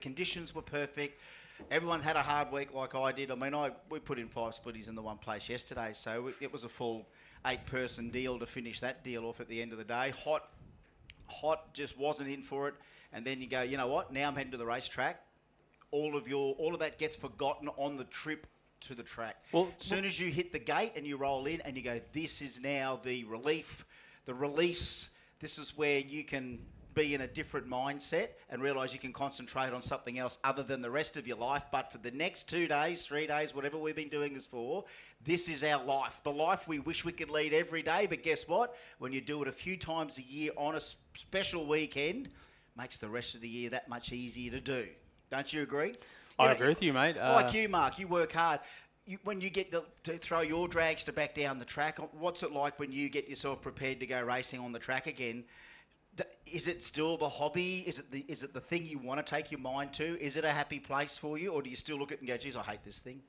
Conditions were perfect. Everyone had a hard week like I did. I mean, we put in 5 splitties in the one place yesterday, so it was a full 8-person deal to finish that deal off at the end of the day. Hot just wasn't in for it. And then you go, you know what? Now I'm heading to the racetrack. All of that gets forgotten on the trip to the track. Well, as soon as you hit the gate and you roll in and you go, this is now the relief, the release. This is where you can be in a different mindset and realise you can concentrate on something else other than the rest of your life. But for the next 2 days, 3 days, whatever we've been doing this for, this is our life. The life we wish we could lead every day. But guess what? When you do it a few times a year on a special weekend, makes the rest of the year that much easier to do. Don't you agree? I agree with you, mate. Like you, Mark, you work hard. When you get to throw your drags to back down the track, what's it like when you get yourself prepared to go racing on the track again? Is it still the hobby? Is it the thing you want to take your mind to? Is it a happy place for you? Or do you still look at it and go, geez, I hate this thing?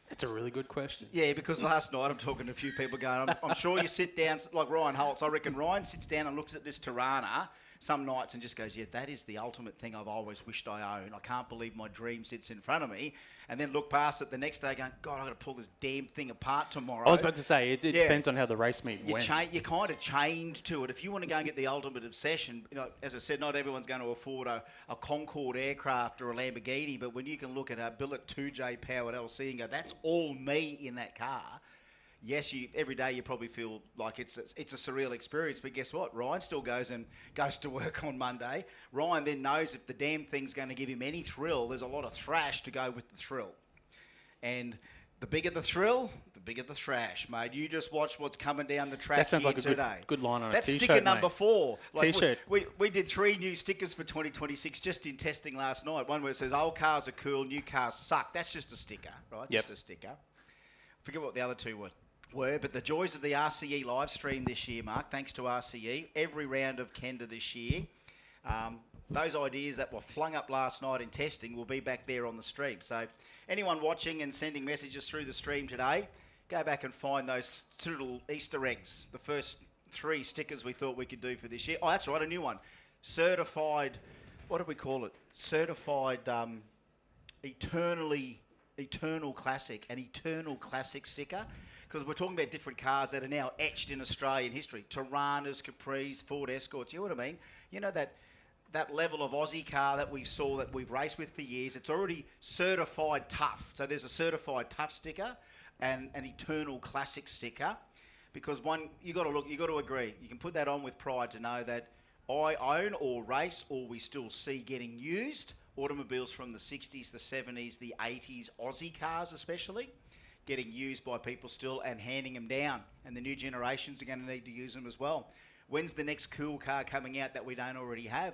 That's a really good question. Yeah, because last night I'm talking to a few people going, I'm sure you sit down, like Ryan Holtz, I reckon Ryan sits down and looks at this Tirana some nights and just goes, yeah, that is the ultimate thing I've always wished I owned. I can't believe my dream sits in front of me. And then look past it the next day going, God, I've got to pull this damn thing apart tomorrow. I was about to say, it depends on how the race meet went. You kind of chained to it. If you want to go and get the ultimate obsession, as I said, not everyone's going to afford a Concorde aircraft or a Lamborghini, but when you can look at a Billet 2J powered LC and go, that's all me in that car. Yes, every day you probably feel like it's a surreal experience, but guess what? Ryan still goes to work on Monday. Ryan then knows if the damn thing's going to give him any thrill, there's a lot of thrash to go with the thrill. And the bigger the thrill, the bigger the thrash, mate. You just watch what's coming down the track. That sounds here like a today. good line on That's a T-shirt, sticker number 4. Like T-shirt. We did 3 new stickers for 2026 just in testing last night. One where it says, old cars are cool, new cars suck. That's just a sticker, right? Yep. Just a sticker. Forget what the other 2 were. But the joys of the RCE live stream this year, Mark, thanks to RCE, every round of Kenda this year, those ideas that were flung up last night in testing will be back there on the stream. So anyone watching and sending messages through the stream today, go back and find those 2 little Easter eggs, the first 3 stickers we thought we could do for this year. Oh, that's right, a new one. Certified, what do we call it? Certified eternal classic, an eternal classic sticker. Because we're talking about different cars that are now etched in Australian history. Tiranas, Capris, Ford Escorts, you know what I mean? You know that level of Aussie car that we saw that we've raced with for years, it's already certified tough. So there's a certified tough sticker and an eternal classic sticker. Because one, you got to agree. You can put that on with pride to know that I own or race or we still see getting used automobiles from the 60s, the 70s, the 80s, Aussie cars especially, getting used by people still and handing them down. And the new generations are going to need to use them as well. When's the next cool car coming out that we don't already have?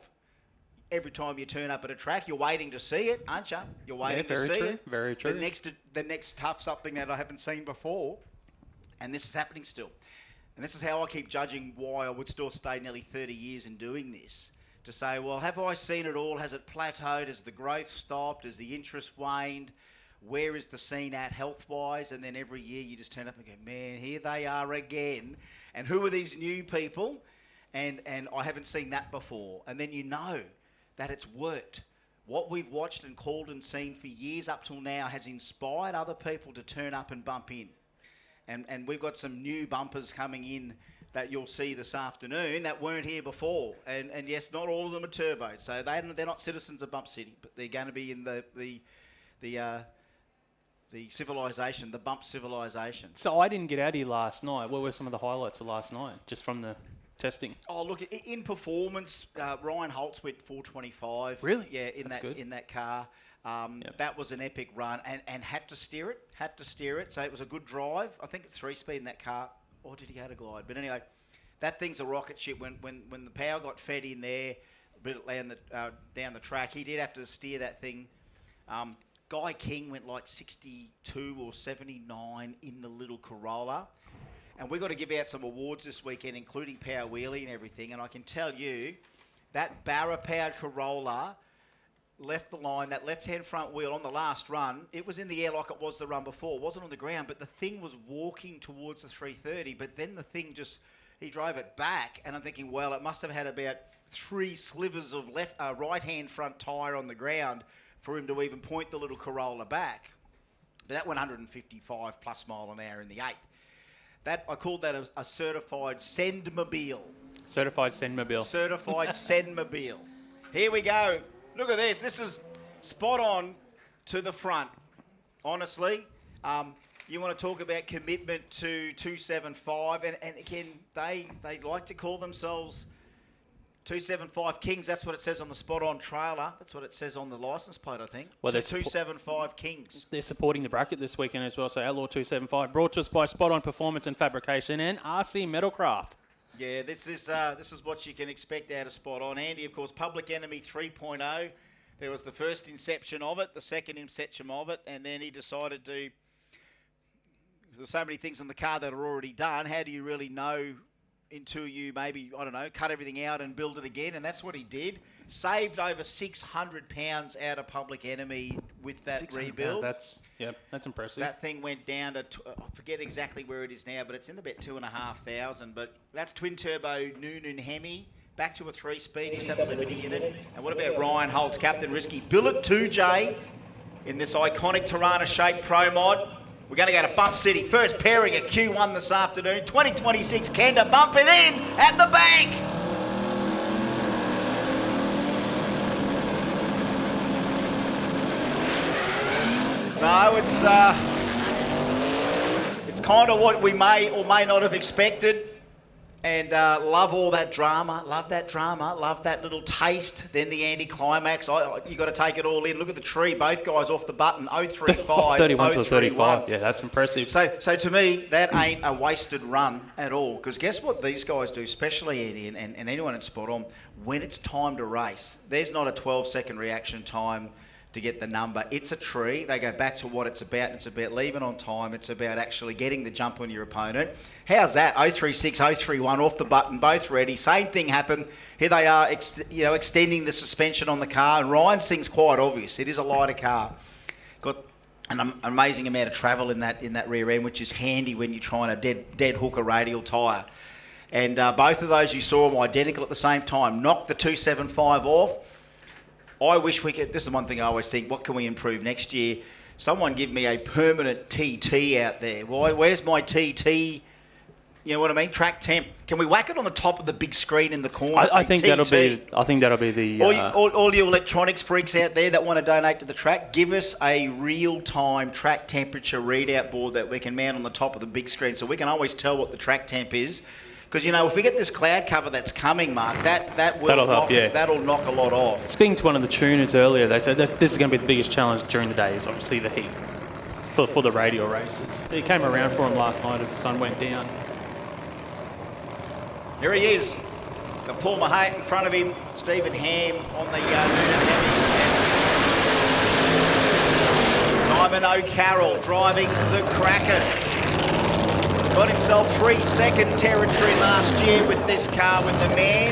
Every time you turn up at a track, you're waiting to see it, aren't you? You're waiting to see it. Very true. The next tough something that I haven't seen before. And this is happening still. And this is how I keep judging why I would still stay nearly 30 years in doing this. To say, well, have I seen it all? Has it plateaued? Has the growth stopped? Has the interest waned? Where is the scene at health-wise? And then every year you just turn up and go, man, here they are again. And who are these new people? And I haven't seen that before. And then you know that it's worked. What we've watched and called and seen for years up till now has inspired other people to turn up and bump in. And we've got some new bumpers coming in that you'll see this afternoon that weren't here before. And yes, not all of them are turboed. So they're not citizens of Bump City, but they're going to be in the civilization, the bump civilization. So I didn't get out here last night. What were some of the highlights of last night, just from the testing? Oh, look, in performance, Ryan Holtz went 425. Really? Yeah, That's in that car. Yep. That was an epic run and had to steer it. So it was a good drive. I think it's 3-speed in that car. Or did he go to glide? But anyway, that thing's a rocket ship. When the power got fed in there, down the track, he did have to steer that thing. Guy King went like 62 or 79 in the little Corolla. And we've got to give out some awards this weekend, including Power Wheelie and everything. And I can tell you, that Barra-powered Corolla left the line, that left-hand front wheel on the last run, it was in the air like it was the run before. It wasn't on the ground, but the thing was walking towards the 330. But then the thing just he drove it back, and I'm thinking, well, it must have had about 3 slivers of right-hand front tyre on the ground for him to even point the little Corolla back. But that went 155 plus mile an hour in the 8th. That I called that a certified sendmobile. Certified Sendmobile. Certified Sendmobile. Here we go. Look at this. This is spot on to the front. Honestly, you want to talk about commitment to 275, and again, they like to call themselves 275 Kings. That's what it says on the spot on trailer. That's what it says on the license plate, I think. Well, they're 275 Kings. They're supporting the bracket this weekend as well. So Outlaw 275 brought to us by Spot On Performance and Fabrication and RC Metalcraft. Yeah, this is what you can expect out of Spot On. Andy, of course, Public Enemy 3.0. There was the first inception of it, the second inception of it, and then he decided to. There's so many things on the car that are already done. How do you really know until you maybe, I don't know, cut everything out and build it again? And that's what he did. Saved over 600 pounds out of Public Enemy with that rebuild. That's impressive. That thing went down to, I forget exactly where it is now, but it's in about 2,500. But that's twin turbo Noonan Hemi. Back to a 3-speed. He's had liberty in it. And what about Ryan Holt's Captain Risky? Billet 2J in this iconic Tirana shaped Pro Mod. We're going to go to Bump City. First pairing at Q1 this afternoon. 2026 Kenda bumping in at the bank. No, it's kind of what we may or may not have expected. And love all that drama, love that little taste, then the anticlimax. You got to take it all in. Look at the tree, both guys off the button, 035, 31 to 031. 35. Yeah, that's impressive. So to me, that ain't a wasted run at all. Because guess what these guys do, especially Eddie and anyone at Spot On, when it's time to race, there's not a 12-second reaction time to get the number. It's a tree. They go back to what it's about. It's about leaving on time. It's about actually getting the jump on your opponent. How's that? 036, 031 off the button, both ready. Same thing happened. Here they are, extending the suspension on the car. And Ryan's thing's quite obvious. It is a lighter car. Got an amazing amount of travel in that rear end, which is handy when you're trying to dead hook a radial tyre. And both of those you saw them identical at the same time. Knocked the 275 off. I wish we could, this is one thing I always think, what can we improve next year? Someone give me a permanent TT out there. Where's my TT? You know what I mean? Track temp. Can we whack it on the top of the big screen in the corner? I think that'll be the... All you electronics freaks out there that want to donate to the track, give us a real-time track temperature readout board that we can mount on the top of the big screen so we can always tell what the track temp is. Because, if we get this cloud cover that's coming, Mark, that'll knock a lot off. Speaking to one of the tuners earlier, they said this is going to be the biggest challenge during the day is obviously the heat for the radial races. It came around for him last night as the sun went down. Here he is. Got Paul Mahate in front of him, Stephen Ham on the Simon O'Carroll driving the Kraken. Got himself 3-second territory last year with this car with the man.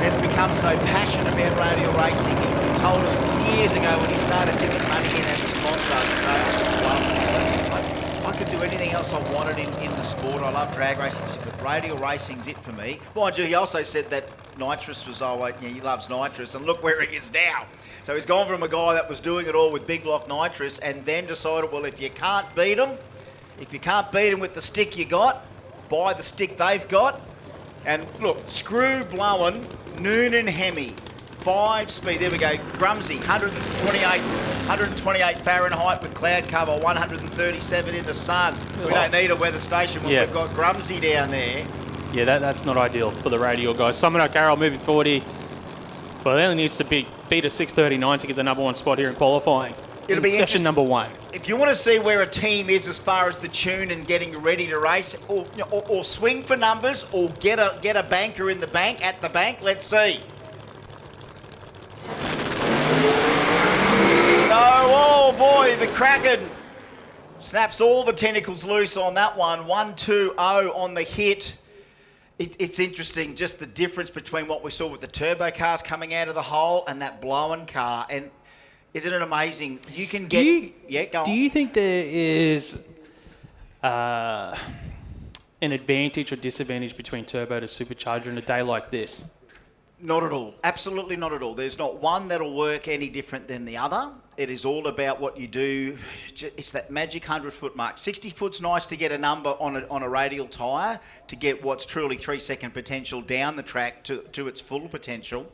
Has become so passionate about radial racing. He told us years ago when he started tipping money in as a sponsor. I could do anything else I wanted in the sport. I love drag racing, but radial racing's it for me. Mind you, he also said that nitrous was, he loves nitrous, and look where he is now. So he's gone from a guy that was doing it all with big block nitrous and then decided, well, if you can't beat him, with the stick you got, buy the stick they've got. And look, screw blowing, Noonan Hemi, 5-speed. There we go. Grumsy, 128 Fahrenheit with cloud cover, 137 in the sun. We don't need a weather station when we've got Grumsy down there. Yeah, that's not ideal for the radial guys. Simon O'Carroll moving forward here. Well, he only needs to beat a 6:39 to get the number 1 spot here in qualifying. It'll be session number 1. If you want to see where a team is as far as the tune and getting ready to race, or swing for numbers, or get a banker in the bank at the bank, let's see. Oh boy, the Kraken snaps all the tentacles loose on that one. 1-2-0 on the hit. It's interesting, just the difference between what we saw with the turbo cars coming out of the hole and that blown car. And isn't it amazing? You can get... Do you think there is an advantage or disadvantage between turbo to supercharger in a day like this? Not at all. Absolutely not at all. There's not one that'll work any different than the other. It is all about what you do. It's that magic 100-foot mark. 60 foot's nice to get a number on a radial tyre to get what's truly 3-second potential down the track to its full potential.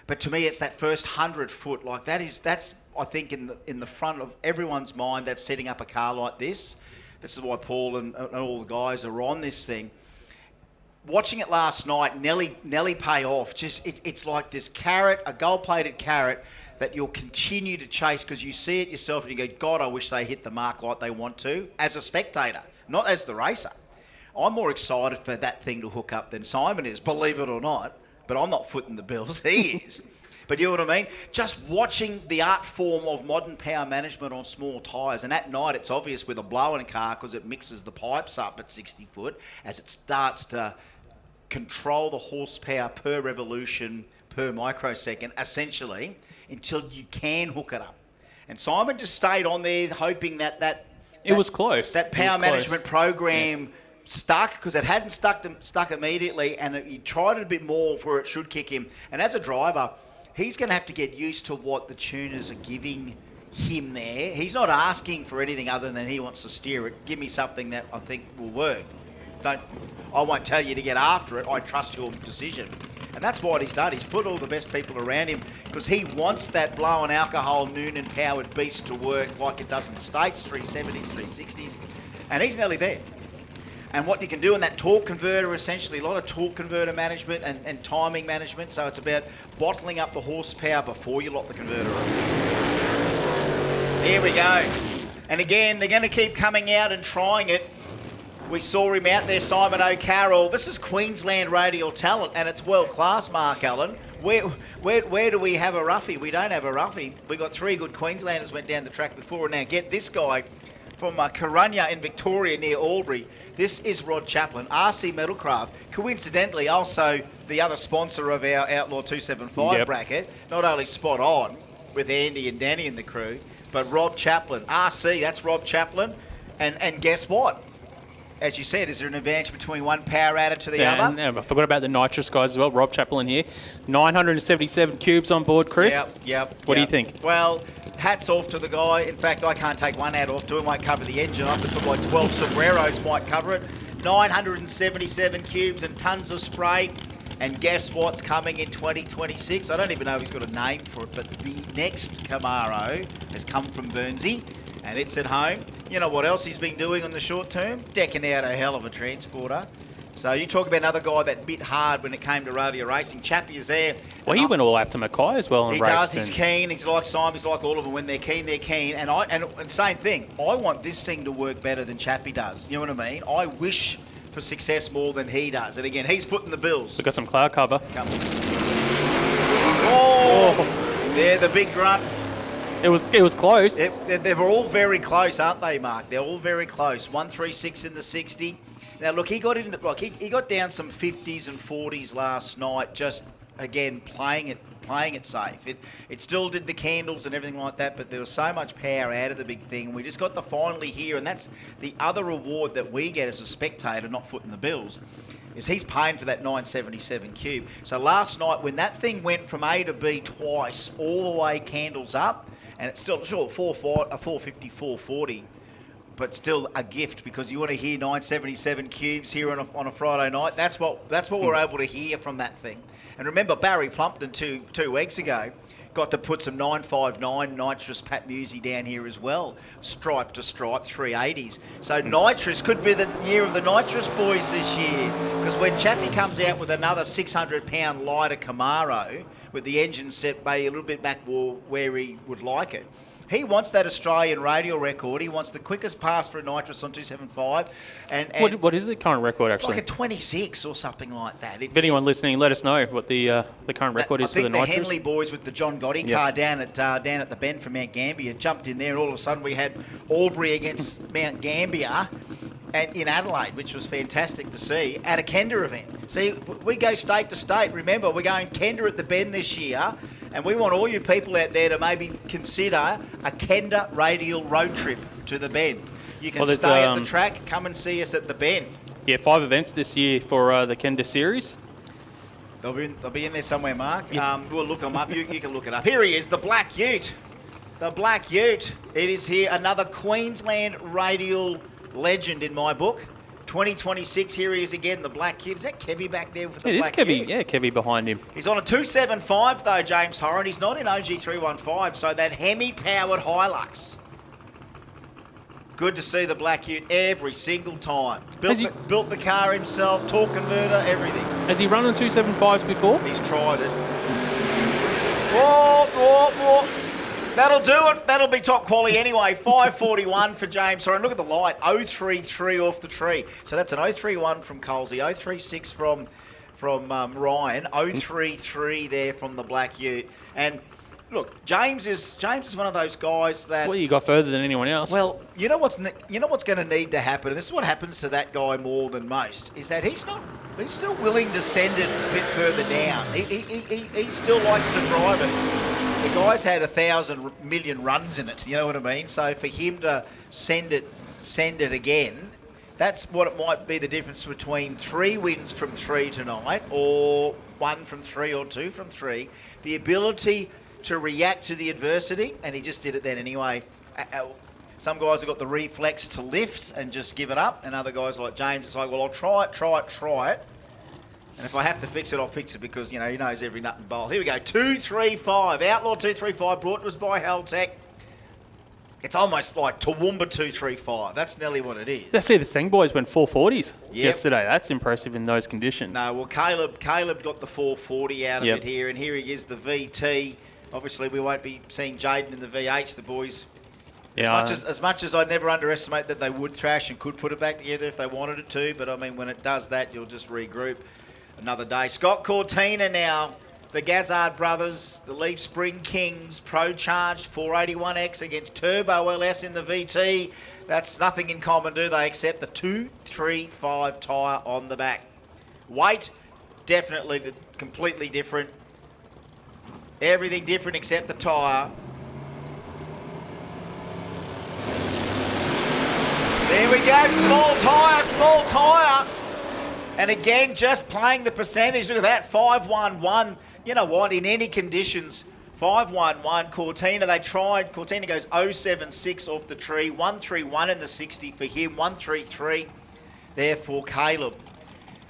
But to me, it's that first 100-foot. Like that's I think in the front of everyone's mind that's setting up a car like this. This is why Paul and all the guys are on this thing. Watching it last night, Nelly pay off. It's like this carrot, a gold-plated carrot that you'll continue to chase because you see it yourself and you go, God, I wish they hit the mark like they want to, as a spectator, not as the racer. I'm more excited for that thing to hook up than Simon is, believe it or not, but I'm not footing the bills, he is. But you know what I mean? Just watching the art form of modern power management on small tyres, and at night it's obvious with a blow-in car because it mixes the pipes up at 60 foot as it starts to control the horsepower per revolution per microsecond, essentially, until you can hook it up. And Simon just stayed on there hoping that it was close. That power management program stuck because it hadn't stuck immediately, and he tried it a bit more before it should kick him. And as a driver, he's going to have to get used to what the tuners are giving him there. He's not asking for anything other than he wants to steer it. Give me something that I think will work. I won't tell you to get after it. I trust your decision. And that's what he's done. He's put all the best people around him because he wants that blown alcohol Noonan-powered beast to work like it does in the States, 370s, 360s. And he's nearly there. And what you can do in that torque converter, essentially, a lot of torque converter management and timing management. So it's about bottling up the horsepower before you lock the converter on. Here we go. And again, they're going to keep coming out and trying it. We saw him out there, Simon O'Carroll. This is Queensland radial talent, and it's world class, Mark Allen. Where do we have a roughie? We don't have a roughie. We got 3 good Queenslanders went down the track before, and now get this guy from Karanya in Victoria near Albury. This is Rod Chaplin, RC Metalcraft. Coincidentally, also the other sponsor of our Outlaw 275 bracket. Not only spot on with Andy and Danny and the crew, but Rob Chaplin. RC, that's Rob Chaplin. And guess what? As you said, is there an advantage between one power adder to the other? And I forgot about the nitrous guys as well. Rob Chaplin here. 977 cubes on board, Chris. Yep. What do you think? Well, hats off to the guy. In fact, I can't take one hat off to him. Might cover the engine. I have to put like 12 sombreros might cover it. 977 cubes and tons of spray. And guess what's coming in 2026? I don't even know if he's got a name for it, but the next Camaro has come from Burnsy. And it's at home. You know what else he's been doing on the short term? Decking out a hell of a transporter. So you talk about another guy that bit hard when it came to radio racing. Chappie is there. Well, he went all out to Mackay as well and raced. He does. He's keen. He's like Simon. He's like all of them. When they're keen, they're keen. And same thing. I want this thing to work better than Chappie does. You know what I mean? I wish for success more than he does. And again, he's footing the bills. We've got some cloud cover. Oh! There, the big grunt. It was close. They were all very close, aren't they, Mark? They're all very close. 136 in the 60. Now, look, he got down some 50s and 40s last night. Just again playing it safe. It still did the candles and everything like that, but there was so much power out of the big thing. We just got to finally hear, and that's the other reward that we get as a spectator, not footing the bills. Is he's paying for that 977 cube. So last night when that thing went from A to B twice, all the way candles up. And it's still, sure, 450, 440, but still a gift because you want to hear 977 cubes here on a Friday night. That's what we're able to hear from that thing. And remember, Barry Plumpton two weeks ago got to put some 959 nitrous Pat Musey down here as well, stripe to stripe 380s. So nitrous could be the year of the nitrous boys this year because when Chappie comes out with another 600-pound lighter Camaro, with the engine set maybe a little bit back where he would like it. He wants that Australian radial record. He wants the quickest pass for a nitrous on 275. And what is the current record, actually? Like a 26 or something like that. If anyone listening, let us know what the current record is for the nitrous. I think the Henley boys with the John Gotti car down at the bend from Mount Gambier jumped in there, and all of a sudden we had Albury against Mount Gambier in Adelaide, which was fantastic to see, at a Kenda event. See, we go state to state. Remember, we're going Kenda at the Bend this year, and we want all you people out there to maybe consider a Kenda radial road trip to the Bend. You can stay at the track, come and see us at the Bend. Yeah, 5 events this year for the Kenda series. They'll be in there somewhere, Mark. We'll look them up. You can look it up. Here he is, the Black Ute. The Black Ute. It is here, another Queensland Radial legend in my book. 2026, here he is again, the Black Ute. Is that Kevy back there with the Black Ute? It is Kevy, yeah, Kevy behind him. He's on a 275 though, James Horan. He's not in OG315, so that Hemi-powered Hilux. Good to see the Black Ute every single time. Built the car himself, torque converter, everything. Has he run on 275s before? He's tried it. Whoa. That'll do it. That'll be top quality anyway. 541 for James Horan. Look at the light. 033 off the tree. So that's an 031 from Colsey, 036 from Ryan, 033 there from the Black Ute. And look, James is one of those guys that. Well, you got further than anyone else. Well, you know what's going to need to happen, and this is what happens to that guy more than most, is that he's still willing to send it a bit further down. He still likes to drive it. The guy's had 1,000 million runs in it. You know what I mean? So for him to send it again, that's what it might be the difference between 3 wins from 3 tonight, or 1 from 3, or 2 from 3. The ability to react to the adversity, and he just did it then anyway. Some guys have got the reflex to lift and just give it up, and other guys like James, it's like, well, I'll try it. And if I have to fix it, I'll fix it, because, he knows every nut and bolt. Here we go, 235. Outlaw 235, brought to us by Haltech. It's almost like Toowoomba 235. That's nearly what it is. I see the Seng boys went 440s yesterday. That's impressive in those conditions. No, well, Caleb got the 440 out of it here, and here he is, the VT. Obviously, we won't be seeing Jaden in the VH, the boys. As much as I never underestimate that they would thrash and could put it back together if they wanted it to, but I mean, when it does that, you'll just regroup another day. Scott Cortina now, the Gazzard brothers, the Leaf Spring Kings, pro-charged 481X against Turbo LS in the VT. That's nothing in common, do they, except the 235 tyre on the back. Weight, definitely completely different. Everything different except the tyre. There we go, small tyre. And again, just playing the percentage. Look at that, 511. You know what, in any conditions, 511. Cortina, they tried. Cortina goes 076 off the tree. 131 in the 60 for him. 133 there for Caleb.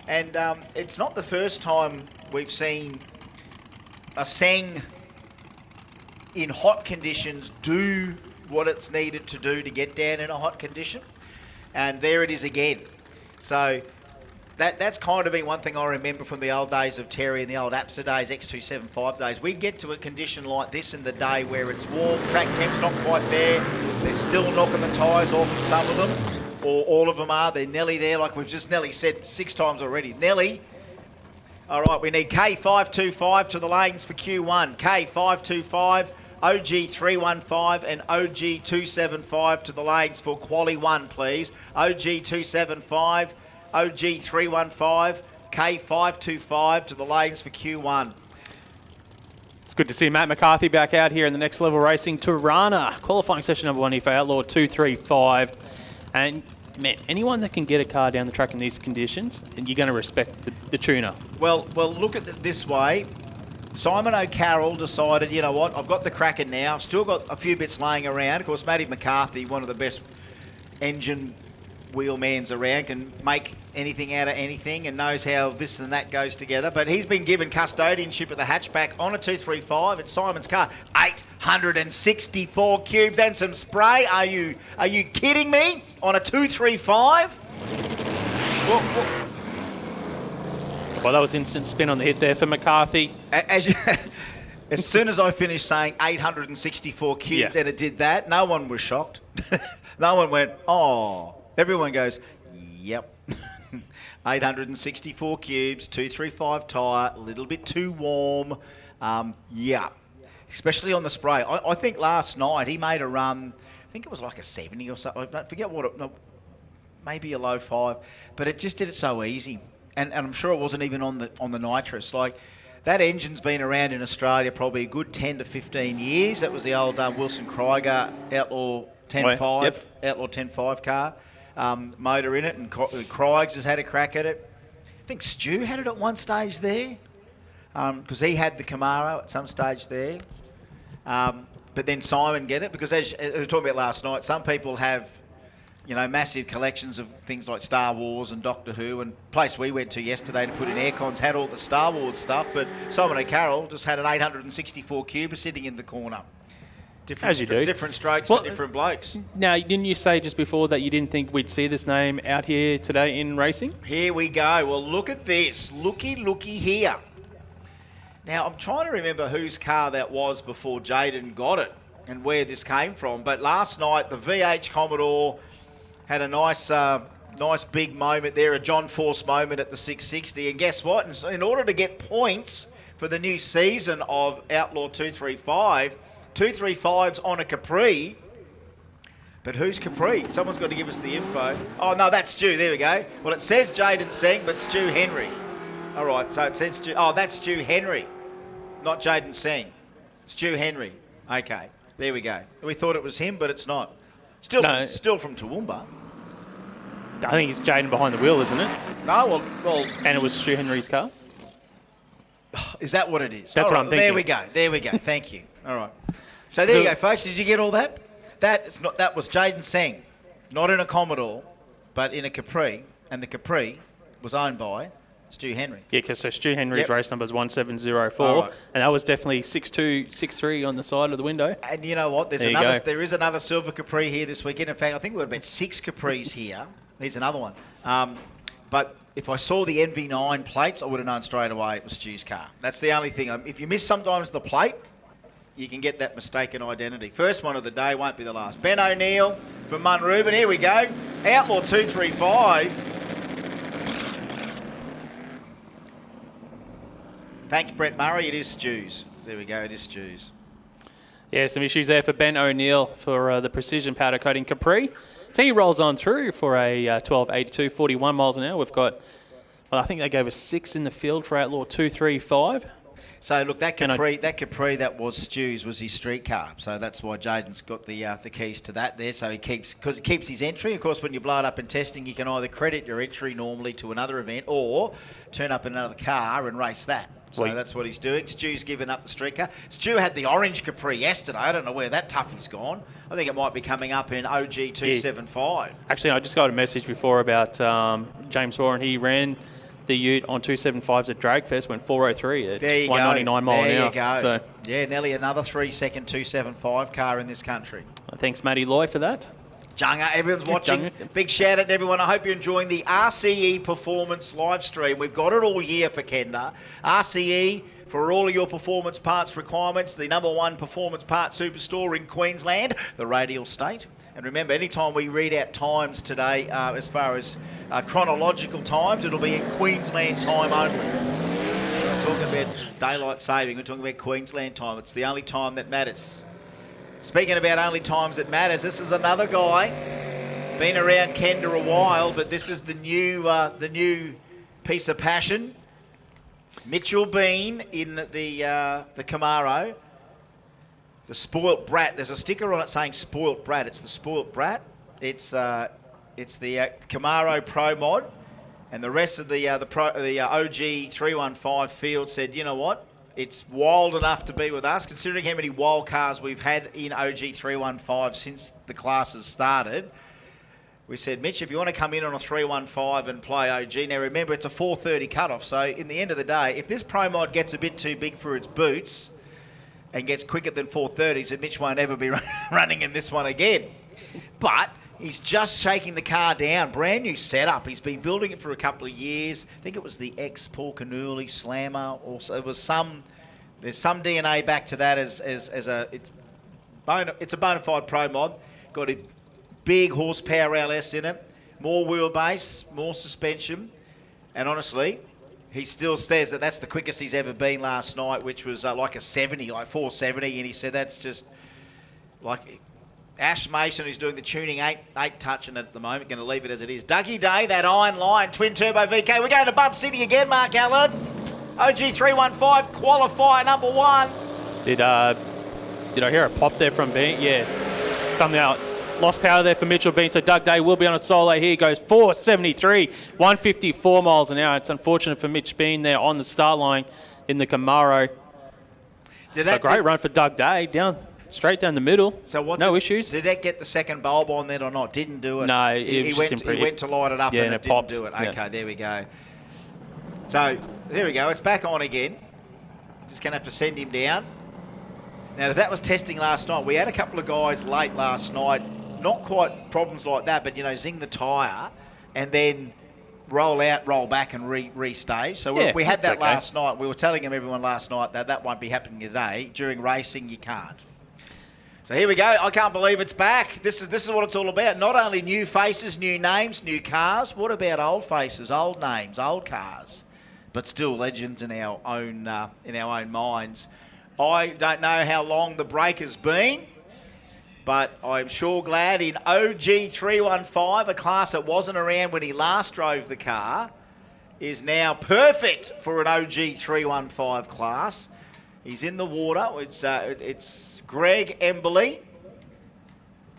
And it's not the first time we've seen a Seng in hot conditions do what it's needed to do to get down in a hot condition. And there it is again. So that's kind of been one thing I remember from the old days of Terry and the old APSA days, X275 days. We'd get to a condition like this in the day where it's warm, track temp's not quite there, they're still knocking the tyres off, some of them, or all of them are, they're nearly there, like we've just nearly said 6 times already. Nelly. All right, we need K525 to the lanes for Q1. K525, OG315 and OG275 to the lanes for Quali 1, please. OG275, OG315, K525 to the lanes for Q1. It's good to see Matt McCarthy back out here in the Next Level Racing. Tirana, qualifying session number 1 here for Outlaw 235. And man, anyone that can get a car down the track in these conditions, and you're going to respect the tuner. Well, look at it this way. Simon O'Carroll decided, you know what, I've got the Kraken now. Still got a few bits laying around. Of course, Matty McCarthy, one of the best engine wheelmans around, can make anything out of anything and knows how this and that goes together. But he's been given custodianship of the hatchback on a 235. It's Simon's car. 864 cubes and some spray. Are you kidding me? On a 235? Well, that was instant spin on the hit there for McCarthy. As soon as I finished saying 864 cubes and it did that, no one was shocked. No one went, oh. Everyone goes, yep. 864 cubes, 235 tyre, a little bit too warm. Yeah, especially on the spray. I think last night he made a run, I think it was like a 70 or something. I forget what no, maybe a low 5, but it just did it so easy. And I'm sure it wasn't even on the nitrous. Like, that engine's been around in Australia probably a good 10 to 15 years. That was the old Wilson Krieger Outlaw 10.5 Outlaw 10.5 car. motor in it, and Craigs has had a crack at it. I think Stu had it at one stage there, because he had the Camaro at some stage there. But then Simon get it, because as we were talking about last night, some people have, massive collections of things like Star Wars and Doctor Who, and place we went to yesterday to put in aircons had all the Star Wars stuff, but Simon O'Carroll just had an 864 Cuba sitting in the corner. As you do. Different strokes for different blokes. Now, didn't you say just before that you didn't think we'd see this name out here today in racing? Here we go. Well, look at this. Looky here. Now, I'm trying to remember whose car that was before Jaden got it and where this came from. But last night, the VH Commodore had a nice big moment there, a John Force moment at the 660. And guess what? In order to get points for the new season of Outlaw 235, 235's on a Capri. But who's Capri? Someone's got to give us the info. Oh, no, that's Stu. There we go. Well, it says Jaden Singh, but Stu Henry. All right, so it says Stu. Oh, that's Stu Henry, not Jaden Singh. Stu Henry. Okay, there we go. We thought it was him, but it's not. Still from Toowoomba. I think it's Jaden behind the wheel, isn't it? No, well. And it was Stu Henry's car? Is that what it is? That's all what I'm thinking. There we go. Thank you. All right. So there you go, folks. Did you get all that? That was Jaden Singh, not in a Commodore, but in a Capri, and the Capri was owned by Stu Henry. Yeah, because Stu Henry's race number is 1704, and that was definitely 6263 on the side of the window. And you know what? There is another silver Capri here this weekend. In fact, I think we've got 6 Capris here. There's another one. But if I saw the NV9 plates, I would have known straight away it was Stu's car. That's the only thing. If you miss sometimes the plate, you can get that mistaken identity. First one of the day, won't be the last. Ben O'Neill from Munrooban. Here we go. Outlaw 235. Thanks, Brett Murray. It is Stu's. There we go. It is Stu's. Yeah, some issues there for Ben O'Neill for the precision powder coating Capri. So he rolls on through for a 1282, 41 miles an hour. We've got, I think they gave us 6 in the field for Outlaw 235. So look, that Capri that was Stu's was his street car. So that's why Jaden's got the keys to that there. So he keeps his entry. Of course, when you blow it up in testing, you can either credit your entry normally to another event or turn up in another car and race that. So that's what he's doing. Stu's given up the street car. Stu had the orange Capri yesterday. I don't know where that toughie's gone. I think it might be coming up in OG 275. Yeah. Actually, I just got a message before about James Warren. He ran the Ute on 275s at Dragfest, went 403 at 199 mile an hour. There you go. So, yeah, nearly another 3-second 275 car in this country. Thanks, Matty Loy, for that. Junga, everyone's watching. Big shout out to everyone. I hope you're enjoying the RCE Performance live stream. We've got it all year for Kenda. RCE, for all of your performance parts requirements, the #1 performance part superstore in Queensland, the Radial State. And remember, anytime we read out times today, as far as chronological times, it'll be in Queensland time only. We're not talking about daylight saving, we're talking about Queensland time. It's the only time that matters. Speaking about only times that matters, this is another guy, been around Kenda a while, but this is the new piece of passion. Mitchell Bean in the Camaro. The spoilt brat. There's a sticker on it saying spoilt brat. It's the spoilt brat. It's the Camaro Pro Mod, and the rest of the OG 315 field said, you know what? It's wild enough to be with us, considering how many wild cars we've had in OG 315 since the classes started. We said, Mitch, if you want to come in on a 315 and play OG, now remember it's a 430 cutoff. So in the end of the day, if this Pro Mod gets a bit too big for its boots and gets quicker than 430s, then Mitch won't ever be running in this one again. But he's just shaking the car down. Brand new setup. He's been building it for a couple of years. I think it was the ex-Paul Canuli Slammer. Also, it was there's some DNA back to that it's a bona fide Pro Mod. Got a big horsepower LS in it, more wheelbase, more suspension, and honestly, he still says that that's the quickest he's ever been last night, which was like a 70, like 470, and he said that's just like Ash Mason, who's doing the tuning, ain't touching it at the moment. Going to leave it as it is. Dougie Day, that Iron Lion, twin turbo VK. We're going to Bump City again, Mark Allen. OG 315 qualifier #1. Did I hear a pop there from Ben? Yeah, somehow lost power there for Mitchell Bean, so Doug Day will be on a solo here. Goes 473, 154 miles an hour. It's unfortunate for Mitch Bean there on the start line in the Camaro. A great run for Doug Day, straight down the middle. So no issues. Did that get the second bulb on then or not? Didn't do it. No, he went to light it up and it didn't popped. do it. Okay, there we go. So there we go. It's back on again. Just going to have to send him down. Now, that was testing last night. We had a couple of guys late last night. Not quite problems like that, but, zing the tyre and then roll out, roll back and restage. So we had that last night. We were telling everyone last night that won't be happening today. During racing, you can't. So here we go. I can't believe it's back. This is what it's all about. Not only new faces, new names, new cars. What about old faces, old names, old cars? But still legends in our own minds. I don't know how long the break has been, but I'm sure glad in OG315, a class that wasn't around when he last drove the car, is now perfect for an OG315 class. He's in the water. It's Greg Emberley,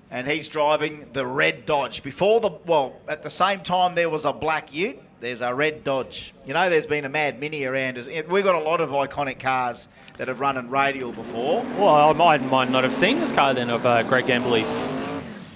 and he's driving the red Dodge. At the same time there was a black Ute, there's a red Dodge. There's been a Mad Mini around. We've got a lot of iconic cars that have run in Radial before. Well, I might not have seen this car then of Greg Emberley's.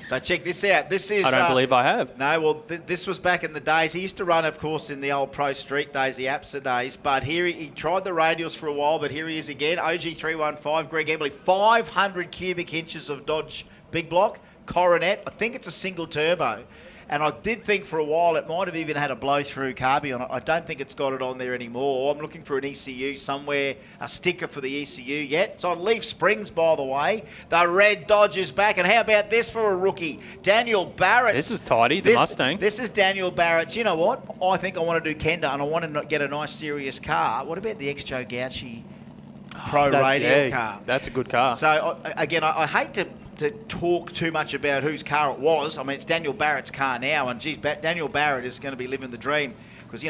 So check this out. This is. I don't believe I have. No, well, this was back in the days. He used to run, of course, in the old Pro Street days, the APSA days. But here he tried the Radials for a while, but here he is again. OG315, Greg Emberley, 500 cubic inches of Dodge Big Block, Coronet. I think it's a single turbo. And I did think for a while it might have even had a blow-through carby on it. I don't think it's got it on there anymore. I'm looking for an ECU somewhere, a sticker for the ECU yet. It's on Leaf Springs, by the way. The red Dodge is back. And how about this for a rookie? Daniel Barrett. This is tidy, the Mustang. This is Daniel Barrett. You know what? I think I want to do Kenda and I want to get a nice, serious car. What about the ex-Joe Gauchi Pro Radial car? That's a good car. So, again, I hate to talk too much about whose car it was. I mean, it's Daniel Barrett's car now, and geez, Daniel Barrett is going to be living the dream because,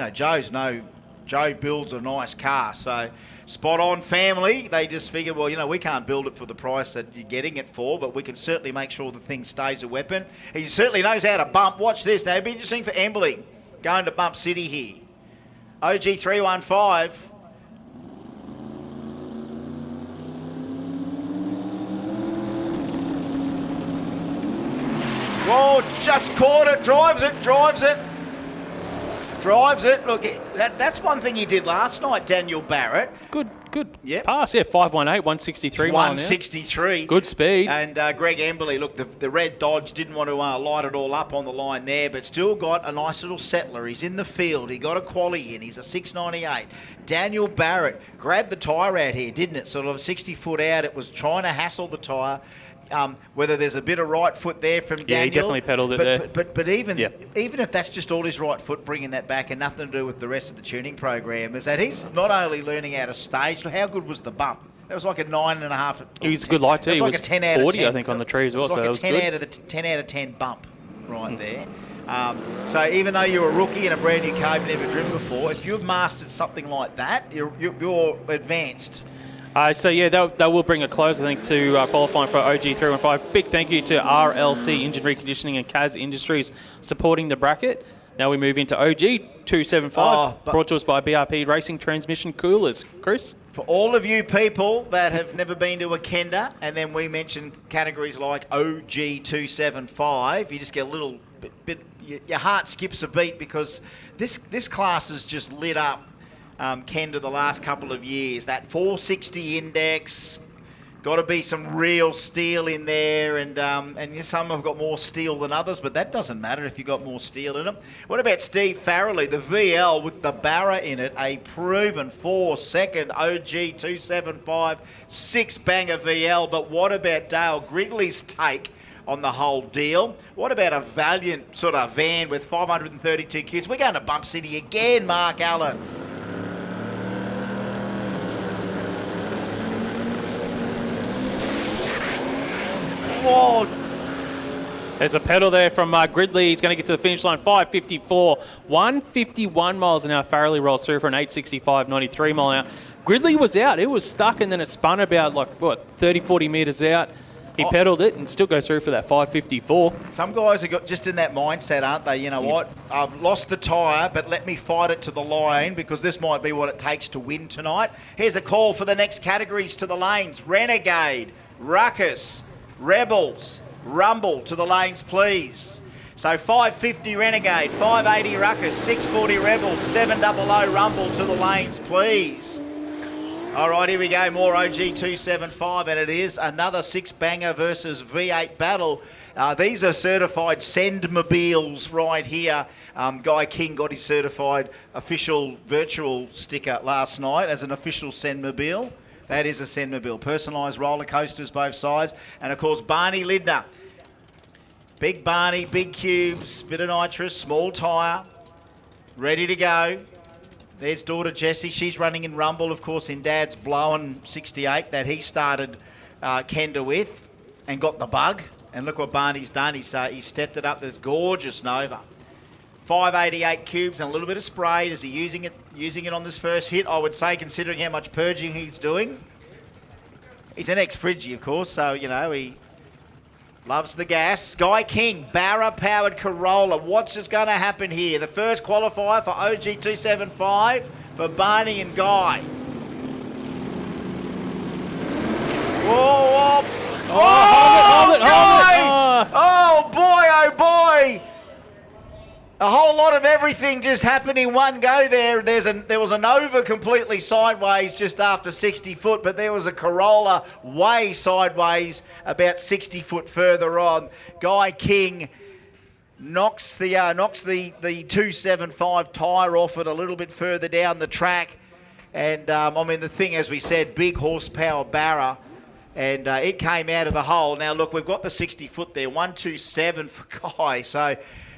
Joe builds a nice car. So, spot on family. They just figured, well, we can't build it for the price that you're getting it for, but we can certainly make sure the thing stays a weapon. He certainly knows how to bump. Watch this. Now, it'd be interesting for Emberley going to Bump City here. OG315. Whoa, just caught it, drives it. Look, that's one thing he did last night, Daniel Barrett. Good pass, 518, 163 mile an hour. 163. Good speed. And Greg Emberley, look, the red Dodge didn't want to light it all up on the line there, but still got a nice little settler. He's in the field. He got a quali in. He's a 698. Daniel Barrett grabbed the tyre out here, didn't it? Sort of 60 foot out. It was trying to hassle the tyre. Whether there's a bit of right foot there from Daniel. Yeah, he definitely pedalled it there. But even if that's just all his right foot, bringing that back and nothing to do with the rest of the tuning program, is that he's not only learning how to stage. How good was the bump? That was like a 9.5. He was a good light too. It was like a 10 out of 10. I think, on the tree as well. It was like a 10 out of 10 bump right there. So even though you're a rookie in a brand new car you've never driven before, if you've mastered something like that, you're advanced. That will bring a close, I think, to qualifying for OG315. Big thank you to RLC Engine Reconditioning and Kazz Industries supporting the bracket. Now we move into OG275, brought to us by BRP Racing Transmission Coolers. Chris? For all of you people that have never been to a Kenda, and then we mention categories like OG275, you just get a little bit your heart skips a beat because this class has just lit up. Kenda the last couple of years. That 460 index, got to be some real steel in there, and some have got more steel than others, but that doesn't matter if you've got more steel in them. What about Steve Farrelly, the VL with the Barra in it, a proven 4-second OG275 6-banger VL, but what about Dale Gridley's take on the whole deal? What about a Valiant sort of van with 532 kids? We're going to Bump City again, Mark Allen. Whoa. There's a pedal there from Gridley. He's going to get to the finish line. 5:54, 151 miles an hour. Farrelly rolls through for an 8:65, 93 mile an hour. Gridley was out. It was stuck, and then it spun about 30, 40 metres out. He pedalled it and still goes through for that 554. Some guys have got just in that mindset, aren't they? You know what? I've lost the tyre, but let me fight it to the line because this might be what it takes to win tonight. Here's a call for the next categories to the lanes. Renegade, Ruckus, Rebels, Rumble to the lanes, please. So 550 Renegade, 580 Ruckus, 640 Rebels, 700 Rumble to the lanes, please. All right, here we go. More OG275, and it is another six-banger versus V8 battle. These are certified Sendmobiles right here. Guy King got his certified official virtual sticker last night as an official Sendmobile. That is a Sendmobile. Personalised roller coasters both sides. And, of course, Barney Lindner. Big Barney, big cubes, bit of nitrous, small tyre, ready to go. There's daughter Jessie. She's running in Rumble, of course, in Dad's Blowin' 68 that he started Kenda with and got the bug. And look what Barney's done. He stepped it up. This gorgeous Nova. 588 cubes and a little bit of spray. Is he using it on this first hit? I would say, considering how much purging he's doing. He's an ex-Fridgie, of course, so, you know, he loves the gas. Guy King, Barra-powered Corolla. What's just going to happen here? The first qualifier for OG275 for Barney and Guy. Whoa, whoa. Hold it. Oh, boy, oh, boy. A whole lot of everything just happened in one go there. There was a Nova completely sideways just after 60 foot, but there was a Corolla way sideways about 60 foot further on. Guy King knocks the 275 tyre off it a little bit further down the track. And, I mean, the thing, as we said, big horsepower Barra. And it came out of the hole. Now, look, we've got the 60 foot there, 127 for Guy. So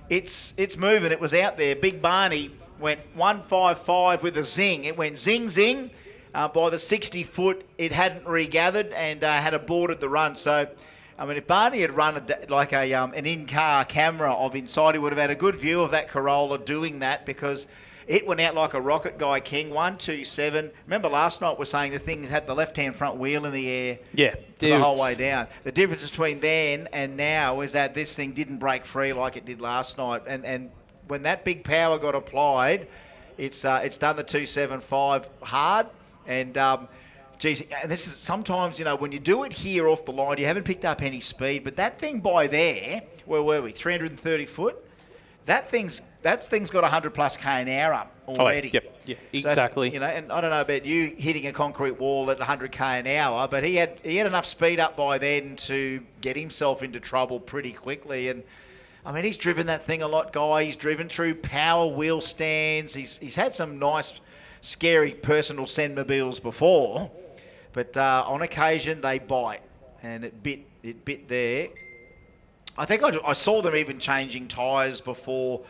it's moving. It was out there. Big Barney went 155 with a zing. It went zing, zing. By the 60 foot, it hadn't regathered and had aborted the run. So, I mean, if Barney had run like an in-car camera of inside, he would have had a good view of that Corolla doing that because it went out like a rocket. Guy King, 127. Remember last night we're saying the thing had the left-hand front wheel in the air the whole way down. The difference between then and now is that this thing didn't break free like it did last night. And when that big power got applied, it's done the 275 hard. And, geez, and this is sometimes, you know, when you do it here off the line, you haven't picked up any speed. But that thing by there, where were we, 330 foot? That thing's got 100 plus k an hour up already. Oh, yep, exactly. So, you know, and I don't know about you hitting a concrete wall at 100 k an hour, but he had enough speed up by then to get himself into trouble pretty quickly. And I mean, he's driven that thing a lot, Guy. He's driven through power wheel stands. He's had some nice, scary personal Sendmobiles before, but on occasion they bite, and it bit there. I think I saw them even changing tyres before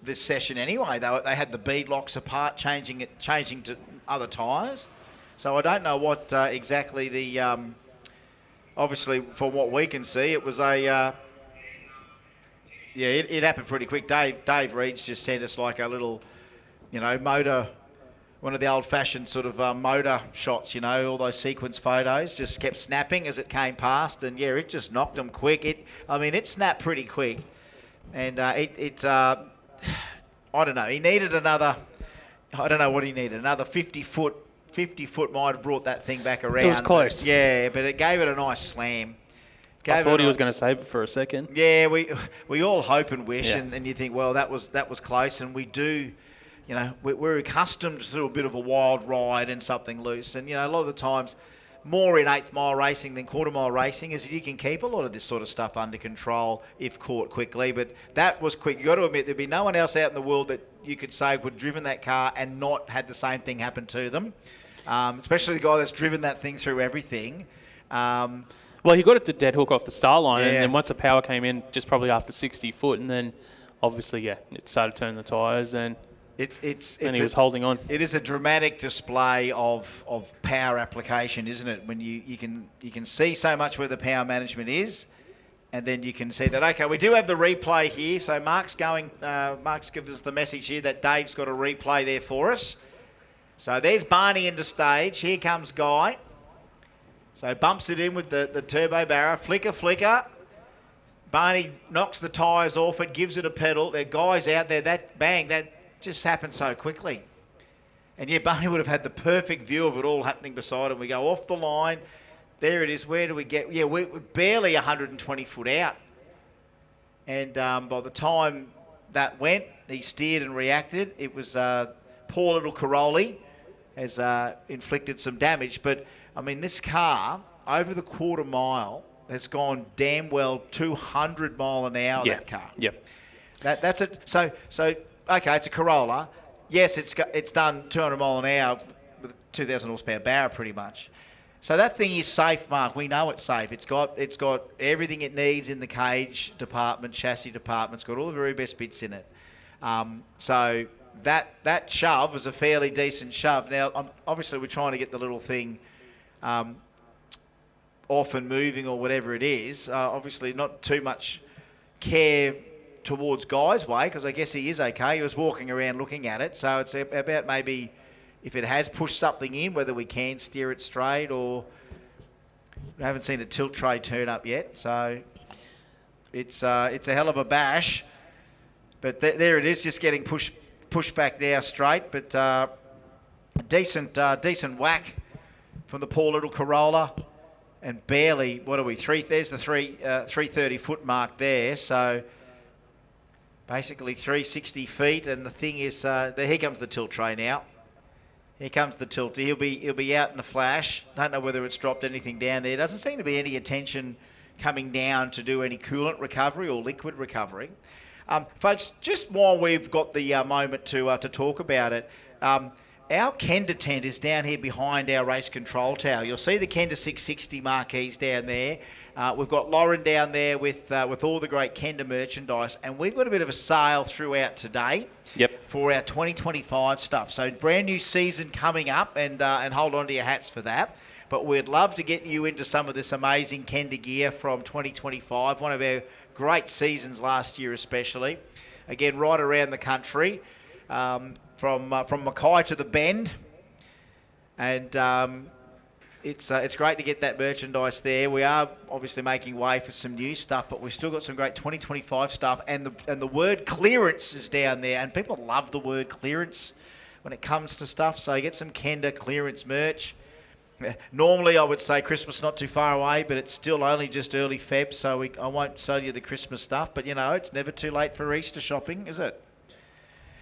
this session anyway. They had the bead locks apart, changing to other tyres. So I don't know what exactly the... obviously, from what we can see, it was a... it happened pretty quick. Dave Reeds just sent us like a little, you know, motor... One of the old-fashioned sort of motor shots, you know, all those sequence photos, just kept snapping as it came past, and yeah, it just knocked them quick. It snapped pretty quick, and I don't know. He needed another. I don't know what he needed. Another 50 foot might have brought that thing back around. It was close. Yeah, but it gave it a nice slam. I thought he was going to save it for a second. Yeah, we all hope and wish, Yeah. and you think, well, that was close, and we do. You know, we're accustomed to a bit of a wild ride and something loose. And, you know, a lot of the times, more in eighth mile racing than quarter mile racing is you can keep a lot of this sort of stuff under control if caught quickly. But that was quick. You've got to admit, there'd be no one else out in the world that you could say would have driven that car and not had the same thing happen to them. Especially the guy that's driven that thing through everything. Well, he got it to dead hook off the star line, and then once the power came in, just probably after 60 foot, and then obviously, it started turning the tyres, and he was holding on. It is a dramatic display of power application, isn't it? When you can see so much where the power management is, and then you can see that. Okay, we do have the replay here. So Mark's gives us the message here that Dave's got a replay there for us. So there's Barney into stage. Here comes Guy. So bumps it in with the turbo barra, flicker. Barney knocks the tyres off it, gives it a pedal. There are guys out there, that just happened so quickly. And yeah, Barney would have had the perfect view of it all happening beside him. We go off the line. There it is. Where do we get? Yeah, we're barely 120 foot out. And by the time that went, he steered and reacted. It was poor little Caroli has inflicted some damage. But, I mean, this car, over the quarter mile, has gone damn well 200 mile an hour, that car. Yep. That's it. So okay, it's a Corolla. Yes, it's done 200 mile an hour with 2,000 horsepower barra pretty much. So that thing is safe, Mark. We know it's safe. It's got everything it needs in the cage department, chassis department. It's got all the very best bits in it. So that shove was a fairly decent shove. Now, obviously, we're trying to get the little thing off and moving or whatever it is. Obviously, not too much care towards Guy's way, because I guess he is okay. He was walking around looking at it. So it's about maybe if it has pushed something in, whether we can steer it straight, or we haven't seen a tilt tray turn up yet. So it's a hell of a bash. But there it is, just getting pushed back there straight. But decent whack from the poor little Corolla. And barely, what are we, there's the 330 foot mark there. So basically 360 feet. And the thing is, here comes the tilt tray now. Here comes the tilt. He'll be out in a flash. Don't know whether it's dropped anything down there. Doesn't seem to be any attention coming down to do any coolant recovery or liquid recovery. Folks, just while we've got the moment to talk about it, our Kenda tent is down here behind our race control tower. You'll see the Kenda 660 marquees down there. We've got Lauren down there with all the great Kenda merchandise, and we've got a bit of a sale throughout today. Yep. For our 2025 stuff. So brand new season coming up, and hold on to your hats for that. But we'd love to get you into some of this amazing Kenda gear from 2025. One of our great seasons last year, especially. Again, right around the country, from Mackay to the Bend, and it's great to get that merchandise there. We are obviously making way for some new stuff, but we've still got some great 2025 stuff, and the word clearance is down there, and people love the word clearance when it comes to stuff. So you get some Kenda clearance merch. Normally I would say Christmas not too far away, but it's still only just early Feb, so I won't sell you the Christmas stuff. But you know, it's never too late for Easter shopping, is it?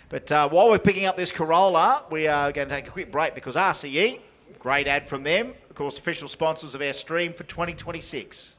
But while we're picking up this Corolla, we are going to take a quick break because RCE, great ad from them, of course, official sponsors of our stream for 2026.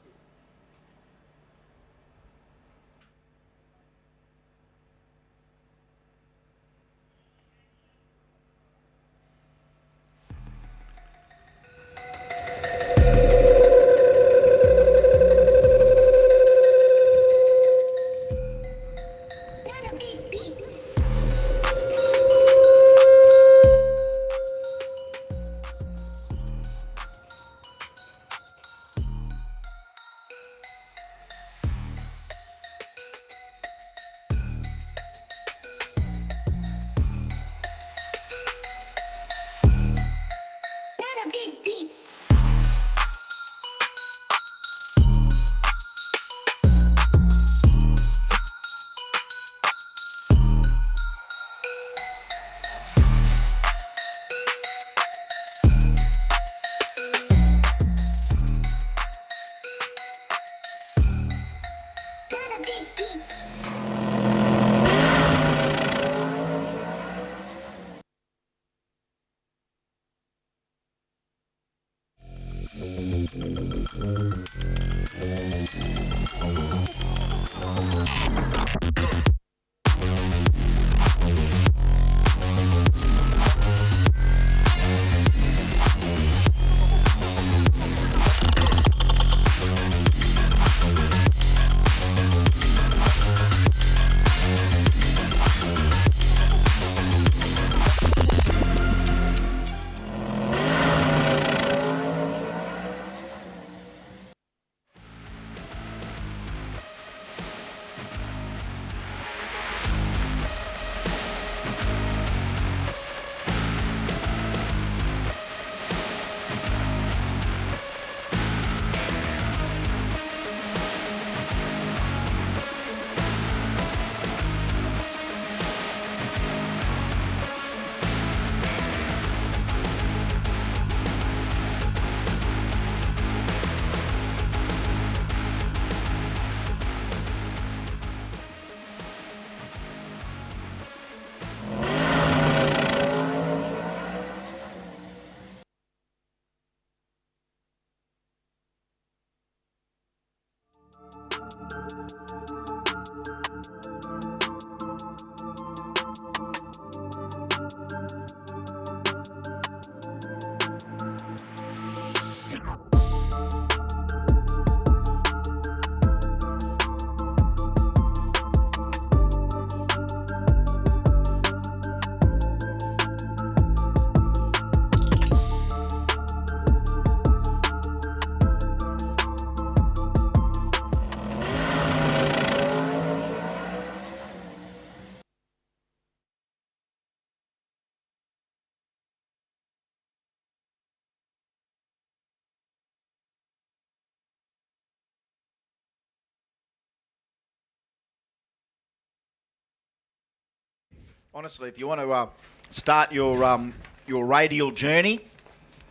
Honestly, if you want to start your radial journey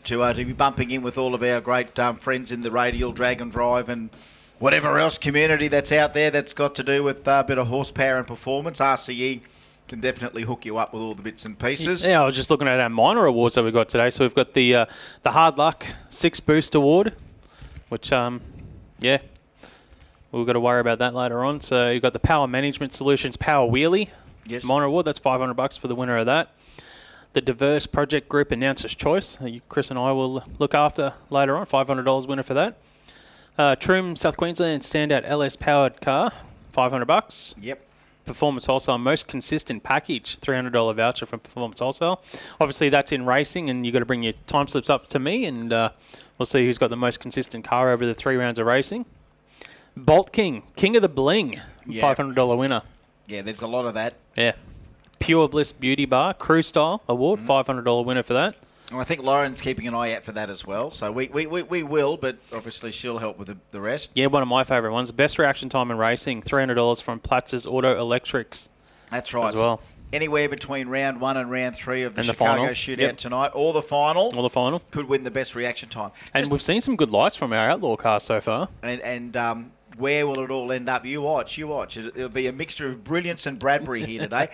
to be bumping in with all of our great friends in the Radial, Drag and Drive and whatever else community that's out there that's got to do with a bit of horsepower and performance, RCE can definitely hook you up with all the bits and pieces. Yeah, I was just looking at our minor awards that we got today. So we've got the Hard Luck 6 Boost Award, which, we've got to worry about that later on. So you've got the Power Management Solutions Power Wheelie minor award. That's $500 for the winner of that. The Diverse Project Group Announcer's Choice, Chris and I will look after later on. $500 winner for that. Trim South Queensland Standout LS Powered Car, $500. Yep. Performance Wholesale Most Consistent Package, $300 voucher from Performance Wholesale. Obviously, that's in racing, and you've got to bring your time slips up to me, and we'll see who's got the most consistent car over the 3 rounds of racing. Bolt King of the Bling, $500 winner. Yeah, there's a lot of that. Yeah. Pure Bliss Beauty Bar, Crew Style Award, $500 winner for that. And I think Lauren's keeping an eye out for that as well. So we will, but obviously she'll help with the rest. Yeah, one of my favourite ones. Best reaction time in racing, $300 from Platz's Auto Electrics. That's right. As well. Anywhere between round 1 and round 3 of the And Chicago final. Shootout tonight, or the final. Or the final. Could win the best reaction time. And we've seen some good lights from our Outlaw cars so far. And where will it all end up? You watch. It'll be a mixture of brilliance and Bradbury here today.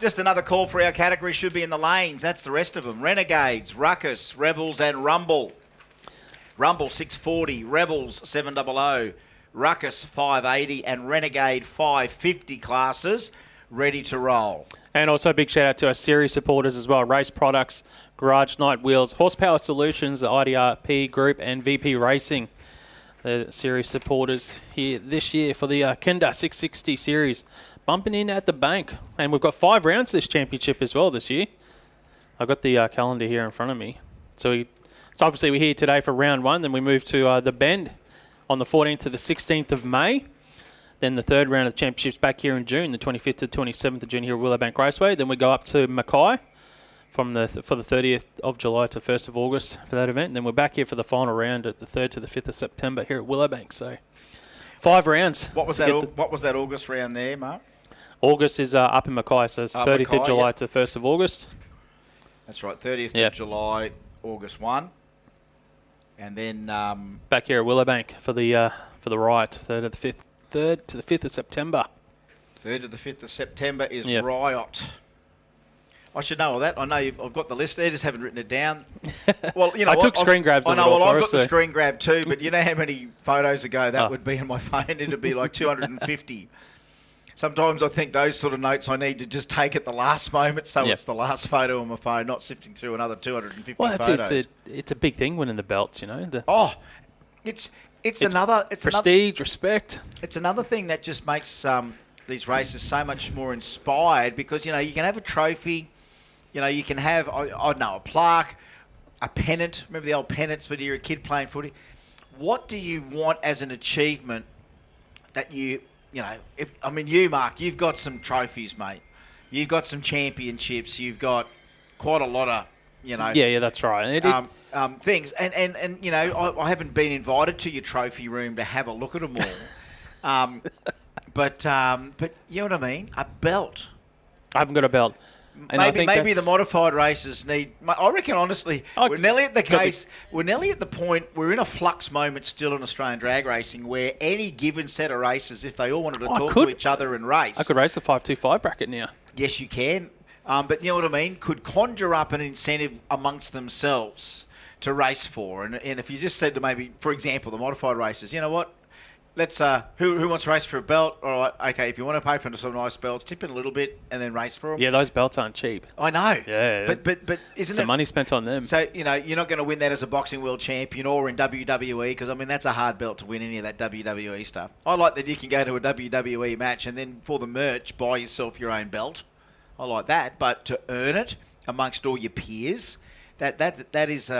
Just another call for our category should be in the lanes. That's the rest of them. Renegades, Ruckus, Rebels and Rumble. Rumble 640, Rebels 700, Ruckus 580 and Renegade 550 classes ready to roll. And also a big shout out to our series supporters as well. Race Products, Garage Night Wheels, Horsepower Solutions, the IDRP Group and VP Racing. The series supporters here this year for the Kenda 660 series. Bumping in at the bank. And we've got 5 rounds this championship as well this year. I've got the calendar here in front of me. So obviously we're here today for round 1. Then we move to the Bend on the 14th to the 16th of May. Then the 3rd round of the championships back here in June, the 25th to 27th of June here at Willowbank Raceway. Then we go up to Mackay for the 30th of July to 1st of August for that event. And then we're back here for the final round at the 3rd to the 5th of September here at Willowbank. So 5 rounds. What was that August round there, Mark? August is up in Mackay, so it's 30th Mackay, of July to 1st of August. That's right, 30th of July, August 1. And then back here at Willowbank for the Riot, 3rd to the 5th of September. 3rd to the 5th of September is Riot. I should know all that. I know I've got the list there, just haven't written it down. Well, I took screen grabs of it all I've for got us, the so. screen grab too, but you know how many photos ago that would be on my phone? It'd be like 250. Sometimes I think those sort of notes I need to just take at the last moment, so it's the last photo on my phone, not sifting through another 250 photos. It's a big thing winning the belts, you know. It's prestige, respect. It's another thing that just makes these races so much more inspired because, you know, you can have a trophy, you know, you can have, I don't know, a plaque, a pennant. Remember the old pennants when you're a kid playing footy? What do you want as an achievement that you know, you, Mark, you've got some trophies, mate. You've got some championships. You've got quite a lot of, you know. Yeah, that's right. Things. And you know, I haven't been invited to your trophy room to have a look at them all. But you know what I mean? A belt. I haven't got a belt. And maybe the modified races need. I reckon, honestly, we're nearly at the case. We're nearly at the point. We're in a flux moment still in Australian drag racing, where any given set of races, if they all wanted to talk to each other and race, I could race the 525 bracket now. Yes, you can. But you know what I mean? Could conjure up an incentive amongst themselves to race for, and if you just said to maybe, for example, the modified races, you know what? Let's who wants to race for a belt? All right, okay. If you want to pay for some nice belts, tip in a little bit and then race for them. Yeah, those belts aren't cheap. I know. Yeah, but isn't some money spent on them? So you know you're not going to win that as a boxing world champion or in WWE because I mean that's a hard belt to win any of that WWE stuff. I like that you can go to a WWE match and then for the merch buy yourself your own belt. I like that, but to earn it amongst all your peers, that is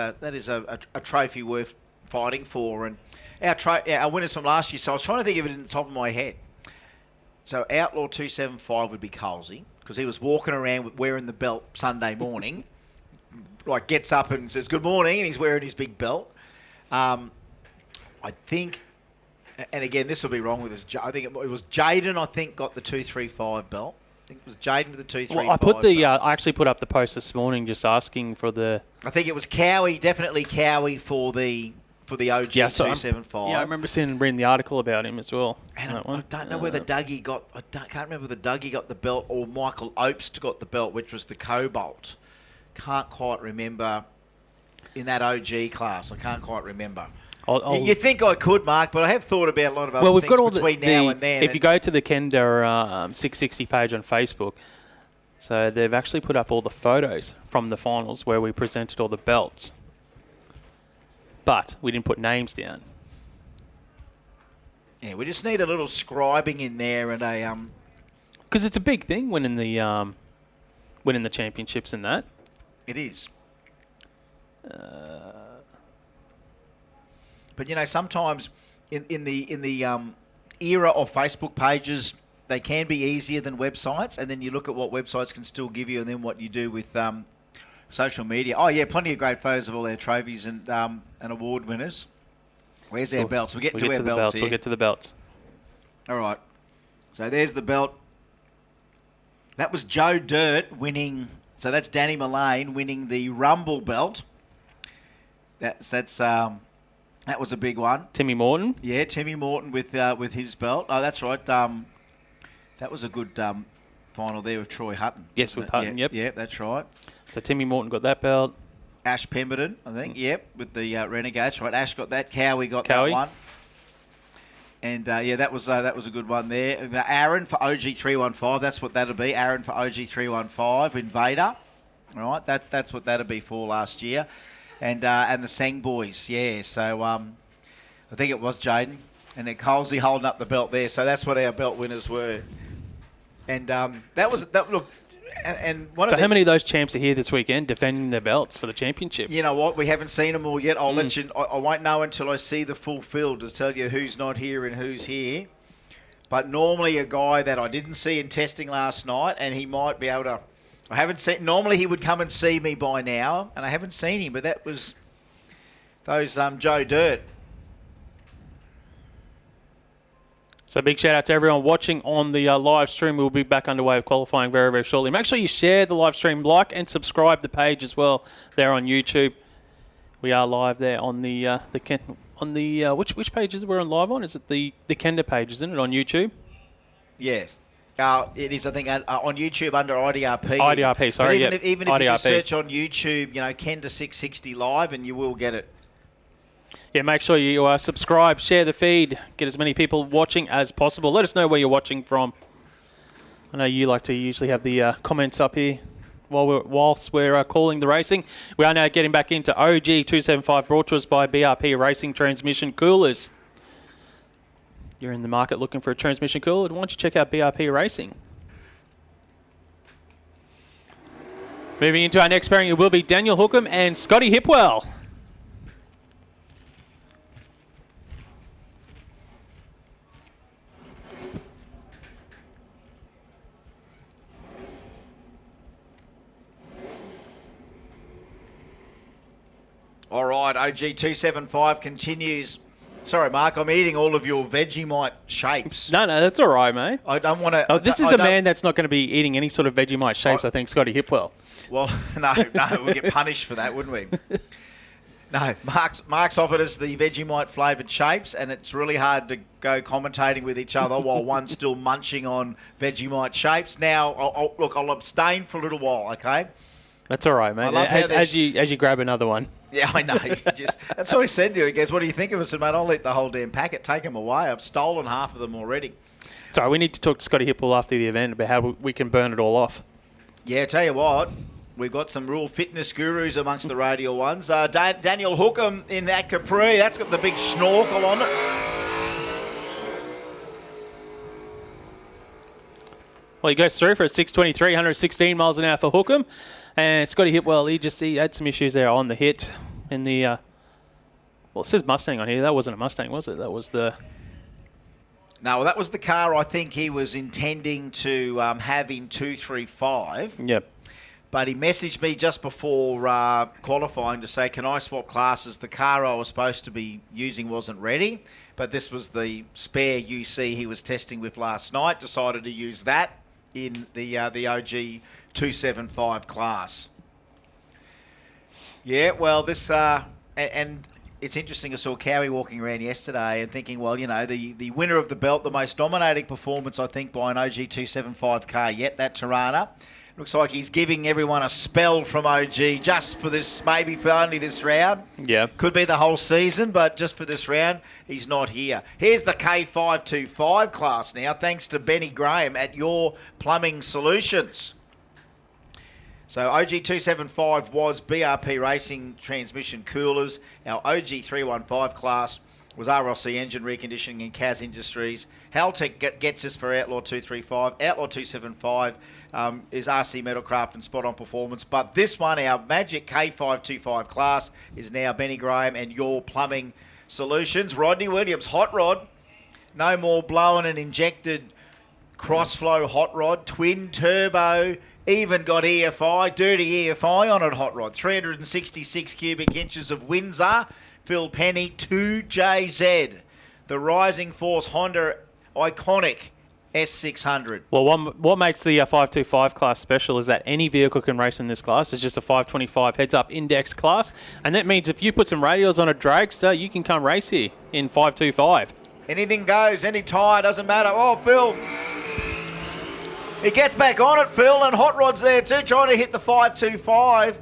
a trophy worth fighting for. And our winners from last year, so I was trying to think of it in the top of my head. So Outlaw 275 would be Colsey, because he was walking around wearing the belt Sunday morning, like gets up and says good morning, and he's wearing his big belt. I think, and again, this will be wrong with us, I think it was Jaden, I think, got the 235 belt. think it was Jaden with the 235. Well, I put the. I actually put up the post this morning, just asking for the. I think it was Cowie, definitely Cowie for the OG 275. Yeah, I remember reading the article about him as well. And I don't know whether Dougie got. Can't remember whether Dougie got the belt or Michael Opes got the belt, which was the Cobalt. Can't quite remember in that OG class. I can't quite remember. You think I could, Mark, but I have thought about a lot of other we've things got all between now and then. If you go to the Kenda 660 page on Facebook, so they've actually put up all the photos from the finals where we presented all the belts. But we didn't put names down. Yeah, we just need a little scribing in there and a because it's a big thing winning the championships and that. It is. But you know, sometimes in the era of Facebook pages, they can be easier than websites. And then you look at what websites can still give you, and then what you do with social media. Oh yeah, plenty of great photos of all their trophies and award winners. Where's their belts? We'll get to our belts here. We'll get to the belts. All right. So there's the belt. That was Joe Dirt winning. So that's Danny Mullane winning the Rumble belt. That was a big one. Timmy Morton. Yeah, Timmy Morton with his belt. Oh, that's right. That was a good final there with Troy Hutton. Yes, with Hutton. Yeah, Yep. Yeah, that's right. So Timmy Morton got that belt. Ash Pemberton, I think. Yep, with the Renegades. Right, Ash got that. Cowie got Cowie. that one. And that was a good one there. Aaron for OG 315. That's what that'll be. Aaron for OG 315. Invader. All right, that's what that'll be for last year. And the Sang boys, yeah. So I think it was Jaden, and then Colsey holding up the belt there. So that's what our belt winners were. And that was that. Look, and one. So how many of those champs are here this weekend defending their belts for the championship? You know what? We haven't seen them all yet. I'll let you. I won't know until I see the full field to tell you who's not here and who's here. But normally a guy that I didn't see in testing last night, and he might be able to. I haven't seen. Normally he would come and see me by now, and I haven't seen him. But that was those Joe Dirt. So big shout out to everyone watching on the live stream. We'll be back underway with qualifying very, very shortly. Make sure you share the live stream, like and subscribe the page as well there on YouTube. We are live there on which page is it we're on live on? Is it the Kenda page, isn't it, on YouTube? Yes. It is, I think, on YouTube under IDRP. IDRP, sorry, even if IDRP. you search on YouTube, Kenda 660 Live, and you will get it. Yeah, make sure you subscribe, share the feed, get as many people watching as possible. Let us know where you're watching from. I know you like to usually have the comments up here whilst we're calling the racing. We are now getting back into OG 275, brought to us by BRP Racing Transmission Coolers. You're in the market looking for a transmission cooler, why don't you check out BRP Racing? Moving into our next pairing, it will be Daniel Hookham and Scotty Hipwell. All right, OG 275 continues. Sorry, Mark, I'm eating all of your Vegemite shapes. No, that's all right, mate. I don't want to... This is a man that's not going to be eating any sort of Vegemite shapes, I think, Scotty Hipwell. Well, no, we'd get punished for that, wouldn't we? No, Mark's offered us the Vegemite flavoured shapes, and it's really hard to go commentating with each other while one's still munching on Vegemite shapes. Now, I'll abstain for a little while, okay? That's all right, mate. As you grab another one. Yeah, I know. That's what he said to you. He goes, "What do you think of us?" I said, "Mate, I'll eat the whole damn packet. Take them away. I've stolen half of them already." Sorry, we need to talk to Scotty Hipwell after the event about how we can burn it all off. Yeah, tell you what, we've got some real fitness gurus amongst the radial ones. Daniel Hookham in that Capri. That's got the big snorkel on it. Well, he goes through for a 623, 116 miles an hour for Hookham. And Scotty Hipwell, he had some issues there on the hit in the, well, it says Mustang on here. That wasn't a Mustang, was it? That was the... No, that was the car I think he was intending to have in 235. Yep. But he messaged me just before qualifying to say, can I swap classes? The car I was supposed to be using wasn't ready, but this was the spare UC he was testing with last night. Decided to use that in the OG 275 class. Yeah, well, this and it's interesting. I saw Cowie walking around yesterday and thinking, well, the winner of the belt, the most dominating performance, I think, by an OG 275 car yet, that Tirana. Looks like he's giving everyone a spell from OG just for this, maybe for only this round. Yeah. Could be the whole season, but just for this round, he's not here. Here's the K525 class now, thanks to Benny Graham at Your Plumbing Solutions. So OG 275 was BRP Racing transmission coolers. Our OG 315 class was RLC Engine Reconditioning and Kazz Industries. Haltech gets us for Outlaw 235. Outlaw 275 is RC Metalcraft and Spot On Performance. But this one, our Magic K525 class, is now Benny Graham and Your Plumbing Solutions. Rodney Williams, hot rod. No more blowing and injected crossflow hot rod. Twin turbo. Even got EFI, dirty EFI on it, hot rod. 366 cubic inches of Windsor. Phil Penny, 2JZ. The Rising Force Honda Iconic S600. Well, what makes the 525 class special is that any vehicle can race in this class. It's just a 525 heads-up index class. And that means if you put some radials on a dragster, you can come race here in 525. Anything goes, any tyre, doesn't matter. Oh, Phil. He gets back on it, Phil, and Hot Rod's there too, trying to hit the 525,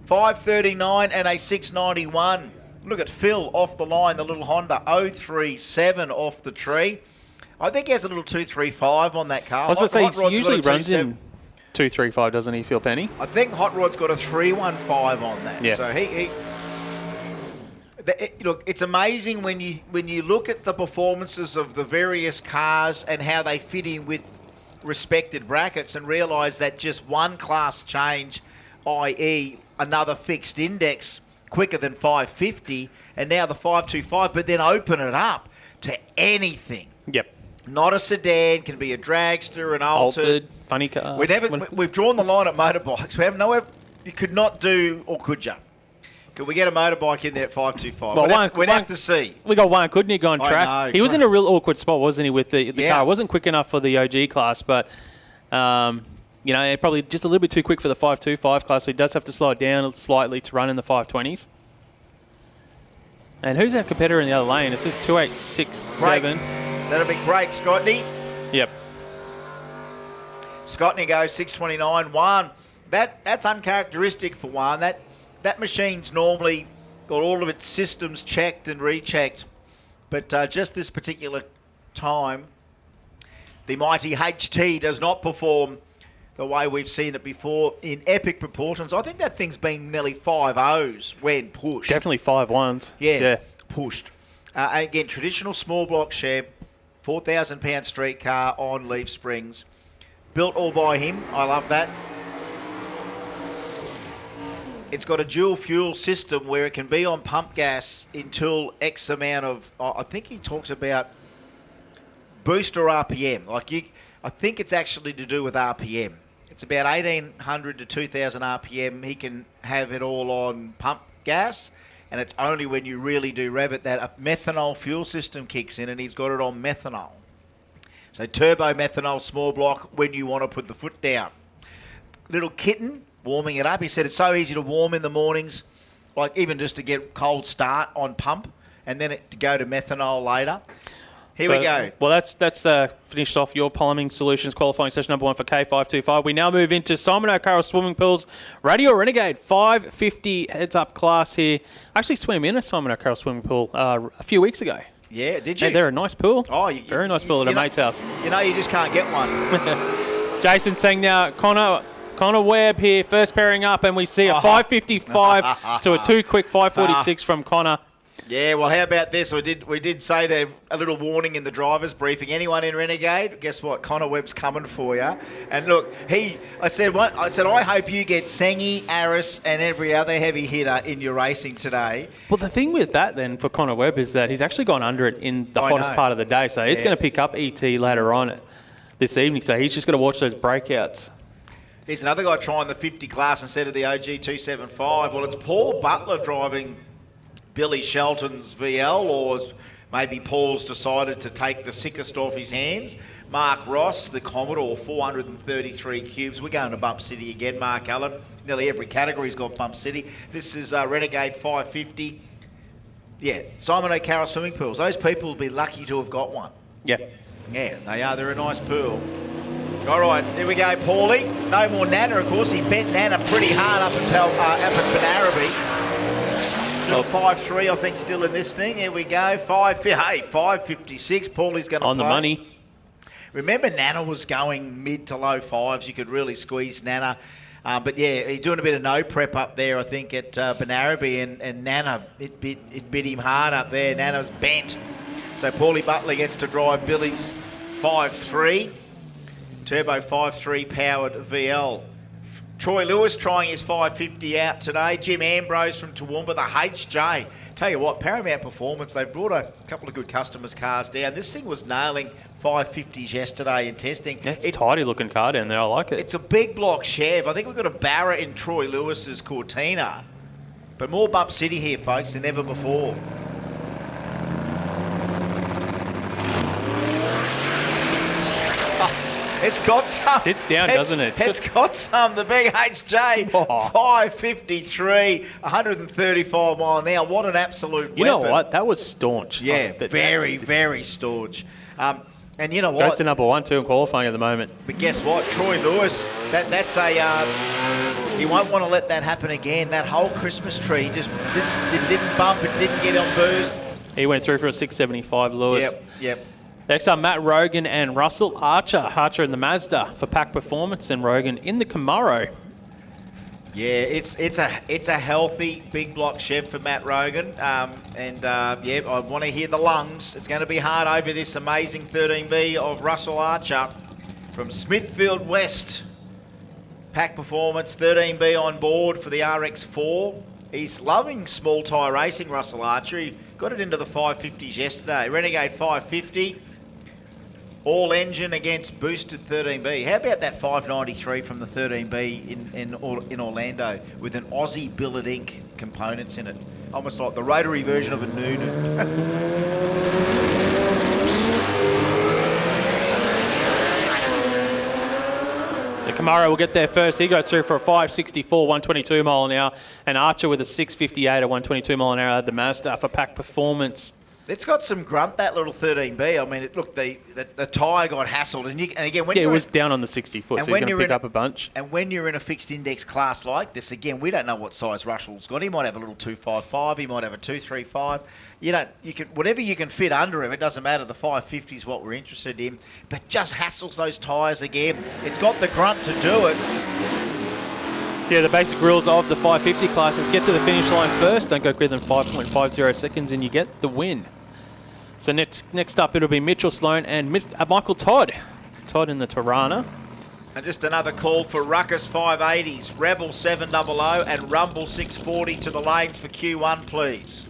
539 and a 691. Look at Phil off the line, the little Honda 037 off the tree. I think he has a little 235 on that car. I was going to say, he usually runs in 235, doesn't he, Phil Penny? I think Hot Rod's got a 315 on that. Yeah. So look, it's amazing when you look at the performances of the various cars and how they fit in with respected brackets and realise that just one class change, i.e. another fixed index quicker than 550 and now the 525, but then open it up to anything. Yep. Not a sedan, can be a dragster, an altered funny car. We've drawn the line at motorbikes. We have nowhere you could not do, or could you? Could we get a motorbike in there at 525? Well, we'd have to see. We got one, couldn't he, go on track? I know, he was in a real awkward spot, wasn't he, with the car? It wasn't quick enough for the OG class, but, probably just a little bit too quick for the 525 class, so he does have to slow it down slightly to run in the 520s. And who's our competitor in the other lane? It says 2867. That'll be great, Scotty. Yep. Scotty goes 629.1. That's uncharacteristic for one. That machine's normally got all of its systems checked and rechecked. But just this particular time, the mighty HT does not perform the way we've seen it before in epic proportions. I think that thing's been nearly 5 O's when pushed. Definitely 5 1s. Yeah. Pushed. Again, traditional small block Chev, 4,000 pound street car on leaf springs. Built all by him. I love that. It's got a dual fuel system where it can be on pump gas until X amount of, I think he talks about boost or RPM. I think it's actually to do with RPM. It's about 1,800 to 2,000 RPM. He can have it all on pump gas, and it's only when you really do rev it that a methanol fuel system kicks in, and he's got it on methanol. So turbo methanol small block when you want to put the foot down. Little kitten warming it up. He said it's so easy to warm in the mornings, like even just to get cold start on pump, and then to go to methanol later. Here we go. Well, that's finished off your plumbing solutions qualifying session number 1 for K525. We now move into Simon O'Carroll Swimming Pools Radial Renegade 550 heads-up class here. I actually swam in a Simon O'Carroll swimming pool a few weeks ago. Yeah, did you? Hey, they're a nice pool. Oh, very nice pool at a mate's house. You just can't get one. Jason saying now, Connor Webb here, first pairing up, and we see a 555 to a too quick 546 from Connor. Yeah, well, how about this? We did say to a little warning in the driver's briefing. Anyone in Renegade? Guess what? Connor Webb's coming for you. And look, I said I hope you get Sengi, Aris, and every other heavy hitter in your racing today. Well, the thing with that then for Connor Webb is that he's actually gone under it in the hottest part of the day, so he's going to pick up ET later on this evening. So he's just got to watch those breakouts. Here's another guy trying the 50 class instead of the OG 275. Well, it's Paul Butler driving Billy Shelton's VL, or as maybe Paul's decided to take the sickest off his hands. Mark Ross, the Commodore, 433 cubes. We're going to Bump City again, Mark Allen. Nearly every category's got Bump City. This is Renegade 550. Yeah, Simon O'Carroll swimming pools. Those people will be lucky to have got one. Yeah. Yeah, they are. They're a nice pool. All right, here we go, Paulie. No more Nana, of course. He bent Nana pretty hard up at Benarabi. Still 5-3, I think, still in this thing. Here we go. 556. Paulie's going to On the money. Remember, Nana was going mid to low fives. You could really squeeze Nana. But yeah, he's doing a bit of no prep up there, I think, at Benarabi, and Nana, it bit him hard up there. Nana's bent. So Paulie Butler gets to drive Billy's 5.3, turbo 5.3 powered VL. Troy Lewis trying his 550 out today. Jim Ambrose from Toowoomba, the HJ. Tell you what, Paramount Performance, they brought a couple of good customers' cars down. This thing was nailing 550s yesterday in testing. That's a tidy looking car down there. I like it. It's a big block Chev. I think we've got a Barra in Troy Lewis's Cortina. But more Bump City here, folks, than ever before. It's got some. Sits down, doesn't it? It's got some. The big HJ, 553, 135 mile an hour. What an absolute weapon. You know what? That was staunch. Yeah, very staunch. And you know what? Goes to number 1, 2 in qualifying at the moment. But guess what? Troy Lewis, that's a... he won't want to let that happen again. That whole Christmas tree just didn't bump. It didn't get on boost. He went through for a 675, Lewis. Yep. Next up, Matt Rogan and Russell Archer. Archer in the Mazda for Pack Performance and Rogan in the Camaro. Yeah, it's a healthy big block Chev for Matt Rogan, yeah, I want to hear the lungs. It's going to be hard over this amazing 13B of Russell Archer from Smithfield West. Pack Performance 13B on board for the RX4. He's loving small tyre racing, Russell Archer. He got it into the 550s yesterday. Renegade 550. All engine against boosted 13B. How about that 593 from the 13B in Orlando with an Aussie billet ink components in it? Almost like the rotary version of a Nunu. The Camaro will get there first. He goes through for a 564, 122 mile an hour, and Archer with a 658 at 122 mile an hour at the Mazda for Pack Performance. It's got some grunt, that little 13B. I mean, look, the tyre got hassled. And again, when it was down on the 60 foot, so you're going to pick up a bunch. And when you're in a fixed index class like this, again, we don't know what size Russell's got. He might have a little 255. He might have a 235. Whatever you can fit under him, it doesn't matter. The 550 is what we're interested in. But just hassles those tyres again. It's got the grunt to do it. Yeah, the basic rules of the 550 class is get to the finish line first, don't go quicker than 5.50 seconds, and you get the win. So next up, it'll be Mitchell Sloan and Michael Todd. Todd in the Tirana. And just another call for Ruckus 580s, Rebel 700 and Rumble 640 to the lanes for Q1, please.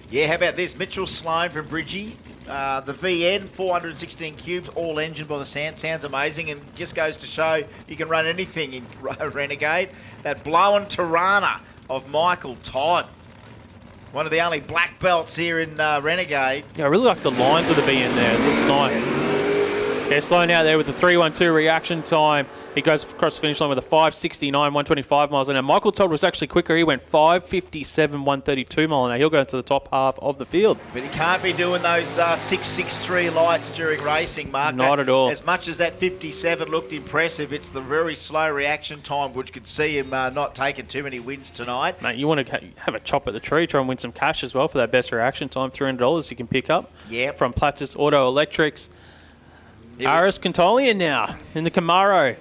Yeah, how about this? Mitchell Sloan from Bridgie. The VN, 416 cubes, all engine by the sound. Sounds amazing and just goes to show you can run anything in Renegade. That blowing Tirana of Michael Todd. One of the only black belts here in Renegade. Yeah, I really like the lines of the VN there. It looks nice. Yeah, Sloan out there with the 312 reaction time. He goes across the finish line with a 569, 125 miles an hour. Michael Todd was actually quicker. He went 557, 132 miles an hour. He'll go into the top half of the field. But he can't be doing those 663 lights during racing, Mark. Not at all. As much as that 57 looked impressive, it's the very slow reaction time which could see him not taking too many wins tonight. Mate, you want to have a chop at the tree, try and win some cash as well for that best reaction time. $300 you can pick up from Platz's Auto Electrics. Aris Cantolian now in the Camaro.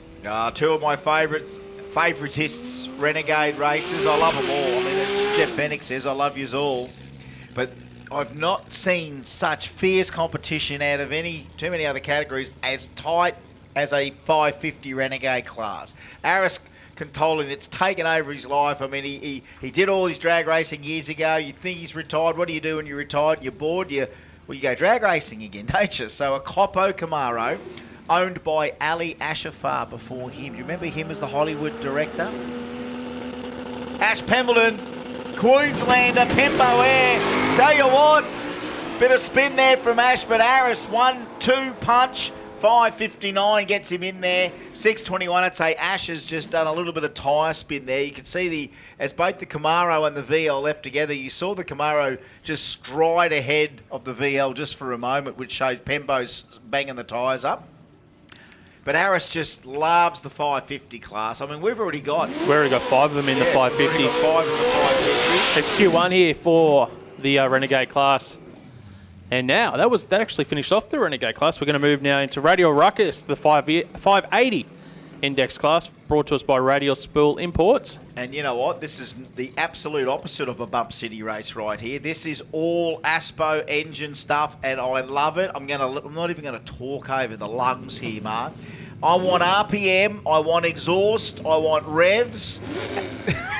Two of my favouritists, Renegade racers. I love them all. I mean, as Jeff Fennick says, I love yous all. But I've not seen such fierce competition out of too many other categories as tight as a 550 Renegade class. Aris Cantolian, it's taken over his life. I mean, he did all his drag racing years ago. You think he's retired. What do you do when you're retired? You're bored. You go drag racing again, don't you? So a Coppo Camaro, owned by Ali Ashafar before him. You remember him as the Hollywood director? Ash Pemberton, Queenslander, Pembo Air. Tell you what, Bit of spin there from Ash, but Harris, 1-2 punch. 5.59 gets him in there. 6.21, I'd say Ash has just done a little bit of tyre spin there. You can see as both the Camaro and the VL left together, you saw the Camaro just stride ahead of the VL just for a moment, which showed Pembo's banging the tyres up. But Harris just loves the 550 class. I mean, we've already got 5 of them in the 550s. We've already got 5 in the 550s. It's Q1 here for the Renegade class. And now, that actually finished off the Renegade class. We're going to move now into Radial Ruckus, the 580 index class, brought to us by Radial Spool Imports. And you know what? This is the absolute opposite of a Bump City race right here. This is all Aspo engine stuff, and I love it. I'm not even going to talk over the lungs here, Mark. I want RPM, I want exhaust, I want revs.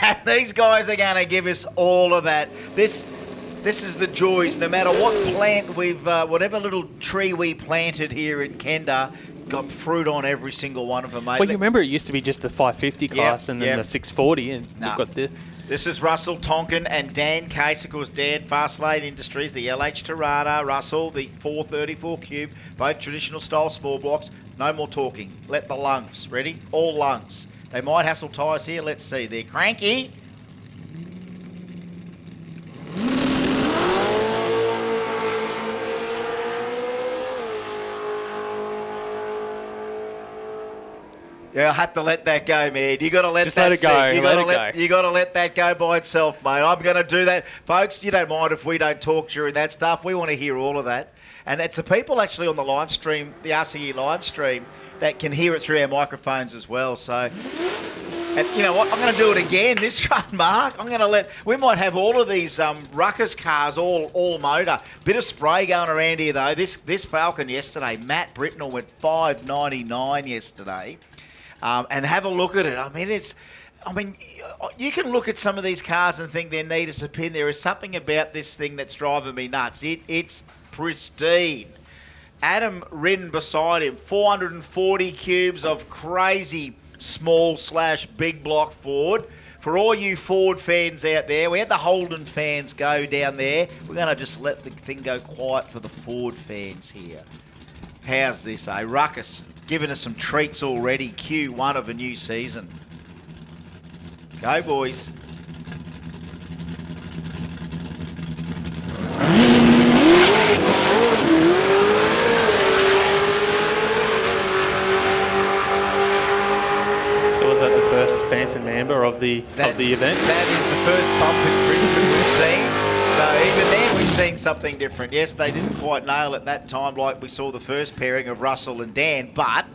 And these guys are going to give us all of that. This is the joys. No matter what plant whatever little tree we planted here in Kenda, got fruit on every single one of them, mate. Well, you remember it used to be just the 550 class and then the 640, and we've got this. This is Russell Tonkin and Dan Case, of course. Dan, Fastlane Industries, the LH Tirana, Russell, the 434 Cube, both traditional style small blocks. No more talking. Let the lungs. Ready? All lungs. They might hassle tyres here. Let's see. They're cranky. Yeah, I had to let that go, man. You got to let that go. You got to let that go by itself, mate. I'm going to do that, folks. You don't mind if we don't talk during that stuff. We want to hear all of that, and it's the people actually on the live stream, the RCE live stream, that can hear it through our microphones as well. So, and you know what? I'm going to do it again this run, Mark. I'm going to we might have all of these Ruckus cars all motor. Bit of spray going around here though. This Falcon yesterday, Matt Britnell went 5.99 yesterday. And have a look at it. I mean, you can look at some of these cars and think they need us a pin. There is something about this thing that's driving me nuts. It's pristine. Adam ridden beside him, 440 cubes of crazy small/big block Ford. For all you Ford fans out there, we had the Holden fans go down there. We're going to just let the thing go quiet for the Ford fans here. How's this, eh? Ruckus giving us some treats already. Q1 of a new season. Go, boys. So was that the first Fanson member of the event? That is the first bump infringement we've seen. So even then we've seen something different. Yes, they didn't quite nail it that time like we saw the first pairing of Russell and Dan, but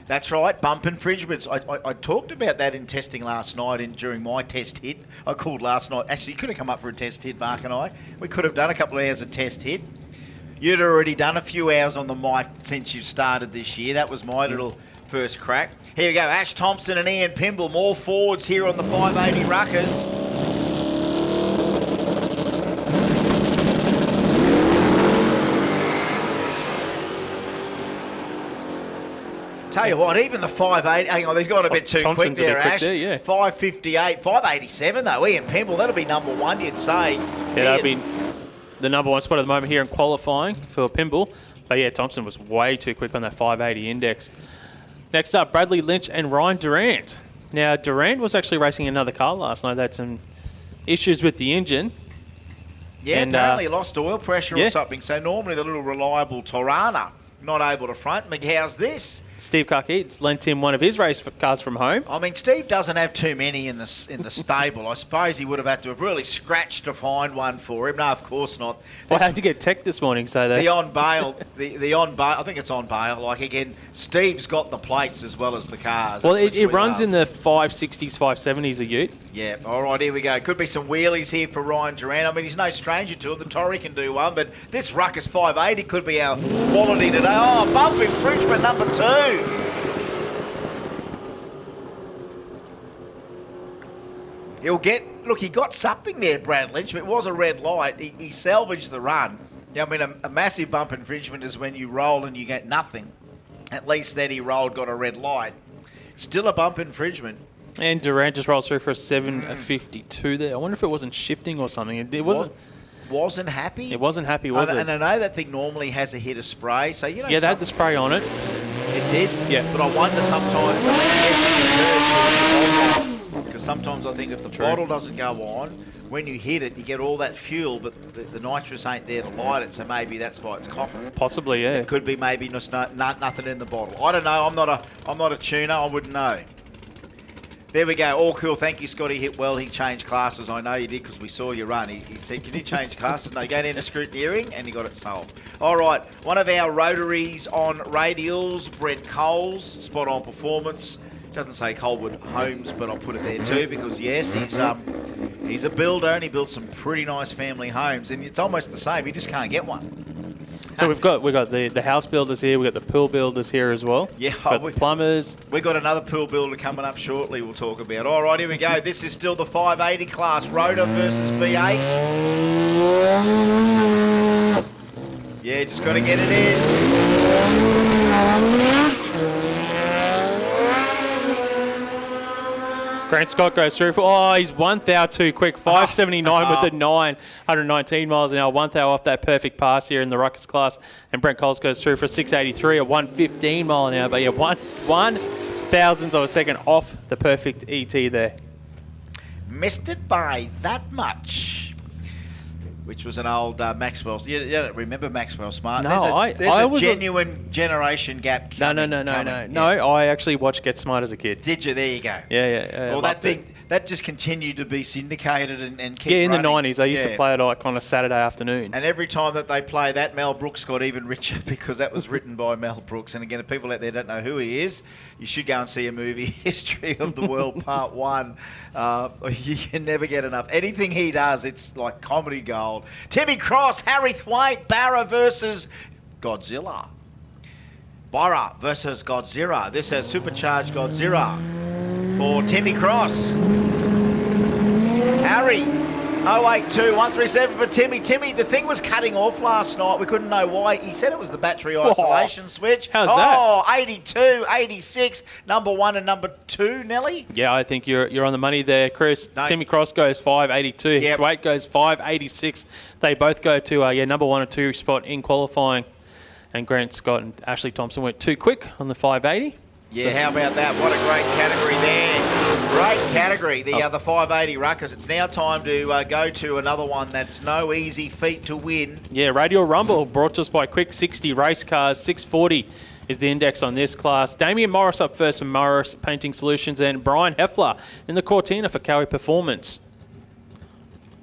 that's right, bump infringements. I talked about that in testing last night during my test hit. I called last night. Actually, you could have come up for a test hit, Mark and I. We could have done a couple of hours of test hit. You'd already done a few hours on the mic since you started this year. That was my little first crack. Here we go, Ash Thompson and Ian Pimble, more Fords here on the 580 Ruckus. Tell you what, even the 580, hang on, he's gone a bit too quick there, Ash. 558, 587 though, Ian Pimble, that'll be number one, you'd say. Yeah, that'll be the number one spot at the moment here in qualifying for Pimble. But yeah, Thompson was way too quick on that 580 index. Next up, Bradley Lynch and Ryan Durant. Now, Durant was actually racing another car last night. They had some issues with the engine. Yeah, and apparently lost oil pressure or something. So normally the little reliable Tirana not able to front. How's this? Steve Carkeets lent him one of his race cars from home. I mean, Steve doesn't have too many in the stable. I suppose he would have had to have really scratched to find one for him. No, of course not. Well, I had to get tech this morning, so that the on bail, the on bail. I think it's on bail. Like again, Steve's got the plates as well as the cars. Well, it runs in the 560s, 570s a ute. Yeah. All right, here we go. Could be some wheelies here for Ryan Durant. I mean, he's no stranger to it. The Torrey can do one, but this Ruckus 580 could be our quality today. Oh, bump infringement number 2. He'll get, look, he got something there, Brad Lynch, but it was a red light. He salvaged the run. Yeah, I mean, a massive bump infringement is when you roll and you get nothing. At least then he rolled, got a red light. Still a bump infringement. And Durant just rolls through for a 752 there. I wonder if it wasn't shifting or something. It wasn't. wasn't happy. It wasn't happy, was it? And I know that thing normally has a hit of spray, so Yeah, they had the spray on it. It did? Yeah. But I wonder sometimes, because sometimes I think if the bottle doesn't go on, when you hit it, you get all that fuel, but the nitrous ain't there to light it, so maybe that's why it's coughing. Possibly, yeah. It could be maybe just nothing in the bottle. I don't know. I'm not a tuner. I wouldn't know. There we go. All cool. Thank you, Scotty. Hit well. He changed classes. I know you did because we saw you run. He said, can you change classes? No, go down to scrutineering, and he got it solved. All right. One of our rotaries on radials, Brent Coles, spot on performance. Doesn't say Colwood Homes, but I'll put it there too because, yes, he's a builder and he built some pretty nice family homes. And it's almost the same. You just can't get one. So we've got the house builders here, we've got the pool builders here as well. Yeah, the plumbers. We've got another pool builder coming up shortly we'll talk about. All right, here we go. This is still the 580 class, Rotor versus V8. Yeah, just got to get it in. Grant Scott goes through for, he's 1 thou too quick. 579 with the 119 miles an hour. 1 thou off that perfect pass here in the Ruckus class. And Brent Coles goes through for 683 at 115 mile an hour. But yeah, one thousandths of a second off the perfect ET there. Missed it by that much. Which was an old Maxwell. You don't remember Maxwell Smart? No, there's a genuine generation gap. No. I actually watched Get Smart as a kid. Did you? There you go. Yeah. Well, that just continued to be syndicated and keep in running. The 90s. They used to play it like on a Saturday afternoon. And every time that they play that, Mel Brooks got even richer because that was written by Mel Brooks. And again, if people out there don't know who he is, you should go and see a movie, History of the World Part 1. You can never get enough. Anything he does, it's like comedy gold. Timmy Cross, Harry Thwaite, Barra versus Godzilla. Barra versus Godzilla. This has supercharged Godzilla for Timmy Cross. Harry, 082-137 for Timmy. Timmy, the thing was cutting off last night. We couldn't know why. He said it was the battery isolation switch. How's that? 82, 86, number 1 and number 2, Nelly. Yeah, I think you're on the money there, Chris. No. Timmy Cross goes 582. Yep. Thwaite goes 586. They both go to number 1 and 2 spot in qualifying. And Grant Scott and Ashley Thompson went too quick on the 580. Yeah, how about that? What a great category there. Great category, the 580 Ruckus. It's now time to go to another one that's no easy feat to win. Yeah, Radial Rumble brought to us by Quick 60 Race Cars. 640 is the index on this class. Damien Morris up first from Morris Painting Solutions and Brian Heffler in the Cortina for Cowie Performance.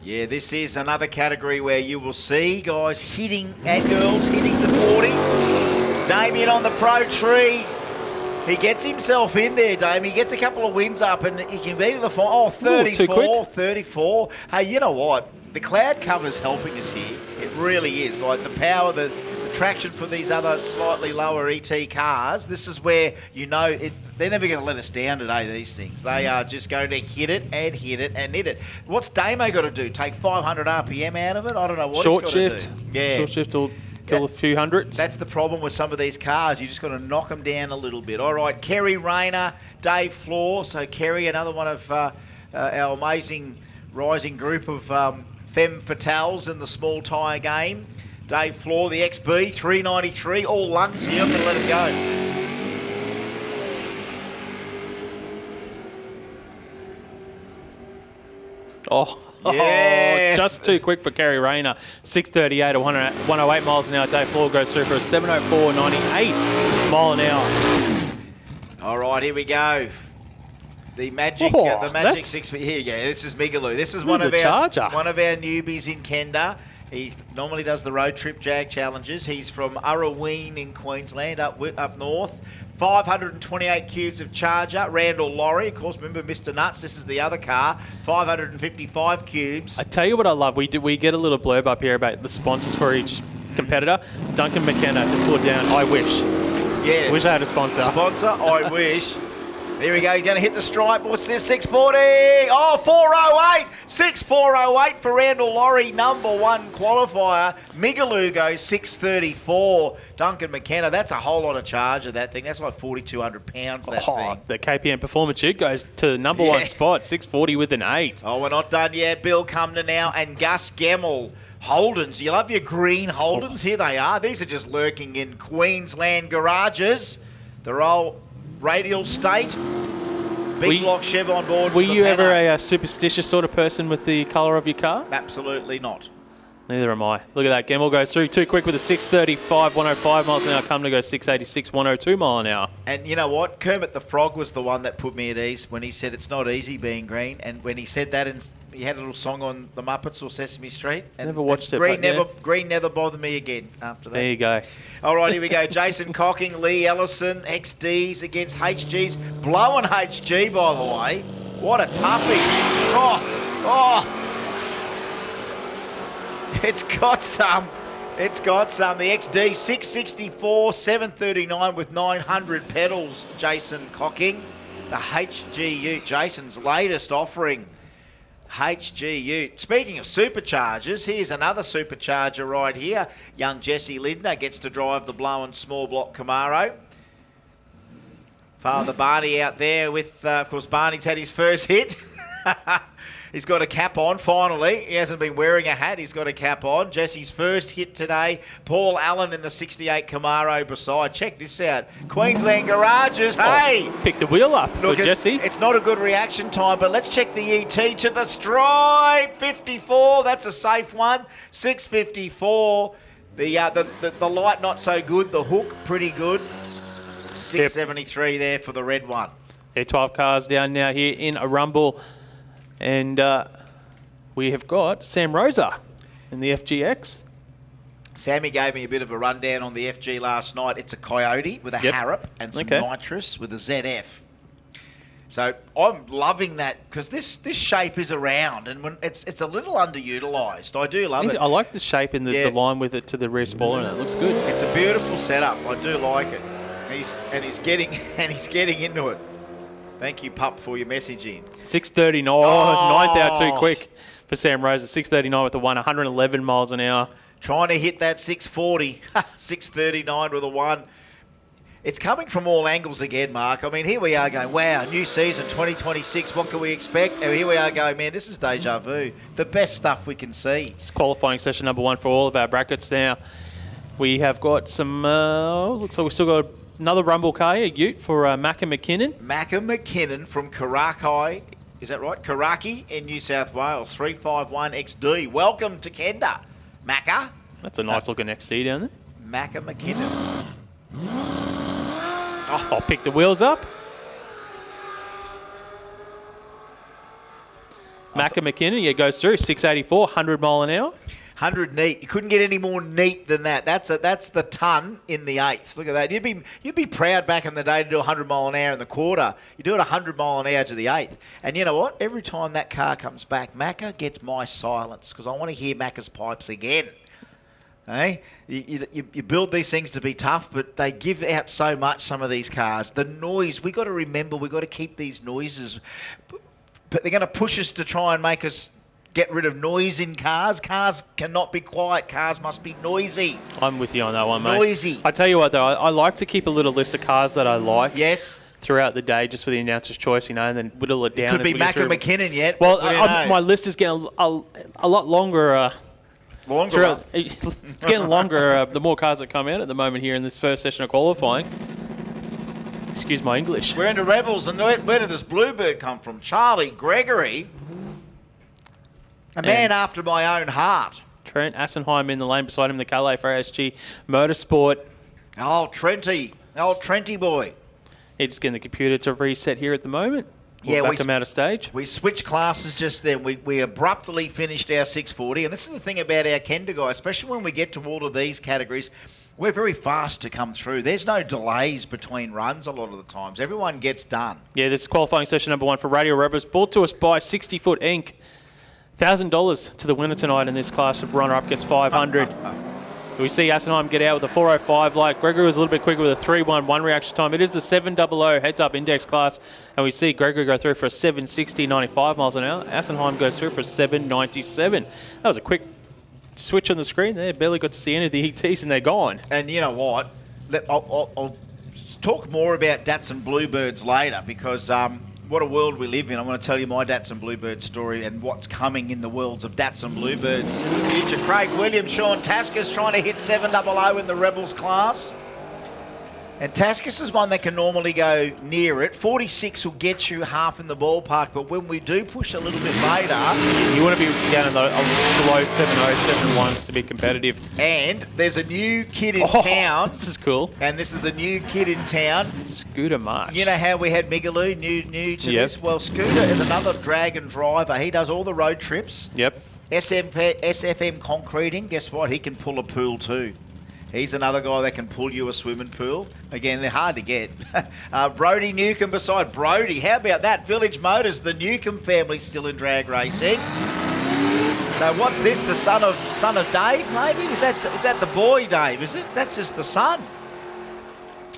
Yeah, this is another category where you will see guys hitting and girls hitting the 40. Damien on the Pro Tree. He gets himself in there, Dame. He gets a couple of wins up and he can be to the 34, 34. Hey, you know what? The cloud cover's helping us here. It really is. Like the power, the traction for these other slightly lower ET cars, this is where you know they're never going to let us down today, these things. They are just going to hit it and hit it and hit it. What's Damo got to do? Take 500 RPM out of it? I don't know what Short he's got shift. to do. Yeah. Short shift will kill a few hundreds. That's the problem with some of these cars. You just got to knock them down a little bit. All right, Kerry Rayner, Dave Floor. So Kerry, another one of our amazing rising group of femme fatales in the small tyre game. Dave Floor, the XB, 393, all lungs here. I'm going to let him go. Yeah. Just too quick for Kerry Rayner. 638 at 108 miles an hour. Dave Floor goes through for a 704.98 mile an hour. All right, here we go. The magic, magic 6 feet. Here you go. This is Migaloo. This is one of our newbies in Kenda. He normally does the road trip Jag challenges. He's from Urraween in Queensland, up north. 528 cubes of charger. Randall Laurie, of course, remember Mr. Nuts. This is the other car. 555 cubes. I tell you what I love. We get a little blurb up here about the sponsors for each competitor. Duncan McKenna just put down, I wish. Yeah. Wish I had a sponsor. I wish. There we go. You're going to hit the stripe. What's this? 640. Oh, 408. 6408 for Randall Laurie, number 1 qualifier. Migaloo goes 634. Duncan McKenna. That's a whole lot of charge of that thing. That's like 4,200 pounds, that thing. The KPM Performance Ute goes to the number 1 spot, 640 with an 8. Oh, we're not done yet. Bill Cumner now and Gus Gemmell. Holdens. You love your green Holdens. Here they are. These are just lurking in Queensland garages. They're all Radial State. Big block Chev on board. Were you ever a superstitious sort of person with the colour of your car? Absolutely not. Neither am I. Look at that. Gemmell goes through too quick with a 635, 105 miles an hour. Come to go 686, 102 mile an hour. And you know what? Kermit the Frog was the one that put me at ease when he said it's not easy being green. And when he said that, and he had a little song on the Muppets or Sesame Street. And never watched it. Green never bothered me again after that. There you go. All right, here we go. Jason Cocking, Lee Ellison, XDs against HGs. Blowing HG, by the way. What a toughie. Oh. It's got some. It's got some. The XD 664, 739 with 900 pedals, Jason Cocking. The HGU, Jason's latest offering. HGU. Speaking of superchargers, here's another supercharger right here. Young Jesse Lindner gets to drive the blowing small block Camaro. Father Barney out there with, of course, Barney's had his first hit. He's got a cap on, finally. He hasn't been wearing a hat. He's got a cap on. Jesse's first hit today. Paul Allen in the 68 Camaro beside. Check this out. Queensland garages. Hey! Pick the wheel up for Jesse. It's not a good reaction time, but let's check the ET to the stripe. 54. That's a safe one. 654. The light not so good. The hook pretty good. 673 there for the red one. Yeah, 12 cars down now here in a rumble. And we have got Sam Rosa in the FGX. Sammy gave me a bit of a rundown on the FG last night. It's a Coyote with a Harrop and some nitrous with a ZF. So I'm loving that because this shape is around and when it's a little underutilised. I do love it. I like the shape and the line with it to the rear spoiler, and it looks good. It's a beautiful setup. I do like it. He's getting into it. Thank you, Pup, for your messaging. 639, ninth out too quick for Sam Rosa. 639 with the 111 miles an hour. Trying to hit that 640, 639 with a 1. It's coming from all angles again, Mark. I mean, here we are going, wow, new season, 2026, what can we expect? And here we are going, man, this is deja vu. The best stuff we can see. It's qualifying session number 1 for all of our brackets now. We have got some, looks like we've still got another rumble car here, Ute for Macca McKinnon. Macca McKinnon from Karaki, is that right? Karaki in New South Wales, 351 XD. Welcome to Kenda, Macca. That's a nice looking XD down there. Macca McKinnon. I'll pick the wheels up. Macca McKinnon, goes through 684, 100 mile an hour. 100 neat. You couldn't get any more neat than that. That's the ton in the eighth. Look at that. You'd be proud back in the day to do 100 mile an hour in the quarter. You do it 100 mile an hour to the eighth. And you know what? Every time that car comes back, Macca gets my silence because I want to hear Macca's pipes again. Hey, you build these things to be tough, but they give out so much. Some of these cars, the noise. We got to remember. We got to keep these noises. But they're going to push us to try and make us get rid of noise in cars. Cars cannot be quiet. Cars must be noisy. I'm with you on that one, mate. Noisy. I tell you what, though, I like to keep a little list of cars that I like. Yes. Throughout the day, just for the announcer's choice, and then whittle it down. Could be Macca McKinnon yet. Well, my list is getting a lot longer. It's getting longer the more cars that come out at the moment here in this first session of qualifying. Excuse my English. We're into Rebels, and where did this Bluebird come from? Charlie Gregory. A man after my own heart. Trent Assenheim in the lane beside him, the Calais for ASG Motorsport. Oh, Trenty boy. He's just getting the computer to reset here at the moment. We'll back him out of stage. We switched classes just then. We abruptly finished our 640, and this is the thing about our Kenda guys, especially when we get to all of these categories, we're very fast to come through. There's no delays between runs a lot of the times. Everyone gets done. Yeah, this is qualifying session number 1 for Radio Rebels, brought to us by 60 Foot Inc. $1,000 to the winner tonight in this class. Of runner-up gets $500. We see Assenheim get out with a 405 light. Gregory was a little bit quicker with a 311 reaction time. It is the 700 heads-up index class, and we see Gregory go through for a 760, 95 miles an hour. Assenheim goes through for a 797. That was a quick switch on the screen there. Barely got to see any of the ETs, and they're gone. And you know what? I'll talk more about Datsun Bluebirds later because what a world we live in. I'm going to tell you my Datsun Bluebird story and what's coming in the worlds of Datsun Bluebirds in the future. Craig Williams, Sean Taskus trying to hit 700 in the Rebels class. And Taskus is one that can normally go near it. 46 will get you half in the ballpark, but when we do push a little bit later... You want to be down in the below 7.0, 7.1s to be competitive. And there's a new kid in town. This is cool. And this is the new kid in town. Scooter March. You know how we had Migaloo, new to this? Well, Scooter is another Dragon driver. He does all the road trips. Yep. SFM concreting, guess what? He can pull a pool too. He's another guy that can pull you a swimming pool. Again, they're hard to get. Brody Newcomb beside Brody. How about that? Village Motors, the Newcomb family still in drag racing. So what's this? The son of Dave, maybe? Is that the boy, Dave? Is it? That's just the son.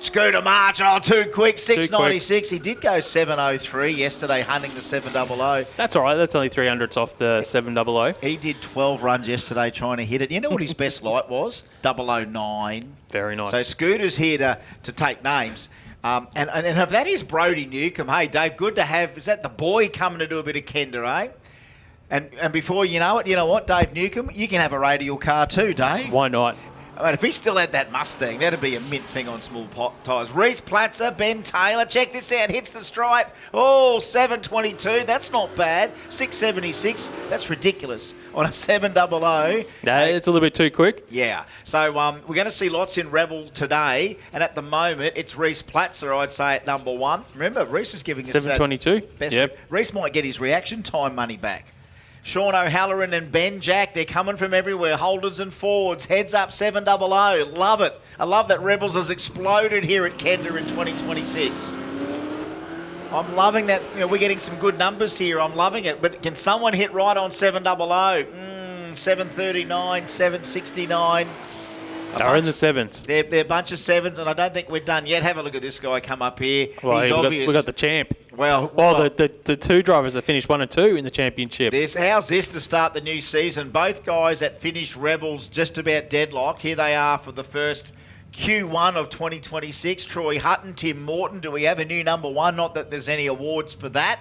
Scooter March, too quick, 696. He did go 703 yesterday, hunting the 700. That's all right. That's only 300s off the 700. He did 12 runs yesterday trying to hit it. You know what his best light was? 009. Very nice. So Scooter's here to take names. And if that is Brody Newcomb, hey, Dave, good to have. Is that the boy coming to do a bit of Kenda, eh? And before you know it, you know what, Dave Newcomb? You can have a radial car too, Dave. Why not? I mean, if he still had that Mustang, that'd be a mint thing on small tyres. Reese Platzer, Ben Taylor, check this out, hits the stripe. Oh, 722, that's not bad. 676, that's ridiculous on a 700. It's a little bit too quick. Yeah, so we're going to see lots in Rebel today, and at the moment, it's Reese Platzer, I'd say, at number one. Remember, Reese is giving us 722. Yep. Reese might get his reaction time money back. Sean O'Halloran and Ben Jack, they're coming from everywhere. Holders and forwards, heads up 700. Love it. I love that Rebels has exploded here at Kenda in 2026. I'm loving that. You know, we're getting some good numbers here. I'm loving it. But can someone hit right on 700? 739, 769. They're in the sevens. They're a bunch of sevens, and I don't think we're done yet. Have a look at this guy come up here. Well, He's obvious. We got the champ. Well, the two drivers that finished 1 and 2 in the championship. How's this to start the new season? Both guys that finished Rebels just about deadlocked. Here they are for the first Q1 of 2026. Troy Hutton, Tim Morton. Do we have a new number one? Not that there's any awards for that.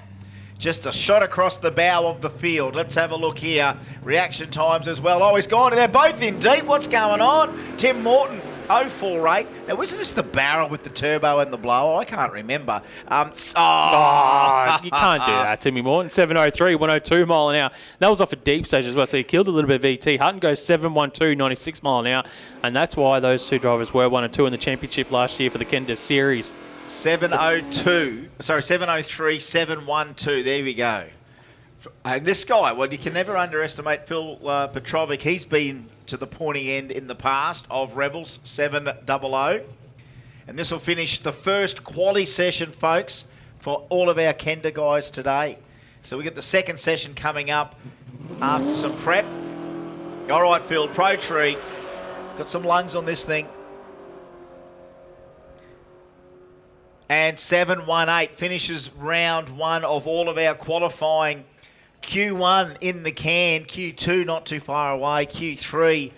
Just a shot across the bow of the field. Let's have a look here. Reaction times as well. Oh, he's gone. They're both in deep. What's going on? Tim Morton, 048. Now, wasn't this the barrel with the turbo and the blower? I can't remember. You can't do that, Timmy Morton. 703, 102 mile an hour. That was off a deep stage as well, so he killed a little bit of VT. Hutton goes 712, 96 mile an hour, and that's why those two drivers were 1 and 2 in the championship last year for the Kenda Series. 703, 712. There we go. And this guy, well, you can never underestimate Phil Petrovic. He's been to the pointy end in the past of Rebels, 700. And this will finish the first quali session, folks, for all of our Kenda guys today. So we get the second session coming up after some prep. All right, Phil, Pro Tree. Got some lungs on this thing. And 718 finishes round one of all of our qualifying. Q1 in the can, Q2 not too far away, Q3.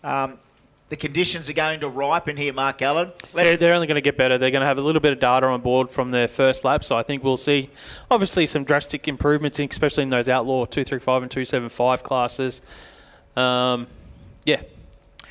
The conditions are going to ripen here, Mark Allen. They're only going to get better. They're going to have a little bit of data on board from their first lap, so I think we'll see obviously some drastic improvements, especially in those Outlaw 235 and 275 classes. Yeah.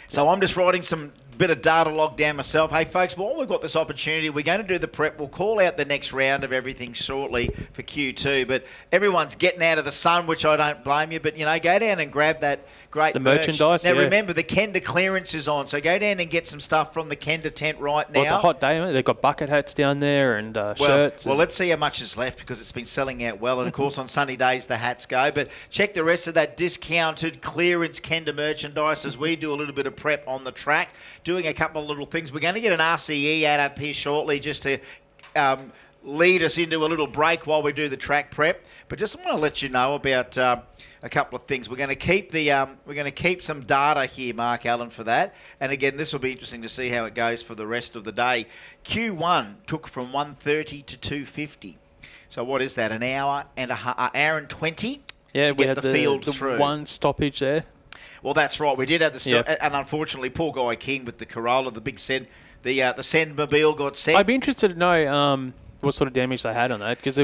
So I'm just writing some bit of data log down myself. Hey, folks, while we've got this opportunity, we're going to do the prep. We'll call out the next round of everything shortly for Q2, but everyone's getting out of the sun, which I don't blame you, but, you know, go down and grab that great merchandise. Now, remember, the Kenda clearance is on, so go down and get some stuff from the Kenda tent right now. Well, it's a hot day, mate. They've got bucket hats down there and shirts. Well, let's see how much is left because it's been selling out well, and, of course, on sunny days, the hats go. But check the rest of that discounted clearance Kenda merchandise as we do a little bit of prep on the track, doing a couple of little things. We're going to get an RCE ad up here shortly just to lead us into a little break while we do the track prep. But just want to let you know about a couple of things. We're going to keep some data here, Mark Allen, for that. And again, this will be interesting to see how it goes for the rest of the day. Q1 took from 1:30 to 2:50. So what is that? An hour and hour and 20. Yeah, to we get had the field through. One stoppage there. Well, that's right. We did have the and unfortunately, poor Guy King with the Corolla, the big Send, the Sendmobile got sent. I'd be interested to know what sort of damage they had on that because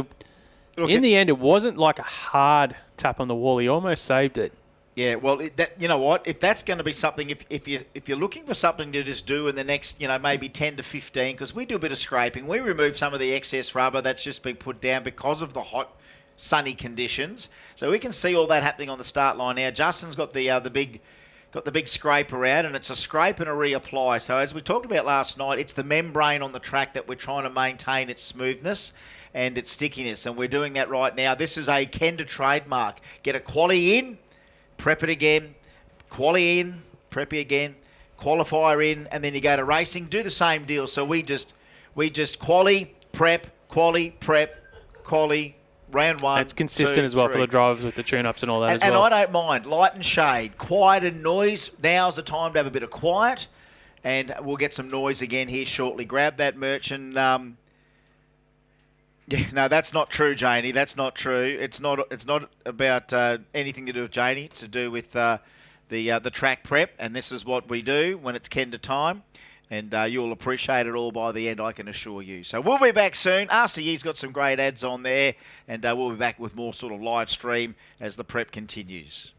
Look, in the end, it wasn't like a hard tap on the wall. He almost saved it. Yeah, well, you know what? If that's going to be something, if you're looking for something to just do in the next, maybe 10 to 15, because we do a bit of scraping, we remove some of the excess rubber that's just been put down because of the hot, sunny conditions. So we can see all that happening on the start line now. Justin's got the big scraper out, and it's a scrape and a reapply. So as we talked about last night, it's the membrane on the track that we're trying to maintain its smoothness and its stickiness, and we're doing that right now. This is a Kenda trademark. Get a quali in, prep it again, quali in, prep it again, qualifier in, and then you go to racing. Do the same deal. So we just quali, prep, round one. It's consistent 2, as well 3. for the drivers with the tune-ups and all that as And well. I don't mind light and shade, quiet and noise. Now's the time to have a bit of quiet, and we'll get some noise again here shortly. Grab that merchant. Yeah, no, that's not true, Janie. That's not true. It's not about anything to do with Janie. It's to do with the track prep, and this is what we do when it's Kenda time. And you'll appreciate it all by the end, I can assure you. So we'll be back soon. RCE's got some great ads on there, and we'll be back with more sort of live stream as the prep continues.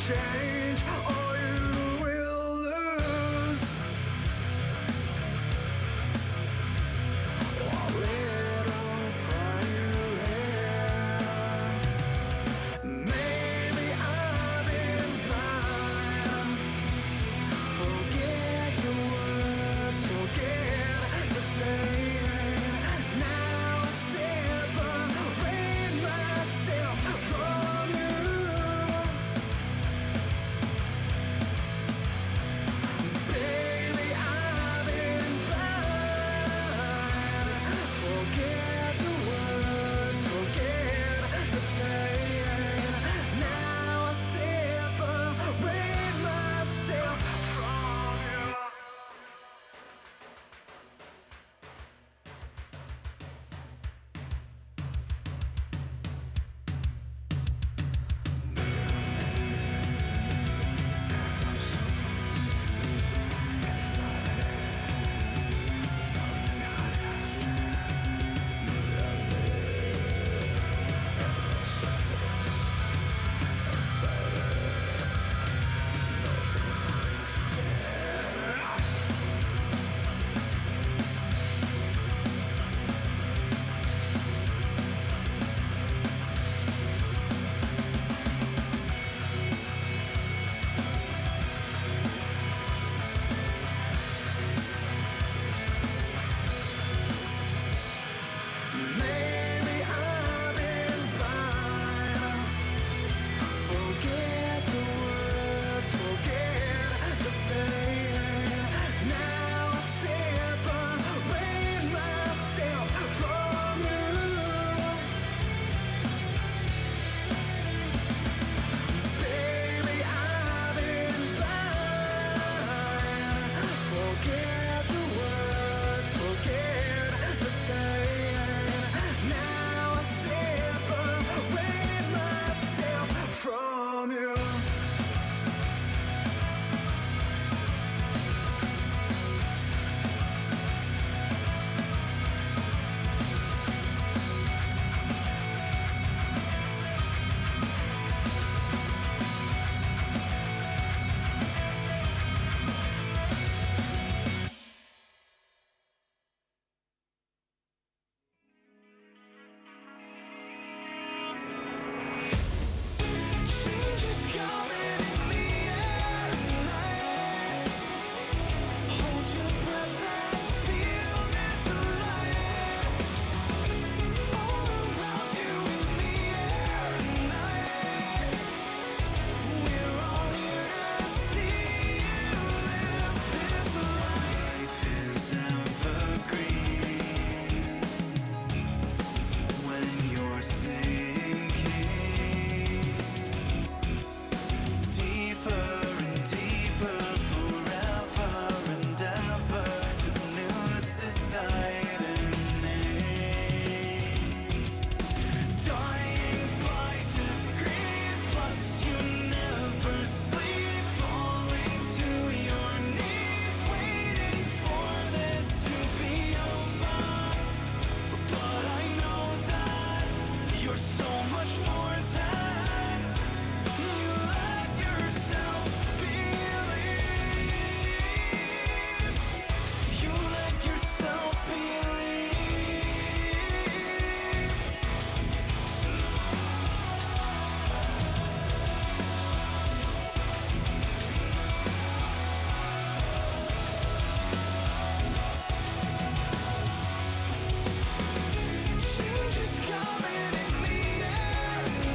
change or you will lose. A little pride you have. Maybe I've been blind. Forget your words, forget the pain. Now I separate myself from you. Baby, I've been blind. Forget the words, forget the pain. Now I separate myself from you. Maybe I've been blind. Forget the words, forget the pain. Now I separate myself from you. Baby, I've been blind. Forget the words, forget the pain. Now I separate myself from you. Change is coming in the air tonight. Hold your breath and feel this light all around you in the air tonight. We're all here to see you live this life. Life is evergreen when you're sinking deeper and deeper, forever and ever. The new society, dying by degrees. Plus, you never sleep, falling to your knees, waiting for this to be over. But I know that you're so much more than you let yourself believe. You let yourself believe. Change is coming in the air tonight.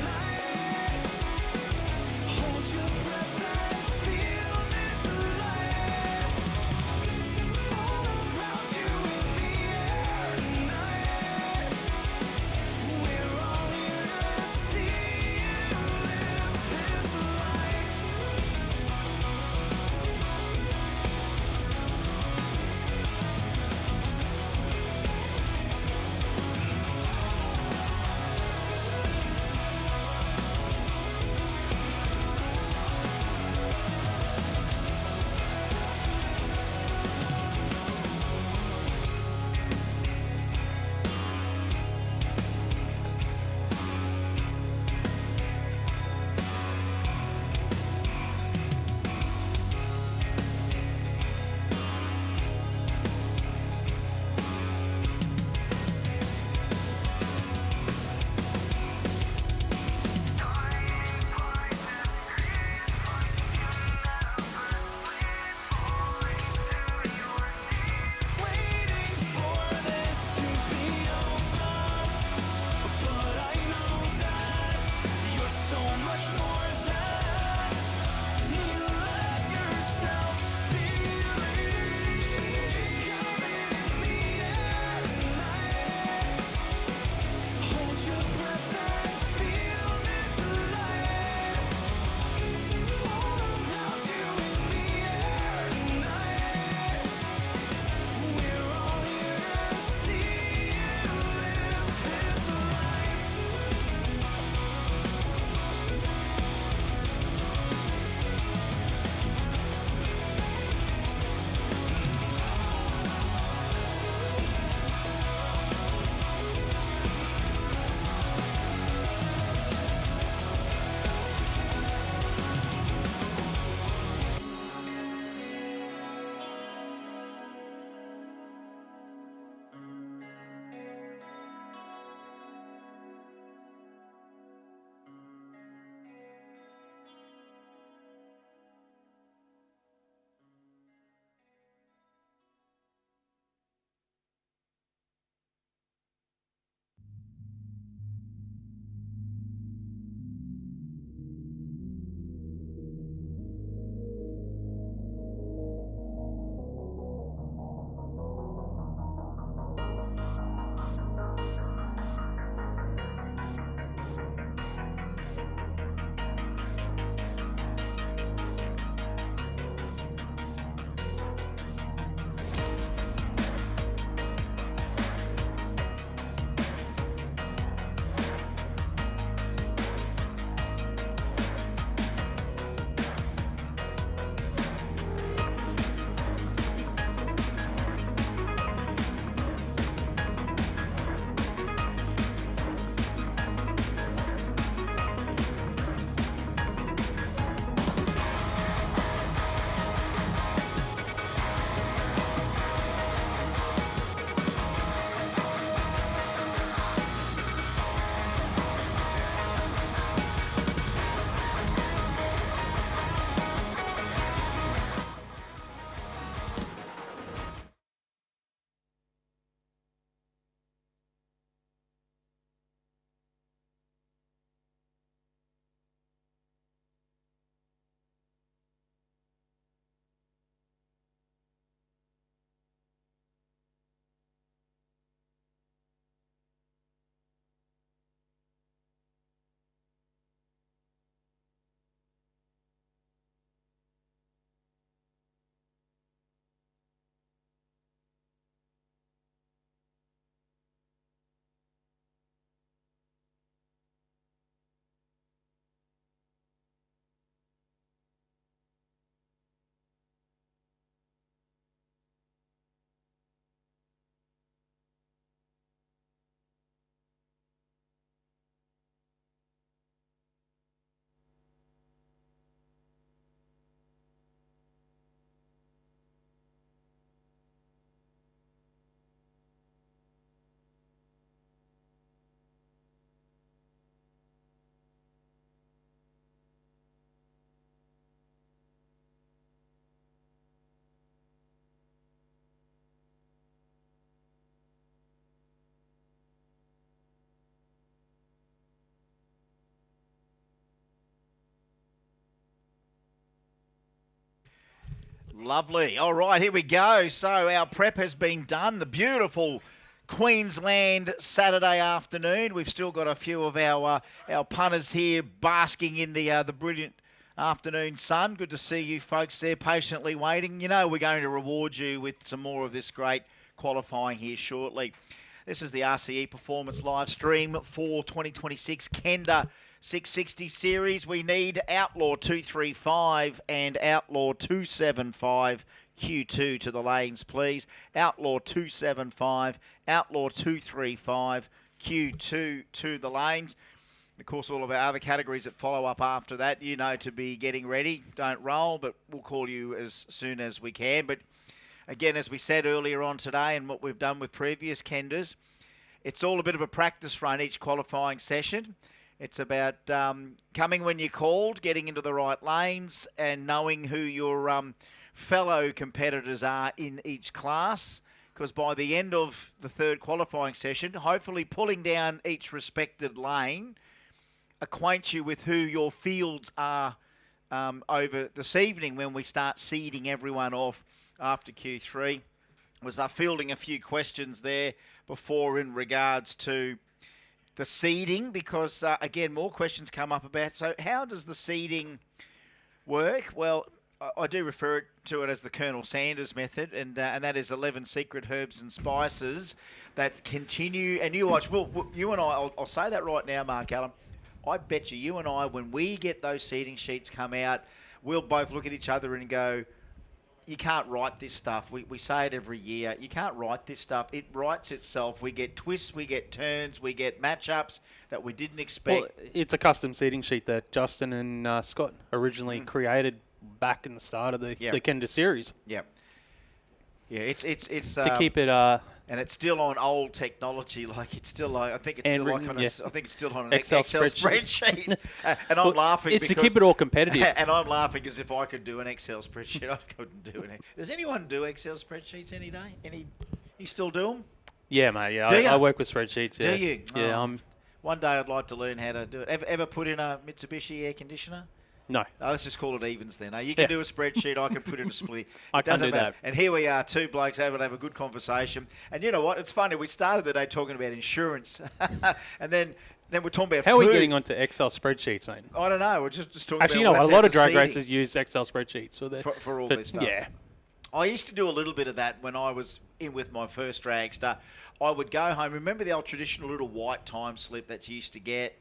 Lovely. All right, here we go. So our prep has been done. The beautiful Queensland Saturday afternoon. We've still got a few of our punters here basking in the brilliant afternoon sun. Good to see you folks there patiently waiting. You know we're going to reward you with some more of this great qualifying here shortly. This is the RCE Performance live stream for 2026 Kenda 660 series. We need Outlaw 235 and Outlaw 275 Q2 to the lanes, please. Outlaw 275, Outlaw 235 Q2 to the lanes. Of course, all of our other categories that follow up after that, you know to be getting ready. Don't roll, but we'll call you as soon as we can. But again, as we said earlier on today and what we've done with previous Kendas, it's all a bit of a practice run each qualifying session. It's about coming when you're called, getting into the right lanes and knowing who your fellow competitors are in each class. Because by the end of the third qualifying session, hopefully pulling down each respected lane acquaints you with who your fields are over this evening when we start seeding everyone off after Q3. Was fielding a few questions there before in regards to the seeding, because again, more questions come up about, so how does the seeding work? Well, I do refer to it as the Colonel Sanders method, and that is 11 secret herbs and spices that continue. And you watch, you and I'll say that right now, Mark Allen. I bet you and I, when we get those seeding sheets come out, we'll both look at each other and go, you can't write this stuff. We say it every year. You can't write this stuff. It writes itself. We get twists, we get turns, we get matchups that we didn't expect. Well, it's a custom seating sheet that Justin and Scott originally created back in the start of the Kenda series. Yep. Yeah, it's to keep it and it's still on old technology. Like it's still like I think it's still like on I think it's still on an Excel spreadsheet. And I'm laughing. It's to keep it all competitive. And I'm laughing as if I could do an Excel spreadsheet. I couldn't do it. Does anyone do Excel spreadsheets any day? You still do them? Yeah, mate. Yeah, I work with spreadsheets. Yeah. Do you? Yeah. Oh. One day I'd like to learn how to do it. Ever put in a Mitsubishi air conditioner? No. Let's just call it evens then. You can do a spreadsheet. I can put in a split. I can't do that. And here we are, two blokes able to have a good conversation. And you know what? It's funny. We started the day talking about insurance, and then we're talking about How food. are we getting onto Excel spreadsheets, mate? I don't know. We're just talking Actually, about a lot of drag races use Excel spreadsheets for all this stuff. Yeah. I used to do a little bit of that when I was in with my first dragster. I would go home. Remember the old traditional little white time slip that you used to get?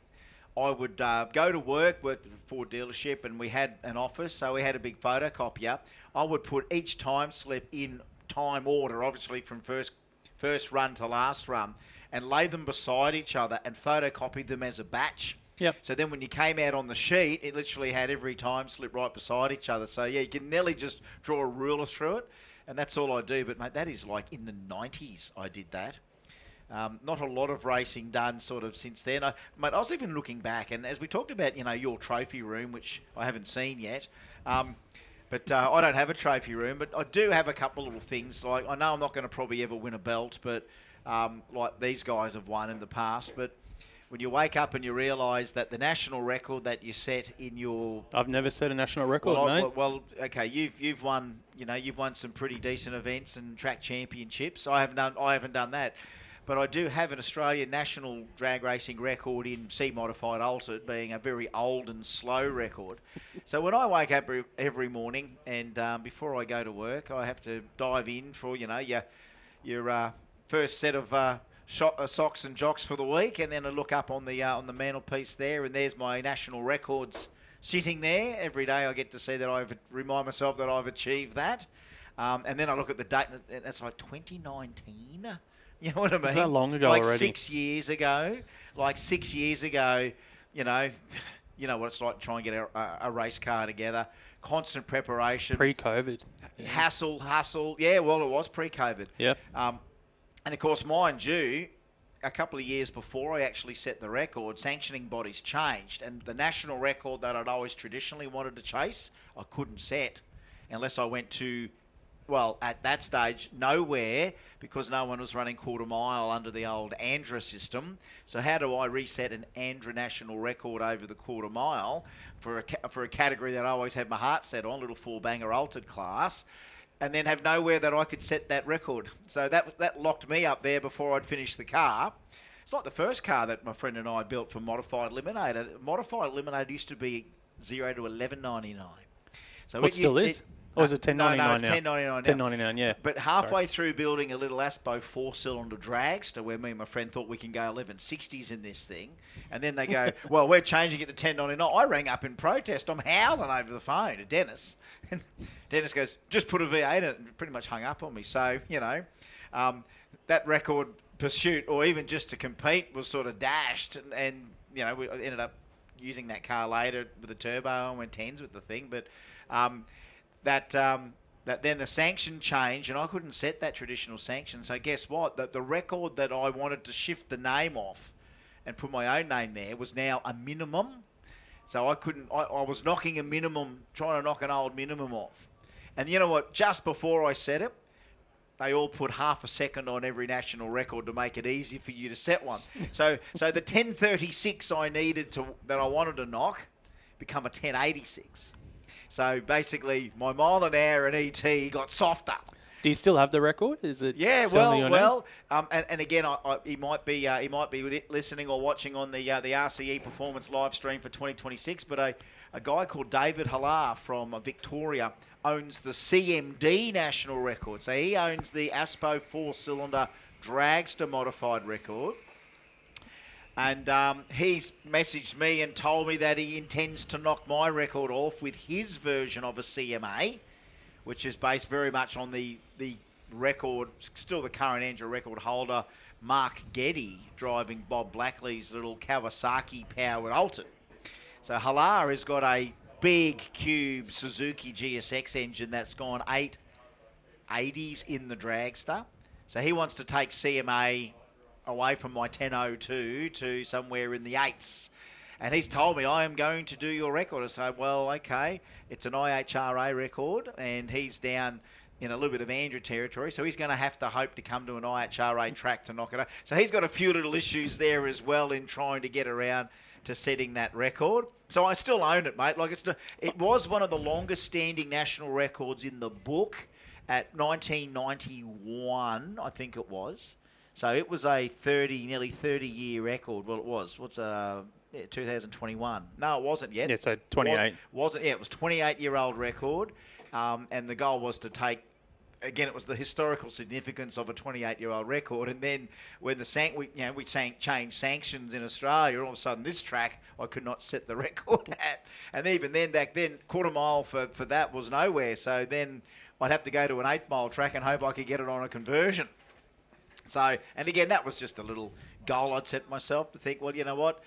I would go to work at the Ford dealership, and we had an office, so we had a big photocopier. I would put each time slip in time order, obviously from first run to last run, and lay them beside each other and photocopy them as a batch. Yep. So then when you came out on the sheet, it literally had every time slip right beside each other. So, yeah, you can nearly just draw a ruler through it, and that's all I do. But, mate, that is like in the 90s I did that. Not a lot of racing done sort of since then. Mate, I was even looking back, and as we talked about, you know, your trophy room, which I haven't seen yet, but I don't have a trophy room, but I do have a couple of little things. Like, I know I'm not going to probably ever win a belt, but like these guys have won in the past. But when you wake up and you realise that the national record that you set in your... I've never set a national record, mate. Well, okay, you've won, you know, you've won some pretty decent events and track championships. I haven't done that. But I do have an Australian national drag racing record in C-modified altered, being a very old and slow record. So when I wake up every morning and before I go to work, I have to dive in for, you know, your first set of socks and jocks for the week, and then I look up on the mantelpiece there, and there's my national records sitting there. Every day I get to see that remind myself that I've achieved that. And then I look at the date, and it's like 2019. You know what I mean? Is that long ago like already? 6 years ago. Like 6 years ago, you know what it's like to try and get a race car together. Constant preparation. Pre-COVID. Hustle. Yeah, well, it was pre-COVID. Yep. And, of course, mind you, a couple of years before I actually set the record, sanctioning bodies changed. And the national record that I'd always traditionally wanted to chase, I couldn't set unless I went to well, at that stage, nowhere, because no one was running quarter mile under the old Andra system. So how do I reset an Andra national record over the quarter mile for a category that I always had my heart set on, little four-banger altered class, and then have nowhere that I could set that record? So that locked me up there before I'd finished the car. It's not the first car that my friend and I built for Modified Eliminator. Modified Eliminator used to be 0 to 11.99. So What still is? Or is it 10.99 now? No, it's 10.99 now. 10.99, yeah. But halfway through building a little Aspo 4-cylinder dragster, where me and my friend thought we can go 1160s in this thing, and then they go, well, we're changing it to 10.99. I rang up in protest. I'm howling over the phone to Dennis. And Dennis goes, just put a V8 in it, and pretty much hung up on me. So, that record pursuit, or even just to compete, was sort of dashed. And we ended up using that car later with a turbo and went 10s with the thing. But that then the sanction changed, and I couldn't set that traditional sanction. So guess what? The record that I wanted to shift the name off and put my own name there was now a minimum. So I couldn't. I was knocking a minimum, trying to knock an old minimum off. And you know what? Just before I set it, they all put half a second on every national record to make it easy for you to set one. So the 1036 I needed that I wanted to knock become a 1086. So basically, my mile an hour and ET got softer. Do you still have the record? Is it? Yeah, still under your name? and again, he might be listening or watching on the RCE Performance live stream for 2026. But a guy called David Hallar from Victoria owns the CMD national record. So he owns the Aspo 4-cylinder dragster modified record. And he's messaged me and told me that he intends to knock my record off with his version of a CMA, which is based very much on the record, still the current Andrew record holder, Mark Getty, driving Bob Blackley's little Kawasaki-powered Alton. So Hallar has got a big cube Suzuki GSX engine that's gone 880s in the dragster. So he wants to take CMA away from my 1002 to somewhere in the 8s. And he's told me, I am going to do your record. I say, well, okay, it's an IHRA record, and he's down in a little bit of Andrew territory, so he's going to have to hope to come to an IHRA track to knock it out. So he's got a few little issues there as well in trying to get around to setting that record. So I still own it, mate. It was one of the longest standing national records in the book at 1991, I think it was. So it was a nearly 30-year record. Well, it was. 2021. No, it wasn't yet. Yeah, so 28. Wasn't. Yeah, it was 28-year-old record, and the goal was to take. Again, it was the historical significance of a 28-year-old record, and then when we changed sanctions in Australia, all of a sudden this track I could not set the record at, and even then back then quarter mile for that was nowhere. So then I'd have to go to an 8-mile track and hope I could get it on a conversion. So, and again, that was just a little goal I'd set myself to think, well, you know what,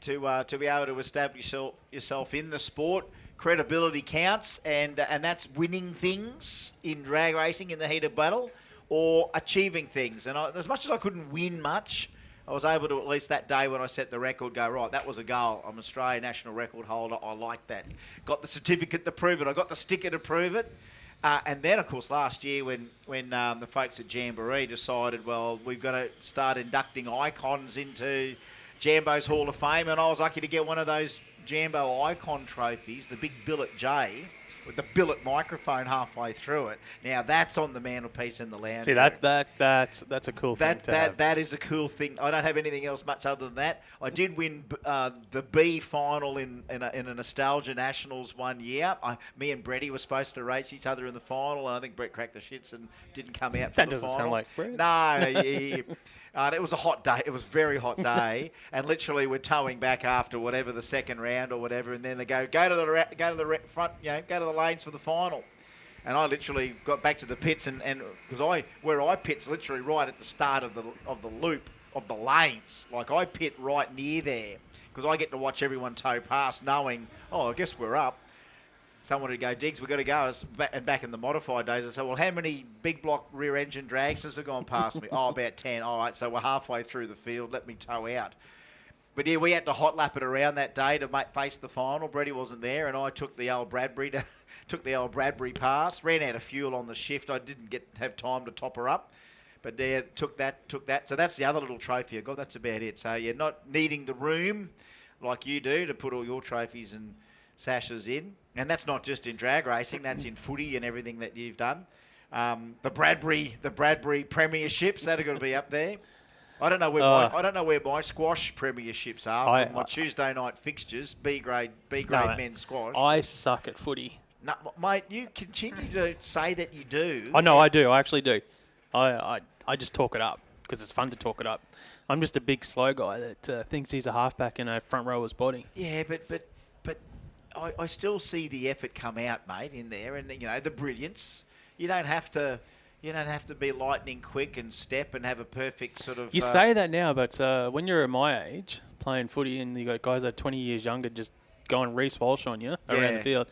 to be able to establish yourself in the sport, credibility counts, and that's winning things in drag racing in the heat of battle or achieving things. And as much as I couldn't win much, I was able to, at least that day when I set the record, go, right, that was a goal. I'm an Australian national record holder. I like that. Got the certificate to prove it. I got the sticker to prove it. And then, of course, last year when the folks at Jamboree decided, well, we've got to start inducting icons into Jambo's Hall of Fame, and I was lucky to get one of those Jambo icon trophies, the big billet J, with the billet microphone halfway through it. Now that's on the mantelpiece in the lounge. See, that's a cool thing to have. That is a cool thing. I don't have anything else much other than that. I did win the B final in a Nostalgia Nationals one year. Me and Bretty were supposed to race each other in the final, and I think Brett cracked the shits and didn't come out for the final. That doesn't sound like Brett. No, it was a hot day. It was a very hot day, and literally we're towing back after whatever the second round or whatever, and then they go to the front, go to the lanes for the final. And I literally got back to the pits, and because where I pit's literally right at the start of the loop of the lanes. Like I pit right near there because I get to watch everyone tow past, knowing, I guess we're up. Someone would go, Diggs, we've got to go. And back in the modified days, I said, well, how many big block rear engine dragsters have gone past me? About 10. All right, so we're halfway through the field. Let me tow out. But yeah, we had to hot lap it around that day to face the final. Brady wasn't there, and I took the old Bradbury pass. Ran out of fuel on the shift. I didn't have time to top her up. But yeah, took that. So that's the other little trophy I got. That's about it. So yeah, not needing the room like you do to put all your trophies and sashes in. And that's not just in drag racing. That's in footy and everything that you've done. The Bradbury premierships that are going to be up there. I don't know where my squash premierships are. My Tuesday night fixtures, B grade men's squash. I suck at footy. No, mate, you continue to say that you do. I know I do. I actually do. I just talk it up because it's fun to talk it up. I'm just a big slow guy that thinks he's a halfback in a front rower's body. Yeah, but I still see the effort come out, mate, in there, and the brilliance. You don't have to be lightning quick and step and have a perfect sort of. You say that now, but when you're at my age playing footy and you got guys that are 20 years younger just going Reece Walsh on you around the field.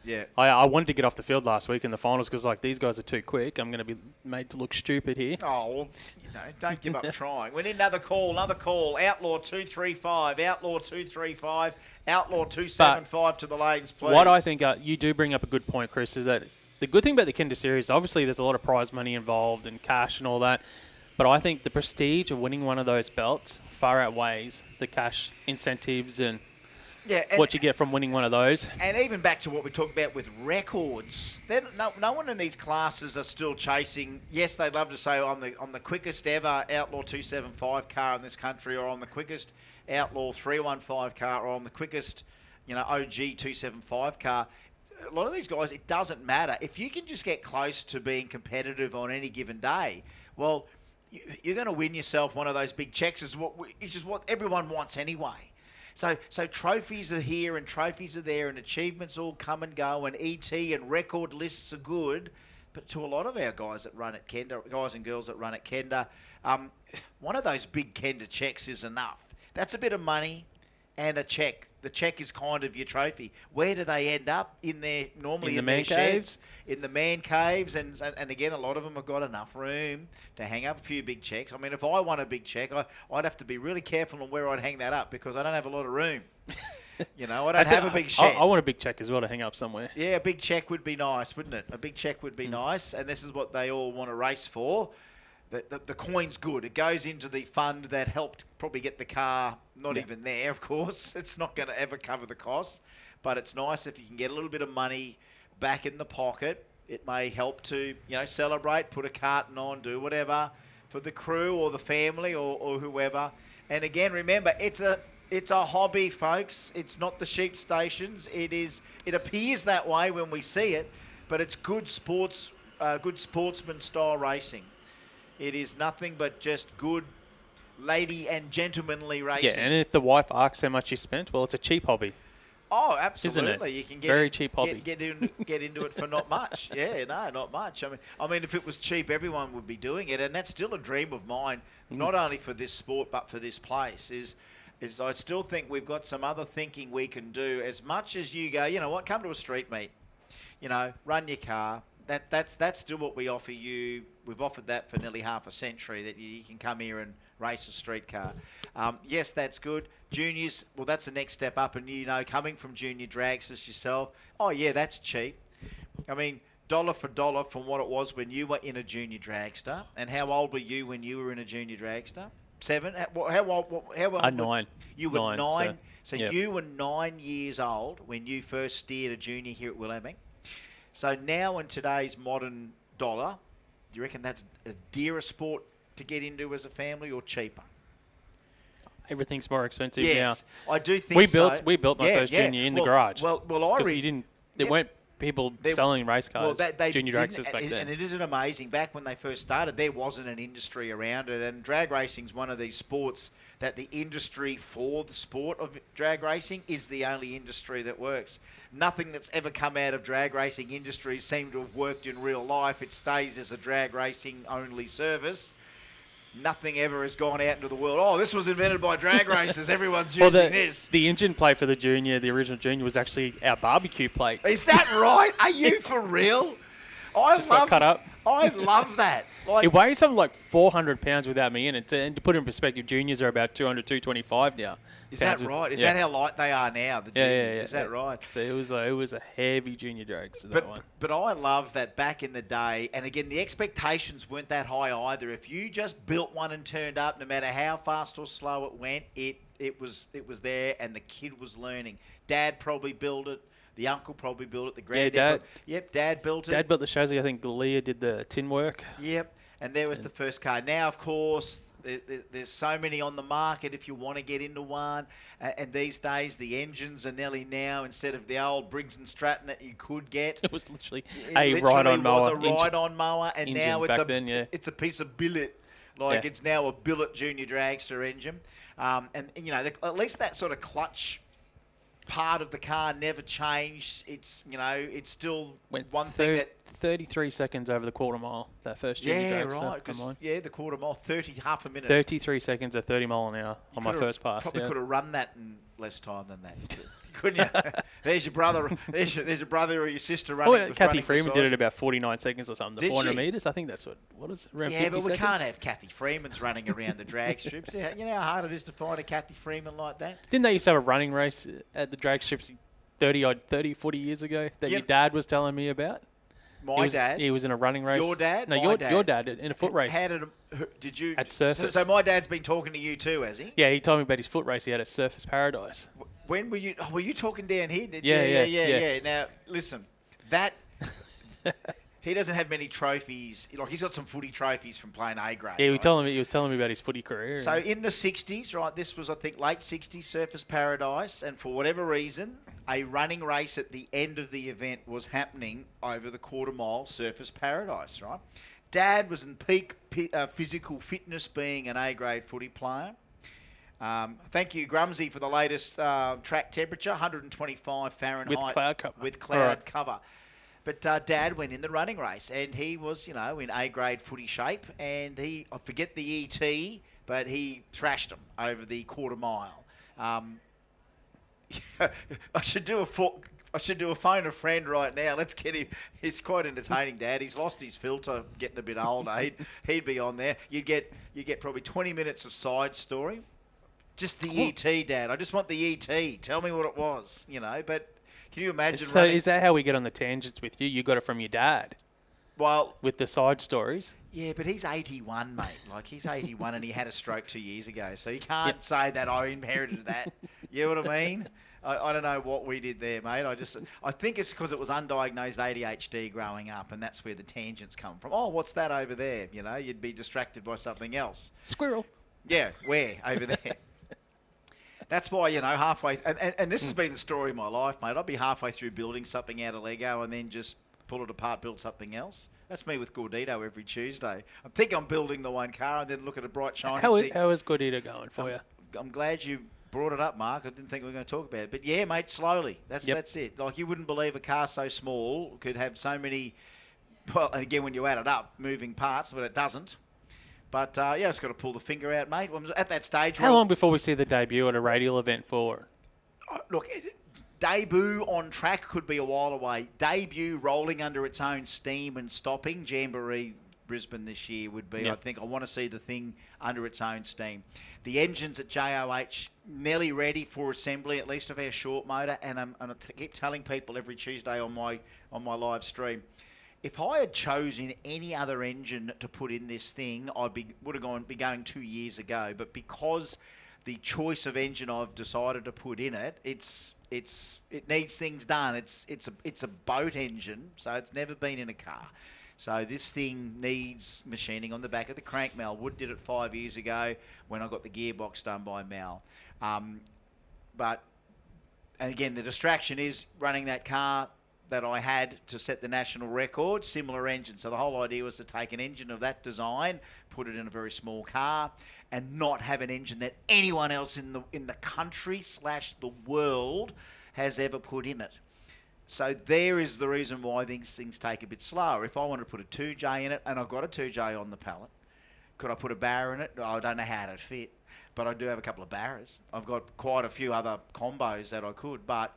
Yeah. I wanted to get off the field last week in the finals because these guys are too quick. I'm going to be made to look stupid here. Oh, well, don't give up trying. We need another call. Outlaw 235. Outlaw 235. Outlaw 275 to the lanes, please. What I think you do bring up a good point, Chris, is that the good thing about the Kenda Series, obviously there's a lot of prize money involved and cash and all that, but I think the prestige of winning one of those belts far outweighs the cash incentives and what you get from winning one of those. And even back to what we talked about with records, no one in these classes are still chasing. Yes, they'd love to say on the quickest ever Outlaw 275 car in this country, or on the quickest Outlaw 315 car, or on the quickest OG 275 car. A lot of these guys, it doesn't matter. If you can just get close to being competitive on any given day, well, you're going to win yourself one of those big checks, which is what everyone wants anyway. So trophies are here and trophies are there and achievements all come and go and ET and record lists are good. But to a lot of our guys that run at Kenda, guys and girls that run at Kenda, one of those big Kenda checks is enough. That's a bit of money and a check. The check is kind of your trophy. Where do they end up? Normally in their sheds, in the man caves, and again, a lot of them have got enough room to hang up a few big checks. I mean, if I won a big check, I'd have to be really careful on where I'd hang that up because I don't have a lot of room. I don't have a big shed. I want a big check as well to hang up somewhere. Yeah, a big check would be nice, wouldn't it? A big check would be nice, and this is what they all want to race for. The coin's good. It goes into the fund that helped probably get the car not even there, of course. It's not going to ever cover the cost, but it's nice if you can get a little bit of money back in the pocket. It may help to, celebrate, put a carton on, do whatever for the crew or the family or whoever. And again, remember, it's a hobby, folks. It's not the sheep stations. It appears that way when we see it, but it's good sportsman style racing. It is nothing but just good lady and gentlemanly racing. Yeah, and if the wife asks how much you spent, well, it's a cheap hobby. Oh, absolutely. Isn't it? You can Very cheap hobby. Get into it for not much. Yeah, no, not much. I mean, if it was cheap, everyone would be doing it, and that's still a dream of mine, not only for this sport but for this place. Is I still think we've got some other thinking we can do. As much as you go, you know what? Come to a street meet. Run your car. That's still what we offer you. We've offered that for nearly half a century, that you can come here and race a street car. Yes, that's good. Juniors, well, that's the next step up. And, coming from junior dragsters yourself, oh, yeah, that's cheap. I mean, dollar for dollar from what it was when you were in a junior dragster. And how old were you when you were in a junior dragster? 7? How old? 9. You were 9. So yep. You were 9 years old when you first steered a junior here at Willamette. So now in today's modern dollar, do you reckon that's a dearer sport to get into as a family or cheaper? Everything's more expensive yes, now. I do think so. We built my first junior in the garage. Well, there weren't people selling race cars, junior dragsters back then. And it isn't amazing. Back when they first started, there wasn't an industry around it. And drag racing's one of these sports that the industry for the sport of drag racing is the only industry that works. Nothing that's ever come out of drag racing industry seemed to have worked in real life. It stays as a drag racing only service. Nothing ever has gone out into the world. Oh, this was invented by drag racers. Everyone's using this. The engine plate for the original junior, was actually our barbecue plate. Is that right? Are you for real? Got cut up. I love that. Like, It weighs something like 400 pounds without me in it. And to put it in perspective, juniors are about 200, 225 now. is that right? Is that how light they are now? The juniors? Is that right? So it was a heavy junior drag. So that But one. but I love that back in the day, and again, the expectations weren't that high either. If you just built one and turned up, no matter how fast or slow it went, it was there, and the kid was learning. Dad probably built it. The uncle probably built it. The granddad. Dad built it. Dad built the chassis. I think Leah did the tin work. Yep, and there was the first car. Now, of course, there's so many on the market if you want to get into one. And these days, the engines are nearly now, instead of the old Briggs & Stratton that you could get. It was literally It a literally ride-on mower. was a ride-on mower, and engine now it's back then, yeah. it's a piece of billet. Like, Yeah. it's now a billet junior dragster engine. And you know, at least that sort of clutch part of the car never changed. It's, you know, it's still Went one thing that 33 seconds over the quarter mile, that first junior yeah, drag. So, right. 'Cause, come on. yeah, the quarter mile, half a minute. 33 seconds at 30 mile an hour on my Could've- first pass. Probably Yeah. could have run that in less time than that, couldn't you? There's your brother. There's your brother or your sister running. Oh, yeah, Kathy running Freeman beside. did it about 49 seconds or something. The Did 400 she? metres, I think that's what is it, around Yeah, 50 but we seconds? can't have Kathy Freemans running around the drag strips. Yeah, you know how hard it is to find a Kathy Freeman like that? Didn't they used to have a running race at the drag strips 30, 40 years ago that your Yep. dad was telling me about? My dad. He was in a running race. Your dad? No, My your dad. dad in a foot race. How did you? At Surface. So my dad's been talking to you too, has he? Yeah, he told me about his foot race he had at Surface Paradise. When were you? Oh, were you talking down here? Yeah. Now listen, that he doesn't have many trophies. Like, he's got some footy trophies from playing A grade. Yeah, he right? was telling me about his footy career. So in the 60s, right, this was, I think, late 60s, Surface Paradise, and for whatever reason, a running race at the end of the event was happening over the quarter mile Surface Paradise, right? Dad was in peak physical fitness, being an A-grade footy player. Thank you, Grumsy, for the latest track temperature, 125 Fahrenheit. With cloud cover. With cloud cover. But Dad went in the running race, and he was, you know, in A-grade footy shape, and I forget the ET, but he thrashed him over the quarter mile. I should do a phone a friend right now. Let's get him. He's quite entertaining, Dad. He's lost his filter, getting a bit older. He'd be on there. You get probably 20 minutes of side story. Just the ET, Dad. I just want the ET. Tell me what it was, you know. But can you imagine? So is that how we get on the tangents with you? You got it from your dad Well, with the side stories? yeah, but he's 81, mate. Like, he's 81 and he had a stroke 2 years ago. So you can't say that I inherited that. You know what I mean? I don't know what we did there, mate. I think it's because it was undiagnosed ADHD growing up, and that's where the tangents come from. Oh, what's that over there? You know, you'd be distracted by something else. Squirrel. Yeah, where? Over there. That's why, you know, halfway... And this has been the story of my life, mate. I'd be halfway through building something out of Lego and then just pull it apart, build something else. That's me with Gordito every Tuesday. I think I'm building the one car and then look at a bright shiny thing. How is Gordito going for you? I'm glad you brought it up, Mark. I didn't think we were going to talk about it. But yeah, mate, slowly. That's it. Like, you wouldn't believe a car so small could have so many... Well, and again, when you add it up, moving parts, but it doesn't. But, yeah, it's got to pull the finger out, mate. At that stage... How long before we see the debut at a radial event for? Look, debut on track could be a while away. Debut rolling under its own steam and stopping, Jamboree Brisbane this year would be, I think. I want to see the thing under its own steam. The engines at JOH nearly ready for assembly, at least of our short motor, and I keep telling people every Tuesday on my live stream, if I had chosen any other engine to put in this thing, would have be going 2 years ago. But because the choice of engine I've decided to put in it, it needs things done. It's a boat engine, so it's never been in a car. So this thing needs machining on the back of the crank. Mel Wood did it 5 years ago when I got the gearbox done by Mel. And again, the distraction is running that car that I had to set the national record, similar engine. So the whole idea was to take an engine of that design, put it in a very small car, and not have an engine that anyone else in the country / the world has ever put in it. So there is the reason why these things take a bit slower. If I wanted to put a 2J in it, and I've got a 2J on the pallet, could I put a barra in it? I don't know how it'd fit, but I do have a couple of barras. I've got quite a few other combos that I could, but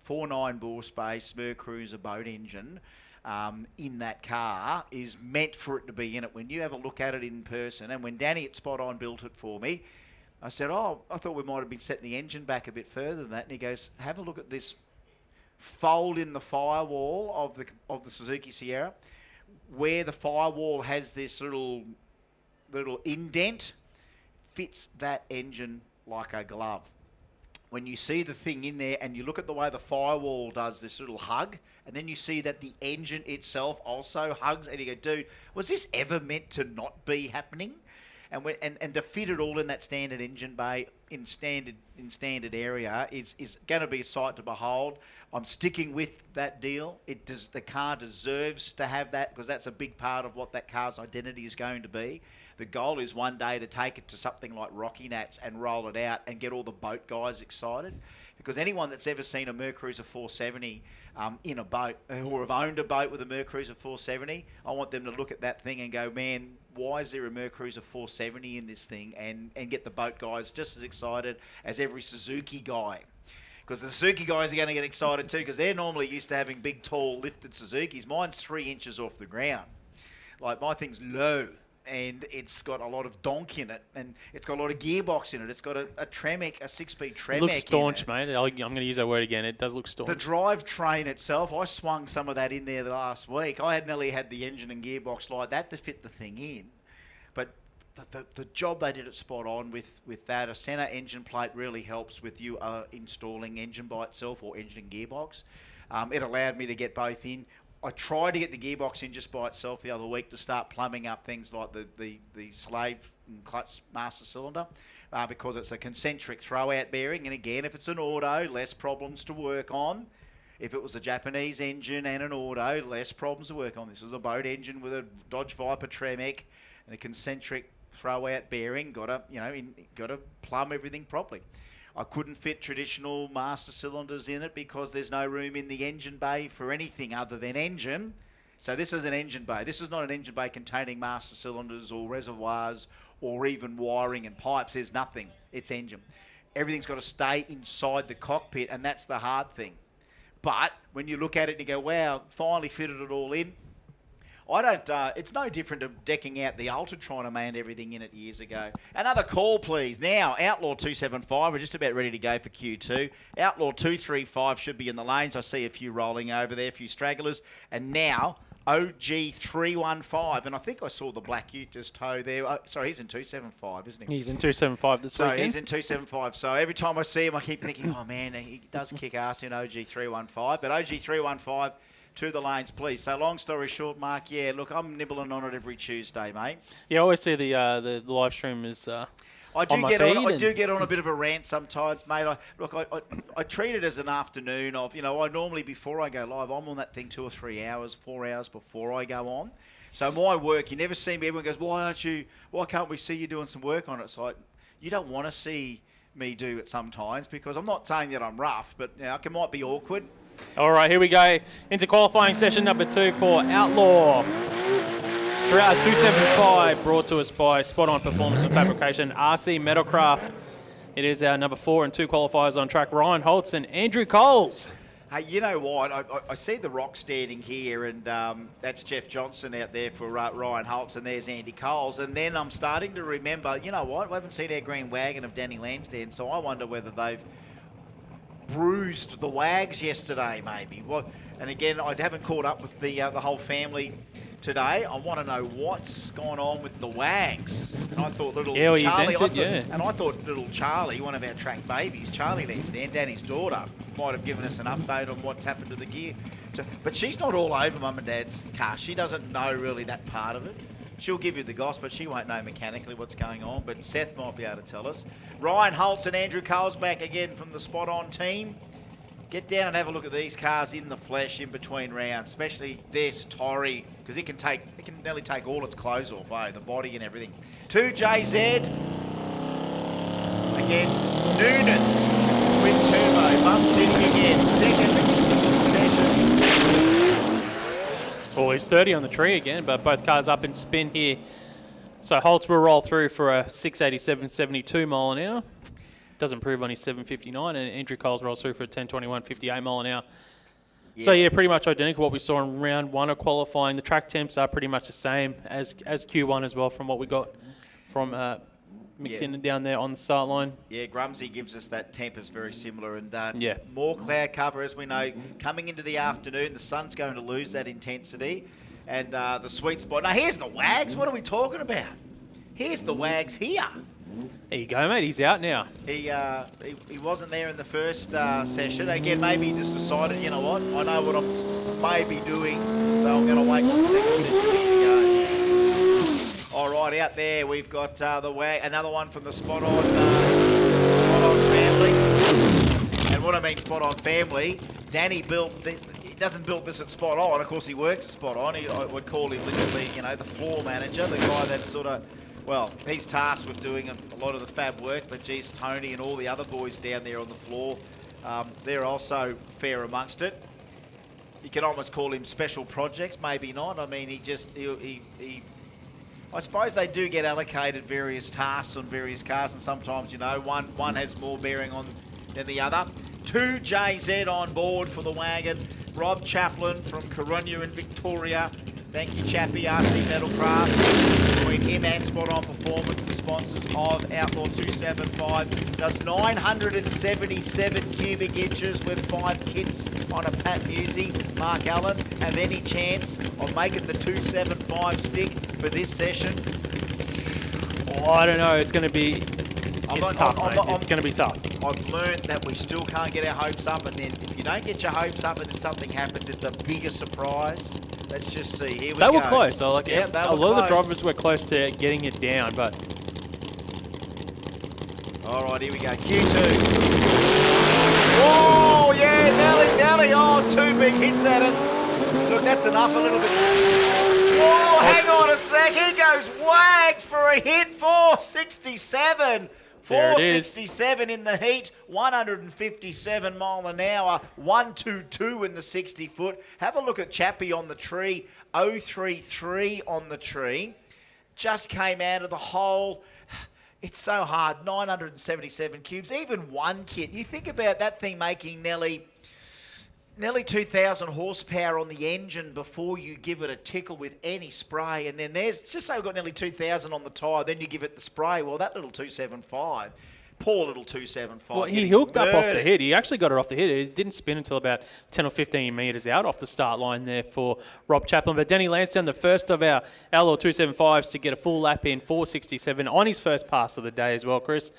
4.9 bore space, Smur Cruiser boat engine, in that car is meant for it to be in it. When you have a look at it in person, and when Danny at Spot On built it for me, I said, oh, I thought we might have been setting the engine back a bit further than that. And he goes, have a look at this fold in the firewall of the Suzuki Sierra, where the firewall has this little indent, fits that engine like a glove. When you see the thing in there and you look at the way the firewall does this little hug, and then you see that the engine itself also hugs, and you go, dude, was this ever meant to not be happening? And to fit it all in that standard engine bay in standard area is going to be a sight to behold. I'm sticking with that deal. The car deserves to have that, because that's a big part of what that car's identity is going to be. The goal is one day to take it to something like Rocky Nats and roll it out and get all the boat guys excited. Because anyone that's ever seen a Mercruiser 470 in a boat, or have owned a boat with a Mercruiser 470, I want them to look at that thing and go, man, why is there a Mercruiser 470 in this thing? And get the boat guys just as excited as every Suzuki guy. Because the Suzuki guys are going to get excited too, because they're normally used to having big, tall, lifted Suzukis. Mine's 3 inches off the ground. Like, my thing's low, and it's got a lot of donk in it, and it's got a lot of gearbox in it. It's got a Tremec, a 6-speed Tremec. It looks staunch, in it. mate. I'm going to use that word again. It does look staunch. The drivetrain itself, I swung some of that in there the last week. I had nearly had the engine and gearbox like that to fit the thing in. But the job they did at Spot On with that, a centre engine plate really helps with you installing engine by itself or engine and gearbox. It allowed me to get both in. I tried to get the gearbox in just by itself the other week to start plumbing up things like the slave and clutch master cylinder, because it's a concentric throwout bearing. And again, if it's an auto, less problems to work on. If it was a Japanese engine and an auto, less problems to work on. This is a boat engine with a Dodge Viper Tremec and a concentric throwout bearing. Got to plumb everything properly. I couldn't fit traditional master cylinders in it because there's no room in the engine bay for anything other than engine. So this is an engine bay. This is not an engine bay containing master cylinders or reservoirs or even wiring and pipes. There's nothing. It's engine. Everything's got to stay inside the cockpit, and that's the hard thing. But when you look at it and you go, wow, finally fitted it all in. I don't. It's no different to decking out the Ultra, trying to man everything in it years ago. Another call, please. Now, Outlaw 275. We're just about ready to go for Q2. Outlaw 235 should be in the lanes. I see a few rolling over there, a few stragglers. And now, OG 315. And I think I saw the black ute just tow there. Oh, sorry, he's in 275, isn't he? He's in 275 this weekend. So he's in 275. So every time I see him, I keep thinking, oh man, he does kick ass in OG 315. But OG 315. To the lanes, please. So long story short, Mark, yeah, look, I'm nibbling on it every Tuesday, mate. Yeah, I always see the live stream is I I do get on a bit of a rant sometimes, mate. I treat it as an afternoon of, I normally, before I go live, I'm on that thing 2 or 3 hours, 4 hours before I go on. So my work, you never see me, everyone goes, why can't we see you doing some work on it? It's like, you don't want to see me do it sometimes, because I'm not saying that I'm rough, but it might be awkward. All right, here we go into qualifying session number 2 for Outlaw. 275, brought to us by Spot On Performance and Fabrication, RC Metalcraft. It is our number 4 and 2 qualifiers on track, Ryan Holtz and Andrew Coles. Hey, you know what? I see the Rock standing here, and that's Jeff Johnson out there for Ryan Holtz, and there's Andy Coles. And then I'm starting to remember, you know what? We haven't seen our green wagon of Danny Lansdowne, so I wonder whether they've bruised the wags yesterday, maybe. And again, I haven't caught up with the whole family today. I want to know what's gone on with the wags. And I thought little Charlie, one of our track babies, Charlie Lansdowne, Danny's daughter, might have given us an update on what's happened to the gear. But she's not all over Mum and Dad's car. She doesn't know really that part of it. She'll give you the goss, but she won't know mechanically what's going on. But Seth might be able to tell us. Ryan Holtz and Andrew Coles back again from the Spot On team. Get down and have a look at these cars in the flesh in between rounds, especially this Torrey, because it can nearly take all its clothes off, the body and everything. 2JZ against Noonan with Turbo. Bump City again, second session. Oh, he's 30 on the tree again, but both cars up in spin here. So Holtz will roll through for a 687.72 mile an hour. Doesn't improve on his 759, and Andrew Coles rolls through for a 1021.58 mile an hour. So yeah, pretty much identical what we saw in round 1 of qualifying. The track temps are pretty much the same as Q1 as well, from what we got from McKinnon down there on the start line. Yeah, Grumsy gives us that temp is very similar, and Yeah. more cloud cover, as we know, coming into the afternoon. The sun's going to lose that intensity, and the sweet spot. Now here's the Wags. What are we talking about? Here's the Wags here. There you go, mate. He's out now. He wasn't there in the first session. Again, maybe he just decided, you know what, I know what I'm maybe doing, so I'm going to wait for the second session. Here we go. All right, out there we've got the Wag, another one from the Spot On family. And what I mean Spot On family, Danny he doesn't build this at Spot On. Of course, he works at Spot On. I would call him literally, you know, the floor manager, the guy that sort of, well, he's tasked with doing a lot of the fab work, but geez, Tony and all the other boys down there on the floor, they're also fair amongst it. You can almost call him special projects, maybe not. I mean, I suppose they do get allocated various tasks on various cars, and sometimes, you know, one has more bearing on than the other. 2JZ on board for the wagon. Rob Chaplin from Corunya in Victoria. Thank you, Chappie, RC Metalcraft. Between him and Spot On Performance, the sponsors of Outlaw 275, does 977 cubic inches with 5 kits on a Pat Musey. Mark Allen, have any chance of making the 275 stick for this session? Oh, I don't know. It's going to be... It's tough, mate. It's going to be tough. I've learned that we still can't get our hopes up, and then if you don't get your hopes up and then something happens, it's a bigger surprise. Let's just see. Here we go. They were close. So like, yeah, a lot of the drivers were close to getting it down, but... All right, here we go. Q2. Oh, yeah, Nelly. Oh, 2 big hits at it. Look, that's enough a little bit. Oh, hang on a sec. Here goes Wags for a hit. 467. There it is. 467 in the heat, 157 mile an hour, 122 in the 60 foot. Have a look at Chappie on the tree, 033 on the tree. Just came out of the hole. It's so hard, 977 cubes, even one kit. You think about that thing making nearly 2,000 horsepower on the engine before you give it a tickle with any spray. And then there's, just say we've got nearly 2,000 on the tyre, then you give it the spray. Well, that little 275, poor little 275. Well, he hooked up off the hit. He actually got it off the hit. It didn't spin until about 10 or 15 metres out off the start line there for Rob Chaplin. But Denny Lansdowne, the first of our Outlaw 275s to get a full lap in, 467 on his first pass of the day as well, Chris.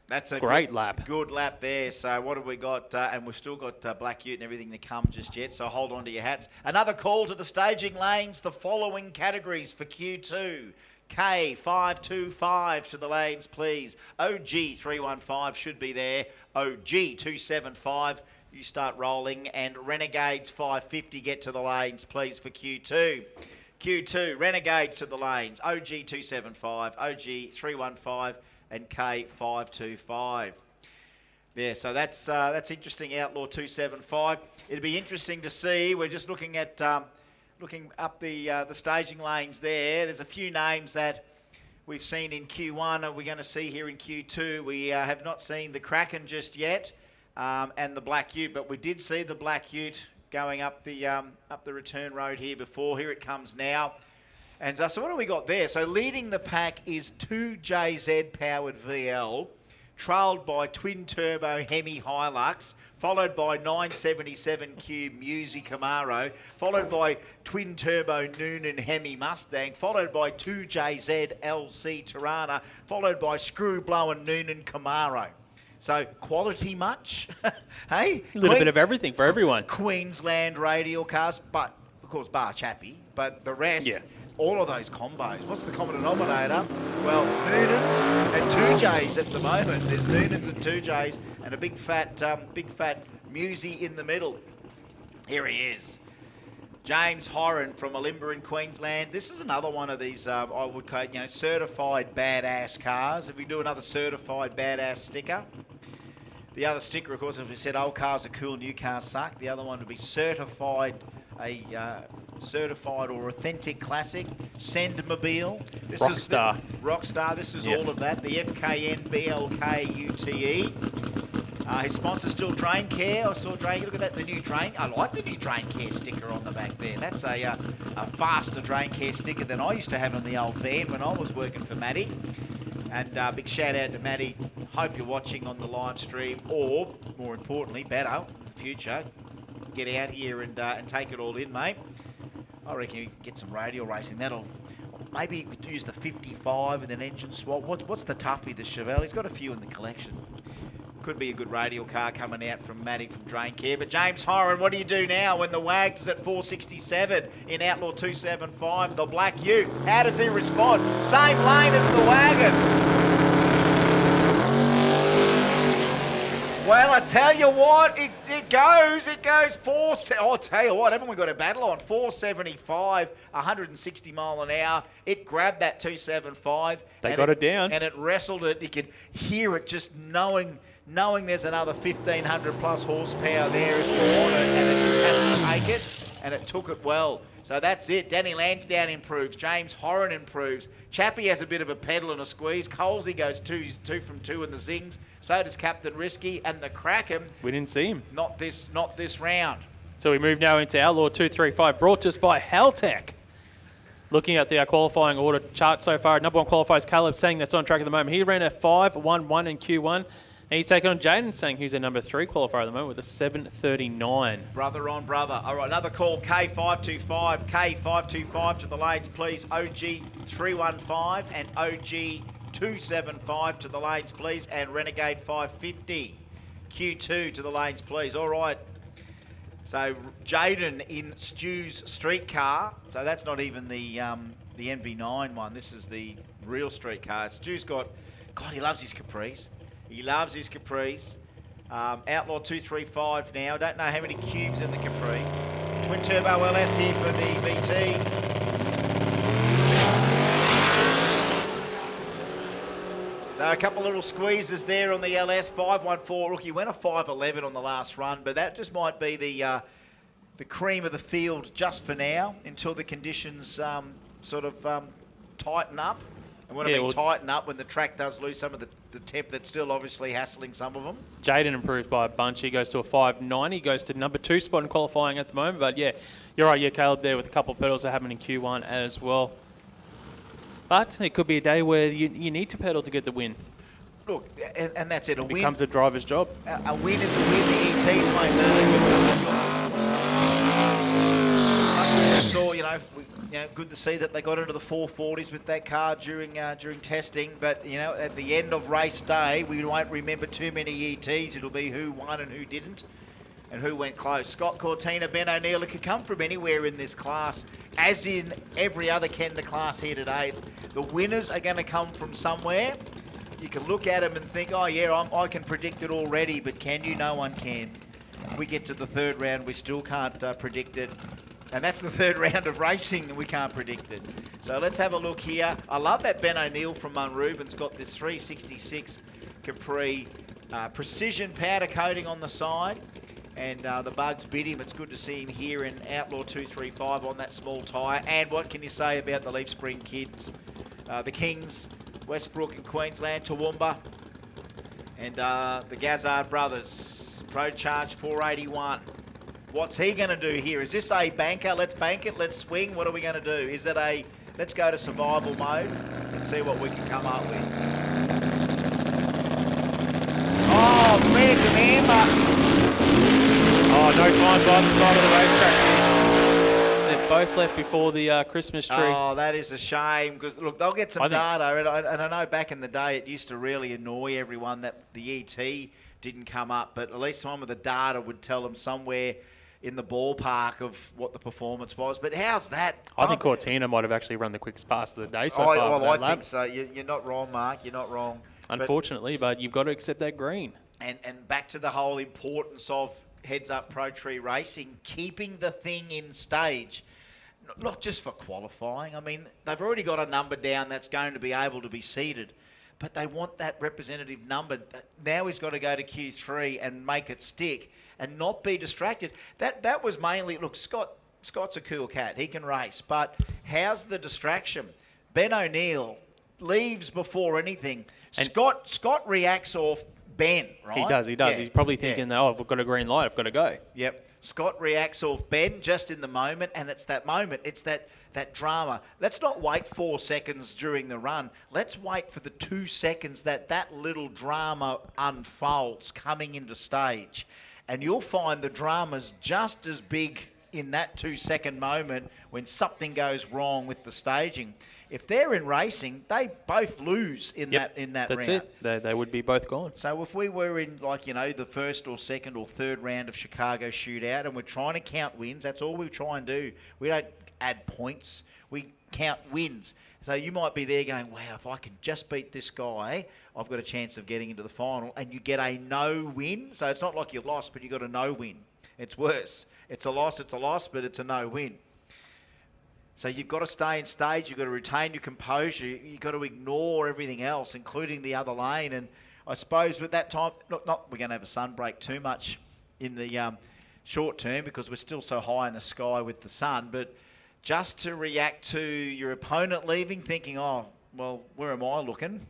That's a great lap. Good lap there. So what have we got? And we've still got Black Ute and everything to come just yet. So hold on to your hats. Another call to the staging lanes. The following categories for Q2. K525 to the lanes, please. OG315 should be there. OG275, you start rolling. And Renegades 550 get to the lanes, please, for Q2. Q2, Renegades to the lanes. OG275, OG315. And K525. Yeah, so that's interesting. Outlaw 275. It'll be interesting to see. We're just looking at looking up the staging lanes there. There's a few names that we've seen in Q1 and we're going to see here in Q2. We have not seen the Kraken just yet and the Black Ute, but we did see the Black Ute going up the return road here before. Here it comes now. And so what have we got there? So leading the pack is 2JZ powered VL, trailed by twin turbo Hemi Hilux, followed by 977 cube Musi Camaro, followed by twin turbo Noonan Hemi Mustang, followed by 2JZ LC Tirana, followed by screw blowing Noonan Camaro. So quality much? Hey? A little bit of everything for everyone. Queensland radial cars, but of course bar Chappie, but the rest... Yeah. All of those combos. What's the common denominator? Well, Noonans and 2Js at the moment. There's Noonans and 2Js and a big fat Musi in the middle. Here he is. James Horan from Olimba in Queensland. This is another one of these, I would call, certified badass cars. If we do another certified badass sticker. The other sticker, of course, if we said old cars are cool, new cars suck. The other one would be certified, certified or authentic classic. Sendmobile. This Rockstar. Rockstar. This is all of that. The FKN BLK UTE. His sponsor's still Drain Care. I saw Drain. Look at that, the new Drain. I like the new Drain Care sticker on the back there. That's a faster Drain Care sticker than I used to have on the old van when I was working for Matty. And big shout out to Matty. Hope you're watching on the live stream, or more importantly, better in the future, get out here and take it all in, mate. I reckon you can get some radial racing. That'll maybe you could use the 55 and an engine swap. What's the toughie, the Chevelle? He's got a few in the collection. Could be a good radial car coming out from Matty from Drain Care. But James Horan, what do you do now when the Wags is at 467 in Outlaw 275, the Black Ute? How does he respond? Same lane as the wagon. Well, I tell you what, it goes 4. I'll tell you what, haven't we got a battle on? 475, 160 mile an hour. It grabbed that 275. They got it down. And it wrestled it. You could hear it just knowing there's another 1,500 plus horsepower there if you want it, and it just had to take it, and it took it well. So that's it. Danny Lansdowne improves. James Horan improves. Chappie has a bit of a pedal and a squeeze. Colesy goes two from two in the Zings. So does Captain Risky and the Kraken. We didn't see him. Not this round. So we move now into Outlaw 235, brought to us by Haltech. Looking at the qualifying order chart so far, number one qualifies Caleb Sang, that's on track at the moment. He ran a 5.11 in Q1. And he's taken on Jaden Sang, who's a number 3 qualifier at the moment with a 7.39. Brother on brother. All right, another call, K525. K525 to the lanes, please. OG315 and OG275 to the lanes, please. And Renegade 550. Q2 to the lanes, please. All right. So Jaden in Stu's streetcar. So that's not even the NV9 one. This is the real streetcar. Stu's got, God, he loves his Caprice. He loves his Caprice. Outlaw 235 now. Don't know how many cubes in the Capri. Twin turbo LS here for the VT. So a couple little squeezes there on the LS. 514. Look, he went a 511 on the last run, but that just might be the cream of the field just for now until the conditions tighten up. And when I mean tighten up, when the track does lose some of the temp that's still obviously hassling some of them. Jaden improves by a bunch. He goes to a 5.90. He goes to number 2 spot in qualifying at the moment. But yeah, you're right. Yeah, Caleb there with a couple of pedals that happen in Q1 as well. But it could be a day where you need to pedal to get the win. Look, and that's it. It becomes a driver's job. A win is a win. The ETs won't matter. I saw, good to see that they got into the 440s with that car during testing. But, at the end of race day, we won't remember too many ETs. It'll be who won and who didn't and who went close. Scott Cortina, Ben O'Neill, it could come from anywhere in this class, as in every other Kenda class here today. The winners are going to come from somewhere. You can look at them and think, oh, yeah, I can predict it already, but can you? No one can. We get to the third round, we still can't predict it. And that's the third round of racing, and we can't predict it. So let's have a look here. I love that Ben O'Neill from Munrooben's got this 366 Capri precision powder coating on the side. And the bugs bit him. It's good to see him here in Outlaw 235 on that small tyre. And what can you say about the Leaf Spring kids? The Kings, Westbrook and Queensland, Toowoomba. And the Gazzard brothers, Pro Charge 481. What's he going to do here? Is this a banker? Let's bank it. Let's swing. What are we going to do? Is it a let's go to survival mode and see what we can come up with? Oh, red and amber. Oh, no time by the side of the racetrack. They've both left before the Christmas tree. Oh, that is a shame because, look, they'll get some data. And I know back in the day it used to really annoy everyone that the ET didn't come up, but at least some of the data would tell them somewhere in the ballpark of what the performance was. But how's that? I think Cortina might have actually run the quickest pass of the day so far. Well, I think so. You're not wrong, Mark. You're not wrong. Unfortunately, but you've got to accept that green. And back to the whole importance of heads-up Pro Tree racing, keeping the thing in stage, not just for qualifying. I mean, they've already got a number down that's going to be able to be seeded, but they want that representative number. Now he's got to go to Q3 and make it stick and not be distracted. That was mainly, look, Scott's a cool cat. He can race, but how's the distraction? Ben O'Neill leaves before anything. And Scott reacts off Ben, right? He does. Yeah. He's probably thinking that, oh, I've got a green light, I've got to go. Yep. Scott reacts off Ben just in the moment, and it's that moment. It's that drama. Let's not wait 4 seconds during the run. Let's wait for the 2 seconds that little drama unfolds coming into stage. And you'll find the drama's just as big in that 2 second moment when something goes wrong with the staging. If they're in racing, they both lose in that round. That's it. They would be both gone. So if we were in, the first or second or third round of Chicago shootout and we're trying to count wins, that's all we try and do. We don't add points. We count wins. So you might be there going, wow, if I can just beat this guy, I've got a chance of getting into the final. And you get a no win. So it's not like you lost, but you got a no win. It's worse. It's a loss, but it's a no win. So you've got to stay in stage. You've got to retain your composure. You've got to ignore everything else, including the other lane. And I suppose with that time, not we're going to have a sun break too much in the short term because we're still so high in the sky with the sun, but just to react to your opponent leaving, thinking, oh, well, where am I looking?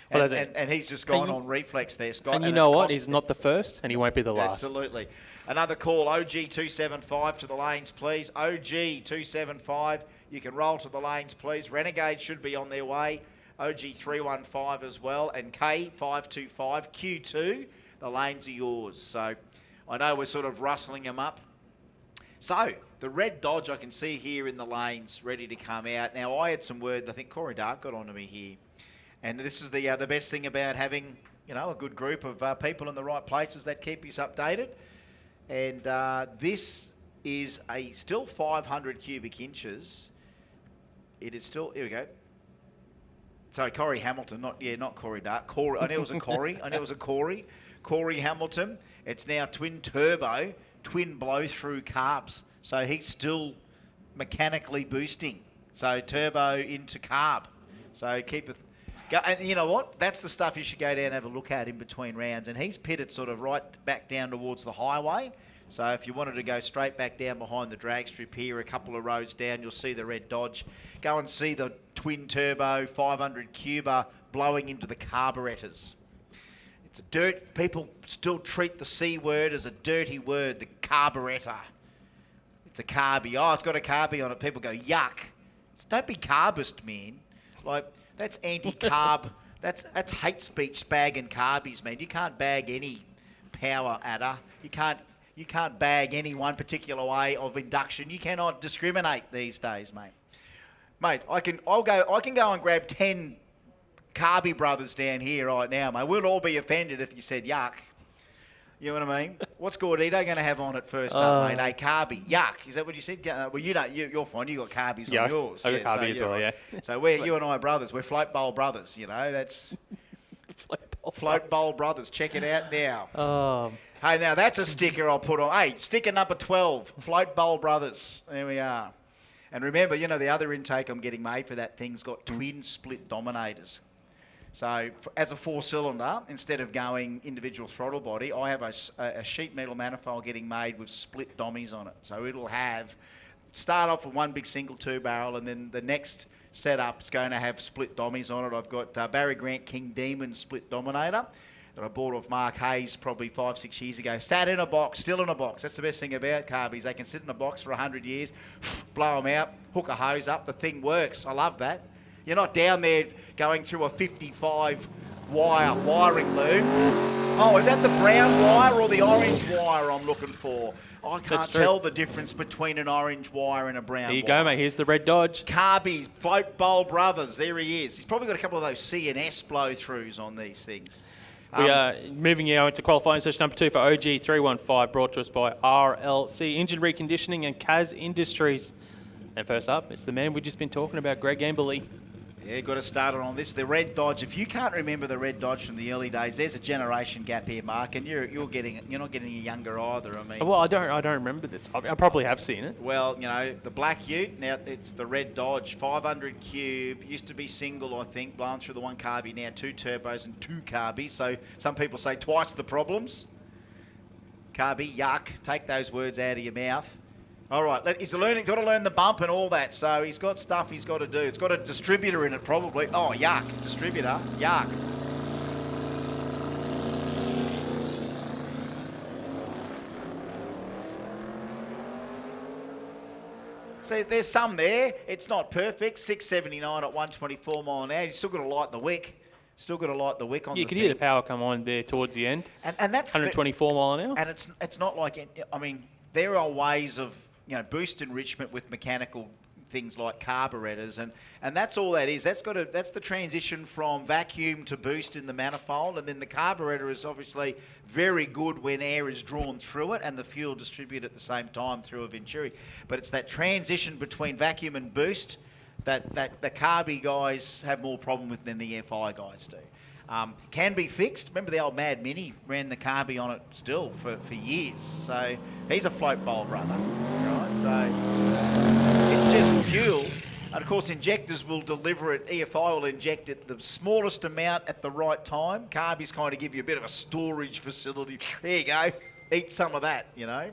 and he's just gone on reflex there, Scott. And you know what? He's not the first, and he won't be the last. Absolutely. Another call, OG275 to the lanes, please. OG275, you can roll to the lanes, please. Renegade should be on their way. OG315 as well. And K525, Q2, the lanes are yours. So I know we're sort of rustling them up. So the red Dodge I can see here in the lanes ready to come out. Now I had some word, I think Corey Dark got onto me here. And this is the best thing about having, a good group of people in the right places that keep us updated. And this is still 500 cubic inches. It is still, here we go. Sorry, Corey Hamilton, not Corey Dark. Corey, I knew it was a Corey. Corey Hamilton. It's now twin turbo, twin blow through carbs. So he's still mechanically boosting. So turbo into carb. So keep it. And you know what? That's the stuff you should go down and have a look at in between rounds. And he's pitted sort of right back down towards the highway. So if you wanted to go straight back down behind the drag strip here, a couple of roads down, you'll see the red Dodge. Go and see the twin turbo 500 cuber blowing into the carburetors. It's a dirt. People still treat the C word as a dirty word, the carburetor. It's a carby. Oh, it's got a carby on it. People go, yuck. Don't be carbist, man. That's anti-carb. that's hate speech bagging carbies, man. You can't bag any power adder. You can't bag any one particular way of induction. You cannot discriminate these days, mate. Mate, I can go and grab 10 Carby brothers down here right now, mate. We'll all be offended if you said yuck. You know what I mean? What's Gordito going to have on it first up, mate? Hey, Carby. Yuck. Is that what you said? Well, you don't. You're fine. You got Carbies on yours. I got Carby as well, yeah. So you and I are brothers. We're float bowl brothers, That's float bowl brothers. Check it out now. Hey, now that's a sticker I'll put on. Hey, sticker number 12. Float bowl brothers. There we are. And remember, the other intake I'm getting made for that thing's got twin split dominators. So as a 4-cylinder, instead of going individual throttle body, I have a sheet metal manifold getting made with split dommies on it. So it'll start off with one big single 2-barrel, and then the next setup is going to have split dommies on it. I've got Barry Grant King Demon split dominator that I bought off Mark Hayes probably 5-6 years ago. Sat in a box, still in a box. That's the best thing about carbies. They can sit in a box for 100 years, blow them out, hook a hose up. The thing works. I love that. You're not down there going through a 55 wire wiring loom. Oh, is that the brown wire or the orange wire I'm looking for? I can't tell the difference between an orange wire and a brown wire. There you go, mate. Here's the red Dodge. Carbies, Float Bowl Brothers. There he is. He's probably got a couple of those CNS blow-throughs on these things. We are moving now into qualifying session number 2 for OG315, brought to us by RLC Engine Reconditioning and Kazz Industries. And first up, it's the man we've just been talking about, Greg Amberley. Yeah, got to start it on this. The red Dodge. If you can't remember the red Dodge from the early days, there's a generation gap here, Mark, and you're not getting any younger either. I mean, well, I don't remember this. I probably have seen it. Well, the black Ute. Now it's the red Dodge, 500 cube. Used to be single, I think, blown through the one carby. Now 2 turbos and 2 carbies. So some people say twice the problems. Carby, yuck. Take those words out of your mouth. All right, he's got to learn the bump and all that, so he's got stuff he's got to do. It's got a distributor in it probably. Oh, yuck. Distributor, yuck. So there's some there. It's not perfect. 679 at 124 mile an hour. You still got to light the wick. Still got to light the wick on. You the could thing. hear the power come on there towards the end. And that's 124 mile an hour. And it's not like, I mean, there are ways of, boost enrichment with mechanical things like carburetors, and that's all that is. That's the transition from vacuum to boost in the manifold, and then the carburetor is obviously very good when air is drawn through it and the fuel distributed at the same time through a venturi. But it's that transition between vacuum and boost that the carby guys have more problem with than the FI guys do. Can be fixed. Remember the old Mad Mini ran the carby on it still for years. So he's a float bowl brother, right? So it's just fuel. And of course injectors will deliver it, EFI will inject it the smallest amount at the right time. Carbies kind of give you a bit of a storage facility. There you go. Eat some of that, There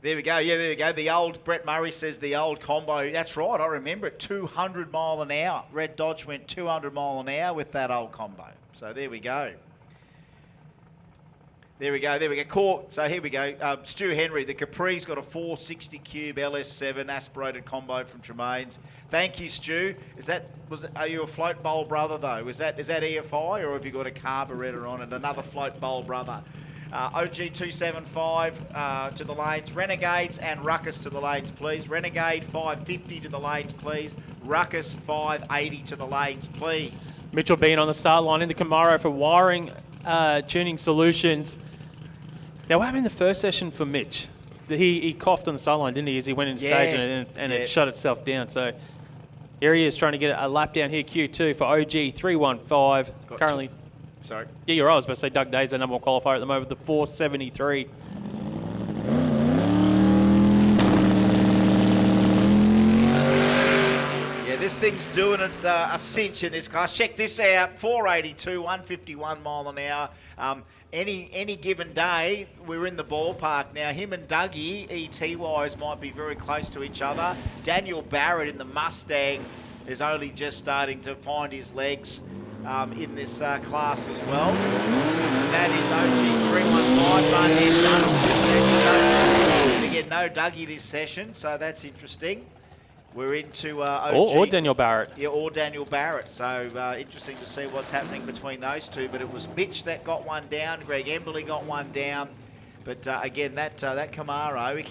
we go. Yeah, there we go. The old, Brett Murray says the old combo. That's right. I remember it. 200 mile an hour. Red Dodge went 200 mile an hour with that old combo. So there we go. There we go. So here we go. Stu Henry, the Capri's got a 460 cube LS7 aspirated combo from Tremaine's. Thank you, Stu. Are you a float bowl brother though? Is that EFI or have you got a carburetor on it? Another float bowl brother. OG 275 to the lanes. Renegades and Ruckus to the lanes, please. Renegade 550 to the lanes, please. Ruckus 580 to the lanes, please. Mitchell Bean on the start line in the Camaro for wiring tuning solutions. Now, what happened in the first session for Mitch? He coughed on the start line, didn't he, as he went in stage and it shut itself down. So here he is trying to get a lap down here, Q2 for OG 315. Currently... Sorry. Yeah, you're right. I was about to say Doug Day's the number one qualifier at the moment, the 473. Yeah, this thing's doing it a cinch in this class. Check this out, 482, 151 mile an hour. Any given day, we're in the ballpark. Now, him and Dougie, ET-wise, might be very close to each other. Daniel Barrett in the Mustang is only just starting to find his legs. In this class as well. And that is OG 315, but we get no Dougie this session, so that's interesting. We're into OG. Or Daniel Barrett. Yeah, or Daniel Barrett. So interesting to see what's happening between those two. But it was Mitch that got one down. Greg Emberley got one down. But again, that Camaro, you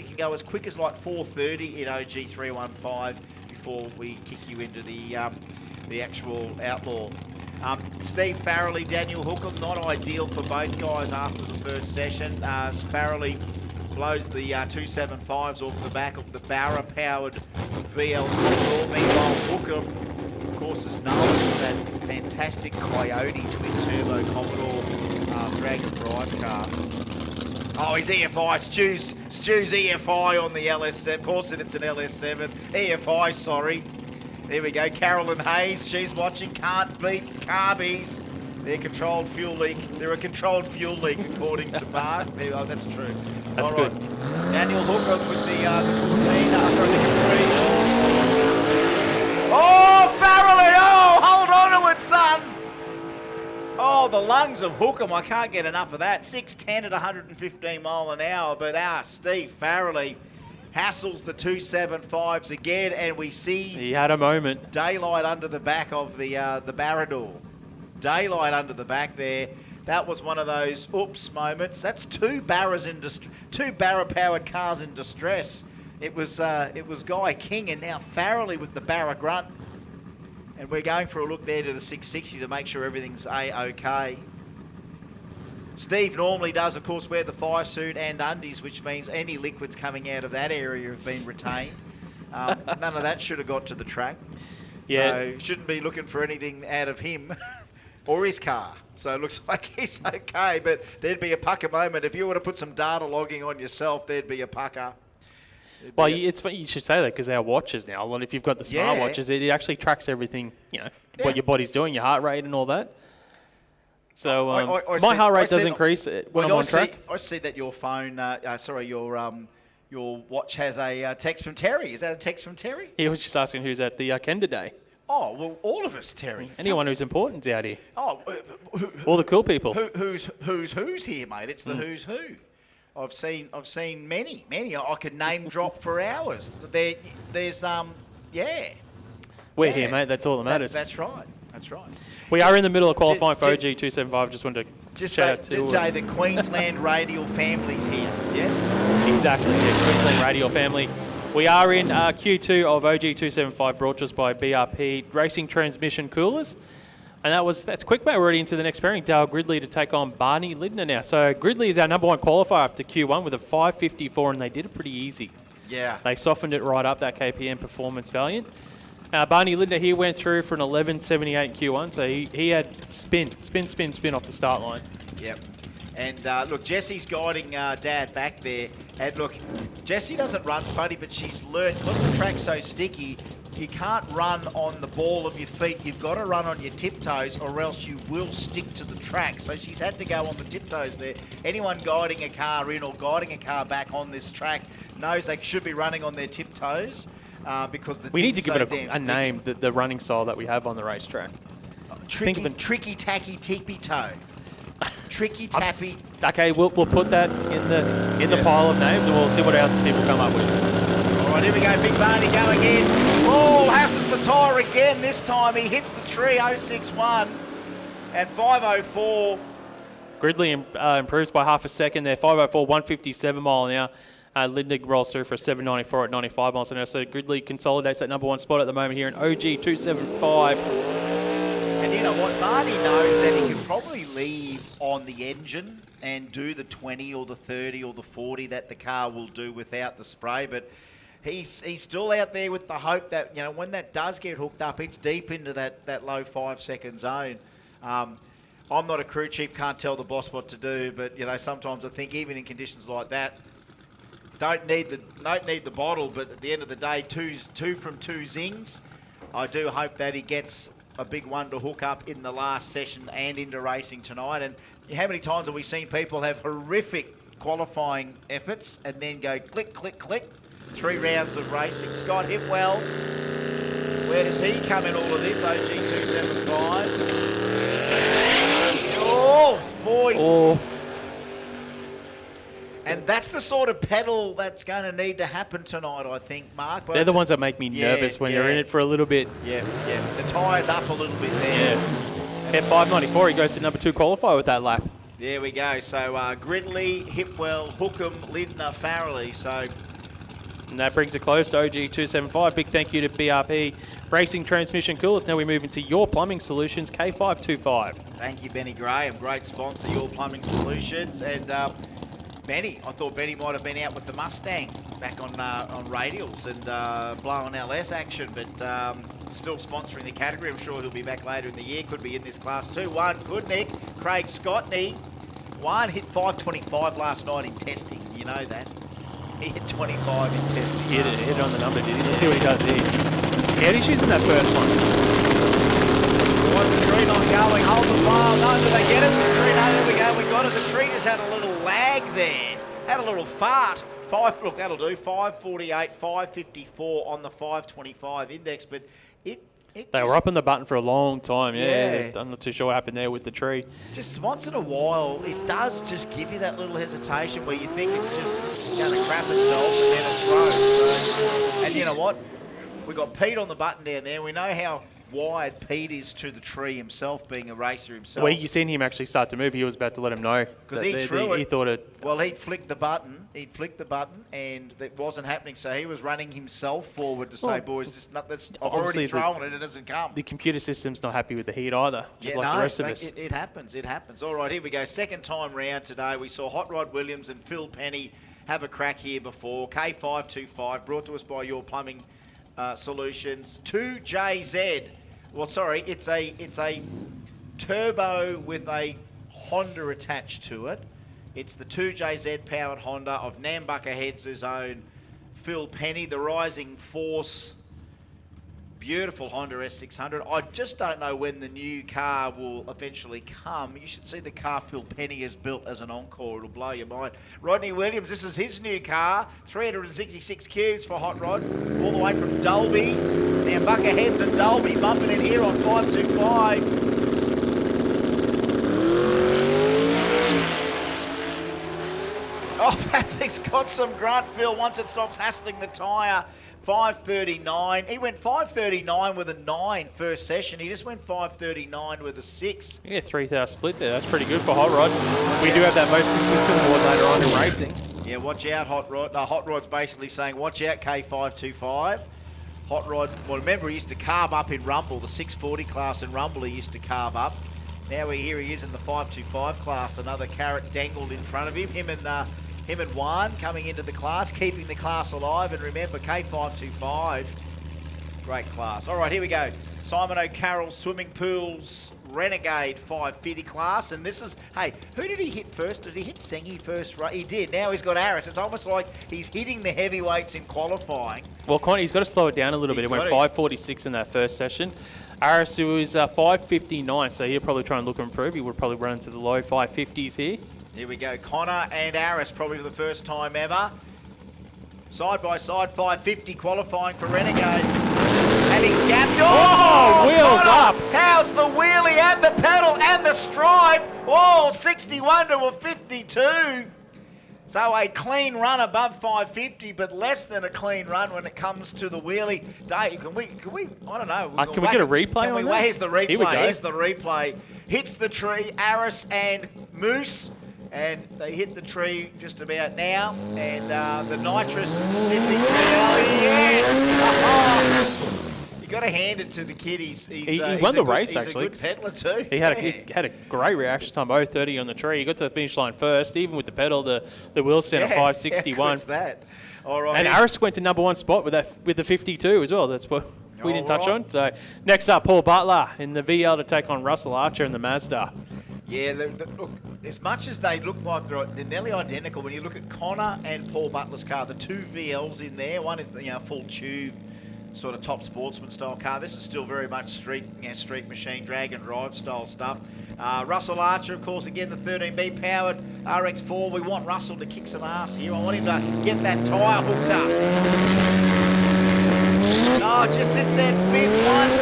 can go as quick as like 430 in OG 315 before we kick you into the actual Outlaw. Steve Farrelly, Daniel Hookham, not ideal for both guys after the first session. Farrelly blows the 275s off the back of the Barra-powered VL Commodore. Meanwhile, Hookham, of course, is known for that fantastic Coyote twin-turbo Commodore Dragon drive car. Oh, he's EFI. Stu's EFI on the LS7. Of course, it's an LS7. EFI, sorry. There we go. Carolyn Hayes, she's watching. Can't beat Carbies. They're a controlled fuel leak, according to Mark. Oh, that's true. That's all good. Right. Daniel Hooker with the 14. The Capri. Oh, Farrelly! Oh, hold on to it, son! Oh, the lungs of Hookham. I can't get enough of that. 610 at 115 mile an hour. But Steve Farrelly hassles the 275s again, and we see He had a moment. daylight under the back of the Barrador. Daylight under the back there. That was one of those oops moments. That's two Barra-powered cars in distress. It was Guy King and now Farrelly with the Barra grunt. And we're going for a look there to the 660 to make sure everything's A-OK. Steve normally does, of course, wear the fire suit and undies, which means any liquids coming out of that area have been retained. None of that should have got to the track. Yeah. So shouldn't be looking for anything out of him or his car. So it looks like he's okay, but there'd be a pucker moment. If you were to put some data logging on yourself, there'd be a pucker. Well, it's funny you should say that because our watches now, if you've got the smart watches, it actually tracks everything, what your body's doing, your heart rate and all that. So my heart rate does increase when I'm on track. I see that your phone, your watch has a text from Terry. Is that a text from Terry? He was just asking who's at the Kenda Day. Oh, well, all of us, Terry. Anyone who's important's out here. Oh, All the cool people. who's here, mate? It's the who's who. I've seen many. I could name drop for hours. There's yeah. We're here, mate. That's all that matters. That's right. We are in the middle of qualifying for OG275. Just wanted to Just shout say, out to say the Queensland Radial family's here. Yes. exactly, yeah, Queensland Radial family. We are in Q2 of OG275, brought to us by BRP Racing Transmission Coolers. And that's quick, mate. We're already into the next pairing. Dale Gridley to take on Barney Lindner now. So Gridley is our number one qualifier after Q1 with a 5.54, and they did it pretty easy. Yeah. They softened it right up, that KPM Performance Valiant. Barney Lindner here went through for an 11.78 Q1, so he had spin off the start line. Yep. And look, Jessie's guiding Dad back there. And look, Jessie doesn't run funny, but she's learned, because the track's so sticky, you can't run on the ball of your feet. You've got to run on your tiptoes, or else you will stick to the track. So she's had to go on the tiptoes there. Anyone guiding a car in or guiding a car back on this track knows they should be running on their tiptoes because we need to give so it a name, the running style that we have on the racetrack. Tricky tacky tippy toe. Tricky tappy. Okay, we'll put that in the pile of names, and we'll see what else people come up with. All right, here we go. Big Barney going in. Oh, hasses the tyre again. This time he hits the tree. 061 and 504. Gridley improves by half a second there. 504, 157 mile an hour. Lindner rolls through for a 794 at 95 miles an hour. So Gridley consolidates that number one spot at the moment here in OG 275. And you know what? Barney knows that he can probably leave on the engine and do the 20 or the 30 or the 40 that the car will do without the spray. But he's still out there with the hope that, you know, when that does get hooked up, it's deep into that low 5 second zone. I'm not a crew chief, can't tell the boss what to do, but, you know, sometimes I think even in conditions like that, don't need the bottle, but at the end of the day, two from two zings. I do hope that he gets a big one to hook up in the last session and into racing tonight. And how many times have we seen people have horrific qualifying efforts and then go click, click, click? 3 rounds of racing. Scott Hipwell, where does he come in all of this? OG 275. Oh, boy. Oh. And that's the sort of pedal that's going to need to happen tonight, I think, Mark. But They're the ones that make me nervous when you're in it for a little bit. Yeah. The tyre's up a little bit there. Yeah. At 594, he goes to number 2 qualifier with that lap. There we go. So Gridley, Hipwell, Hookham, Lindner, Farrelly. So, and that brings it close to OG 275. Big thank you to BRP Racing Transmission Coolers. Now we move into Your Plumbing Solutions, K525. thank you, Benny Graham. Great sponsor, Your Plumbing Solutions. And Benny, I thought Benny might have been out with the Mustang back on radials and blowing LS action, but still sponsoring the category. I'm sure he'll be back later in the year. Could be in this class too. One, good Nick. Craig Scottney. One hit 525 last night in testing. You know that. He hit 25 in testing. He hit it on the number, did he? Let's see what he does here. How did he shoot in that first one? Was the tree not going? Hold the file. No, did they get it? The tree, no, there we go. We got it. The tree just had a little lag there. Had a little fart. Look, that'll do. 548, 554 on the 525 index, but They were up on the button for a long time, yeah. I'm not too sure what happened there with the tree. Just once in a while, it does just give you that little hesitation where you think it's just going to crap itself and then it throws. So, and you know what? We got Pete on the button down there. We know how wide Pete is to the tree himself, being a racer himself. Well, you seen him actually start to move. He was about to let him know. Because he threw it. He thought it... Well, he'd flicked the button, and it wasn't happening. So he was running himself forward to say, boys, I've already thrown it, it doesn't come. The computer system's not happy with the heat either, just like the rest of us. It happens. All right, here we go. Second time round today. We saw Hot Rod Williams and Phil Penny have a crack here before. K525, brought to us by Your Plumbing Solutions. 2JZ. Well, sorry, it's a turbo with a Honda attached to it. It's the 2JZ powered Honda of Nambucca Heads' own Phil Penny, the Rising Force. Beautiful Honda S600. I just don't know when the new car will eventually come. You should see the car Phil Penny has built as an Encore. It'll blow your mind. Rodney Williams, this is his new car. 366 cubes for Hot Rod. All the way from Dolby. Nambucca Heads and Dolby bumping in here on 525. Oh, that thing's got some grunt, Phil, once it stops hassling the tyre. 5.39. He went 5.39 with a 9 first session. He just went 5.39 with a 6. Yeah, 3,000 split there. That's pretty good for Hot Rod. We do have that most consistent award later on in racing. Yeah, watch out, Hot Rod. No, Hot Rod's basically saying, watch out, K525. Hot Rod, well, remember, he used to carve up in Rumble, the 640 class in Rumble he used to carve up. Now here he is in the 525 class, another carrot dangled in front of him. Him and Juan coming into the class, keeping the class alive. And remember, K525, great class. All right, here we go. Simon O'Carroll Swimming Pools Renegade 550 class. And this is, hey, who did he hit first? Did he hit Sengi first? Right, he did. Now he's got Aris. It's almost like he's hitting the heavyweights in qualifying. Well, he's got to slow it down a little bit. He went 5.46 in that first session. Aris, who was 5.59, so he'll probably try and look to improve. He would probably run into the low 550s here. Here we go. Connor and Aris, probably for the first time ever. Side by side, 550 qualifying for Renegade. And he's gapped. Oh, wheels Connor, up. How's the wheelie and the pedal and the stripe? Oh, 61 to a 52. So a clean run above 550, but less than a clean run when it comes to the wheelie. Dave, can we? I don't know. Can we get a replay on that? Here's the replay. Here we go. Here's the replay. Hits the tree, Aris and Moose. And they hit the tree just about now. And the nitrous sniffing. Yes! You got to hand it to the kid. He won the race, he's actually. He's a good peddler too. He had a great reaction time, 0.30 on the tree. He got to the finish line first, even with the pedal. The wheel stand at 5.61. How good's that? All right. And Aris went to number 1 spot with the 52 as well. That's what we didn't touch on. So next up, Paul Butler in the VL to take on Russell Archer in the Mazda. Yeah, look, as much as they look like they're nearly identical, when you look at Connor and Paul Butler's car, the two VLs in there, one is the full tube, sort of top sportsman style car. This is still very much street machine, drag and drive style stuff. Russell Archer, of course, again, the 13B powered RX4. We want Russell to kick some ass here. I want him to get that tyre hooked up. Oh, just sits there and spins once.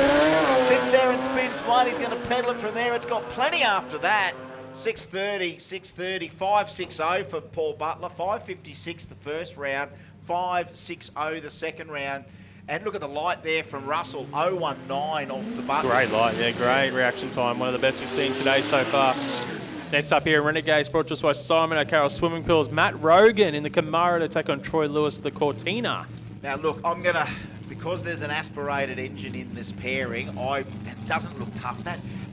Sits there and spins one. He's going to pedal it from there. It's got plenty after that. 6.30, 5.60 for Paul Butler. 5.56 the first round. 5.60 the second round. And look at the light there from Russell. 0.19 off the button. Great light, yeah, great reaction time. One of the best we've seen today so far. Next up here in Renegades, brought to us by Simon O'Carroll Swimming Pools. Matt Rogan in the Camaro to take on Troy Lewis, the Cortina. Now look, I'm going to, because there's an aspirated engine in this pairing, it doesn't look tough.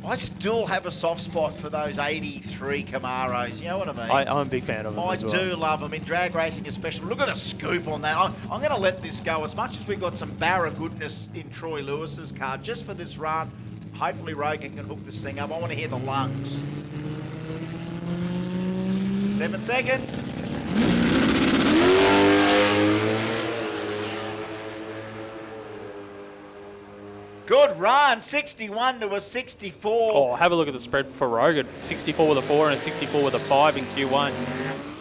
I still have a soft spot for those 83 Camaros. You know what I mean? I'm a big fan of them as well. I do love them, in drag racing especially. Look at the scoop on that. I'm going to let this go. As much as we've got some Barra goodness in Troy Lewis's car, just for this run, hopefully Rogan can hook this thing up. I want to hear the lungs. 7 seconds. Good run, 61 to a 64. Oh, have a look at the spread for Rogan. 64 with a 4 and a 64 with a 5 in Q1.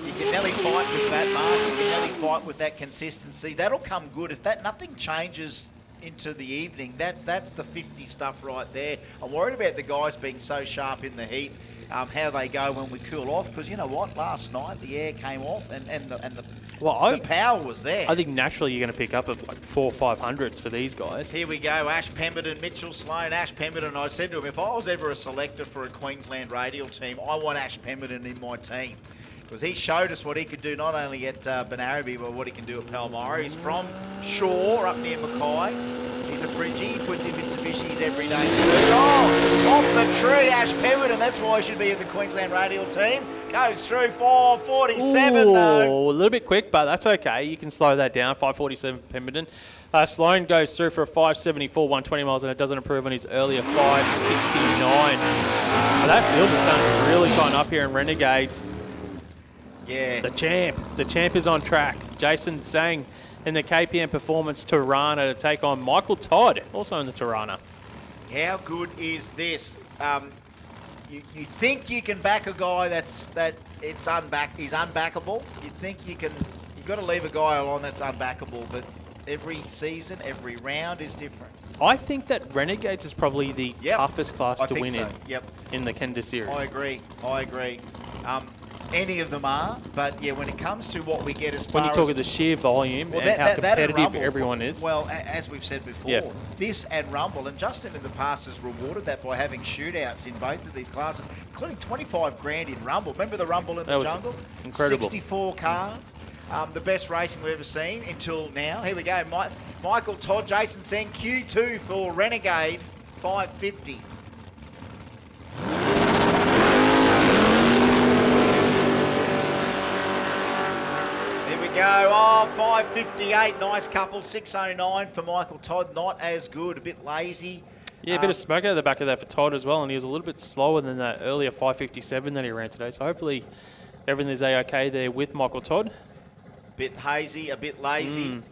You can nearly fight with that, Mark. You can nearly fight with that consistency. That'll come good. If nothing changes into the evening, that's the 50 stuff right there. I'm worried about the guys being so sharp in the heat, how they go when we cool off. Because you know what? Last night the air came off and the power was there. I think naturally you're going to pick up at like 4 or 500s for these guys. Here we go, Ash Pemberton, Mitchell Sloan, Ash Pemberton. I said to him, if I was ever a selector for a Queensland Radial team, I want Ash Pemberton in my team. Because he showed us what he could do not only at Benaraby, but what he can do at Palmyra. He's from Shore, up near Mackay. He's a Bridgie, he puts in Mitsubishis every day. Oh, off the tree, Ash Pemberton. That's why he should be in the Queensland Radial team. Goes through 4.47 though. A little bit quick, but that's okay. You can slow that down. 5.47 for Pemberton. Sloan goes through for a 5.74, 120 miles, and it doesn't improve on his earlier 5.69. That field is starting to really tighten up here in Renegades. Yeah. The champ is on track. Jason Zhang in the KPM Performance Tirana to take on Michael Todd, also in the Tirana. How good is this? You think you can back a guy he's unbackable. You think you've got to leave a guy alone that's unbackable, but every season, every round is different. I think that Renegades is probably the toughest class to win in the Kenda series. I agree. Any of them are, but yeah, when it comes to what we get as far When you as talk of the sheer volume and how and competitive Rumble, everyone is. Well, as we've said before, Yep. this and Rumble, and Justin in the past has rewarded that by having shootouts in both of these classes, including 25 grand in Rumble. Remember the Rumble in That the was jungle? incredible. 64 cars. The best racing we've ever seen until now. Here we go. Michael Todd, Jason Seng, Q2 for Renegade, 550. Go. Oh, 558. Nice couple. 609 for Michael Todd. Not as good. A bit lazy. Yeah, a bit of smoke out the back of that for Todd as well, and he was a little bit slower than that earlier 557 that he ran today. So hopefully everything is okay there with Michael Todd. Bit hazy, a bit lazy.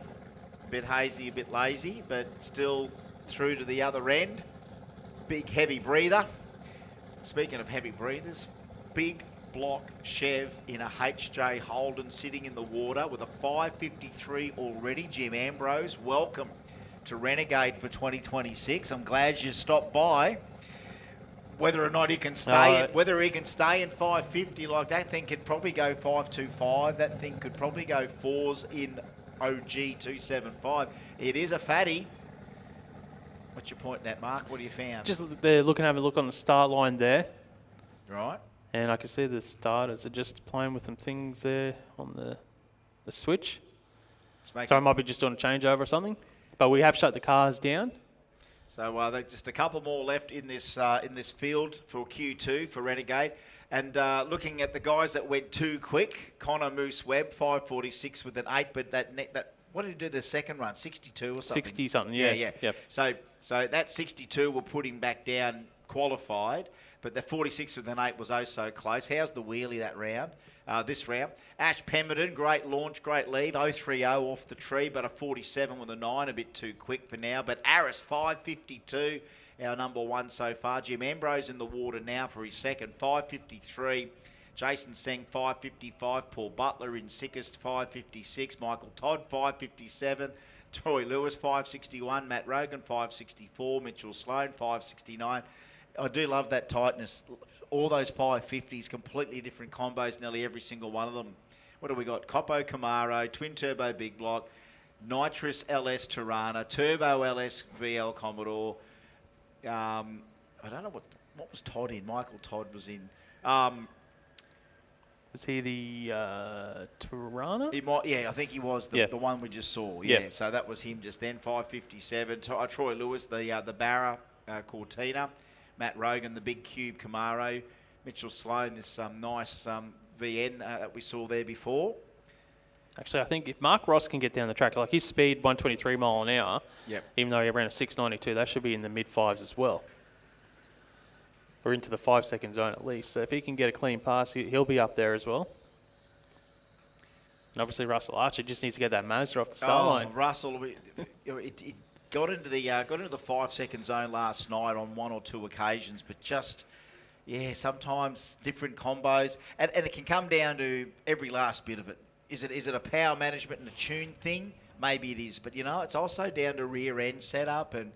Bit hazy, a bit lazy, but still through to the other end. Big heavy breather. Speaking of heavy breathers, big block Chev in a HJ Holden sitting in the water with a 553 already. Jim Ambrose, welcome to Renegade for 2026. I'm glad you stopped by. Whether or not he can stay, whether he can stay in 550 like that thing could probably go 525. That thing could probably go 4s in OG 275. It is a fatty. What's your point in that, Mark? What have you found? Just they're having a look on the start line there. Right. And I can see the starters are just playing with some things there on the switch. So I might be just doing a changeover or something. But we have shut the cars down. So just a couple more left in this field for Q2 for Renegade. And looking at the guys that went too quick, Connor Moose Webb, 546 with an 8. But that what did he do the second run? 62 or something? 60 something, yeah. Yeah. Yep. So that 62 will put him back down qualified. But the 46 with an 8 was oh so close. How's the wheelie that round? This round. Ash Pemberton, great launch, great leave. 030 off the tree, but a 47 with a 9, a bit too quick for now. But Aris, 552, our number one so far. Jim Ambrose in the water now for his second, 553. Jason Seng, 555. Paul Butler in sickest, 556. Michael Todd, 557. Troy Lewis, 561. Matt Rogan, 564. Mitchell Sloan, 569. I do love that tightness. All those 550s, completely different combos, nearly every single one of them. What do we got? Coppo Camaro, Twin Turbo Big Block, Nitrous LS Tirana, Turbo LS VL Commodore. I don't know what was Todd in. Michael Todd was in. Was he the Tirana? He might, yeah, I think he was the one we just saw. Yeah, so that was him just then. 557. Troy Lewis, the Barra Cortina. Matt Rogan, the big cube Camaro. Mitchell Sloan, this nice VN that we saw there before. Actually, I think if Mark Ross can get down the track, like his speed, 123 mile an hour, even though he ran a 692, that should be in the mid-5s as well. Or into the 5-second zone at least. So if he can get a clean pass, he'll be up there as well. And obviously Russell Archer just needs to get that Mazda off the start line. Russell, it got into the 5-second zone last night on one or two occasions, but just sometimes different combos, and it can come down to every last bit of it. Is it a power management and a tune thing? Maybe it is, but it's also down to rear end setup, and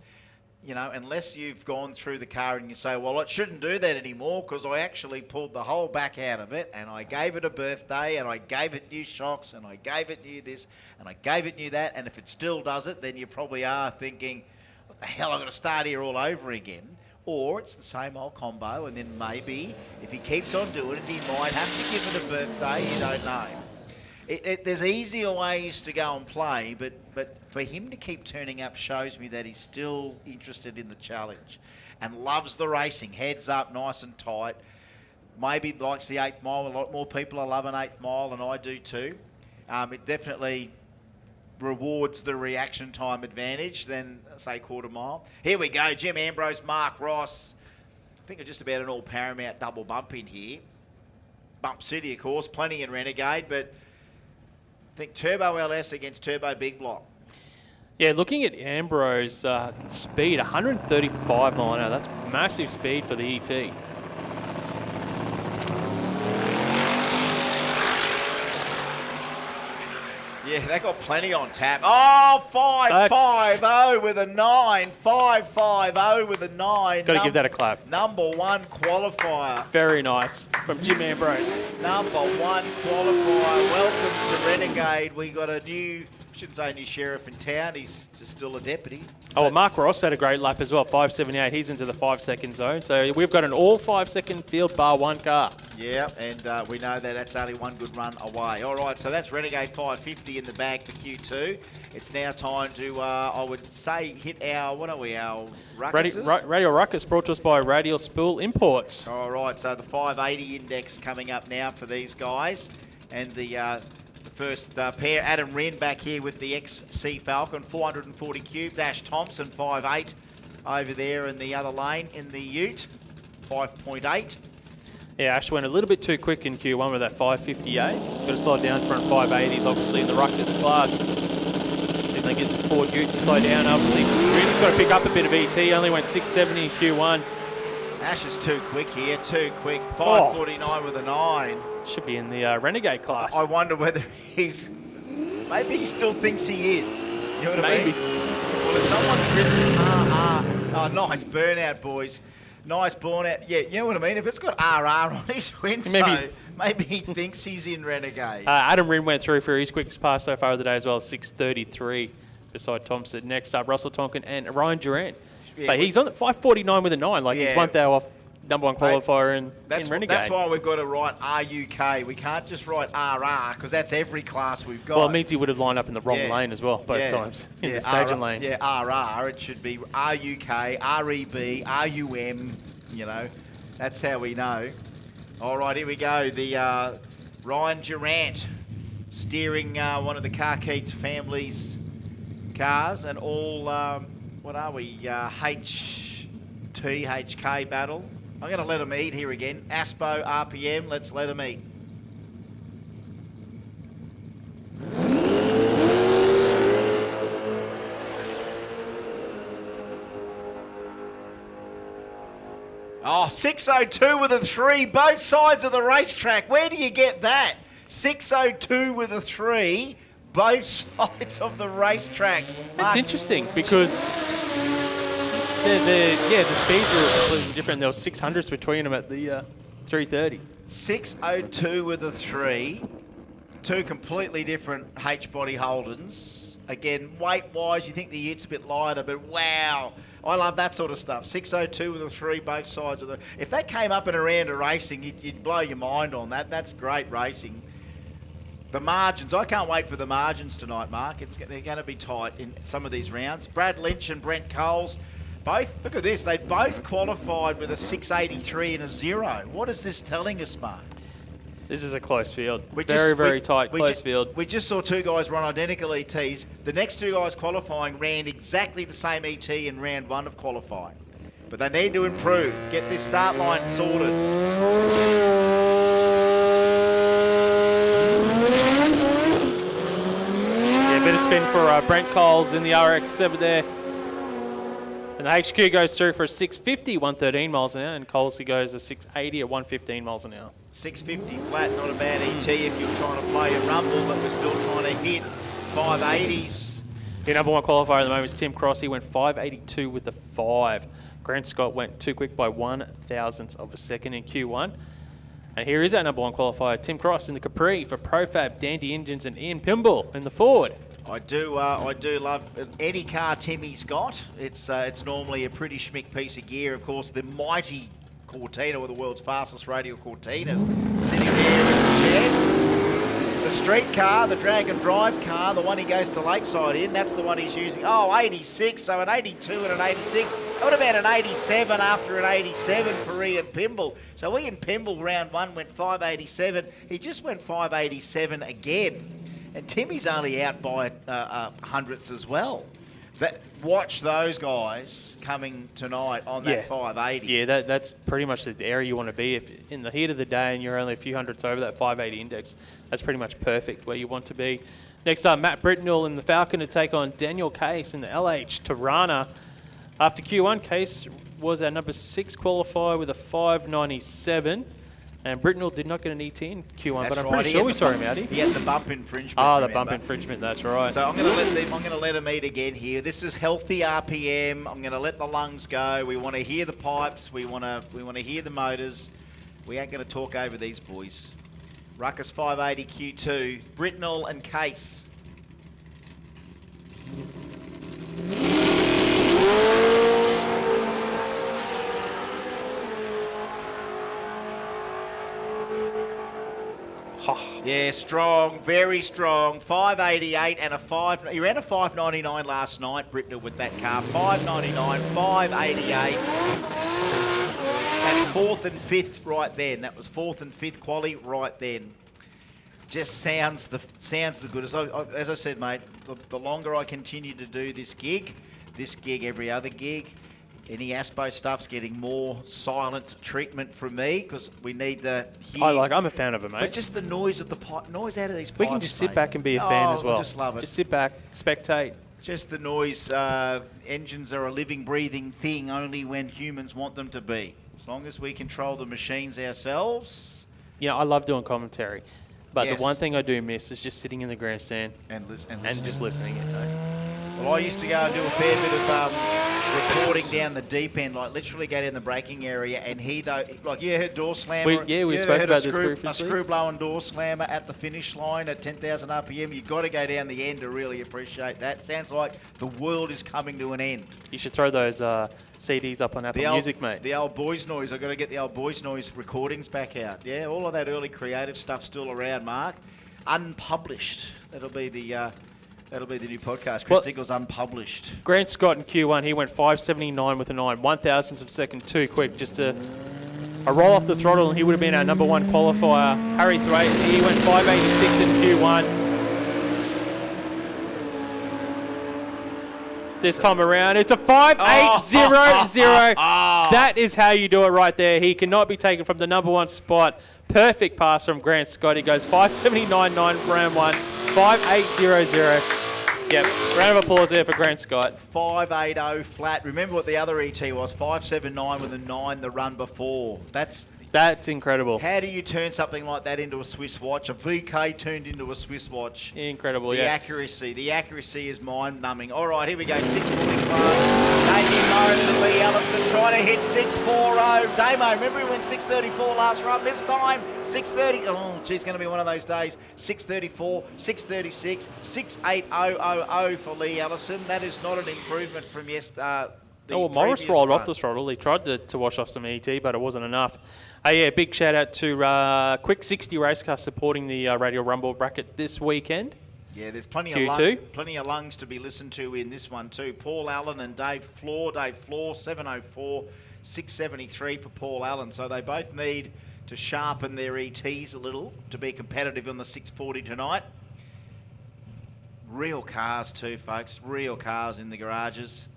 unless you've gone through the car and you say, well, it shouldn't do that anymore because I actually pulled the whole back out of it and I gave it a birthday and I gave it new shocks and I gave it new this and I gave it new that, and if it still does it, then you probably are thinking, what the hell, I've got to start here all over again. Or it's the same old combo, and then maybe if he keeps on doing it, he might have to give it a birthday. You don't know. There's easier ways to go and play, but for him to keep turning up shows me that he's still interested in the challenge and loves the racing. Heads up, nice and tight. Maybe likes the 8th mile. A lot more people are loving 8th mile, and I do too. It definitely rewards the reaction time advantage than, say, quarter mile. Here we go. Jim Ambrose, Mark Ross. I think just about an all Paramount double bump in here. Bump City, of course. Plenty in Renegade, but I think Turbo LS against Turbo Big Block. Yeah, looking at Ambrose speed, 135 mile an hour. That's massive speed for the ET. Yeah, they got plenty on tap. Oh, 5-5-0 with a 9. 5-5-0 with a 9. Got to give that a clap. Number one qualifier. Very nice from Jim Ambrose. Number one qualifier. Welcome to Renegade. We got a new, shouldn't say new sheriff in town. He's still a deputy. Oh, well, Mark Ross had a great lap as well, 5.78. He's into the 5-second zone. So we've got an all 5-second field bar one car. Yeah, and we know that that's only one good run away. All right, so that's Renegade 550 in the bag for Q2. It's now time to, I would say, hit our, what are we, our ruckuses? Radial Ruckus brought to us by Radial Spool Imports. All right, so the 580 index coming up now for these guys. And the first pair, Adam Wren back here with the XC Falcon, 440 cubes. Ash Thompson, 5.8 over there in the other lane in the Ute, 5.8. Yeah, Ash went a little bit too quick in Q1 with that 558. Got to slow down front 580s, obviously, in the Ruckus class. See if they get this Ford Ute to slow down. Obviously, Wren's got to pick up a bit of ET. Only went 670 in Q1. Ash is too quick here, too quick. 549 with a 9. Should be in the Renegade class. I wonder whether maybe he still thinks he is. You know what I mean? Well, if someone's written RR, oh, nice burnout, boys. Nice burnout. Yeah, you know what I mean? If it's got RR on his window, maybe he thinks he's in Renegade. Adam Wren went through for his quickest pass so far of the day as well, 6.33 beside Thompson. Next up, Russell Tonkin and Ryan Durant. Yeah, but he's on 5.49 with a 9. Like, he's 1 thou off number one qualifier in Renegade. That's why we've got to write RUK. We can't just write RR because that's every class we've got. Well, it means he would have lined up in the wrong lane as well both times in the staging lanes. Yeah, RR. It should be RUK, REB, RUM. You know, that's how we know. All right, here we go. The Ryan Durant steering one of the Car Keats family's cars and all, what are we, HK battle. I'm going to let them eat here again. ASPO, RPM, let's let them eat. Oh, 602 with a 3, both sides of the racetrack. Where do you get that? 602 with a 3, both sides of the racetrack. It's interesting because the speeds were completely different. There was 600s between them at the 330. 602 with a 3, two completely different H-body Holdens. Again, weight-wise, you think the Ute's a bit lighter, but wow. I love that sort of stuff. 602 with a 3, both sides of the... If that came up in a round of racing, you'd blow your mind on that. That's great racing. The margins, I can't wait for the margins tonight, Mark. They're going to be tight in some of these rounds. Brad Lynch and Brent Coles, both, look at this, they both qualified with a 683 and a 0. What is this telling us, Mark? This is a close field. Very tight, close field. We just saw two guys run identical ETs. The next two guys qualifying ran exactly the same ET in round 1 of qualifying. But they need to improve, get this start line sorted. Yeah, a bit of spin for Brent Coles in the RX-7 there. And the HQ goes through for a 650, 113 miles an hour, and Coles goes a 680 at 115 miles an hour. 650 flat, not a bad ET if you're trying to play a rumble, but we're still trying to hit 580s. Your number one qualifier at the moment is Tim Cross. He went 582 with a 5. Grant Scott went too quick by 1/1000th of a second in Q1. And here is our number one qualifier, Tim Cross in the Capri for Profab, Dandy Engines, and Ian Pimble in the Ford. I do love any car Timmy's got. It's normally a pretty schmick piece of gear. Of course, the mighty Cortina, one of the world's fastest radial Cortinas, sitting there in the shed. The street car, the drag and drive car, the one he goes to Lakeside in, that's the one he's using. Oh, 86, so an 82 and an 86. What about an 87 after an 87 for Ian Pimble? So Ian Pimble, round 1, went 587. He just went 587 again. And Timmy's only out by hundredths as well. Watch those guys coming tonight on that 580. Yeah, that's pretty much the area you want to be. If in the heat of the day and you're only a few hundredths over that 580 index, that's pretty much perfect where you want to be. Next up, Matt Britnell in the Falcon to take on Daniel Case in the LH Tirana. After Q1, Case was our number 6 qualifier with a 597. And Britnell did not get an ET in Q1, but That's I'm right, pretty he sure had we the saw bump- him out here. He had the bump infringement. Ah, the remember? bump infringement, that's right. So I'm going to let them eat again here. This is healthy RPM. I'm going to let the lungs go. We want to hear the pipes. We want to hear the motors. We ain't going to talk over these boys. Ruckus 580 Q2, Britnell and Case. Yeah, strong, very strong. 588 and a 5. He ran a 599 last night, Britnell, with that car. 599, 588. That's 4th and 5th right then. That was 4th and 5th quali right then. Just sounds the good. As I said, mate, the longer I continue to do this gig, every other gig, any Aspo stuff's getting more silent treatment from me because we need to hear. I'm a fan of it, mate. But just the noise of the noise out of these pipes. We can just sit mate. back and be a fan as well. I just love it. Just sit back, spectate. Just the noise. Engines are a living, breathing thing only when humans want them to be. As long as we control the machines ourselves. Yeah, I love doing commentary. But Yes. the one thing I do miss is just sitting in the grandstand And just listening. You know? Well, I used to go and do a fair bit of recording down the deep end, like literally go down the braking area and hear like you heard door slammer. We you spoke heard about this a previously. screw blowing door slammer at the finish line at 10,000 RPM. You've got to go down the end to really appreciate that. Sounds like the world is coming to an end. You should throw those CDs up on Apple Music, mate. The old boys noise. I've got to get the old boys noise recordings back out. Yeah, all of that early creative stuff still around, Mark. Unpublished. That'll be the new podcast. Chris Diggle's Unpublished. Grant Scott in Q1, he went 579 with a 9, 1,000ths of a second too quick, just a roll off the throttle, and he would have been our number one qualifier. Harry Thwaite, he went 586 in Q1. This time around, it's a 5800. That is how you do it right there. He cannot be taken from the number one spot. Perfect pass from Grant Scott. He goes 579.9 round 1, 5800. Yep, round of applause there for Grant Scott. 580 flat. Remember what the other ET was? 579 with a 9 the run before. That's incredible. How do you turn something like that into a Swiss watch? A VK turned into a Swiss watch. Incredible, The yeah. accuracy is mind-numbing. All right, here we go. 640 class. Damien Morris and Lee Ellison trying to hit 640. Damo, remember he went 634 last run? This time, 630. Oh, geez, going to be one of those days. 634, 636, 68000 for Lee Ellison. That is not an improvement from yesterday. Morris rolled off the throttle. He tried to wash off some ET, but it wasn't enough. Yeah, big shout out to Quick 60 Racecar supporting the Radial Rumble bracket this weekend. Yeah, there's plenty of lungs to be listened to in this one too. Paul Allen and Dave Floor. 704, 673 for Paul Allen. So they both need to sharpen their ETs a little to be competitive on the 640 tonight. Real cars too, folks. Real cars in the garages.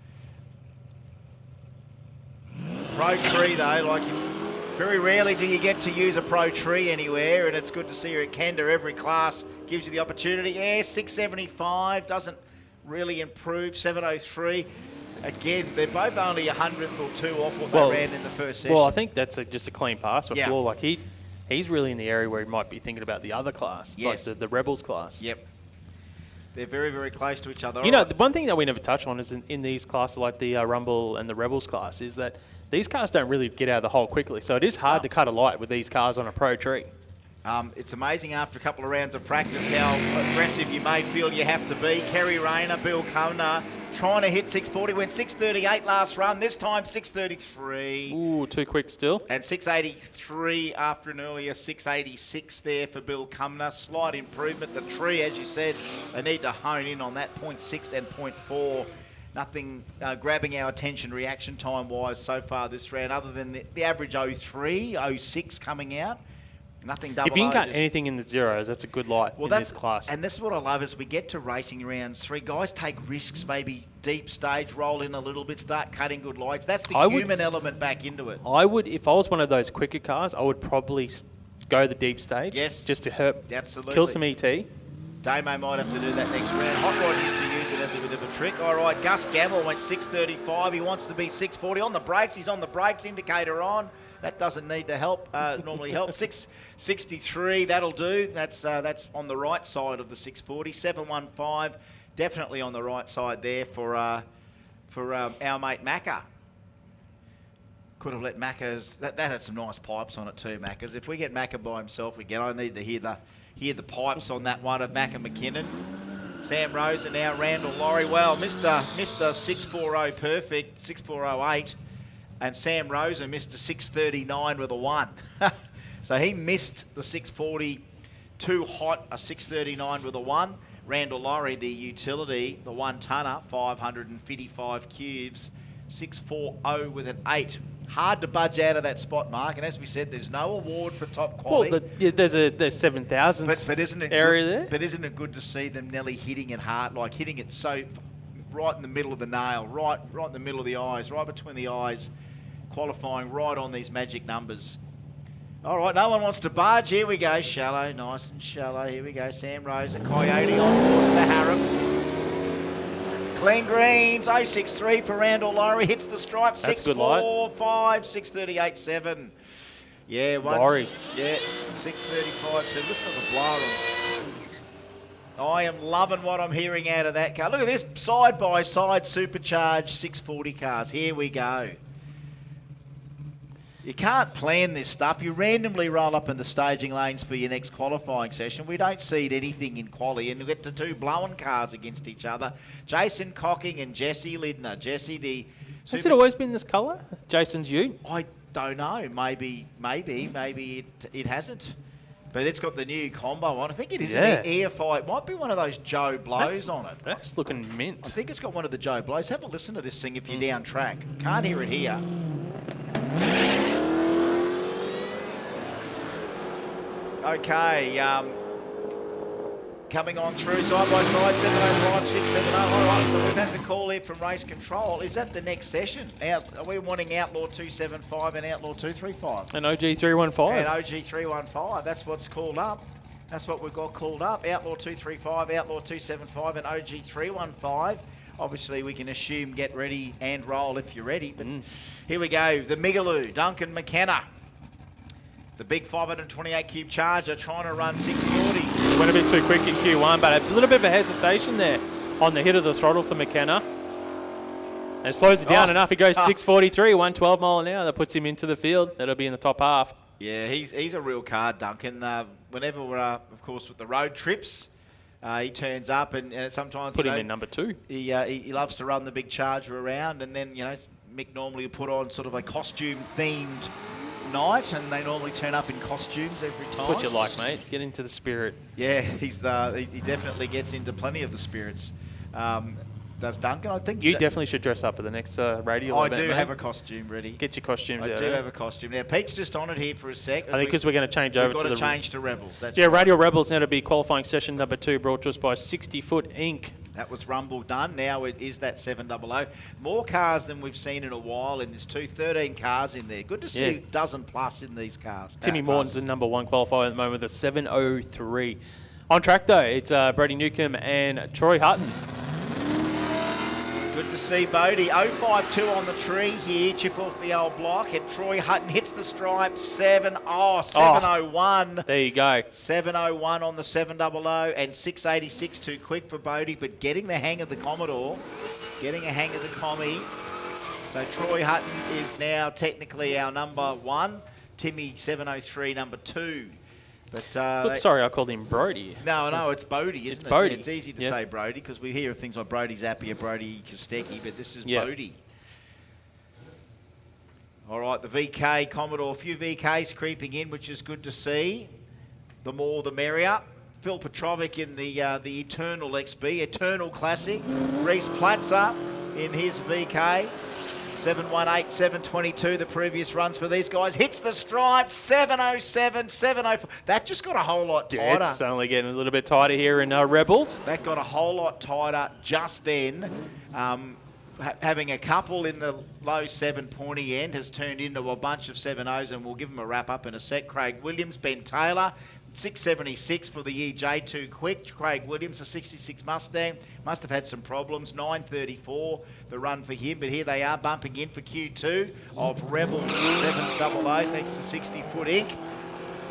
Pro Tree though, very rarely do you get to use a Pro Tree anywhere, and it's good to see her at Kenda. Every class gives you the opportunity. Yeah, 675 doesn't really improve. 703. Again, they're both only 100th or 2 off what they ran in the first session. Well, I think that's just a clean pass for Yeah. Floor. He's really in the area where he might be thinking about the other class, Yes. like the Rebels class. Yep. They're very, very close to each other. You know, the one thing that we never touch on is in these classes like the Rumble and the Rebels class is that these cars don't really get out of the hole quickly. So it is hard to cut a light with these cars on a Pro Tree. It's amazing after a couple of rounds of practice how aggressive you may feel you have to be. Kerry Rayner, Bill Cumner, trying to hit 640. Went 638 last run. This time 633. Ooh, too quick still. And 683 after an earlier 686 there for Bill Cumner. Slight improvement. The tree, as you said, they need to hone in on that 0.6 and 0.4. Nothing grabbing our attention reaction time-wise so far this round, other than the average 03, 06 coming out. Nothing double. If you can cut anything in the zeros, that's a good light in this class. And this is what I love is we get to racing rounds 3. Guys take risks, maybe deep stage, roll in a little bit, start cutting good lights. That's the human element back into it. I would, if I was one of those quicker cars, I would probably go the deep stage. Yes. Just to Absolutely. kill some ET. Damo might have to do that next round. Hot Rod used to use it as a bit of a trick. All right, Gus Gamble went 6.35. He wants to be 6.40 on the brakes. He's on the brakes, indicator on. That doesn't need to help. Normally help. 6.63. That'll do. That's on the right side of the 6.40. 7.15. Definitely on the right side there for our mate Macca. Could have let Macca's. That had some nice pipes on it too, Macca's. If we get Macca by himself again, I need to hear the pipes on that one of Macca McKinnon. Sam Rosa now, Randall Laurie. Well, Mr. 640 perfect, 6.408. And Sam Rosa, Mr. 6.39 with a 1. So he missed the 6.40 too hot, a 6.39 with a 1. Randall Laurie, the utility, the 1-tonner, 555 cubes, 6.40 with an 8. Hard to budge out of that spot, Mark. And as we said, there's no award for top quality. Well, there's 7,000 but isn't it area good, there. But isn't it good to see them nearly hitting it hard, like hitting it so right in the middle of the nail, right in the middle of the eyes, right between the eyes, qualifying right on these magic numbers. All right, no one wants to barge. Here we go, shallow, nice and shallow. Here we go, Sam Rose, a Coyote on board the Harem. Clean greens, 063 for Randall Laurie, hits the stripe, 6.45, 6.38.7. Yeah, once, Laurie. Yeah, 6.35. So listen to the blower. I am loving what I'm hearing out of that car. Look at this side-by-side supercharged 640 cars. Here we go. You can't plan this stuff. You randomly roll up in the staging lanes for your next qualifying session. We don't seed anything in quali, and you get to two blowing cars against each other. Jason Cocking and Jesse Lidner. Jesse, the... Has it always been this colour? Jason's ute? I don't know. Maybe it hasn't. But it's got the new combo on. I think it is an EFI. It might be one of those Joe Blows on it. That's looking I mint. think it's got one of the Joe Blows. Have a listen to this thing if you're down track. Can't hear it here. Okay, coming on through side by side, 705, 670. All right, so we've had the call here from Race Control. Is that the next session? Are we wanting Outlaw 275 and Outlaw 235? An OG 315. And OG 315, that's what's called up. That's what we've got called up. Outlaw 235, Outlaw 275 and OG 315. Obviously, we can assume get ready and roll if you're ready. But here we go, the Migaloo, Duncan McKenna. The big 528 cube Charger trying to run 640. Went a bit too quick in Q1, but a little bit of a hesitation there on the hit of the throttle for McKenna. And it slows it down enough. He goes 643, 112 mile an hour. That puts him into the field. That'll be in the top half. Yeah, he's a real card, Duncan. Whenever we're, of course, with the road trips, he turns up and sometimes... Put him in number 2. He loves to run the big Charger around, and then, Mick normally will put on sort of a costume-themed night, and they normally turn up in costumes every time. That's what you like, mate. Get into the spirit. Yeah, he definitely gets into plenty of the spirits. Does Duncan? I think you definitely should dress up at the next radial event, I do mate. have a costume ready. Get your costumes out. I do have a costume. Now, Pete's just on it here for a sec. I think because we're going to change over to the... We've got to change to Rebels. That's right. Radial Rebels now to be qualifying session number 2, brought to us by 60 Foot Inc. That was Rumble done. Now it is that 700. More cars than we've seen in a while in this 13 cars in there. Good to see a dozen plus in these cars. Timmy Morton's the number 1 qualifier at the moment with a 703. On track though, it's Brady Newcomb and Troy Hutton. Good to see Bodie. 052 on the tree here, chip off the old block, and Troy Hutton hits the stripe. 701. There you go. 701 on the 700 and 686 too quick for Bodie, but getting the hang of the Commodore, getting a hang of the Commie. So Troy Hutton is now technically our number 1. Timmy 703 number 2. But sorry, I called him Brody. No, it's Bodie, isn't it? Bodie. Yeah, it's easy to say Brody because we hear things like Brody Zappia, Brody Kostecki, but this is Bodie. All right, the VK Commodore, a few VKs creeping in, which is good to see. The more, the merrier. Phil Petrovic in the Eternal XB, Eternal Classic. Reese Platzer in his VK. 718, 722, the previous runs for these guys. Hits the stripe, 707, 704. That just got a whole lot tighter. Yeah, it's only getting a little bit tighter here in Rebels. That got a whole lot tighter just then. Having a couple in the low 7 pointy end has turned into a bunch of 7.0s, and we'll give them a wrap up in a sec. Craig Williams, Ben Taylor, 676 for the EJ, too quick. Craig Williams, a 66 Mustang, must have had some problems. 934, the run for him. But here they are bumping in for Q2 of Rebel 788. Thanks to 60-foot ink.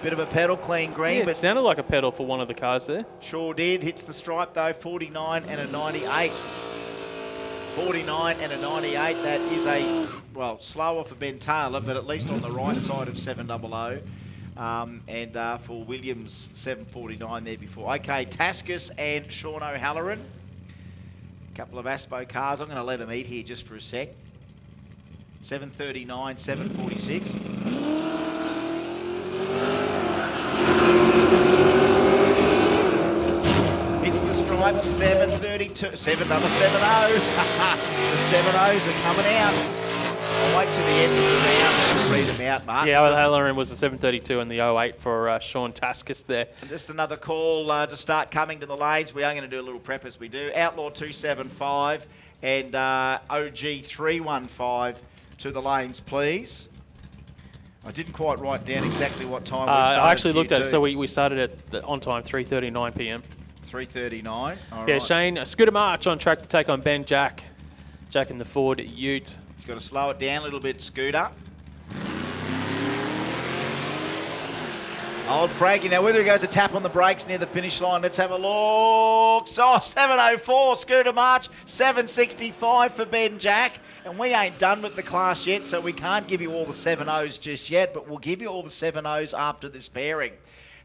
Bit of a pedal, clean green, Yeah, it but sounded like a pedal for one of the cars there. sure did. Hits the stripe though, 49 and a 98. 49 and a 98. That is a, well, slower for Ben Taylor, but at least on the right side of 700. And for Williams, 749 there before. Okay, Taskus and Sean O'Halloran. Couple of Aspo cars. I'm going to let them eat here just for a sec. 739, 746. Hits the stripe, 732, 770. The 7-0s are coming out. I'll wait till the end of the round to read them out, Mark. Yeah, Halloran was the 732 and the 08 for Sean Taskus there. And just another call to start coming to the lanes. We are going to do a little prep as we do. Outlaw 275 and OG 315 to the lanes, please. I didn't quite write down exactly what time we started. I actually looked at it, Q2. so we started at the on time 3:39 p.m. 3:39. All Yeah, right. Shane, Scooter March on track to take on Ben Jack. Jack in the Ford Ute. He's got to slow it down a little bit, Scooter. Old Frankie. Now, whether he goes a tap on the brakes near the finish line, let's have a look. So, 704, Scooter March. 765 for Ben Jack. And we ain't done with the class yet, so we can't give you all the 7-0s just yet, but we'll give you all the 7-0s after this pairing.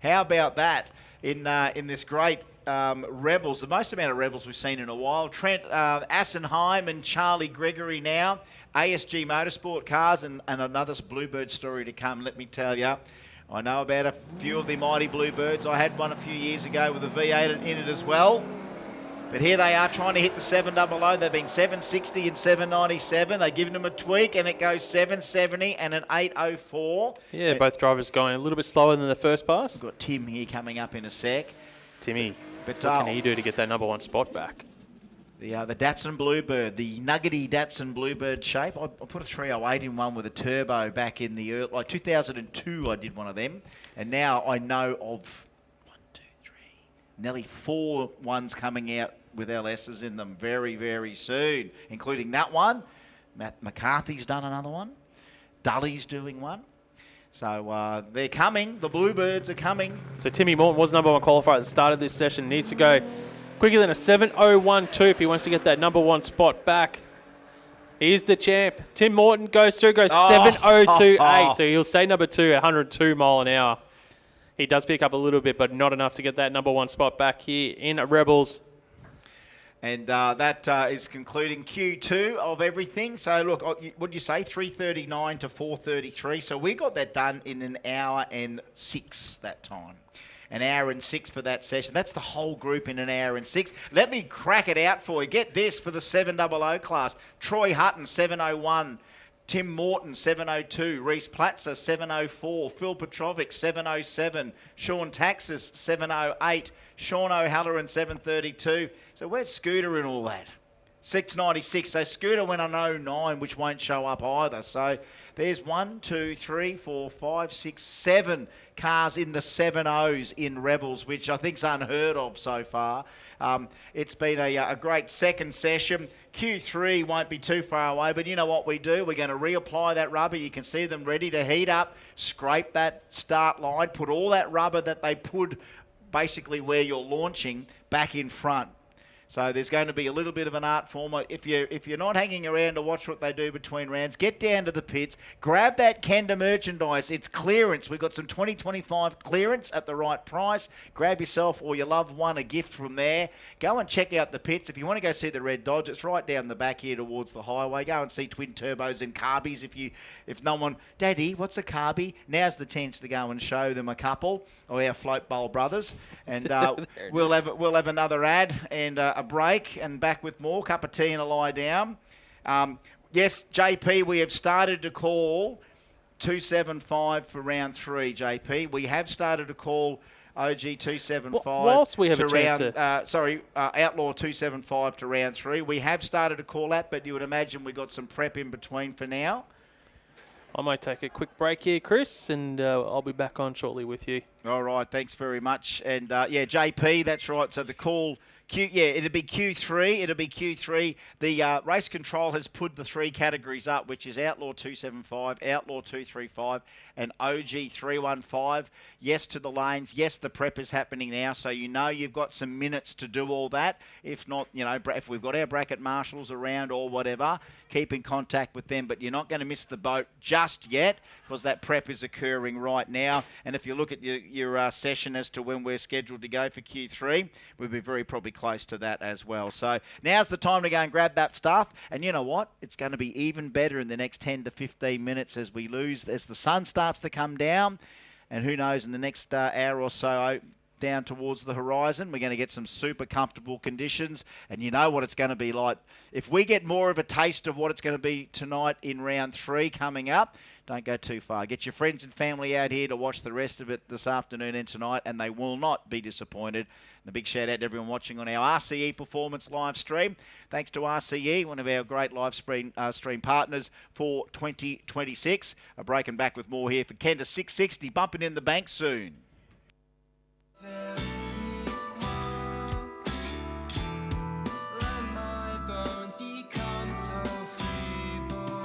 How about that in this great Rebels, the most amount of Rebels we've seen in a while. Trent Assenheim and Charlie Gregory now. ASG Motorsport cars and another Bluebird story to come, let me tell you. I know about a few of the mighty Bluebirds. I had one a few years ago with a V8 in it as well. But here they are trying to hit the 700. They've been 760 and 797. They've given them a tweak and it goes 770 and an 804. Yeah, both drivers going a little bit slower than the first pass. We've got Tim here coming up in a sec. Timmy, But, what can he do to get that number one spot back? The Datsun Bluebird, the nuggety Datsun Bluebird shape. I put a 308 in one with a turbo back in the early, like 2002 I did one of them. And now I know of nearly 4 ones coming out with LSs in them very, very soon, including that one. Matt McCarthy's done another one. Dully's doing one. So they're coming. The Bluebirds are coming. So Timmy Morton was number one qualifier at the start of this session. Needs to go quicker than a 7:01.2 if he wants to get that number one spot back. He's the champ. Tim Morton goes through, goes 7:02.8. So he'll stay number 2 at 102 mile an hour. He does pick up a little bit, but not enough to get that number one spot back here in Rebels. And that is concluding Q2 of everything. So, look, what did you say? 3:39 to 4:33. So we got that done in an hour and 6 that time. An hour and 6 for that session. That's the whole group in an hour and 6. Let me crack it out for you. Get this for the 700 class. Troy Hutton, 701. Tim Morton, 702. Reese Platzer, 704. Phil Petrovic, 707. Sean Taxis, 708. Sean O'Halloran, 732. So where's Scooter in all that? 696. So Scooter went on 09, which won't show up either. So there's 1, 2, 3, 4, 5, 6, 7 cars in the 7-0s in Rebels, which I think's unheard of so far. It's been a great second session. Q3 won't be too far away, but you know what we do? We're going to reapply that rubber. You can see them ready to heat up, scrape that start line, put all that rubber that they put basically where you're launching back in front. So there's going to be a little bit of an art form. If you're not hanging around to watch what they do between rounds, get down to the pits, grab that Kenda merchandise. It's clearance. We've got some 2025 clearance at the right price. Grab yourself or your loved one a gift from there. Go and check out the pits. If you want to go see the Red Dodge, it's right down the back here towards the highway. Go and see twin turbos and carbies. If no one, Daddy, what's a carbie? Now's the chance to go and show them a couple of our float bowl brothers. And we'll have another ad and a break and back with more. Cup of tea and a lie down. Yes, JP, we have started to call 275 for round 3, JP. We have started to call OG 275 Whilst we have to a chance round, Outlaw 275 to round 3. We have started to call that, but you would imagine we got some prep in between for now. I might take a quick break here, Chris, and I'll be back on shortly with you. All right, thanks very much. And yeah, JP, that's right. So the call, it'll be Q3. It'll be Q3. The race control has put the 3 categories up, which is Outlaw 275, Outlaw 235, and OG 315. Yes to the lanes. Yes, the prep is happening now. So you know you've got some minutes to do all that. If not, you know, if we've got our bracket marshals around or whatever, keep in contact with them. But you're not going to miss the boat just yet because that prep is occurring right now. And if you look at your session as to when we're scheduled to go for Q3, we'll be very probably close to that as well. So now's the time to go and grab that stuff. And you know what? It's going to be even better in the next 10 to 15 minutes as the sun starts to come down. And who knows, in the next hour or so, down towards the horizon, we're going to get some super comfortable conditions, and you know what it's going to be like. If we get more of a taste of what it's going to be tonight in round 3 coming up, don't go too far. Get your friends and family out here to watch the rest of it this afternoon and tonight, and they will not be disappointed. And a big shout out to everyone watching on our RCE Performance live stream. Thanks to RCE, one of our great live stream partners for 2026. Breaking back with more here for Kenda 660, bumping in the bank soon. Let my bones become so feeble.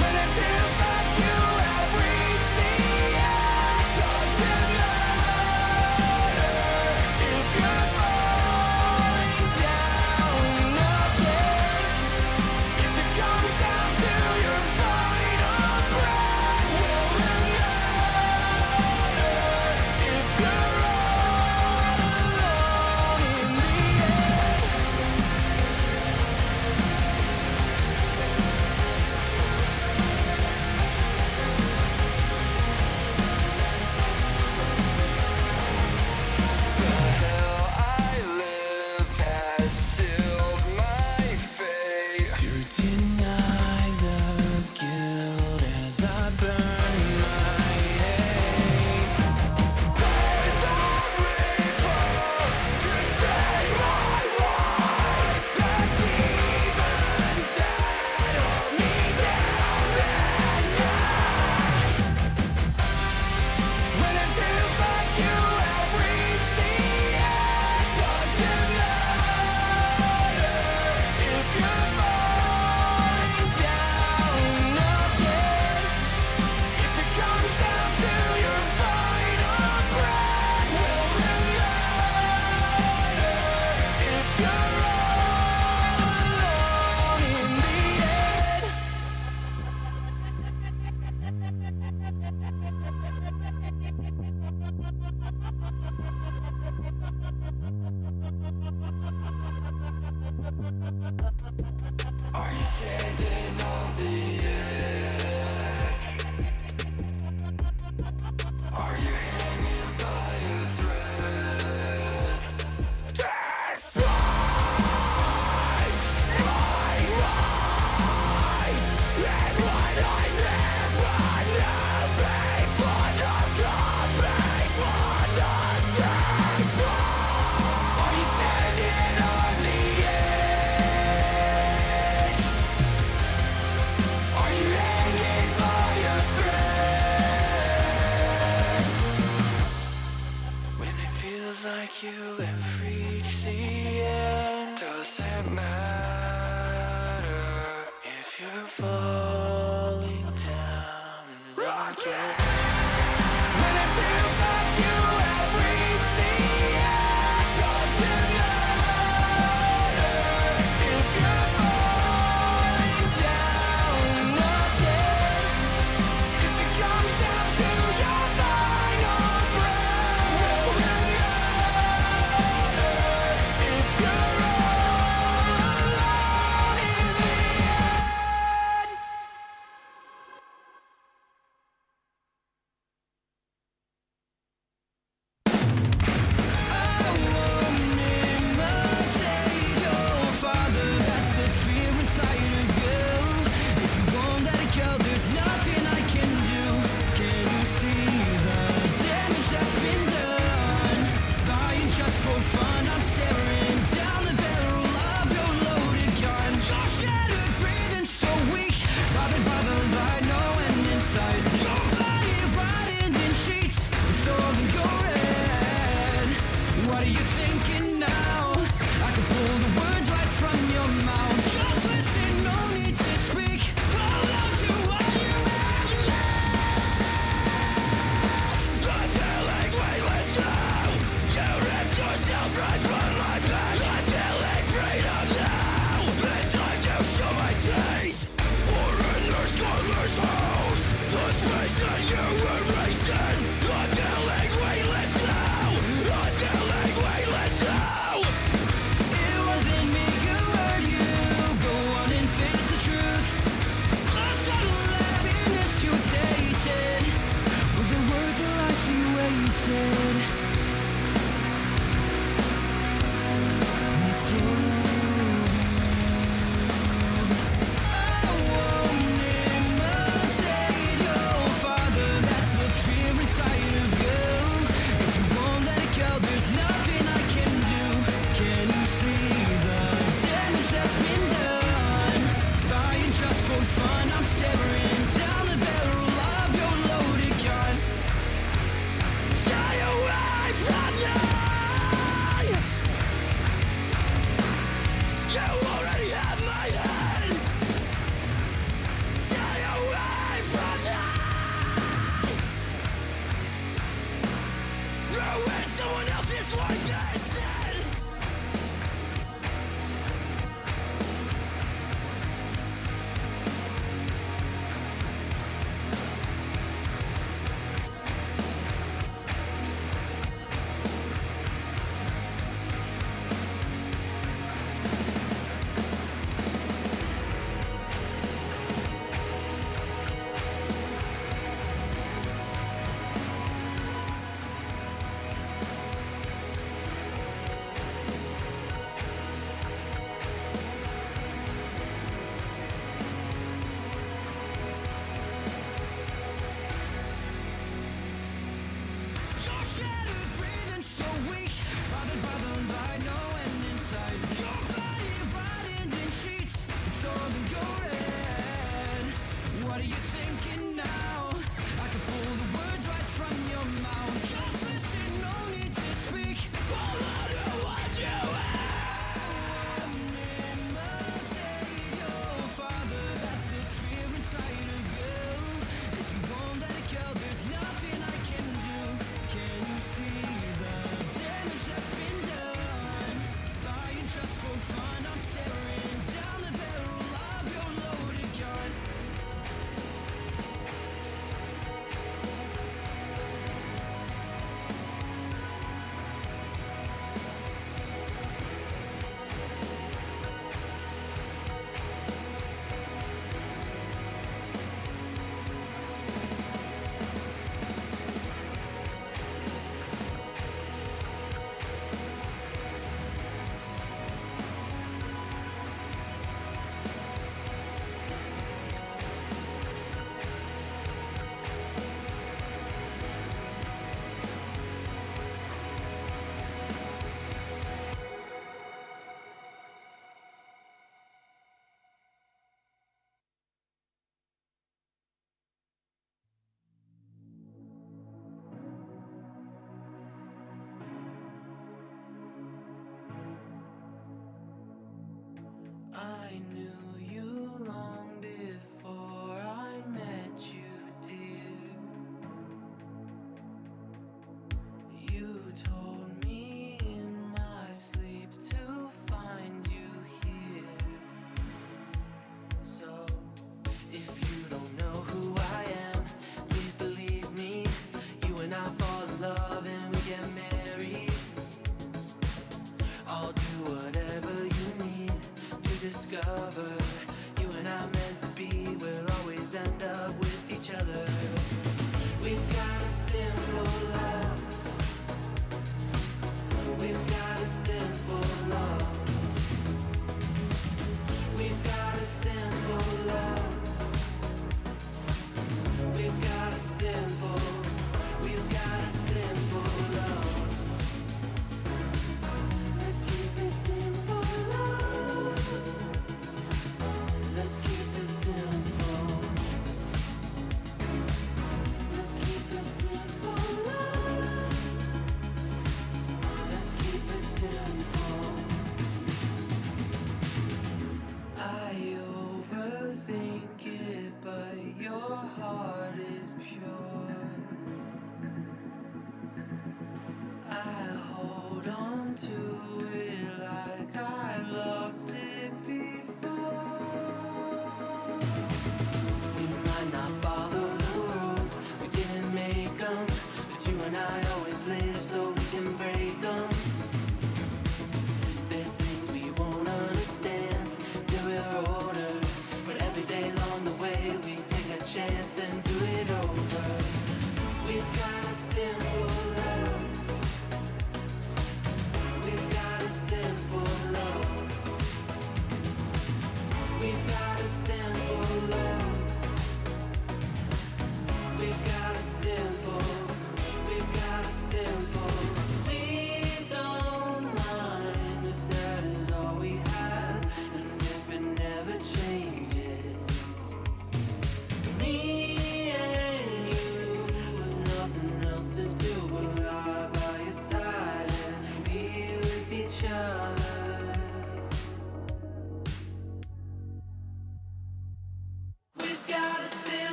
When it feels like you have reached the end, doesn't matter if you're falling down again. If it comes down to your final breath, will it matter if you're all alone in the end? I live has sealed my fate. You deny the guilt as I burn my hate. Burn the reaper to save my life. The demons that hold me down at night. When it feels like you have reached the end, doesn't matter if you're falling down again. If it comes down to your final breath, will it matter if you're all alone in the end? Are you standing on the edge? Are you hanging by a thread? Despise my mind and what I never knew before the coming for the stress. Are you standing on the edge? Are you hanging by a thread? When it feels like you have reached the end, doesn't matter if you're falling down again. When it feels like you have reached the end, doesn't matter if you're falling down again. If it comes down to your final breath, will it matter if you're all alone in the end? What are you thinking now? I can pull the words right from your mouth. Just listen, no need to speak. Hold on to what you have left. The tailing's weightless now. You ripped yourself right from my back. The tailing's freedom now. It's time to show my days. For in their scoreless house, the space that you were raised in. The tailing weightless now. The tailing weightless now. It wasn't me who hurt you. Go on and face the truth. The subtle happiness you tasted. Was it worth the life you wasted? I knew you long before I met you, dear. You told me in my sleep to find you here. So, if you don't know who I am, please believe me. You and I fall in love and we get married. I'll do whatever you need to discover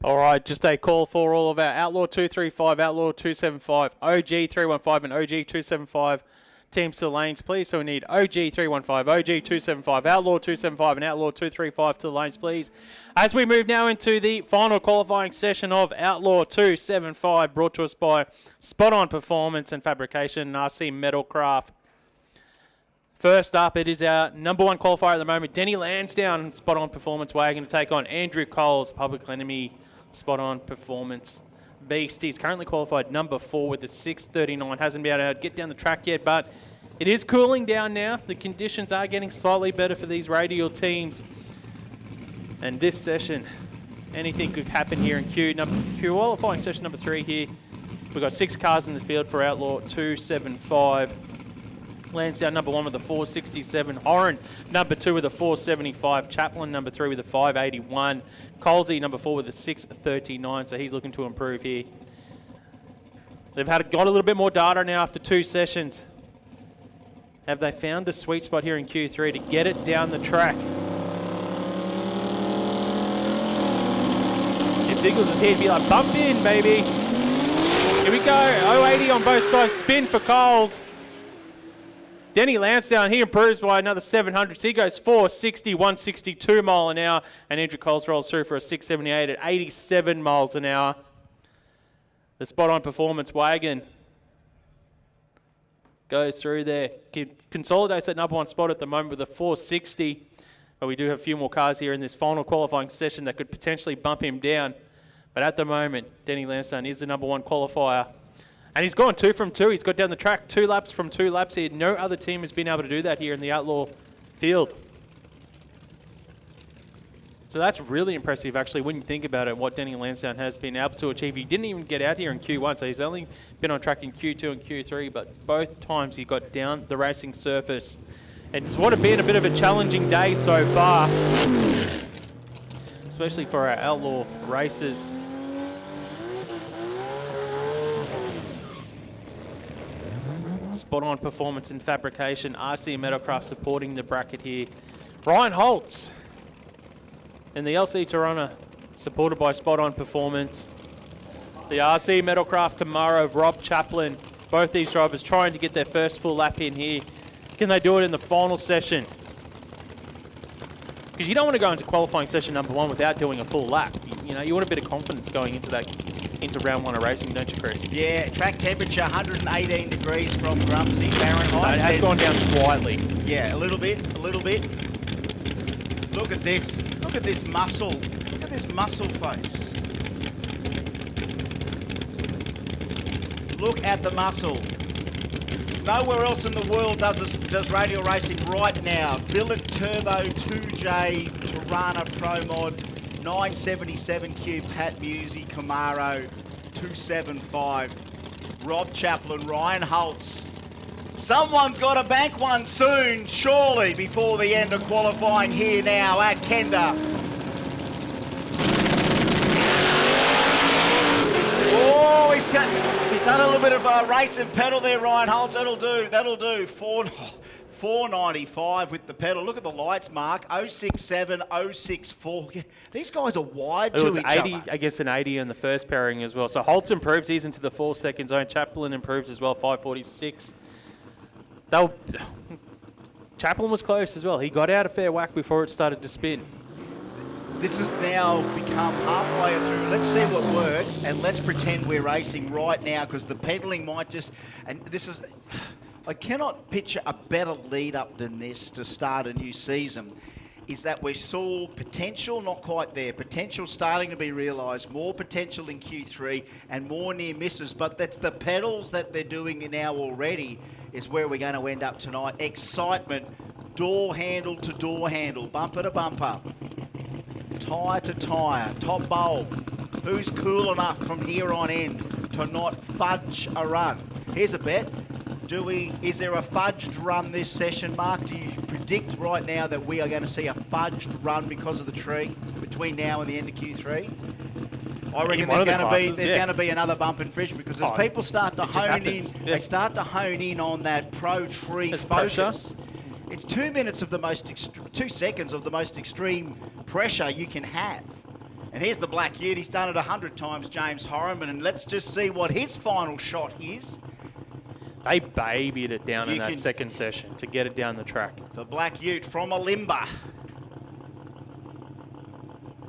All right, just a call for all of our Outlaw 235, Outlaw 275, OG 315 and OG 275 teams to the lanes, please. So we need OG 315, OG 275, Outlaw 275 and Outlaw 235 to the lanes, please. As we move now into the final qualifying session of Outlaw 275, brought to us by Spot On Performance and Fabrication and RC Metalcraft. First up, it is our number one qualifier at the moment, Denny Lansdowne, Spot On Performance Wagon, to take on Andrew Coles, Public Enemy, Spot On Performance Beast. He's currently qualified number 4 with a 6:39. Hasn't been able to get down the track yet, but it is cooling down now. The conditions are getting slightly better for these radial teams. And this session, anything could happen here in qualifying session number 3 here. We've got 6 cars in the field for Outlaw 275. Lansdowne number 1 with a 467. Horan number 2 with a 475. Chaplin number 3 with a 581. Colsey number 4 with a 639. So he's looking to improve here. They've got a little bit more data now after 2 sessions. Have they found the sweet spot here in Q3 to get it down the track? If Diggles is here to be like, bump in, baby. Here we go. 080 on both sides. Spin for Coles. Denny Lansdowne, he improves by another 700. So he goes 460, 162 mile an hour. And Andrew Coles rolls through for a 678 at 87 miles an hour. The Spot On Performance Wagon goes through there. Consolidates that number 1 spot at the moment with a 460. But we do have a few more cars here in this final qualifying session that could potentially bump him down. But at the moment, Denny Lansdowne is the number 1 qualifier. And he's gone 2 from 2. He's got down the track 2 laps from 2 laps here. No other team has been able to do that here in the Outlaw field. So that's really impressive, actually, when you think about it, what Denny Lansdowne has been able to achieve. He didn't even get out here in Q1, so he's only been on track in Q2 and Q3, but both times he got down the racing surface. And it's what has been a bit of a challenging day so far, especially for our Outlaw racers. Spot On Performance and Fabrication, RC Metalcraft supporting the bracket here. Ryan Holtz in the LC Toronto, supported by Spot On Performance. The RC Metalcraft Camaro, Rob Chaplin. Both these drivers trying to get their first full lap in here. Can they do it in the final session? Because you don't want to go into qualifying session number 1 without doing a full lap. You know, you want a bit of confidence going into round 1 of racing, don't you, Chris? Yeah, track temperature 118 degrees from Grumsy, Fahrenheit. So it has gone down slightly. Yeah, a little bit. Look at this muscle. Look at this muscle face. Look at the muscle. Nowhere else in the world does radial racing right now. Billet Turbo 2J Tirana Pro Mod 977Q Pat Musi Camaro 275. Rob Chaplin, Ryan Holtz. Someone's got to bank one soon, surely, before the end of qualifying here now at Kenda. Oh, he's done a little bit of a race and pedal there, Ryan Holtz. That'll do. 495 with the pedal. Look at the lights, Mark. 067, 064. These guys are wide to each other. I guess an 80 in the first pairing as well. So Holtz improves. He's into the 4 second zone. Chaplin improves as well, 546. Chaplin was close as well. He got out a fair whack before it started to spin. This has now become halfway through. Let's see what works, and let's pretend we're racing right now, because the pedaling might just... And this is... I cannot picture a better lead-up than this to start a new season. Is that we saw potential, not quite there. Potential starting to be realised. More potential in Q3 and more near misses. But that's the pedals that they're doing now already is where we're going to end up tonight. Excitement. Door handle to door handle. Bumper to bumper. Tyre to tyre. Top bowl. Who's cool enough from here on in to not fudge a run? Here's a bet. Is there a fudged run this session, Mark? Do you predict right now that we are going to see a fudged run because of the tree between now and the end of Q3? I reckon there's going to be another bump and fridge, because as people start to hone in, they start to hone in on that pro tree focus. It's 2 minutes of the most 2 seconds of the most extreme pressure you can have. And here's the Black Ute. He's done it 100 times, James Horriman. And let's just see what his final shot is. They babied it down in that second session to get it down the track. The Black Ute from Olimba.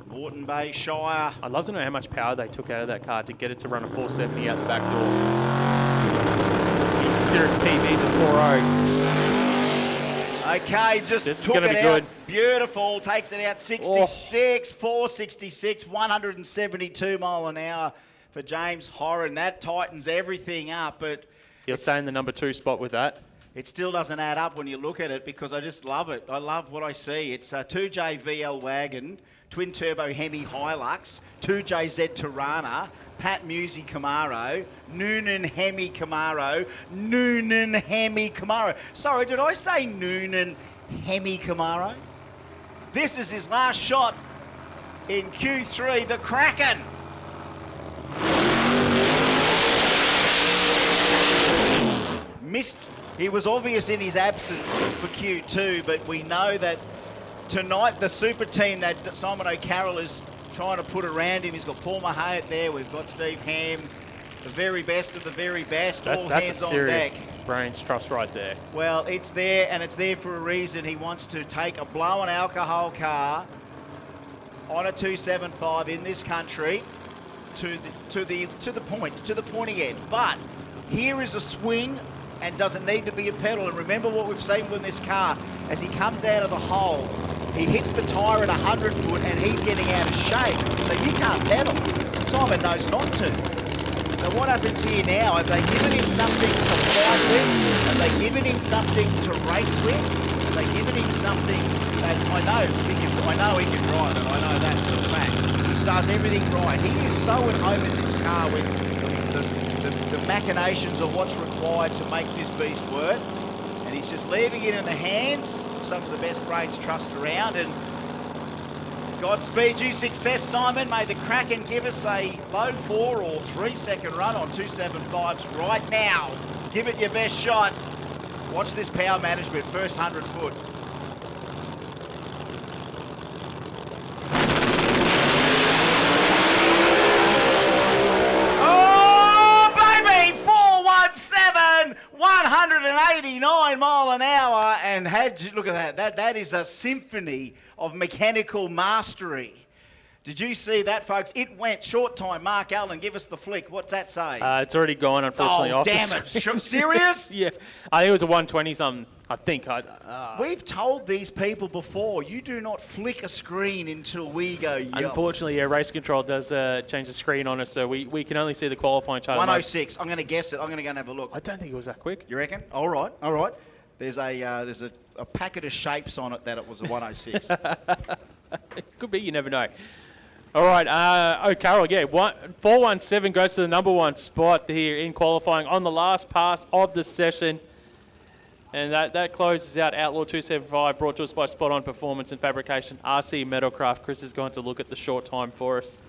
Moreton Bay Shire. I'd love to know how much power they took out of that car to get it to run a 470 out the back door. Consider its PB's at 4.0. Okay, just this took is going to it be out. good. Beautiful. Takes it out 66, 466, 172 mile an hour for James Horan. That tightens everything up, but He'll stay in the number 2 spot with that. it still doesn't add up when you look at it because I just love it. I love what I see. It's a 2J VL wagon, twin turbo Hemi Hilux, 2JZ Tirana, Pat Musi Camaro, Noonan Hemi Camaro, Noonan Hemi Camaro. Sorry, did I say Noonan Hemi Camaro? This is his last shot in Q3, the Kraken. Missed. He was obvious in his absence for Q2, but we know that tonight the super team that Simon O'Carroll is trying to put around him. He's got Paul Mahayat there. We've got Steve Ham, the very best of the very best. All hands on deck. That's a serious brains trust right there. Well, it's there, and it's there for a reason. He wants to take a blown alcohol car on a 275 in this country to the pointy end. But here is a swing and doesn't need to be a pedal. And remember what we've seen with this car. As he comes out of the hole, he hits the tyre at 100 foot and he's getting out of shape. So you can't pedal. Simon knows not to. So what happens here now? Have they given him something to fight with? Have they given him something to race with? Have they given him something that I know he can drive it. I know that for a fact. He does everything right. He is so at home in this car with the machinations of what's required to make this beast work, and he's just leaving it in the hands of some of the best brains trust around. And Godspeed you, success, Simon. May the Kraken give us a low 4 or 3 second run on 275s right now. Give it your best shot. Watch this power management, first 100 foot. Oh, baby! 417, 189 mile an hour, and look at that. That is a symphony of mechanical mastery. Did you see that, folks? It went short time. Mark Allen, give us the flick. What's that say? It's already gone, unfortunately. Oh, off damn the it. screen. Serious? Yeah. I think it was a 120-something, I think. We've told these people before, you do not flick a screen until we go, yup. Unfortunately, yeah, Race Control does change the screen on us, so we can only see the qualifying chart. 106. I'm going to guess it. I'm going to go and have a look. I don't think it was that quick. You reckon? All right, all right. There's a packet of shapes on it that it was a 106. Could be, you never know. All right, O'Carroll, yeah, 417 goes to the number 1 spot here in qualifying on the last pass of the session. And that closes out Outlaw 275, brought to us by Spot On Performance and Fabrication, RC Metalcraft. Chris is going to look at the short time for us.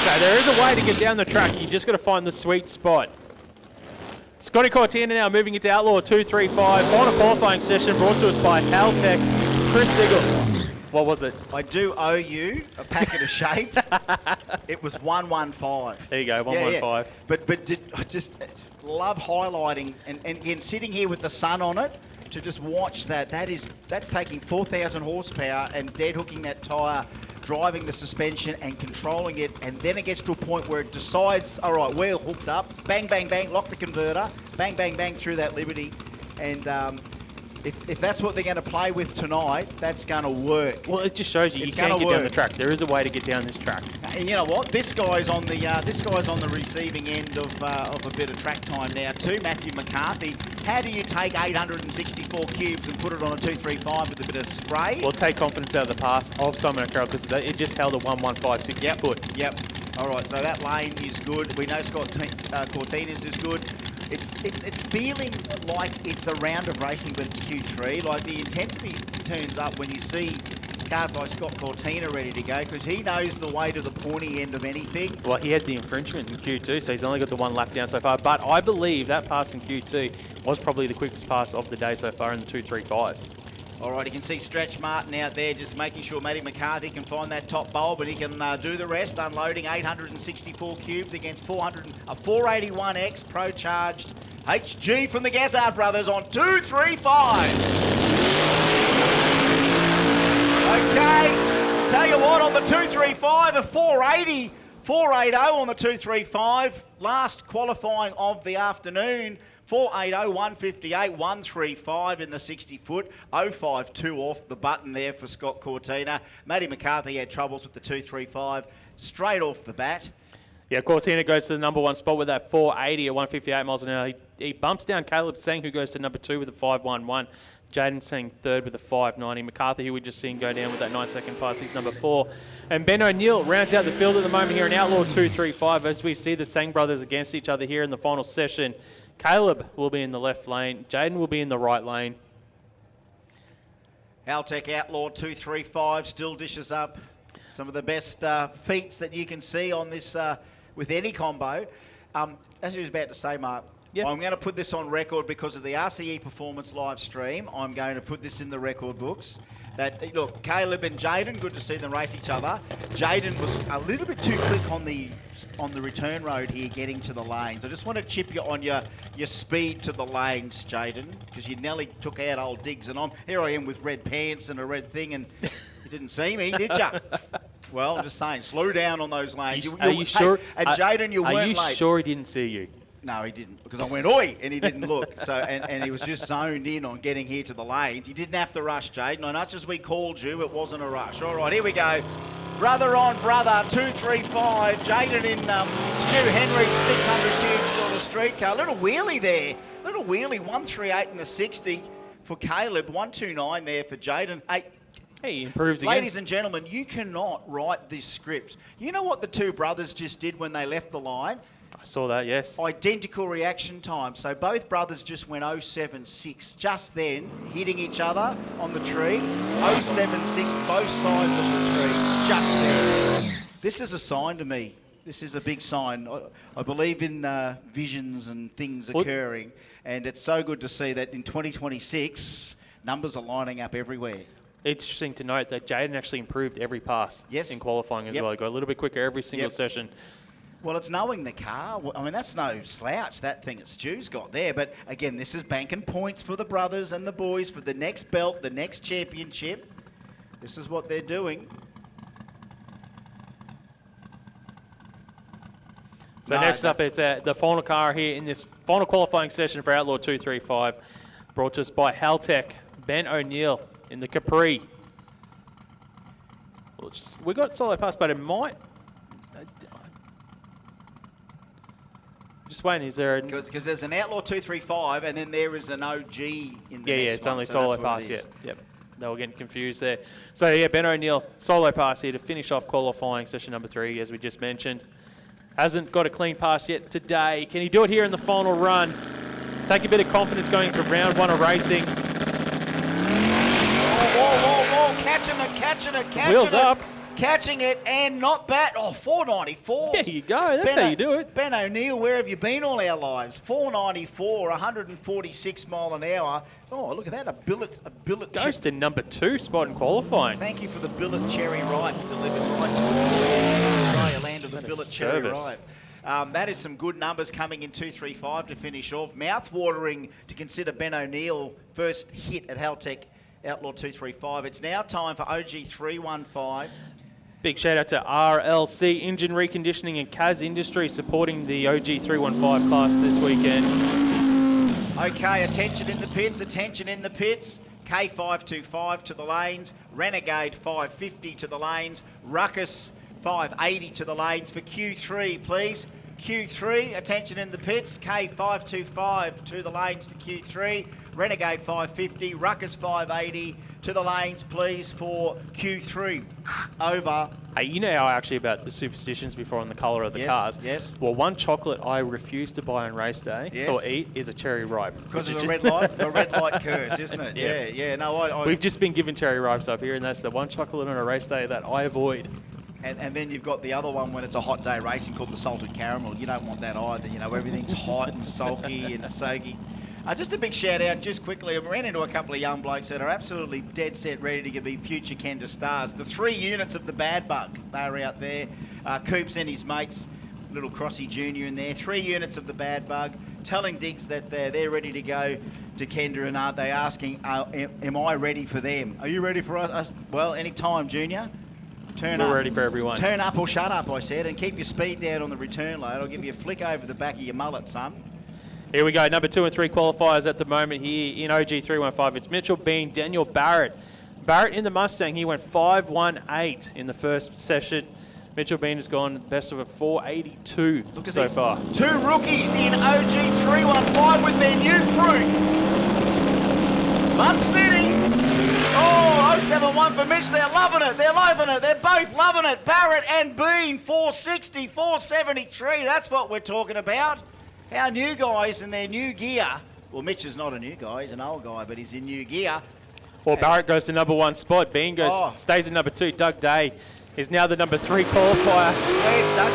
So there is a way to get down the track. You just got to find the sweet spot. Scotty Cortina now moving into Outlaw 235. Final qualifying session brought to us by Haltech. Chris Diggle. What was it? I do owe you a packet of shapes. It was 115. There you go, 115. Yeah. But I just love highlighting and again sitting here with the sun on it to just watch that. That's taking 4,000 horsepower and dead hooking that tyre, driving the suspension and controlling it, and then it gets to a point where it decides, all right, we're hooked up, bang, bang, bang, lock the converter, bang, bang, bang through that Liberty. And if that's what they're going to play with tonight, that's going to work. Well, it just shows you can get down the track. There is a way to get down this track. And you know what? This guy's on the receiving end of a bit of track time now too. Matthew McCarthy. How do you take 864 cubes and put it on a 235 with a bit of spray? Well, take confidence out of the pass of Simon O'Carroll because it just held a 115 60 foot. Yep. All right. So that lane is good. We know Scott Cortinas is good. It's feeling like it's a round of racing, but it's Q3. Like the intensity turns up when you see cars like Scott Cortina ready to go because he knows the way to the pointy end of anything. Well, he had the infringement in Q2, so he's only got the 1 lap down so far. But I believe that pass in Q2 was probably the quickest pass of the day so far in the 235s. All right, you can see Stretch Martin out there just making sure Matty McCarthy can find that top bulb, and he can do the rest, unloading 864 cubes against 481X Pro-Charged HG from the Gazzard brothers on 235. Okay, tell you what, on the 235, a 480. 480 on the 235, last qualifying of the afternoon. 480, 158, 135 in the 60-foot. 052 off the button there for Scott Cortina. Matty McCarthy had troubles with the 235 straight off the bat. Yeah, Cortina goes to the number 1 spot with that 480 at 158 miles an hour. He bumps down Caleb Seng, who goes to number 2 with a 511. Jaden Seng third with a 590. McCarthy, who we just seen go down with that 9-second pass, he's number 4. And Ben O'Neill rounds out the field at the moment here in Outlaw 235 as we see the Seng brothers against each other here in the final session. Caleb will be in the left lane. Jaden will be in the right lane. Haltech Outlaw 235 still dishes up some of the best feats that you can see on this with any combo. As you was about to say, Mark, yep. I'm going to put this on record because of the RCE Performance live stream. I'm going to put this in the record books. That, look, Caleb and Jaden, good to see them race each other. Jaden was a little bit too quick on the return road here getting to the lanes. I just want to chip you on your speed to the lanes, Jaden, because you nearly took out old Diggs, and here I am with red pants and a red thing, and you didn't see me, did you? Well, I'm just saying, slow down on those lanes. Are you sure? And Jaden, you weren't late. Are you sure he didn't see you? No, he didn't, because I went, oi, and he didn't look. So, and he was just zoned in on getting here to the lanes. He didn't have to rush, Jaden. As much as we called you, it wasn't a rush. All right, here we go. Brother on brother, 235. Jaden in Stu Henry's 600 cube sort of street car. Little wheelie there. Little wheelie, 138 in the 60 for Caleb, 129 there for Jaden. Hey, he improves again. Ladies and gentlemen, you cannot write this script. You know what the two brothers just did when they left the line? I saw that, yes. Identical reaction time. So both brothers just went 076 just then, hitting each other on the tree. 076, both sides of the tree, just then. This is a sign to me. This is a big sign. I believe in visions and things occurring, and it's so good to see that in 2026, numbers are lining up everywhere. It's interesting to note that Jaden actually improved every pass in qualifying as well. He got a little bit quicker every single session. Well, it's knowing the car. I mean, that's no slouch, that thing that Stu's got there. But again, this is banking points for the brothers and the boys for the next belt, the next championship. This is what they're doing. So next up, it's the final car here in this final qualifying session for Outlaw 235, brought to us by Haltech. Ben O'Neill in the Capri. Well, we got solo pass, but it might... Just waiting, is there a... Because there's an Outlaw 235 and then there is an OG in the next it's one, only so solo that's what pass, it is. Yep. They were getting confused there. So yeah, Ben O'Neill, solo pass here to finish off qualifying session number 3, as we just mentioned. Hasn't got a clean pass yet today. Can he do it here in the final run? Take a bit of confidence going into round 1 of racing. Whoa, catching it. Wheels up. Catching it and not bad. Oh, 494. There you go. That's how you do it. Ben O'Neill, where have you been all our lives? 494, 146 mile an hour. Oh, look at that. A billet. Goes to number 2 spot in qualifying. Thank you for the billet cherry right delivered right to Australia land of the billet cherry right. That is some good numbers coming in 235 to finish off. Mouth-watering to consider Ben O'Neill first hit at Haltech Outlaw 235. It's now time for OG 315. Big shout out to RLC Engine Reconditioning and Kazz Industries supporting the OG 315 class this weekend. Okay, attention in the pits. K525 to the lanes. Renegade 550 to the lanes. Ruckus 580 to the lanes for Q3, please. Q3, attention in the pits. K525 to the lanes for Q3. Renegade 550. Ruckus 580 to the lanes, please, for Q3. Over. Hey, you know how actually about the superstitions before on the colour of the cars? Yes. Well, one chocolate I refuse to buy on race day or eat is a cherry ripe. Because of the red light? The red light curse, isn't it? Yeah. No, We've just been given cherry ripes up here, and that's the one chocolate on a race day that I avoid. And then you've got the other one when it's a hot day racing called the salted caramel. You don't want that either. You know, everything's hot and sulky and soaky. Just a big shout out, just quickly. I ran into a couple of young blokes that are absolutely dead set, ready to be future Kenda stars. The 3 units of the Bad Bug, they're out there. Coops and his mates, little Crossy Junior in there. 3 units of the Bad Bug, telling Diggs that they're ready to go to Kenda, and are they asking, am I ready for them? Are you ready for us? Well, any time, Junior. Turn up. We're ready for everyone. Turn up or shut up, I said, and keep your speed down on the return load. I'll give you a flick over the back of your mullet, son. Here we go, number 2 and 3 qualifiers at the moment here in OG 315. It's Mitchell Bean, Daniel Barrett. Barrett in the Mustang, he went 5.18 in the first session. Mitchell Bean has gone best of a 4.82 so far. 2 rookies in OG 315 with their new fruit. Bump City. Oh, 071 for Mitch. They're loving it. They're loving it. They're both loving it. Barrett and Bean, 460, 473. That's what we're talking about. Our new guys in their new gear. Well, Mitch is not a new guy. He's an old guy, but he's in new gear. Well, Barrett goes to number 1 spot. Bean stays in number 2. Doug Day is now the number 3 qualifier. Where's Dougie?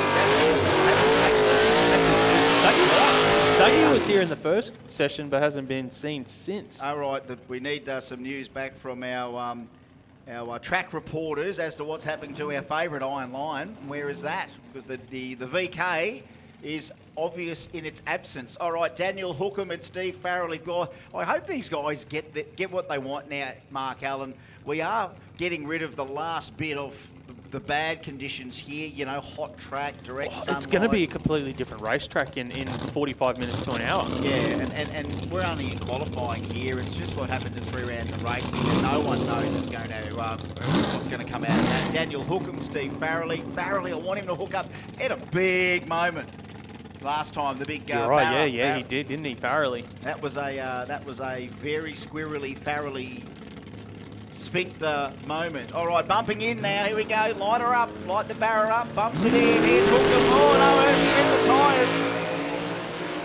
Dougie was here in the first session, but hasn't been seen since. All right, we need some news back from our track reporters as to what's happening to our favourite Iron Lion. Where is that? Because the VK is obvious in its absence. All right, Daniel Hookham and Steve Farrell. I hope these guys get what they want now, Mark Allen. We are getting rid of the last bit of the bad conditions here, you know, hot track, direct sunlight. It's going to be a completely different racetrack in 45 minutes to an hour. Yeah, and we're only in qualifying here. It's just what happens in 3 rounds of racing, and no one knows what's going to come out of that. Daniel Hookham, Steve Farrell. Farrell, I want him to hook up. He had a big moment last time, the big You're right, yeah, he did, didn't he, Farrelly? That was a very squirrely, Farrelly sphincter moment. All right, bumping in now. Here we go. Light her up. Light the barrier up. Bumps it in. Here's Hookham. Oh, no, it's in the tyres.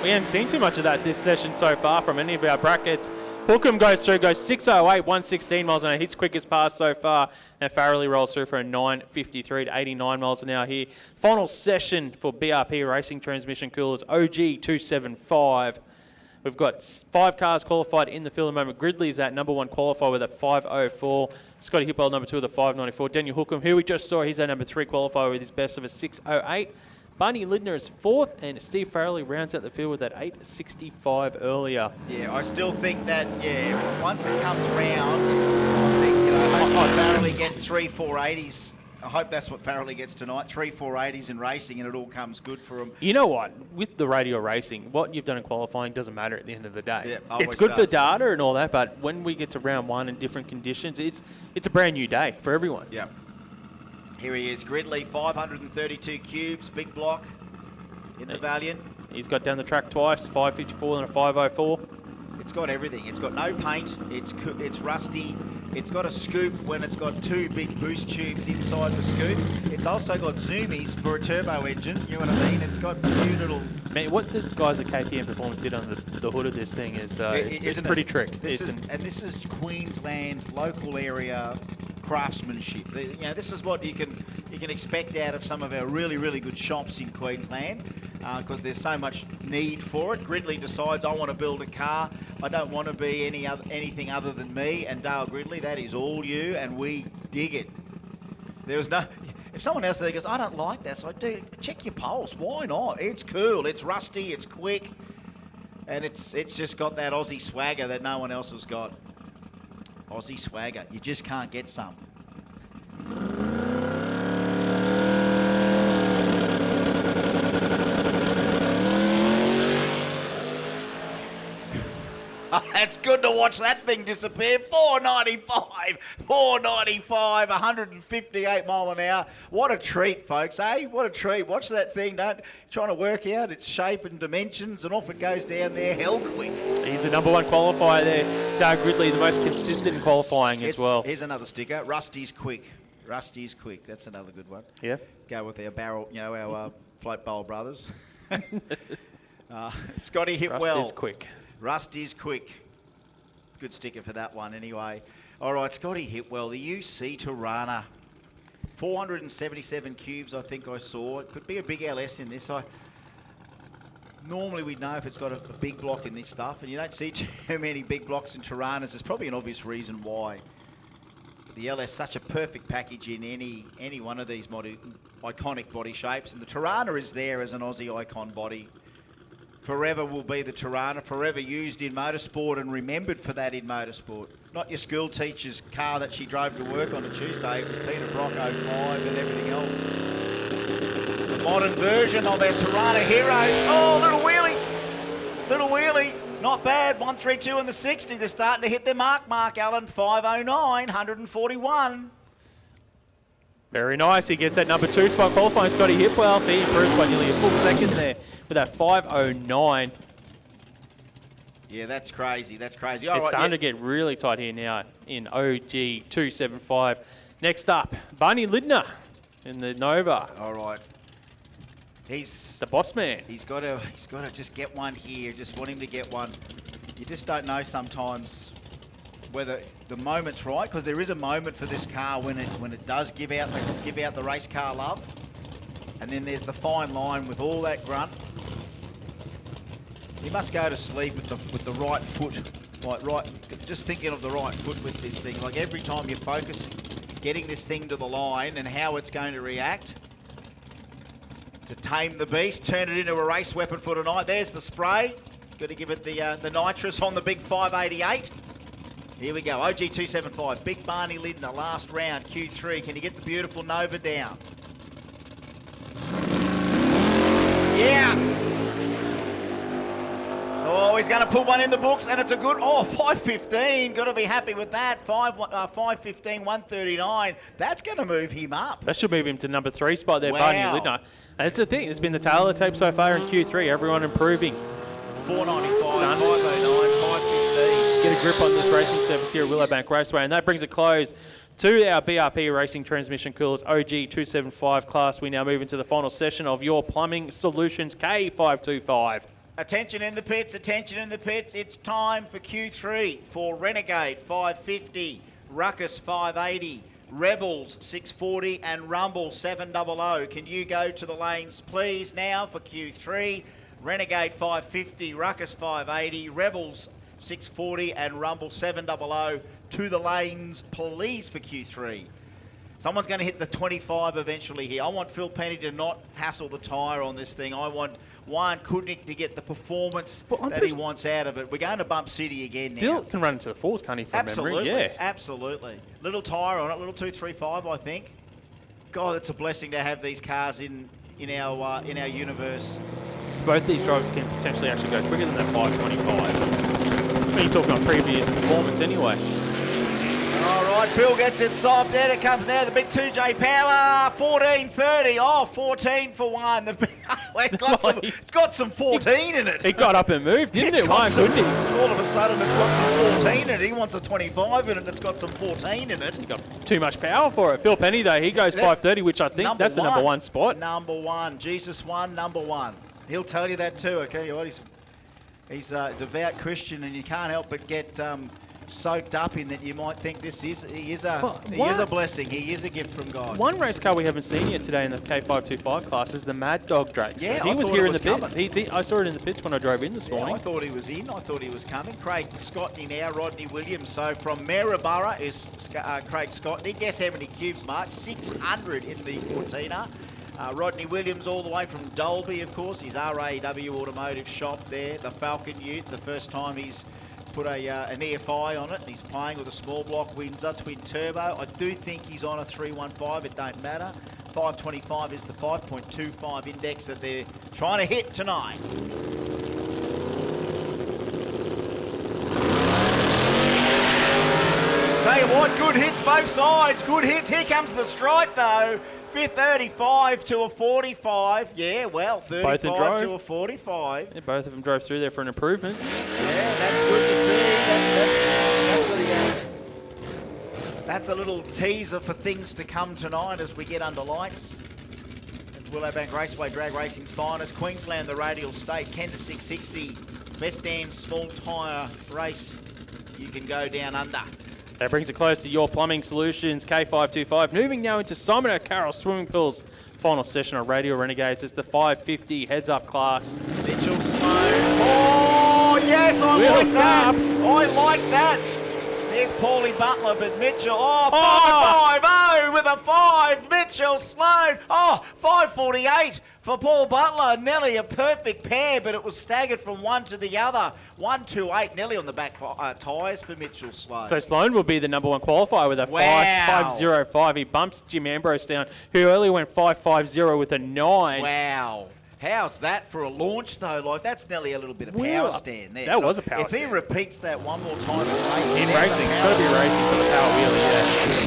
We haven't seen too much of that this session so far from any of our brackets. Hookham goes through, goes 6.08, 116 miles an hour. His quickest pass so far. And Farrelly rolls through for a 9.53 to 89 miles an hour here. Final session for BRP Racing Transmission Coolers, OG 275. We've got 5 cars qualified in the field at the moment. Gridley's that number 1 qualifier with a 5.04. Scotty Hipwell, number 2 with a 5.94. Daniel Hookham, who we just saw, he's our number 3 qualifier with his best of a 6.08. Barney Lidner is 4th, and Steve Farrelly rounds out the field with that 8.65 earlier. Yeah, I still think that, once it comes round, I think, Farrelly gets 3 480s. I hope that's what Farrelly gets tonight. 3 480s in racing, and it all comes good for him. You know what? With the radial racing, what you've done in qualifying doesn't matter at the end of the day. Yeah, it's good for data and all that, but when we get to round 1 in different conditions, it's a brand new day for everyone. Yeah. Here he is, Gridley, 532 cubes, big block in the Valiant. He's got down the track twice, 5.54 and a 5.04. It's got everything. It's got no paint. It's rusty. It's got a scoop when it's got 2 big boost tubes inside the scoop. It's also got zoomies for a turbo engine. You know what I mean? It's got a few little... Man, what the guys at KPM Performance did on the hood of this thing is it's pretty trick. This is Queensland local area craftsmanship. This is what you can expect out of some of our really, really good shops in Queensland, because there's so much need for it. Gridley decides, I want to build a car. I don't want to be anything other than me. And Dale Gridley, that is all you, and we dig it. There was no... If someone else there goes, I don't like that, so I do. Check your pulse. Why not? It's cool. It's rusty. It's quick, and it's just got that Aussie swagger that no one else has got. Aussie swagger. You just can't get some. It's good to watch that thing disappear. 495, 158 mile an hour. What a treat, folks, eh? What a treat. Watch that thing. Trying to work out its shape and dimensions, and off it goes down there, hell quick. He's the number 1 qualifier there. Doug Gridley, the most consistent in qualifying as well. Here's another sticker. Rusty's quick. Rusty's quick. That's another good one. Yeah. Go with our barrel, our float bowl brothers. Scotty Hipwell. Rusty's quick. Rusty's quick. Good sticker for that one anyway. All right, Scotty Hipwell, the UC Tirana. 477 cubes, I think I saw. It could be a big LS in this. normally we'd know if it's got a big block in this stuff, and you don't see too many big blocks in Tiranas. There's probably an obvious reason why. The LS such a perfect package in any one of these iconic body shapes, and the Tirana is there as an Aussie icon body. Forever will be the Tirana, forever used in motorsport and remembered for that in motorsport. Not your school teacher's car that she drove to work on a Tuesday. It was Peter Brock 05 and everything else. The modern version of our Tirana Heroes. Oh, little wheelie. Little wheelie. Not bad. 132 in the 60. They're starting to hit their mark, Mark Allen. 509, 141. Very nice. He gets that number 2 spot qualifying. Scotty Hipwell. He improves by nearly a full second there with that 509. Yeah, that's crazy. That's crazy. It's starting to get really tight here now in OG 275. Next up, Barney Lidner in the Nova. All right. He's the boss man. He's got to just get one here. Just want him to get one. You just don't know sometimes whether the moment's right, because there is a moment for this car when it does give out the race car love, and then there's the fine line with all that grunt. You must go to sleep with the right foot, just thinking of the right foot with this thing. Like every time you focus, getting this thing to the line and how it's going to react. To tame the beast, turn it into a race weapon for tonight. There's the spray. Got to give it the nitrous on the big 588. Here we go, OG 275, Big Barney Lidner, last round, Q3. Can you get the beautiful Nova down? Yeah! Oh, he's going to put one in the books, and it's a good, 515. Got to be happy with that. 515, 139. That's going to move him up. That should move him to number 3 spot there, Wow. Barney Lidner. And it's the thing, it's been the tail of the tape so far in Q3. Everyone improving. 495, Son. 509, 515. Get a grip on this racing service here at Willowbank Raceway, and that brings a close to our BRP Racing Transmission Coolers OG 275 class. We now move into the final session of your Plumbing Solutions K525. Attention in the pits, attention in the pits. It's time for Q3 for Renegade 550, Ruckus 580, Rebels 640 and Rumble 700. Can you go to the lanes please now for Q3? Renegade 550, Ruckus 580, Rebels 640 and Rumble 700 to the lanes please for Q3. Someone's going to hit the 25 eventually here. I want Phil Penny to not hassle the tyre on this thing. I want Juan Kudnik to get the performance that he wants out of it. We're going to Bump City again now. Phil can run into the fours, can't he, from Absolutely, memory? Yeah. absolutely. Little tyre on it, little 235, I think. God, it's a blessing to have these cars in our universe. So both these drivers can potentially actually go quicker than that 525. When you're talking about previous performance anyway. All right, Phil gets it soft. Out it comes now, the big 2J power, 1430. Oh, 14 for one. It's got some 14 in it. It got up and moved, didn't it? Why couldn't he? All of a sudden, it's got some 14 in it. He wants a 25 in it, and it's got some 14 in it. He got too much power for it. Phil Penny, though, he goes 530, which I think that's the number 1 spot. Number 1. Jesus 1, number 1. He'll tell you that too. I tell you what, he's a devout Christian, and you can't help but get soaked up in that. You might think he is a blessing. He is a gift from God. One race car we haven't seen yet today in the K525 class is the Mad Dog Drake. Yeah, he I was thought here it in was the pits. I saw it in the pits when I drove in this morning. I thought he was in. I thought he was coming. Craig Scottney now, Rodney Williams. So from Maryborough is Craig Scottney. Guess how many cubes, Mark? 600 in the Cortina. Rodney Williams all the way from Dolby, of course. His RAW Automotive shop there. The Falcon Ute, the first time he's put an EFI on it. He's playing with a small block Windsor twin turbo. I do think he's on a 315. It don't matter. 525 is the 5.25 index that they're trying to hit tonight. Tell you what, good hits both sides. Good hits. Here comes the stripe though. 35 to a 45. Yeah, well, 35 to a 45. Yeah, both of them drove through there for an improvement. Yeah, that's good to see. That's a little teaser for things to come tonight as we get under lights. It's Willowbank Raceway, drag racing's finest. Queensland, the Radial State, Kenda 660. Best damn small tyre race you can go down under. That brings it close to your Plumbing Solutions K525. Moving now into Simon O'Carroll Swimming Pool's final session on Radio Renegades. It's the 550 heads-up class. Mitchell Oh, yes, I Wheels like that. up. I like that. There's Paulie Butler, but Mitchell. Oh, Oh. 5-5-0 with a 5. Mitchell slowed. Oh, 5:48 for Paul Butler. Nearly a perfect pair, but it was staggered from one to the other. 1-2-8, nearly on the back tyres for Mitchell Sloan. So Sloan will be the number 1 qualifier with a Wow. 5.05. He bumps Jim Ambrose down, who earlier went 5.50 with a 9. Wow. How's that for a launch, though? Like, that's nearly a little bit of Well, power stand there. that was a power If he stand. repeats that one more time in racing, In there's racing, a it's power got to be racing for the power wheel,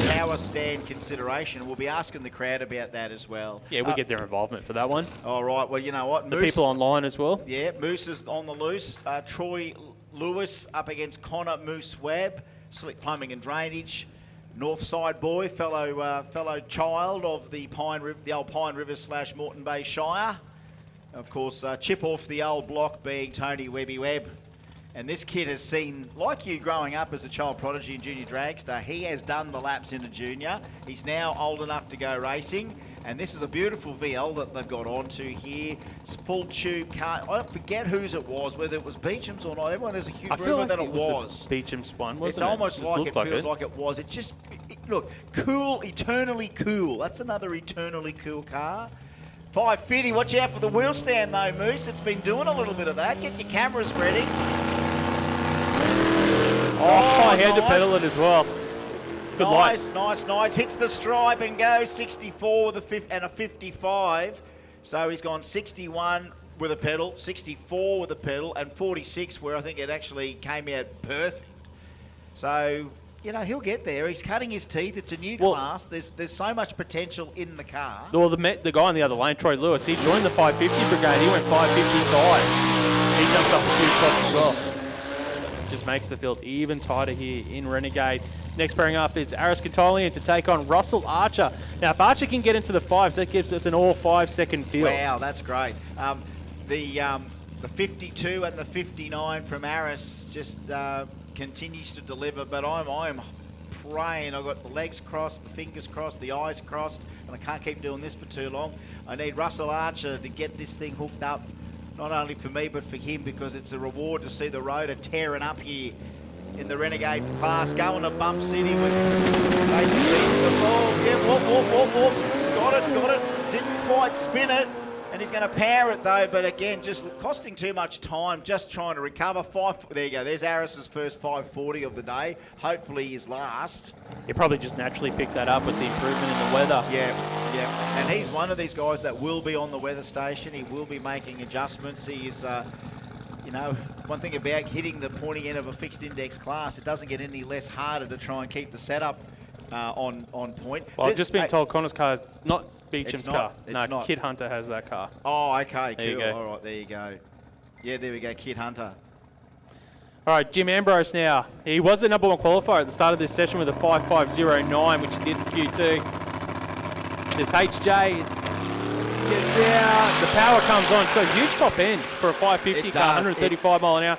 yeah. power stand consideration. We'll be asking the crowd about that as well. Yeah, we'll get their involvement for that one. All right. Well, you know what? The people online as well. Yeah, Moose is on the loose. Troy Lewis up against Connor Moose Webb. Slick Plumbing and Drainage. Northside boy, fellow child of the old Pine River / Moreton Bay Shire. Of course, chip off the old block being Tony Webby Webb. And this kid has seen, like you growing up as a child prodigy and junior dragster, he has done the laps in a junior. He's now old enough to go racing. And this is a beautiful VL that they've got onto here. It's full tube car. I forget whose it was, whether it was Beecham's or not. Everyone, there's a huge rumour that it was. Beecham's one, wasn't It's it? almost like it feels it. like it was. It just, look, cool, eternally cool. That's another eternally cool car. 550, watch out for the wheel stand though, Moose. It's been doing a little bit of that. Get your cameras ready. Oh, I had to pedal it as well. Good Nice, light. nice. Hits the stripe and goes 64 with a 55. So he's gone 61 with a pedal, 64 with a pedal, and 46 where I think it actually came out perfect. So, you know, he'll get there. He's cutting his teeth. It's a new class. There's so much potential in the car. Well, the guy on the other lane, Troy Lewis, he joined the 550 brigade. He went 555. He jumped up a few spots as well. Just makes the field even tighter here in Renegade. Next pairing up is Aris Catolian to take on Russell Archer. Now, if Archer can get into the 5s, that gives us an all 5-second field. Wow, that's great. The 52 and the 59 from Aris just continues to deliver, but I'm praying. I've got the legs crossed, the fingers crossed, the eyes crossed, and I can't keep doing this for too long. I need Russell Archer to get this thing hooked up, not only for me but for him, because it's a reward to see the rotor tearing up here in the Renegade class, going to Bump City with basically the ball. Yeah, got it. Didn't quite spin it. And he's going to power it though, but again, just costing too much time, just trying to recover. There you go, there's Aris's first 540 of the day. Hopefully his last. He probably just naturally picked that up with the improvement in the weather. Yeah. And he's one of these guys that will be on the weather station. He will be making adjustments. He is, you know, one thing about hitting the pointy end of a fixed index class, it doesn't get any less harder to try and keep the setup on point. Well, I've just been told Connor's car is not Beecham's car. It's not. Kid Hunter has that car. Oh, okay, There you cool. go. All right, there you go. Yeah, there we go, Kid Hunter. All right, Jim Ambrose now. He was the number 1 qualifier at the start of this session with a 5.509, which he did in Q2. There's HJ. Gets out. The power comes on. It's got a huge top end for a 550 It car, does. 135 mile an hour.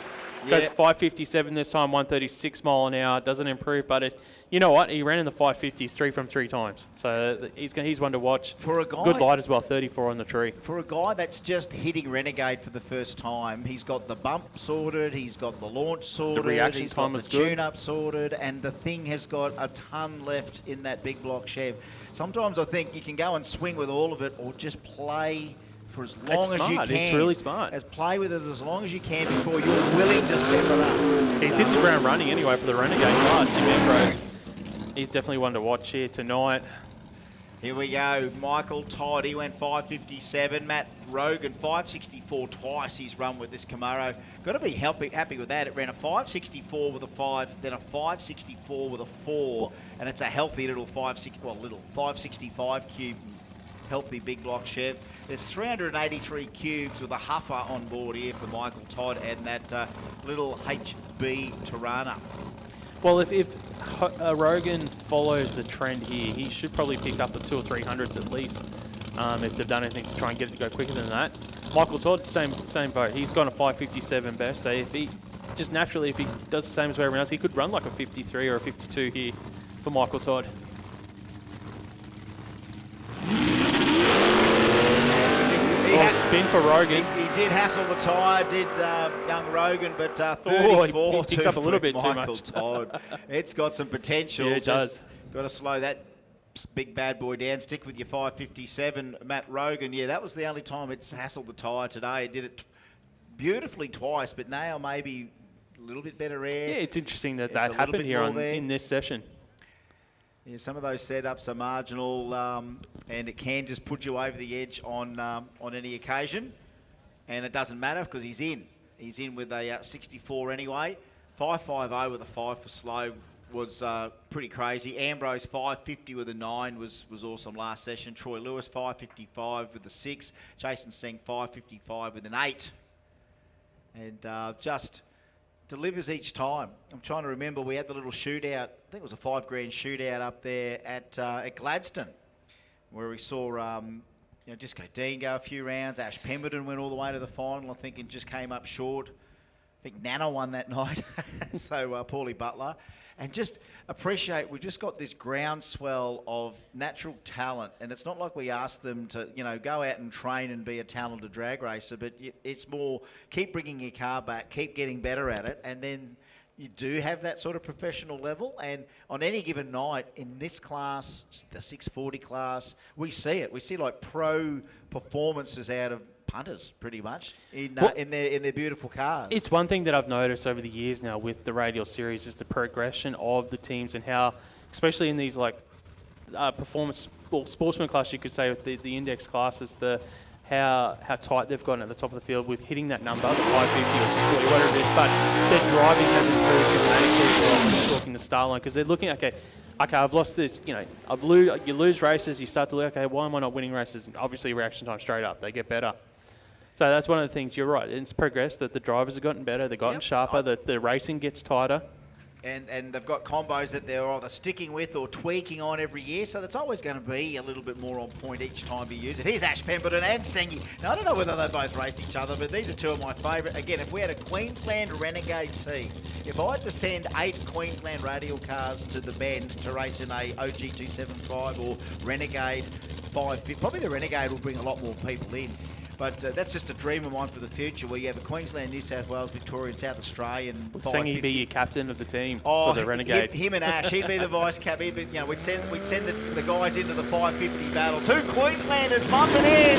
Goes Yeah. 557 this time, 136 mile an hour. Doesn't improve, but you know what? He ran in the 550s 3 from 3 times. So he's one to watch. For a guy, Good light as well, 34 on the tree. For a guy that's just hitting Renegade for the first time, he's got the bump sorted, he's got the launch sorted, reaction he's time got is the good. tune-up sorted, and the thing has got a ton left in that big block Chev. Sometimes I think you can go and swing with all of it or just play for as long as you smart. can. It's really smart. Play with it as long as you can before you're willing to step it up. He's hit the ground running anyway for the Renegade class, Jim Ambrose. He's definitely one to watch here tonight. Here we go. Michael Todd, he went 557. Matt Rogan, 564 twice he's run with this Camaro. Got to be happy with that. It ran a 564 with a 5, then a 564 with a 4, and it's a healthy little 565 cube, healthy big block Chev. There's 383 cubes with a huffer on board here for Michael Todd and that little HB Tirana. Well, if Rogan follows the trend here, he should probably pick up the 200 or 300s at least, if they've done anything to try and get it to go quicker than that. Michael Todd, same vote. He's gone a 557 best, so if he just naturally, if he does the same as everyone else, he could run like a 53 or a 52 here for Michael Todd. Spin for Rogan. He did hassle the tyre, did young Rogan, but 34 he picks up a little bit too Michael much. Todd. It's got some potential. Yeah, it does. Got to slow that big bad boy down. Stick with your 557, Matt Rogan. Yeah, that was the only time it's hassled the tyre today. It did it beautifully twice, but now maybe a little bit better air. Yeah, it's interesting that It's that a little happened bit here more there. in this session. Yeah, some of those setups are marginal, and it can just put you over the edge on any occasion. And it doesn't matter because he's in. He's in with a 64 anyway. 550 with a 5 for slow was pretty crazy. Ambrose 550 with a 9 was awesome last session. Troy Lewis 555 with a 6. Jason Seng 555 with an 8. And just delivers each time. I'm trying to remember, we had the little shootout. I think it was a $5 grand shootout up there at Gladstone, where we saw Disco Dean go a few rounds. Ash Pemberton went all the way to the final, I think, and just came up short. I think Nana won that night, so Paulie Butler. And just appreciate, we've just got this groundswell of natural talent, and it's not like we ask them to, go out and train and be a talented drag racer, but it's more keep bringing your car back, keep getting better at it, and then you do have that sort of professional level. And on any given night in this class, the 640 class, we see it. We see like pro performances out of punters pretty much in their beautiful cars. It's one thing that I've noticed over the years now with the Radial series is the progression of the teams and how, especially in these like performance or sportsman class, you could say with the index classes, how tight they've gotten at the top of the field with hitting that number, the 550 or 640, whatever it is, but their driving has improved dramatically as well when you're talking to Starline, because they're looking, okay, I've lost this, you lose races, you start to look, okay, why am I not winning races? And obviously reaction time straight up, they get better. So that's one of the things, you're right, it's progressed, that the drivers have gotten better, they've gotten sharper, that the racing gets tighter. And they've got combos that they're either sticking with or tweaking on every year, so that's always going to be a little bit more on point each time you use it. Here's Ash Pemberton and Sengi. Now, I don't know whether they both race each other, but these are two of my favourite. Again, if we had a Queensland Renegade team, if I had to send 8 Queensland Radial cars to the Bend to race in a OG 275 or Renegade 550, probably the Renegade will bring a lot more people in. But that's just a dream of mine for the future, where you have a Queensland, New South Wales, Victorian, South Australian. Would Sengi be your captain of the team for the Renegade? Him and Ash, he'd be the vice captain. We'd send the guys into the 550 battle. 2 Queenslanders bumping in.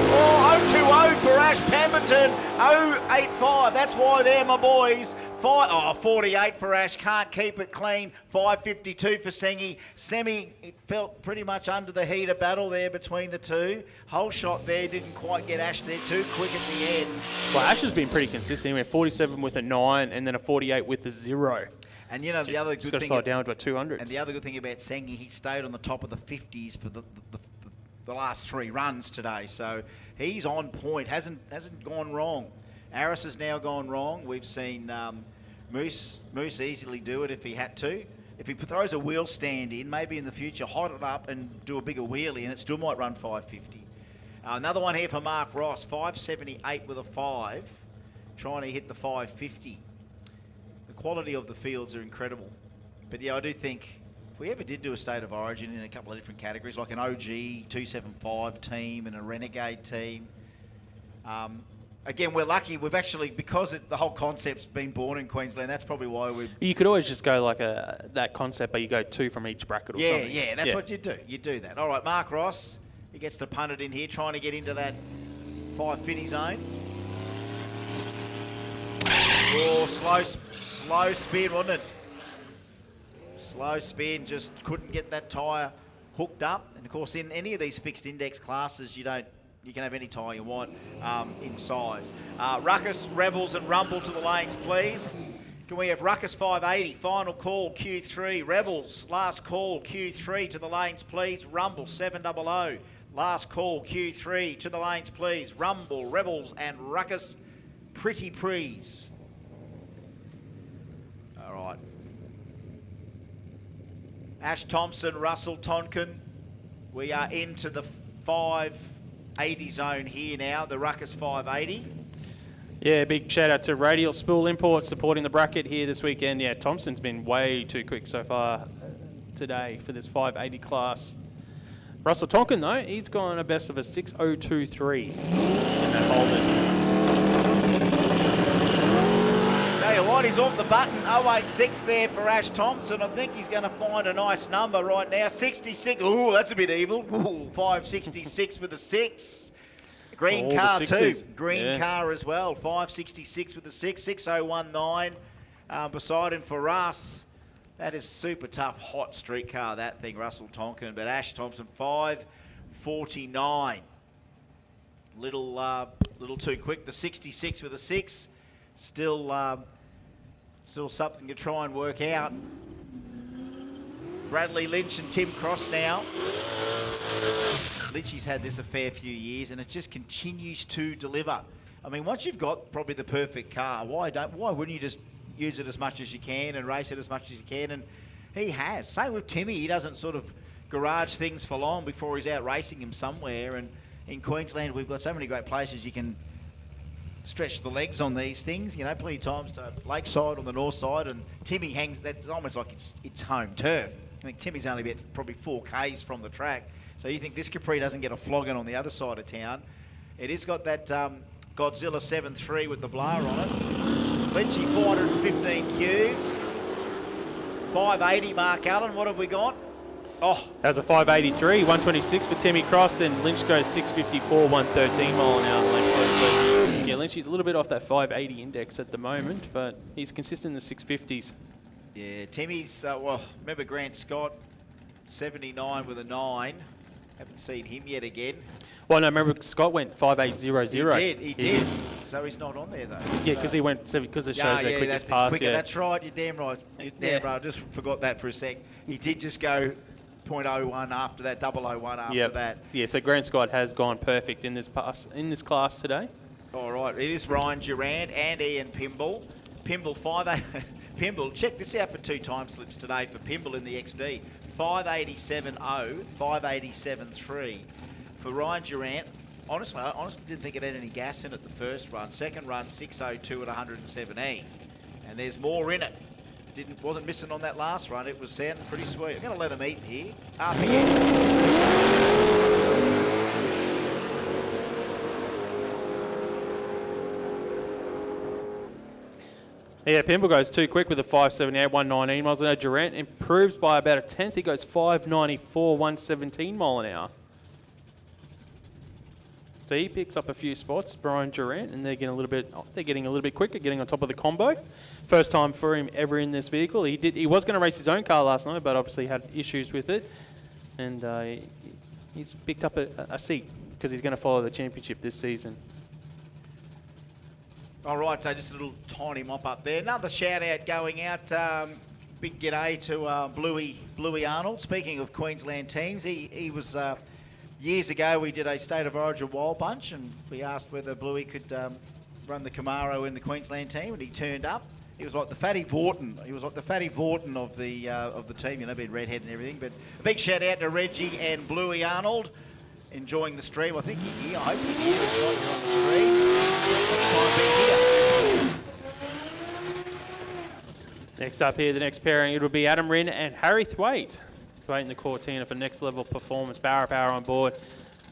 0-2-0 for Ash Pemberton. 0-8-5. That's why they're my boys. 48 for Ash, can't keep it clean. 552 for Sengi. Semi felt pretty much under the heat of battle there between the two. Whole shot there, didn't quite get Ash there too quick at the end. Well, Ash has been pretty consistent. He went 47 with a 9 and then a 48 with a 0. And the other good thing, got to slow down to a 200. And the other good thing about Sengi, he stayed on the top of the 50s for the last 3 runs today. So he's on point, hasn't gone wrong. Aris has now gone wrong. We've seen Moose easily do it if he had to. If he throws a wheel stand in, maybe in the future, hot it up and do a bigger wheelie, and it still might run 550. Another one here for Mark Ross, 578 with a 5, trying to hit the 550. The quality of the fields are incredible. But yeah, I do think if we ever did do a State of Origin in a couple of different categories, like an OG 275 team and a Renegade team, again, we're lucky. We've actually, because the whole concept's been born in Queensland, that's probably why we've... You could always just go like that concept, but you go 2 from each bracket or something. Yeah, that's what you do. You do that. All right, Mark Ross, he gets to punt it in here, trying to get into that 550 zone. Oh, slow spin, wasn't it? Slow spin, just couldn't get that tyre hooked up. And, of course, in any of these fixed index classes, you can have any tyre you want in size. Ruckus, Rebels and Rumble to the lanes, please. Can we have Ruckus 580, final call, Q3. Rebels, last call, Q3 to the lanes, please. Rumble 700, last call, Q3 to the lanes, please. Rumble, Rebels and Ruckus, pretty prees. All right. Ash Thompson, Russell Tonkin. We are into the 580 zone here now, the Ruckus 580. Yeah, big shout out to Radial Spool Imports supporting the bracket here this weekend. Yeah, Thompson's been way too quick so far today for this 580 class. Russell Tonkin, though, he's gone a best of a 6023 in that Holden. you what, he's off the button. 086 there for Ash Thompson. I think he's going to find a nice number right now. 66. Ooh, that's a bit evil. Ooh, 566 with a 6. Green All the car too. sixes. Green Yeah. car as well. 566 with a 6. 6019 beside him for Russ. That is super tough, hot street car, that thing, Russell Tonkin. But Ash Thompson, 549. Little too quick. The 66 with a 6. Still something to try and work out. Bradley Lynch and Tim Cross now. Lynchy's had this a fair few years, and it just continues to deliver. I mean, once you've got probably the perfect car, why wouldn't you just use it as much as you can and race it as much as you can? And he has. Same with Timmy. He doesn't sort of garage things for long before he's out racing him somewhere. And in Queensland, we've got so many great places you can stretch the legs on these things, you know, plenty of times to Lakeside on the north side, and Timmy hangs, that's almost like it's home turf. I think Timmy's only about probably 4 Ks from the track, so you think this Capri doesn't get a flogging on the other side of town. It has got that Godzilla 7.3 with the blower on it. Lynchy 415 cubes. 580 Mark Allen, what have we got? Oh, That was a 583, 126 for Timmy Cross, and Lynch goes 654, 113 mile an hour on the left side. So, yeah, Lynchy's a little bit off that 580 index at the moment, but he's consistent in the 650s. yeah, Timmy's, well, remember Grant Scott, 79 with a 9. Haven't seen him yet again. Well, no, remember Scott went 5800. He did. So he's not on there, though. Yeah, because he went, because it shows Yeah, that that's quickest his pass. quicker. Yeah. That's right. You're damn right. You're damn right. I just forgot that for a sec. He did just go 0.01 after that, 001 after that. Yeah, so Grant Scott has gone perfect in this class today. All right. It is Ryan Durant and Ian Pimble. Pimble 5'8". Pimble, check this out for 2 time slips today for Pimble in the XD. 587.0, 587.3. For Ryan Durant, honestly, I didn't think it had any gas in it the first run. Second run, 602 at 117. And there's more in it. Wasn't missing on that last run. It was sounding pretty sweet. I'm going to let him eat here. Up here. Yeah, Pimble goes too quick with a 578, 119 miles an hour. Durant improves by about a tenth. He goes 594, 117 mile an hour. So he picks up a few spots, Brian Durant, and they're getting a little bit quicker, getting on top of the combo. First time for him ever in this vehicle. He was going to race his own car last night, but obviously had issues with it, and he's picked up a seat because he's going to follow the championship this season. All right, so just a little tiny mop up there. Another shout out going out. Big g'day to Bluey Arnold. Speaking of Queensland teams, he was years ago. We did a State of Origin Wild Bunch, and we asked whether Bluey could run the Camaro in the Queensland team, and he turned up. He was like the Fatty Vorton. He was like the Fatty Vorton of the team, you know, being redhead and everything. But a big shout out to Reggie and Bluey Arnold. Enjoying the stream. I think you're here. I hope you're here. If not, you're on the stream. Let's try and be here. Next up here, the next pairing, it'll be Adam Rinn and Harry Thwaite. Thwaite in the Cortina for next level performance. Barra power on board.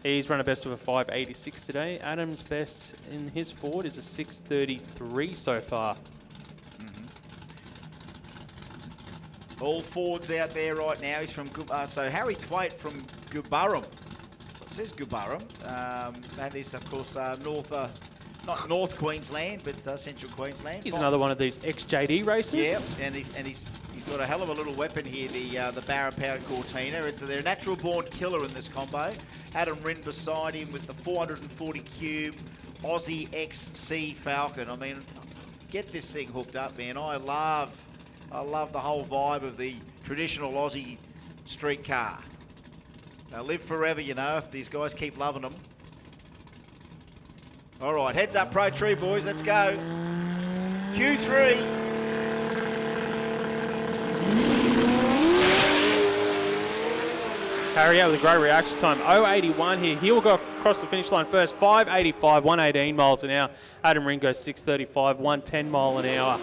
He's run a best of a 586 today. Adam's best in his Ford is a 633 so far. All Fords out there right now. He's from so Harry Thwaite from Gubarum. It says Gubarum. That is, of course, not North Queensland, but Central Queensland. He's another one of these ex-JD races. Yeah, and he's got a hell of a little weapon here, the Barra Powered Cortina. They're a natural-born killer in this combo. Adam Rinn beside him with the 440 cube Aussie XC Falcon. I mean, get this thing hooked up, man. I love the whole vibe of the traditional Aussie street car. They'll live forever, you know, if these guys keep loving them. All right, heads up, Pro Tree boys, let's go. Q3. Harry out with a great reaction time. 081 here. He will go across the finish line first. 585, 118 miles an hour. Adam Rinn goes 635, 110 mile an hour.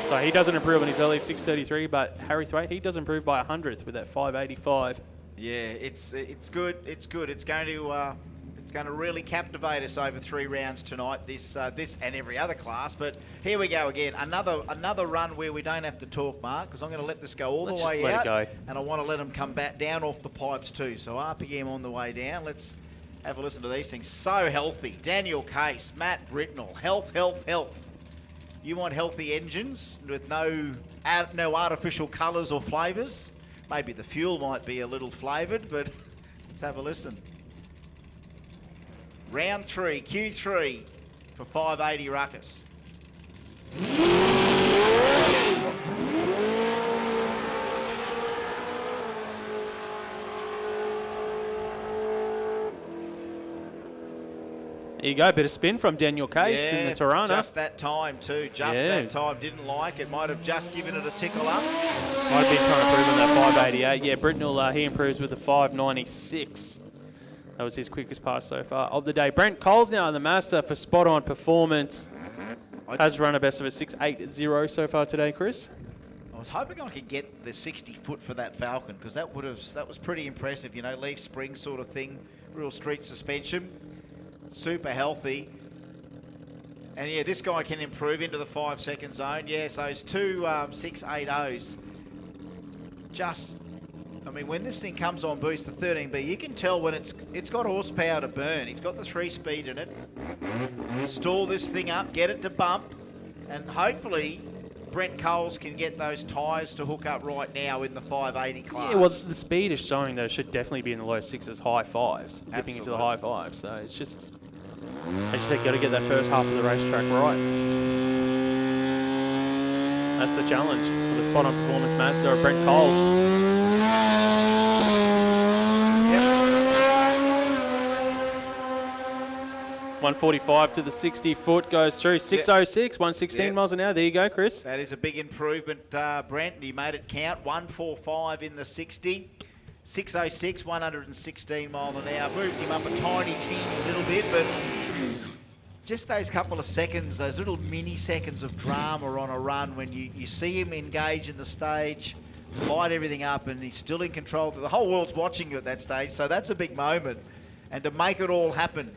So he doesn't improve on his early 633, but Harry Thwaite, he does improve by 100th with that 585. Yeah, it's good. It's good. It's going going to really captivate us over 3 rounds tonight, this and every other class. But here we go again. Another run where we don't have to talk, Mark, because I'm going to let this go all the way out. And I want to let them come back down off the pipes too. So RPM on the way down. Let's have a listen to these things. So healthy. Daniel Case, Matt Britnell. Health, health, health. You want healthy engines with no artificial colours or flavours? Maybe the fuel might be a little flavoured, but let's have a listen. Round 3, Q3 for 580 Ruckus. There you go, bit of spin from Daniel Case in the Tirana. Just that time too, that time. Didn't like it, might have just given it a tickle up. Might have been trying to improve on that 588. Yeah, Britnell, he improves with a 596. That was his quickest pass so far of the day. Brent Cole's now in the Master for spot-on performance. Has run a best of a 680 so far today, Chris. I was hoping I could get the 60 foot for that Falcon, because that was pretty impressive, you know, leaf spring sort of thing, real street suspension. Super healthy. And yeah, this guy can improve into the 5 second zone. Yeah, so it's 2 680s. Just, I mean, when this thing comes on boost, the 13B, you can tell when it's got horsepower to burn. It's got the 3-speed in it. Stall this thing up, get it to bump, and hopefully Brent Coles can get those tyres to hook up right now in the 580 class. Yeah, well, the speed is showing that it should definitely be in the low 6s, high 5s, dipping into the high 5s. So it's just, as you said, got to get that first half of the racetrack right. That's the challenge for the spot-on performance master of Brent Coles. 145 to the 60 foot goes through. 606, 116 miles an hour. There you go, Chris. That is a big improvement, Brent. He made it count. 145 in the 60. 606, 116 mile an hour. Moves him up a tiny, teeny little bit, but just those couple of seconds, those little mini seconds of drama on a run when you see him engage in the stage, light everything up, and he's still in control. The whole world's watching you at that stage, so that's a big moment. And to make it all happen,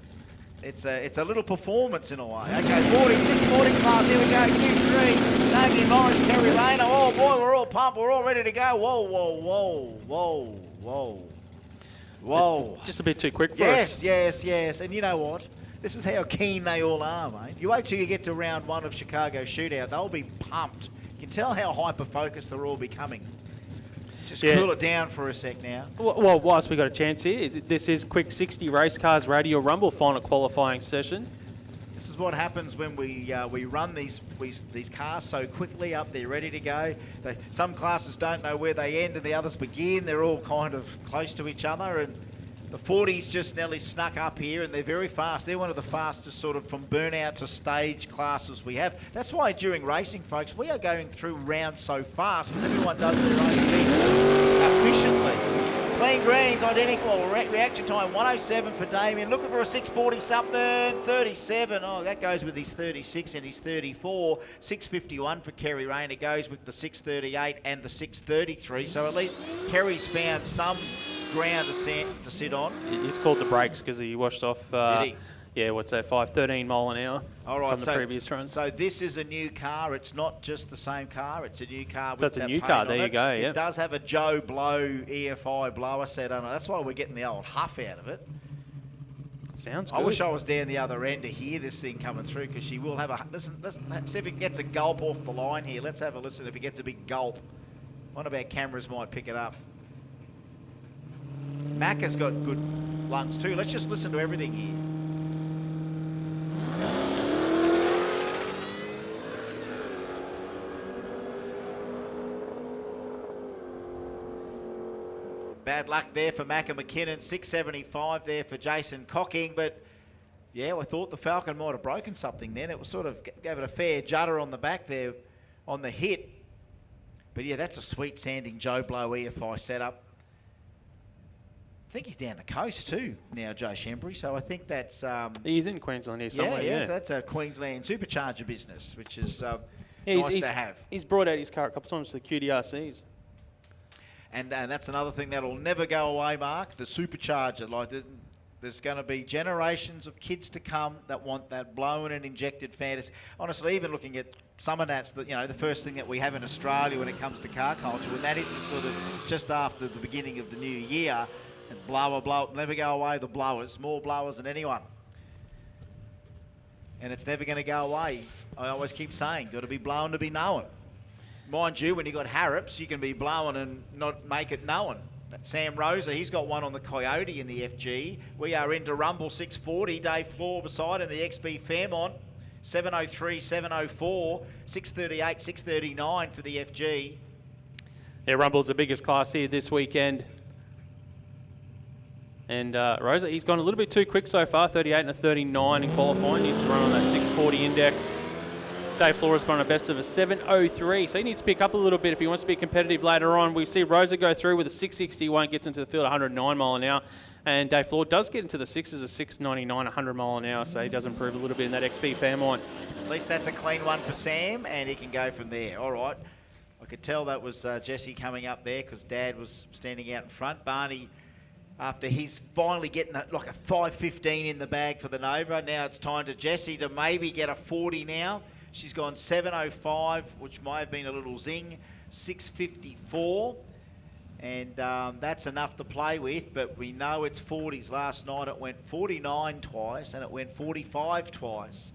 it's a little performance in a way. Okay, 46, 40 class, here we go, Q3. Damien Morris, Kerry Rayner. Oh boy, we're all pumped, we're all ready to go. Whoa, whoa, whoa, whoa, whoa, whoa. Just a bit too quick for us. Yes. And you know what? This is how keen they all are, mate. You wait till you get to round 1 of Chicago Shootout, they'll be pumped. You can tell how hyper-focused they're all becoming. Just cool it down for a sec now. Well, whilst we got a chance here, this is Quick 60 Race Cars Radial Rumble final qualifying session. This is what happens when we run these cars so quickly up. They're ready to go. Some classes don't know where they end and the others begin. They're all kind of close to each other, and the 40s just nearly snuck up here, and they're very fast. They're one of the fastest sort of from burnout to stage classes we have. That's why during racing, folks, we are going through rounds so fast because everyone does their own thing efficiently. Clean greens, identical. Reaction time 107 for Damien. Looking for a 640 something. 37. Oh, that goes with his 36 and his 34. 651 for Kerry Rayner. Goes with the 638 and the 633. So at least Kerry's found some ground to sit on. It's called the brakes because he washed off. Did he? Yeah, what's that? 13 mile an hour from the previous runs. So this is a new car. It's not just the same car. It's a new car. So it's a new car. There you go. It does have a Joe Blow EFI blower set on it. That's why we're getting the old huff out of it. Sounds good. I wish I was down the other end to hear this thing coming through, because she will have a... Listen, let's see if it gets a gulp off the line here. Let's have a listen if it gets a big gulp. One of our cameras might pick it up. Mac has got good lungs too. Let's just listen to everything here. Bad luck there for Mac and McKinnon. 675 there for Jason Cocking. But yeah, I thought the Falcon might have broken something then. It was sort of gave it a fair judder on the back there on the hit. But yeah, that's a sweet sanding Joe Blow EFI setup. I think he's down the coast too now, Joe Shembry. So I think that's... he's in Queensland here somewhere, yeah. So that's a Queensland supercharger business, which is nice to have. He's brought out his car a couple of times to the QDRCs. And that's another thing that'll never go away, Mark, the supercharger. Like There's going to be generations of kids to come that want that blown and injected fantasy. Honestly, even looking at Summernats, the first thing that we have in Australia when it comes to car culture, when that hits us sort of just after the beginning of the new year, and blower, never go away, the blowers, more blowers than anyone. And it's never going to go away. I always keep saying, got to be blown to be known. Mind you, when you got Harrops, you can be blowing and not make it known. Sam Rosa, he's got one on the Coyote in the FG. We are into Rumble 640. Dave Floor beside him, the XB Fairmont. 703, 704, 638, 639 for the FG. Yeah, Rumble's the biggest class here this weekend. And Rosa, he's gone a little bit too quick so far, 38 and a 39 in qualifying. He needs to run on that 640 index. Dave Flores run a best of a 703, so he needs to pick up a little bit if he wants to be competitive later on. We see Rosa go through with a 661, gets into the field 109 mile an hour, and Dave Flores does get into the sixes, a 699, 100 mile an hour, so he does improve a little bit in that XP Fairmont. At least that's a clean one for Sam, and he can go from there. All right. I could tell that was Jesse coming up there because Dad was standing out in front. Barney, after he's finally getting like a 5.15 in the bag for the Nova, now it's time to Jesse to maybe get a 40 now. She's gone 7.05, which might have been a little zing, 6.54. And that's enough to play with, but we know it's 40s. Last night it went 49 twice, and it went 45 twice.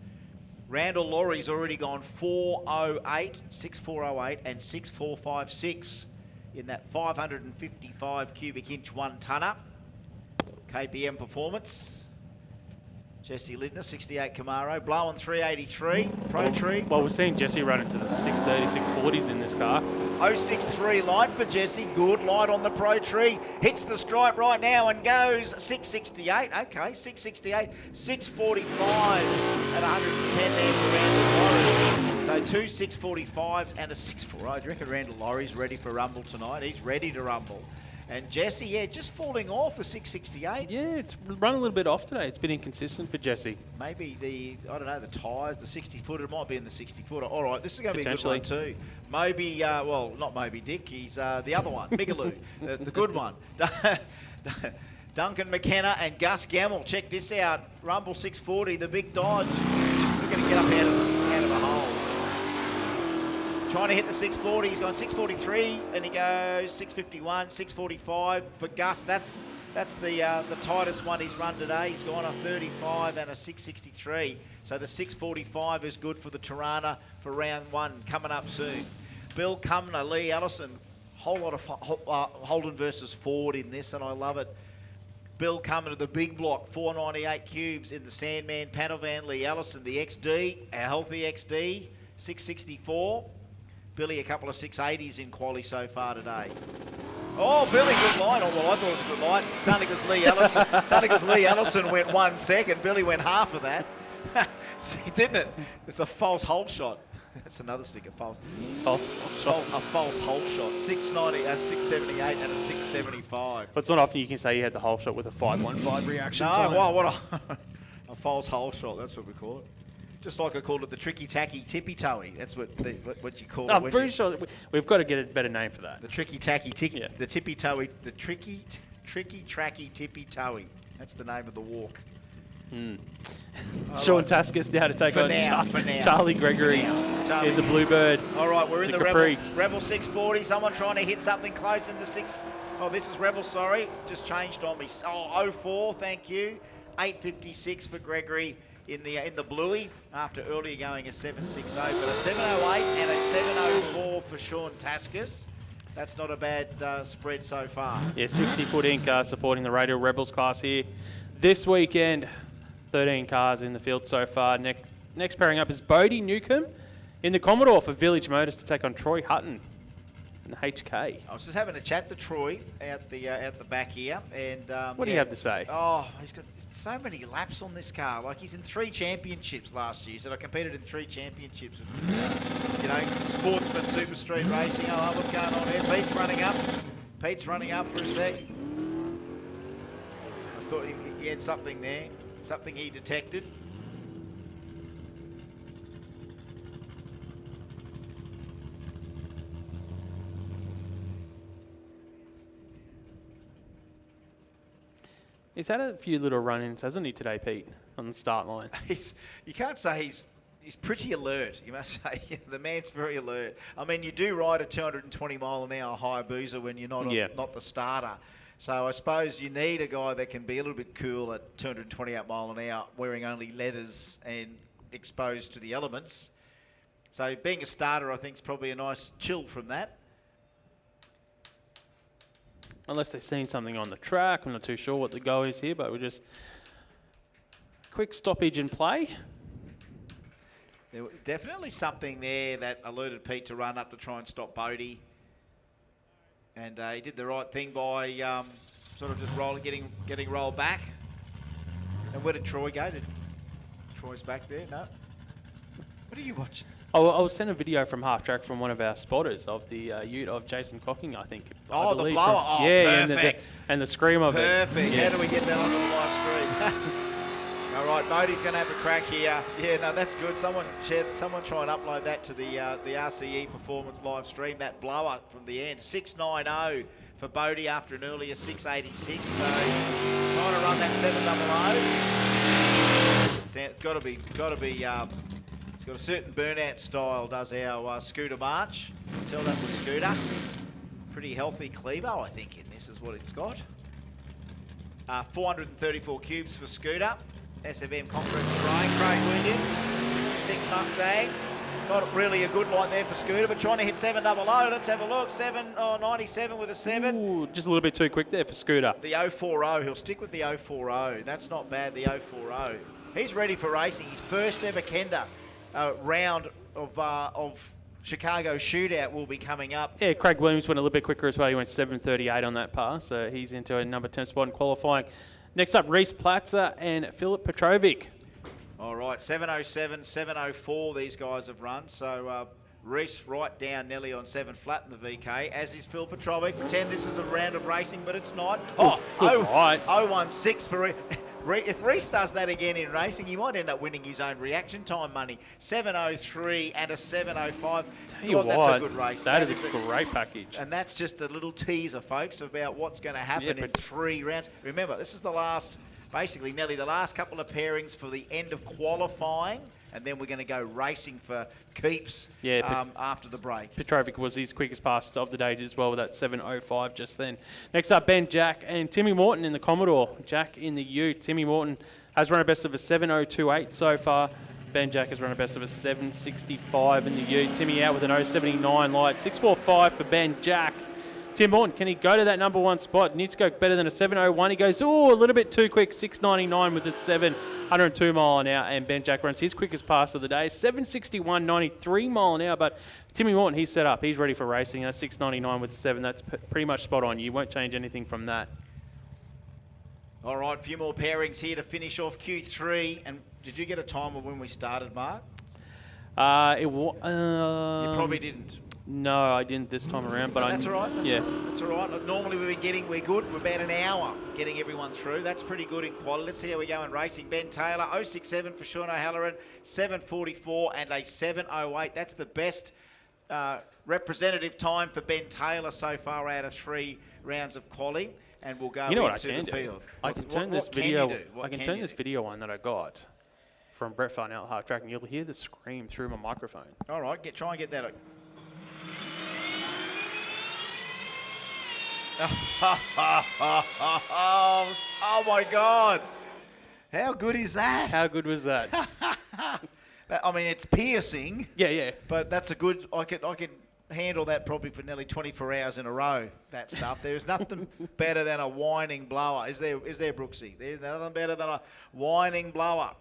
Randall Laurie's already gone 4.08, 6.408, and 6.456 in that 555 cubic inch one-tonner. KPM Performance. Jesse Lindner, 68 Camaro, blowing 383, Pro Tree. Well, we're seeing Jesse run into the 630, 640s in this car. 063 light for Jesse, good light on the Pro Tree, hits the stripe right now and goes 668, okay, 668, 645 at 110 there for Randall Laurie. So two 645s and a 640. Do you reckon Randall Laurie's ready for Rumble tonight? He's ready to rumble. And Jesse, yeah, just falling off a 668. Yeah, it's run a little bit off today. It's been inconsistent for Jesse. Maybe the tyres, the 60-footer, it might be in the 60-footer. All right, this is going to be a good one too. Maybe, well, not Moby Dick, he's the other one, Migaloo, the good one. Duncan McKenna and Gus Gamble, check this out. Rumble 640, the big Dodge. We're going to get up out of the hole. Trying to hit the 640, he's gone 643, and he goes 651, 645 for Gus. That's the tightest one he's run today. He's gone a 35 and a 663. So the 645 is good for the Tirana for round one coming up soon. Bill Cumner, Lee Ellison, whole lot of Holden versus Ford in this, and I love it. Bill Cumner, the big block, 498 cubes in the Sandman panel van. Lee Ellison, the XD, a healthy XD, 664. Billy, a couple of 680s in quali so far today. Oh, Billy, good line. Oh, well, I thought it was a good line. Tunnicker's Lee Ellison went 1 second. Billy went half of that. See, didn't it? It's a false hole shot. That's another sticker, false hole shot. A false hole shot. 690, a 678 and a 675. But it's not often you can say you had the hole shot with a 515 reaction time. No, well, what a false hole shot. That's what we call it. Just like I called it the tricky tacky tippy toey. That's what you call it. I'm pretty sure we've got to get a better name for that. The tricky tacky ticky, the tippy toey, the tricky tracky tippy toey. That's the name of the walk. Sean Taskus now to take on Charlie Gregory in the Bluebird. All right, we're in the Rebel 640. Someone trying to hit something close in the 6. Oh, this is Rebel, sorry. Just changed on me. Oh, 04, thank you. 856 for Gregory in the Bluey after earlier going a 760, but a 708 and a 704 for Sean Taskus. That's not a bad spread so far. Yeah, 60-foot ink supporting the Radial Rebels class here. This weekend, 13 cars in the field so far. Next pairing up is Bodie Newcomb in the Commodore for Village Motors to take on Troy Hutton in the HK. I was just having a chat to Troy out the back here, and what do you have to say? Oh, he's got so many laps on this car. Like, he's in 3 championships last year. He said I competed in 3 championships with this car. You know, Sportsman, Super Street Racing. Oh, what's going on here? Pete's running up for a sec. I thought he had something there, something he detected. He's had a few little run-ins, hasn't he, today, Pete, on the start line? You can't say he's pretty alert, you must say. The man's very alert. I mean, you do ride a 220 mile an hour Hayabusa when you're not the starter. So I suppose you need a guy that can be a little bit cool at 228 mile an hour, wearing only leathers and exposed to the elements. So being a starter, I think, is probably a nice chill from that. Unless they've seen something on the track. I'm not too sure what the go is here, but we'll just quick stoppage and play. There was definitely something there that alerted Pete to run up to try and stop Bodie. And he did the right thing by sort of just getting rolled back. And where did Troy go? Troy's back there? No. What are you watching? Oh, I was sent a video from half track from one of our spotters of the ute of Jason Cocking, I think. Oh, the blower. Oh, yeah, perfect. And the scream of it. Perfect. Yeah. How do we get that onto the live stream? All right, Bodie's going to have a crack here. Yeah, no, that's good. Someone try and upload that to the RCE Performance live stream. That blower from the end, 690 for Bodie after an earlier 686. So trying to run that 700. It's got to be. It's got a certain burnout style. Does our Scooter March? You can tell that was Scooter. Pretty healthy Clevo, I think, in this is what it's got. 434 cubes for Scooter. SFM Concrete Spraying, Craig Williams, 66 Mustang. Not really a good line there for Scooter, but trying to hit 700. Let's have a look. 97 with a 7. Ooh, just a little bit too quick there for Scooter. The 040, he'll stick with the 040. That's not bad, the 040. He's ready for racing. His first ever Kenda round of Chicago Shootout will be coming up. Yeah, Craig Williams went a little bit quicker as well. He went 7:38 on that pass, so he's into a number 10 spot in qualifying. Next up, Reese Platzer and Filip Petrovic. All right, 707, 704 these guys have run. So Reese right down nearly on 7 flat in the VK, as is Phil Petrovic. Pretend this is a round of racing, but it's not. Right. 016 for Reese. If Reese does that again in racing, he might end up winning his own reaction time money. 703 and a 705. Tell you what, that's a good race. That is a great package. And that's just a little teaser, folks, about what's going to happen in 3 rounds. Remember, this is the last, basically, nearly the last couple of pairings for the end of qualifying, and then we're going to go racing for keeps after the break. Petrovic was his quickest pass of the day as well with that 7:05 just then. Next up, Ben Jack and Timmy Morton in the Commodore. Jack in the Ute. Timmy Morton has run a best of a 7:028 so far. Ben Jack has run a best of a 7:65 in the Ute. Timmy out with an 0:79 light. 6:45 for Ben Jack. Tim Morton, can he go to that number 1 spot? Needs to go better than a 7:01. He goes, a little bit too quick. 6:99 with the 102 mile an hour, and Ben Jack runs his quickest pass of the day, 7:61, 93 mile an hour. But Timmy Morton, he's set up. He's ready for racing. That's 6:99 with 7. That's pretty much spot on. You won't change anything from that. All right, a few more pairings here to finish off Q3. And did you get a time of when we started, Mark? You probably didn't. No, I didn't this time around, but that's all right. That's all right. Normally we're good. We're about an hour getting everyone through. That's pretty good in quality. Let's see how we go in racing. Ben Taylor, 067 for Sean O'Halloran, 7:44 and a 7:08. That's the best representative time for Ben Taylor so far out of 3 rounds of quali. And we'll go into the field. I can turn this video. I can turn this video on that I got from Brett Farnell Half Track, and you'll hear the scream through my microphone. All right, try and get that. Oh my God! How good is that? How good was that? I mean, it's piercing. Yeah. But that's a good. I could handle that probably for nearly 24 hours in a row. That stuff. There's nothing better than a whining blower. Is there, Brooksy? There's nothing better than a whining blower.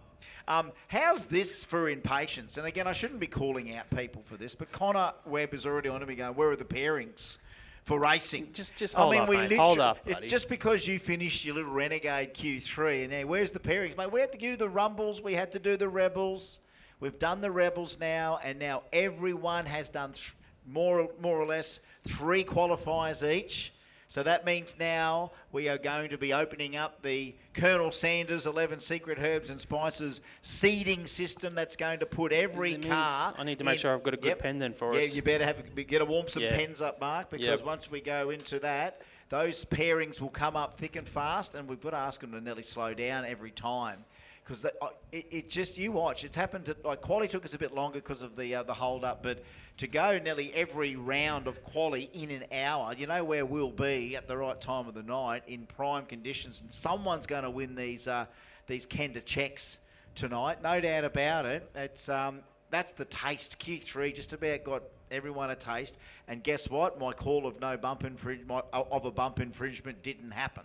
How's this for impatience? And again, I shouldn't be calling out people for this, but Connor Webb is already on to me going, where are the pairings for racing? Just hold up, mate. Hold up, buddy. Just because you finished your little Renegade Q3, and now where's the pairings? Mate, we had to do the Rumbles, we had to do the Rebels. We've done the Rebels now, and now everyone has done more or less 3 qualifiers each. So that means now we are going to be opening up the Colonel Sanders 11 Secret Herbs and Spices seeding system that's going to put every That car... means I need to make sure I've got a good pen then for us. Yeah, you better get to warm some Yeah. pens up, Mark, because once we go into that, those pairings will come up thick and fast, and we've got to ask them to nearly slow down every time. Because it just, you watch, it's happened to, like, quali took us a bit longer because of the hold up, but to go nearly every round of quali in an hour, you know where we'll be at the right time of the night in prime conditions, and someone's going to win these Kenda checks tonight, no doubt about it. It's that's the taste. Q3 just about got everyone a taste, and guess what? My call of no bump of a bump infringement didn't happen.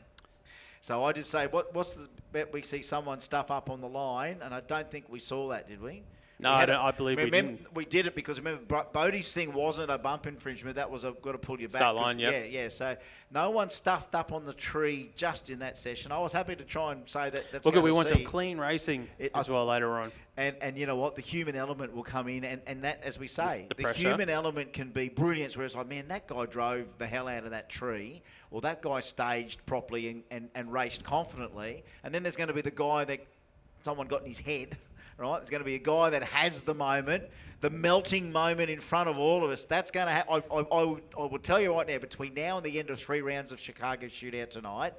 So I did say, what's the bet we see someone stuff up on the line? And I don't think we saw that, did we? No, I believe we didn't. We did it because, remember, Bodie's thing wasn't a bump infringement. That was got to pull you back. Start line, yep. Yeah. So no one stuffed up on the tree just in that session. I was happy to try and say that's Look, we want see. some clean racing as well later on. And you know what? The human element will come in, and that, as we say, the pressure. human element can be brilliant, where it's like, man, that guy drove the hell out of that tree, or that guy staged properly and raced confidently. And then there's going to be the guy that someone got in his head, right? There's going to be a guy that has the moment, the melting moment in front of all of us. That's going to happen. I will tell you right now, between now and the end of 3 rounds of Chicago Shootout tonight,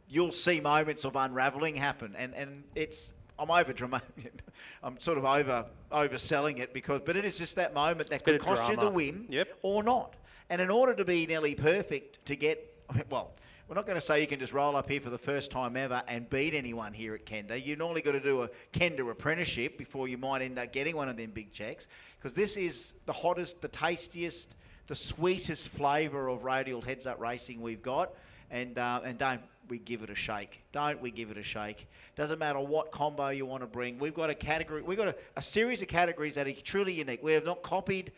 you'll see moments of unravelling happen. And it's... I'm I'm sort of overselling it but it is just that moment that could cost you the win or not. And in order to be nearly perfect to get, well, we're not going to say you can just roll up here for the first time ever and beat anyone here at Kenda. You normally got to do a Kenda apprenticeship before you might end up getting one of them big checks, because this is the hottest, the tastiest, the sweetest flavour of radial heads-up racing we've got. And don't we give it a shake. Don't we give it a shake. Doesn't matter what combo you want to bring. We've got a category. We've got a series of categories that are truly unique. We have not copied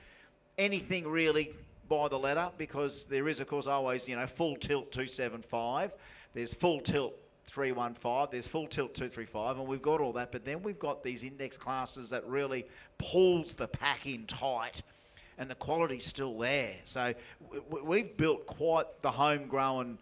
anything really by the letter, because there is, of course, always, full tilt 275. There's full tilt 315. There's full tilt 235, and we've got all that. But then we've got these index classes that really pulls the pack in tight, and the quality's still there. So we've built quite the homegrown,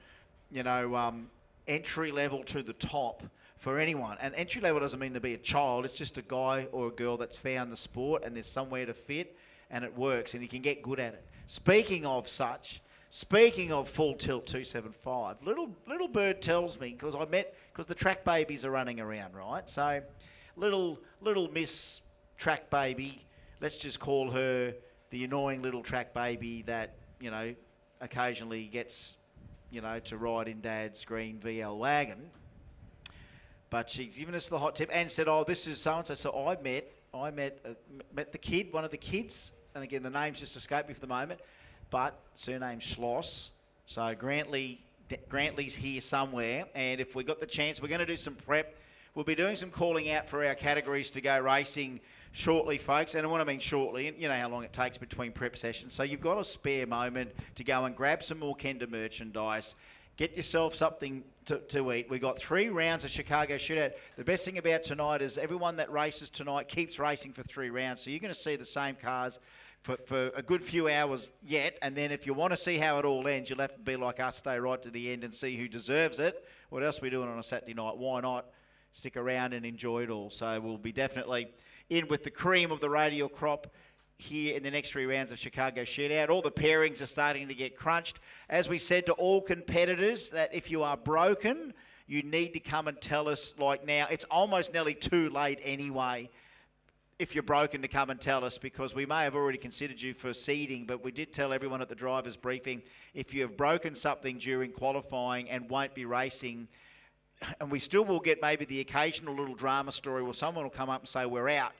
entry level to the top for anyone. And entry level doesn't mean to be a child. It's just a guy or a girl that's found the sport and there's somewhere to fit and it works and you can get good at it. Speaking of full tilt 275, little bird tells me, because the track babies are running around, right? So little Miss Track Baby, let's just call her the annoying little track baby that, occasionally gets, to ride in Dad's green VL wagon. But she's given us the hot tip and said, oh, this is so-and-so. So I met the kid, one of the kids, and again, the name's just escaped me for the moment, but surname Schloss. So Grantley's here somewhere, and if we got the chance, we're going to do some prep. We'll be doing some calling out for our categories to go racing shortly, folks. And when I mean shortly, you know how long it takes between prep sessions. So you've got a spare moment to go and grab some more Kenda merchandise. Get yourself something to eat. We've got 3 rounds of Chicago Shootout. The best thing about tonight is everyone that races tonight keeps racing for 3 rounds. So you're going to see the same cars for a good few hours yet. And then if you want to see how it all ends, you'll have to be like us, stay right to the end and see who deserves it. What else are we doing on a Saturday night? Why not stick around and enjoy it all? So we'll be definitely in with the cream of the radial crop here in the next 3 rounds of Chicago Shootout. All the pairings are starting to get crunched. As we said to all competitors, that if you are broken, you need to come and tell us like now. It's almost nearly too late anyway if you're broken to come and tell us, because we may have already considered you for seeding, but we did tell everyone at the driver's briefing, if you have broken something during qualifying and won't be racing, and we still will get maybe the occasional little drama story where someone will come up and say, we're out.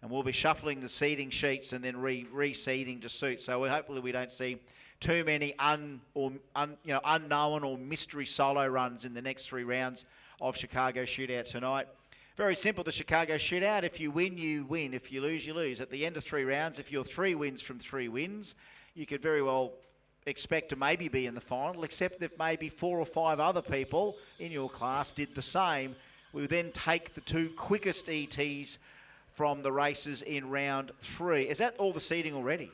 And we'll be shuffling the seeding sheets and then reseeding to suit. So hopefully we don't see too many unknown or mystery solo runs in the next 3 rounds of Chicago Shootout tonight. Very simple, the Chicago Shootout. If you win, you win. If you lose, you lose. At the end of 3 rounds, if you're 3 wins from 3 wins, you could very well expect to maybe be in the final, except if maybe 4 or 5 other people in your class did the same. We then take the 2 quickest ETs from the races in round 3. Is that all the seeding already?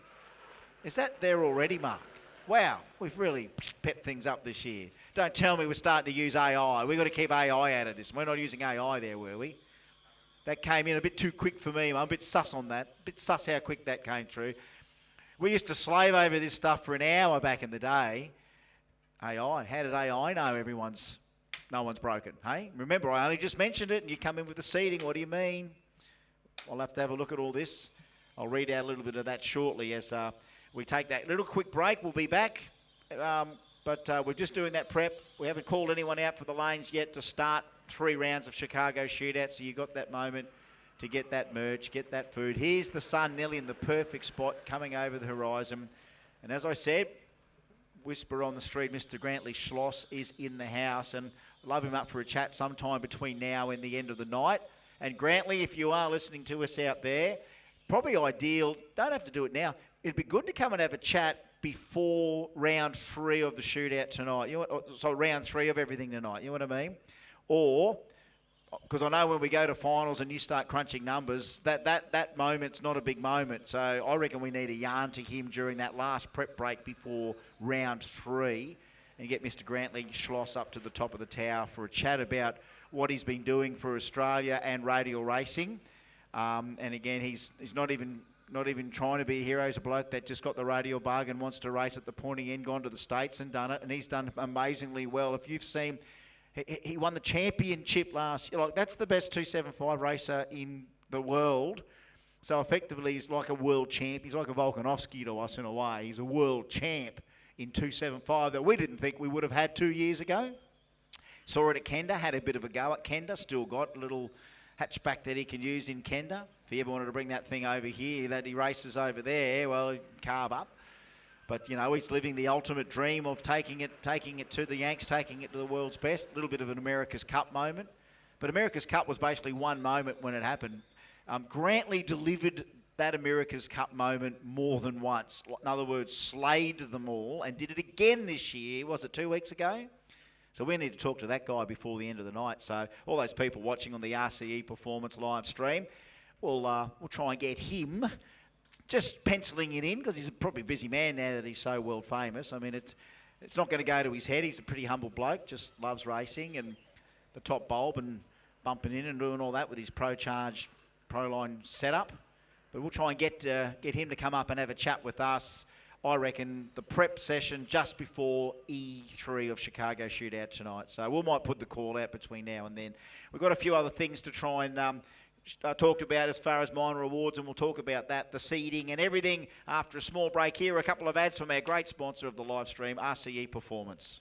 Is that there already, Mark? Wow, we've really pepped things up this year. Don't tell me we're starting to use AI. We've got to keep AI out of this. We're not using AI there, were we? That came in a bit too quick for me. I'm a bit sus on that. A bit sus how quick that came through. We used to slave over this stuff for an hour back in the day. AI. How did AI know no one's broken? Hey, remember I only just mentioned it, and you come in with the seating. What do you mean? I'll have to have a look at all this. I'll read out a little bit of that shortly as we take that little quick break. We'll be back, but we're just doing that prep. We haven't called anyone out for the lanes yet to start 3 rounds of Chicago Shootout, so you got that moment to get that merch, get that food. Here's the sun nearly in the perfect spot coming over the horizon. And as I said, whisper on the street, Mr. Grantley Schloss is in the house, and love him up for a chat sometime between now and the end of the night. And Grantley, if you are listening to us out there, probably ideal, don't have to do it now. It'd be good to come and have a chat before round 3 of the shootout tonight. You know what, so round 3 of everything tonight, you know what I mean? Or, because I know when we go to finals and you start crunching numbers, that moment's not a big moment. So I reckon we need a yarn to him during that last prep break before round 3 and get Mr. Grantley Schloss up to the top of the tower for a chat about what he's been doing for Australia and radial racing. And again, he's not even trying to be a hero. He's a bloke that just got the radial bug and wants to race at the pointy end, gone to the States and done it. And he's done amazingly well. If you've seen, he won the championship last year. Like, that's the best 275 racer in the world. So effectively, he's like a world champ. He's like a Volkanovski to us in a way. He's a world champ in 275 that we didn't think we would have had 2 years ago. Saw it at Kenda, had a bit of a go at Kenda, still got a little hatchback that he can use in Kenda. If he ever wanted to bring that thing over here, that he races over there, well, he'd carve up. But, you know, he's living the ultimate dream of taking it to the Yanks, taking it to the world's best. A little bit of an America's Cup moment. But America's Cup was basically one moment when it happened. Grantley delivered that America's Cup moment more than once. In other words, slayed them all and did it again this year. Was it 2 weeks ago? So we need to talk to that guy before the end of the night. So all those people watching on the RCE Performance live stream, we'll try and get him, just penciling it in, because he's a probably busy man now that he's so world famous. I mean, it's not going to go to his head. He's a pretty humble bloke, just loves racing and the top bulb and bumping in and doing all that with his Pro-Charge Proline setup. But we'll try and get him to come up and have a chat with us. I reckon the prep session just before E3 of Chicago Shootout tonight. So we might put the call out between now and then. We've got a few other things to try and talk about as far as minor awards, and we'll talk about that, the seeding and everything after a small break here. A couple of ads from our great sponsor of the live stream, RCE Performance.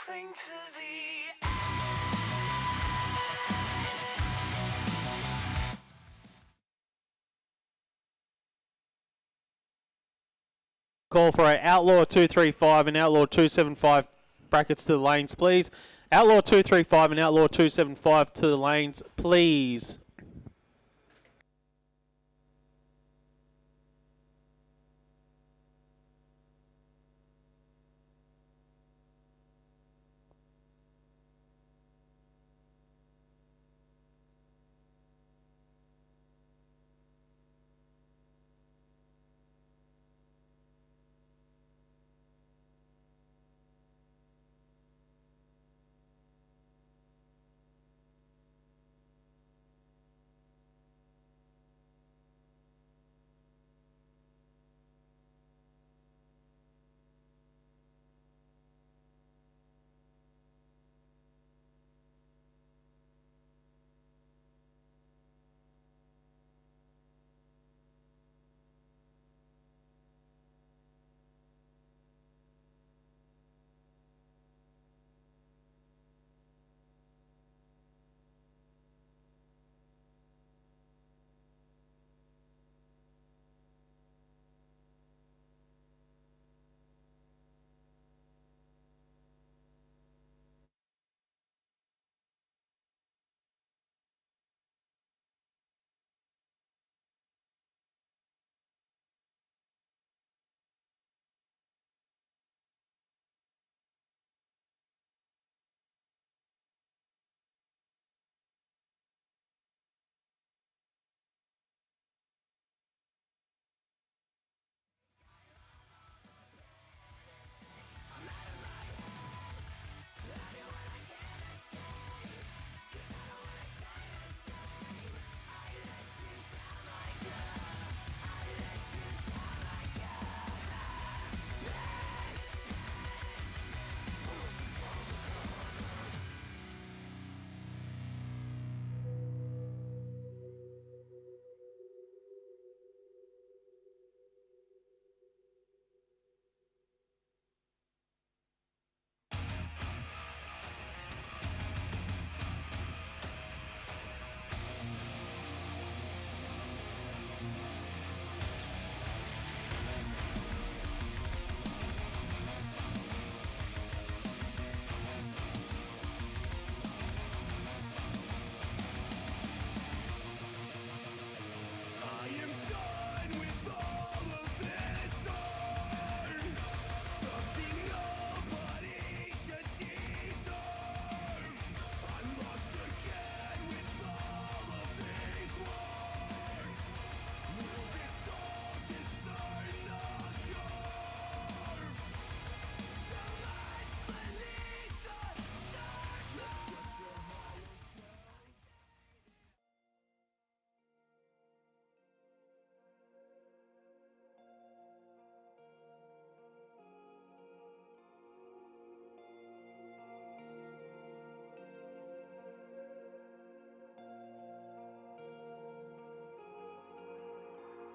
cling to the Call for a Outlaw 235 and Outlaw 275 brackets to the lanes, please. Outlaw 235 and Outlaw 275 to the lanes, please.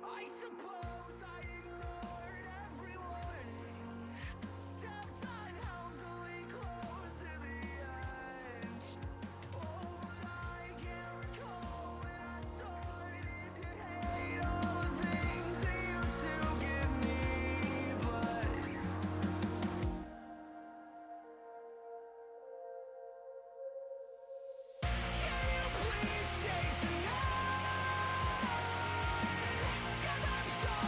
I suppose I ignored every warning, stepped unhealthily close to the edge. Oh, but I can't recall when I started to hate all the things that used to give me bliss. Can you please stay tonight? 'Cause I'm sure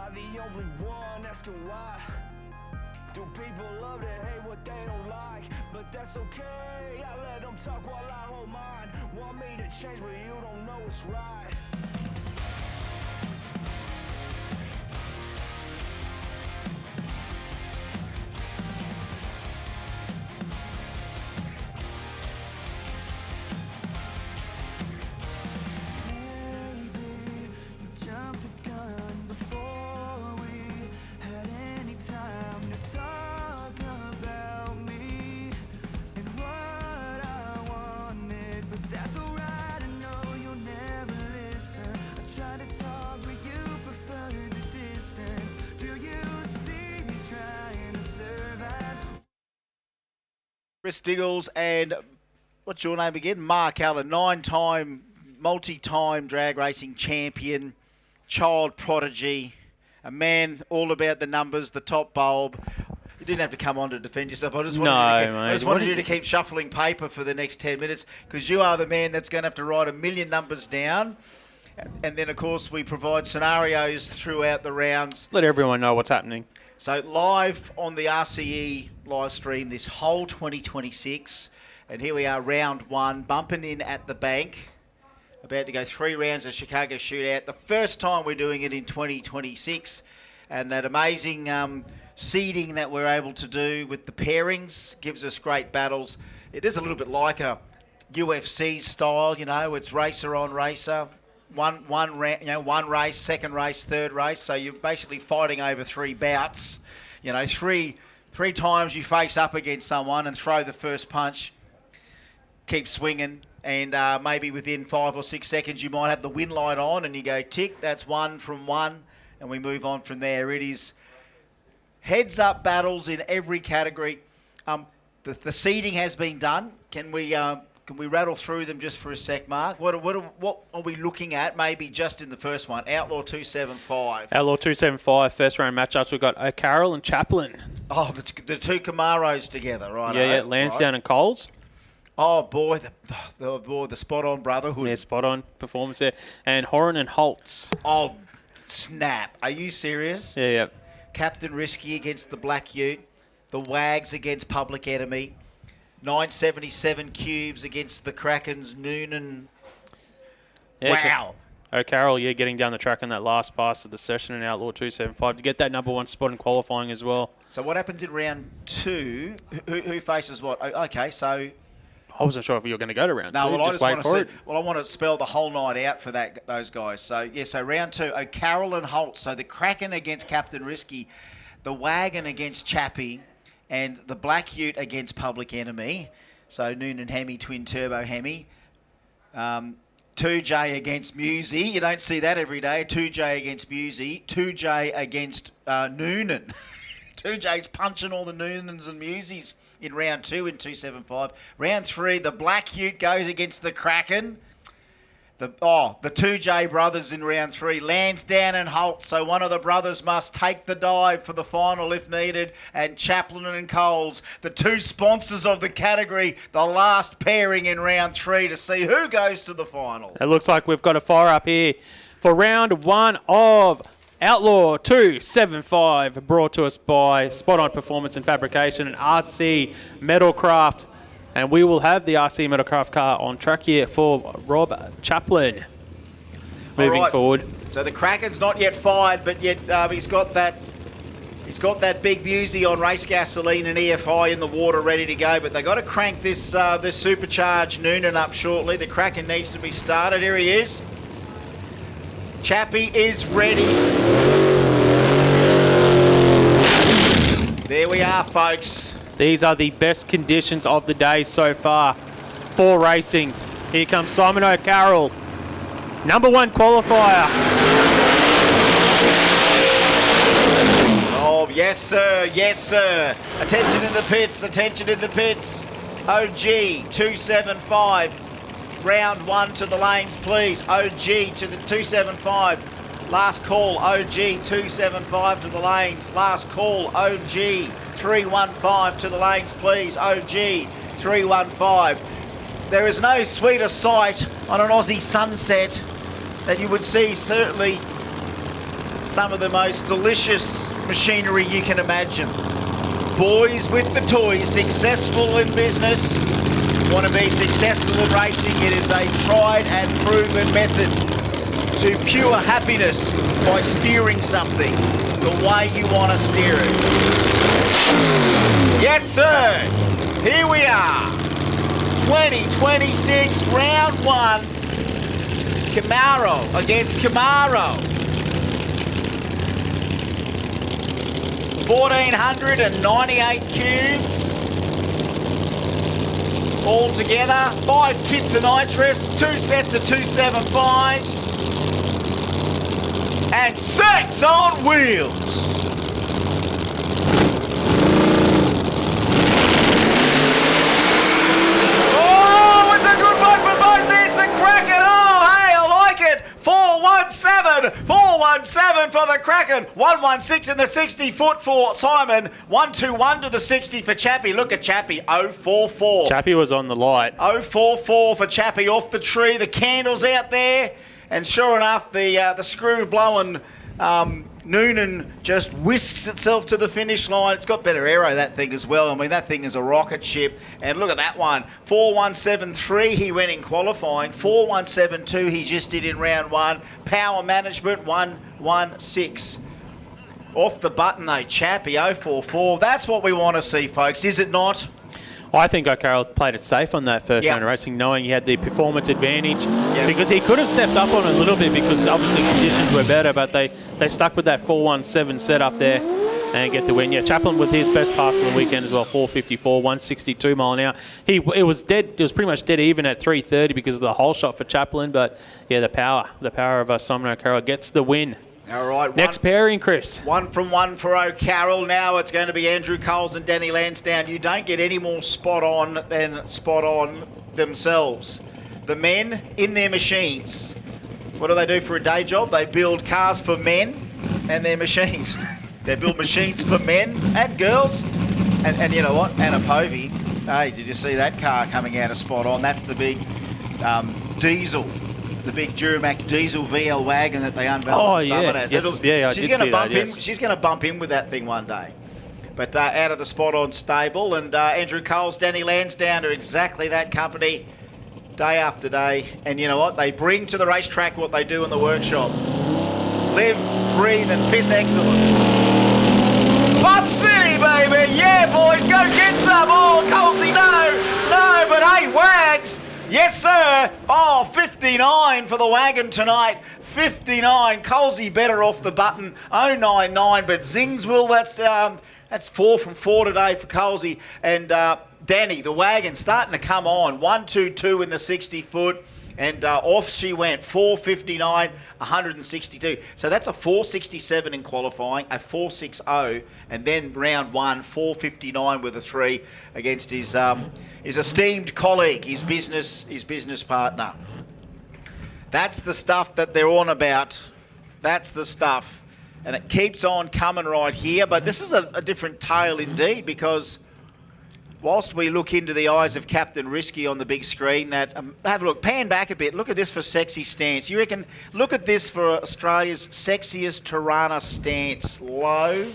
I the only one asking why? Do people love to hate what they don't like? But that's okay, I let them talk while I hold mine. Want me to change but you don't know what's right. Chris Diggles and what's your name again? Mark Allen, 9-time, multi-time drag racing champion, child prodigy, a man all about the numbers, the top bulb. You didn't have to come on to defend yourself. I just wanted you to keep shuffling paper for the next 10 minutes because you are the man that's going to have to write 1 million numbers down. And then, of course, we provide scenarios throughout the rounds. Let everyone know what's happening. So live on the RCE live stream this whole 2026. And here we are, round one, bumping in at the bank. About to go 3 rounds of Chicago Shootout. The first time we're doing it in 2026. And that amazing seeding that we're able to do with the pairings gives us great battles. It is a little bit like a UFC style, you know, it's racer on racer. One race, second race, third race. So you're basically fighting over 3 bouts. You know, three times you face up against someone and throw the first punch, keep swinging, and maybe within 5 or 6 seconds you might have the win light on and you go tick, that's 1 from 1, and we move on from there. It is heads up battles in every category. The seeding has been done. Can we rattle through them just for a sec, Mark? What are we looking at? Maybe just in the first one, Outlaw 275. Outlaw 275, first round matchups. We've got O'Carroll and Chaplin. Oh, the 2 Camaros together, right? Yeah, Lansdowne and Coles. Oh boy, the spot on brotherhood. Yeah, spot on performance there. And Horan and Holtz. Oh, snap! Are you serious? Yeah. Captain Risky against the Black Ute. The Wags against Public Enemy. 977 Cubes against the Kraken's Noonan. Yeah, wow. O'Carroll, getting down the track on that last pass of the session in Outlaw 275 to get that #1 spot in qualifying as well. So what happens in round 2? Who faces what? Okay, so... I wasn't sure if you were going to go to round 2. Well, just wait for it. Well, I want to spell the whole night out for those guys. So, so round 2, O'Carroll and Holtz. So the Kraken against Captain Risky, the Wagon against Chappie, and the Black Ute against Public Enemy. So Noonan Hemi, twin turbo Hemi. 2J against Musey. You don't see that every day. 2J against Musey. 2J against Noonan. 2J's punching all the Noonans and Museys in round 2 in 275. Round 3, the Black Ute goes against the Kraken. The 2J brothers in round 3, Lansdowne and Holt. So one of the brothers must take the dive for the final if needed. And Chaplin and Coles, the 2 sponsors of the category, the last pairing in round 3 to see who goes to the final. It looks like we've got a fire up here for round 1 of Outlaw 275, brought to us by Spot On Performance and Fabrication and RC Metalcraft. And we will have the RC Metalcraft car on track here for Rob Chaplin. Moving forward. So the Kraken's not yet fired, but yet he's got that big Busey on race gasoline and EFI in the water ready to go. But they've got to crank this supercharged Noonan up shortly. The Kraken needs to be started. Here he is. Chappie is ready. There we are, folks. These are the best conditions of the day so far for racing. Here comes Simon O'Carroll, #1 qualifier. Oh, yes, sir. Yes, sir. Attention in the pits. Attention in the pits. OG 275. Round 1 to the lanes, please. OG to the 275. Last call, OG 275 to the lanes. Last call, OG 315 to the lanes, please. OG 315. There is no sweeter sight on an Aussie sunset that you would see, certainly some of the most delicious machinery you can imagine. Boys with the toys, successful in business, want to be successful in racing. It is a tried and proven method to pure happiness by steering something the way you want to steer it. Yes, sir. Here we are. 2026 round 1. Camaro against Camaro. 1,498 cubes. All together, 5 kits of nitrous, 2 sets of 275s, and 6 on wheels. Oh, it's a good one for both. There's the Kraken. Oh, hey, I like it. 417 for the Kraken. 116 in the 60 foot for Simon. 121 to the 60 for Chappie. Look at Chappie, 044. Chappie was on the light. 044 for Chappie off the tree. The candle's out there. And sure enough, the screw blowing Noonan just whisks itself to the finish line. It's got better aero, that thing as well. I mean, that thing is a rocket ship. And look at that one. 4173 he went in qualifying. 4172 he just did in round 1. Power management 116. Off the button though, Chappie 044. That's what we want to see, folks, is it not? I think O'Carroll played it safe on that first round of racing, knowing he had the performance advantage. Because he could have stepped up on it a little bit because obviously conditions were better, but they stuck with that 417 setup there and get the win. Yeah, Chaplin with his best pass of the weekend as well, 454, 162 mile an hour. It was pretty much dead even at 330 because of the whole shot for Chaplin, but yeah, the power of Simon O'Carroll gets the win. All right. Next pairing, Chris. 1 from 1 for O'Carroll. Now it's going to be Andrew Coles and Danny Lansdowne. You don't get any more spot on than spot on themselves. The men in their machines. What do they do for a day job? They build cars for men and their machines. They build machines for men and girls. And you know what? Anna Povey. Hey, did you see that car coming out of spot on? That's the big diesel. The big Duramac diesel VL wagon that they unveiled. Oh, yeah. Yes. Yeah, I did see that, yes. She's going to bump in with that thing one day. But out of the spot-on stable. And Andrew Coles, Danny Lansdowne are exactly that company day after day. And you know what? They bring to the racetrack what they do in the workshop. Live, breathe, and piss excellence. Bump City, baby! Yeah, boys, go get some! Oh, Colesy, no! But hey, Wags! Yes, sir. Oh, 59 for the wagon tonight. 59. Colesy better off the button. 099, but Zingsville, that's 4 from 4 today for Colesy. And Danny, the wagon, starting to come on. 122 in the 60 foot. And off she went, 459, 162. So that's a 467 in qualifying, a 460, and then round 1, 459 with a 3 against his esteemed colleague, his business partner. That's the stuff that they're on about. That's the stuff. And it keeps on coming right here. But this is a different tale indeed, because whilst we look into the eyes of Captain Risky on the big screen, that have a look, pan back a bit. Look at this for sexy stance. You reckon? Look at this for Australia's sexiest Tirana stance. Low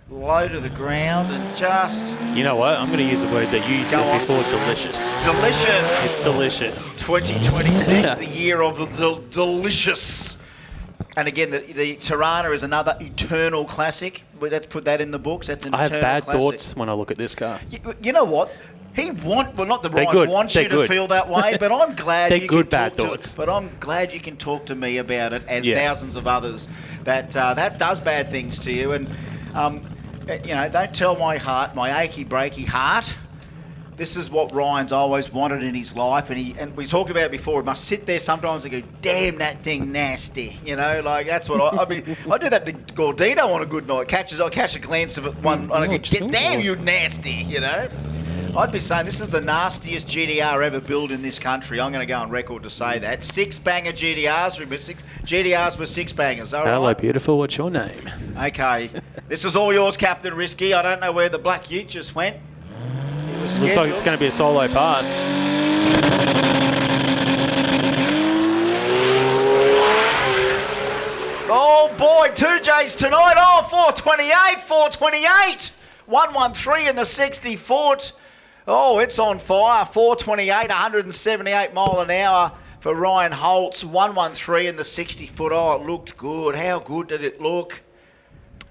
to the ground and just... You know what? I'm going to use a word that you said before, delicious. Delicious. It's delicious. 2026, the year of the delicious. And again, the Tirana is another eternal classic. Let's put that in the books. That's an eternal classic. I have bad thoughts when I look at this car. You know what? Not the Ryan wants you to feel that way, but I'm glad you can talk to me about it and thousands of others that does bad things to you. And don't tell my heart, my achy breaky heart. This is what Ryan's always wanted in his life, and we talked about it before. He must sit there sometimes and go, "Damn, that thing nasty," like that's what I mean. I do that to Gordito on a good night. I catch a glance of it one, and I go, "Damn, you nasty," I'd be saying this is the nastiest GDR ever built in this country. I'm going to go on record to say that. 6-banger GDRs. GDRs were 6-bangers. Hello, beautiful. What's your name? Okay, this is all yours, Captain Risky. I don't know where the black ute just went. Looks like it's going to be a solo pass. Oh boy, 2Js tonight. Oh, 428. 113 in the 60 foot. Oh, it's on fire. 428, 178 mile an hour for Ryan Holtz. 113 in the 60 foot. Oh, it looked good. How good did it look?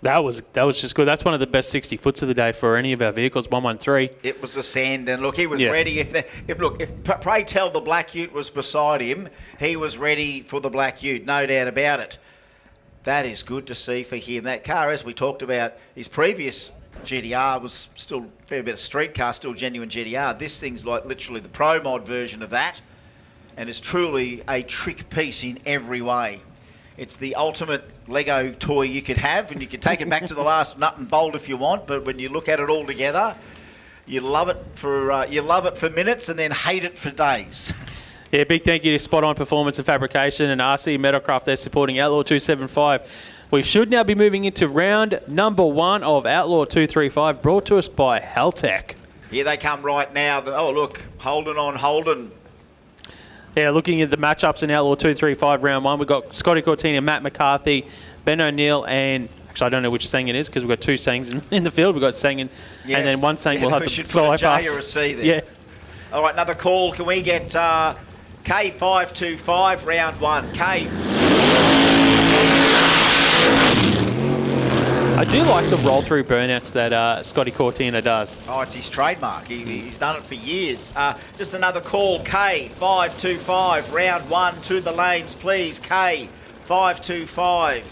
That was just good. That's one of the best 60 foots of the day for any of our vehicles. 113. It was the sand, and look, he was ready. If pray tell the Black Ute was beside him, he was ready for the Black Ute, no doubt about it. That is good to see for him. That car, as we talked about, his previous GTR was still a fair bit of street car, still genuine GTR. This thing's like literally the Pro Mod version of that, and it's truly a trick piece in every way. It's the ultimate Lego toy you could have, and you could take it back to the last nut and bolt if you want. But when you look at it all together, you love it for minutes and then hate it for days. Yeah, big thank you to Spot On Performance and Fabrication and RC Metalcraft. They're supporting Outlaw 275. We should now be moving into round number 1 of Outlaw 235, brought to us by Haltech. Here they come right now. Oh, look, Holden on Holden. Yeah, looking at the matchups in Outlaw 235 round 1, we've got Scotty Cortina, Matt McCarthy, Ben O'Neill, and actually I don't know which Sang it is because we've got 2 Sangs in the field. We've got Sang and then one Sang will have the solo pass. Or a C there. Yeah. All right, another call. Can we get K525 round 1? K. I do like the roll-through burnouts that Scotty Cortina does. Oh, it's his trademark. He's done it for years. Just another call. K525 round 1 to the lanes, please. K525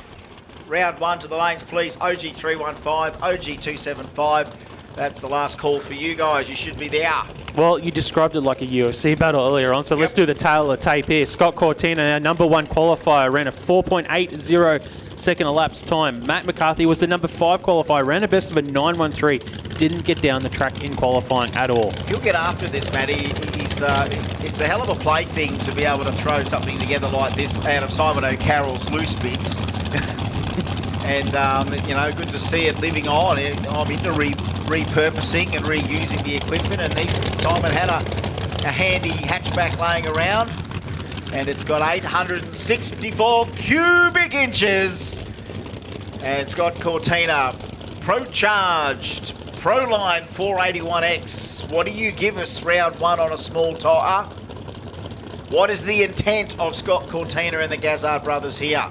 round 1 to the lanes, please. OG315, OG275. That's the last call for you guys. You should be there. Well, you described it like a UFC battle earlier on, so let's do the tail of the tape here. Scott Cortina, our number 1 qualifier, ran a 4.80 second elapsed time. Matt McCarthy was the number 5 qualifier, ran a best of a 9.13. Didn't get down the track in qualifying at all. He'll get after this, Matty. It's a hell of a plaything to be able to throw something together like this out of Simon O'Carroll's loose bits. And, good to see it living on. I'm into repurposing and reusing the equipment, and Simon had a handy hatchback laying around, and it's got 864 cubic inches, and it's got Cortina Pro-Charged Proline 481X. What do you give us round 1 on a small tire? What is the intent of Scott Cortina and the Gazzard brothers here?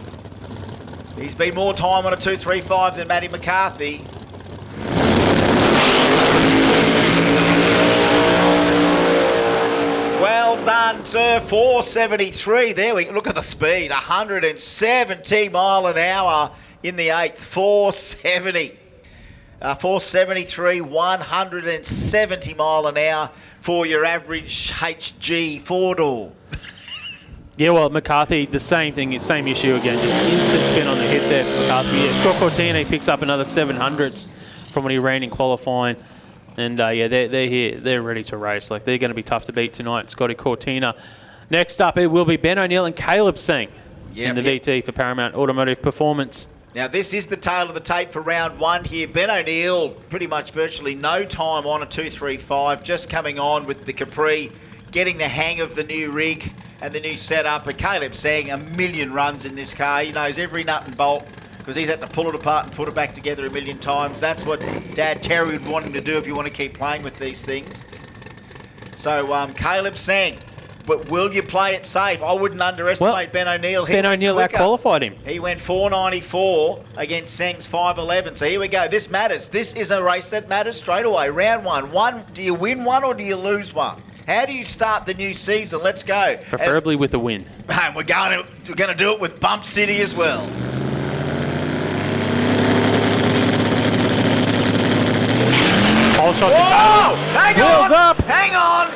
He's been more time on a 235 than Matty McCarthy. Well done, sir. 473. There we look at the speed. 170 mile an hour in the 8th. 470. 473, 170 mile an hour for your average HG 4-door. Yeah, well, McCarthy, the same thing, same issue again. Just instant spin on the hit there for McCarthy. Yeah, Scott Cortina picks up another 700s from when he ran in qualifying. And, they're here. They're ready to race. Like, they're going to be tough to beat tonight, Scotty Cortina. Next up, it will be Ben O'Neill and Caleb Singh in the VT for Paramount Automotive Performance. Now, this is the tail of the tape for round 1 here. Ben O'Neill, pretty much virtually no time on a 235, just coming on with the Capri, getting the hang of the new rig and the new setup. But Caleb Sang, a million runs in this car. He knows every nut and bolt because he's had to pull it apart and put it back together a million times. That's what Dad Terry would want him to do if you want to keep playing with these things. So, Caleb Sang. But will you play it safe? I wouldn't underestimate Ben O'Neill. Ben O'Neill out-qualified him. He went 494 against Seng's 511. So here we go. This matters. This is a race that matters straight away. Round 1. Do you win one or do you lose one? How do you start the new season? Let's go. Preferably with a win. And we're going to do it with Bump City as well. Pole shot. Whoa! Wheels up. Hang on!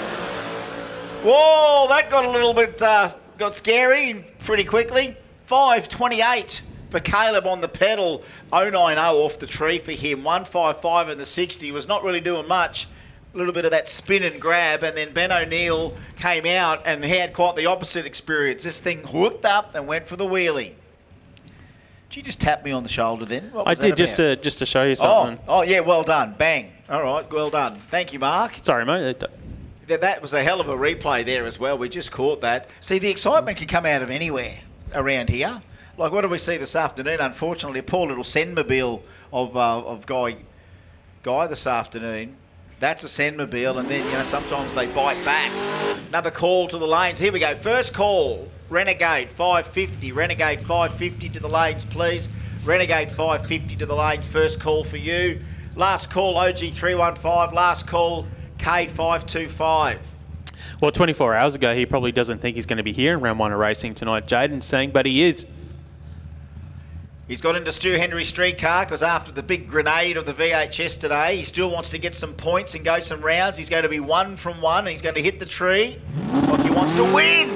Whoa, that got a little bit got scary pretty quickly. 528 for Caleb on the pedal. 090 off the tree for him. 155 in the 60. Was not really doing much. A little bit of that spin and grab, and then Ben O'Neill came out and he had quite the opposite experience. This thing hooked up and went for the wheelie. Did you just tap me on the shoulder then? I did, just to show you something. Oh, yeah, well done. Bang. All right, well done. Thank you, Mark. Sorry, mate. That was a hell of a replay there as well. We just caught that. See, the excitement can come out of anywhere around here. Like, what did we see this afternoon? Unfortunately, a poor little Sendmobile of Guy this afternoon. That's a Sendmobile, and then, sometimes they bite back. Another call to the lanes. Here we go. First call, Renegade 550. Renegade 550 to the lanes, please. Renegade 550 to the lanes. First call for you. Last call, OG 315. Last call, K525. Well, 24 hours ago, he probably doesn't think he's going to be here in round 1 of racing tonight, Jaden's saying, but he is. He's got into Stu Henry streetcar because after the big grenade of the VHS today, he still wants to get some points and go some rounds. He's going to be 1 from 1 and he's going to hit the tree like he wants to win.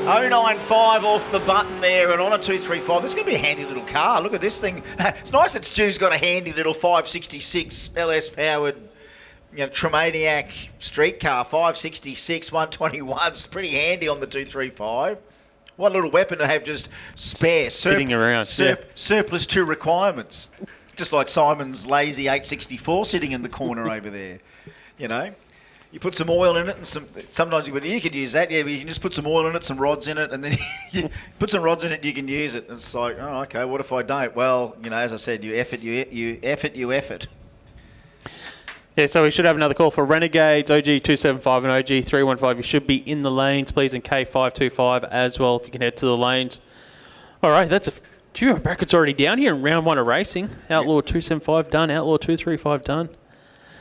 095 off the button there and on a 235. This is going to be a handy little car. Look at this thing. It's nice that Stu's got a handy little 566 LS powered Tremaniac streetcar, 566, 121. It's pretty handy on the 235. What a little weapon to have just spare. Sitting around. Surplus to requirements. Just like Simon's lazy 864 sitting in the corner over there. You put some oil in it and sometimes you could use that, but you can just put some oil in it, some rods in it, and then you put some rods in it and you can use it. And it's like, oh, okay, what if I don't? Well, as I said, you effort. Yeah, so we should have another call for Renegades, OG 275 and OG 315. You should be in the lanes, please, and K525 as well, if you can head to the lanes. All right, that's a few brackets already down here in round 1 of racing. Outlaw 275 done, Outlaw 235 done.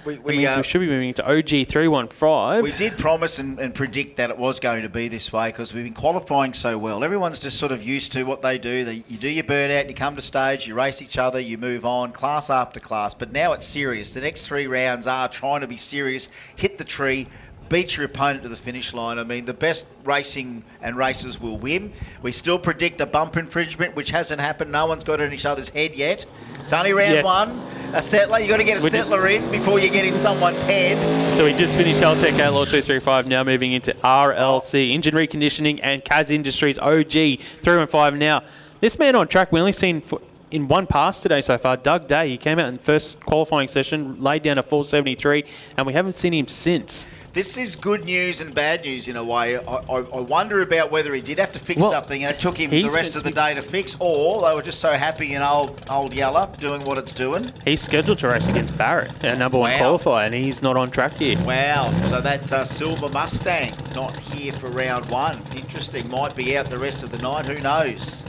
We should be moving to OG 315. We did promise and predict that it was going to be this way because we've been qualifying so well. Everyone's just sort of used to what they do. You do your burnout, you come to stage, you race each other, you move on, class after class. But now it's serious. The next 3 rounds are trying to be serious, hit the tree, beat your opponent to the finish line. I mean, the best racing and racers will win. We still predict a bump infringement, which hasn't happened. No one's got it in each other's head yet. It's only round 1. A settler, you got to get a settler in before you get in someone's head. So we just finished Haltech Outlaw 235, now moving into RLC, Engine Reconditioning and Kazz Industries, OG 315 now. This man on track, we only seen in one pass today so far, Doug Day. He came out in the first qualifying session, laid down a 473, and we haven't seen him since. This is good news and bad news in a way. I wonder about whether he did have to fix something and it took him the rest of the day to fix, or they were just so happy in old Yeller doing what it's doing. He's scheduled to race against Barrett, our number 1 qualifier, and he's not on track here. Wow, so that Silver Mustang not here for round 1. Interesting, might be out the rest of the night, who knows?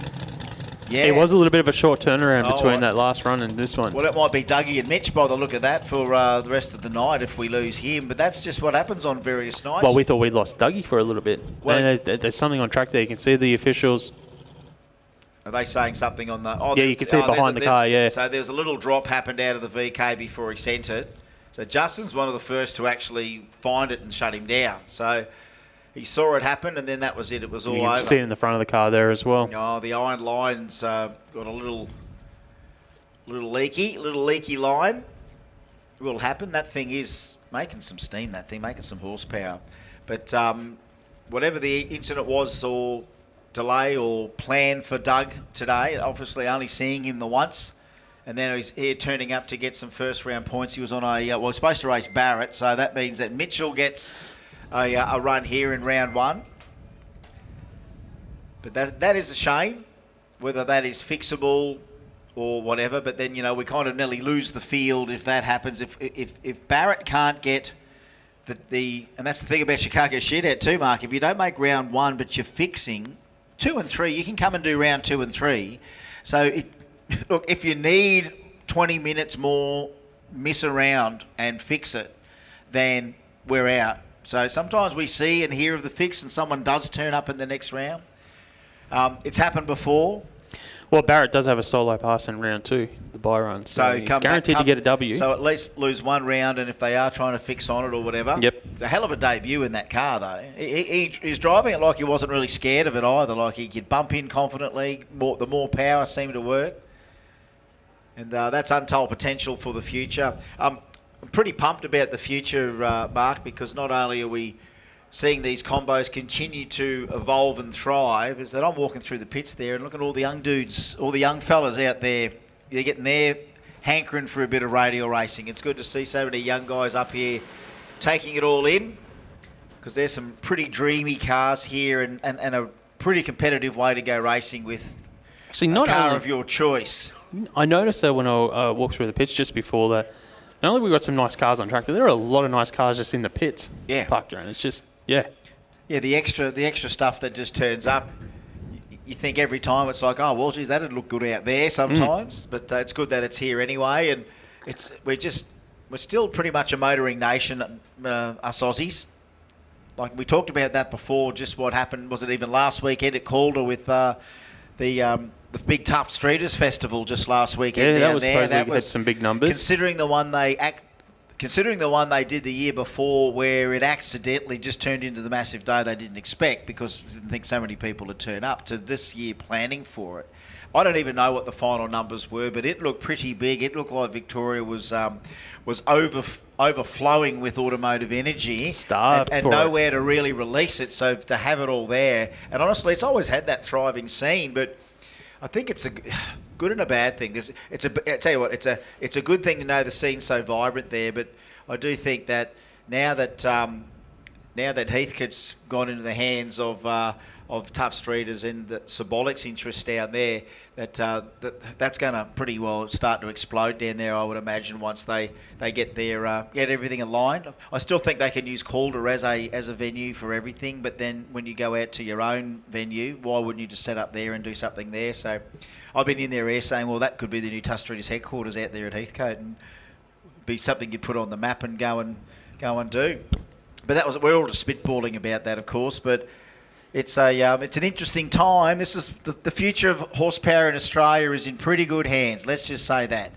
Yeah. It was a little bit of a short turnaround between that last run and this one. Well, it might be Dougie and Mitch by the look of that for the rest of the night if we lose him. But that's just what happens on various nights. Well, we thought we'd lost Dougie for a little bit. Well, and there's something on track there. You can see the officials. Are they saying something on the... yeah, you can see it behind the car, yeah. So there's a little drop happened out of the VK before he sent it. So Justin's one of the first to actually find it and shut him down. So... he saw it happen, and then that was it. It was all over. You can see it in the front of the car there as well. Oh, the iron line's got a little leaky line. It will happen. That thing is making some steam, that thing, making some horsepower. But whatever the incident was or delay or plan for Doug today, obviously only seeing him the once, and then he's here turning up to get some first-round points. He was on he's supposed to race Barrett, so that means that Mitchell gets... a run here in round 1. But that is a shame, whether that is fixable or whatever. But then, we kind of nearly lose the field if that happens. If Barrett can't get the and that's the thing about you can't get shit out too, Mark. If you don't make round 1 but you're fixing 2 and 3, you can come and do round 2 and 3. So, look, if you need 20 minutes more, miss around and fix it, then we're out. So sometimes we see and hear of the fix and someone does turn up in the next round. It's happened before. Well, Barrett does have a solo pass in round 2, the bye run. So he's guaranteed to get a W. So at least lose 1 round, and if they are trying to fix on it or whatever. Yep. It's a hell of a debut in that car, though. He's driving it like he wasn't really scared of it either. Like he could bump in confidently. The more power seemed to work. And that's untold potential for the future. I'm pretty pumped about the future, Mark, because not only are we seeing these combos continue to evolve and thrive, is that I'm walking through the pits there and looking at all the young dudes, all the young fellas out there. They're getting their hankering for a bit of radial racing. It's good to see so many young guys up here taking it all in, because there's some pretty dreamy cars here and a pretty competitive way to go racing with Actually, not car only, of your choice. I noticed that when I walked through the pits just before that, not only we got some nice cars on track, but there are a lot of nice cars just in the pits parked around. It's just, Yeah, the extra stuff that just turns up. You think every time it's like, oh, well, geez, that'd look good out there sometimes. But it's good that it's here anyway. And we're still pretty much a motoring nation, us Aussies. Like we talked about that before, just what happened, was it even last weekend at Calder with the big Tough Streeters Festival just last weekend down there. That had some big numbers. Considering the one they did the year before, where it accidentally just turned into the massive day they didn't expect because they didn't think so many people would turn up, to this year planning for it. I don't even know what the final numbers were, but it looked pretty big. It looked like Victoria was overflowing with automotive energy and nowhere to really release it. So to have it all there, and honestly, it's always had that thriving scene, but I think it's a good and a bad thing. I tell you what, it's a good thing to know the scene's so vibrant there. But I do think that now that Heathcote's gone into the hands of Tough Streeters and the Sybolic's interest down there, that's going to pretty well start to explode down there, I would imagine, once they get get everything aligned. I still think they can use Calder as a venue for everything, but then when you go out to your own venue, why wouldn't you just set up there and do something there? So I've been in their ear saying, well, that could be the new Tough Streeters headquarters out there at Heathcote, and be something you'd put on the map and go and do. But we're all just spitballing about that, of course, but it's an interesting time. This is the future of horsepower in Australia is in pretty good hands. Let's just say that.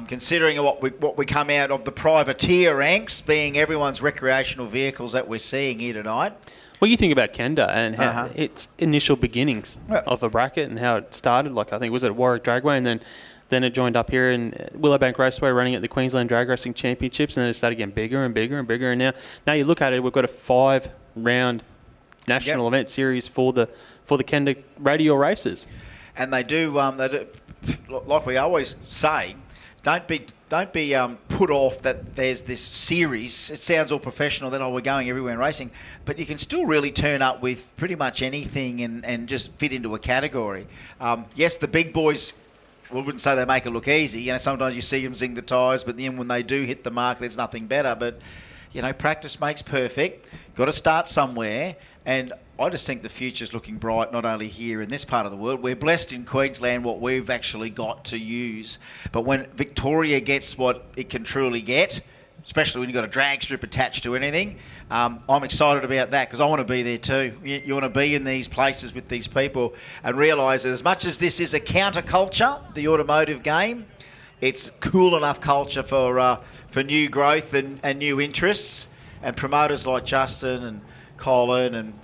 Considering what we come out of the privateer ranks, being everyone's recreational vehicles that we're seeing here tonight. Well, you think about Kenda and how its initial beginnings of a bracket and how it started. Like I think was at Warwick Dragway, and then it joined up here in Willowbank Raceway, running at the Queensland Drag Racing Championships, and then it started getting bigger and bigger and bigger. And now you look at it, we've got a 5-round national event series for the Kenda Radial races, and they do like we always say, don't be put off that there's this series. It sounds all professional that we're going everywhere and racing, but you can still really turn up with pretty much anything and just fit into a category. Yes, the big boys, we wouldn't say they make it look easy. You know, sometimes you see them zing the tyres, but then when they do hit the mark, there's nothing better. But you know, practice makes perfect. Got to start somewhere. And I just think the future's looking bright, not only here in this part of the world. We're blessed in Queensland what we've actually got to use. But when Victoria gets what it can truly get, especially when you've got a drag strip attached to anything, I'm excited about that because I want to be there too. You want to be in these places with these people and realise that as much as this is a counterculture, the automotive game, it's cool enough culture for new growth and new interests, and promoters like Justin and Colin and,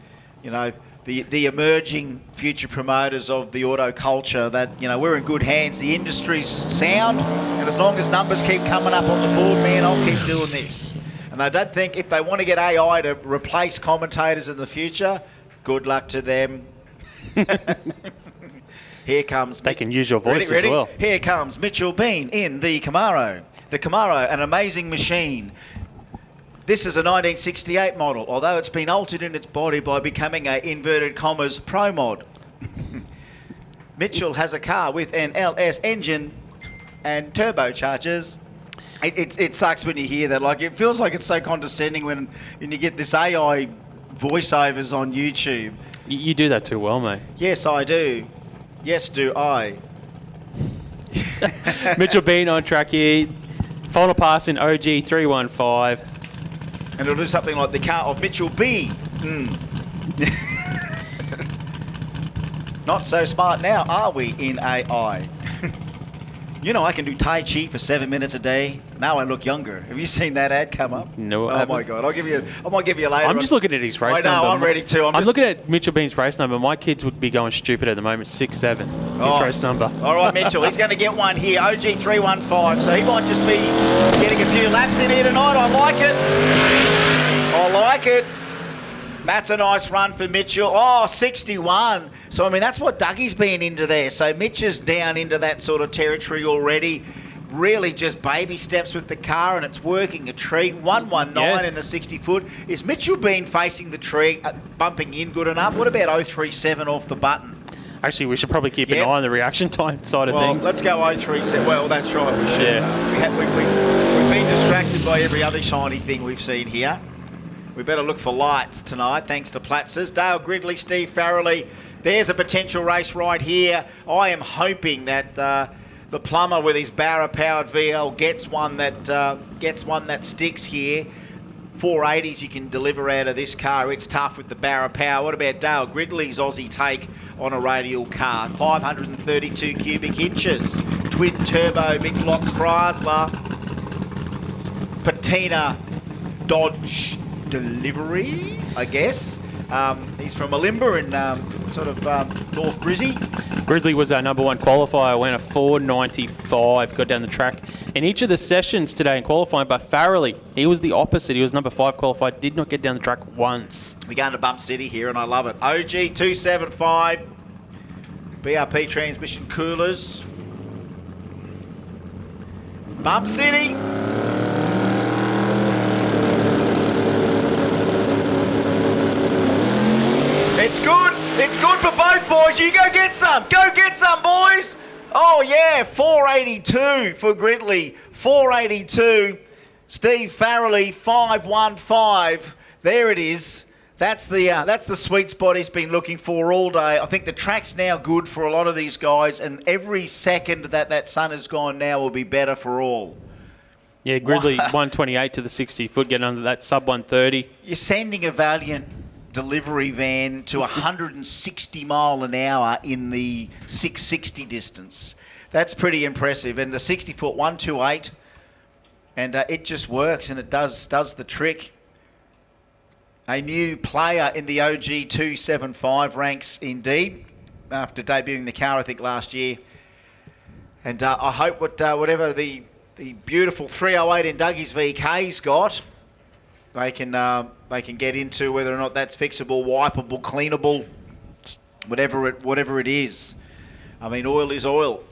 you know, the emerging future promoters of the auto culture, that, you know, we're in good hands. The industry's sound, and as long as numbers keep coming up on the board, man, I'll keep doing this. And I don't think if they want to get AI to replace commentators in the future, good luck to them. Here comes... They can use your voice as well. Here comes Mitchell Bean in the Camaro. The Camaro, an amazing machine. This is a 1968 model, although it's been altered in its body by becoming a inverted commas pro mod. Mitchell has a car with an LS engine and turbochargers. It sucks when you hear that. Like, it feels like it's so condescending when you get this AI voiceovers on YouTube. You do that too well, mate. Yes, I do. Yes, do I. Mitchell Bean on track here. Final pass in OG 315. And it'll do something like the car of Mitchell B. Not so smart now, are we, in AI? You know, I can do Tai Chi for 7 minutes a day. Now I look younger. Have you seen that ad come up? No, I Oh haven't. my God, I might give you later. I'm just looking at his race number. I know, I'm ready to. I'm looking at Mitchell Bean's race number. My kids would be going stupid at the moment. 6-7. His race number. All right, Mitchell, he's going to get one here. OG 315. So he might just be getting a few laps in here tonight. I like it. I like it. That's a nice run for Mitchell. Oh, 61. So, I mean, that's what Dougie's been into there. So Mitch is down into that sort of territory already. Really just baby steps with the car, and it's working a treat. 119 in the 60-foot. Is Mitchell been facing the tree, bumping in good enough? What about 037 off the button? Actually, we should probably keep an eye on the reaction time side of things. Let's go 03. Well, that's right, we should. Yeah. We've been distracted by every other shiny thing we've seen here. We better look for lights tonight, thanks to Platzers. Dale Gridley, Steve Farrelly. There's a potential race right here. I am hoping that the plumber with his Barra-powered VL gets one that sticks here. 480s you can deliver out of this car. It's tough with the Barra power. What about Dale Gridley's Aussie take on a radial car? 532 cubic inches. Twin turbo big block Chrysler Patina Dodge delivery, I guess. He's from Olimba in North Brizzy. Gridley was our number 1 qualifier, went a 495, got down the track in each of the sessions today in qualifying, but Farrelly, he was the opposite. He was number 5 qualified, did not get down the track once. We're going to Bump City here, and I love it. OG 275, BRP transmission coolers. Bump City. It's good. It's good for both boys. You go get some. Go get some, boys. Oh, yeah. 482 for Gridley. 482. Steve Farrelly, 515. There it is. That's the sweet spot he's been looking for all day. I think the track's now good for a lot of these guys, and every second that sun has gone now will be better for all. Yeah, Gridley 128 to the 60 foot, getting under that sub 130. You're sending a Valiant delivery van to 160 mile an hour in the 660 distance. That's pretty impressive. And the 60 foot 128, and it just works, and it does the trick. A new player in the OG 275 ranks indeed, after debuting the car I think last year. And I hope whatever the beautiful 308 in Dougie's VK's got, they can get into, whether or not that's fixable, wipeable, cleanable, whatever it is. I mean, oil is oil.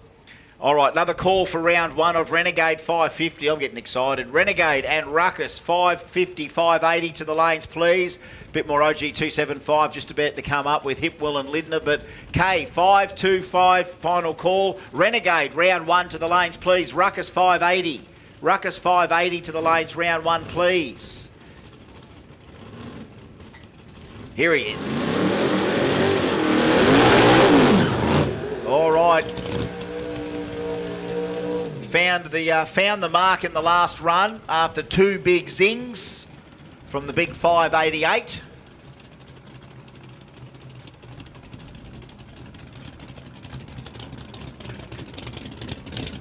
All right, another call for round 1 of Renegade 550. I'm getting excited. Renegade and Ruckus 550, 580 to the lanes, please. Bit more OG 275 just about to come up with Hipwell and Lindner, but K 525 final call. Renegade round 1 to the lanes, please. Ruckus 580. Ruckus 580 to the lanes, round 1, please. Here he is. All right. Found the mark in the last run after 2 big zings from the big 588.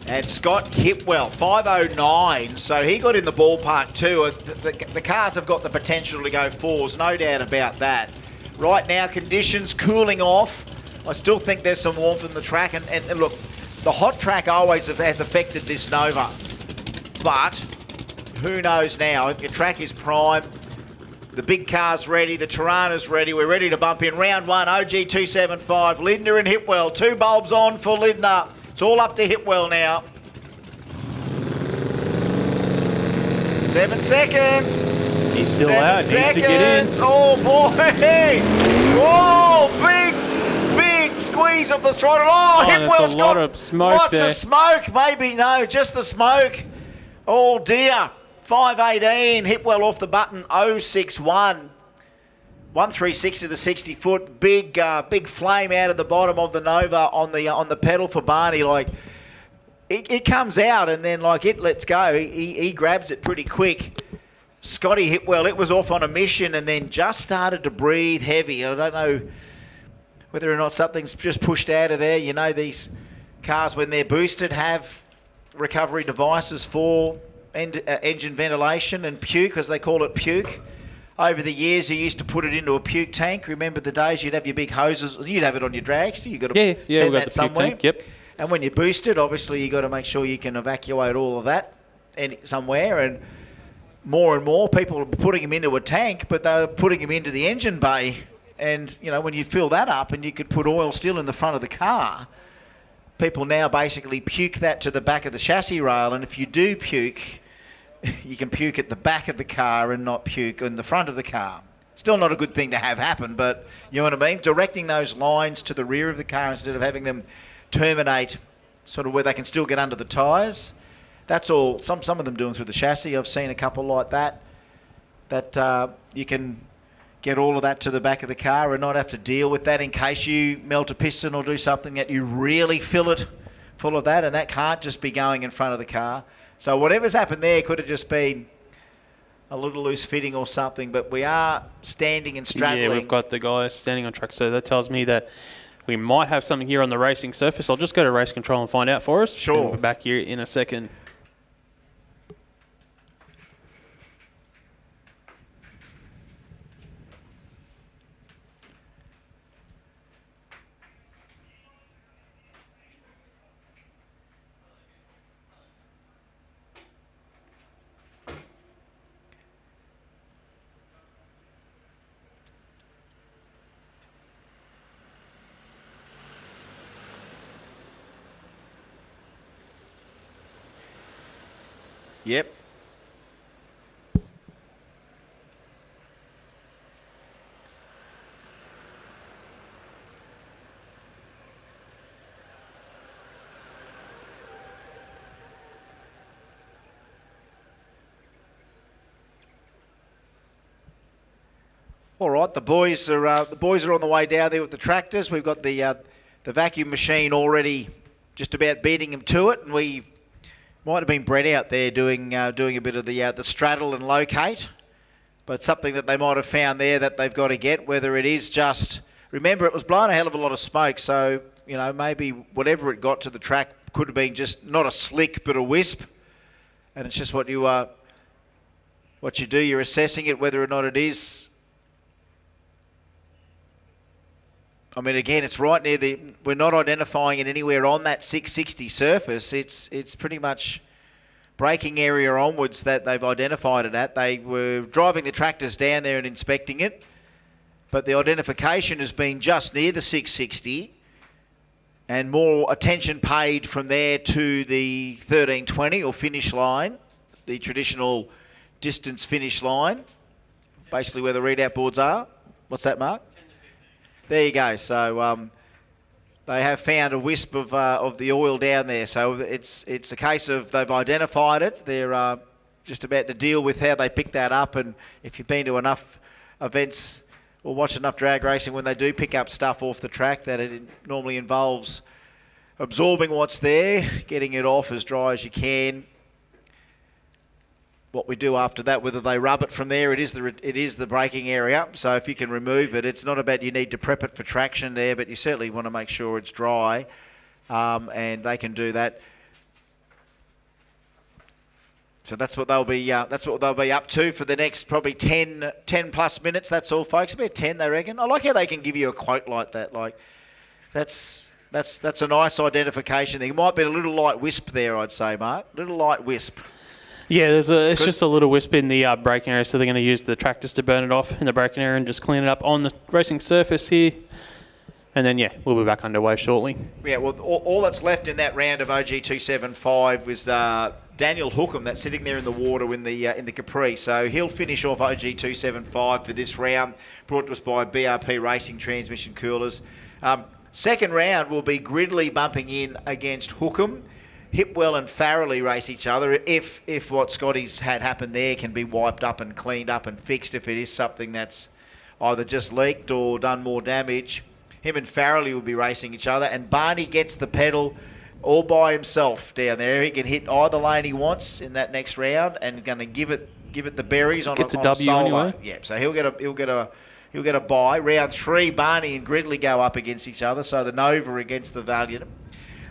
And Scott Hipwell, 509, so he got in the ballpark too. The cars have got the potential to go 4s, no doubt about that. Right now, conditions cooling off. I still think there's some warmth in the track, and look, the hot track always has affected this Nova, but who knows now? The track is prime. The big car's ready. The Tirana's ready. We're ready to bump in. Round 1, OG 275. Lindner and Hipwell. 2 bulbs on for Lindner. It's all up to Hipwell now. 7 seconds. He's still out. Needs to get in. Oh, boy. Oh, big squeeze of the throttle. Oh, Hipwell's got lot of smoke lots there. of smoke. Maybe, no, just the smoke. Oh, dear. 518. Hipwell off the button. 061. 136 to the 60 foot. Big flame out of the bottom of the Nova on the pedal for Barney. Like, it comes out and then like it lets go. He grabs it pretty quick. Scotty Hipwell, it was off on a mission and then just started to breathe heavy. I don't know whether or not something's just pushed out of there. You know, these cars, when they're boosted, have recovery devices for engine ventilation and puke, as they call it, puke. Over the years, you used to put it into a puke tank. Remember the days you'd have your big hoses. You'd have it on your dragster. You've got to send that somewhere. Tank, yep. And when you boost it, obviously, you've got to make sure you can evacuate all of that somewhere. And more people are putting them into a tank, but they're putting them into the engine bay. And, you know, when you fill that up and you could put oil still in the front of the car, people now basically puke that to the back of the chassis rail. And if you do puke, you can puke at the back of the car and not puke in the front of the car. Still not a good thing to have happen, but you know what I mean? Directing those lines to the rear of the car instead of having them terminate sort of where they can still get under the tyres. That's all. Some of them doing through the chassis. I've seen a couple like that you can get all of that to the back of the car and not have to deal with that in case you melt a piston or do something that you really fill it full of that, and that can't just be going in front of the car. So whatever's happened there could have just been a little loose fitting or something, but we are standing and straddling. Yeah, we've got the guy standing on track, so that tells me that we might have something here on the racing surface. I'll just go to race control and find out for us. Sure. And we're back here in a second. Yep. All right, the boys are on the way down there with the tractors. We've got the vacuum machine already just about beating them to it, and we might have been Brett out there doing a bit of the straddle and locate, but something that they might have found there that they've got to get, whether it is just, remember it was blowing a hell of a lot of smoke, so you know maybe whatever it got to the track could have been just not a slick but a wisp, and it's just what you do, you're assessing it whether or not it is. I mean, again, it's right near we're not identifying it anywhere on that 660 surface. It's pretty much braking area onwards that they've identified it at. They were driving the tractors down there and inspecting it, but the identification has been just near the 660 and more attention paid from there to the 1320 or finish line, the traditional distance finish line, basically where the readout boards are. What's that, Mark? There you go. So they have found a wisp of the oil down there. So it's a case of they've identified it. They're just about to deal with how they pick that up. And if you've been to enough events or watched enough drag racing, when they do pick up stuff off the track, that it normally involves absorbing what's there, getting it off as dry as you can. What we do after that, whether they rub it from there, it is the braking area. So if you can remove it, it's not about you need to prep it for traction there, but you certainly want to make sure it's dry, and they can do that. So that's what they'll be. That's what they'll be up to for the next probably 10 plus minutes. That's all, folks. About 10, they reckon. I like how they can give you a quote like that. Like that's a nice identification. There might be a little light wisp there, I'd say, Mark. Little light wisp. Yeah, it's just a little wisp in the braking area, so they're going to use the tractors to burn it off in the braking area and just clean it up on the racing surface here. And then, yeah, we'll be back underway shortly. Yeah, well, all that's left in that round of OG 275 was Daniel Hookham that's sitting there in the water in the Capri. So he'll finish off OG 275 for this round, brought to us by BRP Racing Transmission Coolers. Second round will be Gridley bumping in against Hookham. Hipwell and Farrelly race each other if what Scotty's had happen there can be wiped up and cleaned up and fixed, if it is something that's either just leaked or done more damage. Him and Farrelly will be racing each other, and Barney gets the pedal all by himself down there. He can hit either lane he wants in that next round and going to give it the berries on Gets a W solo. anyway. Yeah, so he'll get a bye. Round 3, Barney and Gridley go up against each other, so the Nova against the Valiant.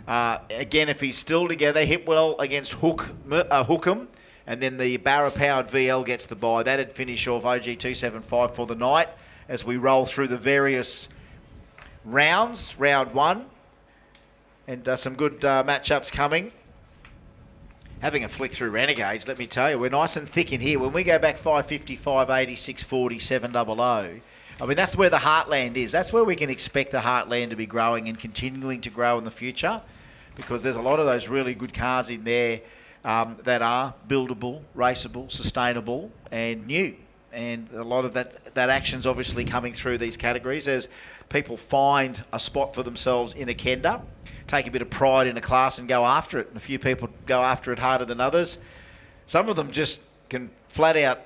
Again, if he's still together, Hipwell against Hookham, and then the Barra-powered VL gets the bye. That'd finish off OG 275 for the night as we roll through the various rounds. Round 1, and some good matchups coming. Having a flick through Renegades, let me tell you, we're nice and thick in here. When we go back 550, 580, 640, 700, I mean, that's where the heartland is. That's where we can expect the heartland to be growing and continuing to grow in the future, because there's a lot of those really good cars in there that are buildable, raceable, sustainable, and new. And a lot of that action's obviously coming through these categories as people find a spot for themselves in a Kenda, take a bit of pride in a class and go after it. And a few people go after it harder than others. Some of them just can flat out,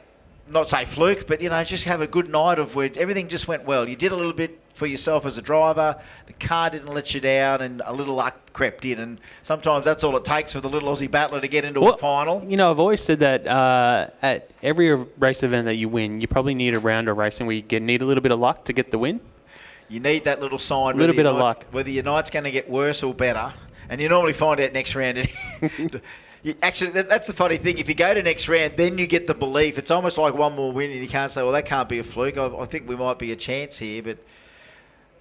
not say fluke, but, just have a good night of where everything just went well. You did a little bit for yourself as a driver, the car didn't let you down, and a little luck crept in. And sometimes that's all it takes for the little Aussie battler to get into a final. I've always said that at every race event that you win, you probably need a round of racing where you need a little bit of luck to get the win. You need that little sign. A little bit of luck. Whether your night's going to get worse or better. And you normally find out next round. Actually, that's the funny thing. If you go to next round, then you get the belief. It's almost like one more win, and you can't say, well, that can't be a fluke. I think we might be a chance here. But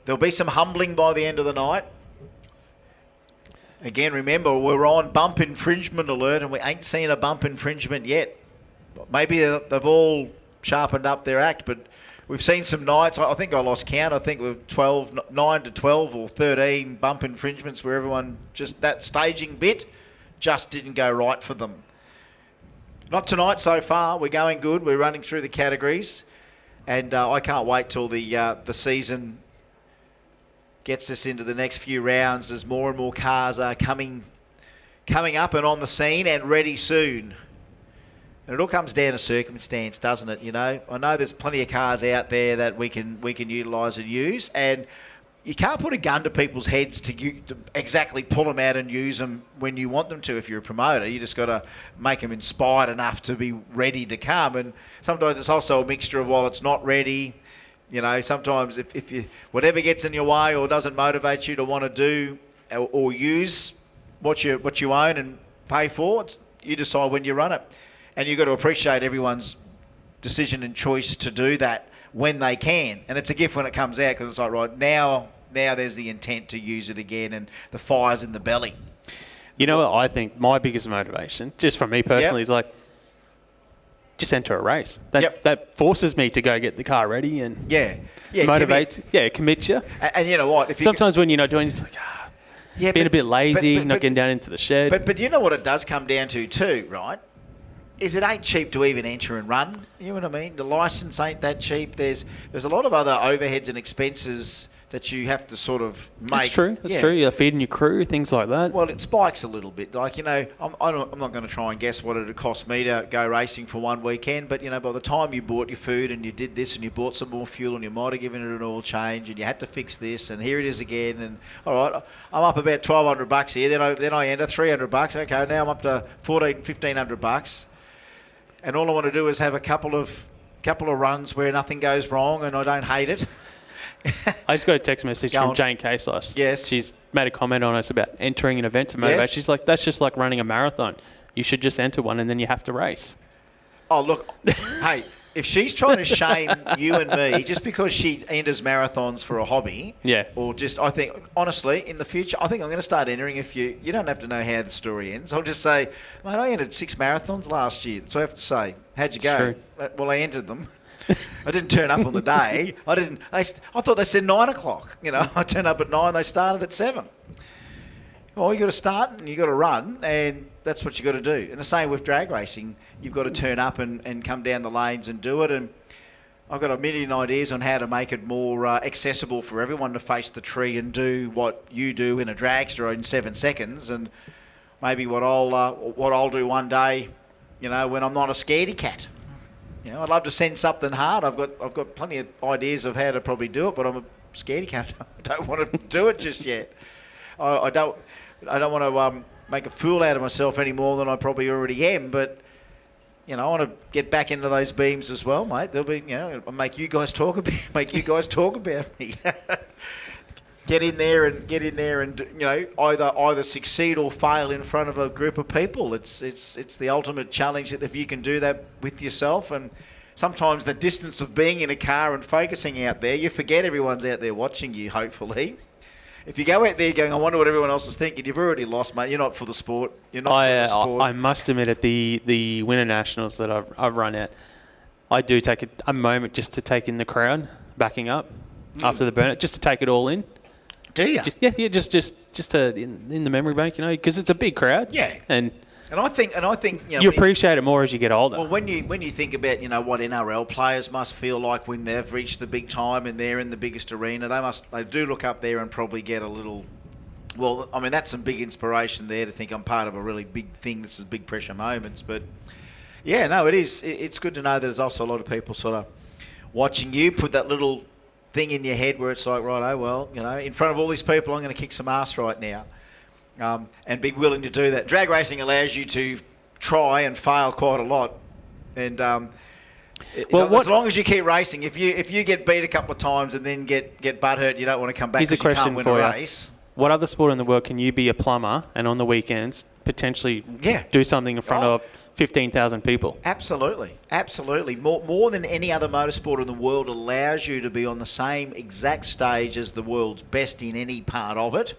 there'll be some humbling by the end of the night. Again, remember, we're on bump infringement alert, and we ain't seen a bump infringement yet. Maybe they've all sharpened up their act, but we've seen some nights. I think I lost count. I think we're 9 to 12 or 13 bump infringements where everyone just that staging bit just didn't go right for them. Not tonight so far. We're going good. We're running through the categories, and I can't wait till the season gets us into the next few rounds as more and more cars are coming up and on the scene and ready soon. And it all comes down to circumstance, doesn't it? I know there's plenty of cars out there that we can utilise and use, and you can't put a gun to people's heads to exactly pull them out and use them when you want them to. If you're a promoter, you just got to make them inspired enough to be ready to come. And sometimes it's also a mixture of while it's not ready. Sometimes if you whatever gets in your way or doesn't motivate you to want to do or use what you own and pay for, you decide when you run it. And you've got to appreciate everyone's decision and choice to do that when they can. And it's a gift when it comes out because it's like, right, now there's the intent to use it again and the fire's in the belly. You know what I think my biggest motivation, just for me personally, is like, just enter a race. That forces me to go get the car ready and motivates. Commit you. And you know what? Sometimes when you're not doing it, it's like, being a bit lazy, not getting down into the shed. But you know what it does come down to too, right? Is it ain't cheap to even enter and run. You know what I mean? The licence ain't that cheap. There's a lot of other overheads and expenses that you have to sort of make. That's true. That's true. You're feeding your crew, things like that. Well, it spikes a little bit. Like, I'm not going to try and guess what it would cost me to go racing for one weekend, but, by the time you bought your food and you did this and you bought some more fuel and you might have given it an oil change and you had to fix this and here it is again and, all right, I'm up about $1,200 here. Then I enter $300. Okay, now I'm up to $1,500. And all I want to do is have a couple of runs where nothing goes wrong and I don't hate it. I just got a text message from Jane Casos. Yes. She's made a comment on us about entering an event to motivate. Yes. She's like, that's just like running a marathon. You should just enter one and then you have to race. Oh, look, hey, if she's trying to shame you and me just because she enters marathons for a hobby, or just, I think, honestly, in the future, I think I'm going to start entering. If you don't have to know how the story ends. I'll just say, mate, I entered 6 marathons last year. That's all I have to say. How'd you go? True. Well, I entered them. I didn't turn up on the day. I thought they said 9 o'clock. I turned up at 9. They started at 7. Well, you got to start and you got to run, and that's what you got to do. And the same with drag racing. You've got to turn up and come down the lanes and do it. And I've got a million ideas on how to make it more accessible for everyone to face the tree and do what you do in a dragster in 7 seconds. And maybe what I'll do one day, when I'm not a scaredy cat. I'd love to send something hard. I've got plenty of ideas of how to probably do it, but I'm a scaredy cat. I don't want to do it just yet. I don't want to make a fool out of myself any more than I probably already am. But I want to get back into those beams as well, mate. There'll be, I'll make you guys talk about me. Get in there and either succeed or fail in front of a group of people. It's the ultimate challenge that if you can do that with yourself. And sometimes the distance of being in a car and focusing out there, you forget everyone's out there watching you, hopefully. If you go out there going, I wonder what everyone else is thinking, you've already lost, mate. You're not for the sport. You're not for the sport. I must admit, at the Winter Nationals that I've run at, I do take a moment just to take in the crowd backing up after the burnout, just to take it all in. Do you? Just to in the memory bank, because it's a big crowd. Yeah. And And I think you appreciate it more as you get older. Well, when you think about what NRL players must feel like when they've reached the big time and they're in the biggest arena, they do look up there and probably get a little. Well, I mean that's some big inspiration there to think I'm part of a really big thing. This is big pressure moments, but yeah, no, it is. It's good to know that there's also a lot of people sort of watching you put that little thing in your head where it's like, right, oh well, in front of all these people, I'm going to kick some ass right now. And be willing to do that. Drag racing allows you to try and fail quite a lot, and as long as you keep racing, if you get beat a couple of times and then get butthurt, you don't want to come back. Here's a because you question can't win for a you. race. What other sport in the world can you be a plumber and on the weekends potentially do something in front of 15,000 people? Absolutely. More than any other motorsport in the world allows you to be on the same exact stage as the world's best in any part of it.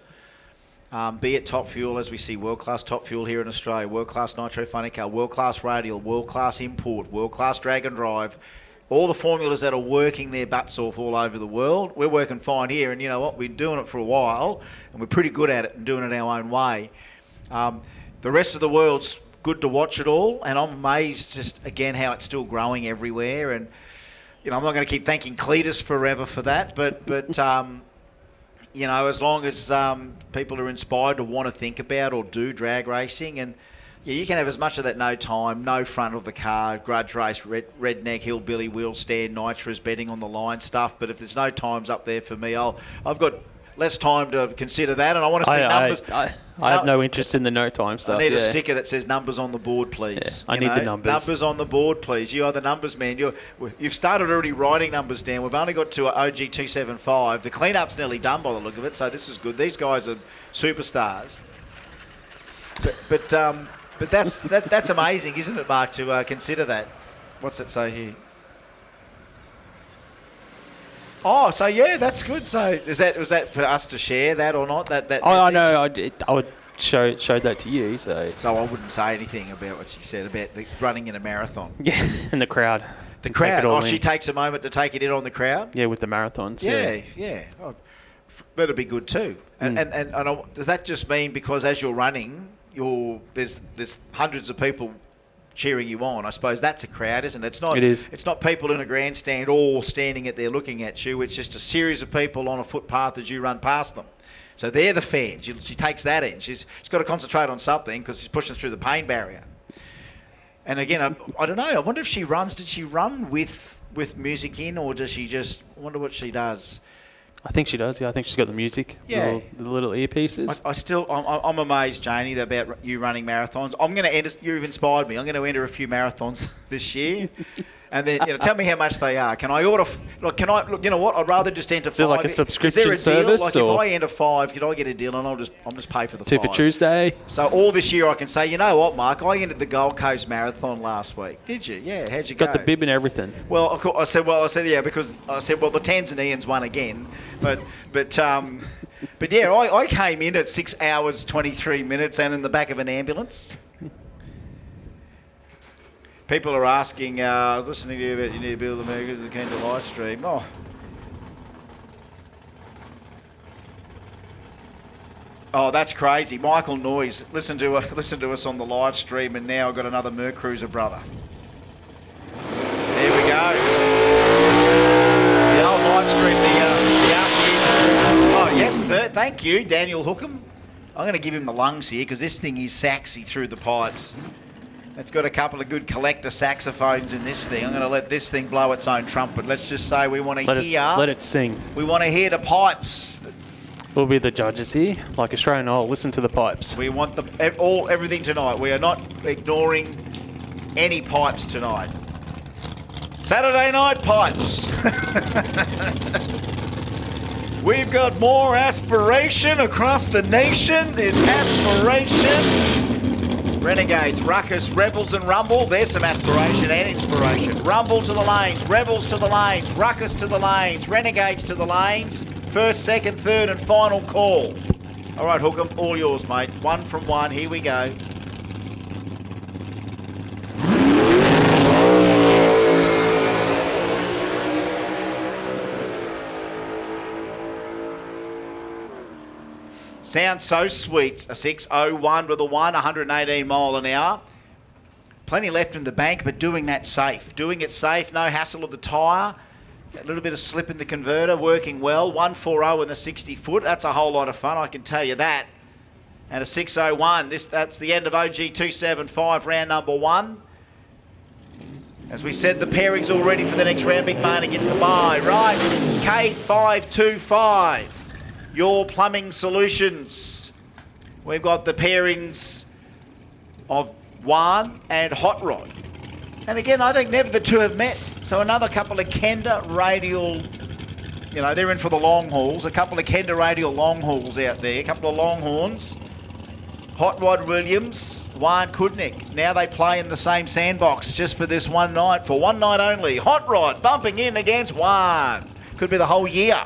Be it Top Fuel, as we see world-class Top Fuel here in Australia, world-class Nitro Funny Car, world-class Radial, world-class Import, world-class Drag and Drive, all the formulas that are working their butts off all over the world. We're working fine here, and you know what? We've been doing it for a while, and we're pretty good at it and doing it our own way. The rest of the world's good to watch it all, and I'm amazed just, again, how it's still growing everywhere. And, I'm not going to keep thanking Cletus forever for that, but as long as people are inspired to want to think about or do drag racing, and you can have as much of that no time, no front of the car, grudge race, redneck, hillbilly, wheel stand, nitros, betting on the line stuff. But if there's no times up there for me, I've got less time to consider that, and I want to see numbers. I have no interest in the no time stuff. I need a sticker that says numbers on the board, please. Yeah, I need the numbers. Numbers on the board, please. You are the numbers man. You've started already writing numbers down. We've only got to OG 275. The cleanup's nearly done by the look of it, so this is good. These guys are superstars. But that's amazing, isn't it, Mark, to consider that? What's it say here? Oh, so yeah, that's good. So was that for us to share that or not? I know. I would show that to you. So I wouldn't say anything about what she said about the running in a marathon. Yeah, and the crowd. The crowd. Oh, she takes a moment to take it in on the crowd. Yeah, with the marathons. Yeah. Oh, that'd be good too. And does that just mean because as you're running, there's hundreds of people cheering you on? I suppose that's a crowd, isn't it? It's not. It is. It's not people in a grandstand all standing there looking at you. It's just a series of people on a footpath as you run past them. So they're the fans. She takes that in. She's got to concentrate on something because she's pushing through the pain barrier. And again, I don't know. I wonder if she runs. Did she run with music in, or does she just? I wonder what she does. I think she does. Yeah, I think she's got the music. Yeah, the little earpieces. I'm amazed, Janie, about you running marathons. I'm going to enter. You've inspired me. I'm going to enter a few marathons this year, and then tell me how much they are. Can I order? You know what? I'd rather just enter 5. Is it like a subscription is there a deal? service? Like if I enter 5, could I get a deal? And I'll just pay for the 2 5. for Tuesday. So all this year I can say, you know what, Mark? I entered the Gold Coast Marathon last week. Did you? Yeah. How'd you go? Got the bib and everything. Well, of course, I said yeah, because I said, well, the Tanzanians won again, but yeah, I came in at 6 hours 23 minutes and in the back of an ambulance. People are asking, listening to you about you need to build the Americas, the Kenda live stream. Oh, that's crazy. Michael Noyes, listen to us on the live stream, and now I've got another Mercruiser brother. There we go. The old live stream, the RCS. Oh, yes, thank you, Daniel Hookham. I'm going to give him the lungs here because this thing is saxy through the pipes. It's got a couple of good collector saxophones in this thing. I'm going to let this thing blow its own trumpet. Let's just say we want to hear. Let it sing. We want to hear the pipes. We'll be the judges here, like Australian Oil. Listen to the pipes. We want everything tonight. We are not ignoring any pipes tonight. Saturday night pipes. We've got more aspiration across the nation. It's aspiration. Renegades, Ruckus, Rebels and Rumble. There's some aspiration and inspiration. Rumble to the lanes, Rebels to the lanes, Ruckus to the lanes, Renegades to the lanes. First, second, third and final call. All right, Hookham, all yours, mate. 1 from 1. Here we go. Sounds so sweet. A 601 with a 118 mile an hour. Plenty left in the bank, but doing that safe. Doing it safe, no hassle of the tyre. A little bit of slip in the converter, working well. 140 in the 60 foot. That's a whole lot of fun, I can tell you that. And a 601. That's the end of OG 275, round number 1. As we said, the pairing's all ready for the next round. Big Barney gets the bye, right? K525, your plumbing solutions. We've got the pairings of Wan and Hot Rod. And again, I think never the two have met. So another couple of Kenda Radial, you know, they're in for the long hauls. A couple of Kenda Radial long hauls out there. A couple of Longhorns. Hot Rod Williams, Wan Kudnik. Now they play in the same sandbox just for this one night, for one night only. Hot Rod bumping in against Wan. Could be the whole year.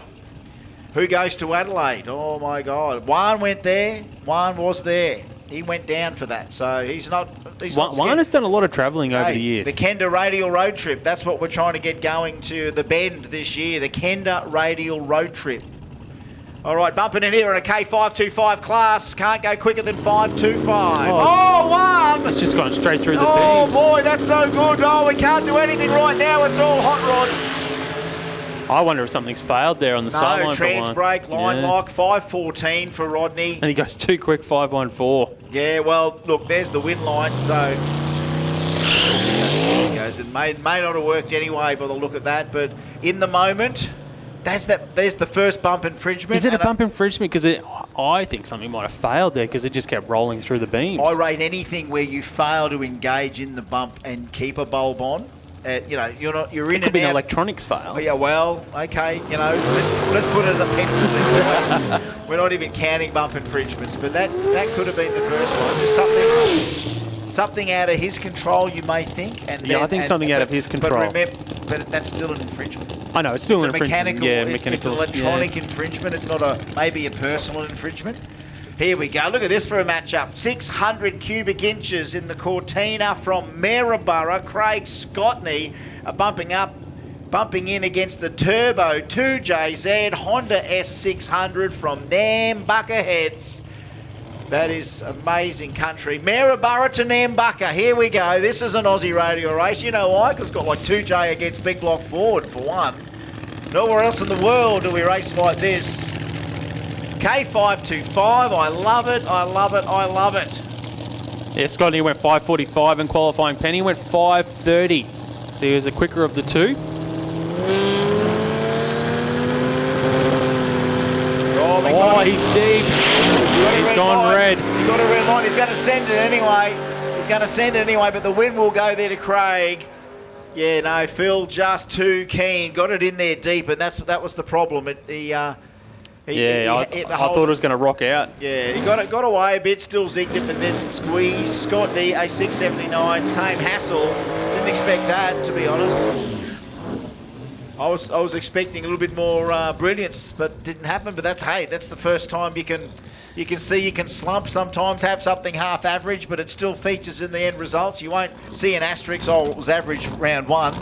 Who goes to Adelaide? Oh my God. Wan went there. Wan was there. He went down for that, so he's not. Wan has done a lot of travelling over the years. The Kenda Radial Road Trip. That's what we're trying to get going to the Bend this year. The Kenda Radial Road Trip. All right, bumping in here in a K525 class. Can't go quicker than 525. Oh, Wan! It's just gone straight through the beams. Oh boy, that's no good. Oh, we can't do anything right now. It's all Hot Rod. I wonder if something's failed there on the sideline. No, trans brake, line lock, 514 for Rodney. And he goes too quick, 514. Yeah, well, look, there's the win line, so it may not have worked anyway by the look of that, but in the moment, there's the first bump infringement. Is it a bump infringement? Because I think something might have failed there because it just kept rolling through the beams. I rate anything where you fail to engage in the bump and keep a bulb on. You know, you're in it could and be an out. electronics fail. Oh, yeah, well, okay, you know, let's put it as a pencil. We're not even counting bump infringements, but that could have been the first one. Just something out of his control, you may think. And I think something out of his control. But remember, that's still an infringement. I know, it's still an infringement. mechanical. It's an electronic infringement. It's not maybe a personal infringement. Here we go. Look at this for a matchup. 600 cubic inches in the Cortina from Maryborough. Craig Scotney bumping in against the Turbo 2JZ Honda S600 from Nambucca Heads. That is amazing country. Maryborough to Nambucca. Here we go. This is an Aussie radial race. You know why? Because it's got like 2J against Big Block Ford for one. Nowhere else in the world do we race like this. K525, I love it, I love it, I love it. Yeah, Scotty went 5:45 in qualifying. Penny went 5:30. So he was the quicker of the two. Oh, he's deep. He's gone red. He's got a red line. He's going to send it anyway. But the win will go there to Craig. Yeah, no, Phil just too keen. Got it in there deep, and that was the problem. I thought it was going to rock out. Yeah, he got away a bit, still zigged it, but then squeezed. Scott D, a 679, same hassle. Didn't expect that, to be honest. I was expecting a little bit more brilliance, but didn't happen. But that's the first time you can slump sometimes, have something half average, but it still features in the end results. You won't see an asterisk. Oh, it was average round 1.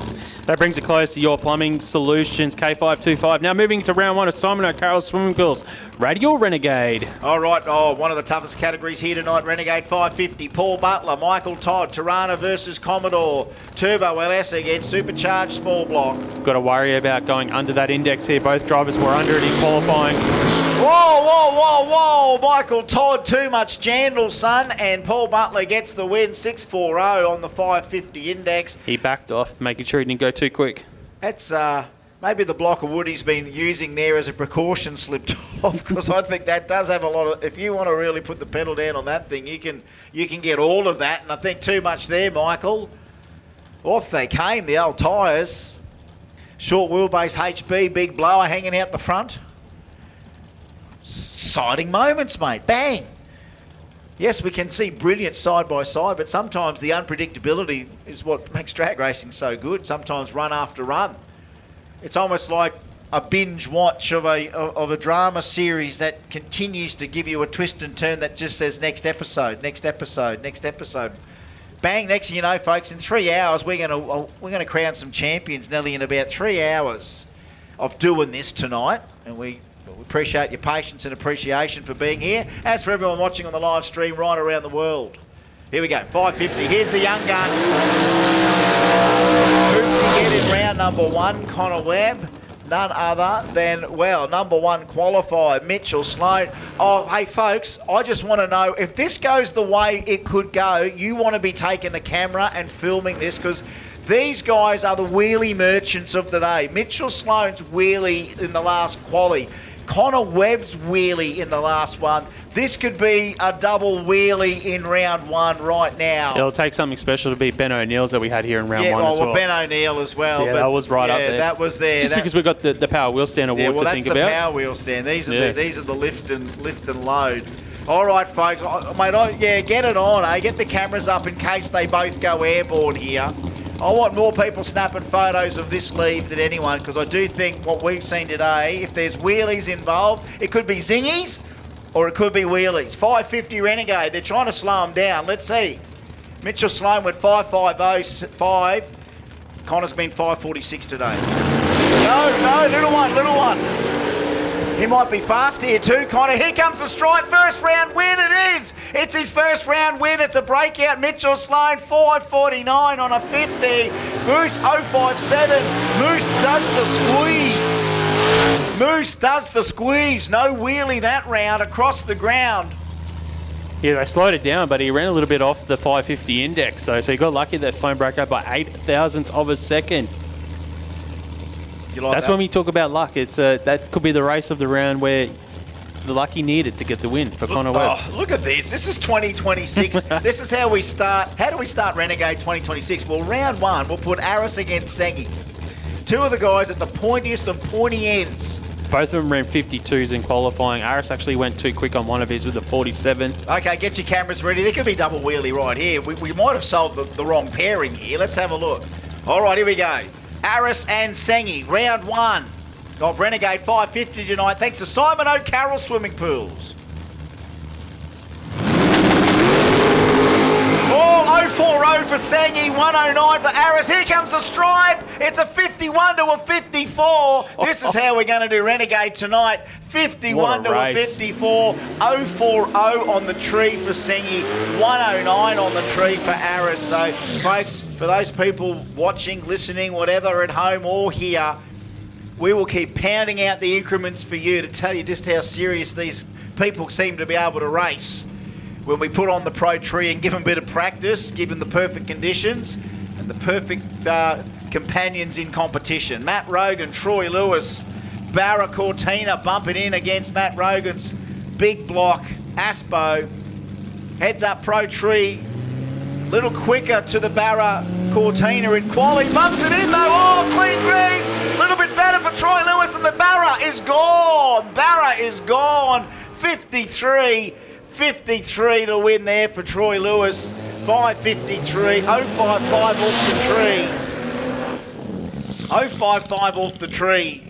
That brings it close to your plumbing solutions, K525. Now moving to round 1 of Simon O'Carroll's Swimming Pools, Radial Renegade. All right, one of the toughest categories here tonight, Renegade 550. Paul Butler, Michael Todd, Tirana versus Commodore, Turbo LS against Supercharged Small Block. Got to worry about going under that index here. Both drivers were under it in qualifying. Whoa, Michael Todd, too much jandal, son, and Paul Butler gets the win, 640 on the 550 index. He backed off, making sure he didn't go too quick. That's maybe the block of wood he's been using there as a precaution slipped off, because I think that does have a lot of, if you want to really put the pedal down on that thing, you can get all of that, and I think too much there, Michael. Off they came, the old tyres. Short wheelbase HB, big blower hanging out the front. Exciting moments, mate. Bang. Yes, we can see brilliant side by side, but sometimes the unpredictability is what makes drag racing so good. Sometimes run after run. It's almost like a binge watch of a drama series that continues to give you a twist and turn that just says next episode, next episode, next episode. Bang, next thing you know, folks, in 3 hours we're going to crown some champions. Nearly in about 3 hours of doing this tonight, and we Well, we appreciate your patience and appreciation for being here. As for everyone watching on the live stream right around the world. Here we go, 550. Here's the young gun. Who to get in round number 1, Connor Webb. None other than, well, number 1 qualifier, Mitchell Sloan. Oh, hey, folks, I just want to know, if this goes the way it could go, you want to be taking the camera and filming this, because these guys are the wheelie merchants of the day. Mitchell Sloan's wheelie in the last quali. Connor Webb's wheelie in the last one. This could be a double wheelie in round 1 right now. It'll take something special to beat Ben O'Neill's that we had here in round 1 as well. Ben O'Neill as well. Yeah, but that was right up there. Yeah, that was there. Just because we've got the power wheel stand award to think about. Yeah, well, that's the power wheel stand. These are the lift and load. All right, folks. Mate, get it on, eh? Get the cameras up in case they both go airborne here. I want more people snapping photos of this leave than anyone, because I do think what we've seen today, if there's wheelies involved, it could be zingies or it could be wheelies. 550 Renegade, they're trying to slow them down. Let's see. Mitchell Sloan went 5.505. Connor's been 5.46 today. No, little one. He might be fast here too, Connor. Here comes the strike. First round win it is. It's his first round win. It's a breakout. Mitchell Sloan, 5.49 on a 50. Moose, 0.57. Moose does the squeeze. No wheelie that round across the ground. Yeah, they slowed it down, but he ran a little bit off the 550 index. So he got lucky that Sloan broke up by 8 thousandths of a second. That's when we talk about luck. It's that could be the race of the round where the luck he needed to get the win for Connor Webb. Oh, look at this. This is 2026. This is how we start. How do we start Renegade 2026? Well, round 1, we'll put Aris against Sengi. Two of the guys at the pointiest of pointy ends. Both of them ran 52s in qualifying. Aris actually went too quick on one of his with a 47. Okay, get your cameras ready. There could be double wheelie right here. We might have solved the wrong pairing here. Let's have a look. All right, here we go. Aris and Sengi, round 1 of Renegade 550 tonight, thanks to Simon O'Carroll Swimming Pools. Oh, 040 for Sengi, 109 for Aris. Here comes the stripe. It's a 51 to a 54. This is how we're going to do Renegade tonight. 51 to a 54. 040 on the tree for Sengi. 109 on the tree for Aris. So, folks, for those people watching, listening, whatever, at home or here, we will keep pounding out the increments for you to tell you just how serious these people seem to be able to race. When we put on the pro tree and give them a bit of practice, give them the perfect conditions and the perfect companions in competition. Matt Rogan, Troy Lewis, Barra Cortina bumping in against Matt Rogan's big block. Aspo heads up pro tree, little quicker to the Barra Cortina in quali, bumps it in though. Oh, clean green, a little bit better for Troy Lewis, and the Barra is gone. Barra is gone. 53 to win there for Troy Lewis. 5.53, 0.55 off the tree. 0.55 off the tree.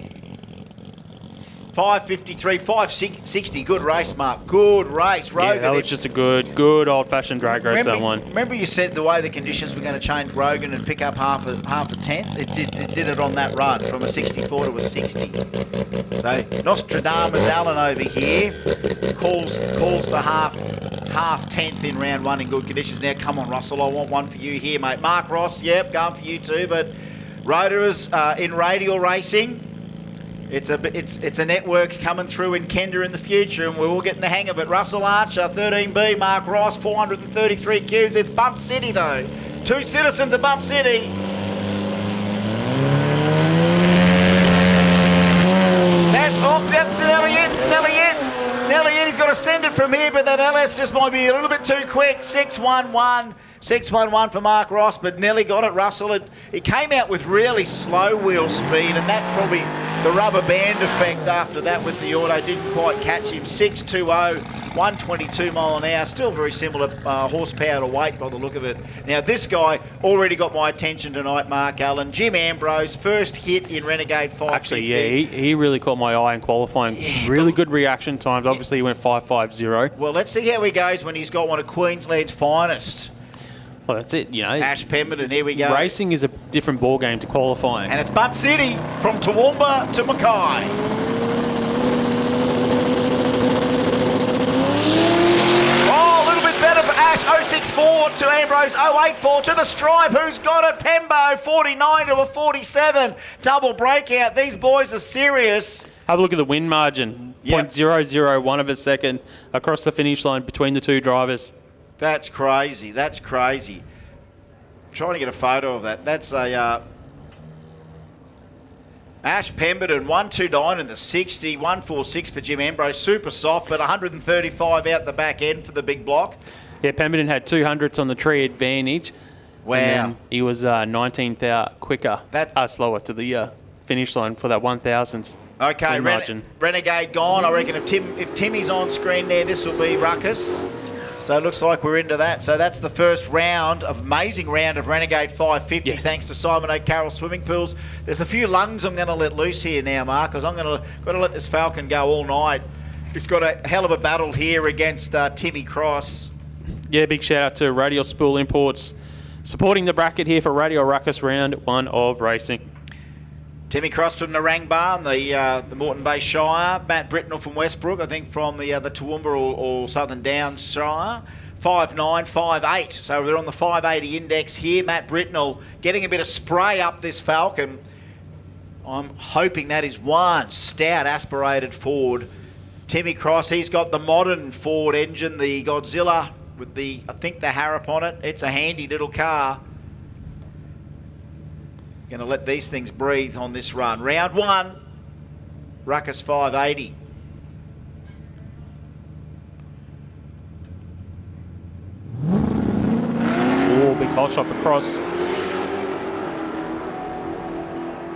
5.53, 5.60. Good race, Mark. Good race. Rogan. Yeah, that was just a good old-fashioned drag race, that one. Remember you said the way the conditions were going to change Rogan and pick up half a tenth? It did it on that run from a 64 to a 60. So Nostradamus Allen over here calls the half tenth in round 1 in good conditions. Now, come on, Russell, I want one for you here, mate. Mark Ross, yep, going for you too. But Rotors in radial racing. It's a network coming through in Kenda in the future, and we're all getting the hang of it. Russell Archer, 13B, Mark Ross, 433 Qs. It's Bump City, though. 2 citizens of Bump City. That's Elliott. He's got to send it from here, but that LS just might be a little bit too quick. 6.11 for Mark Ross, but nearly got it, Russell. It came out with really slow wheel speed, and that probably the rubber band effect after that with the auto didn't quite catch him. 6.20, 122 mile an hour, still very similar horsepower to weight by the look of it. Now this guy already got my attention tonight, Mark Allen. Jim Ambrose, first hit in Renegade 550. Actually, yeah, he really caught my eye in qualifying. Yeah, really good reaction times. Obviously, he went 5.50. Well, let's see how he goes when he's got one of Queensland's finest. Well, that's it, you know. Ash Pemberton, here we go. Racing is a different ball game to qualifying. And it's Bump City from Toowoomba to Mackay. Ash 064 to Ambrose 084 to the stripe. Who's got it? Pembo 49 to a 47. Double breakout. These boys are serious. Have a look at the win margin. Yep. 0.001 of a second across the finish line between the two drivers. That's crazy. That's crazy. I'm trying to get a photo of that. That's a Ash Pemberton 129 in the 60, 146 for Jim Ambrose. Super soft, but 135 out the back end for the big block. Yeah, Pemberton had 200ths on the tree advantage. Wow. And then he was 19th out quicker, slower to the finish line for that 1,000s. Okay, Renegade gone. I reckon if Timmy's on screen there, this will be Ruckus. So it looks like we're into that. So that's the first round, amazing round of Renegade 550, thanks to Simon O'Carroll Swimming Pools. There's a few lungs I'm going to let loose here now, Mark, because I'm got to let this Falcon go all night. He's got a hell of a battle here against Timmy Cross. Yeah, big shout out to Radial Spool Imports supporting the bracket here for Radial Ruckus round 1 of racing. Timmy Cross from Narangba, the Moreton Bay Shire. Matt Britnell from Westbrook, I think from the Toowoomba or Southern Downs Shire. 5'9", 5'8". So they're on the 580 index here. Matt Britnell getting a bit of spray up this Falcon. I'm hoping that is one stout aspirated Ford. Timmy Cross, he's got the modern Ford engine, the Godzilla with the, I think, the Harrop on it. It's a handy little car. Going to let these things breathe on this run. Round 1, Ruckus 580. Oh, big hole shot for Cross.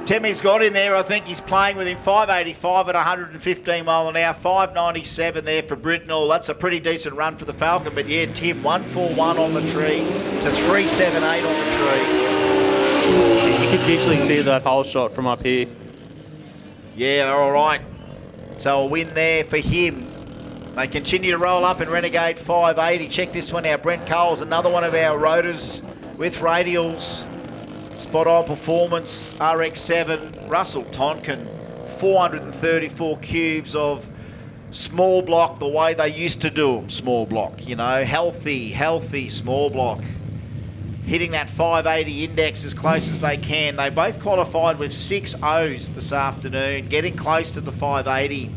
Timmy's got in there. I think he's playing with him. 585 at 115 mile an hour. 597 there for Britnell. That's a pretty decent run for the Falcon. But yeah, Tim, 141 on the tree to 378 on the tree. You could visually see that hole shot from up here. Yeah, all right. So a win there for him. They continue to roll up in Renegade 580. Check this one out. Brent Cole's another one of our rotors with radials. Spot on performance, RX7. Russell Tonkin, 434 cubes of small block the way they used to do them. Small block, you know, healthy small block. Hitting that 580 index as close as they can. They both qualified with 6 O's this afternoon, getting close to the 580.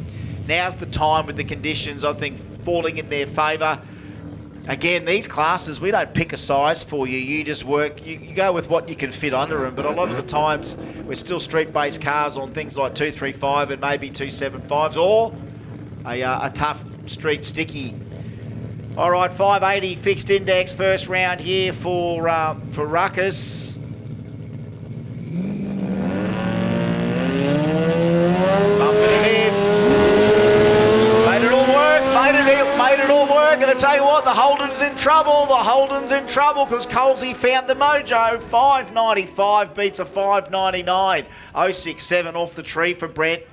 Now's the time with the conditions, I think, falling in their favour. Again, these classes, we don't pick a size for you. You just work, you go with what you can fit under them. But a lot of the times, we're still street-based cars on things like 235 and maybe 275s or a tough street sticky. All right, 580 fixed index, first round here for Ruckus. Bumping it in. Made it all work, made it all work. And I tell you what, the Holden's in trouble. The Holden's in trouble because Colsey found the mojo. 595 beats a 599. 067 off the tree for Brent.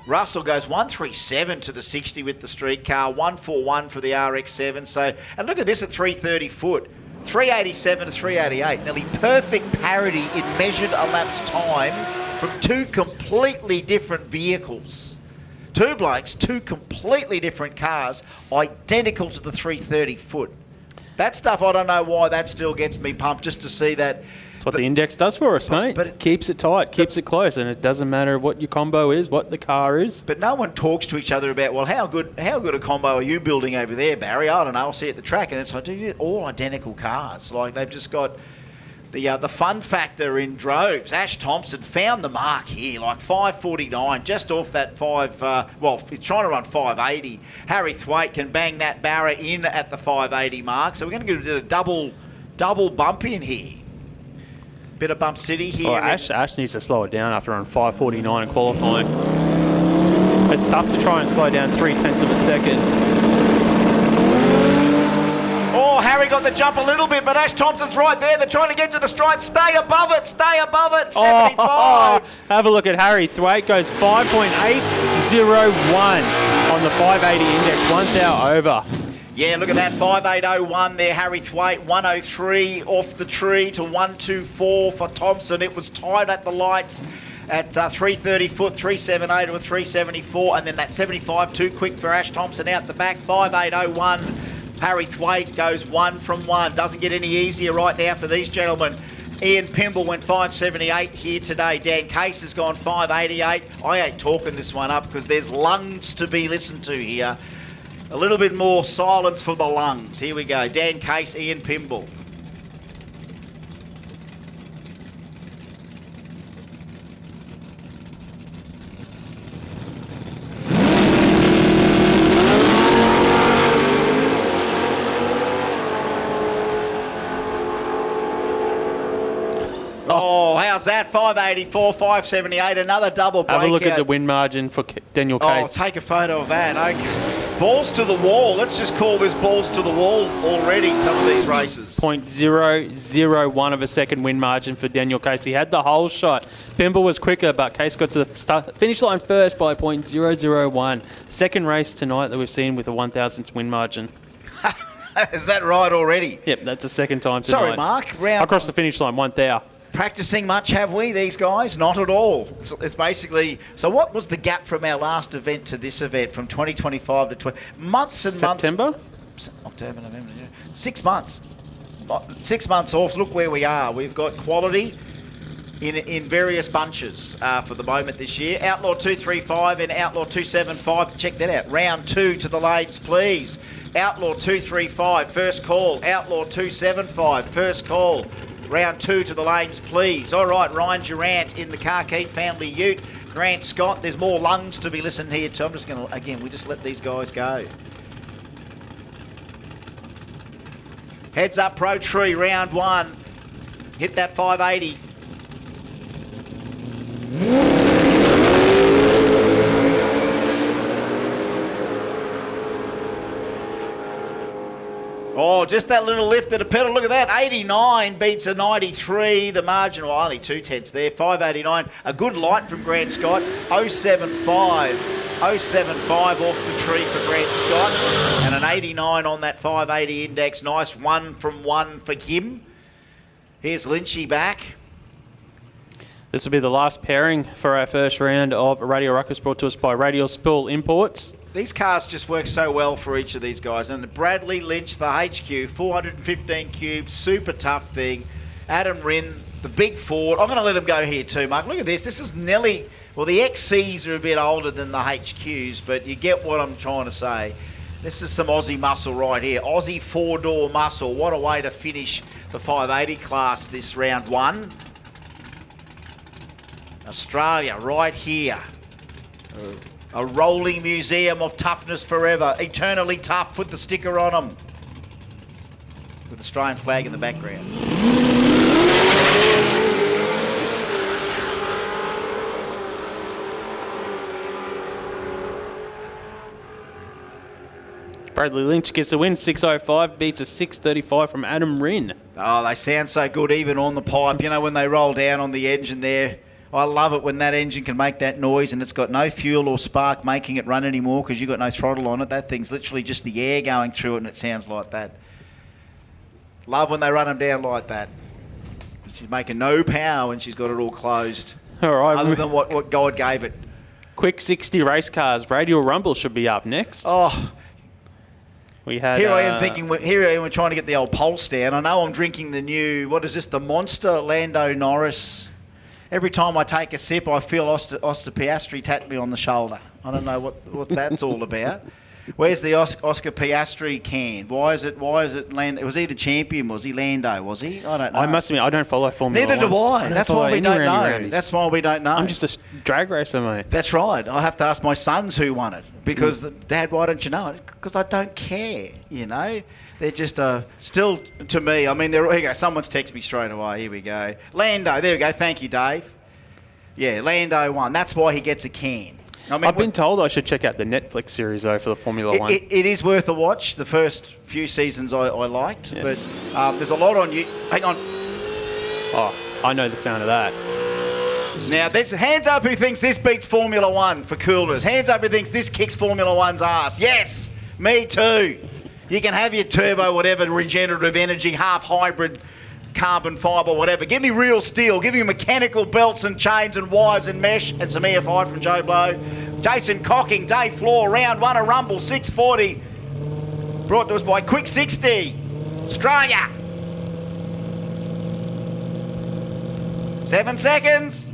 Russell goes 137 to the 60 with the street car, 141 for the RX7. So, and look at this at 330 foot, 387 to 388. Nearly perfect parity in measured elapsed time from two completely different vehicles. Two blokes, two completely different cars, identical to the 330 foot. That stuff, I don't know why that still gets me pumped just to see that. That's what the index does for us, mate. But it keeps it tight, keeps it close, and it doesn't matter what your combo is, what the car is. But no one talks to each other about, well, how good a combo are you building over there, Barry? I don't know. I'll see you at the track, and it's like, dude, all identical cars. Like they've just got the fun factor in droves. Ash Thompson found the mark here, like 549, just off that he's trying to run 580. Harry Thwaite can bang that barra in at the 580 mark. So we're going to do a double bump in here. Bit of bump city here. Oh, Ash needs to slow it down after running 549 in qualifying. It's tough to try and slow down 0.3 of a second. Oh, Harry got the jump a little bit, but Ash Thompson's right there. They're trying to get to the stripe. Stay above it. 75. Oh, have a look at Harry Thwaite. Goes 5.801 on the 580 index. 1 thou over. Yeah, look at that, 5801 there, Harry Thwaite, 103 off the tree to 124 for Thompson. It was tied at the lights at 330 foot, 378 or 374, and then that 75 too quick for Ash Thompson out the back, 5801 Harry Thwaite goes 1 from 1. Doesn't get any easier right now for these gentlemen. Ian Pimble went 5.78 here today. Dan Case has gone 5.88. I ain't talking this one up because there's lungs to be listened to here. A little bit more silence for the lungs. Here we go. Dan Case, Ian Pimble. Oh, how's that? 584, 578, another double breakout. Have a look at the win margin for Daniel Case. Oh, take a photo of that. Okay. Balls to the wall. Let's just call this balls to the wall already, some of these races. 0.001 of a second win margin for Daniel Case. He had the whole shot. Pimble was quicker, but Case got to the finish line first by 0.001. Second race tonight that we've seen with a 1,000th win margin. Is that right already? Yep, that's the second time tonight. Sorry, Mark. Across the finish line, 1,000. Practicing much, have we, these guys? Not at all. It's basically... So what was the gap from our last event to this event, from 2025 to 20... Months and September? months... October, November, yeah. 6 months. 6 months off. Look where we are. We've got quality in various bunches for the moment this year. Outlaw 235 and Outlaw 275. Check that out. Round 2 to the lanes, please. Outlaw 235, first call. Outlaw 275, first call. Round 2 to the lanes, please. All right, Ryan Durant in the Carkeet family ute. Grant Scott, there's more lungs to be listened here to. I'm just going to, again, we just let these guys go. Heads up, Pro Tree, round 1. Hit that 580. Oh, just that little lift at a pedal. Look at that. 89 beats a 93. The margin, well, only 2/10 there. 589. A good light from Grant Scott. 075. 075 off the tree for Grant Scott. And an 89 on that 580 index. Nice 1 from 1 for him. Here's Lynchy back. This will be the last pairing for our first round of Radio Ruckus, brought to us by Radial Spool Imports. These cars just work so well for each of these guys. And Bradley Lynch, the HQ, 415 cubes, super tough thing. Adam Rinn, the big Ford. I'm going to let him go here too, Mark. Look at this. This is Nelly. Well, the XCs are a bit older than the HQs, but you get what I'm trying to say. This is some Aussie muscle right here. Aussie four-door muscle. What a way to finish the 580 class this round 1. Australia right here. A rolling museum of toughness forever. Eternally tough. Put the sticker on them. With the Australian flag in the background. Bradley Lynch gets the win, 6.05, beats a 6.35 from Adam Rinn. Oh, they sound so good even on the pipe. You know, when they roll down on the engine there, I love it when that engine can make that noise and it's got no fuel or spark making it run anymore because you've got no throttle on it. That thing's literally just the air going through it and it sounds like that. Love when they run them down like that. She's making no power when she's got it all closed. All right. Other than what God gave it. Quick 60 race cars. Radial Rumble should be up next. Oh, we had. Here I am thinking. Here I am trying to get the old pulse down. I know I'm drinking the new. What is this? The Monster Lando Norris. Every time I take a sip, I feel Oscar Piastri tap me on the shoulder. I don't know what that's all about. Where's the Oscar Piastri can? Why is it Lando? It was he the champion? Was he Lando? Was he? I don't know. I must admit, I don't follow Formula Neither One. do I. That's why we don't know. That's why we don't know. I'm just a drag racer, mate. That's right. I have to ask my sons who won it because, Dad, why don't you know it? Because I don't care. You know, they're just still to me. I mean, here you go. Someone's texted me straight away. Here we go. Lando. There we go. Thank you, Dave. Yeah, Lando won. That's why he gets a can. I mean, I've been told I should check out the Netflix series though for the Formula One. It is worth a watch. The first few seasons I liked, Yeah. but there's a lot on you. Hang on. Oh, I know the sound of that. Now, hands up who thinks this beats Formula One for coolers. Hands up who thinks this kicks Formula One's ass. Yes, me too. You can have your turbo, whatever, regenerative energy, half hybrid, carbon fibre, whatever. Give me real steel. Give me mechanical belts and chains and wires and mesh and some EFI from Joe Blow. Jason Cocking, Dave Floor, round 1 of Rumble, 640. Brought to us by Quick 60, Australia. 7 seconds.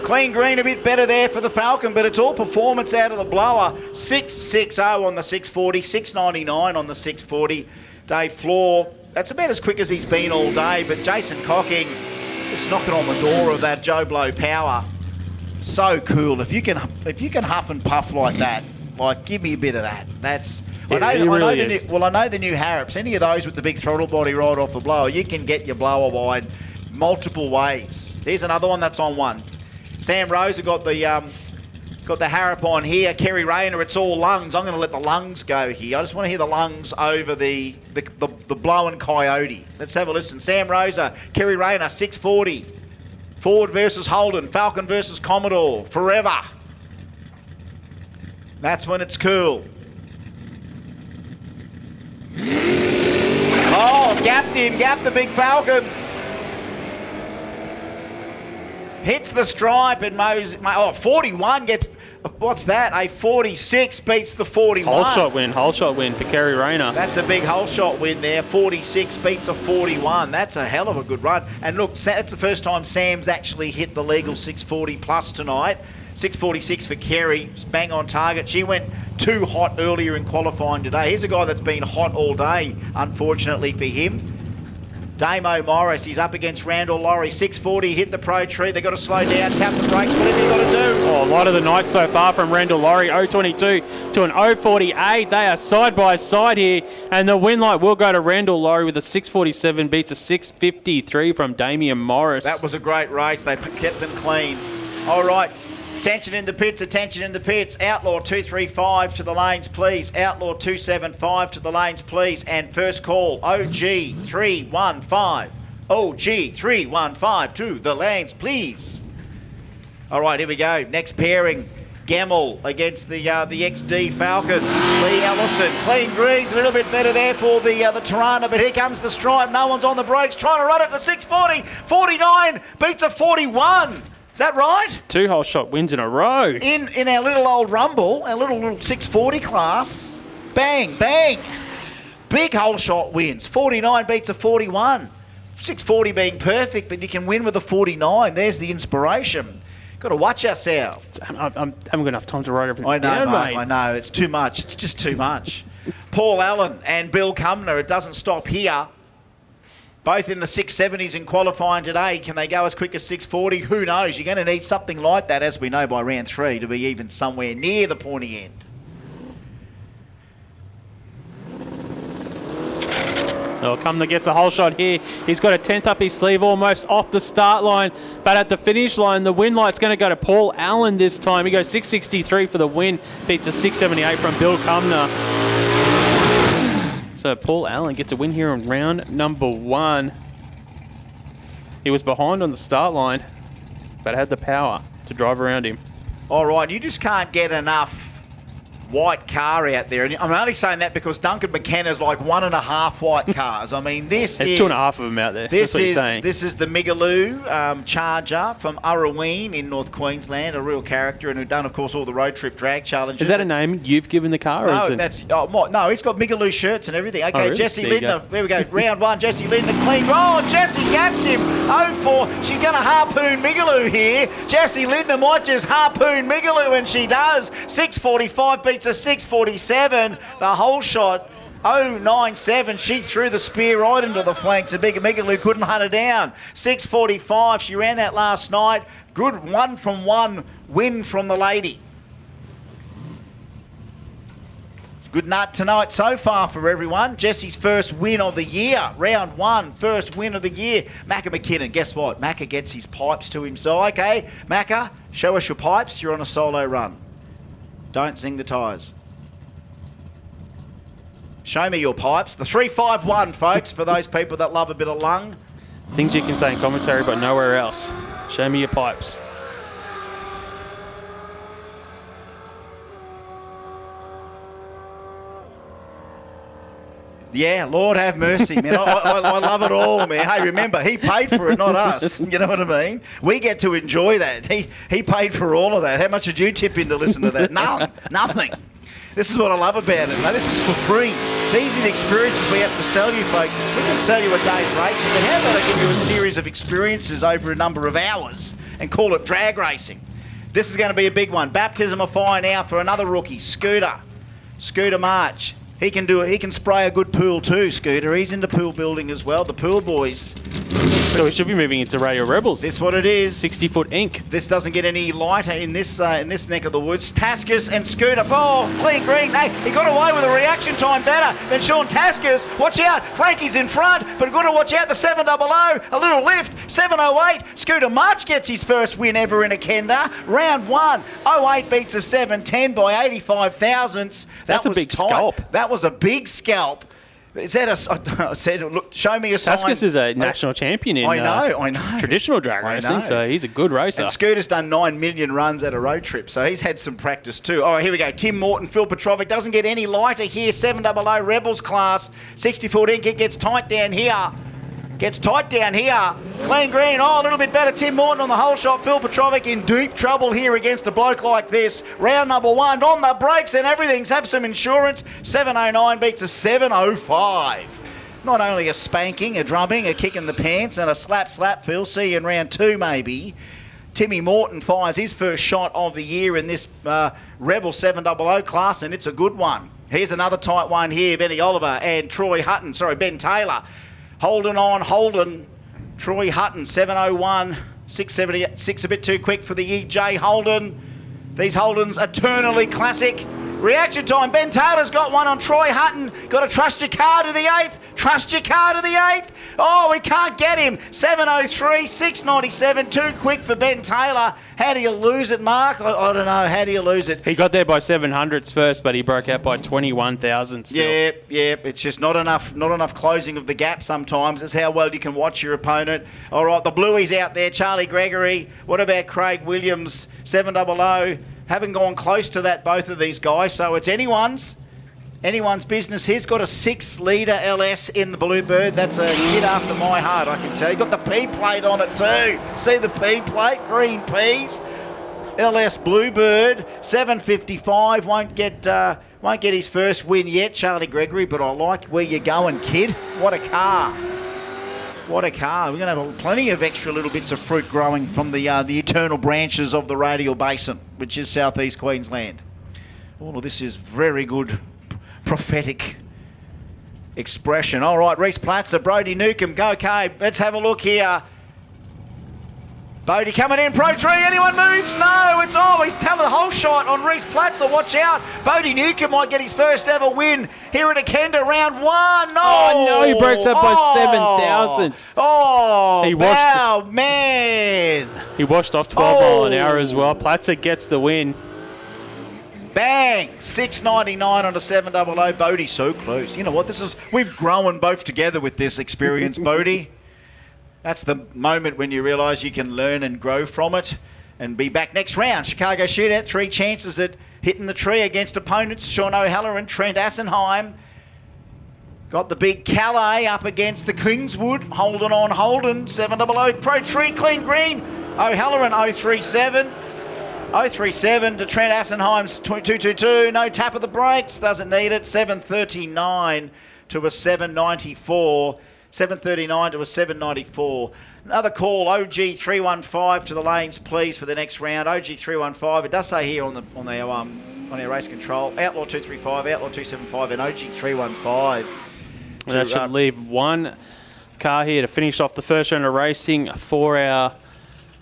Clean green a bit better there for the Falcon, but it's all performance out of the blower. 6.60 on the 640, 6.99 on the 640. Dave Floor, that's about as quick as he's been all day, but Jason Cocking just knocking on the door of that Joe Blow power. So cool. If you can huff and puff like that, like give me a bit of that. That's I know the new Harrops. Any of those with the big throttle body right off the blower, you can get your blower wide multiple ways. Here's another one that's on one. Sam Rosa got the Harrop on here. Kerry Rayner, it's all lungs. I'm going to let the lungs go here. I just want to hear the lungs over the blowing coyote. Let's have a listen. Sam Rosa, Kerry Rayner, 640. Ford versus Holden, Falcon versus Commodore, forever. That's when it's cool. Oh, gapped the big Falcon. Hits the stripe and mows. 41 gets, what's that? A 46 beats the 41. Whole shot win for Kerry Rayner. That's a big whole shot win there. 46 beats a 41. That's a hell of a good run. And look, that's the first time Sam's actually hit the legal 640 plus tonight. 646 for Kerry, bang on target. She went too hot earlier in qualifying today. Here's a guy that's been hot all day, unfortunately for him. Damo Morris, he's up against Randall Laurie. 640, hit the pro tree. They've got to slow down, tap the brakes, whatever you got to do. Oh, a lot of the night so far from Randall Laurie. 022 to an 048. They are side by side here. And the win light will go to Randall Laurie with a 647, beats a 653 from Damian Morris. That was a great race. They kept them clean. All right. Attention in the pits, attention in the pits. Outlaw 235 to the lanes, please. Outlaw 275 to the lanes, please. And first call, OG 315. OG 315 to the lanes, please. All right, here we go. Next pairing, Gemmell against the XD Falcon. Lee Ellison, clean greens, a little bit better there for the Tirana, but here comes the stripe. No one's on the brakes, trying to run it to 640. 49 beats a 41. Is that right? 2 whole shot wins in a row. In our little old Rumble, our little 640 class, bang, bang. Big whole shot wins. 49 beats a 41. 640 being perfect, but you can win with a 49. There's the inspiration. Got to watch ourselves. I haven't got enough time to write everything I know, down, mate. I know. It's too much. It's just too much. Paul Allen and Bill Cumner. It doesn't stop here. Both in the 670s in qualifying today. Can they go as quick as 640? Who knows? You're going to need something like that, as we know by round 3, to be even somewhere near the pointy end. Oh, Cumner gets a whole shot here. He's got a 10th up his sleeve, almost off the start line. But at the finish line, the win light's going to go to Paul Allen this time. He goes 663 for the win. Beats a 678 from Bill Cumner. So Paul Allen gets a win here on round number 1. He was behind on the start line, but had the power to drive around him. All right, you just can't get enough white car out there. And I'm only saying that because Duncan McKenna's like 1.5 white cars. I mean, There's 2.5 of them out there. This That's what you're saying. This is the Migaloo Charger from Urraween in North Queensland, a real character, and who've done, of course, all the road trip drag challenges. Is that a name you've given the car? No, or is it... no, he's got Migaloo shirts and everything. Okay, really? Jesse There you Lindner. There we go. Round 1, Jesse Lindner clean. Oh, Jesse gaps him. 0-4. She's going to harpoon Migaloo here. Jesse Lindner might just harpoon Migaloo, and she does. 645 beats a 647. The whole shot, 097. She threw the spear right into the flanks. The big Migaloo couldn't hunt her down. 645. She ran that last night. Good 1-from-1 win from the lady. Good night tonight so far for everyone. Jesse's first win of the year. Round 1, first win of the year. Macca McKinnon, guess what? Macca gets his pipes to him. So, okay, Macca, show us your pipes. You're on a solo run. Don't zing the tyres. Show me your pipes. The 351, folks, for those people that love a bit of lung. Things you can say in commentary, but nowhere else. Show me your pipes. Yeah, Lord have mercy, man. I love it all, man. Hey, remember, he paid for it, not us. You know what I mean? We get to enjoy that. He paid for all of that. How much did you tip in to listen to that? None. Nothing. This is what I love about it. Now, this is for free. These are the experiences we have to sell you, folks. We can sell you a day's racing, but how about I give you a series of experiences over a number of hours and call it drag racing? This is going to be a big one. Baptism of fire now for another rookie, Scooter. Scooter March. He can do it. He can spray a good pool too, Scooter. He's into pool building as well. The pool boys. So we should be moving into Radio Rebels. This what it is. 60-foot ink. This doesn't get any lighter in this neck of the woods. Taskus and Scooter. Oh, clean green. Hey, he got away with a reaction time better than Sean Taskus. Watch out. Frankie's in front, but got to watch out the 700. A little lift. 708. Scooter March gets his first win ever in a Kenda. Round 1. 08 beats a 710 by 85 thousandths. That's a big scalp. That was a big scalp. Is that I said, look, show me a sign. Taskus is a national champion in I know. traditional drag racing, so he's a good racer. And Scooter's done 9 million runs at a road trip, so he's had some practice too. All right, here we go. Tim Morton, Phil Petrovic. Doesn't get any lighter here. 700 Rebels class. 60-foot ink. It gets tight down here. Clean green. Oh, a little bit better. Tim Morton on the whole shot. Phil Petrovic in deep trouble here against a bloke like this. Round number 1 on the brakes and everything's have some insurance. 709 beats a 705. Not only a spanking, a drubbing, a kick in the pants and a slap, Phil. See you in round 2 maybe. Timmy Morton fires his first shot of the year in this Rebel 700 class, and it's a good one. Here's another tight one here. Benny Oliver and Ben Taylor. Holden. Troy Hutton, 701, 676, a bit too quick for the EJ Holden. These Holdens, eternally classic. Reaction time, Ben Taylor's got one on Troy Hutton. Got to trust your car to the 8th. Oh, we can't get him. 703, 697, too quick for Ben Taylor. How do you lose it, Mark? I don't know. How do you lose it? He got there by 700ths first, but he broke out by 21,000 still. Yeah. It's just not enough closing of the gap sometimes. It's how well you can watch your opponent. All right, the Blueies out there. Charlie Gregory. What about Craig Williams? 700. Haven't gone close to that, both of these guys, so it's anyone's business. He's got a 6-litre LS in the Bluebird. That's a kid after my heart, I can tell you. Got the P plate on it too. See the P plate? Green P's. LS Bluebird, 755. Won't get his first win yet, Charlie Gregory, but I like where you're going, kid. What a car. We're going to have plenty of extra little bits of fruit growing from the eternal branches of the radial basin, which is southeast Queensland. All of this is very good prophetic expression. All right, Reese Platzer, Brody Newcomb, go, okay, let's have a look here. Bodie coming in, Pro Tree, anyone moves? No, it's always telling the whole shot on Reese Platzer, watch out. Bodie Newcomb might get his first ever win here at a Kenda round 1. No! Oh no, he breaks up by 7 thousandths. Man! He washed off 12 mile an hour as well. Platzer gets the win. Bang! 699 on a 700. Bodie so close. You know what, we've grown both together with this experience, Bodie. That's the moment when you realise you can learn and grow from it and be back next round. Chicago Shootout, 3 chances at hitting the tree against opponents. Sean O'Halloran, Trent Assenheim. Got the big Calais up against the Kingswood. Holden, 700. Pro Tree, clean green. O'Halloran, 037. 037 to Trent Assenheim's 222. No tap of the brakes, doesn't need it. 739 to a 794. 739 to a 794. Another call, OG315 to the lanes, please, for the next round. OG315. It does say here on our race control, Outlaw 235, Outlaw 275, and OG315. That should leave one car here to finish off the first round of racing for our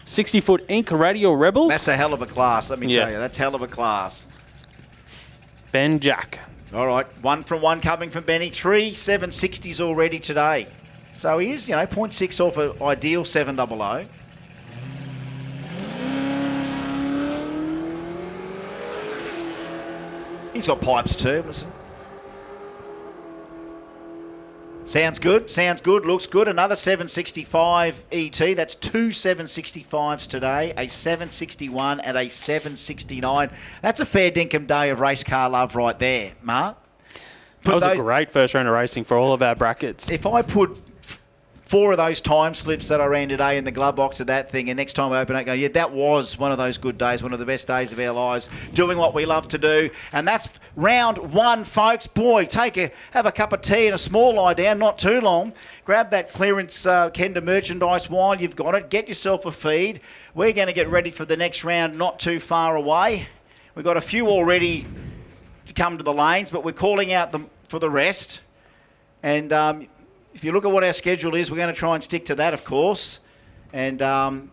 60-foot Ink Radial Rebels. That's a hell of a class, let me tell you. That's hell of a class. Ben Jack. All right, 1 from 1 coming from Benny. 3 760s already today. So he is, 0.6 off an ideal 700. He's got pipes too. Listen. Sounds good, looks good. Another 765 ET. That's 2 765s today, a 761 and a 769. That's a fair dinkum day of race car love right there, Mark. That was a those- great first round of racing for all of our brackets. If I put 4 of those time slips that I ran today in the glove box of that thing, and next time I open it, I go, yeah, that was one of those good days, one of the best days of our lives, doing what we love to do. And that's round 1, folks. Boy, have a cup of tea and a small lie down, not too long. Grab that clearance Kenda merchandise while you've got it. Get yourself a feed. We're going to get ready for the next round not too far away. We've got a few already to come to the lanes, but we're calling out for the rest. And if you look at what our schedule is, we're going to try and stick to that, of course. And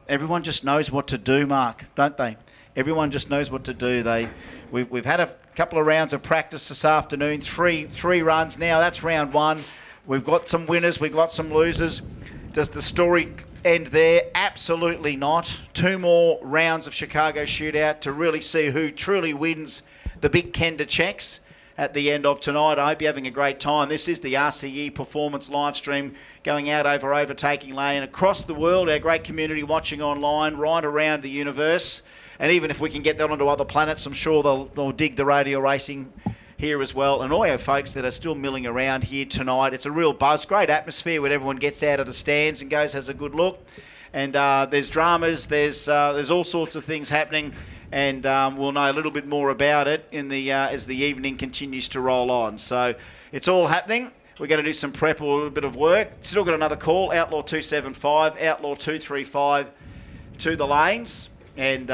everyone just knows what to do, Mark, don't they? Everyone just knows what to do. We've had a couple of rounds of practice this afternoon, three runs now. That's round 1. We've got some winners, we've got some losers. Does the story end there? Absolutely not. 2 more rounds of Chicago Shootout to really see who truly wins the big Kenda checks at the end of tonight. I hope you're having a great time. This is the RCE Performance live stream going out over Overtaking Lane across the world, our great community watching online right around the universe. And even if we can get that onto other planets, I'm sure they'll dig the radio racing here as well. And all our folks that are still milling around here tonight, it's a real buzz, great atmosphere when everyone gets out of the stands and goes, has a good look. And there's dramas, there's all sorts of things happening. And we'll know a little bit more about it as the evening continues to roll on. So it's all happening. We're going to do some prep or a little bit of work. Still got another call, Outlaw 275, Outlaw 235 to the lanes. And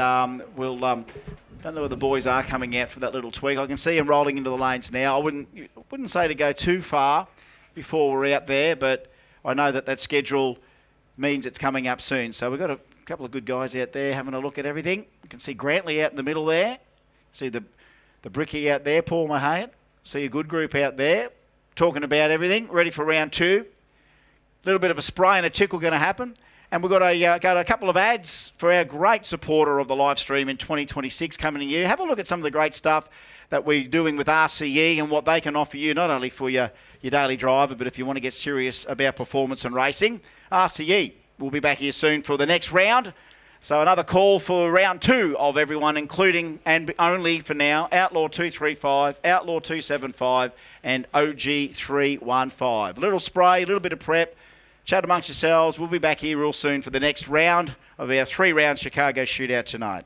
we'll don't know where the boys are coming out for that little tweak. I can see them rolling into the lanes now. I wouldn't say to go too far before we're out there, but I know that schedule means it's coming up soon. So we've got a couple of good guys out there having a look at everything. You can see Grantley out in the middle there. See the Bricky out there, Paul Mahayan. See a good group out there talking about everything, ready for round 2. A little bit of a spray and a tickle going to happen. And we've got a couple of ads for our great supporter of the live stream in 2026 coming to you. Have a look at some of the great stuff that we're doing with RCE and what they can offer you, not only for your daily driver, but if you want to get serious about performance and racing. RCE will be back here soon for the next round. So another call for round 2 of everyone, including and only for now, Outlaw 235, Outlaw 275 and OG 315. A little spray, a little bit of prep. Chat amongst yourselves. We'll be back here real soon for the next round of our 3-round Chicago Shootout tonight.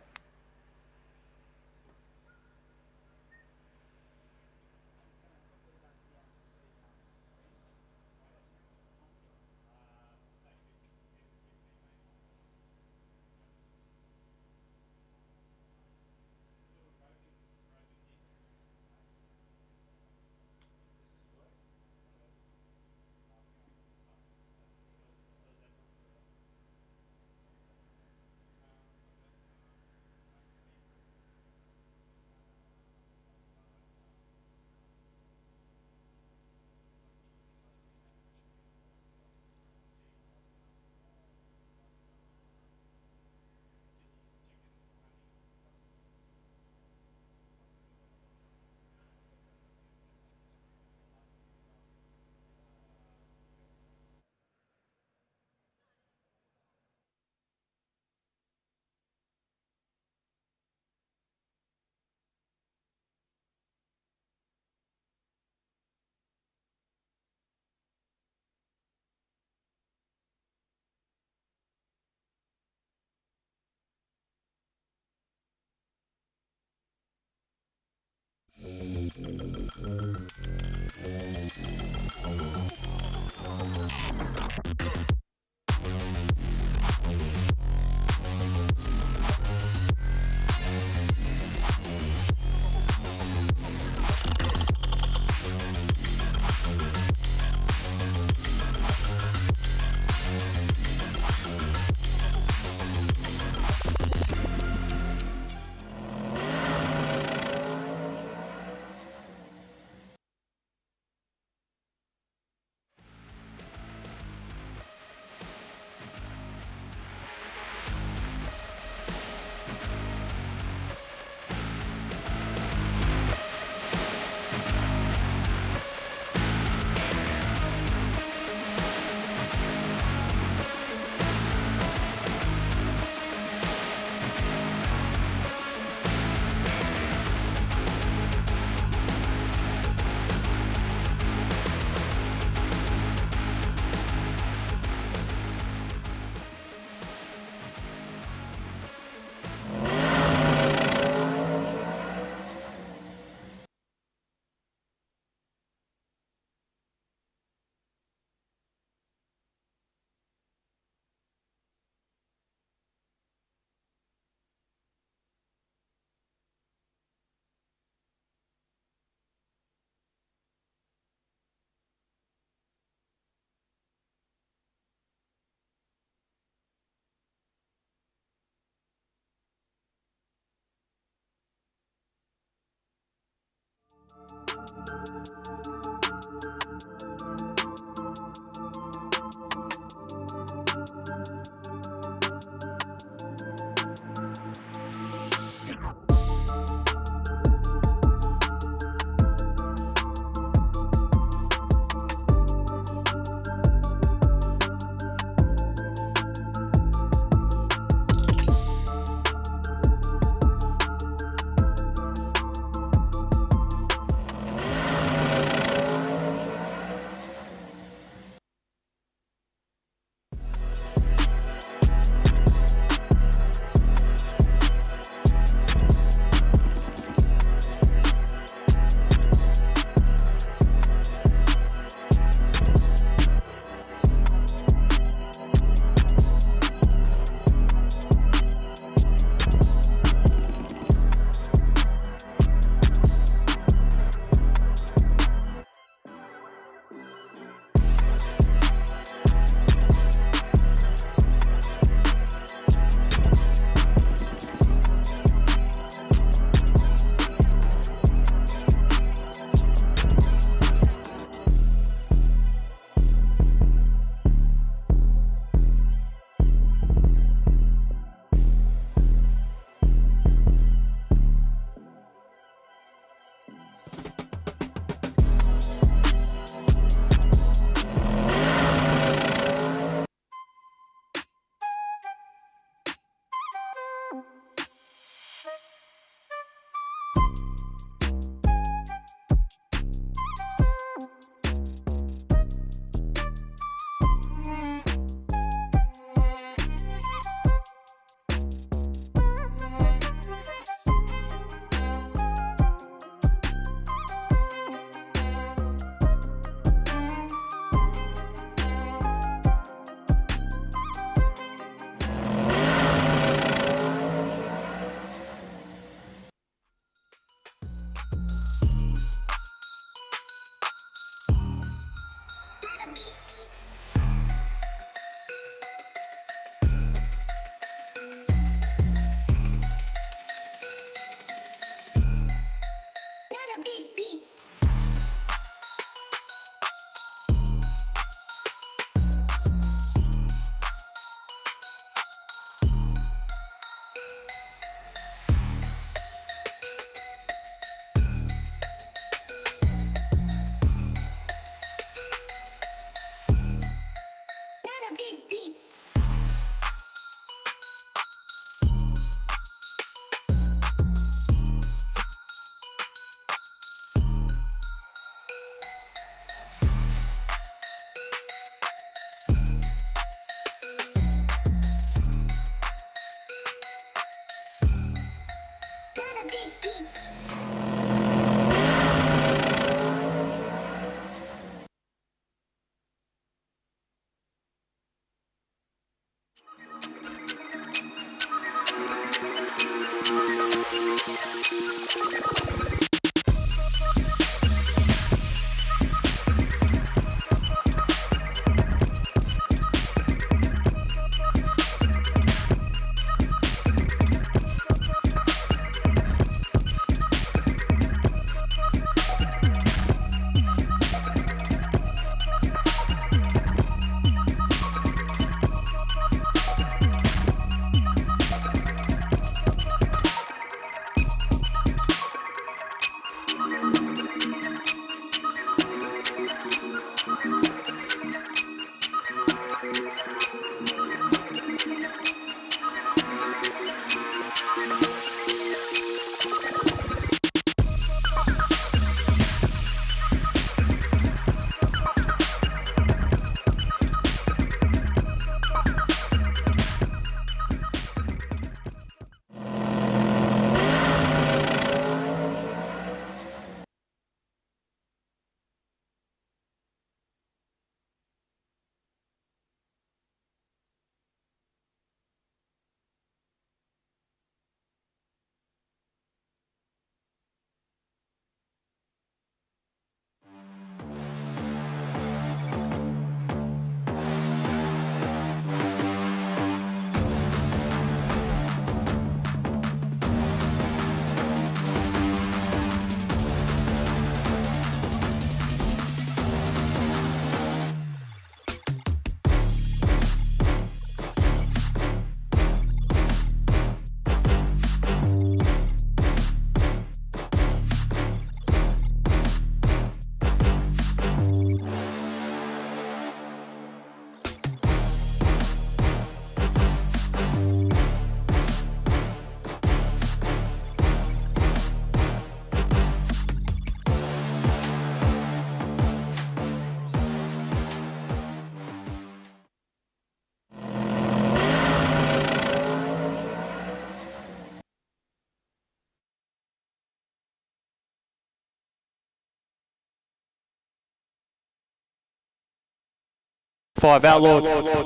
275, Outlaw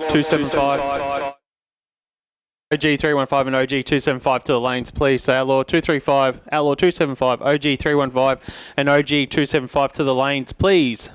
275. OG 315 and OG 275 to the lanes, please. So Outlaw 235, Outlaw 275, OG 315 and OG 275 to the lanes, please.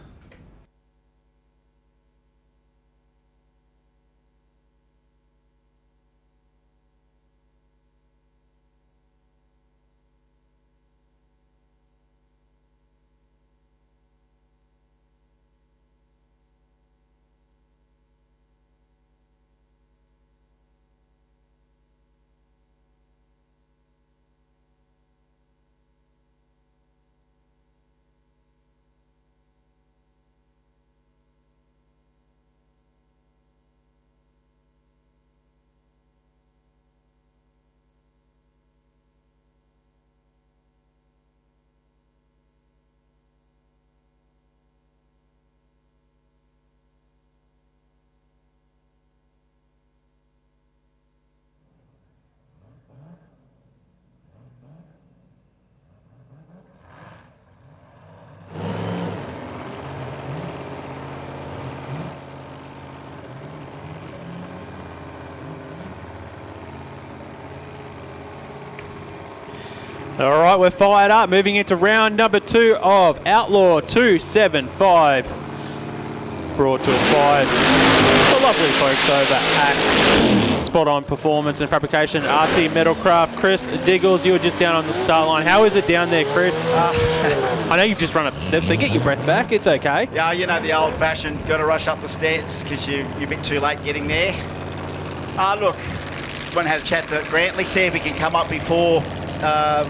All right, we're fired up. Moving into round number 2 of Outlaw 275. Brought to us by the lovely folks over at Spot On Performance and Fabrication, RC Metalcraft. Chris Diggles, you were just down on the start line. How is it down there, Chris? I know you've just run up the steps, so get your breath back. It's okay. Yeah, you know, the old-fashioned, got to rush up the stairs because you're a bit too late getting there. Look, went and had a chat to Grantley, see if he can come up before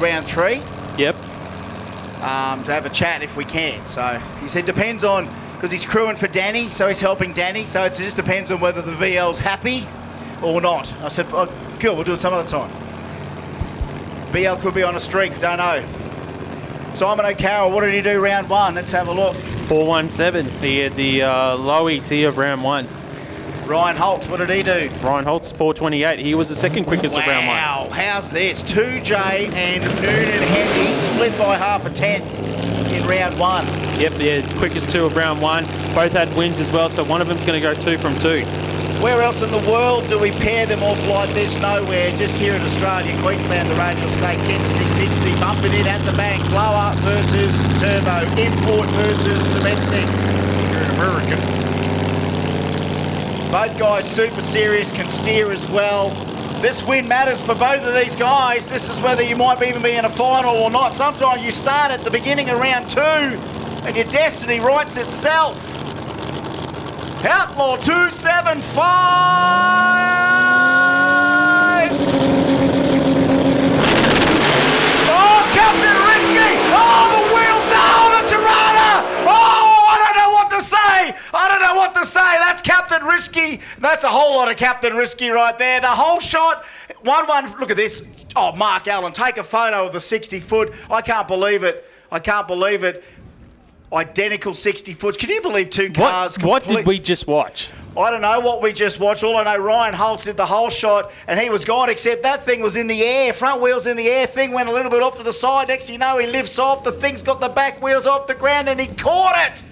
round 3. Yep. To have a chat if we can. So he said depends on, because he's crewing for Danny, so he's helping Danny, so it just depends on whether the VL's happy or not. I said, oh, cool, we'll do it some other time. VL could be on a streak, don't know. Simon O'Carroll, what did he do round 1? Let's have a look. 417. He had the low ET of round 1. Ryan Holt, what did he do? Ryan Holt's 428. He was the second quickest of round 1. Wow, how's this? 2J and Noonan Hendy split by half a tenth in round 1. Yep, the quickest 2 of round 1. Both had wins as well, so one of them's going to go 2 from 2. Where else in the world do we pair them off like this? Nowhere. Just here in Australia, Queensland, the Radial State, Kenda 660, bumping it at the bank. Blower versus turbo. Import versus domestic. You're an American. Both guys super serious, can steer as well. This win matters for both of these guys. This is whether you might even be in a final or not. Sometimes you start at the beginning of round 2 and your destiny writes itself. Outlaw 275. Oh, Captain Risky. Oh, the wheels down the Tirana. Oh, I don't know what to say. I don't know what to say. That's Captain Risky. That's a whole lot of Captain Risky right there. The whole shot, 1-1. Look at this. Oh, Mark Allen, take a photo of the 60-foot. I can't believe it. I can't believe it. Identical 60-foots. Can you believe 2 cars? What did we just watch? I don't know what we just watched. All I know, Ryan Holtz did the whole shot and he was gone, except that thing was in the air. Front wheels in the air. Thing went a little bit off to the side. Next thing you know, he lifts off. The thing's got the back wheels off the ground and he caught it.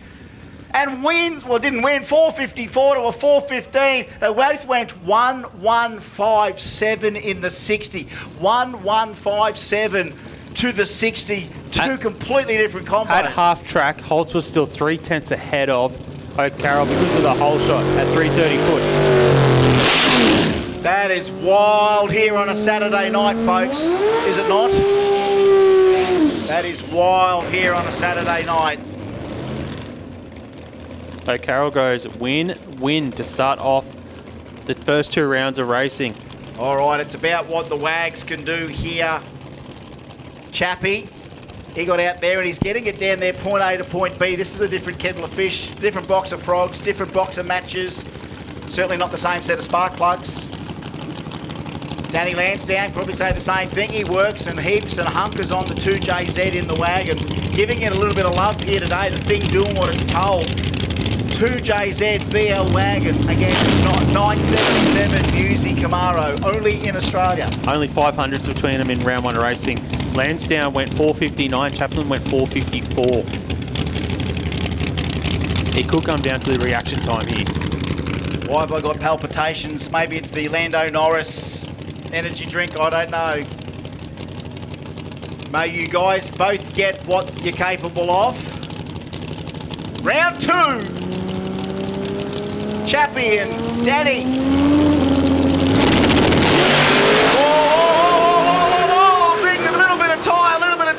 And wins, well, didn't win, 454 to a 415. They both went 1157 in the 60. 1157 to the 60. Two completely different combos. At half track, Holtz was still 3/10 ahead of O'Carroll because of the whole shot at 330 foot. That is wild here on a Saturday night, folks. Is it not? That is wild here on a Saturday night. O'Carroll goes win to start off the first 2 rounds of racing. All right, it's about what the Wags can do here. Chappie, he got out there and he's getting it down there, point A to point B. This is a different kettle of fish, different box of frogs, different box of matches. Certainly not the same set of spark plugs. Danny Lansdowne probably say the same thing. He works and heaps and hunkers on the 2JZ in the wagon, giving it a little bit of love here today. The thing doing what it's told. 2JZ VL wagon against 977 Musi Camaro, only in Australia. Only 500s between them in round 1 racing. Lansdowne went 459, Chaplin went 454. It could come down to the reaction time here. Why have I got palpitations? Maybe it's the Lando Norris energy drink, I don't know. May you guys both get what you're capable of. Round 2. Chappie and Danny. Oh, Zing, a little bit of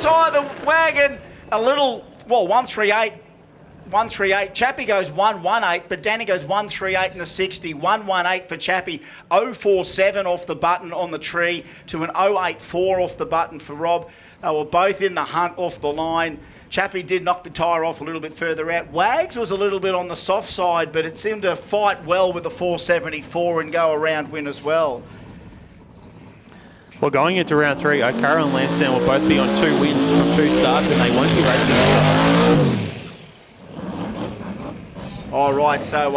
tyre, the wagon, a little, well, 138. 138. Chappie goes 118, but Danny goes 138 in the 60. 118 for Chappie. 047 off the button on the tree to an 084 off the button for Rob. They were both in the hunt off the line. Chappie did knock the tyre off a little bit further out. Wags was a little bit on the soft side, but it seemed to fight well with the 474 and go a round win as well. Well, going into round 3, O'Carroll and Lansdowne will both be on 2 wins from 2 starts, and they won't be racing each other. All right, so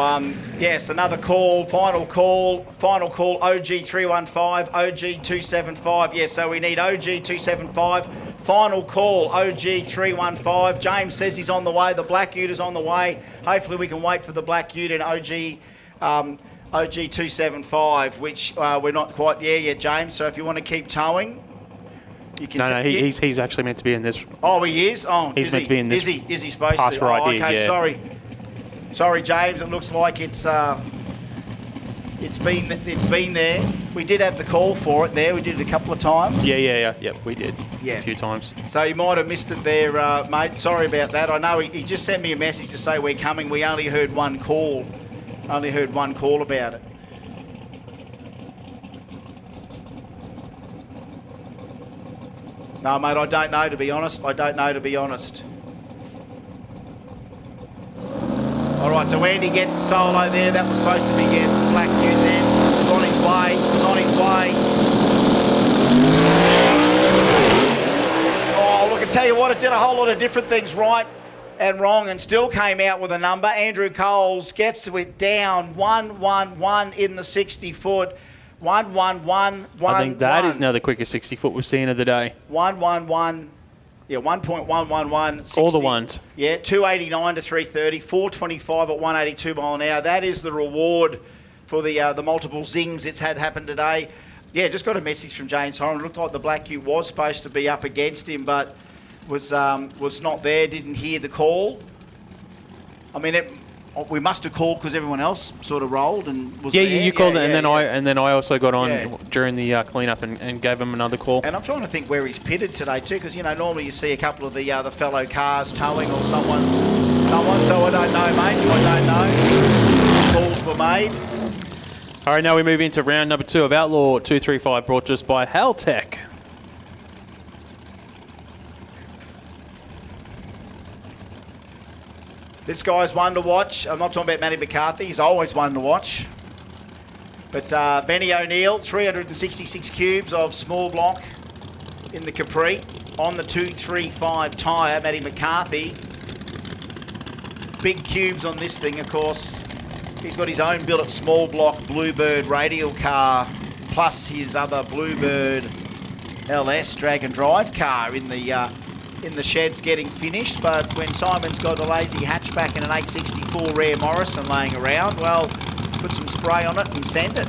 yes, another call, final call, OG315, OG275. Yeah, so we need OG275, final call, OG315. James says he's on the way, the Black Ute is on the way. Hopefully we can wait for the Black Ute and OG275, which we're not quite there yet, James. So if you want to keep towing, you can. No, he's actually meant to be in this. Oh, he is? Oh, he's meant to be in this. Is he supposed pass to? Right oh, here, okay, yeah. Sorry, James. It looks like it's been there. We did have the call for it there. We did it a couple of times. Yeah, we did. Yeah. A few times. So you might have missed it there, mate. Sorry about that. I know he just sent me a message to say we're coming. We only heard one call. Only heard one call about it. No, mate, I don't know, to be honest. All right, so Andy gets a solo there. That was supposed to be getting Black Ute there. He's on his way. Oh, look, I tell you what, it did a whole lot of different things right and wrong and still came out with a number. Andrew Coles gets it down 111 in the 60-foot. 111. I think that is now the quickest 60-foot we've seen of the day. 111. Yeah, 1.111. All the ones. Yeah, 289 to 330, 425 at 182 mile an hour. That is the reward for the multiple zings it's had happen today. Yeah, just got a message from James Horan. It looked like the Black Ute was supposed to be up against him, but was not there. Didn't hear the call. I mean, we must have called because everyone else sort of rolled and was there. You called it, and then I also got on during the cleanup and gave him another call. And I'm trying to think where he's pitted today too, because normally you see a couple of the fellow cars towing or someone. So I don't know, mate. Calls were made. All right, now we move into round number 2 of Outlaw 235, brought to us by Haltech. This guy's one to watch. I'm not talking about Matty McCarthy. He's always one to watch. But Benny O'Neill, 366 cubes of small block in the Capri on the 235 tyre. Matty McCarthy, big cubes on this thing, of course. He's got his own billet small block Bluebird radial car, plus his other Bluebird LS drag and drive car in the sheds getting finished. But when Simon's got a lazy hatchback and an 864 Rare Morrison laying around, well, put some spray on it and send it.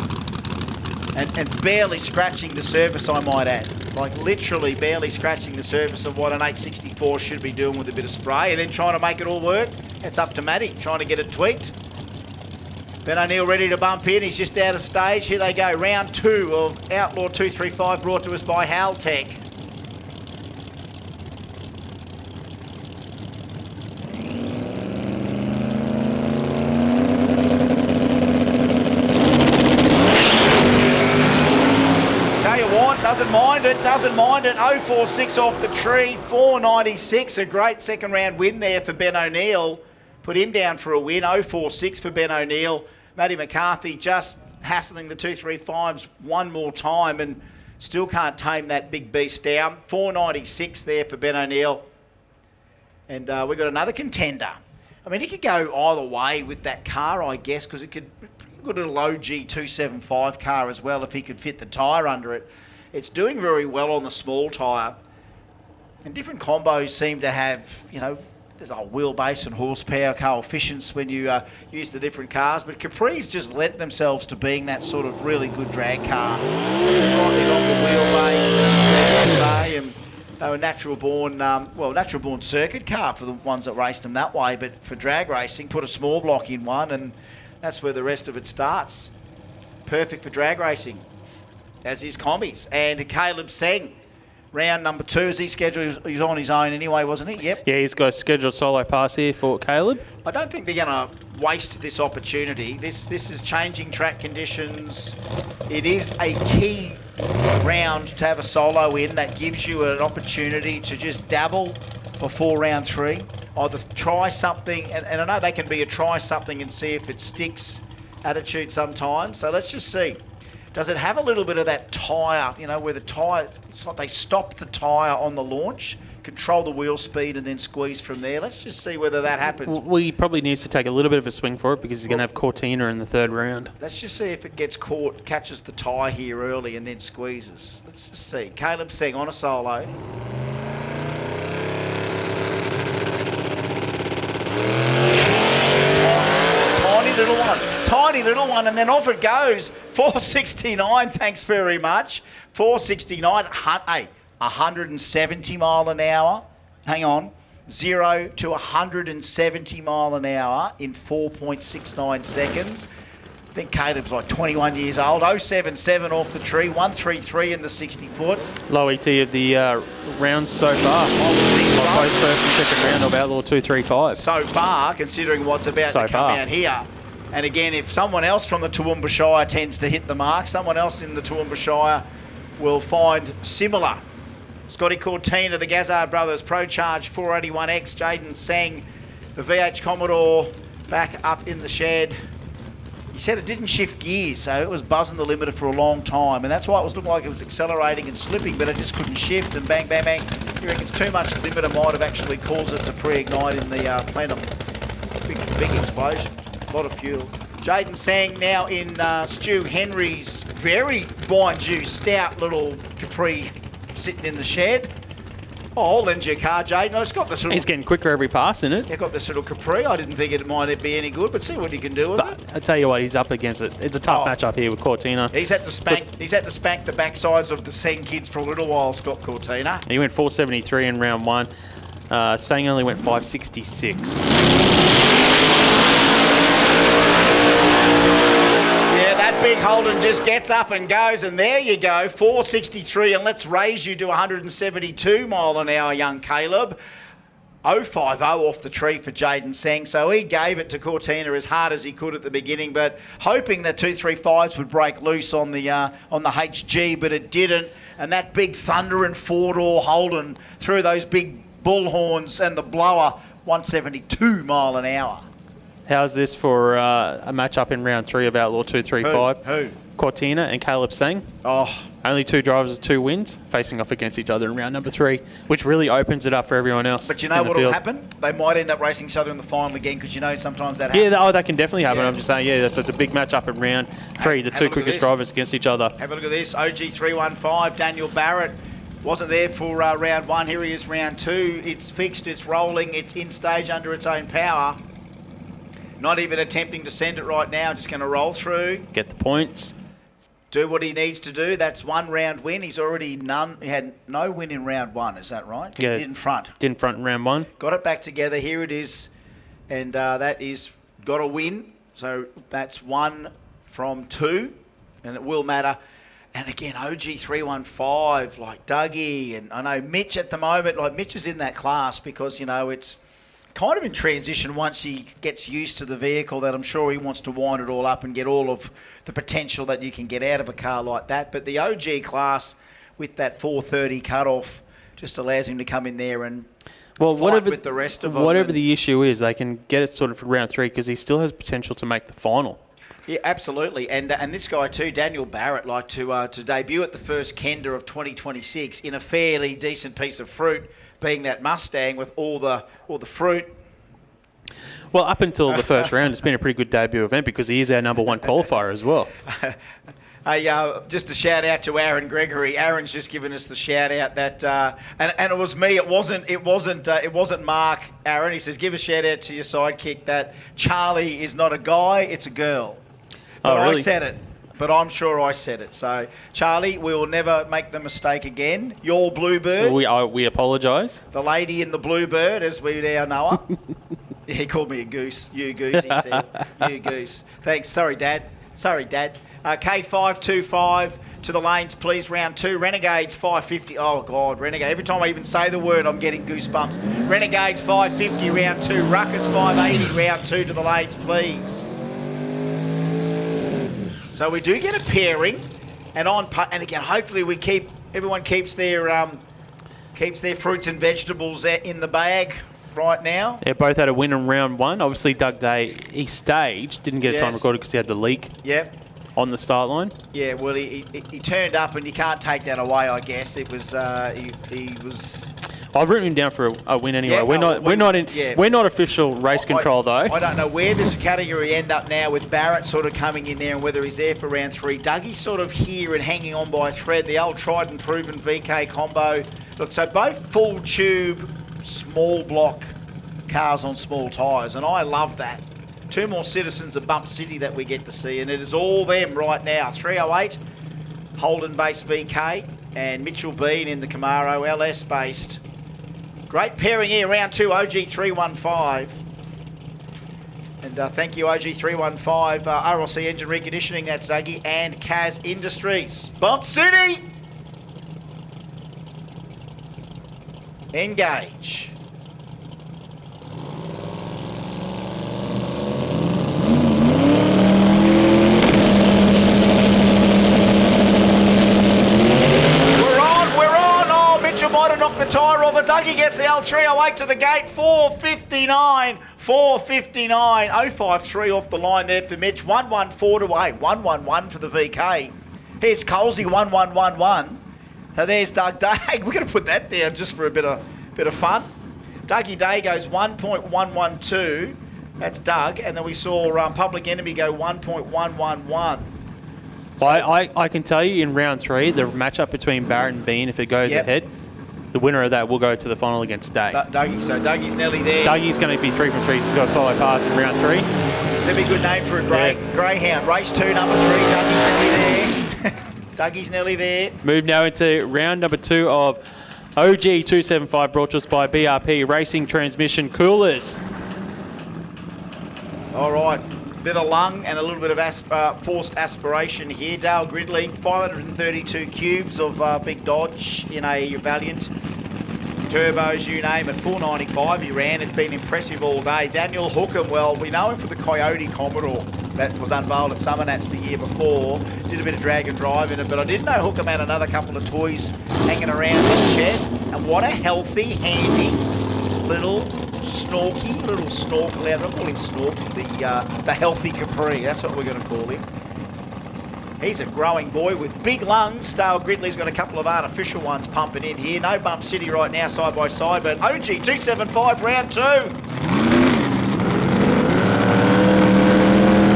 And barely scratching the surface, I might add. Like literally barely scratching the surface of what an 864 should be doing with a bit of spray, and then trying to make it all work. It's up to Matty, trying to get it tweaked. Ben O'Neill ready to bump in. He's just out of stage. Here they go. Round 2 of Outlaw 235, brought to us by Haltech. Doesn't mind it. 046 off the tree, 496. A great second round win there for Ben O'Neill. Put him down for a win. 046 for Ben O'Neill. Matty McCarthy just hassling the 235s one more time and still can't tame that big beast down. 496 there for Ben O'Neill. And we've got another contender. I mean, he could go either way with that car, I guess, because it could good little OG 275 car as well if he could fit the tyre under it. It's doing very well on the small tyre. And different combos seem to have, there's a wheelbase and horsepower coefficients when you use the different cars, but Capri's just lent themselves to being that sort of really good drag car. Slightly longer wheelbase, and they were natural born circuit car for the ones that raced them that way, but for drag racing, put a small block in one, and that's where the rest of it starts. Perfect for drag racing, as is combis. And Caleb Seng, round number 2, is he scheduled? He's on his own anyway, wasn't he? Yep. Yeah, he's got a scheduled solo pass here for Caleb. I don't think they're going to waste this opportunity. This is changing track conditions. It is a key round to have a solo in that gives you an opportunity to just dabble before round 3. Either try something, and I know they can be a try something and see if it sticks attitude sometimes. So let's just see. Does it have a little bit of that tyre, where the tyre, it's like they stop the tyre on the launch, control the wheel speed and then squeeze from there? Let's just see whether that happens. Well, he probably needs to take a little bit of a swing for it because he's going to have Cortina in the 3rd round. Let's just see if it gets caught, catches the tyre here early and then squeezes. Let's just see. Caleb Seng on a solo. Tiny little one, and then off it goes. 469, thanks very much. 469, 170 mile an hour. Hang on. 0 to 170 mile an hour in 4.69 seconds. I think Caleb's like 21 years old. 077 off the tree, 133 in the 60 foot. Low ET of the rounds so far. Both first and second round of Outlaw 235. So far, considering what's about to come out here. And again, if someone else from the Toowoomba Shire tends to hit the mark, someone else in the Toowoomba Shire will find similar. Scotty Cortina, the Gazzard Brothers, Pro Charge 481X, Jaden Seng, the VH Commodore back up in the shed. He said it didn't shift gears, so it was buzzing the limiter for a long time, and that's why it was looking like it was accelerating and slipping, but it just couldn't shift, and bang, bang, bang. He reckons too much limiter might have actually caused it to pre-ignite in the plenum. Big explosion. A lot of fuel. Jaden Seng now in Stu Henry's very, mind you, stout little Capri sitting in the shed. Oh, I'll lend you a car, Jaden. It's got this little... He's getting quicker every pass, isn't it? Yeah, got this little Capri. I didn't think it might be any good, but see what he can do with it. I tell you what, he's up against it. It's a tough matchup here with Cortina. He's had to spank the backsides of the Seng kids for a little while, Scott Cortina. He went 473 in round 1. Seng only went 566. That big Holden just gets up and goes, and there you go, 463, and let's raise you to 172 mile an hour, young Caleb. 050 off the tree for Jaden Seng, so he gave it to Cortina as hard as he could at the beginning, but hoping that 235s would break loose on the HG, but it didn't, and that big Thunder and 4-door Holden through those big bullhorns and the blower, 172 mile an hour. How's this for a matchup in round 3 of Outlaw 235? Who? Cortina and Caleb Seng. Oh. Only 2 drivers with 2 wins facing off against each other in round number 3, which really opens it up for everyone else. But you know what will happen? They might end up racing each other in the final again because sometimes that happens. Yeah, that can definitely happen. Yeah. I'm just saying, it's a big matchup in round 3, the 2 quickest drivers against each other. Have a look at this. OG315, Daniel Barrett. Wasn't there for round 1. Here he is round 2. It's fixed, it's rolling, it's in stage under its own power. Not even attempting to send it right now, just going to roll through. Get the points. Do what he needs to do. That's 1 round win. He had no win in round 1, is that right? Yeah. He didn't front. Didn't front in round 1. Got it back together. Here it is. And that is got a win. So that's 1 from 2. And it will matter. And again, OG315, like Dougie. And I know Mitch at the moment, like Mitch is in that class because, it's kind of in transition once he gets used to the vehicle, that I'm sure he wants to wind it all up and get all of the potential that you can get out of a car like that. But the OG class with that 430 cutoff just allows him to come in there and fight with the rest of them. Whatever the issue is, they can get it sorted for round 3 because he still has potential to make the final. Yeah, absolutely. And this guy too, Daniel Barrett, like to debut at the first Kenda of 2026 in a fairly decent piece of fruit, being that Mustang with all the fruit. Well, up until the first round, it's been a pretty good debut event because he is our number 1 qualifier as well. Hey, just a shout out to Aaron Gregory. Aaron's just given us the shout out that, and it was me. It wasn't Mark. Aaron, he says, give a shout out to your sidekick that Charlie is not a guy, it's a girl. But really? I said it. But I'm sure I said it. So, Charlie, we will never make the mistake again. Your Bluebird. We apologise. The lady in the Bluebird, as we now know her. He called me a goose. You goose, he said. You goose. Thanks. Sorry, Dad. K525 to the lanes, please. Round 2. Renegades 550. Oh, God, Renegade. Every time I even say the word, I'm getting goosebumps. Renegades 550, round 2. Ruckus 580, round 2 to the lanes, please. So we do get a pairing, and again, hopefully everyone keeps their fruits and vegetables in the bag right now. Yeah, both had a win in round 1. Obviously, Doug Day, he staged, didn't get a time recorded because he had the leak. Yep. On the start line. Yeah, well, he turned up, and you can't take that away. I guess it was he was. I've written him down for a win anyway. Yeah, we're not official race control though. I don't know where this category end up now with Barrett sort of coming in there and whether he's there for round 3. Dougie's sort of here and hanging on by a thread. The old tried and proven VK combo. Look, so both full tube, small block cars on small tyres, and I love that. 2 more citizens of Bump City that we get to see, and it is all them right now. 308, Holden-based VK, and Mitchell Bean in the Camaro, LS-based. Great pairing here, round 2, OG315. And thank you, OG315, RLC Engine Reconditioning, that's Dougie, and Kazz Industries. Bump City! Engage. Might have knocked the tyre off, but Dougie gets the L308 to the gate. 459, 053 off the line there for Mitch. 114 to 8, 111 for the VK. Here's Colsey, 1111. So there's Doug Day. We're going to put that down just for a bit of fun. Dougie Day goes 1.112. That's Doug, and then we saw Public Enemy go 1.111. So I can tell you in round 3, the matchup between Barrett and Bean, if it goes ahead, the winner of that will go to the final against Day. Dougie, so Dougie's nearly there. Dougie's going to be 3 from 3. He's got a solo pass in round 3. That'd be a good name for a greyhound. Race 2, number 3. Dougie's nearly there. Dougie's nearly there. Move now into round number 2 of OG275, brought to us by BRP Racing Transmission Coolers. All right. Bit of lung and a little bit of forced aspiration here. Dale Gridley, 532 cubes of Big Dodge in a Valiant. Turbos, you name it, 495 he ran. It's been impressive all day. Daniel Hookham, well, we know him for the Coyote Commodore that was unveiled at Summer Nats the year before. Did a bit of drag and drive in it, but I didn't know Hookham had another couple of toys hanging around in the shed. And what a healthy, handy little snorkel out. I'll call him Snorky, the healthy Capri. That's what we're going to call him. He's a growing boy with big lungs. Dale Gridley's got a couple of artificial ones pumping in here. No Bump City right now, side by side, but OG275 round 2.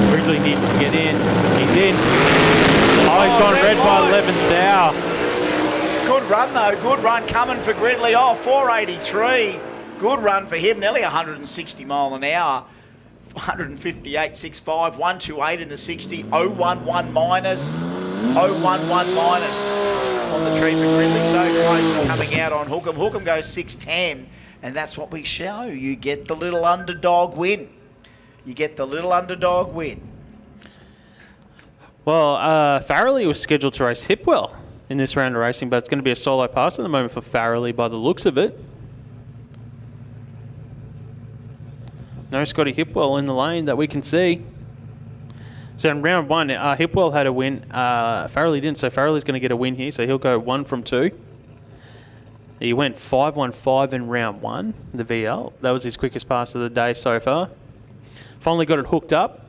Gridley needs to get in. He's in. Oh, he's gone red by 11th hour. Good run though. Good run coming for Gridley. Oh, 483. Good run for him, nearly 160 mile an hour. 158.65, 128 in the 60, 011 minus, 011 minus on the tree for Gridley. So close to coming out on Hookham. Hookham goes 610, and that's what we show. You get the little underdog win. You get the little underdog win. Well, Farrelly was scheduled to race Hipwell in this round of racing, but it's going to be a solo pass at the moment for Farrelly by the looks of it. No Scotty Hipwell in the lane that we can see. So in round 1, Hipwell had a win. Farrelly didn't, so Farrelly's going to get a win here, so he'll go 1 from 2. He went 5.15 in round 1, the VL. That was his quickest pass of the day so far. Finally got it hooked up.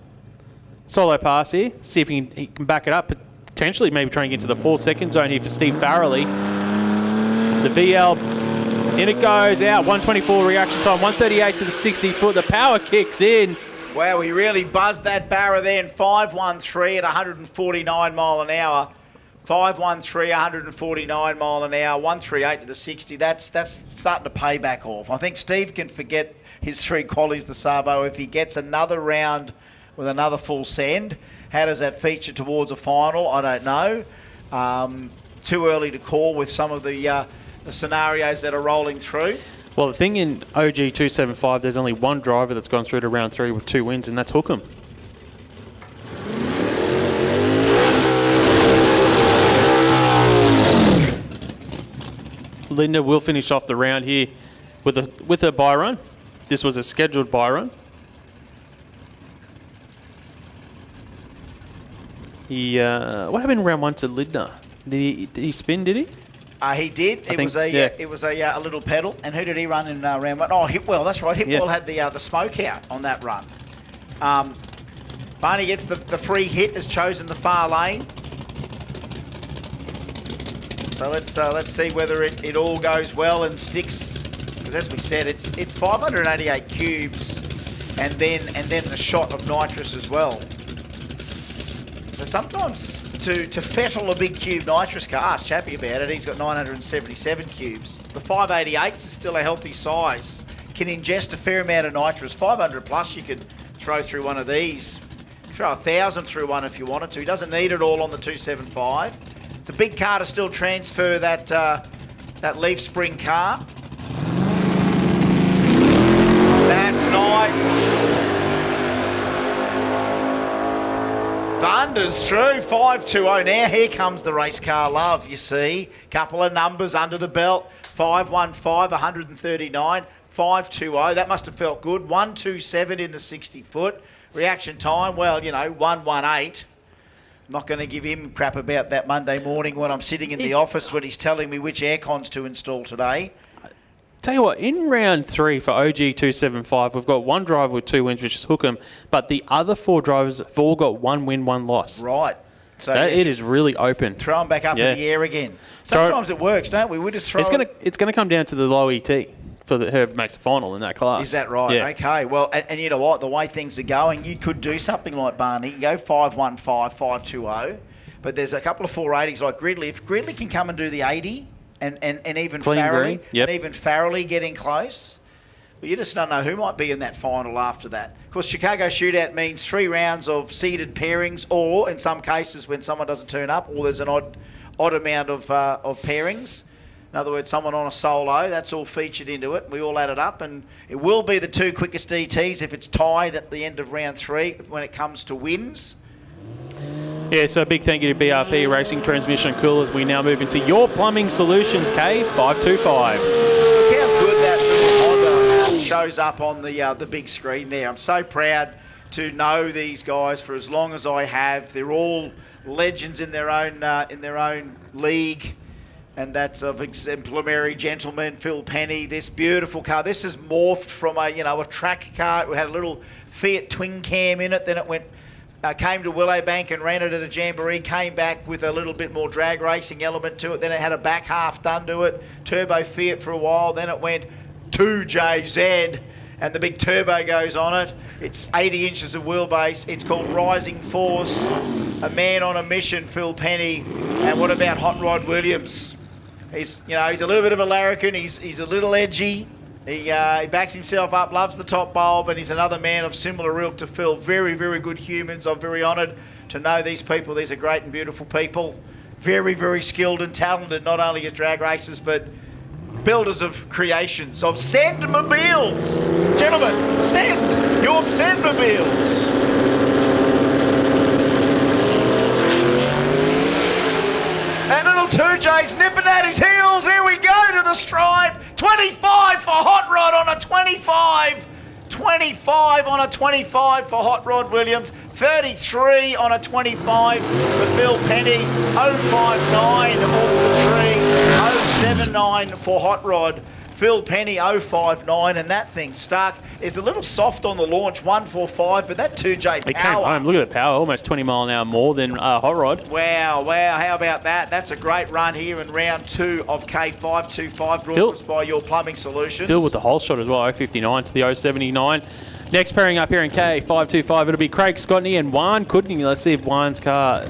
Solo pass here. See if he can back it up. Potentially maybe trying to get to the 4-second zone here for Steve Farrelly. The VL... in it goes, out, 124 reaction time, 138 to the 60 foot. The power kicks in. Wow, he really buzzed that barra there in 5.13 at 149 mile an hour. 5.13, 149 mile an hour, 1.38 to the 60. That's starting to pay back off. I think Steve can forget his 3 qualies, the Sabo, if he gets another round with another full send. How does that feature towards a final? I don't know. Too early to call with some of the scenarios that are rolling through. Well, the thing in OG 275, there's only one driver that's gone through to round 3 with 2 wins, and that's Hookham. Linda will finish off the round here with a bye run. This was a scheduled bye run. What happened in round 1 to Lindner? Did he spin, did he? He did. It was a little pedal. And who did he run in round 1? Oh, Hipwell. That's right. Hipwell had the smoke out on that run. Barney gets the free hit, has chosen the far lane. So let's see whether it all goes well and sticks. Because as we said, it's 588 cubes, and then the shot of nitrous as well. So sometimes to fettle a big cube nitrous car, ask Chappie about it, he's got 977 cubes. The 588s is still a healthy size. Can ingest a fair amount of nitrous. 500 plus you could throw through one of these. Throw 1,000 through one if you wanted to. He doesn't need it all on the 275. It's a big car to still transfer that leaf spring car. That's nice. Thunder's true, 520. Now here comes the race car love, you see. Couple of numbers under the belt. 515, 139. 520, that must have felt good. 127 in the 60 foot. Reaction time, well, 118. Not going to give him crap about that Monday morning when I'm sitting in the office when he's telling me which aircons to install today. Tell you what, in round 3 for OG 275, we've got one driver with 2 wins, which is Hookham, but the other 4 drivers have all got 1 win, 1 loss. Right. So it is really open. Throw them back up in the air again. Sometimes it works, don't we? We just throw It's going to come down to the low ET for whoever makes the final in that class. Is that right? Yeah. Okay. Well, and you know what? The way things are going, you could do something like Barney. You can go 515, 520, but there's a couple of 480s like Gridley. If Gridley can come and do the 80 and even Farrelly, and even Farrelly getting close, well, you just don't know who might be in that final after that. Of course, Chicago Shootout means 3 rounds of seeded pairings, or in some cases when someone doesn't turn up, or there's an odd amount of pairings. In other words, someone on a solo, that's all featured into it. We all add it up, and it will be the 2 quickest ETs if it's tied at the end of round 3 when it comes to wins. Yeah, so a big thank you to BRP Racing Transmission and Coolers. We now move into your plumbing solutions, K525. Look how good that little Honda shows up on the big screen there. I'm so proud to know these guys for as long as I have. They're all legends in their own league. And that's of exemplary gentleman, Phil Penny. This beautiful car. This has morphed from a track car. It had a little Fiat twin cam in it. Then it came to Willowbank and ran it at a jamboree. Came back with a little bit more drag racing element to it. Then it had a back half done to it. Turbo Fiat for a while. Then it went 2JZ. And the big turbo goes on it. It's 80 inches of wheelbase. It's called Rising Force. A man on a mission, Phil Penny. And what about Hot Rod Williams? He's a little bit of a larrikin. He's a little edgy. He backs himself up, loves the top bulb, and he's another man of similar ilk to Phil. Very, very good humans. I'm very honoured to know these people. These are great and beautiful people. Very, very skilled and talented, not only as drag racers, but builders of creations, of Sendmobiles. Gentlemen, send your Sendmobiles. And little 2J's nipping at his heels. Here we go to the stripe. 25 for Hot Rod on a 25. 25 on a 25 for Hot Rod Williams. 33 on a 25 for Phil Penny. 059 off the tree. 079 for Hot Rod. Phil Penny 059, and that thing stuck. It's a little soft on the launch, 145, but that 2J power. It came home. Look at the power, almost 20 mile an hour more than Hot Rod. Wow, how about that? That's a great run here in round 2 of K525, brought to us by Your Plumbing Solutions. Phil with the whole shot as well, 059 to the 079. Next pairing up here in K525, it'll be Craig Scotney and Juan Kudney. Let's see if Juan's car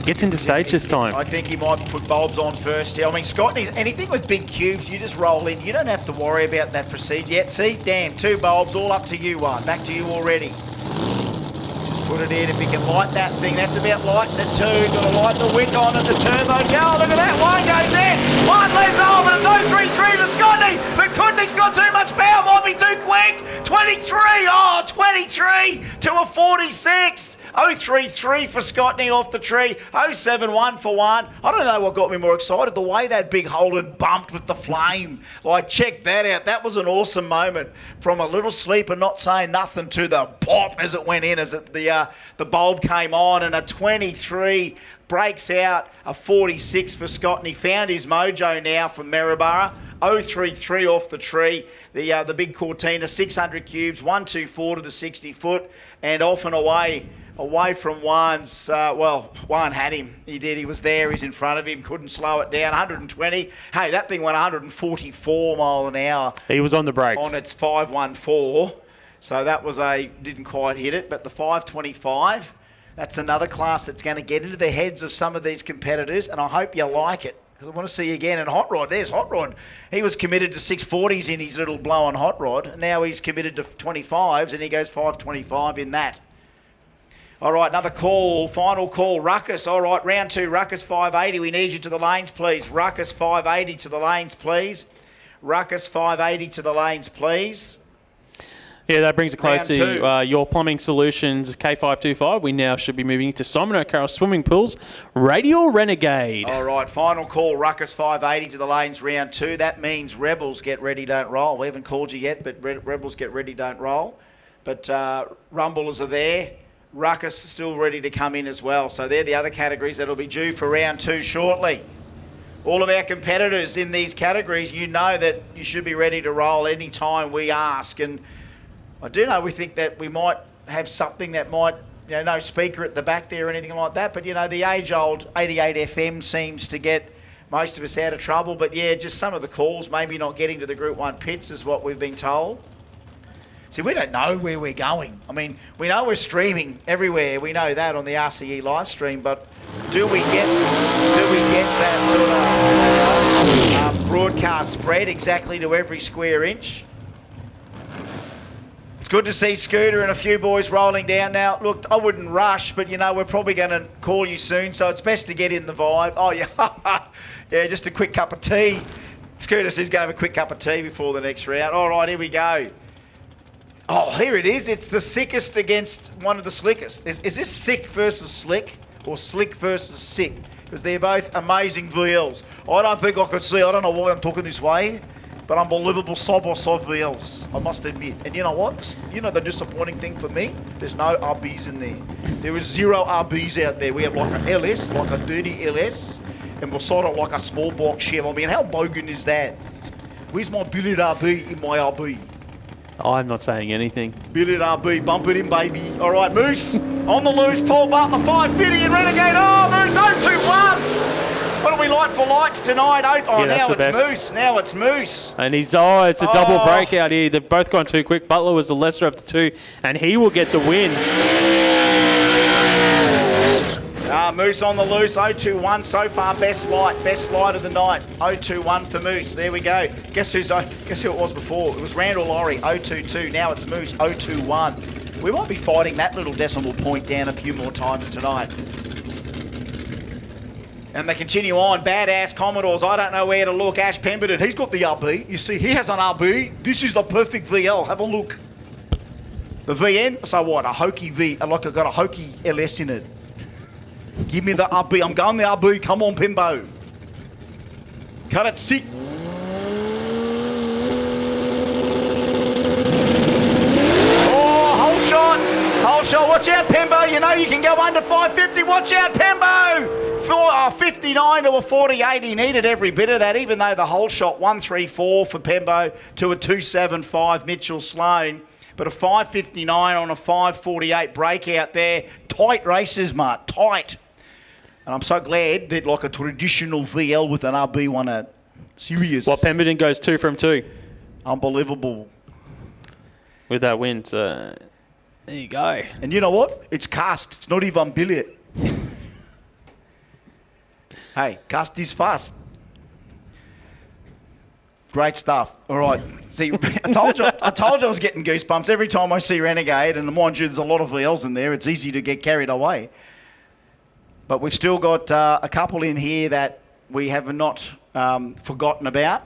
gets into stage this time. I think he might put bulbs on first. I mean, Scotney, anything with big cubes, you just roll in. You don't have to worry about that procedure yet. See, damn, 2 bulbs, all up to you, Juan. Back to you already. Put it in if you can light that thing. That's about lighting it too. Got to light the wick on and the turbo. Oh, look at that. One goes in. One leaves over. It's 033 to Scotney. But Kudnick's got too much power. Might be too quick. 23. Oh, 23 to a 46. 033 for Scotney off the tree. 071 for Juan. I don't know what got me more excited. The way that big Holden bumped with the flame. Like, check that out. That was an awesome moment. From a little sleeper not saying nothing to the pop as it went in, as it, the bulb came on, and a 23 breaks out. A 46 for Scotney. Found his mojo now from Maryborough. 033 off the tree. The big Cortina, 600 cubes, 124 to the 60 foot, and off and away from Juan's, Juan had him. He did. He was there. He's in front of him. Couldn't slow it down. 120. Hey, that thing went 144 mile an hour. He was on the brakes. On its 514. So that was didn't quite hit it. But the 525, that's another class that's going to get into the heads of some of these competitors. And I hope you like it. Because I want to see you again. And Hot Rod, there's Hot Rod. He was committed to 640s in his little blow-on Hot Rod. Now he's committed to 25s and he goes 525 in that. All right, another call, final call, Ruckus. All right, round 2, Ruckus 580. We need you to the lanes, please. Ruckus 580 to the lanes, please. Ruckus 580 to the lanes, please. Yeah, that brings it close Round to 2. Your Plumbing Solutions K525. We now should be moving to Simon O'Carroll Swimming Pools Radial Renegade. All right, final call, Ruckus 580 to the lanes, round 2. That means Rebels get ready, don't roll. We haven't called you yet, but Rebels get ready, don't roll. But Rumblers are there. Ruckus still ready to come in as well. So they're the other categories that'll be due for round 2 shortly. All of our competitors in these categories, you know that you should be ready to roll any time we ask. And I do know we think that we might have something that might, no speaker at the back there or anything like that. But, the age-old 88 FM seems to get most of us out of trouble. But, yeah, just some of the calls, maybe not getting to the Group 1 pits is what we've been told. See, we don't know where we're going. I mean, we know we're streaming everywhere. We know that on the RCE live stream, but do we get that sort of broadcast spread exactly to every square inch? It's good to see Scooter and a few boys rolling down now. Look, I wouldn't rush, but, we're probably going to call you soon, so it's best to get in the vibe. Oh, yeah, yeah, just a quick cup of tea. Scooter says he's going to have a quick cup of tea before the next round. All right, here we go. Oh, here it is. It's the sickest against one of the slickest. Is this sick versus slick or slick versus sick? Because they're both amazing VLs. I don't think I could see. I don't know why I'm talking this way, but unbelievable side-by-side VLs, I must admit. And you know what? The disappointing thing for me? There's no RBs in there. There is 0 RBs out there. We have like an LS, like a dirty LS, and we're sort of like a small block Chev. I mean, how bogan is that? Where's my billet RB in my RB? I'm not saying anything. Billet RB, bump it in, baby. All right, Moose, on the loose, Paul Butler, 550 and Renegade. Oh, Moose, 021. What do we like for lights tonight? Oh, yeah, now it's best. Moose. Now it's Moose. And it's a double breakout here. They've both gone too quick. Butler was the lesser of the two, and he will get the win. Moose on the loose, 021 so far, best light of the night, 021 for Moose. There we go. Guess who it was before? It was Randall Laurie, 022. Now it's Moose, 021. We might be fighting that little decimal point down a few more times tonight. And they continue on. Badass Commodores. I don't know where to look. Ash Pemberton, he's got the RB. You see, he has an RB. This is the perfect VL. Have a look. The VN. So what? A hokey V. Like I got a hokey LS in it. Give me the RB. I'm going the RB. Come on, Pimbo. Cut it sick. Oh, whole shot. Whole shot. Watch out, Pimbo. You know you can go under 550. Watch out, Pimbo. 59 to a 48. He needed every bit of that, even though the whole shot 134 for Pimbo to a 275 Mitchell Sloan. But a 559 on a 548 breakout there. Tight races, Mark. Tight. And I'm so glad that like a traditional VL with an RB won it. Serious. Well, Pemberton goes 2 from 2. Unbelievable. with that win. So there you go. And you know what? It's cast. It's not even billet. Hey, cast is fast. Great stuff. All right. See, I told you I was getting goosebumps every time I see Renegade, and mind you, there's a lot of VLs in there. It's easy to get carried away. But we've still got a couple in here that we have not forgotten about,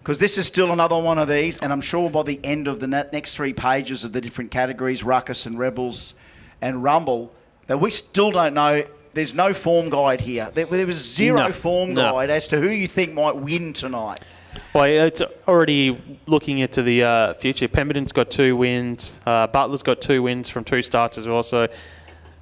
because this is still another one of these, and I'm sure by the end of the next 3 pages of the different categories, Ruckus and Rebels and Rumble, that we still don't know. There's no form guide here. There was zero form guide as to who you think might win tonight. Well, it's already looking into the future. Pemberton's got 2 wins. Butler's got 2 wins from 2 starts as well. So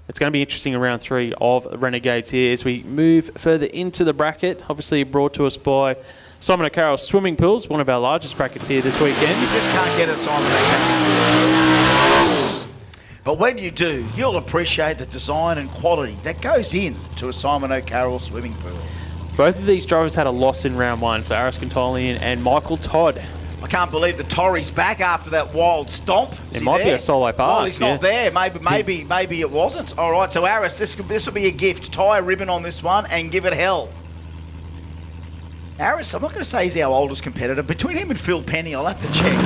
it's going to be interesting in round 3 of Renegades here as we move further into the bracket. Obviously brought to us by Simon O'Carroll Swimming Pools, one of our largest brackets here this weekend. You just can't get it, Simon O'Carroll. But when you do, you'll appreciate the design and quality that goes into a Simon O'Carroll swimming pool. Both of these drivers had a loss in round 1, so Aris Cantolian and Michael Todd. I can't believe the Tory's back after that wild stomp. It might be a solo pass. Well, he's not there. Maybe it wasn't. All right, so Aris, this will be a gift. Tie a ribbon on this one and give it hell. Aris, I'm not going to say he's our oldest competitor. Between him and Phil Penny, I'll have to check.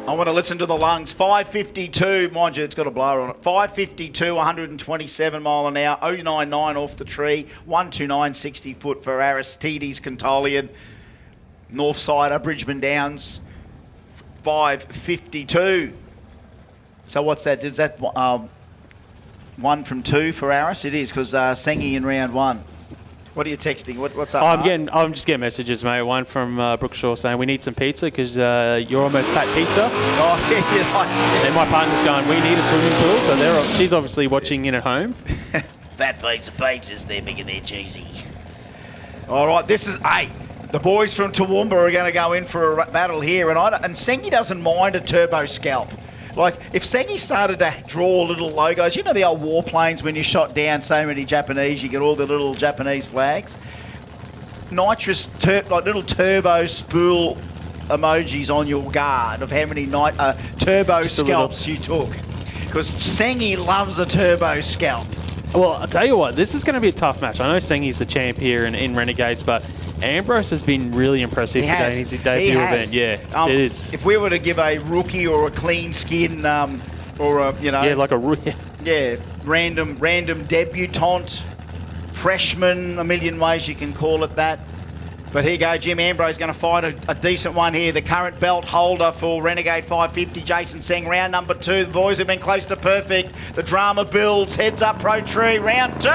I want to listen to the lungs. 552, mind you, it's got a blower on it. 552, 127 mile an hour, 099 off the tree, 129, 60 foot for Aristides Cantolian. Northsider, Bridgeman Downs, 552. So what's that? Is that 1 from 2 for Aris? It is, because Sengi in round 1. What are you texting? What's up? I'm just getting messages, mate. One from Brooke Shaw saying we need some pizza because you're almost fat pizza. Oh, yeah. And my partner's going, we need a swimming pool. So she's obviously watching in at home. Fat pizzas, they're big and they're cheesy. All right, this is the boys from Toowoomba are going to go in for a battle here, and Sengi doesn't mind a turbo scalp. Like, if Sengi started to draw little logos, you know the old warplanes when you shot down so many Japanese, you get all the little Japanese flags? Nitrous, like little turbo spool emojis on your guard of how many turbo scalps you took. Because Sengi loves a turbo scalp. Well, I'll tell you what, this is going to be a tough match. I know Sengi's the champ here in Renegades, but Ambrose has been really impressive today in his debut event. Yeah, it is. If we were to give a rookie or a clean skin, or a yeah, like a rookie, random debutante, freshman, a million ways you can call it that. But here you go, Jim Ambrose going to fight a decent one here. The current belt holder for Renegade 550, Jason Seng. Round number 2, the boys have been close to perfect. The drama builds, heads up Pro Tree. Round 2.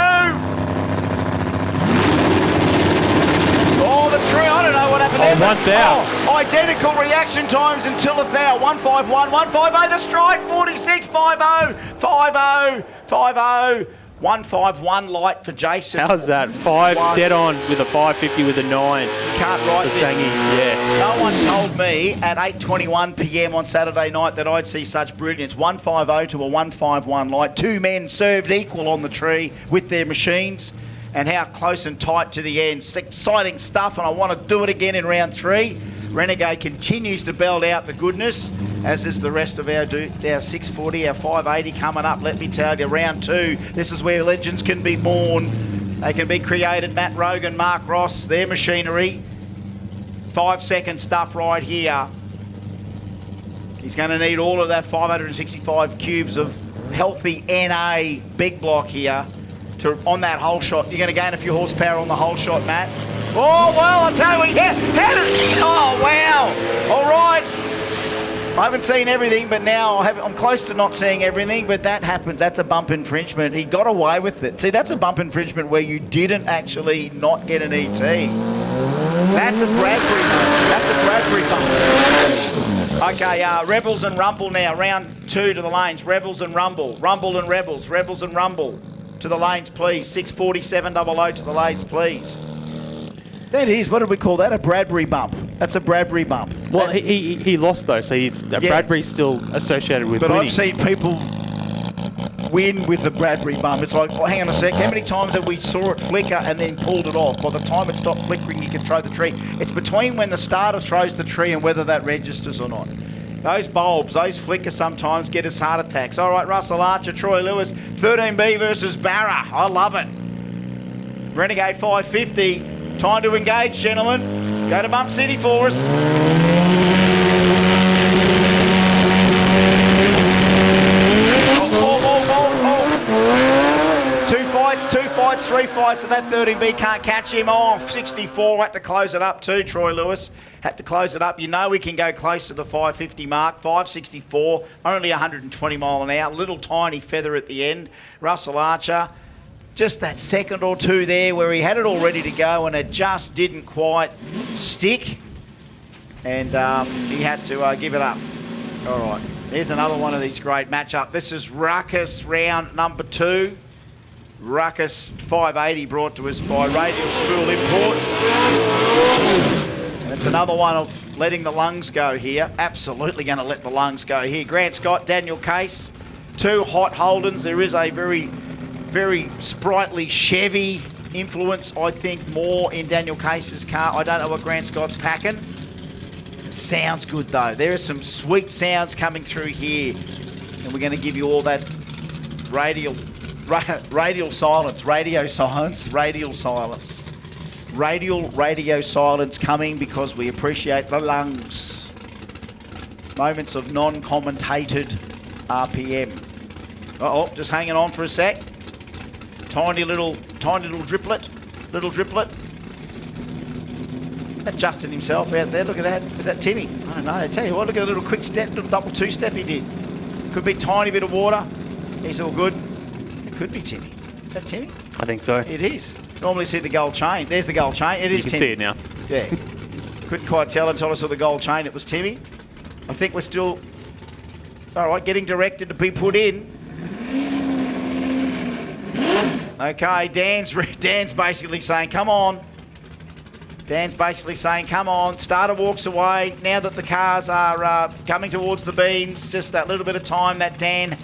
Oh, the tree, I don't know what happened there. 1 foul. Oh, identical reaction times until a foul. 151, 150, the stride, 46, 50, 50, 50. 151 light for Jason. How's that? 5 dead on with a 550 with a 9. Can't write this. Yeah. No one told me at 8:21 p.m. on Saturday night that I'd see such brilliance. 150 to a 151 light. 2 men served equal on the tree with their machines. And how close and tight to the end. It's exciting stuff, and I want to do it again in round 3. Renegade continues to belt out the goodness, as is the rest of our 640, our 580 coming up. Let me tell you, round 2, this is where legends can be born. They can be created. Matt Rogan, Mark Ross, their machinery. 5-second stuff right here. He's going to need all of that 565 cubes of healthy NA big block here on that whole shot. You're going to gain a few horsepower on the whole shot, Matt. Oh, well, I'll tell you, oh, wow. All right. I haven't seen everything, but now I'm close to not seeing everything, but that happens. That's a bump infringement. He got away with it. See, that's a bump infringement where you didn't actually not get an ET. That's a Bradbury bump. That's a Bradbury bump. Okay, Rebels and Rumble now. Round 2 to the lanes. Rebels and Rumble. Rumble and Rebels. Rebels and Rumble. To the lanes, please. 64700 to the lanes, please. That is, what did we call that? A Bradbury bump. That's a Bradbury bump. Well, he lost though, so Bradbury's still associated with winning. I've seen people win with the Bradbury bump. It's like, oh, hang on a sec, how many times have we saw it flicker and then pulled it off? By the time it stopped flickering, you can throw the tree. It's between when the starter throws the tree and whether that registers or not. Those bulbs, those flickers sometimes get us heart attacks. All right, Russell Archer, Troy Lewis, 13B versus Barra. I love it. Renegade 550. Time to engage, gentlemen. Go to Bump City for us. Two fights, 3 fights, and that 13B can't catch him off. 64, had to close it up too, Troy Lewis. Had to close it up. You know we can go close to the 550 mark. 564, only 120 mile an hour. Little tiny feather at the end. Russell Archer, just that second or two there where he had it all ready to go and it just didn't quite stick. And he had to give it up. All right, here's another one of these great matchup. This is Ruckus round number 2. Ruckus 580 brought to us by Radial Spool Imports. And it's another one of letting the lungs go here. Absolutely going to let the lungs go here. Grant Scott, Daniel Case, 2 hot Holdens. There is a very, very sprightly Chevy influence, I think, more in Daniel Case's car. I don't know what Grant Scott's packing. It sounds good though. There are some sweet sounds coming through here. And we're going to give you all that radial silence, radio silence, radial silence. Radio silence coming because we appreciate the lungs. Moments of non-commentated RPM. Uh-oh, just hanging on for a sec. Tiny little driplet. That Justin himself out there, look at that. Is that Timmy? I don't know. I tell you what, look at the little quick step, little double two-step he did. Could be a tiny bit of water. He's all good. Could be Timmy. Is that Timmy? I think so. It is. Normally see the gold chain. There's the gold chain. It is Timmy. You can see it now. Yeah. Couldn't quite tell until I saw the gold chain. It was Timmy. I think we're still... All right, getting directed to be put in. Okay, Dan's basically saying, come on. Dan's basically saying, come on. Starter walks away. Now that the cars are coming towards the beams, just that little bit of time that Dan...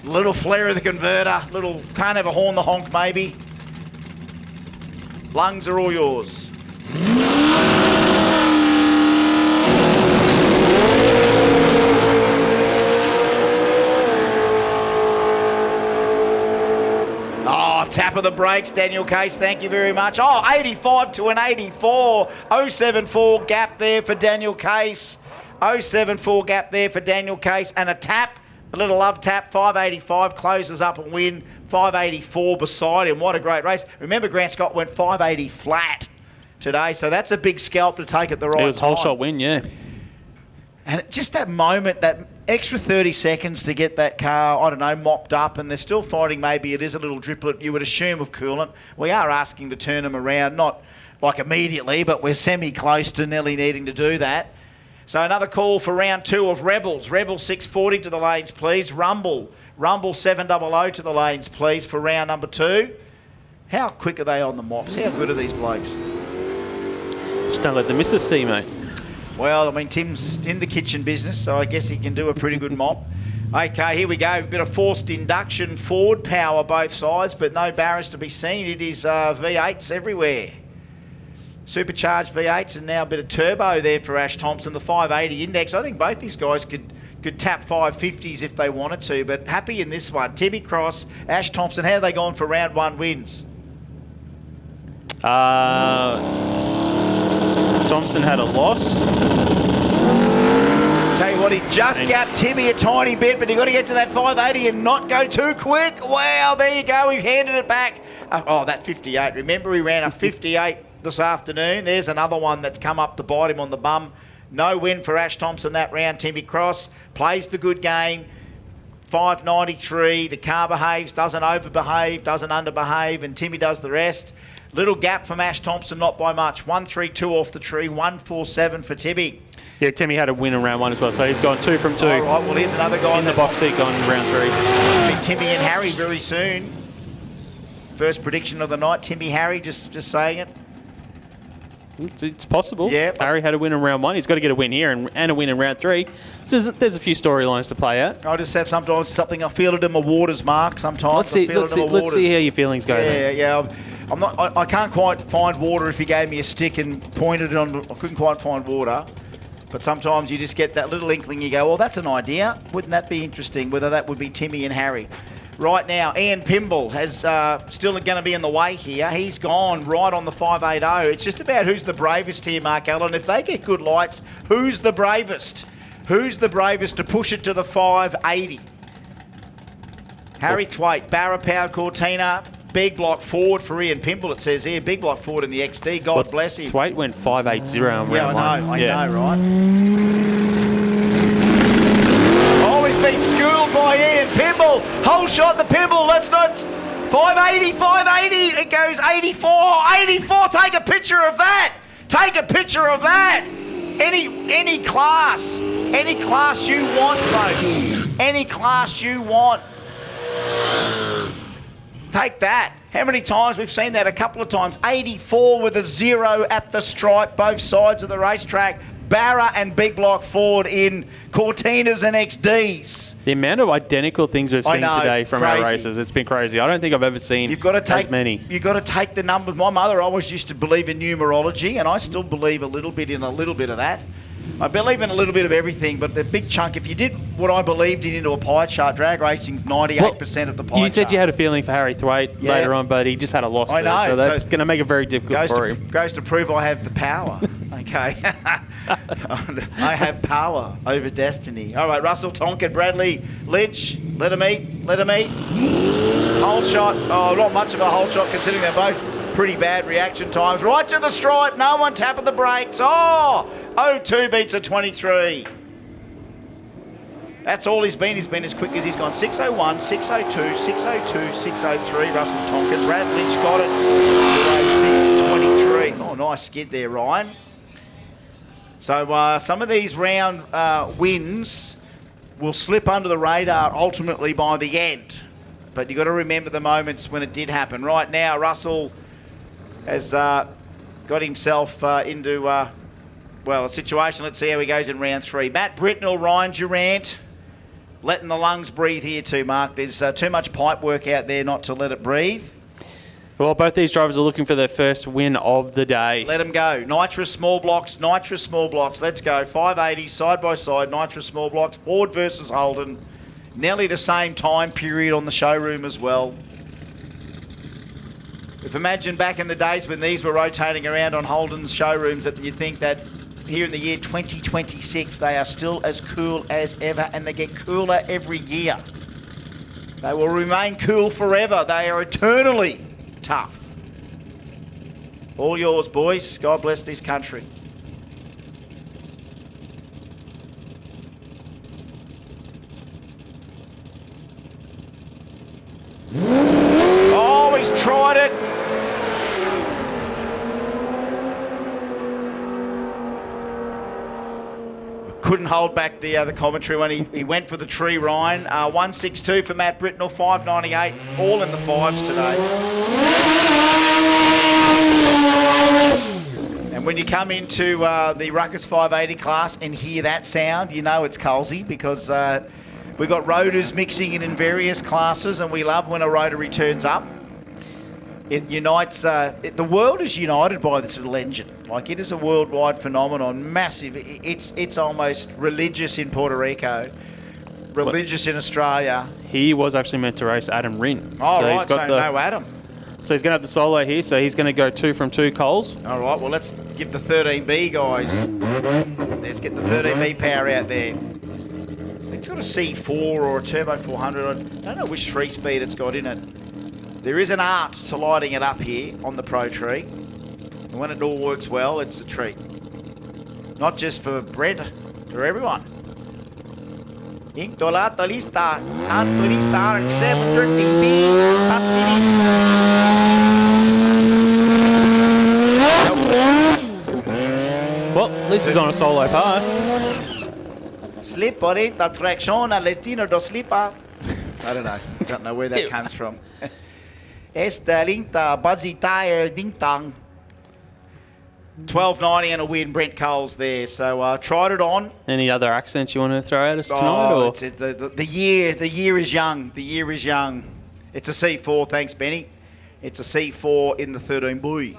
Little flare of the converter, little, can't have a horn the honk maybe. Lungs are all yours. Oh, tap of the brakes, Daniel Case, thank you very much. Oh, 85 to an 84. 074 gap there for Daniel Case. 074 gap there for Daniel Case and a tap. A little love tap, 585, closes up and win, 584 beside him. What a great race. Remember, Grant Scott went 580 flat today, so that's a big scalp to take at the right time. It was a whole shot win, yeah. And just that moment, that extra 30 seconds to get that car, I don't know, mopped up, and they're still finding maybe it is a little driplet, you would assume, of coolant. We are asking to turn them around, not like immediately, but we're semi-close to nearly needing to do that. So another call for round 2 of Rebels. Rebel 640 to the lanes, please. Rumble 700 to the lanes, please, for round number 2. How quick are they on the mops? How good are these blokes? Just don't let the missus see, mate. Well, I mean, Tim's in the kitchen business, so I guess he can do a pretty good mop. Okay, here we go. A bit of forced induction forward power both sides, but no barriers to be seen. It is V8s everywhere. Supercharged V8s and now a bit of turbo there for Ash Thompson. The 580 index. I think both these guys could tap 550s if they wanted to, but happy in this one. Timmy Cross, Ash Thompson, how have they gone for round 1 wins? Thompson had a loss. Tell you what, he just gapped Timmy a tiny bit, but you've got to get to that 580 and not go too quick. Wow, there you go. We've handed it back. Oh, that 58. Remember, he ran a 58 this afternoon. There's another one that's come up to bite him on the bum. No win for Ash Thompson that round. Timmy Cross plays the good game. 593. The car behaves, doesn't overbehave, doesn't underbehave, and Timmy does the rest. Little gap from Ash Thompson, not by much. 132 off the tree, 147 for Timmy. Yeah, Timmy had a win in round 1 as well, so he's gone 2 from 2. All right, well, here's another guy in the box seat going in round 3. Be Timmy and Harry very soon. First prediction of the night, Timmy Harry, just saying it. It's possible. Yeah. Harry had a win in round 1. He's got to get a win here and a win in round 3. So there's a few storylines to play out. I just have sometimes something. I feel it in my waters, Mark. Sometimes Let's see how your feelings go. Yeah. I'm not. I can't quite find water. If you gave me a stick and pointed it on, I couldn't quite find water. But sometimes you just get that little inkling. You go, well, that's an idea. Wouldn't that be interesting? Whether that would be Timmy and Harry. Right now, Ian Pimble has still going to be in the way here. He's gone right on the 580. It's just about who's the bravest here, Mark Allen. If they get good lights, who's the bravest? Who's the bravest to push it to the 580? Harry Thwaite, Barra-powered Cortina, big block forward for Ian Pimble, it says here. Big block forward in the XD. God bless him. Thwaite went 580 on round 1. I know, right? Oh, he's been schooled by Ian Pimble. Whole shot the Pimble. Let's not... 580. It goes 84. 84. Take a picture of that. Take a picture of that. Any class. Any class you want, folks. Any class you want. Take that. How many times we've seen that? A couple of times. 84 with a 0 at the stripe, both sides of the racetrack. Barra and big block forward in Cortinas and XDs. The amount of identical things we've seen today from our races, it's been crazy. I don't think I've ever seen as many. You've got to take the numbers. My mother always used to believe in numerology, and I still believe a little bit of that. I believe in a little bit of everything, but the big chunk, if you did what I believed in into a pie chart, drag racing's 98% of the pie chart. You said you had a feeling for Harry Thwaite later on, but he just had a loss there, so that's going to make it very difficult for him. Goes to prove I have the power, okay? I have power over destiny. All right, Russell Tonkin, Bradley Lynch, let him eat. Hole shot, not much of a hole shot considering they're both pretty bad reaction times. Right to the stripe, no one tapping the brakes. 02 beats a 23. That's all he's been. He's been as quick as he's gone. 601, 602, 602, 603. Russell Tonkin. Brad Lynch got it to 623. Oh, nice skid there, Ryan. So some of these round wins will slip under the radar ultimately by the end. But you've got to remember the moments when it did happen. Right now, Russell has got himself into... a situation. Let's see how he goes in round 3. Matt Britnell, Ryan Durant, letting the lungs breathe here too, Mark. There's too much pipe work out there not to let it breathe. Well, both these drivers are looking for their first win of the day. Let them go. Nitrous small blocks. Let's go. 580, side by side, nitrous small blocks. Ford versus Holden. Nearly the same time period on the showroom as well. If imagine back in the days when these were rotating around on Holden's showrooms, that you'd think that here in the year 2026, they are still as cool as ever, and they get cooler every year. They will remain cool forever. They are eternally tough. All yours, boys. God bless this country. Oh, he's tried it. Couldn't hold back the commentary when he went for the tree, Ryan. 162 for Matt Britnell, 598, all in the fives today. And when you come into the Ruckus 580 class and hear that sound, you know it's Colsey, because we've got rotors mixing in various classes, and we love when a rotary turns up. It unites, the world is united by this little engine. Like, it is a worldwide phenomenon, massive. It's almost religious in Puerto Rico, religious in Australia. He was actually meant to race Adam Rinn. Oh, right, so no Adam. So he's going to have the solo here, so he's going to go 2 from 2 Coles. All right, well, let's give the 13B guys. Let's get the 13B power out there. I think it's got a C4 or a Turbo 400. I don't know which 3-speed it's got in it. There is an art to lighting it up here on the Pro Tree. And when it all works well, it's a treat. Not just for Brent, for everyone. Intolata lista, Antonista, 713B, Well, at least he's on a solo pass. Slipperita traction all'estino do slipper. I don't know where that comes from. Esta linta buzzy tire ding dong. 12.90 and a win. Brent Cole's there. So tried it on. Any other accents you want to throw at us tonight? Or? The year is young. The year is young. It's a C4. Thanks, Benny. It's a C4 in the 13B.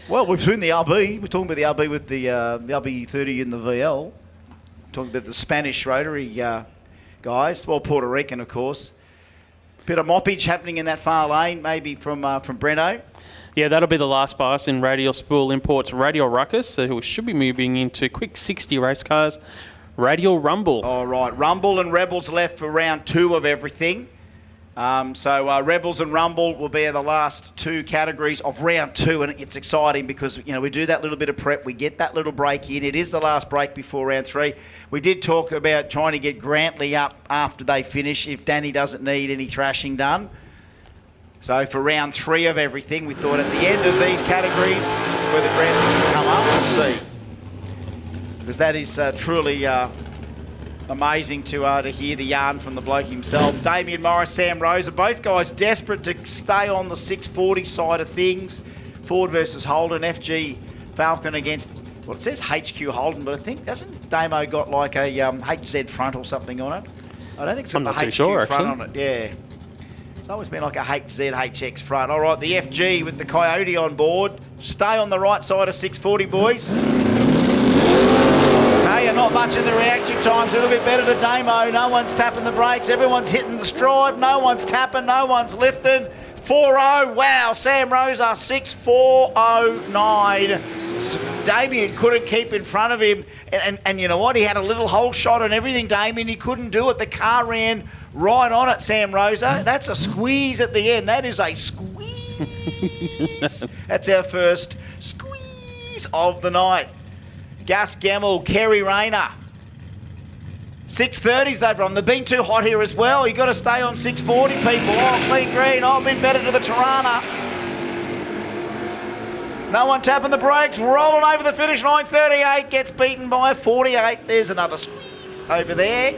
Well, we've seen the RB. We're talking about the RB with the RB30 in the VL. Talking about the Spanish rotary guys. Well, Puerto Rican, of course. Bit of moppage happening in that far lane, maybe from Breno. Yeah, that'll be the last pass in Radial Spool Imports Radial Ruckus. So we should be moving into quick 60 race cars. Radial Rumble. All right, Rumble and Rebels left for round 2 of everything. So Rebels and Rumble will be the last 2 categories of round 2, and it's exciting because we do that little bit of prep, we get that little break in. It is the last break before round 3. We did talk about trying to get Grantley up after they finish if Danny doesn't need any thrashing done. So for round 3 of everything, we thought at the end of these categories whether Grantley can come up, we'll see, because that is truly. Amazing to hear the yarn from the bloke himself. Damien Morris, Sam Rosa, both guys desperate to stay on the 640 side of things. Ford versus Holden, FG Falcon against, well, it says HQ Holden, but I think, doesn't Damo got like a HZ front or something on it? I don't think it's got the HQ front on it, yeah. It's always been like a HZ, HX front. All right, the FG with the Coyote on board. Stay on the right side of 640, boys. Tell you, not much in the reaction times. A little bit better to Damo. No one's tapping the brakes. Everyone's hitting the stride. No one's tapping. No one's lifting. 4.0. Wow. Sam Rosa, 6.409. Damien couldn't keep in front of him. And you know what? He had a little hole shot and everything, Damien. He couldn't do it. The car ran right on it, Sam Rosa. That's a squeeze at the end. That is a squeeze. That's our first squeeze of the night. Gus Gemmell, Kerry Rayner. 630s they've run. They've been too hot here as well. You've got to stay on 640, people. Oh, clean green. Oh, a bit better to the Tirana. No one tapping the brakes. Rolling over the finish line. 38 gets beaten by 48. There's another squeeze over there.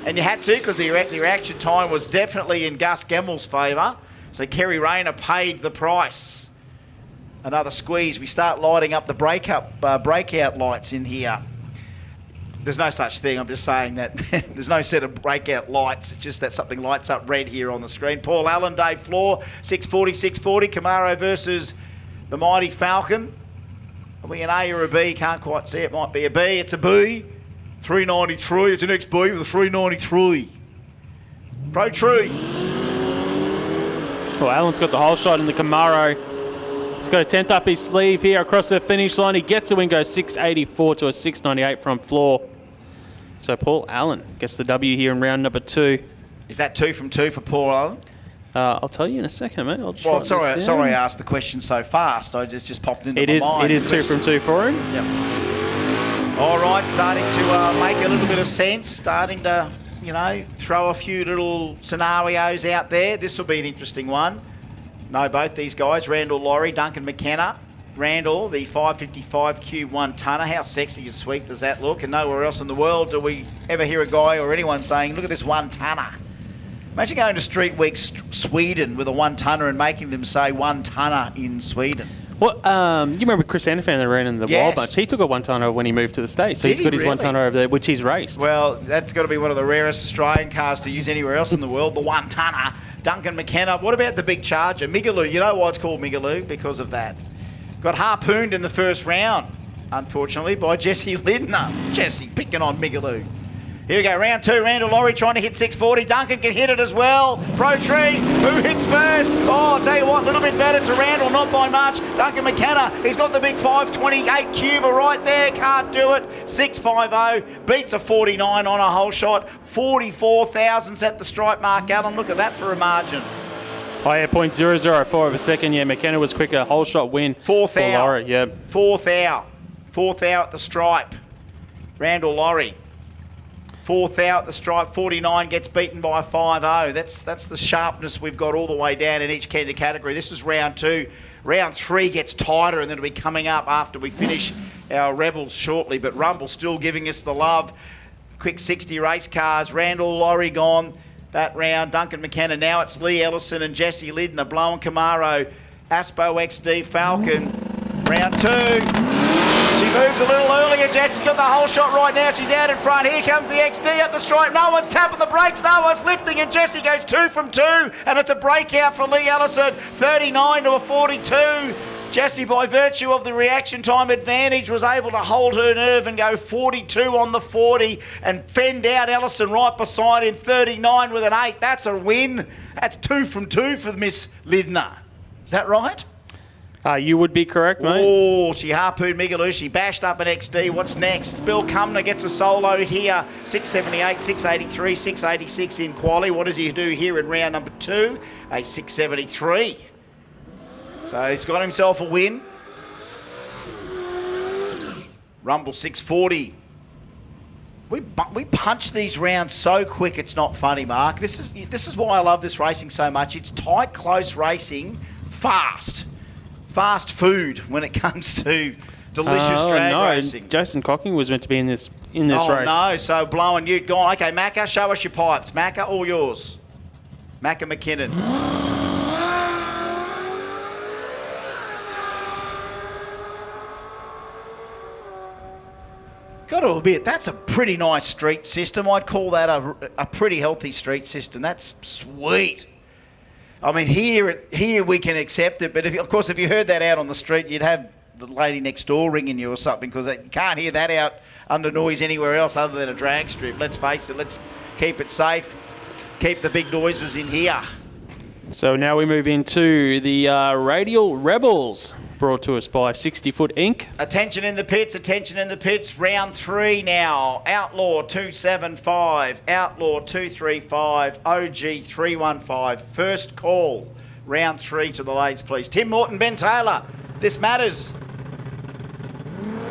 And you had to, because the reaction time was definitely in Gus Gemmell's favour. So Kerry Rayner paid the price. Another squeeze. We start lighting up the breakout lights in here. There's no such thing. I'm just saying that there's no set of breakout lights. It's just that something lights up red here on the screen. Paul Allen, Dave Floor, 640. Camaro versus the mighty Falcon. Are we an A or a B? Can't quite see. It might be a B. It's a B. 393. It's an XB with a 393. Pro Tree. Well, Allen's got the whole shot in the Camaro. He's got a 10th up his sleeve here across the finish line. He gets the win, goes 684 to a 698 from Floor. So Paul Allen gets the W here in round number 2. Is that 2 from 2 for Paul Allen? I'll tell you in a second, mate. Sorry I asked the question so fast. I just popped into my mind. It is 2 from 2 for him. Yep. All right, starting to make a little bit of sense. Starting to, throw a few little scenarios out there. This will be an interesting one. Know both these guys, Randall Laurie, Duncan McKenna. Randall, the 555 Q1 tonner. How sexy and sweet does that look? And nowhere else in the world do we ever hear a guy or anyone saying, look at this 1 tonner. Imagine going to Street Week Sweden with a 1 tonner and making them say 1 tonner in Sweden. Well, you remember Chris Anafan that ran in the Wild Bunch? He took a 1 tonner when he moved to the States. So he's got his 1 tonner over there, which he's raced. Well, that's got to be one of the rarest Australian cars to use anywhere else in the world, the 1 tonner. Duncan McKenna. What about the big Charger? Migaloo. You know why it's called Migaloo? Because of that. Got harpooned in the first round, unfortunately, by Jesse Lindner. Jesse picking on Migaloo. Here we go, round 2. Randall Laurie trying to hit 640. Duncan can hit it as well. Pro Tree, who hits first? Oh, I'll tell you what, a little bit better to Randall, not by much. Duncan McKenna, he's got the big 528 Cuba right there. Can't do it. 650, beats a 49 on a whole shot. 44 thousandths at the stripe mark, Alan. Look at that for a margin. Oh, yeah, 0.004 of a second. Yeah, McKenna was quicker. Whole shot win. 4th for Laurie, yeah. 4th out. 4th out at the stripe. Randall Laurie. 4th out the stripe, 49 gets beaten by 5.0. That's the sharpness we've got all the way down in each Kenda category. This is round 2. Round 3 gets tighter, and then it'll be coming up after we finish our Rebels shortly. But Rumble still giving us the love. Quick 60 race cars. Randall Laurie gone that round. Duncan McKenna. Now it's Lee Ellison and Jesse Lindner. Blowing Camaro. Aspo XD Falcon. Round 2. She moves a little earlier. Jessie's got the whole shot right now. She's out in front. Here comes the XD at the stripe. No one's tapping the brakes. No one's lifting. And Jessie goes 2 from 2. And it's a breakout for Lee Ellison. 39 to a 42. Jessie, by virtue of the reaction time advantage, was able to hold her nerve and go 42 on the 40 and fend out Ellison right beside him. 39 with an 8. That's a win. That's 2 from 2 for Miss Lidner. Is that right? You would be correct, mate. Oh, she harpooned Migaloo. She bashed up an XD. What's next? Bill Cumner gets a solo here. 678, 683, 686 in quali. What does he do here in round number 2? A 673. So he's got himself a win. Rumble 640. We punch these rounds so quick it's not funny, Mark. This is why I love this racing so much. It's tight, close racing, fast. Fast food when it comes to delicious drag racing. Jason Cocking was meant to be in this race. Oh no, so blowing you gone. Okay, Macca, show us your pipes. Macca, all yours. Macca McKinnon. Got to admit, that's a pretty nice street system. I'd call that a pretty healthy street system. That's sweet. I mean, here we can accept it, but of course, if you heard that out on the street, you'd have the lady next door ringing you or something, because you can't hear that out under noise anywhere else other than a drag strip. Let's face it, let's keep it safe, keep the big noises in here. So now we move into the Radial Rebels, brought to us by 60 Foot Inc. Attention in the pits, round 3 now. Outlaw 275, Outlaw 235, OG 315. First call, round 3 to the ladies, please. Tim Morton, Ben Taylor, this matters.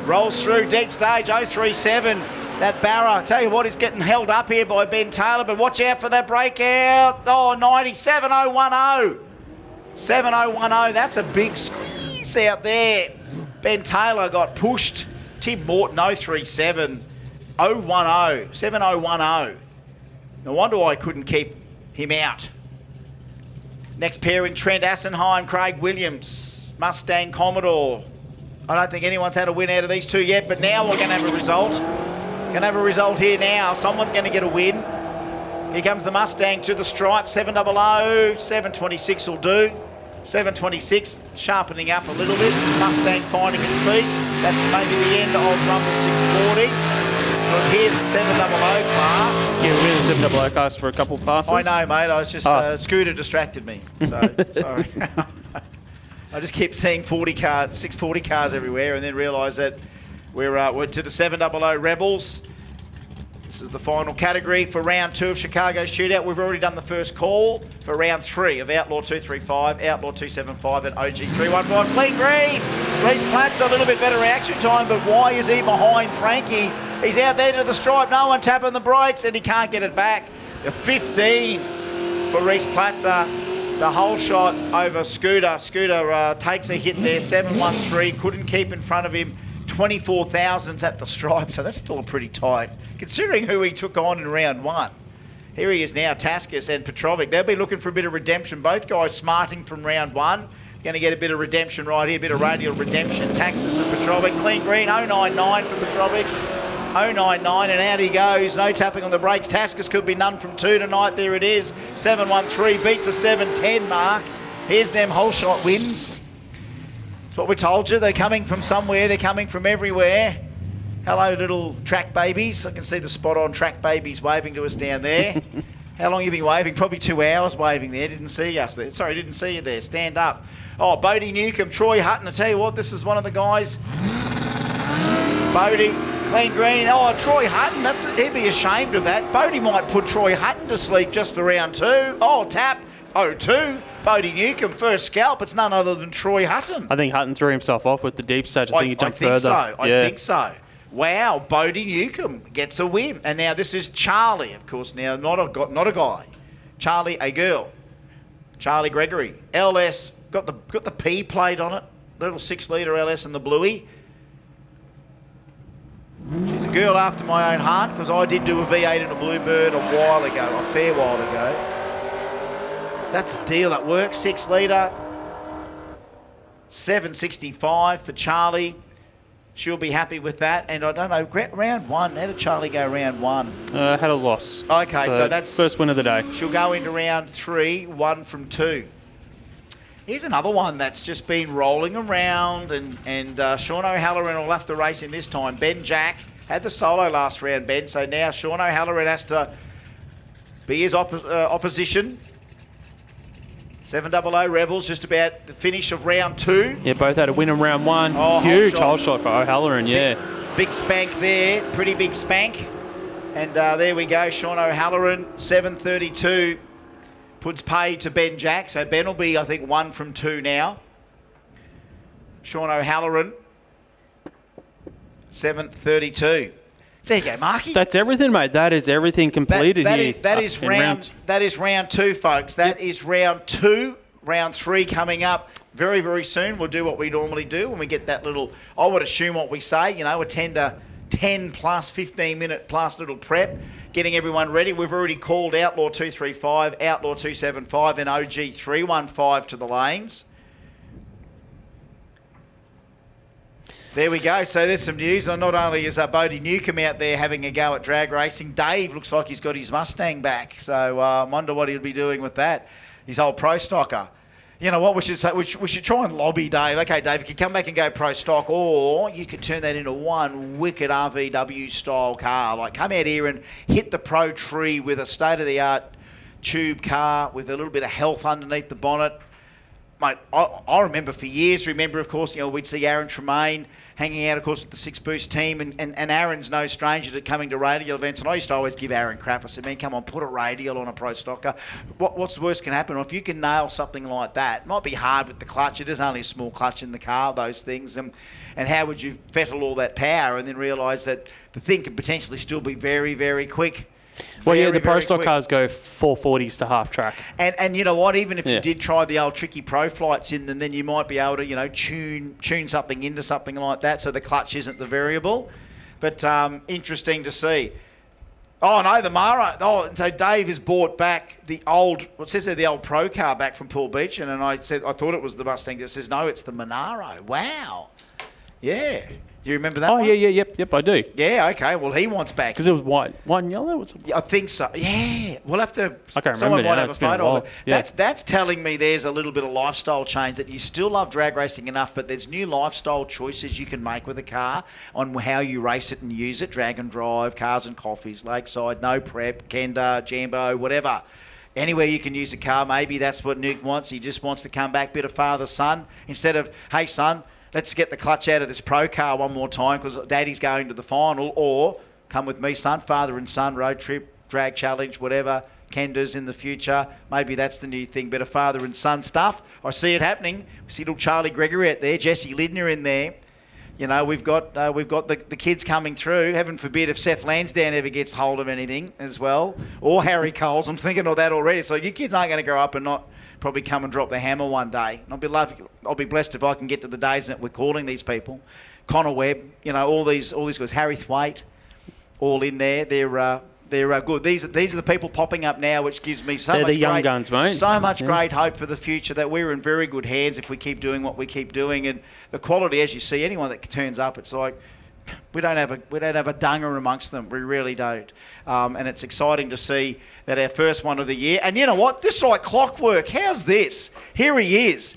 Rolls through deep stage 037. That Barra, tell you what, is getting held up here by Ben Taylor, but watch out for that breakout. Oh, 90, 7010. 7010, that's a big squeeze out there. Ben Taylor got pushed. Tim Morton 037, 010, 7010. No wonder I couldn't keep him out. Next pairing, Trent Assenheim, Craig Williams, Mustang Commodore. I don't think anyone's had a win out of these two yet, but now we're going to have a result. Going to have a result here now. Someone's going to get a win. Here comes the Mustang to the stripe. 700, 726 will do. 726, sharpening up a little bit. Mustang finding its feet. That's maybe the end of Rumble 640. Because here's the 700 class. Yeah, we're in the 700 class for a couple of passes. I know, mate. I was just, Scooter distracted me. So, sorry. I just kept seeing 40 cars, 640 cars everywhere, and then realised that we're to the 700 Rebels. This is the final category for round 2 of Chicago Shootout. We've already done the first call for round 3 of Outlaw 235, Outlaw 275 and OG 315. Clean green. Reese Platt's a little bit better reaction time, but why is he behind Frankie? He's out there to the stripe. No one tapping the brakes, and he can't get it back. A 15 for Reese Platzer. The whole shot over Scooter. Scooter takes a hit there, 713. Couldn't keep in front of him. 24,000's at the stripe, so that's still pretty tight, considering who he took on in round 1. Here he is now, Taskus and Petrovic. They'll be looking for a bit of redemption. Both guys smarting from round 1. Going to get a bit of redemption right here, a bit of radial redemption. Taxis and Petrovic, clean green, 099 for Petrovic. 099, and out he goes. No tapping on the brakes. Taskus could be none from 2 tonight. There it is. 713 beats a 710 mark. Here's them whole shot wins. That's what we told you. They're coming from somewhere. They're coming from everywhere. Hello, little track babies. I can see the spot on track babies waving to us down there. How long have you been waving? Probably 2 hours waving there. Didn't see us there. Sorry, didn't see you there. Stand up. Oh, Bodie Newcomb, Troy Hutton. I tell you what, this is one of the guys. Bodie, clean green. Oh, Troy Hutton. He'd be ashamed of that. Bodie might put Troy Hutton to sleep just for round 2. Oh, tap. 0-2. Bodie Newcomb, first scalp. It's none other than Troy Hutton. I think Hutton threw himself off with the deep stage. I think he jumped further. I think so. Wow, Bodie Newcomb gets a win. And now this is Charlie, of course, now not a guy. Charlie, a girl. Charlie Gregory. LS, got the P plate on it. Little 6-litre LS in the bluey. She's a girl after my own heart, because I did do a V8 in a Bluebird a fair while ago. That's the deal, that works. 6-litre. 765 for Charlie. She'll be happy with that. And I don't know, round one, how did Charlie go round one? Had a loss. Okay, so that's... First win of the day. She'll go into round 3, 1 from 2. Here's another one that's just been rolling around, and Sean O'Halloran will have to race him this time. Ben Jack had the solo last round, Ben, so now Sean O'Halloran has to be his opposition. 700 Rebels, just about the finish of round 2. Yeah, both had a win in round 1. Oh, huge hole shot for O'Halloran, yeah. Big spank there, pretty big spank. And there we go, Sean O'Halloran, 732, puts pay to Ben Jack. So Ben will be, I think, 1 from 2 now. Sean O'Halloran, 732. There you go, Marky. That's everything, mate. That is everything completed here. That is round 2, folks. That is round 2. Round 3 coming up very, very soon. We'll do what we normally do when we get that little, I would assume what we say, you know, a 10 plus, 15 minute plus little prep, getting everyone ready. We've already called Outlaw 235, Outlaw 275 and OG 315 to the lanes. There we go. So there's some news. Not only is Bodie Newcomb out there having a go at drag racing, Dave looks like he's got his Mustang back. So I wonder what he'll be doing with that. His old pro stocker. You know what we should say? We should try and lobby Dave. Okay, Dave, you can come back and go pro stock, or you could turn that into one wicked RVW style car. Like come out here and hit the pro tree with a state-of-the-art tube car with a little bit of health underneath the bonnet. Mate, I remember for years, of course, you know, we'd see Aaron Tremaine hanging out, of course, with the Six Boost team, and Aaron's no stranger to coming to radial events, and I used to always give Aaron crap. I said, man, come on, put a radial on a pro stocker. What's the worst can happen? Or if you can nail something like that, it might be hard with the clutch. It is only a small clutch in the car, those things, and how would you fettle all that power and then realise that the thing could potentially still be very, very quick? Well, yeah, the pro stock cars go 440s to half track. And you know what? Even if you did try the old tricky pro flights in them, then you might be able to, you know, tune something into something like that so the clutch isn't the variable. But interesting to see. Oh, no, the Mara. Oh, so Dave has bought back the old, what says there, the old pro car back from Paul Beach. And I said, I thought it was the Mustang that says, no, it's the Monaro. Wow. Yeah. Do you remember that one? Yep, I do. Yeah, okay. Well, he wants back. Because it was white and yellow? What's it? I think so. Yeah. We'll have to... I can't someone remember might now. have It's a been a photo while. of it. Yeah. That's telling me there's a little bit of lifestyle change, that you still love drag racing enough, but there's new lifestyle choices you can make with a car on how you race it and use it. Drag and drive, cars and coffees, lakeside, no prep, Kenda, Jambo, whatever. Anywhere you can use a car, maybe that's what Nick wants. He just wants to come back, bit of father-son, instead of, hey, son, let's get the clutch out of this pro car one more time because daddy's going to the final, or come with me, son, father and son, road trip, drag challenge, whatever, Kendas in the future. Maybe that's the new thing, bit of father and son stuff. I see it happening. We see little Charlie Gregory out there, Jesse Lidner in there. You know, we've got the kids coming through. Heaven forbid if Seth Lansdowne ever gets hold of anything as well, or Harry Coles. I'm thinking of that already. So you kids aren't going to grow up and not probably come and drop the hammer one day. And I'll be blessed if I can get to the days that we're calling these people. Connor Webb, you know, all these guys, Harry Thwaite, all in there. They're good. These are the people popping up now, which gives me so much young guns, mate. So much great hope for the future, that we're in very good hands if we keep doing what we keep doing. And the quality, as you see, anyone that turns up, it's like we don't have a dunger amongst them. We really don't. And it's exciting to see that our first one of the year. And you know what? This is like clockwork. How's this? Here he is.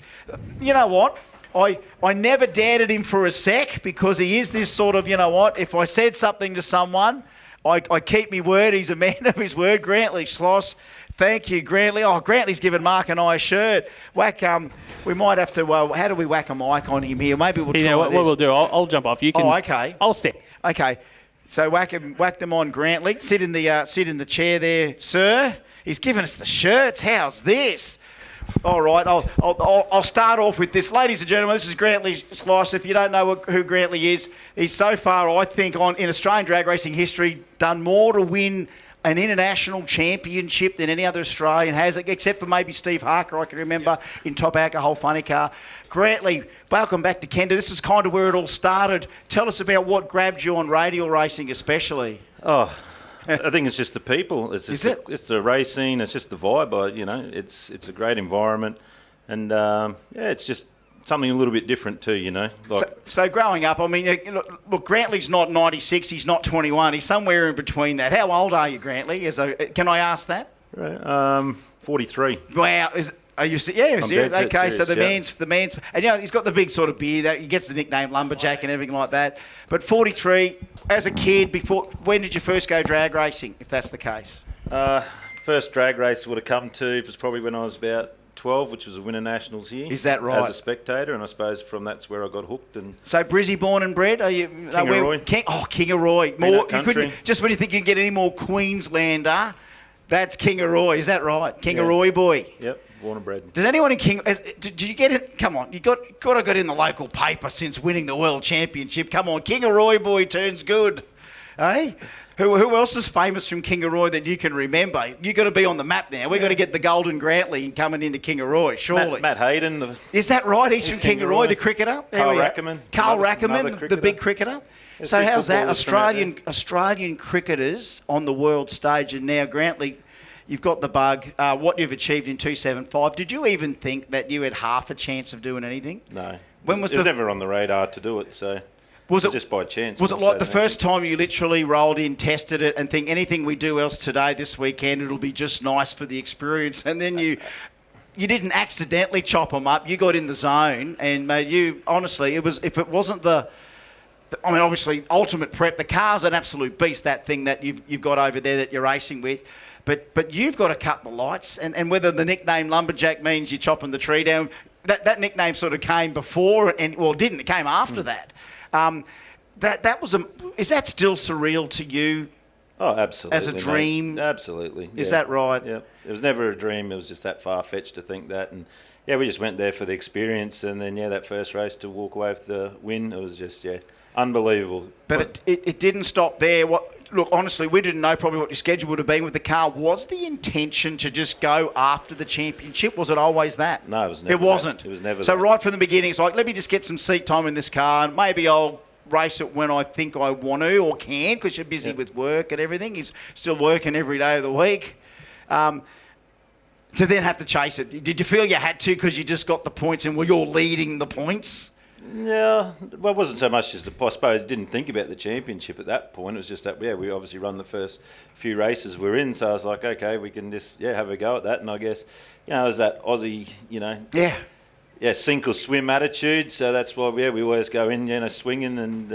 You know what? I never doubted him for a sec, because he is this sort of, you know what? If I said something to someone, I keep my word. He's a man of his word. Grantley Schloss. Thank you, Grantley. Oh, Grantley's given Mark and I a shirt. We might have to, how do we whack a mic on him here? Maybe we'll try what we'll do, I'll jump off. You can. Oh, okay. I'll step. Okay. So whack them on, Grantley. Sit in the chair there, sir. He's given us the shirts. How's this? All right, I'll start off with this. Ladies and gentlemen, this is Grantley Slice. If you don't know who Grantley is, he's so far, I think, in Australian drag racing history, done more to win an international championship than any other Australian has, except for maybe Steve Harker, I can remember, in Top Alcohol Funny Car. Grantley, welcome back to Kenda. This is kind of where it all started. Tell us about what grabbed you on radial racing especially. Oh, I think it's just the people. It's the racing. It's just the vibe. It's a great environment, and it's just something a little bit different too, you know. Like, So growing up, I mean, look, Grantley's not 96, he's not 21, he's somewhere in between that. How old are you, Grantley? Can I ask that? 43. Wow, are you? Yeah, you're serious. dead Okay, set so the serious, man's, and he's got the big sort of beard. That he gets the nickname Lumberjack and everything like that. But 43, as a kid, when did you first go drag racing? If that's the case. First drag race would have come to was probably when I was about 12, which was a Winter Nationals here. Is that right? As a spectator, and I suppose from that's where I got hooked. And So Brizzy born and bred? Are you Kingaroy. Kingaroy. Peanut More you country. couldn't just when you think you can get any more Queenslander, that's Kingaroy. Is that right? Kingaroy boy. Yep, born and bred. Does anyone in did you get it? Come on, you got to get in the local paper since winning the world championship. Come on, Kingaroy boy turns good, eh? Who else is famous from Kingaroy that you can remember? You got to be on the map now. We got to get the Golden Grantley coming into Kingaroy, surely. Matt Hayden. Is that right? He's from Kingaroy, Kingaroy. the cricketer. Carl Rackerman. Carl Another Rackerman, the big cricketer. There's So big how's that? footballers from out there. Australian cricketers on the world stage, and now Grantley, you've got the bug. What you've achieved in 275. Did you even think that you had half a chance of doing anything? No. When was it was never on the radar to do it, so Was it just by chance. Was it more like so the than first time you literally rolled in, tested it, and think anything we do else today, this weekend, it'll be just nice for the experience, and then you didn't accidentally chop them up. You got in the zone, and mate, you honestly, if it wasn't I mean, obviously, ultimate prep. The car's an absolute beast. That thing that you've got over there that you're racing with, but you've got to cut the lights. And whether the nickname Lumberjack means you're chopping the tree down, that nickname sort of came before, didn't. It came after that. That was is that still surreal to you? Oh, absolutely. As a dream? Mate. Absolutely. Is that right? Yeah. It was never a dream. It was just that far-fetched to think that. And, yeah, we just went there for the experience. And then, that first race to walk away with the win, it was just, unbelievable. But it didn't stop there. Look, honestly, we didn't know probably what your schedule would have been with the car. Was the intention to just go after the championship? Was it always that? No, it was never It wasn't. That. It was never So that. right from the beginning, it's like, let me just get some seat time in this car, and maybe I'll race it when I think I want to or can, because you're busy with work and everything. He's still working every day of the week. To then have to chase it. Did you feel you had to because you just got the points and you're leading the points? Yeah, well, it wasn't so much as I suppose didn't think about the championship at that point. It was just that, we obviously run the first few races we're in, so I was like, okay, we can just, have a go at that. And I guess, it was that Aussie, sink or swim attitude. So that's why, we always go in, swinging and,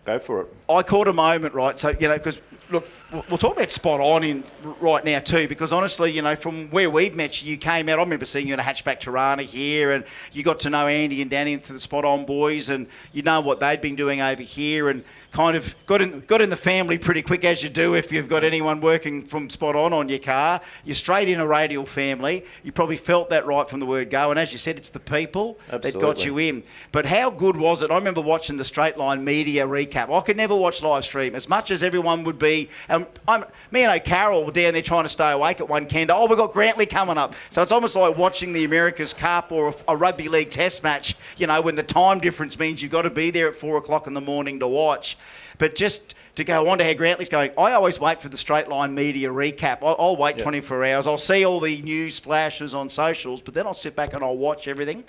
go for it. I caught a moment, right? So, because, look, we'll talk about spot on in right now too, because honestly, from where we've met you, you came out. I remember seeing you in a hatchback Tirana here, and you got to know Andy and Danny and the spot on boys, and you know what they'd been doing over here, and kind of got in the family pretty quick, as you do if you've got anyone working from spot on your car. You're straight in a Radial family. You probably felt that right from the word go, and as you said, it's the people that got you in. But how good was it? I remember watching the Straight Line media recap. I could never watch live stream as much as everyone would be. Me and O'Carroll were down there trying to stay awake at one Kenda. Oh, we've got Grantley coming up. So it's almost like watching the America's Cup or a rugby league test match, when the time difference means you've got to be there at 4 o'clock in the morning to watch. But just to go on to how Grantley's going, I always wait for the Straight Line media recap. I'll wait 24 hours. I'll see all the news flashes on socials, but then I'll sit back and I'll watch everything.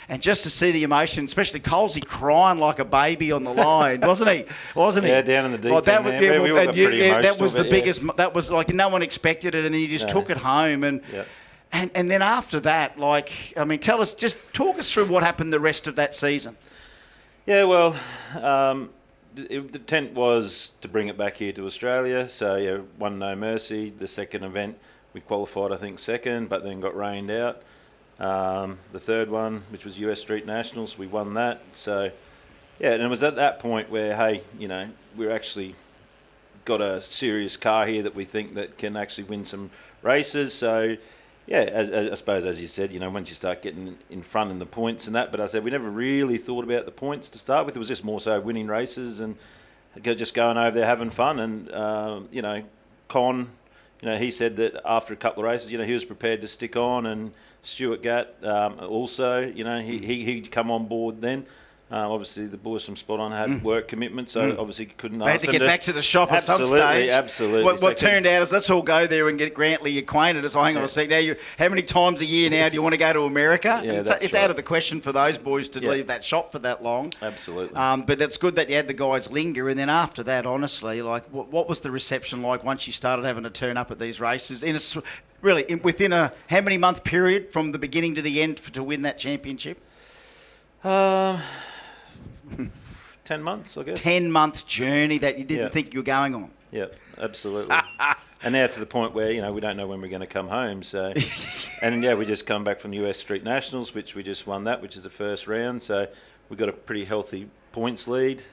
And just to see the emotion, especially Colesy crying like a baby on the line, wasn't he? Yeah, down in the deep end there. We all got pretty emotional. That was the biggest. That was like no one expected it, and then you just took it home. And then after that, talk us through what happened the rest of that season. Yeah, well, the intent was to bring it back here to Australia. So, won No Mercy. The second event, we qualified, I think, second, but then got rained out. The third one, which was US Street Nationals, we won that. So, and it was at that point where, hey, we're actually got a serious car here that we think that can actually win some races. So, I suppose, as you said, once you start getting in front in the points and that, but I said we never really thought about the points to start with. It was just more so winning races and just going over there having fun. And, Con, he said that after a couple of races, he was prepared to stick on, and Stuart Gatt also, he'd come on board then. Obviously, the boys from Spot On had work commitments, so obviously couldn't They had ask to them get back to the shop at some stage. Absolutely. What turned out is let's all go there and get Grantley acquainted. It's hang on a sec. Now, how many times a year now do you want to go to America? Yeah, it's that's out of the question for those boys to Yeah. leave that shop for that long. Absolutely. But it's good that you had the guys linger. And then after that, honestly, like what was the reception like once you started having to turn up at these races? Within a how many month period from the beginning to the end to win that championship? 10 months, I guess. 10-month journey that you didn't think you were going on. Yeah, absolutely. And now to the point where, we don't know when we're going to come home. So, and we just come back from the US Street Nationals, which we just won that, which is the first round. So we've got a pretty healthy points lead.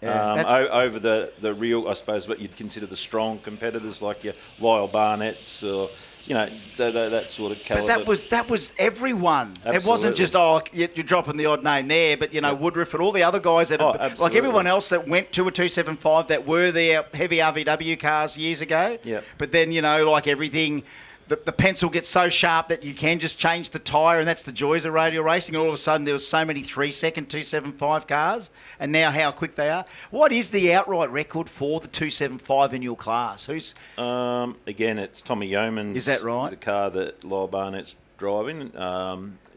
Over the real, I suppose, what you'd consider the strong competitors like your Lyle Barnett's or, that sort of calibre. But that was everyone. Absolutely. It wasn't just, you're dropping the odd name there, but, Woodruff and all the other guys that, like absolutely. everyone else that went to a 275 that were their heavy RVW cars years ago. Yep. But then, like everything, the pencil gets so sharp that you can just change the tyre, and that's the joys of radial racing. And all of a sudden, there was so many 3-second 275 cars, and now how quick they are. What is the outright record for the 275 in your class? Who's again, it's Tommy Yeoman's. Is that right? The car that Lyle Barnett's driving.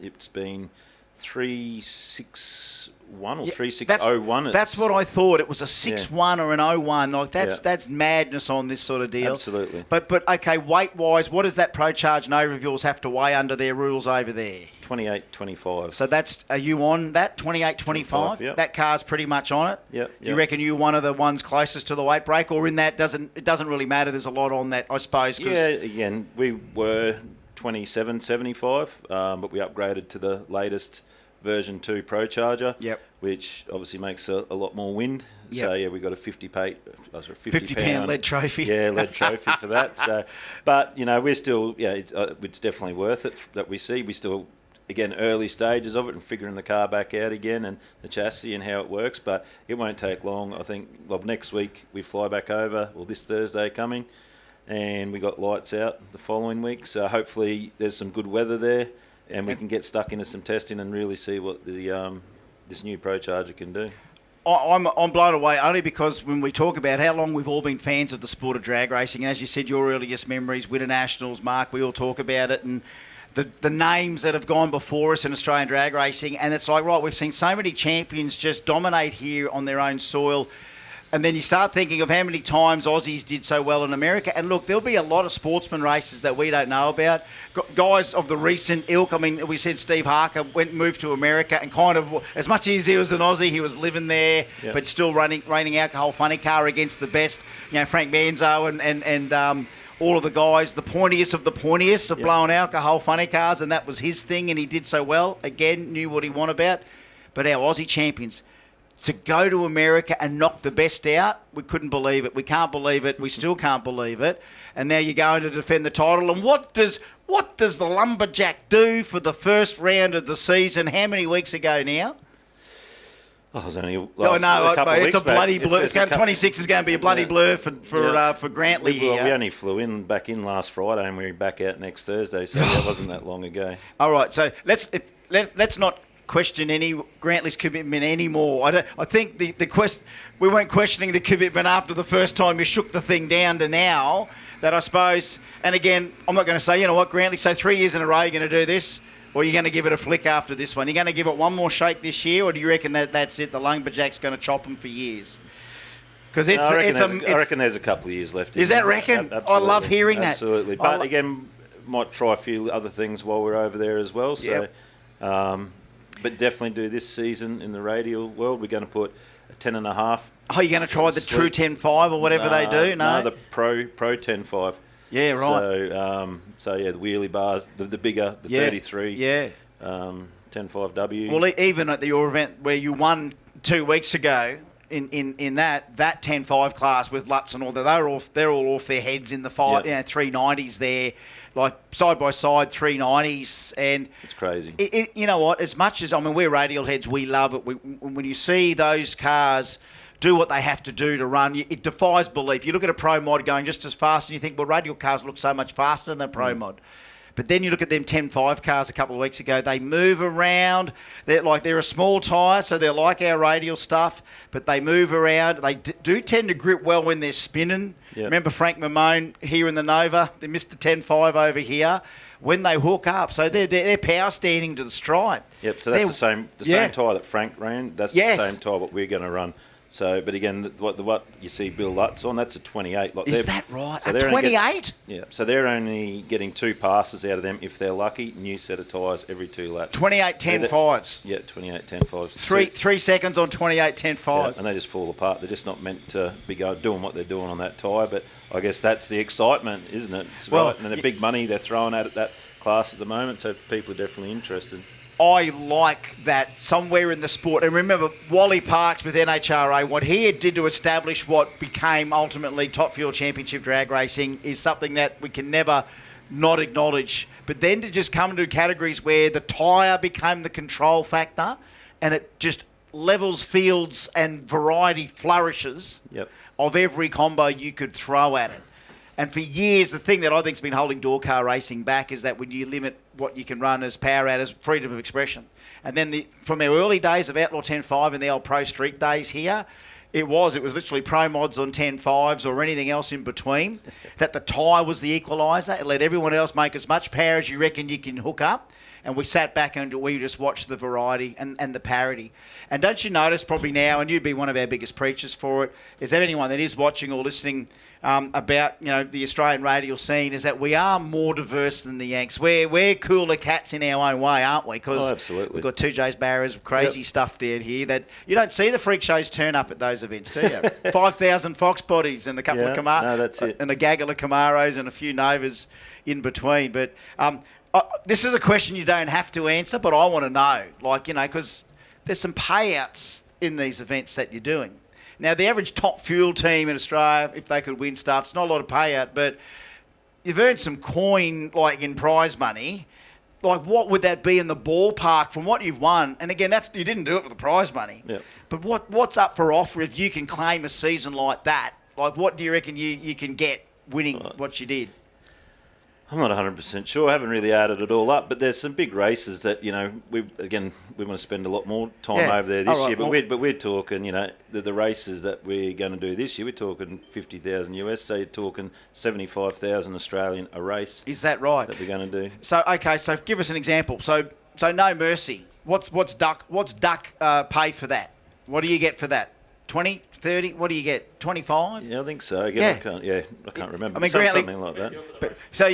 It's been 361 or 3601. That's what I thought. It was a 6-1 or an 0-1. Like that's madness on this sort of deal. Absolutely. But okay, weight wise, what does that Pro Charge and overfuels have to weigh under their rules over there? 28.25. So are you on that 28.25? Yep. That car's pretty much on it. Yep. Do you reckon you're one of the ones closest to the weight break, or in that it doesn't really matter? There's a lot on that, I suppose. Again, we were 27.75, but we upgraded to the latest version 2 Pro Charger, which obviously makes a lot more wind. So we got a 50 pound lead trophy. Yeah, lead trophy for that. So, but we're still it's definitely worth it that we see. We still again early stages of it and figuring the car back out again and the chassis and how it works. But it won't take long. I think next week we fly back over. Well, this Thursday coming, and we got lights out the following week. So hopefully there's some good weather there. And we can get stuck into some testing and really see what the this new Pro Charger can do. I'm blown away only because when we talk about how long we've all been fans of the sport of drag racing, and as you said, your earliest memories, Winter Nationals, Mark, we all talk about it, and the names that have gone before us in Australian drag racing, and it's like, right, we've seen so many champions just dominate here on their own soil. And then you start thinking of how many times Aussies did so well in America. And look, there'll be a lot of sportsman races that we don't know about. Guys of the recent ilk, I mean, we said Steve Harker moved to America and kind of, as much as he was an Aussie, he was living there, but still raining alcohol funny car against the best, Frank Manzo and all of the guys, the pointiest of the pointiest of blowing alcohol funny cars. And that was his thing, and he did so well. Again, knew what he won about. But our Aussie champions, to go to America and knock the best out, we couldn't believe it. We can't believe it. We still can't believe it. And now you're going to defend the title. And what does the Lumberjack do for the first round of the season? How many weeks ago now? Oh, it was only a couple of it's weeks a bloody back. blur. It's going 26 is going to be a bloody blur for Grantley here. We only flew back in last Friday, and we're back out next Thursday. So that wasn't that long ago. All right, so let's not question any Grantley's commitment anymore. I think we weren't questioning the commitment after the first time you shook the thing down to now. That I suppose, and again, I'm not going to say, Grantley, so 3 years in a row you're going to do this, or you're going to give it a flick after this one. You're going to give it one more shake this year, or do you reckon that's it? The Lumberjack's going to chop them for years. Because I reckon there's a couple of years left. Is that reckon? I love hearing that. Absolutely, but again, might try a few other things while we're over there as well. So. But definitely do this season in the radial world. We're going to put a 10.5. Oh, you're going to try the true 10.5 or whatever they do? No, the Pro 10.5. Yeah, right. So the wheelie bars, the bigger, the 33. Yeah. 10.5W. Well, even at your event where you won 2 weeks ago, in that 10.5 class with Lutz and all that, they're all off their heads in the fight. 390s there. Like side by side 390s, and it's crazy. You know what? As much as we're radial heads, we love it. When you see those cars do what they have to do to run, it defies belief. You look at a pro mod going just as fast, and you think, well, radial cars look so much faster than the pro mod. But then you look at them 10.5 cars a couple of weeks ago, they move around. They're a small tyre, so they're like our radial stuff, but they move around. They do tend to grip well when they're spinning. Yep. Remember Frank Mamone here in the Nova? They missed the 10.5 over here. When they hook up, so they're power standing to the stripe. Yep, so that's the same tyre that Frank ran. That's the same tyre what we're going to run. So, but again, what you see Bill Lutz on, that's a 28. Is that right? So a 28? Yeah, so they're only getting 2 passes out of them if they're lucky. New set of tyres every 2 laps. 28 10.5s. Yeah, 28 10.5s. 3 seconds on 28 10.5s. Yeah, and they just fall apart. They're just not meant to be doing what they're doing on that tyre. But I guess that's the excitement, isn't it? It's right. And the big money they're throwing at that class at the moment, so people are definitely interested. I like that somewhere in the sport. And remember, Wally Parks with NHRA, what he did to establish what became ultimately Top Fuel Championship drag racing is something that we can never not acknowledge. But then to just come into categories where the tyre became the control factor and it just levels fields and variety flourishes of every combo you could throw at it. And for years, the thing that I think has been holding door car racing back is that when you limit what you can run as power out as freedom of expression. And then from our early days of Outlaw 10.5 and the old Pro Street days here, it was literally pro mods on 10.5s or anything else in between, that the tyre was the equaliser. It let everyone else make as much power as you reckon you can hook up. And we sat back and we just watched the variety and the parity. And don't you notice probably now, and you'd be one of our biggest preachers for it, is that anyone that is watching or listening about the Australian radial scene, is that we are more diverse than the Yanks. We're cooler cats in our own way, aren't we? Because absolutely. We've got 2J's Barras, crazy stuff down here that you don't see the freak shows turn up at those events, do you? 5,000 Fox bodies and a couple of Camaros. No, that's it. And a gaggle of Camaros and a few Novas in between. But this is a question you don't have to answer, but I want to know, because there's some payouts in these events that you're doing. Now, the average top fuel team in Australia, if they could win stuff, it's not a lot of payout, but you've earned some coin, in prize money. What would that be in the ballpark from what you've won? And again, you didn't do it for the prize money. Yep. But what's up for offer if you can claim a season like that? What do you reckon you can get winning what you did? I'm not 100% sure. I haven't really added it all up, but there's some big races that we want to spend a lot more time over there this year. But we're talking, the races that we're going to do this year. We're talking 50,000 US, so you're talking 75,000 Australian a race. Is that right? That we're going to do. So so give us an example. So No Mercy. What's Duck pay for that? What do you get for that? 20, 30? What do you get? 25? Yeah, I think so. Again, I can't remember. I mean, something like that. But, so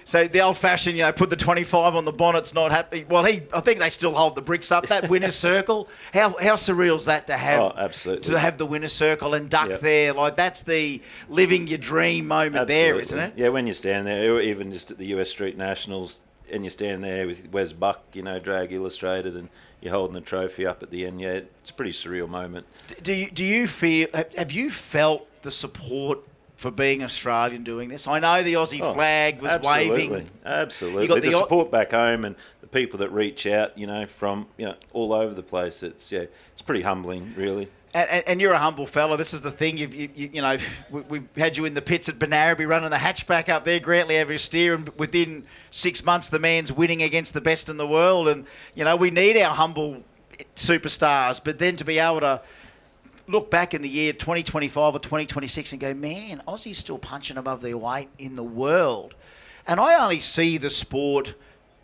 so the old-fashioned, put the 25 on the bonnet's not happy. Well, I think they still hold the bricks up. That winner's circle. How surreal is that to have? Oh, absolutely. To have the winner's circle and Duck there, that's the living your dream moment there, isn't it? Yeah, when you stand there, or even just at the US Street Nationals, and you stand there with Wes Buck, Drag Illustrated, and you're holding the trophy up at the end. Yeah, it's a pretty surreal moment. Do you feel? Have you felt the support for being Australian doing this? I know the Aussie flag was waving. Absolutely. You got the support back home and the people that reach out, from all over the place. It's pretty humbling, really. And you're a humble fella. This is the thing. We've had you in the pits at Benaraby running the hatchback up there, Grantley over steer, and within 6 months the man's winning against the best in the world. And we need our humble superstars. But then to be able to look back in the year 2025 or 2026 and go, man, Aussie's still punching above their weight in the world. And I only see the sport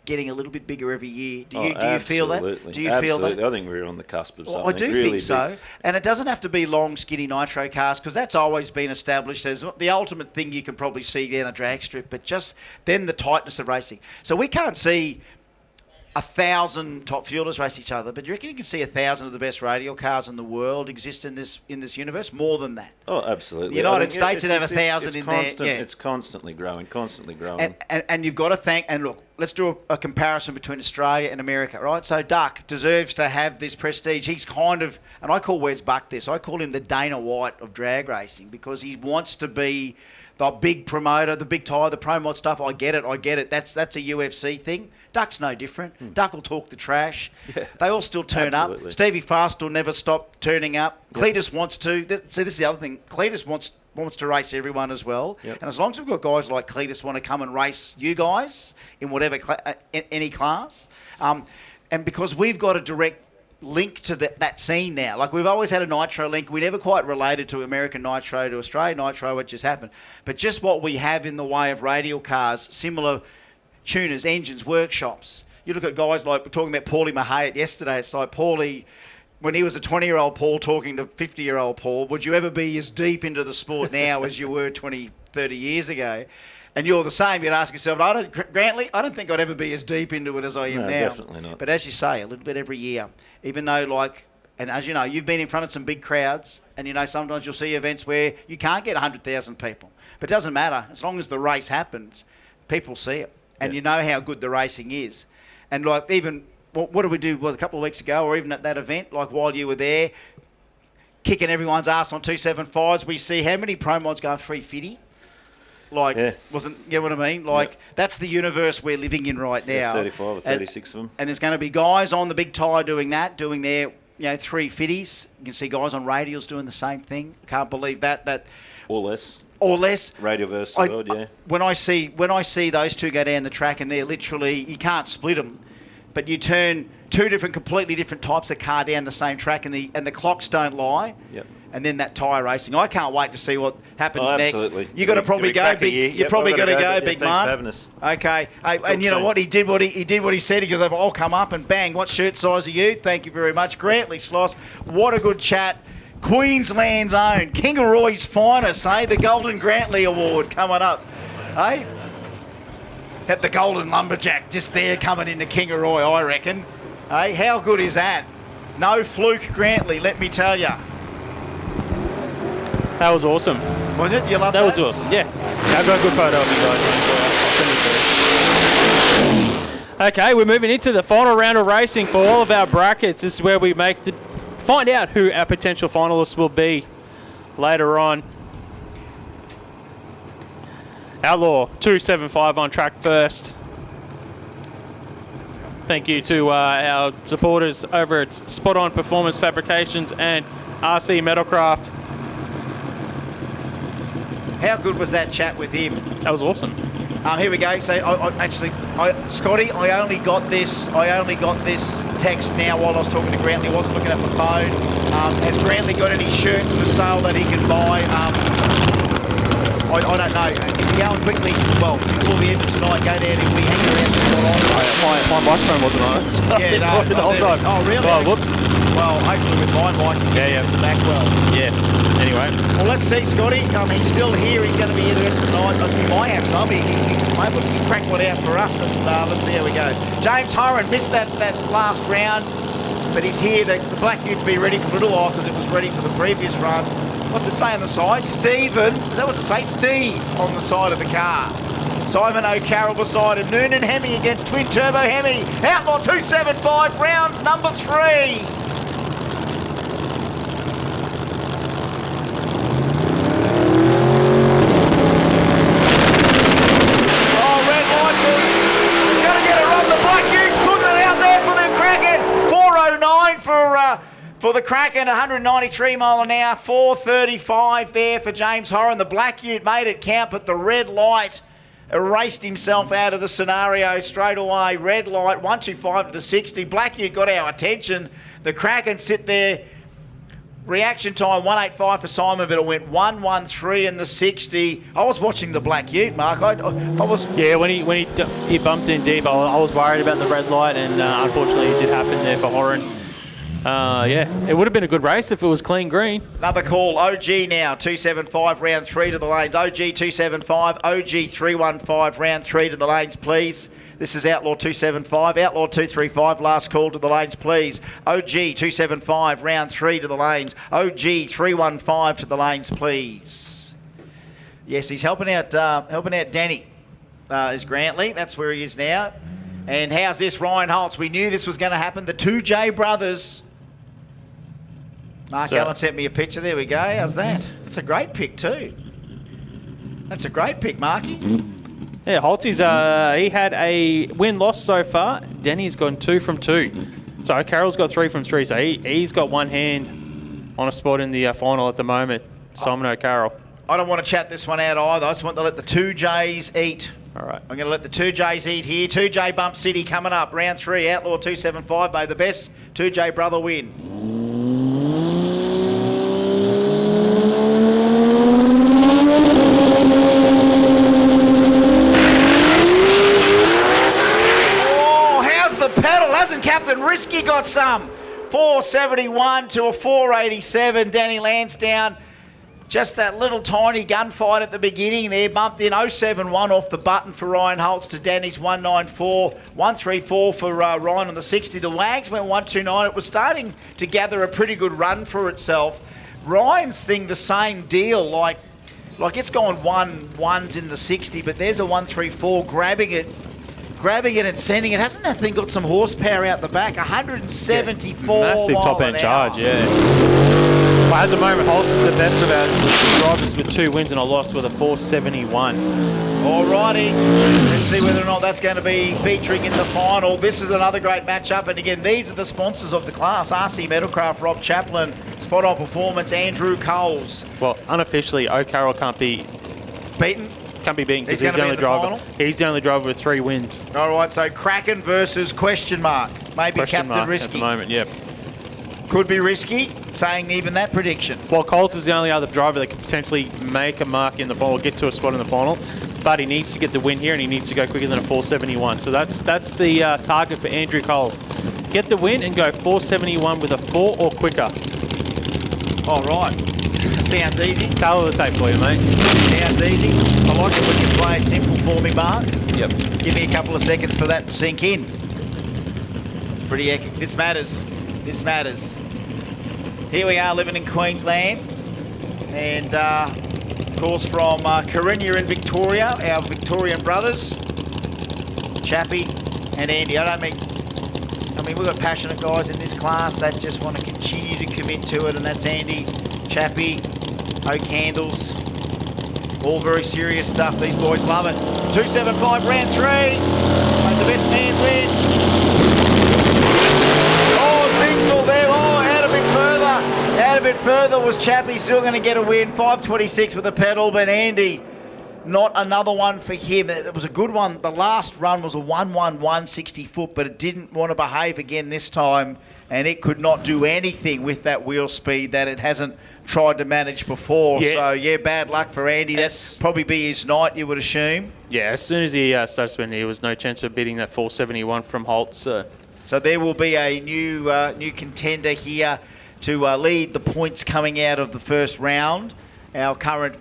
getting a little bit bigger every year. Do you feel that? Do you feel that? I think we're on the cusp of something. I do really think so. big. And it doesn't have to be long, skinny nitro cars, because that's always been established as the ultimate thing you can probably see down a drag strip, but just then the tightness of racing. So we can't see 1,000 top fuelers race each other, but you reckon you can see 1,000 of the best radial cars in the world exist in this universe? More than that. Oh, absolutely. The United States would have 1,000 in there. Yeah. It's constantly growing. And you've got to thank, and look, let's do a comparison between Australia and America, right? So Duck deserves to have this prestige. He's kind of, and I call Wes Buck this, I call him the Dana White of drag racing, because he wants to be the big promoter, the big tyre, the pro mod stuff. I get it. That's a UFC thing. Duck's no different. Duck will talk the trash. Yeah. They all still turn Absolutely. up. Stevie Fast will never stop turning up. Cletus wants to. See, this is the other thing. Cletus wants wants to race everyone as well. Yep. And as long as we've got guys like Cletus want to come and race you guys in whatever any class, and because we've got a direct link to that scene now. Like, we've always had a Nitro link. We never quite related to American Nitro, to Australian Nitro, what just happened. But just what we have in the way of radial cars, similar tuners, engines, workshops. You look at guys like, we're talking about Paulie Mahayat yesterday. It's like Paulie, when he was a 20-year-old Paul talking to 50-year-old Paul, would you ever be as deep into the sport now as you were 20, 30 years ago? And you're the same. You'd ask yourself, Grantley, I don't think I'd ever be as deep into it as I am now. Definitely not. But as you say, a little bit every year. Even though, like, and as you know, you've been in front of some big crowds, and you know sometimes you'll see events where you can't get 100,000 people. But it doesn't matter. As long as the race happens, people see it. And you know how good the racing is. And, like, even, what did we do a couple of weeks ago, or even at that event, like while you were there, kicking everyone's ass on 275s, we see how many pro mods go 350? Like, you know what I mean? Like, that's the universe we're living in right now. Yeah, 35 or 36 of them. And there's going to be guys on the big tyre doing their, 350s. You can see guys on radials doing the same thing. Can't believe that. Or less. Or less. Radio versus the world, yeah. When I see those two go down the track, and they're literally, you can't split them, but you turn two completely different types of car down the same track, and the clocks don't lie. Yep. And then that tyre racing. I can't wait to see what happens next. Absolutely. You got to probably go, big. You probably got to go, big man. Thanks for having us. Okay. And you know what? He did what he said. He goes, I'll come up and bang. What shirt size are you? Thank you very much, Grantley Schloss. What a good chat. Queensland's own, Kingaroy's finest, The Golden Grantley Award coming up, At the Golden Lumberjack, just there coming into Kingaroy, I reckon. How good is that? No fluke, Grantley, let me tell you. That was awesome. Was it? You loved that? That was awesome, yeah. I've got a good photo of you guys. I'll send it through. Okay, we're moving into the final round of racing for all of our brackets. This is where we find out who our potential finalists will be later on. Outlaw 275 on track first. Thank you to our supporters over at Spot On Performance Fabrications and RC Metalcraft. How good was that chat with him? That was awesome. Here we go. So, Scotty, I only got this text now while I was talking to Grantley. I wasn't looking at my phone. Has Grantley got any shirts for sale that he can buy? I don't know. If you go and quickly, before the end of tonight, go down and we hang around the spot on. My microphone wasn't on. Yeah, the whole time. Oh, really? Oh, whoops. Well, hopefully with my mic, back well. Yeah. Anyway. Well, let's see, Scotty. He's still here. He's going to be here the rest of the night. He might have some. He crack one out for us, and let's see how we go. James Horan missed that last round, but he's here. The black ute's be ready for a little while because it was ready for the previous run. What's it say on the side? Stephen. Is that what it say? Steve on the side of the car. Simon O'Carroll beside him. Noonan Hemi against Twin Turbo Hemi. Outlaw 275, round number 3. For the Kraken, 193 mile an hour, 435 there for James Horan. The Black Ute made it count, but the red light erased himself out of the scenario straight away. Red light, 125 to the 60. Black Ute got our attention. The Kraken sit there. Reaction time, 185 for Simon, but it went 113 in the 60. I was watching the Black Ute, Mark. I was... Yeah, when he bumped in deep, I was worried about the red light, and unfortunately it did happen there for Horan. It would have been a good race if it was clean green. Another call, OG now, 275, round 3 to the lanes. OG 275, OG 315, round 3 to the lanes, please. This is Outlaw 275, Outlaw 235, last call to the lanes, please. OG 275, round 3 to the lanes. OG 315 to the lanes, please. Yes, he's helping out Danny, is Grantley. That's where he is now. And how's this, Ryan Holtz? We knew this was going to happen. The two J brothers. Mark Allen sent me a picture. There we go. How's that? That's a great pick too. That's a great pick, Marky. Yeah, Holtzy's he had a win-loss so far. Denny's gone 2 from 2. So Carroll's got 3 from 3. So he's got one hand on a spot in the final at the moment. Simon O'Carroll. I don't want to chat this one out either. I just want to let the 2Js eat. All right. I'm going to let the 2Js eat here. 2J Bump City coming up. Round 3, Outlaw 275, may the best 2J brother win. Oh, how's the pedal? Hasn't Captain Risky got some? 471 to a 487. Danny Lansdowne. Just that little tiny gunfight at the beginning there, bumped in 071 off the button for Ryan Holtz to Danny's 194, 134 for Ryan on the 60. The Wags went 129. It was starting to gather a pretty good run for itself. Ryan's thing, the same deal, like it's gone 1-1s in the 60, but there's a 134 grabbing it and sending it. Hasn't that thing got some horsepower out the back? 174 massive mile top an end hour. charge, yeah. But at the moment, Holtz is the best of our drivers with 2 wins and a loss with a 471. Alrighty, let's see whether or not that's going to be featuring in the final. This is another great matchup, and again, these are the sponsors of the class. RC Metalcraft, Rob Chaplin, Spot On Performance, Andrew Coles. Well, unofficially, O'Carroll can't be Beaten. beaten because He's he's the gonna be only in the driver. final? He's the only driver with 3 wins. Alright, so Kraken versus question mark. Maybe Question Captain mark Risky. at the moment, yep. Could be Risky, saying even that prediction. Well, Coles is the only other driver that could potentially make a mark in the final, get to a spot in the final, but he needs to get the win here and he needs to go quicker than a 471. So that's the target for Andrew Coles. Get the win and go 471 with a 4 or quicker. Alright, sounds easy. Tail of the tape for you, mate. Sounds easy. I like it when you play it simple for me, Mark. Yep. Give me a couple of seconds for that to sink in. It's pretty This matters. This matters. Here we are living in Queensland. And, of course, from Corinna in Victoria, our Victorian brothers, Chappie and Andy. I mean, we've got passionate guys in this class that just want to continue to commit to it, and that's Andy, Chappie, O'Candles. All very serious stuff. These boys love it. 275, round 3. Let the best man win. Oh, Zingstall there. Oh, out a bit further. Out a bit further was Chappie. Still going to get a win. 526 with a pedal, but Andy, not another one for him. It was a good one. The last run was a 111 60 foot, but it didn't want to behave again this time, and it could not do anything with that wheel speed that it hasn't tried to manage before. Yeah. So, yeah, bad luck for Andy. That's probably be his night, you would assume. Yeah, as soon as he started spinning, there was no chance of beating that 471 from Holtz. So there will be a new contender here to lead the points coming out of the first round. Our current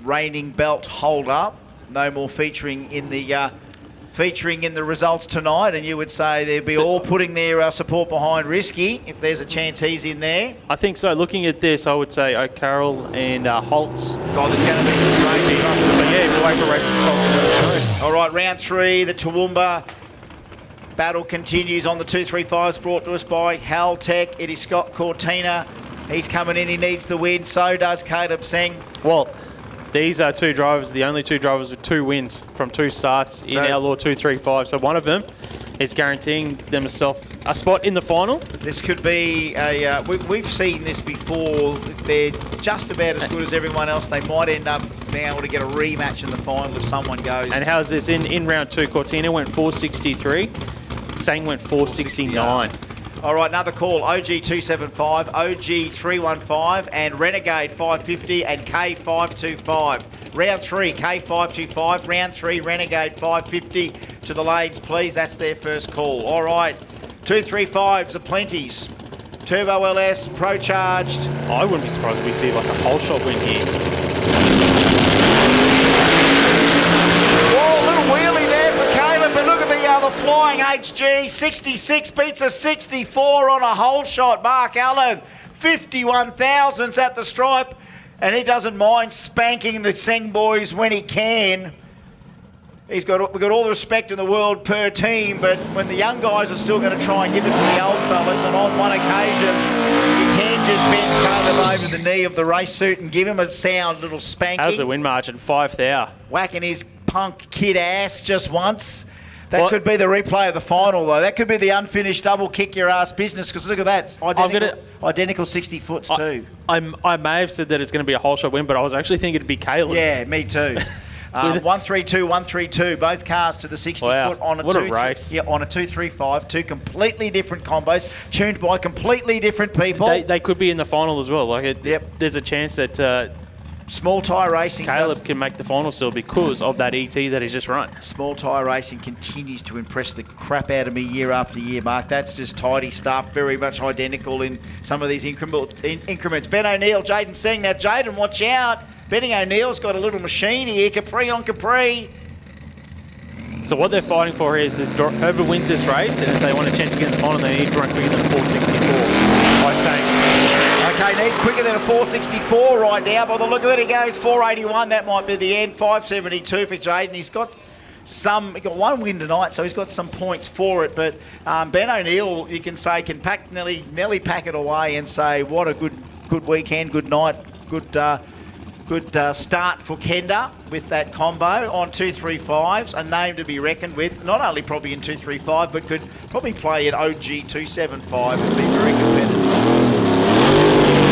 reigning belt holder. No more featuring in the results tonight, and you would say they'd be all putting their support behind Risky if there's a chance he's in there. I think so. Looking at this, I would say O'Carroll and Holtz. God, there's going to be some great But yeah, we'll wait for racing Holtz. All right, round 3, the Toowoomba battle continues on the 235s, brought to us by Haltech. It is Scott Cortina. He's coming in. He needs the win. So does Caleb Singh. Well, these are 2 drivers, the only 2 drivers with 2 wins from 2 starts in Outlaw 235. So one of them is guaranteeing themselves a spot in the final. This could be a... we've seen this before. They're just about as good as everyone else. They might end up being able to get a rematch in the final if someone goes. And how's this? In round 2, Cortina went 463. Sang went 469. All right, another call. OG 275, OG 315, and Renegade 550 and K525. Round 3, K525. Round 3, Renegade 550. To the lanes, please. That's their first call. All right, 235s are plenties. Turbo LS, Pro Charged. I wouldn't be surprised if we see like a whole shot win here. Whoa, little wheelie there for Caleb, but look at the flying HG. 66 beats a 64 on a whole shot. Mark Allen, 51 thousandths at the stripe, and he doesn't mind spanking the Seng boys when he can. We've got all the respect in the world per team, but when the young guys are still going to try and give it to the old fellas, and on one occasion, you can just bend Caleb over the knee of the race suit and give him a sound little spanking. How's the win margin? 5,000. Whacking his punk kid ass just once. That could be the replay of the final, though. That could be the unfinished double kick your ass business, because look at that. Identical 60 foots too. I may have said that it's going to be a whole shot win, but I was actually thinking it'd be Caleb. Yeah, me too. 132, 132, both cars to the 60 foot on a what a race. Yeah, on a 235, two completely different combos, tuned by completely different people. They could be in the final as well. There's a chance that Small tyre racing. Caleb can make the final still because of that ET that he's just run. Small tyre racing continues to impress the crap out of me year after year, Mark. That's just tidy stuff, very much identical in some of these increments. Ben O'Neill, Jaden Singh. Now, Jaden, watch out. Benny O'Neill's got a little machine here, Capri on Capri. So what they're fighting for here is whoever wins this race, and if they want a chance to get in the final, they need to run quicker than 464. By saying, okay, needs quicker than a 464 right now. By the look of it, he goes 481. That might be the end. 572 for Jaden. He got one win tonight, so he's got some points for it. But Ben O'Neill, you can say, can nearly pack it away and say, what a good weekend, good night, good start for Kenda with that combo on 235s, a name to be reckoned with, not only probably in 235, but could probably play at OG 275 and be very competitive.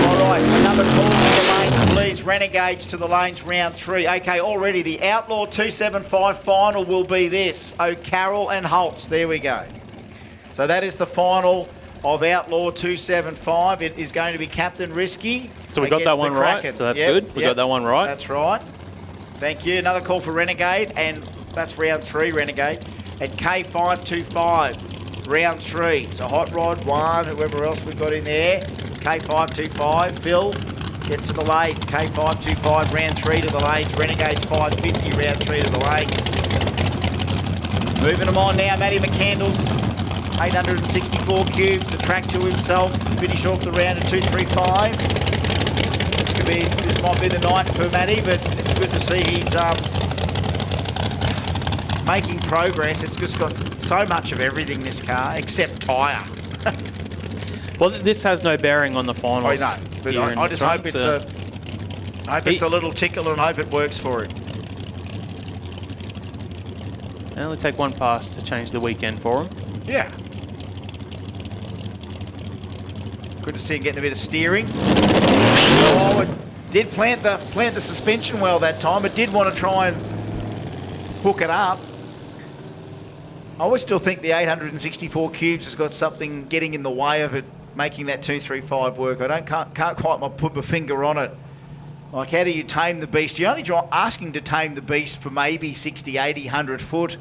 All right, another call to the lanes, please. Renegades to the lanes, round 3. Okay, already the Outlaw 275 final will be this. O'Carroll and Holtz, there we go. So that is the final of Outlaw 275. It is going to be Captain Risky. So we got that one right, so that's good. We got that one right. That's right. Thank you. Another call for Renegade, and that's round 3, Renegade. At K525, round 3. So Hot Rod 1, whoever else we've got in there. K525, Phil, get to the lanes. K525, round 3 to the lanes. Renegades 550, round 3 to the lanes. Moving them on now, Matty McCandles. 864 cubes, the track to himself, finish off the round at 235. This might be the night for Matty, but it's good to see he's making progress. It's just got so much of everything, this car, except tyre. Well, this has no bearing on the finals. I know, but I just hope it's a little tickle and hope it works for it. It only take one pass to change the weekend for him. Yeah. Good to see him getting a bit of steering. Oh, it did plant the suspension well that time. It did want to try and hook it up. I always still think the 864 cubes has got something getting in the way of it making that 235 work. I can't quite put my finger on it. Like, how do you tame the beast? You're only asking to tame the beast for maybe 60, 80, 100 foot.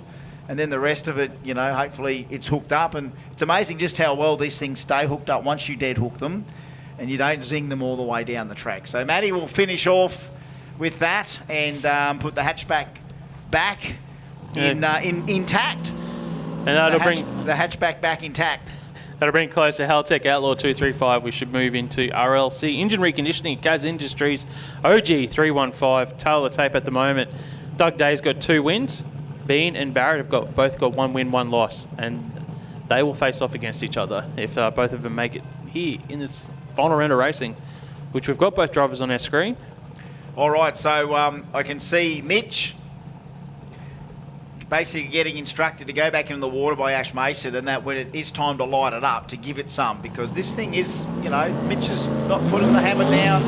And then the rest of it, you know, hopefully it's hooked up. And it's amazing just how well these things stay hooked up once you dead hook them and you don't zing them all the way down the track. So Matty will finish off with that and put the hatchback back intact. And that'll bring the hatchback back intact. That'll bring close to Haltech Outlaw 235. We should move into RLC Engine Reconditioning, Kazz Industries, OG 315, tail of the tape at the moment. Doug Day's got 2 wins. Bean and Barrett have both got 1 win, 1 loss, and they will face off against each other if both of them make it here in this final round of racing, which we've got both drivers on our screen. All right, so I can see Mitch basically getting instructed to go back in the water by Ash Mason, and that when it is time to light it up, to give it some, because this thing is, you know, Mitch is not putting the hammer down.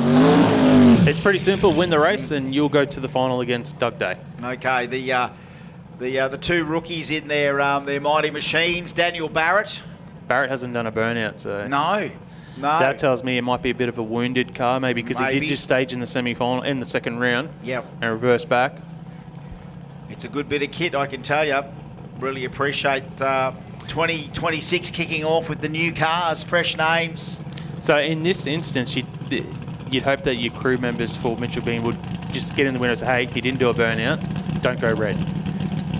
It's pretty simple. Win the race, and you'll go to the final against Doug Day. Okay, the 2 rookies in their mighty machines. Daniel Barrett. Barrett hasn't done a burnout, so no. That tells me it might be a bit of a wounded car, maybe because he did just stage in the semi-final in the second round. Yep. And reverse back. It's a good bit of kit, I can tell you. Really appreciate 2026 kicking off with the new cars, fresh names. So in this instance, you'd hope that your crew members for Mitchell Bean would just get in the window and say, hey, he didn't do a burnout, don't go red.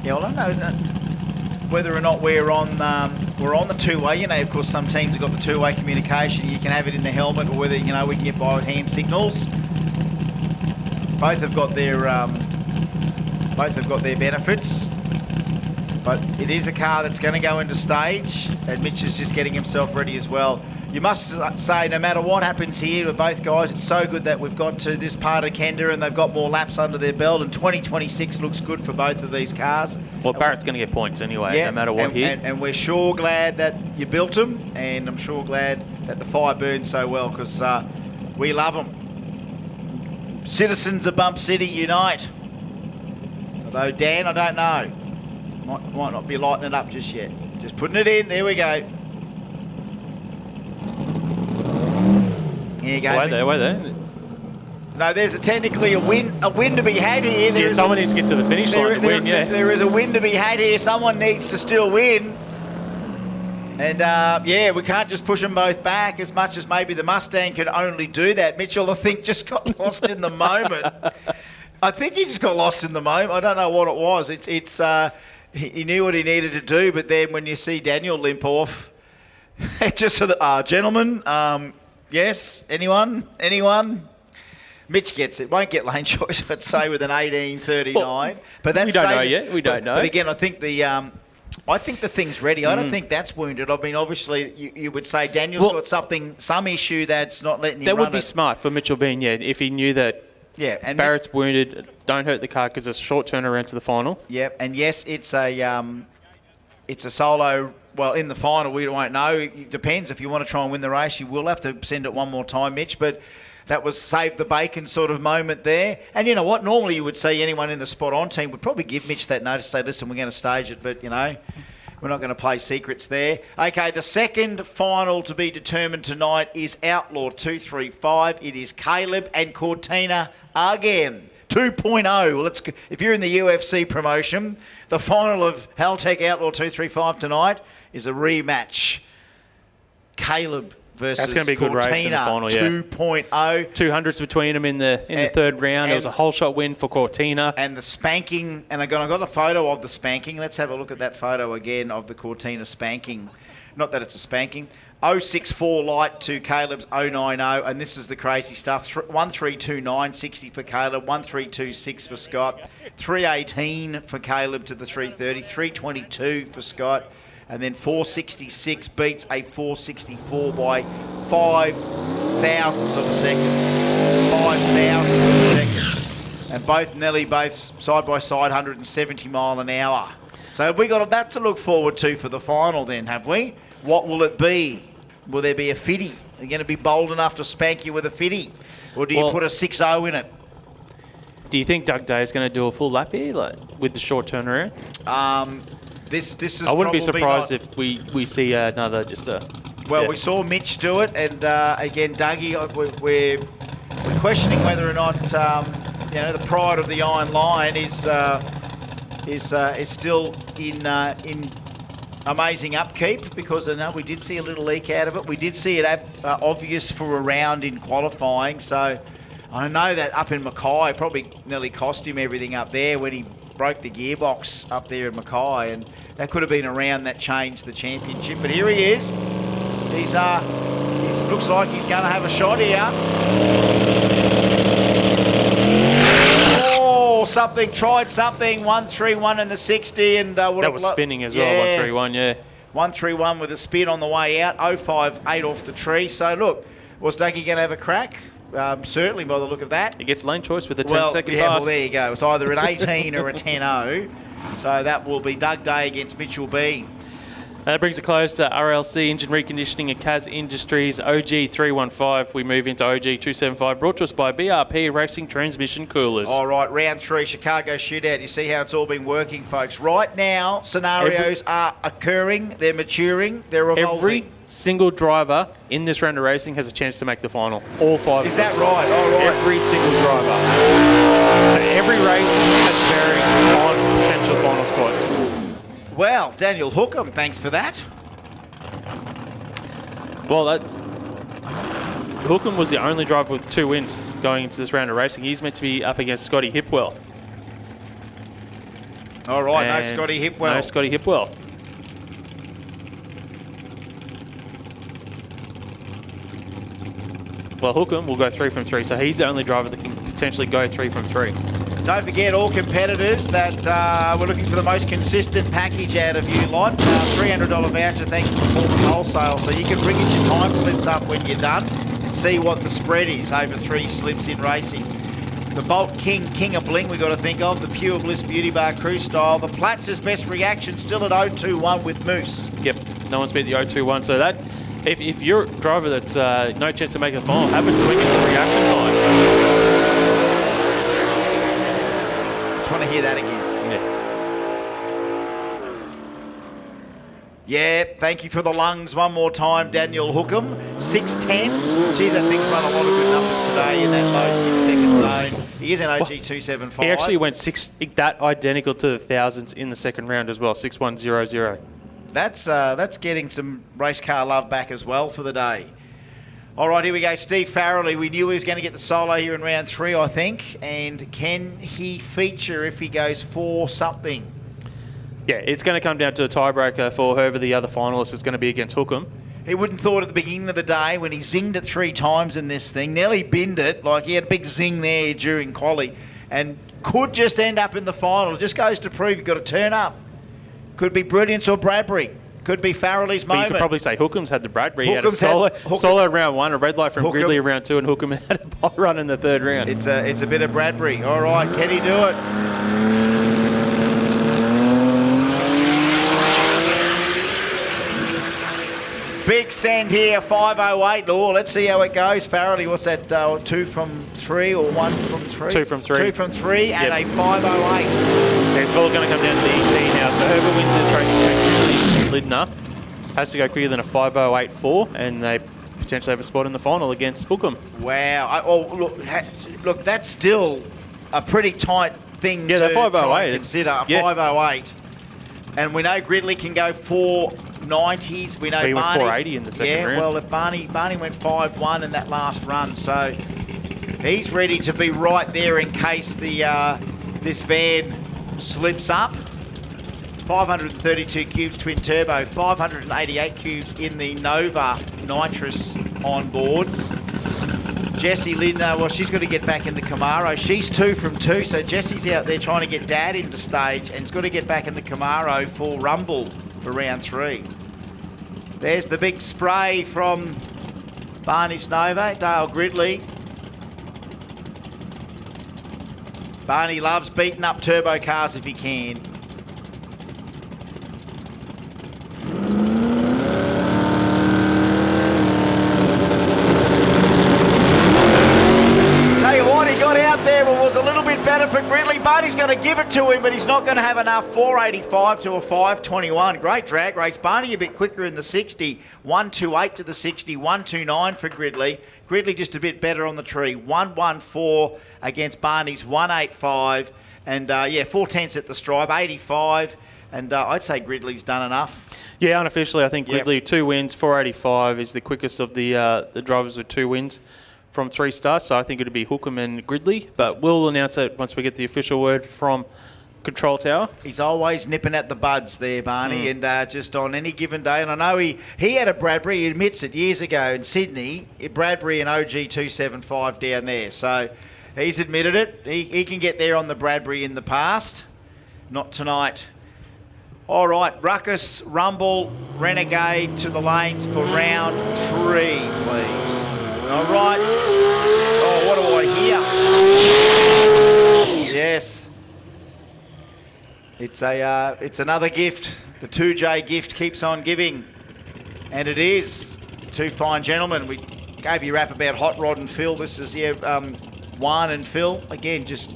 Yeah, well, I don't know whether or not we're on the 2-way. You know, of course, some teams have got the 2-way communication. You can have it in the helmet, or whether, you know, we can get by with hand signals. Both have got their benefits. But it is a car that's going to go into stage, and Mitch is just getting himself ready as well. you must say, no matter what happens here with both guys, it's so good that we've got to this part of Kenda and they've got more laps under their belt, and 2026 looks good for both of these cars. Well, Barrett's going to get points anyway, no matter what here. And we're sure glad that you built them, and I'm sure glad that the fire burned so well, because we love them. Citizens of Bump City, unite. Although, Dan, I don't know. Might not be lighting it up just yet. Just putting it in. There we go. There you go. Wait there. No, there's technically a win to be had here. Someone needs to get to the finish line and win, yeah. There is a win to be had here. Someone needs to still win. And, we can't just push them both back as much as maybe the Mustang can only do that. Mitchell, I think, just got lost in the moment. I think he just got lost in the moment. I don't know what it was. He knew what he needed to do, but then when you see Daniel limp off, just for the gentlemen, yes, anyone? Mitch gets it. Won't get lane choice, I'd say, with an 18.39. Well, but that's we don't know yet. We don't know. But again, I think the thing's ready. I don't think that's wounded. I mean, obviously, you would say Daniel's got some issue that's not letting him run. That would be smart for Mitchell Bean, if he knew that. Yeah, and Barrett's wounded. Don't hurt the car because it's a short turnaround to the final. Yep, and yes, it's a solo. Well, in the final, we won't know. It depends. If you want to try and win the race, you will have to send it one more time, Mitch. But that was save the bacon sort of moment there. And you know what? Normally, you would see anyone in the spot-on team would probably give Mitch that notice, say, listen, we're going to stage it, but, we're not going to play secrets there. Okay, the second final to be determined tonight is Outlaw 235. It is Caleb and Cortina again. 2.0. Well, if you're in the UFC promotion, the final of Haltech Outlaw 235 tonight is a rematch. Caleb versus That's going to be a good Cortina, race in the final, 2.0. 200s between them in the third round. It was a whole shot win for Cortina. And the spanking, and I got a photo of the spanking. Let's have a look at that photo again of the Cortina spanking. Not that it's a spanking. 064 light to Caleb's 090, and this is the crazy stuff. 1329.60 for Caleb, 1326 for Scott, 318 for Caleb to the 330, 322 for Scott, and then 466 beats a 464 by 5 thousandths of a second. 5 thousandths of a second. And both side by side, 170 mile an hour. So we got that to look forward to for the final then, have we? What will it be? Will there be a 50? Are you going to be bold enough to spank you with a 50? Or do you put a 6-0 in it? Do you think Doug Day is going to do a full lap here, with the short turnaround? This is. I wouldn't be surprised if we see another we saw Mitch do it, and again, Dougie, we're questioning whether or not the pride of the Iron Lion is still in amazing upkeep, because we did see a little leak out of it. We did see it obvious for a round in qualifying, so I know that up in Mackay probably nearly cost him everything up there when he broke the gearbox up there in Mackay, and that could have been a round that changed the championship. But here he is. He looks like he's going to have a shot here. Tried something, 131 in the 60, and that was spinning as well, 131, 131 with a spin on the way out, 058 off the tree. So look, was Dougie going to have a crack? Certainly by the look of that. He gets lane choice with a 10-second pass. Well, there you go. It's either an 18 or a 10-0. So that will be Doug Day against Mitchell Bean. That brings a close to RLC Engine Reconditioning and Kazz Industries OG 315. We move into OG 275, brought to us by BRP Racing Transmission Coolers. All right, round 3, Chicago Shootout. You see how it's all been working, folks. Right now, scenarios are occurring. They're maturing. They're evolving. Every single driver in this round of racing has a chance to make the final. All 5. Is that right? All right. Every single driver. So every race has bearing on potential final spots. Well, Daniel Hookham, thanks for that. Well, Hookham was the only driver with 2 wins going into this round of racing. He's meant to be up against Scotty Hipwell. All right, no Scotty Hipwell. No Scotty Hipwell. Well, Hookham will go 3 from 3, so he's the only driver that can potentially go 3 from 3. Don't forget, all competitors that we're looking for the most consistent package out of you lot. $300 voucher thanks to Performance Wholesale. So you can bring your time slips up when you're done and see what the spread is over 3 slips in racing. The Bolt King of Bling we've got to think of. The Pure Bliss Beauty Bar Cruise Style. The Platz's Best Reaction still at 021 with Moose. Yep, no one's beat the 021. So that, if you're a driver that's no chance to make a final, have a swing at the reaction time. Just want to hear that again. Yeah, thank you for the lungs one more time, Daniel Hookham. 6'10". Geez, that thing's run a lot of good numbers today in that low 6-second zone. He is an OG 275. He actually went that identical to the thousands in the second round as well, 6.100. That's getting some race car love back as well for the day. All right, here we go. Steve Farrelly. We knew he was going to get the solo here in round 3, I think. And can he feature if he goes for something? Yeah, it's going to come down to a tiebreaker for whoever the other finalist is going to be against Hookham. He wouldn't thought at the beginning of the day when he zinged it 3 times in this thing, nearly binned it, like he had a big zing there during quali, and could just end up in the final. It just goes to prove you've got to turn up. Could be Brilliance or Bradbury. Could be Farrelly's But moment. you could probably say Hookham's had the Bradbury. He had a Hookham's solo in round 1, a red light from Hookham. Gridley in round 2, and Hookham had a ball run in the 3rd round. It's a bit of Bradbury. All right, can he do it? Big send here, 508. Oh, let's see how it goes. Farrelly, what's that? 2 from 3 or 1 from 3? 2 from 3. 2 from 3 and Yep. a 508. Yeah, it's all going to come down to the ET now. So whoever wins this race, Lindner, has to go quicker than a 508.4, and they potentially have a spot in the final against Hookham. Wow. Look, that's still a pretty tight thing Yeah, to that 508, try and it's- consider. A yeah. 508. And we know Gridley can go 490s. We know He went Barney 480 in the second round. Well, if Barney went 5-1 in that last run, so he's ready to be right there in case the this van slips up. 532 cubes twin turbo, 588 cubes in the Nova nitrous on board. Jessie Lindner, well, she's got to get back in the Camaro. She's 2 from 2, so Jessie's out there trying to get Dad into stage and has got to get back in the Camaro for Rumble for round 3. There's the big spray from Barney's Nova, Dale Gridley. Barney loves beating up turbo cars if he can. Tell you what, he got out there, but was a little bit better for Gridley. Barney's going to give it to him, but he's not going to have enough. 485 to a 521. Great drag race. Barney a bit quicker in the 60. 128 to the 60. 129 for Gridley. Gridley just a bit better on the tree. 114 against Barney's 185. And 4/10 at the stripe. 85. And I'd say Gridley's done enough. Yeah, unofficially, I think Yep. Gridley 2 wins, 485 is the quickest of the drivers with 2 wins from 3 starts. So I think it'd be Hookham and Gridley, but we'll announce that once we get the official word from Control Tower. He's always nipping at the buds there, Barney, and just on any given day. And I know he had a Bradbury, he admits it, years ago in Sydney, Bradbury and OG 275 down there. So he's admitted it. He can get there on the Bradbury in the past. Not tonight. All right, Ruckus, Rumble, Renegade to the lanes for round 3, please. All right. Oh, what do I hear? Yes. It's another gift. The 2J gift keeps on giving. And it is 2 fine gentlemen. We gave you a rap about Hot Rod and Phil. This is Juan and Phil. Again, just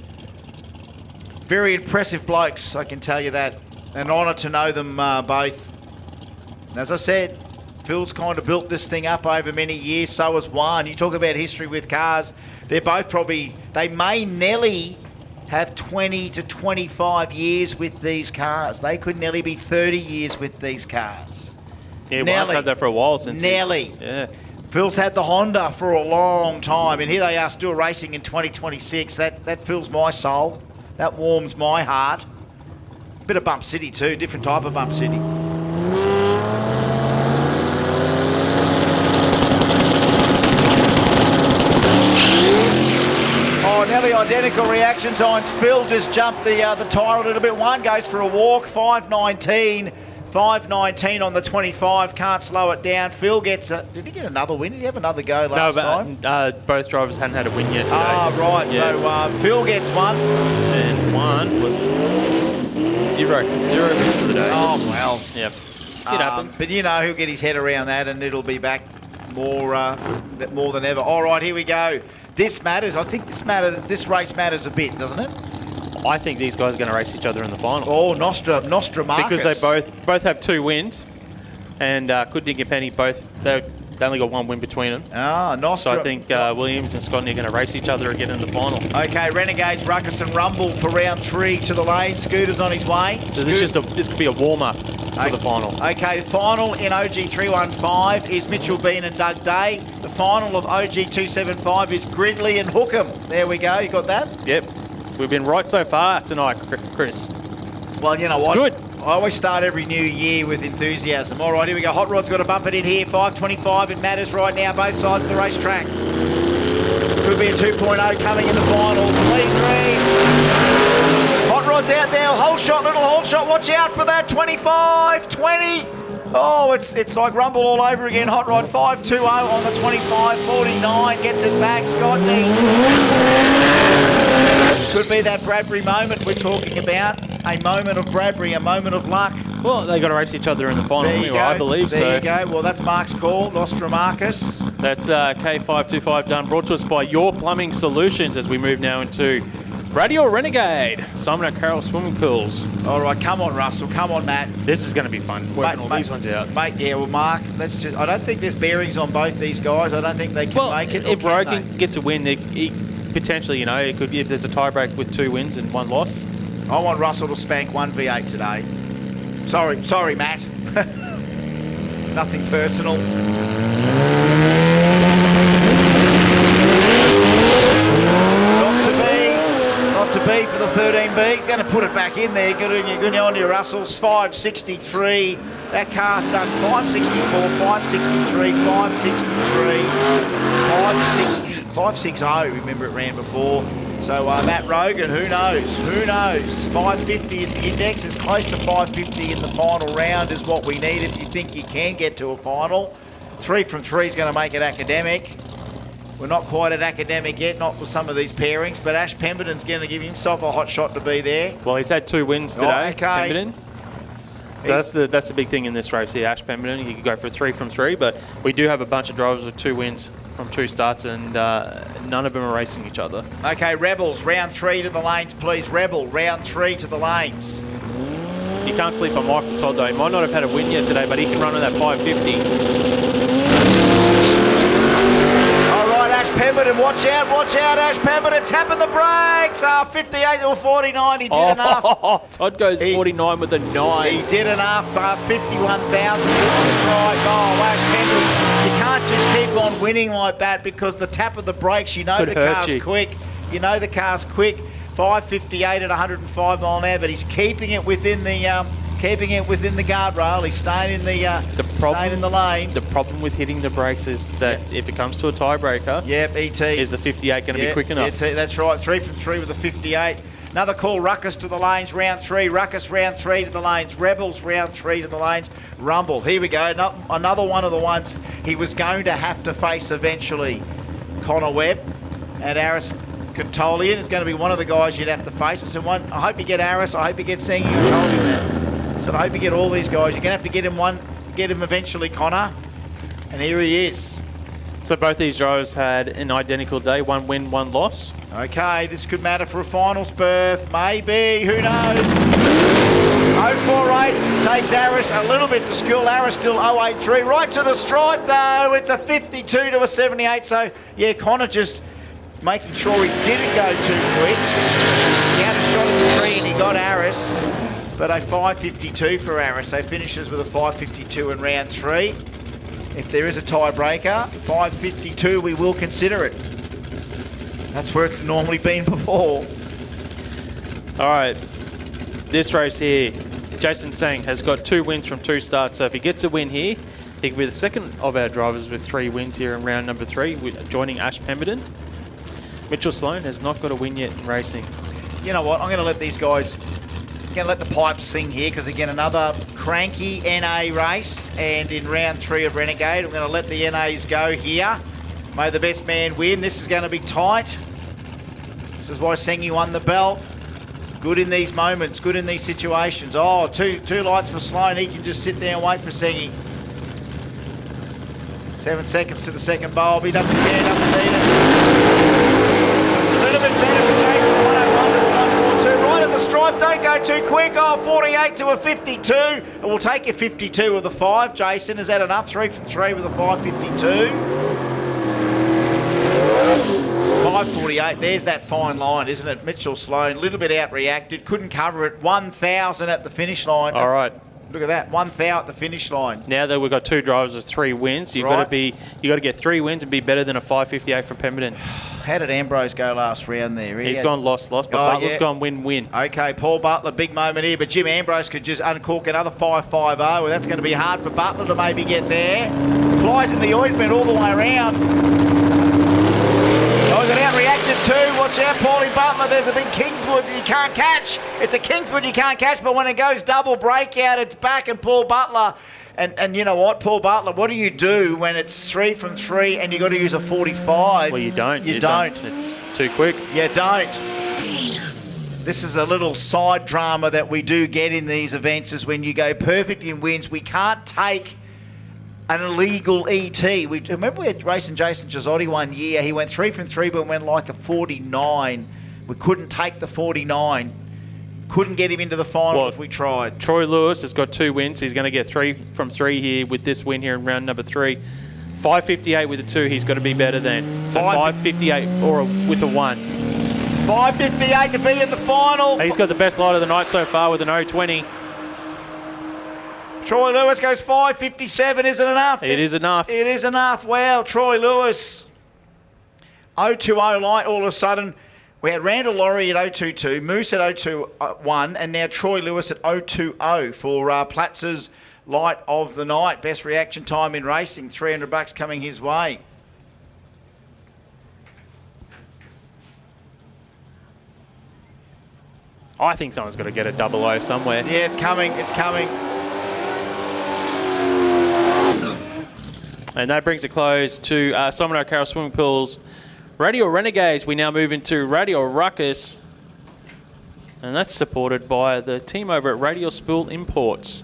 very impressive blokes, I can tell you that. An honour to know them both. And as I said, Phil's kind of built this thing up over many years. So has Juan. You talk about history with cars. They're both they may nearly have 20 to 25 years with these cars. They could nearly be 30 years with these cars. Yeah, Juan's had that for a while since. Nearly. Yeah. Phil's had the Honda for a long time, and here they are still racing in 2026. That fills my soul. That warms my heart. Bit of Bump City too, different type of Bump City. Oh, right, nearly identical reaction times. Phil just jumped the tyre a little bit. One goes for a walk, 5:19. 5:19 on the 25, can't slow it down. Phil gets a... Did he get another win? Did he have another go last time? No, both drivers hadn't had a win yet today. Ah, right. Yeah. So Phil gets one. And one was zero wins for the day. Oh, well. Yep. It happens. But you know, he'll get his head around that and it'll be back more than ever. All right, here we go. This matters. I think this race matters a bit, doesn't it? I think these guys are going to race each other in the final. Oh, Nostradamus. Because they both have 2 wins, and Gooding and Penny they only got 1 win between them. Ah, So I think Williams and Scotty are going to race each other again in the final. Okay, Renegades, Ruckus and Rumble for round 3 to the lane. Scooter's on his way. So this could be a warm-up for the final. Okay, the final in OG 315 is Mitchell Bean and Doug Day. The final of OG 275 is Gridley and Hookham. There we go, you got that? Yep. We've been right so far tonight, Chris. Well, you know what? Good. I always start every new year with enthusiasm. All right, here we go. Hot Rod's got to bump it in here. 5:25. It matters right now, both sides of the racetrack. Could be a 2.0 coming in the final. Clean green. Hot Rod's out there. Whole shot, little whole shot. Watch out for that. 25, 20. Oh, it's like Rumble all over again. Hot Rod 5.20 on the 25, 49. Gets it back. Scotty. Could be that Bradbury moment we're talking about. A moment of Bradbury, a moment of luck. Well, they got to race each other in the final anyway, I believe so. There you go. Well, that's Mark's call, Nostradamus. That's K525 done, brought to us by Your Plumbing Solutions as we move now into Radial Renegade, Simon and Carroll Swimming Pools. All right, come on, Russell. Come on, Matt. This is going to be fun, working all these ones out. Mate, yeah, well, Mark, I don't think there's bearings on both these guys. I don't think they can make it. If Rogan gets a win, potentially, it could be if there's a tiebreak with 2 wins and 1 loss. I want Russell to spank 1 V8 today. Sorry, Matt. Nothing personal. Not to be for the 13B. He's going to put it back in there. Good on you, Russell. 563. That car's done 564, 563, 563, 560, remember it ran before. So Matt Rogan, who knows? 550 is the index, as close to 550 in the final round is what we need if you think you can get to a final. 3 from 3 is going to make it academic. We're not quite at academic yet, not with some of these pairings, but Ash Pemberton's going to give himself a hot shot to be there. Well, he's had 2 wins today, okay. Pemberton. So that's the big thing in this race here, Ash Pemberton. He could go for 3 from 3, but we do have a bunch of drivers with 2 wins from 2 starts, and none of them are racing each other. Okay, Rebels, round 3 to the lanes, please. Rebel, round 3 to the lanes. You can't sleep on Michael Todd, though. He might not have had a win yet today, but he can run at that 550. Ash Pemberton, watch out, Ash Pemberton tapping the brakes. 58 or 49, he did enough. Todd goes 49 with a 9. He did enough, 51,000 to the strike. Oh, Ash Pemberton, you can't just keep on winning like that because the tap of the brakes, the car's quick. You know the car's quick. 558 at 105 mile an hour, but he's keeping it within the guardrail. He's staying in staying in the lane. The problem with hitting the brakes is that if it comes to a tiebreaker, ET is the 58 going to be quick enough? That's right. 3 from 3 with a 58. Another call. Ruckus to the lanes. Round 3. Ruckus round 3 to the lanes. Rebels round 3 to the lanes. Rumble. Here we go. Another one of the ones he was going to have to face eventually. Connor Webb and Aris Cantolian is going to be one of the guys you'd have to face. I hope you get Aris. I hope you get Sengi Cantolian. So I hope you get all these guys. You're going to have to get him eventually, Connor. And here he is. So both these drivers had an identical day. 1 win, 1 loss. Okay, this could matter for a finals berth. Maybe. Who knows? 048 takes Aris a little bit to school. Aris still 083. Right to the stripe, though. It's a 52 to a 78. So, yeah, Connor just making sure he didn't go too quick. He had a shot at the 3 and he got Aris. But a 552 for Aris. So finishes with a 552 in round 3. If there is a tiebreaker, 552, we will consider it. That's where it's normally been before. All right. This race here, Jason Sang has got 2 wins from 2 starts. So if he gets a win here, he could be the second of our drivers with 3 wins here in round number 3, joining Ash Pemberton. Mitchell Sloan has not got a win yet in racing. You know what? I'm going to let these guys, going to let the pipes sing here because again, another cranky NA race. And in round 3 of Renegade, I'm going to let the NAs go here. May the best man win. This is going to be tight. This is why Sengi won the belt. Good in these moments, good in these situations. Oh, two lights for Sloan. He can just sit there and wait for Sengi. 7 seconds to the second bulb. He doesn't care, doesn't need it. A little bit better for Jason. 101 to 142. Right at the stripe. Don't go too quick. Oh, 48 to a 52. And we'll take you 52 with a 5. Jason, is that enough? 3 from 3 with a 5.52. 5.48, there's that fine line, isn't it? Mitchell Sloan, a little bit out-reacted, couldn't cover it. 1,000 at the finish line. All right. Look at that, 1,000 at the finish line. Now that we've got 2 drivers with 3 wins, you've got to get 3 wins and be better than a 5.58 from Pemberton. How did Ambrose go last round there? He's gone lost, but Butler's gone win-win. Okay, Paul Butler, big moment here, but Jim Ambrose could just uncork another 5.50. Well, that's going to be hard for Butler to maybe get there. Flies in the ointment all the way around. Oh, he got out-reacted too. Watch out, Paulie Butler. There's a big Kingswood you can't catch. It's a Kingswood you can't catch, but when it goes double breakout, it's back and Paul Butler. And you know what, Paul Butler, what do you do when it's 3 from 3 and you got to use a 45? Well, you don't. You don't. It's too quick. You don't. This is a little side drama that we do get in these events is when you go perfect in wins, we can't take an illegal ET. Remember we had racing Jason Gisotti one year. He went 3 from 3 but went like a 49. We couldn't take the 49. Couldn't get him into the final if we tried. Troy Lewis has got 2 wins. He's going to get 3 from 3 here with this win here in round number 3. 5.58 with a 2, he's got to be better than. So 5.58 or with a 1. 5.58 to be in the final. He's got the best light of the night so far with an 0.20. Troy Lewis goes 5.57. Is it enough? It is enough. It is enough. Wow, Troy Lewis. 0.20 light all of a sudden. We had Randall Laurie at 0.22, Moose at 0.21, and now Troy Lewis at 0.20 for Platz's light of the night. Best reaction time in racing. $300 coming his way. I think someone's got to get a 0.00 somewhere. Yeah, it's coming. It's coming. And that brings a close to Simon O'Carroll Swimming Pool's Radial Renegades. We now move into Radial Ruckus. And that's supported by the team over at Radial Spool Imports.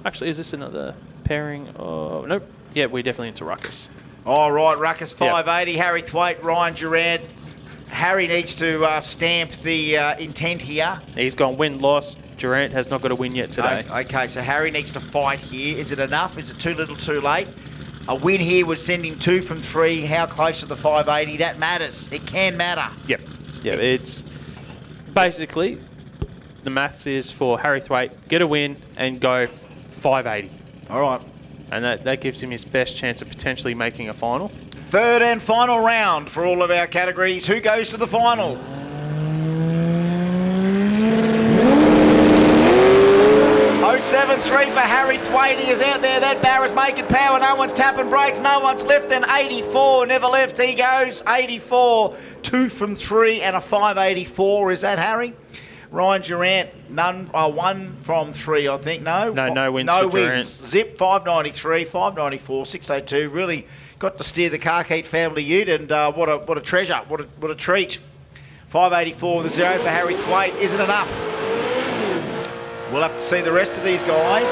Actually, is this another pairing? Oh, nope. Yeah, we're definitely into Ruckus. All right, Ruckus 580. Yep. Harry Thwaite, Ryan Durant. Harry needs to stamp the intent here. He's gone win-loss. Durant has not got a win yet today. Okay, so Harry needs to fight here. Is it enough? Is it too little too late? A win here would send him 2 from 3. How close to the 580? That matters. It can matter. Yep. Yeah, it's basically the maths is for Harry Thwaite, get a win and go 580. All right. And that gives him his best chance of potentially making a final. Third and final round for all of our categories. Who goes to the final? .73 for Harry Thwaite. He is out there. That barrel's making power. No one's tapping brakes. No one's lifting. 84. Never left. He goes. 84. 2 from 3 and a 584. Is that Harry? Ryan Durant, none. 1 from 3, I think. No wins for wins. Durant. Zip 593, 594, 602. Really got to steer the Carkeet family ute, and what a treasure. What a treat. 584 with a 0 for Harry Thwaite. Is it enough? We'll have to see the rest of these guys.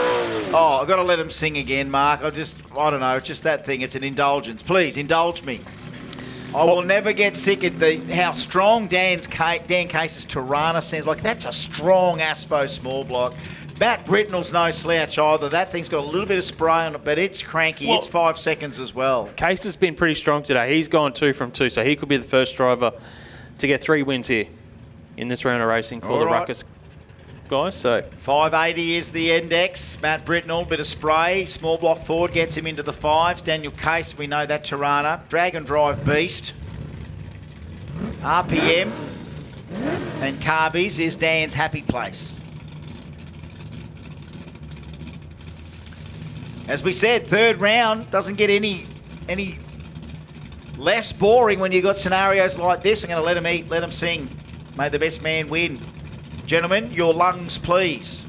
Oh, I've got to let them sing again, Mark. I don't know. It's just that thing. It's an indulgence. Please, indulge me. I will never get sick at how strong Dan Case's Tirana sounds. Like, that's a strong Aspo small block. Matt Britnell's no slouch either. That thing's got a little bit of spray on it, but it's cranky. It's 5 seconds as well. Case has been pretty strong today. He's gone 2 from 2, so he could be the first driver to get 3 wins here in this round of racing for the Ruckus guys. So 580 is the index. Matt Britnell, bit of spray. Small block forward gets him into the 5s. Daniel Case, we know that Tirana. Drag and Drive Beast. RPM and Carbies is Dan's happy place. As we said, third round doesn't get any Less boring when you've got scenarios like this. I'm going to let them eat, let them sing. May the best man win. Gentlemen, your lungs, please.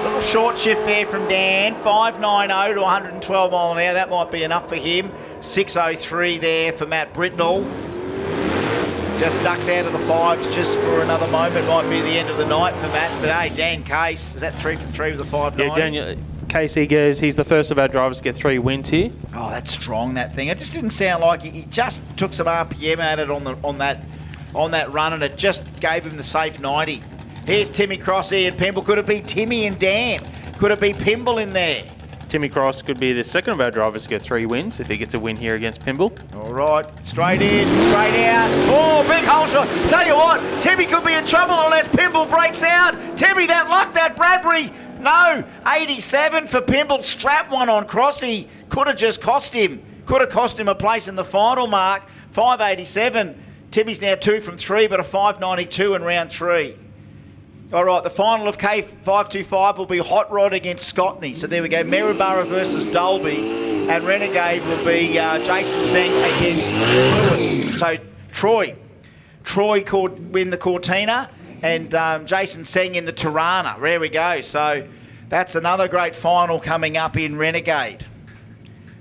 Little short shift there from Dan. 590 to 112 mile an hour. That might be enough for him. 603 there for Matt Britnell. Just ducks out of the fives just for another moment. Might be the end of the night for Matt today. Dan Case, is that 3 from 3 with the 590? Yeah, Daniel Case, he's the first of our drivers to get 3 wins here. Oh, that's strong, that thing. It just didn't sound like he just took some RPM at it on that run, and it just gave him the safe 90. Here's Timmy Cross, Ian Pimble. Could it be Timmy and Dan? Could it be Pimble in there? Timmy Cross could be the second of our drivers to get 3 wins if he gets a win here against Pimble. All right, straight in, straight out. Oh, big hole shot. Tell you what, Timmy could be in trouble unless Pimble breaks out. Timmy, that luck, that Bradbury. No, 87 for Pimble. Strap one on Crossy. Could have just cost him. Could have cost him a place in the final, Mark. 587. Timmy's now 2 from 3, but a 592 in round 3. All right, the final of K525 will be Hot Rod against Scotney. So there we go, Maryborough versus Dolby. And Renegade will be Jason Seng against Lewis. So Troy could win the Cortina, and Jason Seng in the Tirana. There we go. So that's another great final coming up in Renegade.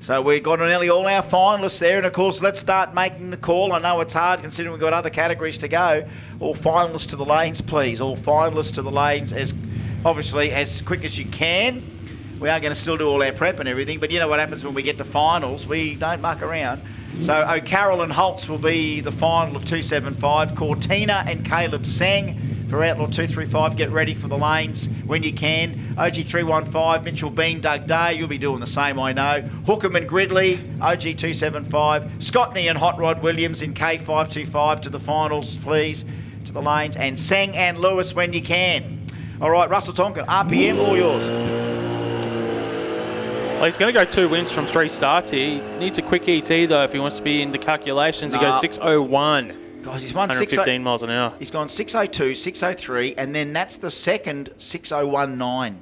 So we've got nearly all our finalists there, and of course, let's start making the call. I know it's hard considering we've got other categories to go. All finalists to the lanes, please. All finalists to the lanes as quick as you can. We are going to still do all our prep and everything, but you know what happens when we get to finals? We don't muck around. So O'Carroll and Holtz will be the final of 275. Cortina and Caleb Seng for Outlaw 235. Get ready for the lanes when you can. OG 315, Mitchell Bean, Doug Day. You'll be doing the same, I know. Hookham and Gridley, OG 275. Scotney and Hot Rod Williams in K525 to the finals, please, to the lanes. And Seng and Lewis when you can. All right, Russell Tonkin, RPM, all yours. Well, he's going to go 2 wins from 3 starts here. He needs a quick ET, though, if he wants to be in the calculations. He goes 601. Guys, he's won 115 miles an hour. He's gone 602, 603, and then that's the second 6019.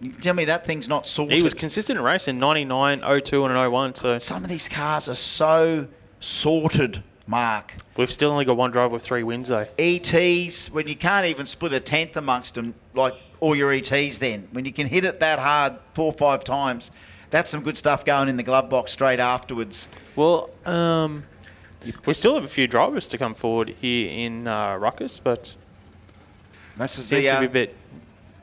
You can tell me that thing's not sorted. He was consistent in racing, 99, 02, and an 01. So some of these cars are so sorted, Mark. We've still only got one driver with 3 wins, though. ETs, when you can't even split a tenth amongst them, like all your ETs then. When you can hit it that hard 4 or 5 times, that's some good stuff going in the glove box straight afterwards. Well, we still have a few drivers to come forward here in Ruckus, but that's seems to be a bit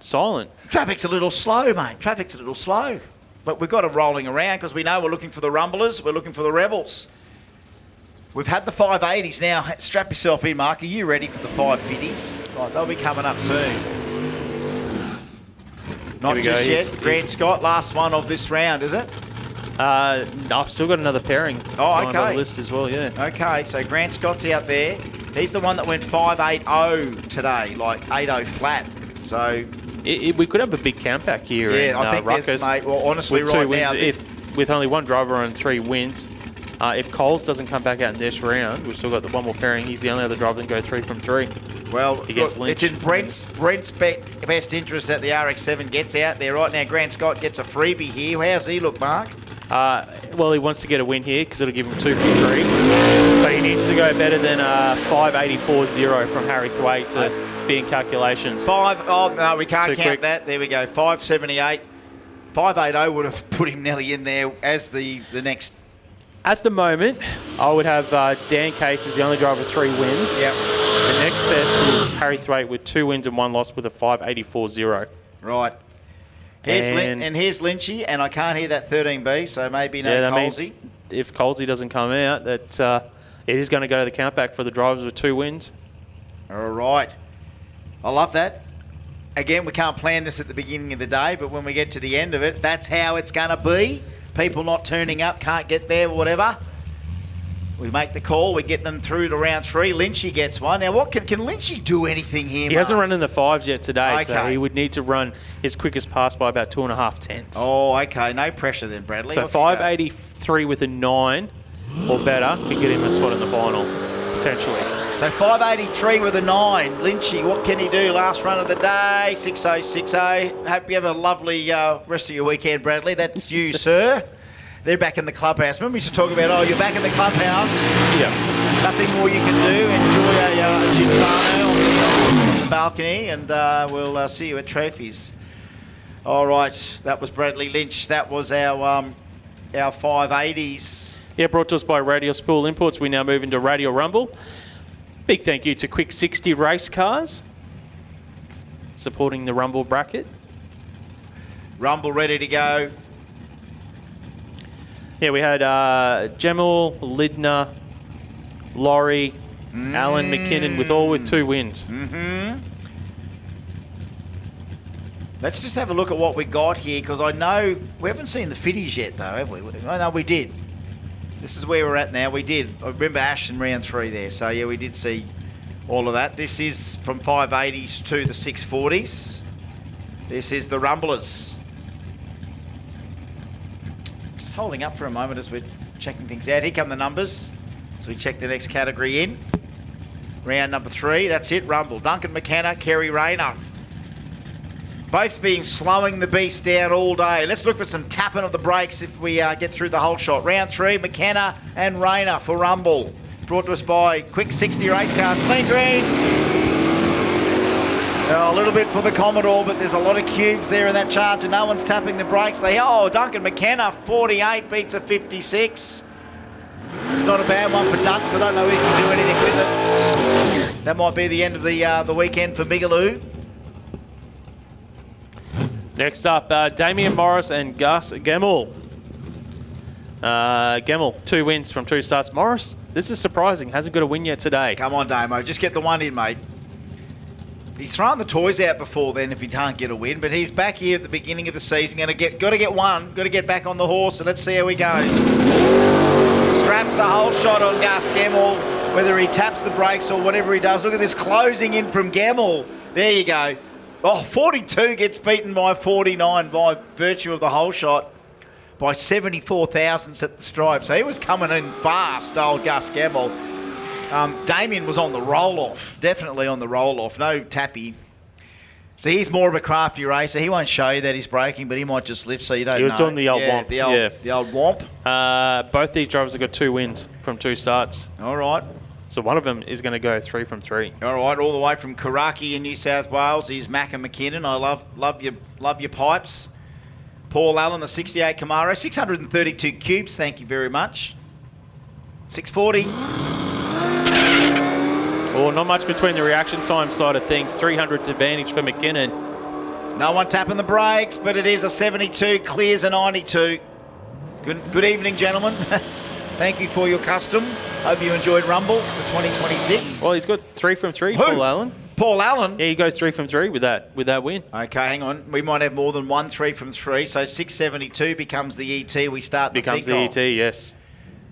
silent. Traffic's a little slow, mate. Traffic's a little slow. But we've got it rolling around because we know we're looking for the Rumblers, we're looking for the Rebels. We've had the 580s now. Strap yourself in, Mark. Are you ready for the 550s? Right, they'll be coming up soon. Not just yet. Grant Scott, last one of this round, is it? No, I've still got another pairing on the list as well, yeah. Okay, so Grant Scott's out there. He's the one that went 580 today, like 80 flat. So we could have a big comeback here in I think Ruckus. Mate, well, honestly, with right 2 wins, now... with only one driver on 3 wins. If Coles doesn't come back out in this round, we've still got the one more pairing. He's the only other driver that can go 3 from 3. Well, against look, Lynch. It's in Brent's best interest that the RX-7 gets out there right now. Grant Scott gets a freebie here. How's he look, Mark? Well, he wants to get a win here because it'll give him 2 from 3. But he needs to go better than 584.0 from Harry Thwaite to be in calculations. Oh, no, we can't Too count quick. that. There we go. 578. 580 would have put him nearly in there as the next. At the moment, I would have Dan Case as the only driver with 3 wins. Yep. The next best is Harry Thwaite with 2 wins and 1 loss with a 584.0. Right. Here's Lynchy, and I can't hear that 13B, so maybe no that Colsey. means if Colsey doesn't come out, that it is going to go to the countback for the drivers with 2 wins. All right. I love that. Again, we can't plan this at the beginning of the day, but when we get to the end of it, that's how it's going to be. People not turning up, can't get there, whatever. We make the call, we get them through to round 3. Lynchy gets one. Now, what can Lynchy do anything here, He hasn't run in the 5s yet today, so Okay. he would need to run his quickest pass by about 2.5 tenths. Oh, okay. No pressure then, Bradley. So Off you go. 583 with a 9 or better could get him a spot in the final, potentially. So 583 with a 9. Lynchy, what can he do? Last run of the day, 6060. Hope you have a lovely rest of your weekend, Bradley. That's you, sir. They're back in the clubhouse. Remember we used to talk about, oh, you're back in the clubhouse. Yeah. Nothing more you can do. Enjoy a gin on the balcony, and we'll see you at trophies. All right, that was Bradley Lynch. That was our 580s. Yeah, brought to us by Radial Spool Imports. We now move into Radial Rumble. Big thank you to Quick 60 Race Cars, supporting the Rumble bracket. Rumble ready to go. Yeah, we had Gemel, Lidner, Laurie, Alan McKinnon with 2 wins. Let's just have a look at what we got here, because I know we haven't seen the fitties yet, though, have we? Oh, no, we did. This is where we're at now. We did. I remember Ash in round 3 there. So, yeah, we did see all of that. This is from 580s to the 640s. This is the Rumblers. Just holding up for a moment as we're checking things out. Here come the numbers. So we check the next category in. Round number 3. That's it. Rumble. Duncan McKenna, Kerry Rayner. Both being slowing the beast down all day. Let's look for some tapping of the brakes if we get through the whole shot. Round 3, McKenna and Rayner for Rumble. Brought to us by Quick 60 Race Cars. Clean green. A little bit for the Commodore, but there's a lot of cubes there in that Charger. No one's tapping the brakes. Duncan McKenna, 48 beats a 56. It's not a bad one for Dunks. I don't know if he can do anything with it. That might be the end of the weekend for Migaloo. Next up, Damien Morris and Gus Gemmell. Gemmell, 2 wins from 2 starts. Morris, this is surprising, hasn't got a win yet today. Come on, Damo, just get the one in, mate. He's thrown the toys out before then if he can't get a win, but he's back here at the beginning of the season. Got to get one, got to get back on the horse, so let's see how he goes. Straps the whole shot on Gus Gemmell, whether he taps the brakes or whatever he does. Look at this closing in from Gemmell. There you go. Oh, 42 gets beaten by 49 by virtue of the whole shot by 74 thousandths at the stripe. So he was coming in fast, old Gus Gemmell. Damien was on the roll-off, definitely on the roll-off, no tappy. So he's more of a crafty racer. He won't show you that he's braking, but he might just lift so you don't know. He was doing the old womp. The old womp. Both these drivers have got 2 wins from 2 starts. All right. So one of them is going to go 3 from 3. All right, all the way from Karaki in New South Wales is Mac and McKinnon. I love your pipes. Paul Allen, the 68 Camaro, 632 cubes. Thank you very much. 640. Oh, not much between the reaction time side of things. 300's advantage for McKinnon. No one tapping the brakes, but it is a 72, clears a 92. Good evening, gentlemen. Thank you for your custom. Hope you enjoyed Rumble for 2026. Well, he's got 3 from 3, Who? Paul Allen. Paul Allen? Yeah, he goes 3 from 3 with that win. Okay, hang on. We might have more than 1 3 from 3, so 672 becomes the ET we start to Becomes think the of. ET, yes.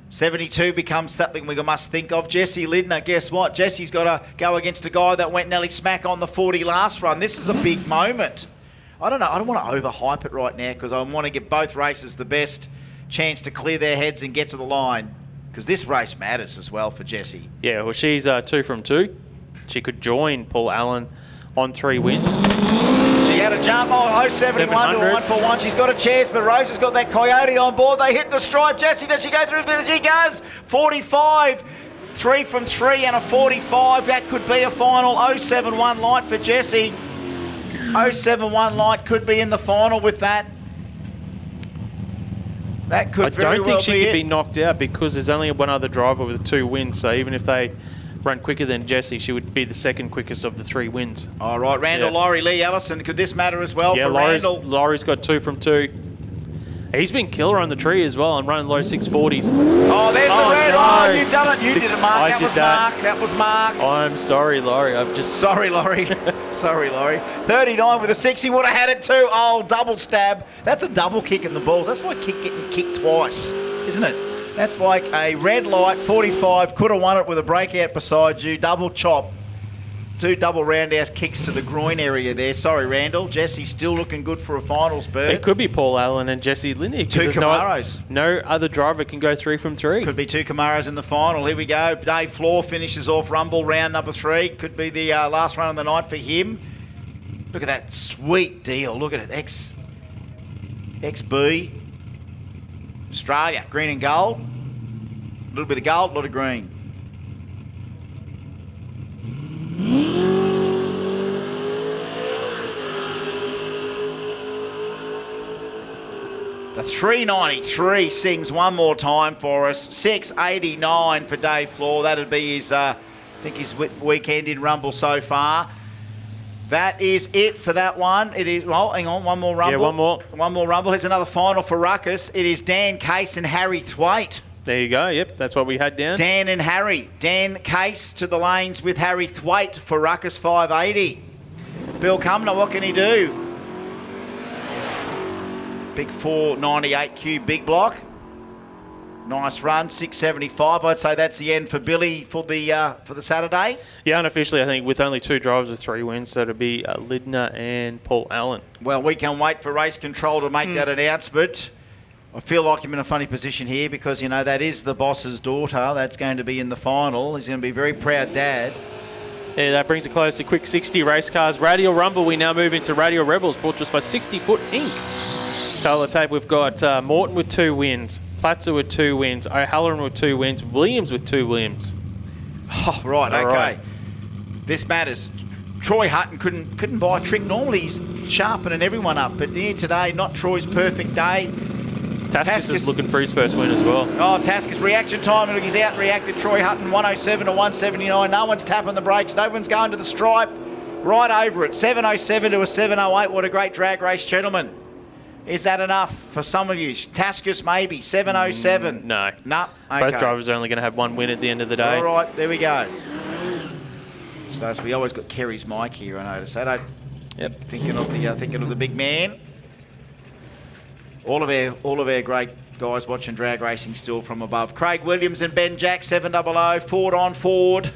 72 becomes something we must think of. Jesse Lidner, guess what? Jesse's got to go against a guy that went nearly smack on the 40 last run. This is a big moment. I don't know. I don't want to overhype it right now because I want to give both races the best chance to clear their heads and get to the line because this race matters as well for Jessie. Yeah, well, she's 2 from 2. She could join Paul Allen on 3 wins. She had a jump. Oh, 071 to a 1 for 1. She's got a chance, but Rose has got that Coyote on board. They hit the stripe. Jessie, does she go through? She goes. 45. 3 from 3 and a 45. That could be a final. 071 light for Jessie. 071 light could be in the final with that. That could very well be I don't think she could it. be knocked out because there's only one other driver with 2 wins. So even if they run quicker than Jessie, she would be the second quickest of the 3 wins. All right, Randall, Laurie, Lee Ellison. Could this matter as well for Randall? Laurie's got 2 from 2. He's been killer on the tree as well and running low 640s. Oh, there's the red. No. Oh, you've done it. You did it, Mark. That was Mark. That was Mark. I'm sorry, Laurie. I've just... Sorry, Laurie. Sorry, Laurie. 39 with a 60. Would have had it too. Oh, double stab. That's a double kick in the balls. That's like getting kicked twice, isn't it? That's like a red light, 45. Could have won it with a breakout beside you. Double chop. Two double roundhouse kicks to the groin area there. Sorry, Randall. Jesse's still looking good for a finals berth. It could be Paul Allen and Jesse Lindy. Two Camaros. No other driver can go 3 from 3. Could be two Camaros in the final. Here we go. Dave Floor finishes off Rumble round number 3. Could be the last run of the night for him. Look at that sweet deal. Look at it. XB. Australia. Green and gold. A little bit of gold, a lot of green. The 393 sings one more time for us. 689 for Dave Floor. That'd be his, I think his weekend in Rumble so far. That is it for that one. It is, well, hang on, one more Rumble. Yeah, one more. One more Rumble. Here's another final for Ruckus. It is Dan Case and Harry Thwaite. There you go. Yep, that's what we had down. Dan and Harry. Dan Case to the lanes with Harry Thwaite for Ruckus 580. Bill Cumner, what can he do? Big 498Q big block. Nice run, 675. I'd say that's the end for Billy for the Saturday. Yeah, unofficially, I think with only 2 drivers with 3 wins, so it'll be Lidner and Paul Allen. Well, we can wait for race control to make that announcement. I feel like I'm in a funny position here because, you know, that is the boss's daughter that's going to be in the final. He's going to be a very proud dad. Yeah, that brings it close to Quick 60 Race Cars Radial Rumble. We now move into Radial Rebels, brought to us by 60 Foot Inc. Tail of the tape, we've got Morton with 2 wins, Platzer with 2 wins, O'Halloran with 2 wins, Williams with 2 wins. Oh, right, All okay. right. This matters. Troy Hutton couldn't buy a trick. Normally he's sharpening everyone up, but here today, not Troy's perfect day. Taskus is looking for his first win as well. Oh, Taskus, reaction time. Look, he's out reacted. Troy Hutton, 107 to 179. No one's tapping the brakes. No one's going to the stripe. Right over it. 707 to a 708. What a great drag race, gentlemen. Is that enough for some of you? Taskus, maybe. 707. No. No. Okay. Both drivers are only going to have 1 win at the end of the day. All right, there we go. So we always got Kerry's mic here, I noticed that. Yep. Thinking of the big man. All of our great guys watching drag racing still from above. Craig Williams and Ben Jack, 700, Ford on Ford.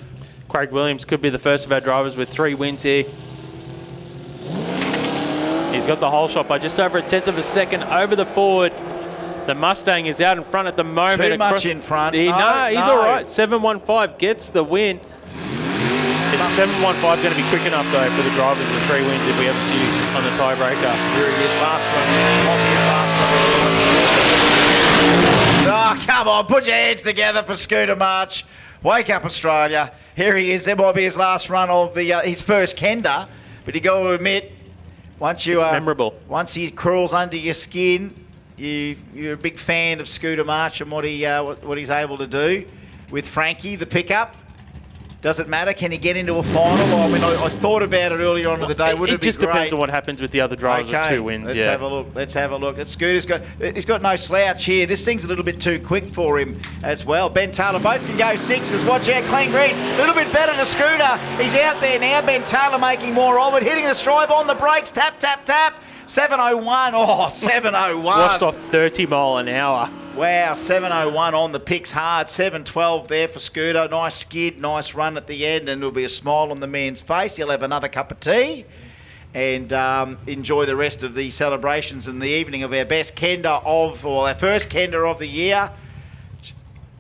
Craig Williams could be the first of our drivers with 3 wins here. He's got the whole shot by just over 1/10 of a second over the Ford. The Mustang is out in front at the moment. Too much in front. No, he's all right. 715 gets the win. Is the 715 going to be quick enough, though, for the drivers with 3 wins if we have to on the tiebreaker? Here he is, Oh, come on, put your hands together for Scooter March. Wake up, Australia. Here he is. That might be his last run of his first Kenda, but you got to admit, once you it's memorable. Once he crawls under your skin, you're a big fan of Scooter March and what he's able to do with Frankie, the pickup. Does it matter? Can he get into a final? I mean, I thought about it earlier on in the day. Wouldn't it be just depends on what happens with the other drivers with 2 wins. Let's have a look. Let's have a look. Scooter's got no slouch here. This thing's a little bit too quick for him as well. Ben Taylor, both can go 6s. Watch out, clean green. A little bit better to Scooter. He's out there now. Ben Taylor making more of it. Hitting the stripe on the brakes. Tap, tap, tap. 701. Oh, 701. Washed off 30 mile an hour. Wow, 701 on the picks hard. 712 there for Scooter. Nice skid, nice run at the end, and there'll be a smile on the man's face. He'll have another cup of tea and enjoy the rest of the celebrations in the evening of our best Kenda our first Kenda of the year.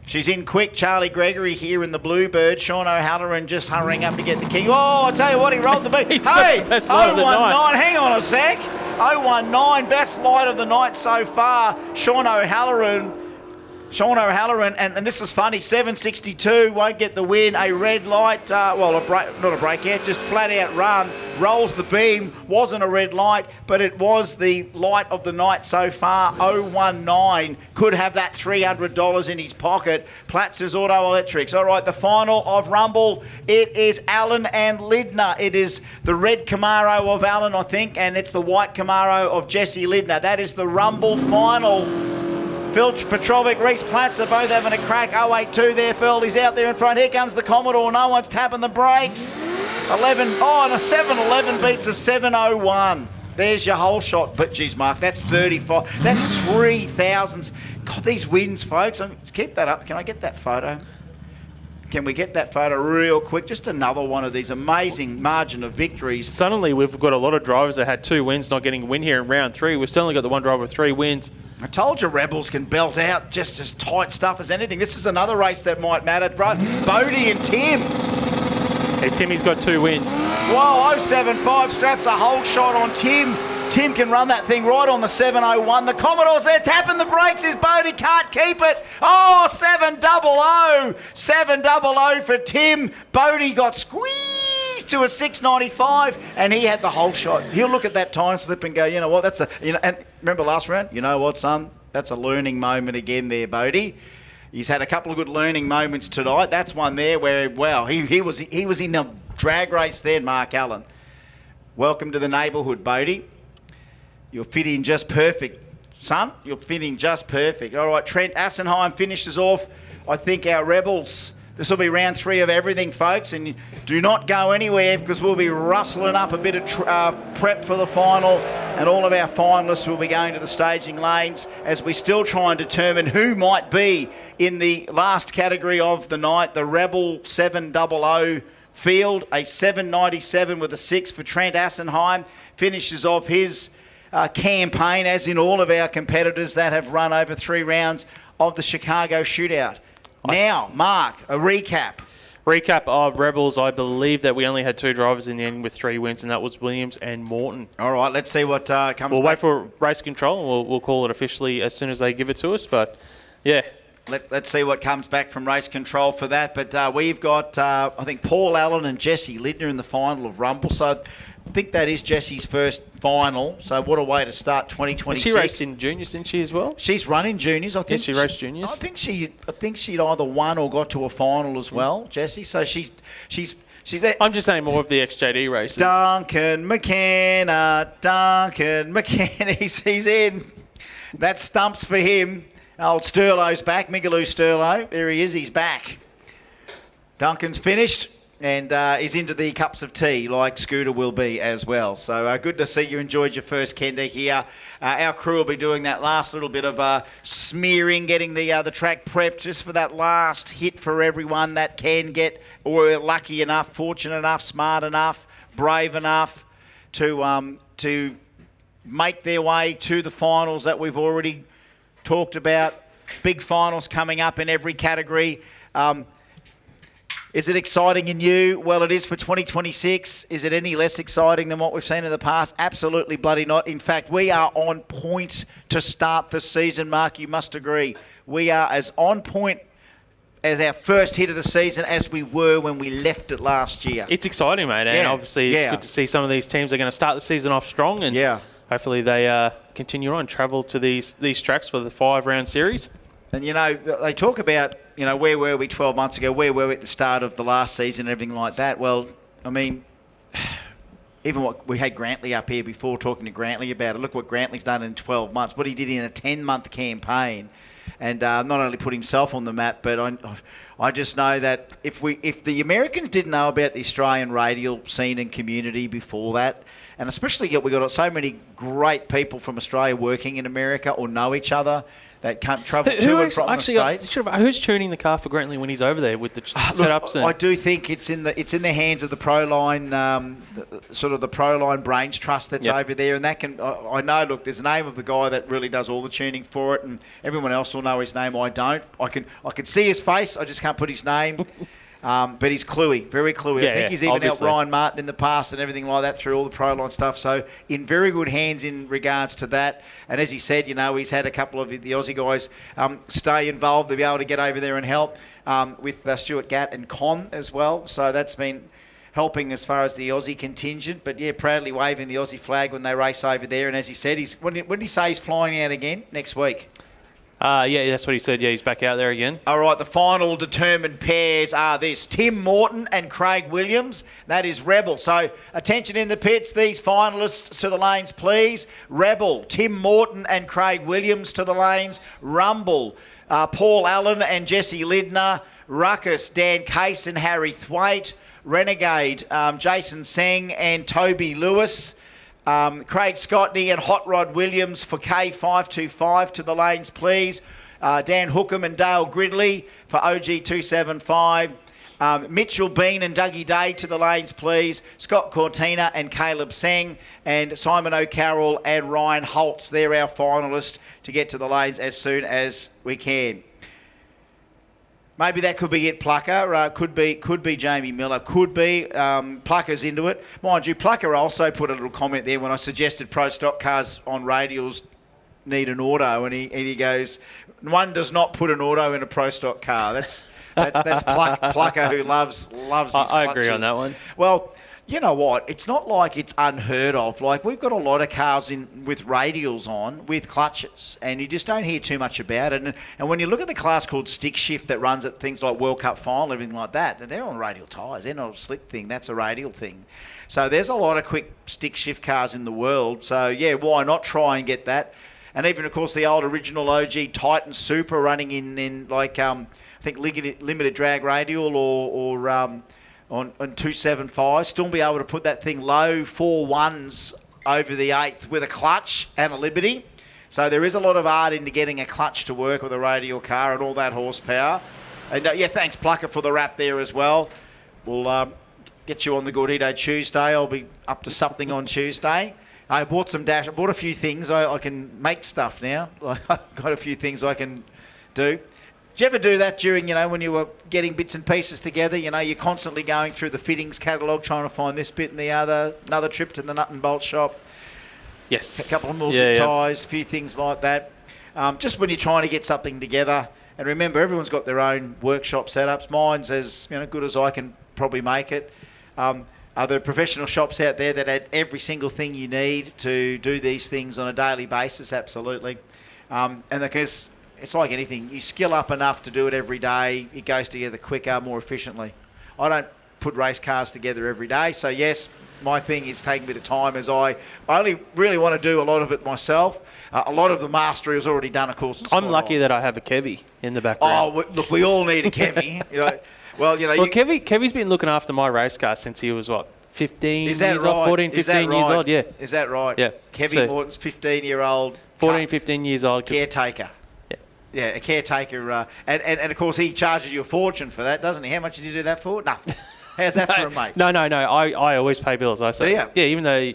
She's in quick. Charlie Gregory here in the Bluebird. Sean O'Halloran just hurrying up to get the king. Oh, I tell you what, he rolled the beat. Hey, 019, hang on a sec. 019, best light of the night so far. Sean O'Halloran, and this is funny, 762, won't get the win. A red light, not a breakout, just flat out run, rolls the beam, wasn't a red light, but it was the light of the night so far. 019, could have that $300 in his pocket. Platzer's Auto Electrics. All right, the final of Rumble, it is Allen and Lidner. It is the red Camaro of Allen, I think, and it's the white Camaro of Jesse Lidner. That is the Rumble final. Phil Petrovic, Reese Platzer, both having a crack. 082 there, Phil. He's out there in front. Here comes the Commodore. No one's tapping the brakes. 11. Oh, and a 711 beats a 701. There's your whole shot. But, geez, Mark, that's 35. That's 3,000. God, these wins, folks. Keep that up. Can I get that photo? Can we get that photo real quick? Just another one of these amazing margin of victories. Suddenly, we've got a lot of drivers that had 2 wins not getting a win here in round 3. We've suddenly got the one driver with 3 wins. I told you Rebels can belt out just as tight stuff as anything. This is another race that might matter. Bodie and Tim. Hey, Timmy's got 2 wins. Whoa, 075 straps a whole shot on Tim. Tim can run that thing right on the 701. The Commodore's there tapping the brakes. His Bodie can't keep it. Oh, 700. 700 for Tim. Bodie got squeezed to a 695 and he had the whole shot. He'll look at that time slip and go, you know what, that's a, you know, and remember last round? You know what, son? That's a learning moment again there, Bodie. He's had a couple of good learning moments tonight. That's one there where, wow, he was in a drag race then, Mark Allen. Welcome to the neighbourhood, Bodie. You'll fit in just perfect, son. You'll fit in just perfect. All right, Trent Assenheim finishes off, I think, our Rebels. This will be round 3 of everything, folks, and do not go anywhere because we'll be rustling up a bit of prep for the final, and all of our finalists will be going to the staging lanes as we still try and determine who might be in the last category of the night, the Rebel 700 field. A 797 with a 6 for Trent Assenheim finishes off his campaign, as in all of our competitors that have run over 3 rounds of the Chicago Shootout. Now, Mark, a recap. Recap of Rebels. I believe that we only had 2 drivers in the end with 3 wins, and that was Williams and Morton. All right, let's see what comes We'll back. wait for race control, and we'll call it officially as soon as they give it to us. But, yeah. Let's see what comes back from race control for that. But we've got, I think, Paul Allen and Jesse Lidner in the final of Rumble. So I think that is Jesse's first final. So what a way to start 2026. She raced in juniors, didn't she, as well? She's running juniors. I think she raced juniors. I think she'd either won or got to a final as well, Jesse. So she's there. I'm just saying more of the XJD races. Duncan McKenna. He's in. That stumps for him. Old Sterlo's back. Migaloo Sterlo. There he is. He's back. Duncan's finished and is into the cups of tea like Scooter will be as well. So good to see you enjoyed your first Kenda here. Our crew will be doing that last little bit of smearing, getting the track prepped just for that last hit for everyone that can get, or lucky enough, fortunate enough, smart enough, brave enough to make their way to the finals that we've already talked about. Big finals coming up in every category. Is it exciting in you? Well, it is for 2026. Is it any less exciting than what we've seen in the past? Absolutely bloody not. In fact, we are on point to start the season, Mark. You must agree. We are as on point as our first hit of the season as we were when we left it last year. It's exciting, mate. And obviously it's good to see some of these teams are going to start the season off strong. And hopefully they continue on, travel to these tracks for the 5-round series. And, you know, they talk about, you know, where were we 12 months ago? Where were we at the start of the last season and everything like that? Well, I mean, even what we had Grantley up here before, talking to Grantley about it. Look what Grantley's done in 12 months, what he did in a 10-month campaign. And not only put himself on the map, but I just know that if the Americans didn't know about the Australian radial scene and community before that, and especially we got so many great people from Australia working in America or know each other, that can't travel to and from the States. Who's tuning the car for Grantley when he's over there with the setups? I do think it's in the hands of the Proline, sort of the Proline Brains Trust that's over there, and that can. I know. Look, there's a name of the guy that really does all the tuning for it, and everyone else will know his name. I don't. I can see his face. I just can't put his name. But he's cluey, very cluey. I think he's even helped Ryan Martin in the past and everything like that through all the Proline stuff. So in very good hands in regards to that. And as he said, you know, he's had a couple of the Aussie guys stay involved to be able to get over there and help with Stuart Gatt and Con as well. So that's been helping as far as the Aussie contingent. But, yeah, proudly waving the Aussie flag when they race over there. And as he said, when did he say he's flying out again? Next week. Yeah, that's what he said. Yeah, he's back out there again. All right, the final determined pairs are this. Tim Morton and Craig Williams. That is Rebel. So, attention in the pits. These finalists to the lanes, please. Rebel, Tim Morton and Craig Williams to the lanes. Rumble, Paul Allen and Jesse Lidner. Ruckus, Dan Case and Harry Thwaite. Renegade, Jason Seng and Toby Lewis. Craig Scottney and Hot Rod Williams for K525 to the lanes, please. Dan Hookham and Dale Gridley for OG275. Mitchell Bean and Dougie Day to the lanes, please. Scott Cortina and Caleb Sang, and Simon O'Carroll and Ryan Holtz. They're our finalists to get to the lanes as soon as we can. Maybe that could be it, Plucker. Could be Jamie Miller. Could be. Plucker's into it. Mind you, Plucker also put a little comment there when I suggested pro stock cars on radials need an auto, and he goes, one does not put an auto in a pro stock car. That's Plucker who loves his clutches. I agree on that one. Well, you know what? It's not like it's unheard of. Like, we've got a lot of cars with radials on, with clutches, and you just don't hear too much about it. And when you look at the class called stick shift that runs at things like World Cup final, everything like that, they're on radial tyres. They're not a slick thing. That's a radial thing. So there's a lot of quick stick shift cars in the world. So, yeah, why not try and get that? And even, of course, the old original OG Titan Super running in like, I think, limited drag radial or on 275, still be able to put that thing low 4.1s over the 8th with a clutch and a Liberty. So there is a lot of art into getting a clutch to work with a radial car and all that horsepower. And yeah, thanks Plucker for the wrap there as well. We'll get you on the Gordito Tuesday. I'll be up to something on Tuesday. I bought I bought a few things. I can make stuff now. I've got a few things I can do. Did you ever do that during, when you were getting bits and pieces together? You're constantly going through the fittings catalogue trying to find this bit and the other. Another trip to the nut and bolt shop. Yes. A couple of Wilson ties, a few things like that. Just when you're trying to get something together. And remember, everyone's got their own workshop setups. Mine's as good as I can probably make it. Are there professional shops out there that add every single thing you need to do these things on a daily basis? Absolutely. And I guess it's like anything. You skill up enough to do it every day. It goes together quicker, more efficiently. I don't put race cars together every day. So, yes, my thing is taking me the time as I only really want to do a lot of it myself. A lot of the mastery is already done, of course. I'm lucky that I have a Kevy in the background. Oh, look, we all need a Kevy. Kevy's been looking after my race car since he was, 15 is that years right? old, 14, 15 years old, yeah. Is that right? Yeah. Kevy Morton's 15-year-old 14, 15 years old. Caretaker. Yeah, a caretaker. And of course, he charges you a fortune for that, doesn't he? How much did you do that for? Nothing. How's that for a mate? No. I always pay bills. I say, yeah, even though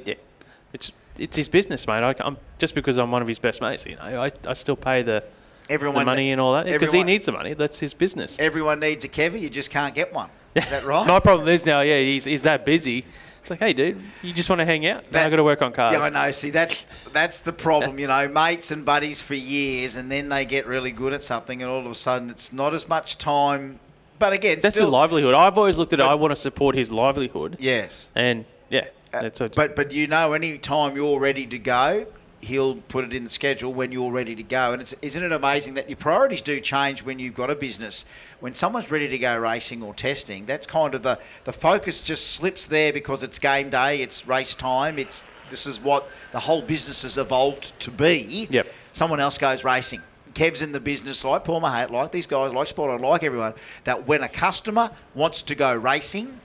it's his business, mate. I'm just because I'm one of his best mates. I still pay the money and all that because he needs the money. That's his business. Everyone needs a Kevy. You just can't get one. Is that right? My problem is now, he's that busy. It's like, hey, dude, you just want to hang out? I got to work on cars. Yeah, I know. See, that's the problem. Mates and buddies for years, and then they get really good at something, and all of a sudden it's not as much time. But again, that's the livelihood. I've always looked at it. I want to support his livelihood. Yes. And but any time you're ready to go, he'll put it in the schedule when you're ready to go. And isn't it amazing that your priorities do change when you've got a business? When someone's ready to go racing or testing, that's kind of the focus just slips there because it's game day, it's race time, this is what the whole business has evolved to be. Yep. Someone else goes racing. Kev's in the business, like Paul Mahate, like these guys, like Spot On, like everyone, that when a customer wants to go racing,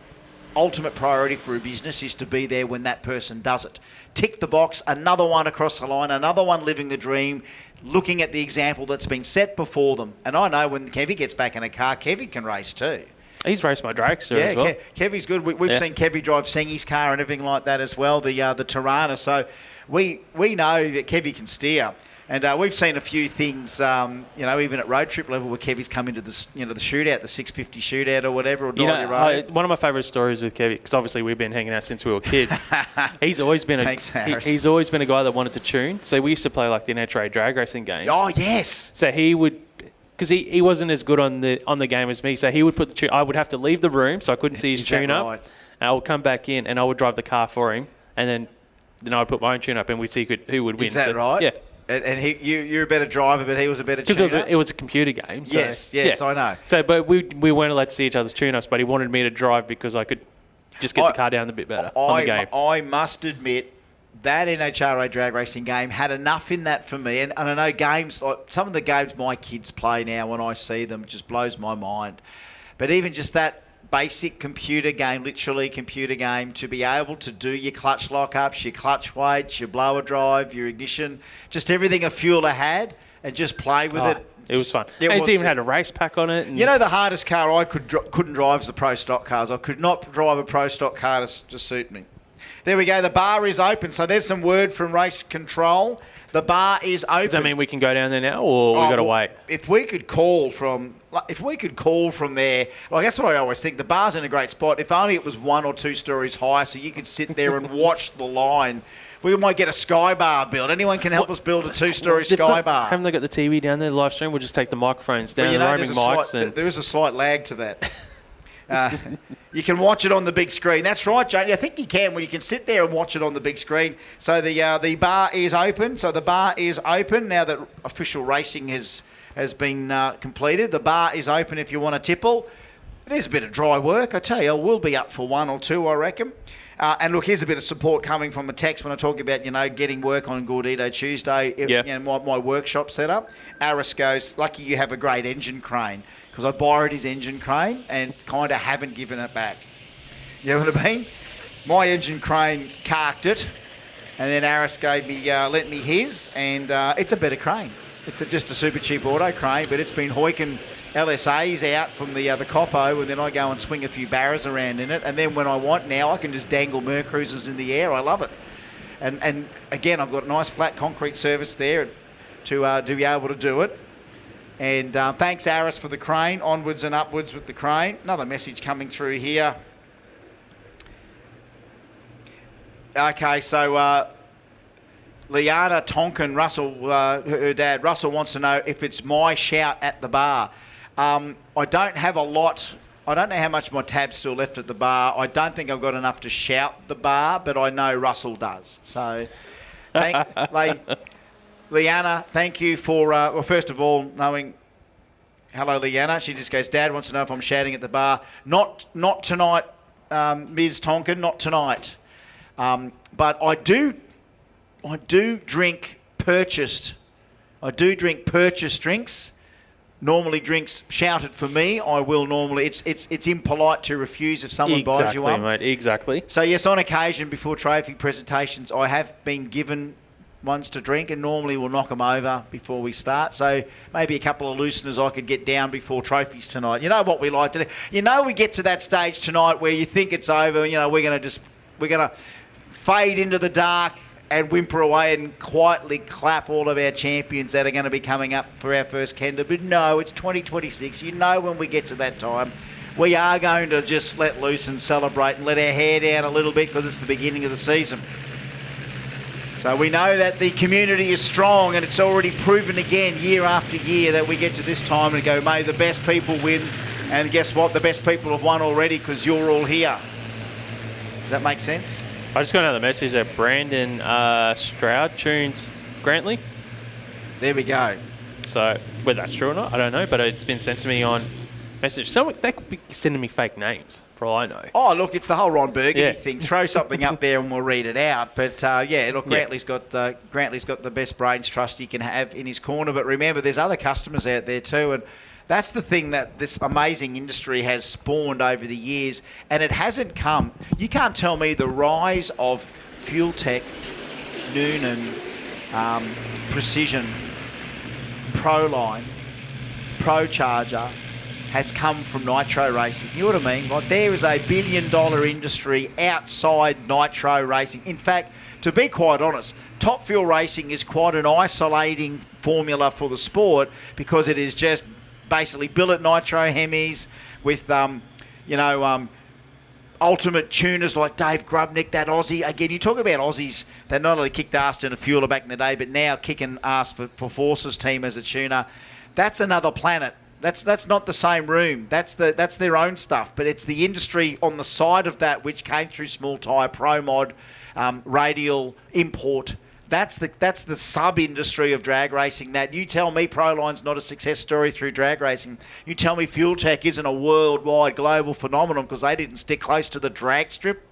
ultimate priority for a business is to be there when that person does it. Tick the box, another one across the line, another one living the dream, looking at the example that's been set before them. And I know when Kevy gets back in a car, Kevy can race too. He's raced my dragster as well. Kevy's good. We've seen Kevy drive Sengi's car and everything like that as well, the Tirana. So we know that Kevy can steer. And we've seen a few things, even at road trip level where Kevy's come into the shootout, the 650 shootout or whatever, or one of my favourite stories with Kevy, because obviously we've been hanging out since we were kids. He's always been he's always been a guy that wanted to tune. So we used to play like the NHRA drag racing games. Oh yes. So he would, because he wasn't as good on the game as me. So he would put the tune. I would have to leave the room, so I couldn't see his tune up. Right? And I would come back in and I would drive the car for him, and then I would put my own tune up, and we'd see who would win. Is that right? Yeah. And you're a better driver, but he was a better tuner? Because it was a computer game. So, yes, I know. So, but we weren't allowed to see each other's tune-ups, but he wanted me to drive because I could just get the car down a bit better on the game. I must admit, that NHRA drag racing game had enough in that for me. And I know games, like some of the games my kids play now, when I see them, just blows my mind. But even just that basic computer game, literally computer game, to be able to do your clutch lockups, your clutch weights, your blower drive, your ignition, just everything a fueler had, and just play with it. It was fun. It And was it's even sick. had a race pack on it. And You know, the hardest car I couldn't drive is the Pro Stock cars. I could not drive a Pro Stock car to suit me. There we go. The bar is open. So there's some word from race control. The bar is open. does that mean we can go down there now, or we got to wait? If we could call from there, well, that's what I always think. The bar's in a great spot. If only it was 1 or 2 stories high, so you could sit there and watch the line. We might get a sky bar built. Anyone can help us build a 2-story sky bar. Haven't they got the TV down there, the live stream? We'll just take the microphones down, Well, the roaming mics. And there is a slight lag to that. You can watch it on the big screen. That's right, Janie. I think you can. When you can sit there and watch it on the big screen. So the bar is open. So the bar is open now that official racing has been completed. The bar is open if you want a tipple. It is a bit of dry work, I tell you. We'll be up for 1 or 2, I reckon. And look, here's a bit of support coming from a text when I talk about, getting work on Gordito Tuesday. My workshop setup. Aris goes, lucky you have a great engine crane, because I borrowed his engine crane and kind of haven't given it back. You know what I mean? My engine crane carked it, and then Aris lent me his, and it's a better crane. It's just a super cheap auto crane, but it's been hoiking LSAs out from the Coppo, and then I go and swing a few barras around in it, and then when I want now, I can just dangle Mercruisers in the air. I love it. And again, I've got a nice flat concrete surface there to be able to do it. And thanks, Aris, for the crane. Onwards and upwards with the crane. Another message coming through here. Okay, so Liana Tonkin, Russell, her dad, Russell wants to know if it's my shout at the bar. I don't have a lot. I don't know how much my tab's still left at the bar. I don't think I've got enough to shout the bar, but I know Russell does. So, Liana, thank you for, well, first of all, knowing... Hello, Liana. She just goes, Dad wants to know if I'm shouting at the bar. Not tonight, Ms. Tonkin, not tonight. But I do drink purchased. I do drink purchased drinks. Normally drinks shouted for me. I will normally. It's impolite to refuse if someone buys you one. Exactly, mate. Exactly. So yes, on occasion before trophy presentations, I have been given ones to drink, and normally we'll knock them over before we start. So maybe a couple of looseners I could get down before trophies tonight. You know what we like to do. We get to that stage tonight where you think it's over. We're gonna fade into the dark and whimper away and quietly clap all of our champions that are going to be coming up for our first Kenda. But no, it's 2026. When we get to that time, we are going to just let loose and celebrate and let our hair down a little bit, because it's the beginning of the season. So we know that the community is strong, and it's already proven again year after year that we get to this time and go, may the best people win. And guess what? The best people have won already, because you're all here. Does that make sense? I just got another message that Brandon Stroud tunes Grantley. There we go. So whether that's true or not, I don't know, but it's been sent to me on message. Someone, they could be sending me fake names, for all I know. Oh, look, it's the whole Ron Burgundy thing. Throw something up there and we'll read it out. But, Grantley's got the best brains trust he can have in his corner. But remember, there's other customers out there too. And that's the thing that this amazing industry has spawned over the years. And it hasn't come. You can't tell me the rise of Fueltech, Noonan, Precision, Proline, ProCharger has come from nitro racing. You know what I mean? Like, there is a $1 billion industry outside nitro racing. In fact, to be quite honest, Top Fuel Racing is quite an isolating formula for the sport, because it is just basically billet nitro Hemis with, ultimate tuners like Dave Grubnick, that Aussie. Again, you talk about Aussies that not only kicked ass in a fueler back in the day, but now kicking ass for Force's team as a tuner. That's another planet. That's not the same room. That's their own stuff. But it's the industry on the side of that, which came through small tyre, pro mod, radial, import. That's the sub-industry of drag racing. That you tell me Proline's not a success story through drag racing. You tell me Fueltech isn't a worldwide global phenomenon because they didn't stick close to the drag strip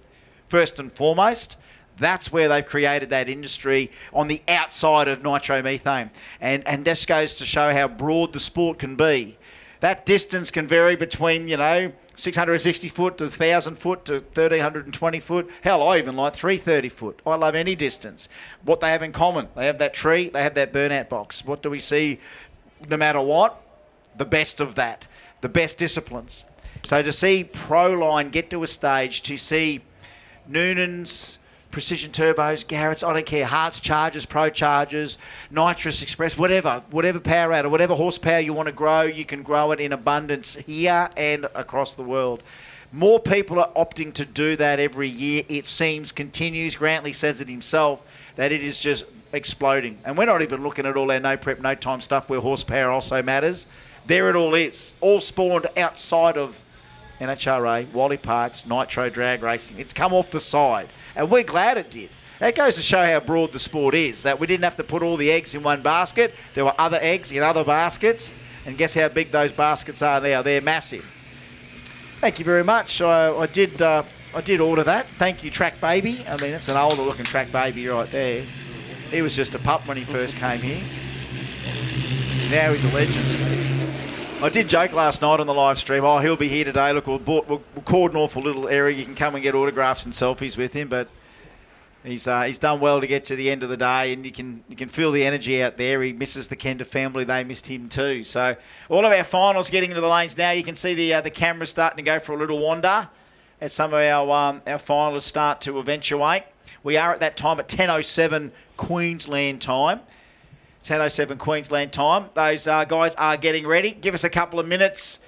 first and foremost. That's where they've created that industry on the outside of nitromethane. And this goes to show how broad the sport can be. That distance can vary between, 660 foot to 1,000 foot to 1,320 foot. Hell, I even like 330 foot. I love any distance. What they have in common, they have that tree, they have that burnout box. What do we see no matter what, the best of that, the best disciplines. So to see Proline get to a stage, to see Noonan's Precision Turbos, Garrett's, I don't care, Hearts Chargers, Pro Chargers, Nitrous Express, whatever power out or whatever horsepower you want to grow, you can grow it in abundance here and across the world. More people are opting to do that every year. It seems continues. Grantley says it himself that it is just exploding. And we're not even looking at all our no prep, no time stuff where horsepower also matters. There it all is. All spawned outside of NHRA, Wally Parks, Nitro Drag Racing. It's come off the side. And we're glad it did. That goes to show how broad the sport is, that we didn't have to put all the eggs in one basket. There were other eggs in other baskets. And guess how big those baskets are now? They're massive. Thank you very much. I did order that. Thank you, Track Baby. I mean, that's an older looking Track Baby right there. He was just a pup when he first came here. Now he's a legend. I did joke last night on the live stream, he'll be here today. Look, we'll cordon off a little area. You can come and get autographs and selfies with him, but he's done well to get to the end of the day, and you can feel the energy out there. He misses the Kenda family. They missed him too. So all of our finals getting into the lanes now. You can see the camera starting to go for a little wander as some of our finalists start to eventuate. We are at that time at 10:07 Queensland time. 10:07 Queensland time. Those guys are getting ready. Give us a couple of minutes.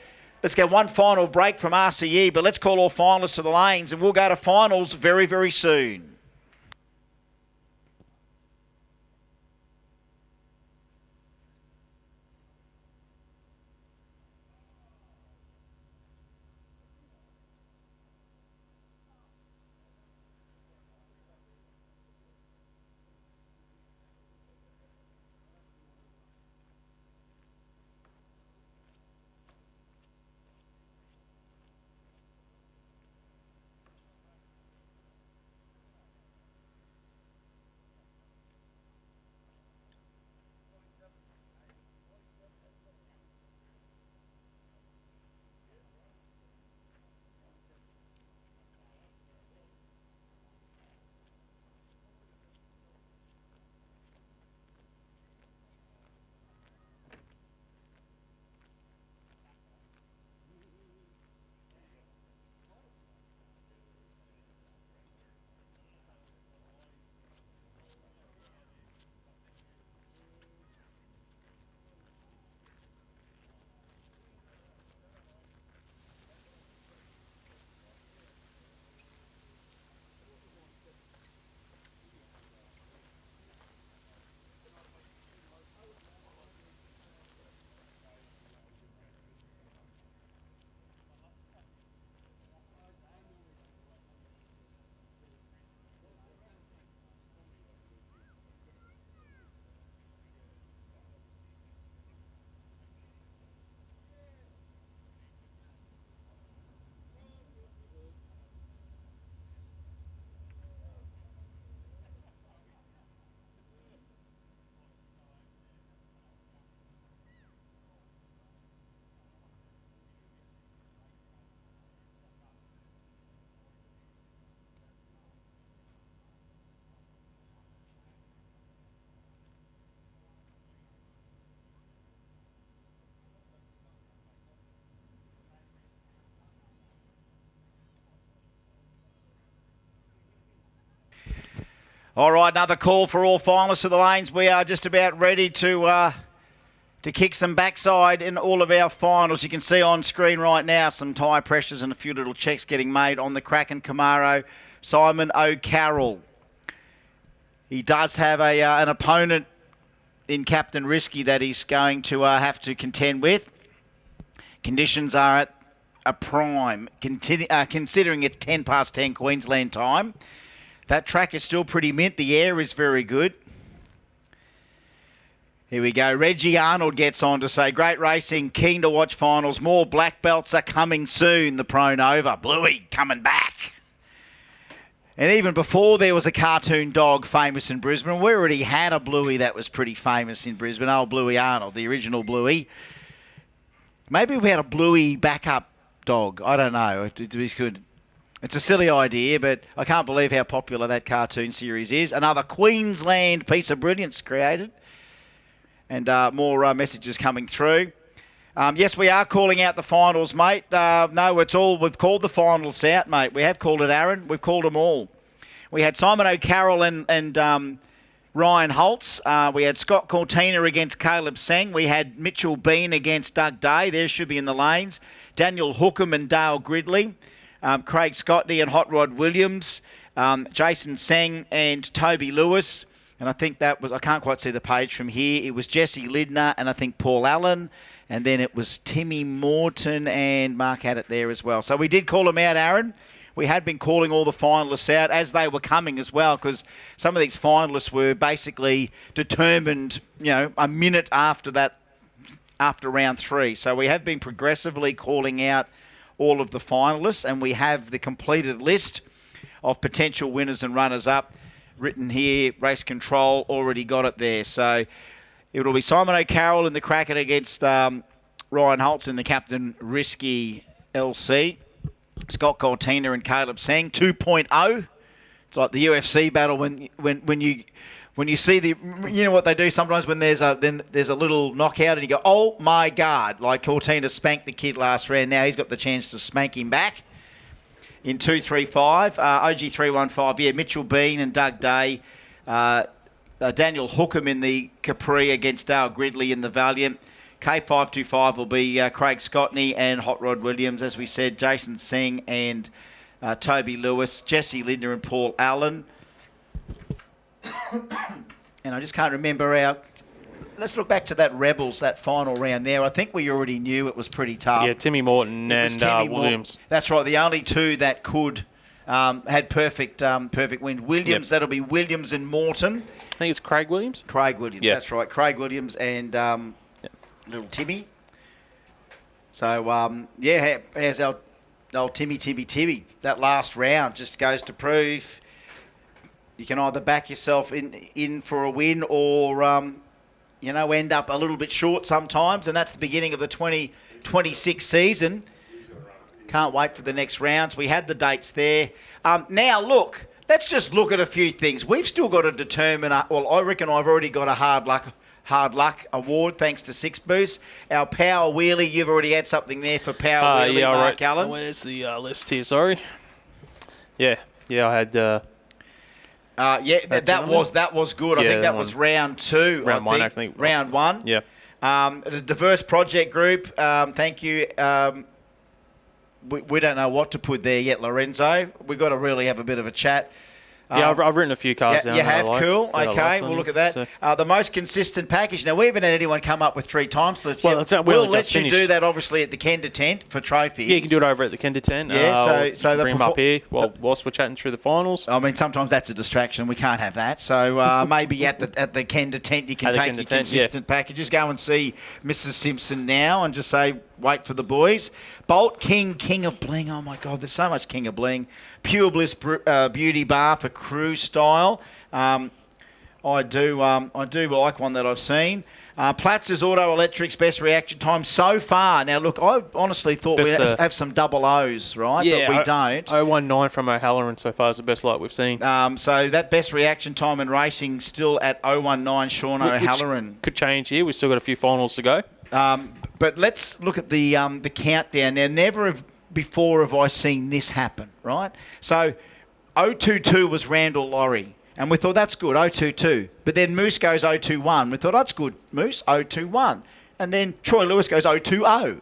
Let's get one final break from RCE, but let's call all finalists to the lanes, and we'll go to finals very, very soon. All right, another call for all finalists to the lanes. We are just about ready to kick some backside in all of our finals. You can see on screen right now some tyre pressures and a few little checks getting made on the Kraken Camaro, Simon O'Carroll. He does have an opponent in Captain Risky that he's going to have to contend with. Conditions are at a prime, considering it's 10 past 10 Queensland time. That track is still pretty mint. The air is very good. Here we go. Reggie Arnold gets on to say, great racing, keen to watch finals. More black belts are coming soon. The Pro Nova. Bluey coming back. And even before there was a cartoon dog famous in Brisbane, we already had a Bluey that was pretty famous in Brisbane. Old Bluey Arnold, the original Bluey. Maybe we had a Bluey backup dog. I don't know. It could. It's a silly idea, but I can't believe how popular that cartoon series is. Another Queensland piece of brilliance created. and more messages coming through. Yes, we are calling out the finals, mate. No, it's all, we've called the finals out, mate. We have called it, Aaron. We've called them all. We had Simon O'Carroll and Ryan Holtz. We had Scott Cortina against Caleb Seng. We had Mitchell Bean against Doug Day. There should be in the lanes. Daniel Hookham and Dale Gridley. Craig Scottney and Hot Rod Williams. Jason Seng and Toby Lewis. And I think that was, I can't quite see the page from here. It was Jesse Lidner and I think Paul Allen. And then it was Timmy Morton and Mark had it there as well. So we did call them out, Aaron. We had been calling all the finalists out as they were coming as well, because some of these finalists were basically determined, a minute after that, after round 3. So we have been progressively calling out all of the finalists, and we have the completed list of potential winners and runners-up written here. Race Control already got it there. So it will be Simon O'Carroll in the Kraken against Ryan Holtz in the Captain Risky LC. Scott Cortina and Caleb Seng 2.0. It's like the UFC battle when you see the, what they do sometimes when there's a little knockout and you go, oh my God, like Cortina spanked the kid last round. Now he's got the chance to spank him back in 235. OG 315, yeah, Mitchell Bean and Doug Day. Daniel Hookham in the Capri against Dale Gridley in the Valiant. K525 will be Craig Scottney and Hot Rod Williams, as we said, Jason Seng and Toby Lewis, Jesse Lindner and Paul Allen. And I just can't remember let's look back to that Rebels, that final round there. I think we already knew it was pretty tough. Yeah, Timmy Morton and Williams. That's right, the only two that could had perfect win. Williams, That'll be Williams and Morton. I think it's Craig Williams. Craig Williams, that's right. Craig Williams and little Timmy. So, how's our old Timmy? That last round just goes to prove you can either back yourself in for a win or, end up a little bit short sometimes, and that's the beginning of the 2026 season. Can't wait for the next rounds. We had the dates there. Now, look, let's just look at a few things. We've still got to determine, I reckon I've already got a hard luck award thanks to Six Boost. Our Power Wheelie, you've already had something there for Power Wheelie, Mark Allen. Where's the list here? Sorry. Yeah, I had. That was good. I think that was round 2. Round 1, I think. Round 1. Yeah. The Diverse Project Group. Thank you. We don't know what to put there yet, Lorenzo. We've got to really have a bit of a chat. I've written a few cars down. You have? Cool. Okay, we'll look at that. So. The most consistent package. Now, we haven't had anyone come up with 3 time slips yet. We'll let you do that, obviously, at the Kenda tent for trophies. Yeah, you can do it over at the Kenda tent. Yeah, so bring them up here whilst we're chatting through the finals. I mean, sometimes that's a distraction. We can't have that. So maybe at the Kenda tent you can take your consistent packages. Go and see Mrs. Simpson now and just say, wait for the boys. Bolt King of Bling. Oh, my God, there's so much King of Bling. Pure Bliss Beauty Bar for crew style. I do like one that I've seen. Platz's Auto Electrics best reaction time so far. Now, look, I honestly thought we have some double O's, right? Yeah, but we don't. 019 from O'Halloran so far is the best light we've seen. So that best reaction time in racing still at 019 Sean O'Halloran. Could change here. We've still got a few finals to go. But let's look at the countdown. Now, never before have I seen this happen, right? So 022 was Randall Laurie. And we thought, that's good, 022. But then Moose goes 021. We thought, that's good, Moose, 021. And then Troy Lewis goes 020.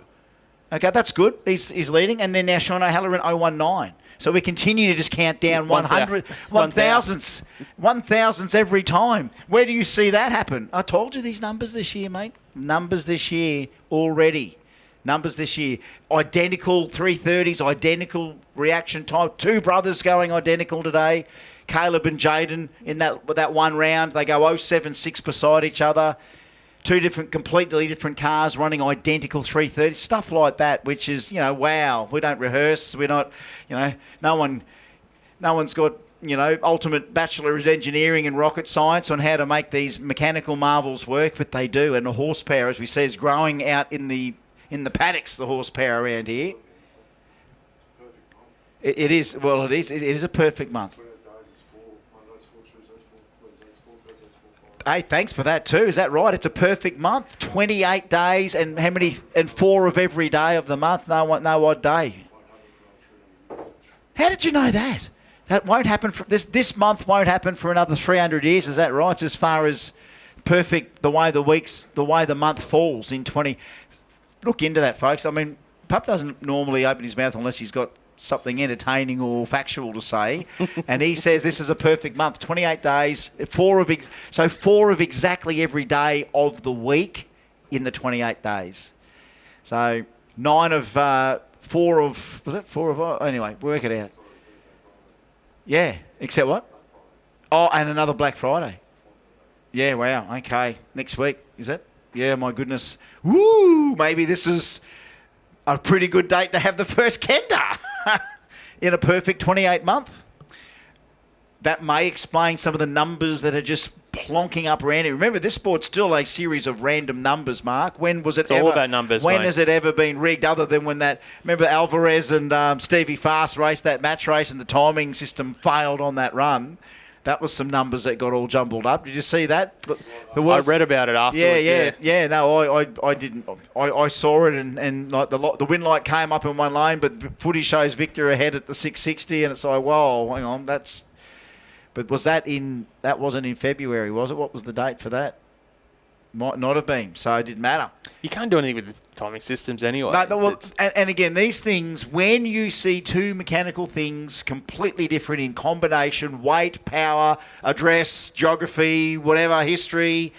Okay, that's good. He's leading. And then now Sean O'Halloran 019. So we continue to just count down 1,000s every time. Where do you see that happen? I told you these numbers this year, mate. Numbers this year already. Numbers this year. Identical 330s, identical reaction time. 2 brothers going identical today. Caleb and Jaden in that one round. They go 076 beside each other. 2 completely different cars running identical 330s. Stuff like that, which is, wow. We don't rehearse. We're not, no one's got, ultimate Bachelor of Engineering and rocket science on how to make these mechanical marvels work, but they do. And the horsepower, as we say, is growing out in the paddocks, the horsepower around here. It is. It is a perfect month. Hey, thanks for that too. Is that right? It's a perfect month. 28 days and how many? And 4 of every day of the month. No odd day. How did you know that? That won't happen for this month. Won't happen for another 300 years. Is that right? It's as far as perfect the way the month falls in 20. Look into that, folks. I mean, Pup doesn't normally open his mouth unless he's got something entertaining or factual to say, and he says this is a perfect month. 28 days, 4 of exactly every day of the week in the 28 days. So 4 of was it 4 of anyway? Work it out. Yeah, except what? Oh, and another Black Friday. Yeah, wow. Okay, next week is it? Yeah, my goodness. Woo! Maybe this is a pretty good date to have the first Kenda in a perfect 28 month. That may explain some of the numbers that are just plonking up around it. Remember, this sport's still a series of random numbers, Mark. When was it It's all about numbers, When mate. has it ever been rigged other than when remember Alvarez and Stevie Fast raced that match race and the timing system failed on that run? That was some numbers that got all jumbled up. Did you see that? I read about it afterwards. Yeah. No, I didn't. I saw it, and like the win light came up in one lane, but footy shows Victor ahead at the 660, and it's like, whoa, hang on, that's. But that wasn't in February, was it? What was the date for that? Might not have been, so it didn't matter. You can't do anything with the timing systems anyway. No, well, and again, these things, when you see two mechanical things completely different in combination, weight, power, address, geography, whatever, history,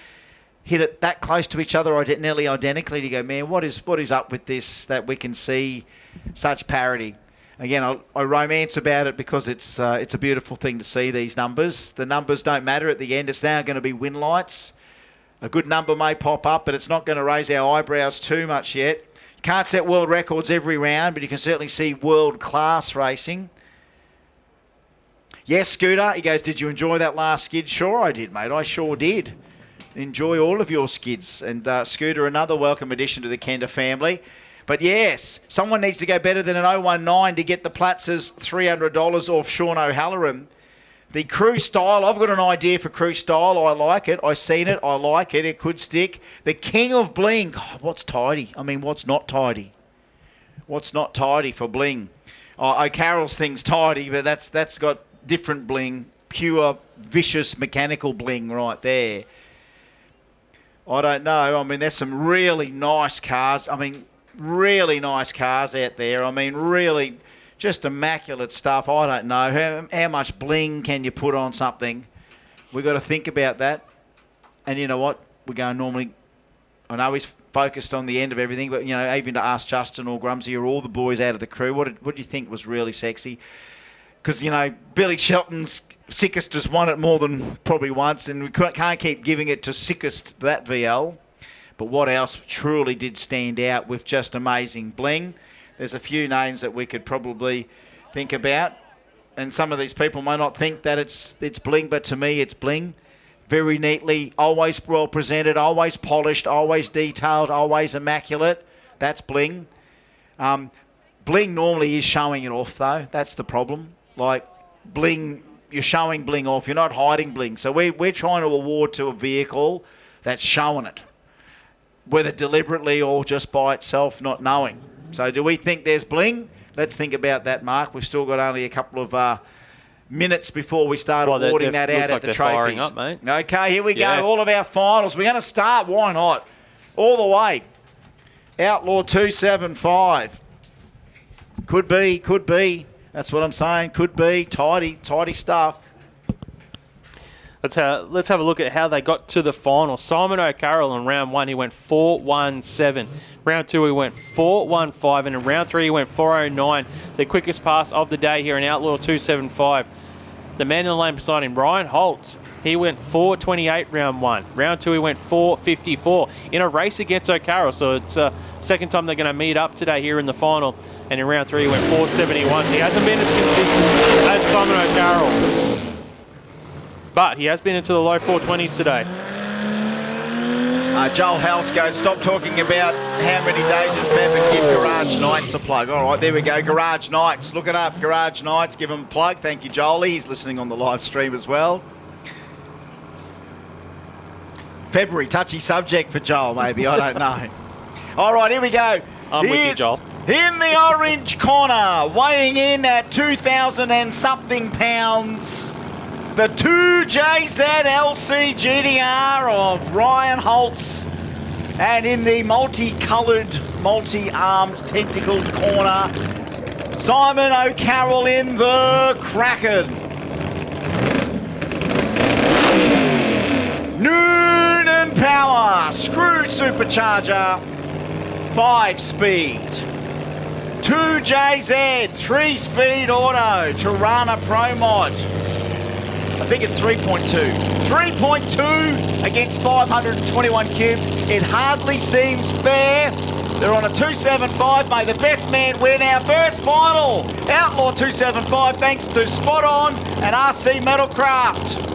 hit it that close to each other nearly identically, you go, man, what is up with this that we can see such parity? Again, I romance about it because it's a beautiful thing to see these numbers. The numbers don't matter at the end. It's now going to be win lights. A good number may pop up, but it's not going to raise our eyebrows too much yet. You can't set world records every round, but you can certainly see world-class racing. Yes, Scooter, he goes, did you enjoy that last skid? Sure I did, mate. I sure did. Enjoy all of your skids. And Scooter, another welcome addition to the Kenda family. But yes, someone needs to go better than an 019 to get the Platzers $300 off Sean O'Halloran. The crew style, I've got an idea for crew style. I like it. I've seen it. I like it. It could stick. The king of bling. God, what's tidy? I mean, what's not tidy? What's not tidy for bling? O'Carroll's thing's tidy, but that's got different bling. Pure, vicious, mechanical bling right there. I don't know. I mean, there's some really nice cars. I mean, really nice cars out there. I mean, really just immaculate stuff. I don't know. How much bling can you put on something? We've got to think about that. And you know what? We're going normally... I know he's focused on the end of everything, but, you know, even to ask Justin or Grumsy or all the boys out of the crew, what do you think was really sexy? Because, you know, Billy Shelton's Sickest has won it more than probably once, and we can't keep giving it to Sickest, that VL. But what else truly did stand out with just amazing bling? There's a few names that we could probably think about. And some of these people may not think that it's bling, but to me it's bling. Very neatly, always well presented, always polished, always detailed, always immaculate. That's bling. Bling normally is showing it off, though. That's the problem. Like, bling, you're showing bling off. You're not hiding bling. So we're trying to award to a vehicle that's showing it, whether deliberately or just by itself, not knowing. So do we think there's bling? Let's think about that, Mark. We've still got only a couple of minutes before we start awarding that out at the trophies. Firing up, mate. Okay, here we go. All of our finals. We're going to start. Why not? All the way. Outlaw 275. Could be. That's what I'm saying. Could be. Tidy stuff. Let's have a look at how they got to the final. Simon O'Carroll in round 1, he went 4.17. Round 2, he went 4.15. And in round 3, he went 4.09. The quickest pass of the day here in Outlaw 275. The man in the lane beside him, Ryan Holtz, he went 4.28 round 1. Round 2, he went 4.54 in a race against O'Carroll. So it's second time they're going to meet up today here in the final. And in round 3, he went 4.71. So he hasn't been as consistent as Simon O'Carroll. But he has been into the low 420s today. Joel House goes, stop talking about how many days it's been, but give Garage Nights a plug. All right, there we go. Garage Nights. Look it up. Garage Nights. Give him a plug. Thank you, Joel. He's listening on the live stream as well. February, touchy subject for Joel, maybe. I don't know. All right, here we go. I'm with you, Joel. In the orange corner, weighing in at 2,000 and something pounds, the 2JZ LC GDR of Ryan Holtz. And in the multicoloured, multi-armed, tentacled corner, Simon O'Carroll in the Kraken. Noonan Power, screw supercharger, 5-speed. 2JZ, 3-speed auto, Tirana Pro Mod. I think it's 3.2. 3.2 against 521 cubes. It hardly seems fair. They're on a 275. May the best man win. Our first final. Outlaw 275 thanks to Spot On and RC Metalcraft.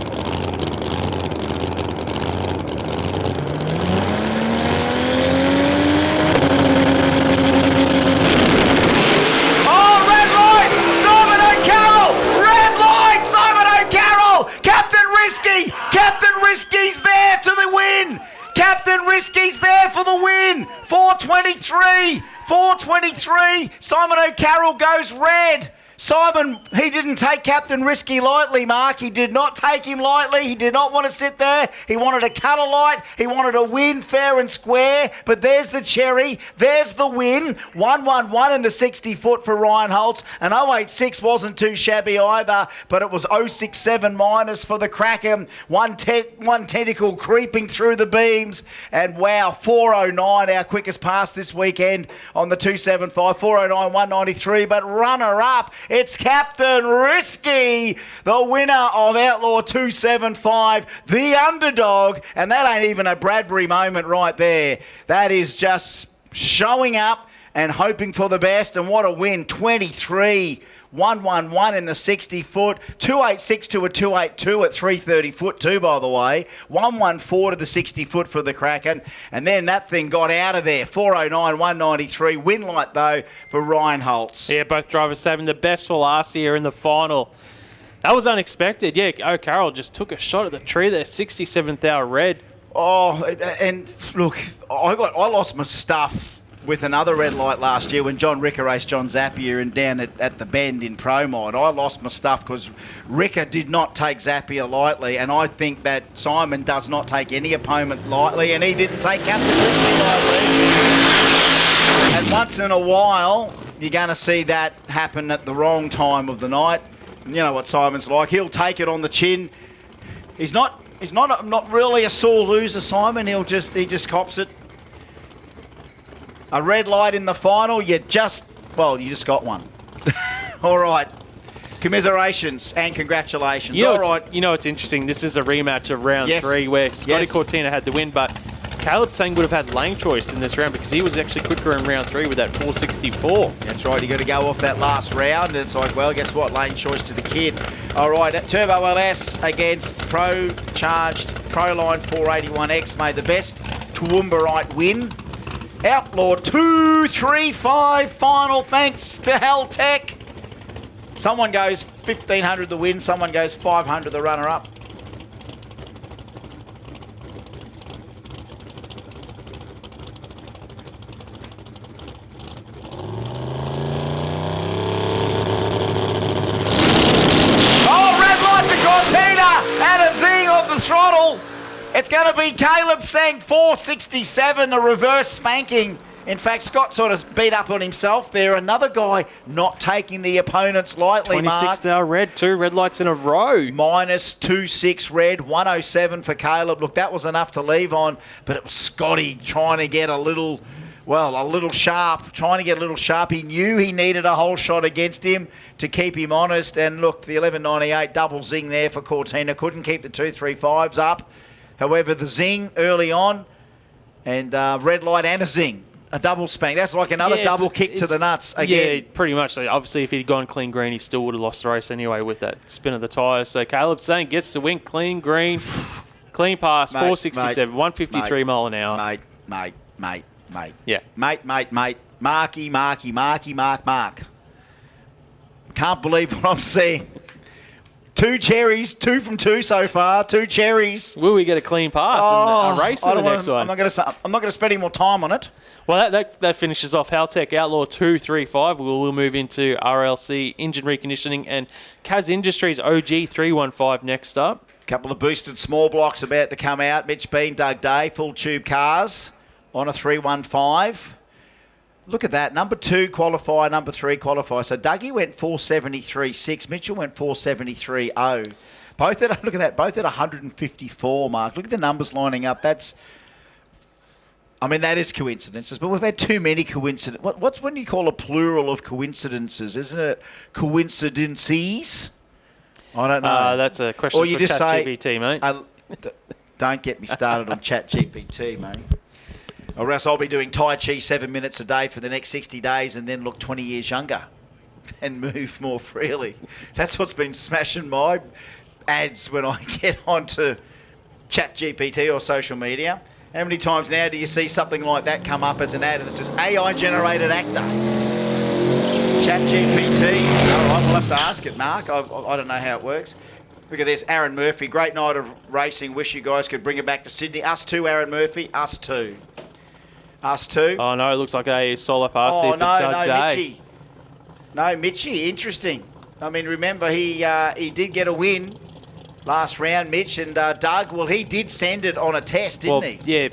Captain Risky's there to the win. Captain Risky's there for the win. 423. 423. Simon O'Carroll goes red. Simon, he didn't take Captain Risky lightly, Mark. He did not take him lightly. He did not want to sit there. He wanted to cut a light. He wanted to win fair and square. But there's the cherry. There's the win. 111 in the 60 foot for Ryan Holtz. And 086 wasn't too shabby either, but it was 067 minus for the Kraken. One tentacle creeping through the beams. And wow, 409, our quickest pass this weekend on the 275. 409, 193. But runner up, it's Captain Risky, the winner of Outlaw 275, the underdog. And that ain't even a Bradbury moment right there. That is just showing up and hoping for the best. And what a win, 23. 111 in the 60 foot, 286 to a 282 at 330 foot too, by the way. 114 to the 60 foot for the Kraken. And then that thing got out of there. 409, 193. Win light though for Ryan Holtz. Yeah, both drivers saving the best for last year in the final. That was unexpected. Yeah, O'Carroll just took a shot at the tree there. 67th hour red. Oh, and look, I lost my stuff with another red light last year when John Ricker raced John Zapier and down at the bend in Pro Mod. I lost my stuff because Ricker did not take Zapier lightly, and I think that Simon does not take any opponent lightly, and he didn't take Captain Risky lightly. And once in a while, you're going to see that happen at the wrong time of the night. You know what Simon's like. He'll take it on the chin. He's not really a sore loser, Simon. He just cops it. A red light in the final, you just got one. All right. Commiserations and congratulations. You know, it's interesting. This is a rematch of round 3 where Scotty Cortina had the win, but Caleb Sang would have had lane choice in this round because he was actually quicker in round 3 with that 464. That's right. You got to go off that last round. And it's like, well, guess what? Lane choice to the kid. All right. Turbo LS against Pro Charged Proline 481X. May the best Toowoomba win. Outlaw 235 final thanks to Haltech. Someone goes 1,500 the win, someone goes 500 the runner-up. Oh, red light to Cortina and a zing off the throttle. It's going to be Caleb Sang 467, a reverse spanking. In fact, Scott sort of beat up on himself there. Another guy not taking the opponents lightly, Mark. 26th hour red, 2 red lights in a row. Minus 26 red, 107 for Caleb. Look, that was enough to leave on, but it was Scotty trying to get a little sharp, He knew he needed a whole shot against him to keep him honest. And look, the 1198 double zing there for Cortina. Couldn't keep the 235s up. However, the zing early on and red light and a zing. A double spank. That's like another double kick to the nuts again. Yeah, pretty much. So obviously, if he'd gone clean green, he still would have lost the race anyway with that spin of the tyres. So Caleb Sang gets the win, clean green, clean pass, 467, 153 mile an hour. Mate. Yeah. Mate. Mark. Can't believe what I'm seeing. 2 cherries, 2 from 2 so far, 2 cherries. Will we get a clean pass and a race in the next one? I'm not going to spend any more time on it. Well, that finishes off Haltech Outlaw 235. We'll move into RLC Engine Reconditioning and Kazz Industries OG 315 next up. Couple of boosted small blocks about to come out. Mitch Bean, Doug Day, full tube cars on a 315. Look at that. Number 2 qualifier, number 3 qualifier. So Dougie went 473.6. Mitchell went 473.0. Both at, look at that, both at 154 mark. Look at the numbers lining up. That is coincidences, but we've had too many coincidences. What's when you call a plural of coincidences? Isn't it coincidences? I don't know. That's a question for ChatGPT, mate. Don't get me started on ChatGPT, mate. Or else I'll be doing Tai Chi 7 minutes a day for the next 60 days and then look 20 years younger and move more freely. That's what's been smashing my ads when I get onto ChatGPT or social media. How many times now do you see something like that come up as an ad and it says AI-generated actor? ChatGPT. All right, we'll have to ask it, Mark. I don't know how it works. Look at this, Aaron Murphy. Great night of racing. Wish you guys could bring it back to Sydney. Us too, Aaron Murphy. Us too. Us too. Oh, no, it looks like a solo pass here for Doug Day. Mitchie. No, Mitchie. Interesting. I mean, remember, he did get a win last round, Mitch, and Doug, well, he did send it on a test, didn't he? Yeah,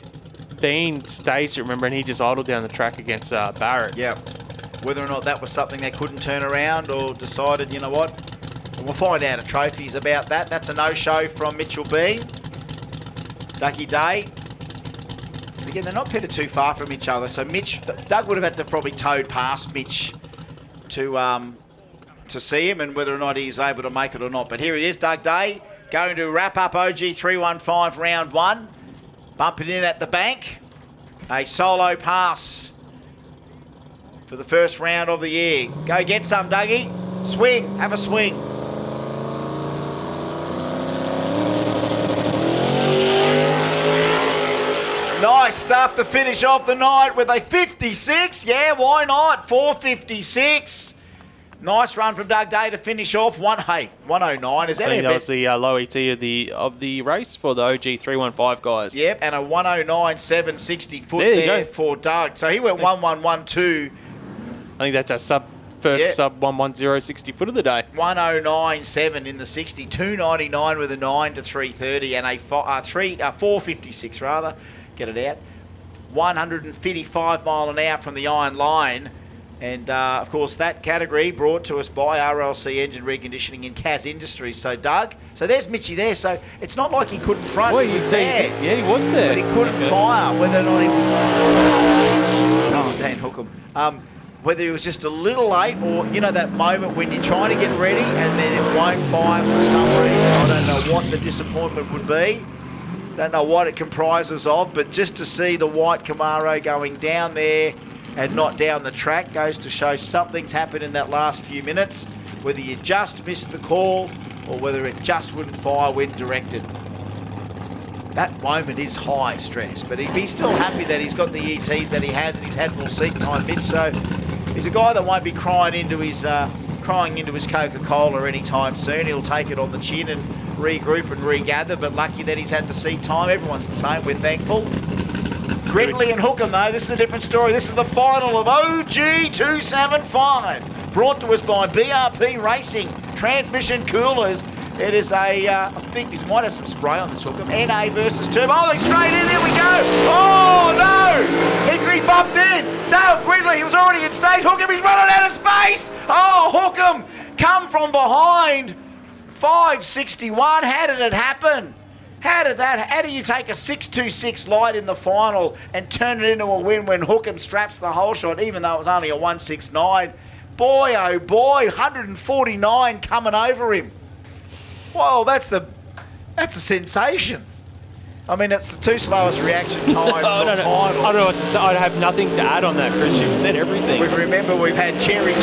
Bean staged it, remember, and he just idled down the track against Barrett. Yeah. Whether or not that was something they couldn't turn around or decided, you know what, we'll find out at trophies about that. That's a no-show from Mitchell Bean. Dougie Day. Again, they're not pitted too far from each other, so Doug would have had to probably towed past Mitch to see him and whether or not he's able to make it or not. But here it is, Doug Day. Going to wrap up OG 315 round 1. Bumping in at the bank. A solo pass for the first round of the year. Go get some, Dougie. Swing. Have a swing. Nice stuff to finish off the night with a 56. Yeah, why not? 456. Nice run from Doug Day to finish off. 109. Is that I think that was the low ET of the race for the OG 315 guys. Yep, and a 109.760 foot there for Doug. So he went 1112. I think that's our sub 110 60 foot of the day. 109.7 in the 60. 299 with a 9 to 330 and a 456 rather. Get it out. 155 mile an hour from the iron line. And, of course, that category brought to us by RLC Engine Reconditioning and Kazz Industries. So, Doug, so there's Mitchie there. So it's not like he couldn't front. Well, he was there. Yeah, he was there. But he couldn't fire, whether or not he was... Oh, Dan Hookham. Whether he was just a little late or, you know, that moment when you're trying to get ready and then it won't fire for some reason. I don't know what the disappointment would be. Don't know what it comprises of, but just to see the white Camaro going down there and not down the track goes to show something's happened in that last few minutes, whether you just missed the call or whether it just wouldn't fire when directed. That moment is high stress, but he's still happy that he's got the ETs that he has and he's had more seat time, Mitch, so he's a guy that won't be crying into his Coca-Cola anytime soon. He'll take it on the chin and regroup and regather, but lucky that he's had the seat time. Everyone's the same, we're thankful. Gridley and Hookham, though, this is a different story. This is the final of OG 275, brought to us by BRP Racing, Transmission Coolers. It is a, I think he might have some spray on this Hookham. NA versus Turbo. Oh, they're straight in, here we go. Oh, no! He bumped in. Dale Gridley, he was already in stage. Hookham, he's running out of space. Oh, Hookham, come from behind. 561, how did it happen? How do you take a 626 light in the final and turn it into a win when Hookham straps the whole shot, even though it was only a 169? Boy, oh boy, 149 coming over him. Well, that's a sensation. I mean, it's the 2 slowest reaction times on final. I don't know what to say. I have nothing to add on that, Chris. You've said everything. Remember, we've had Cherry,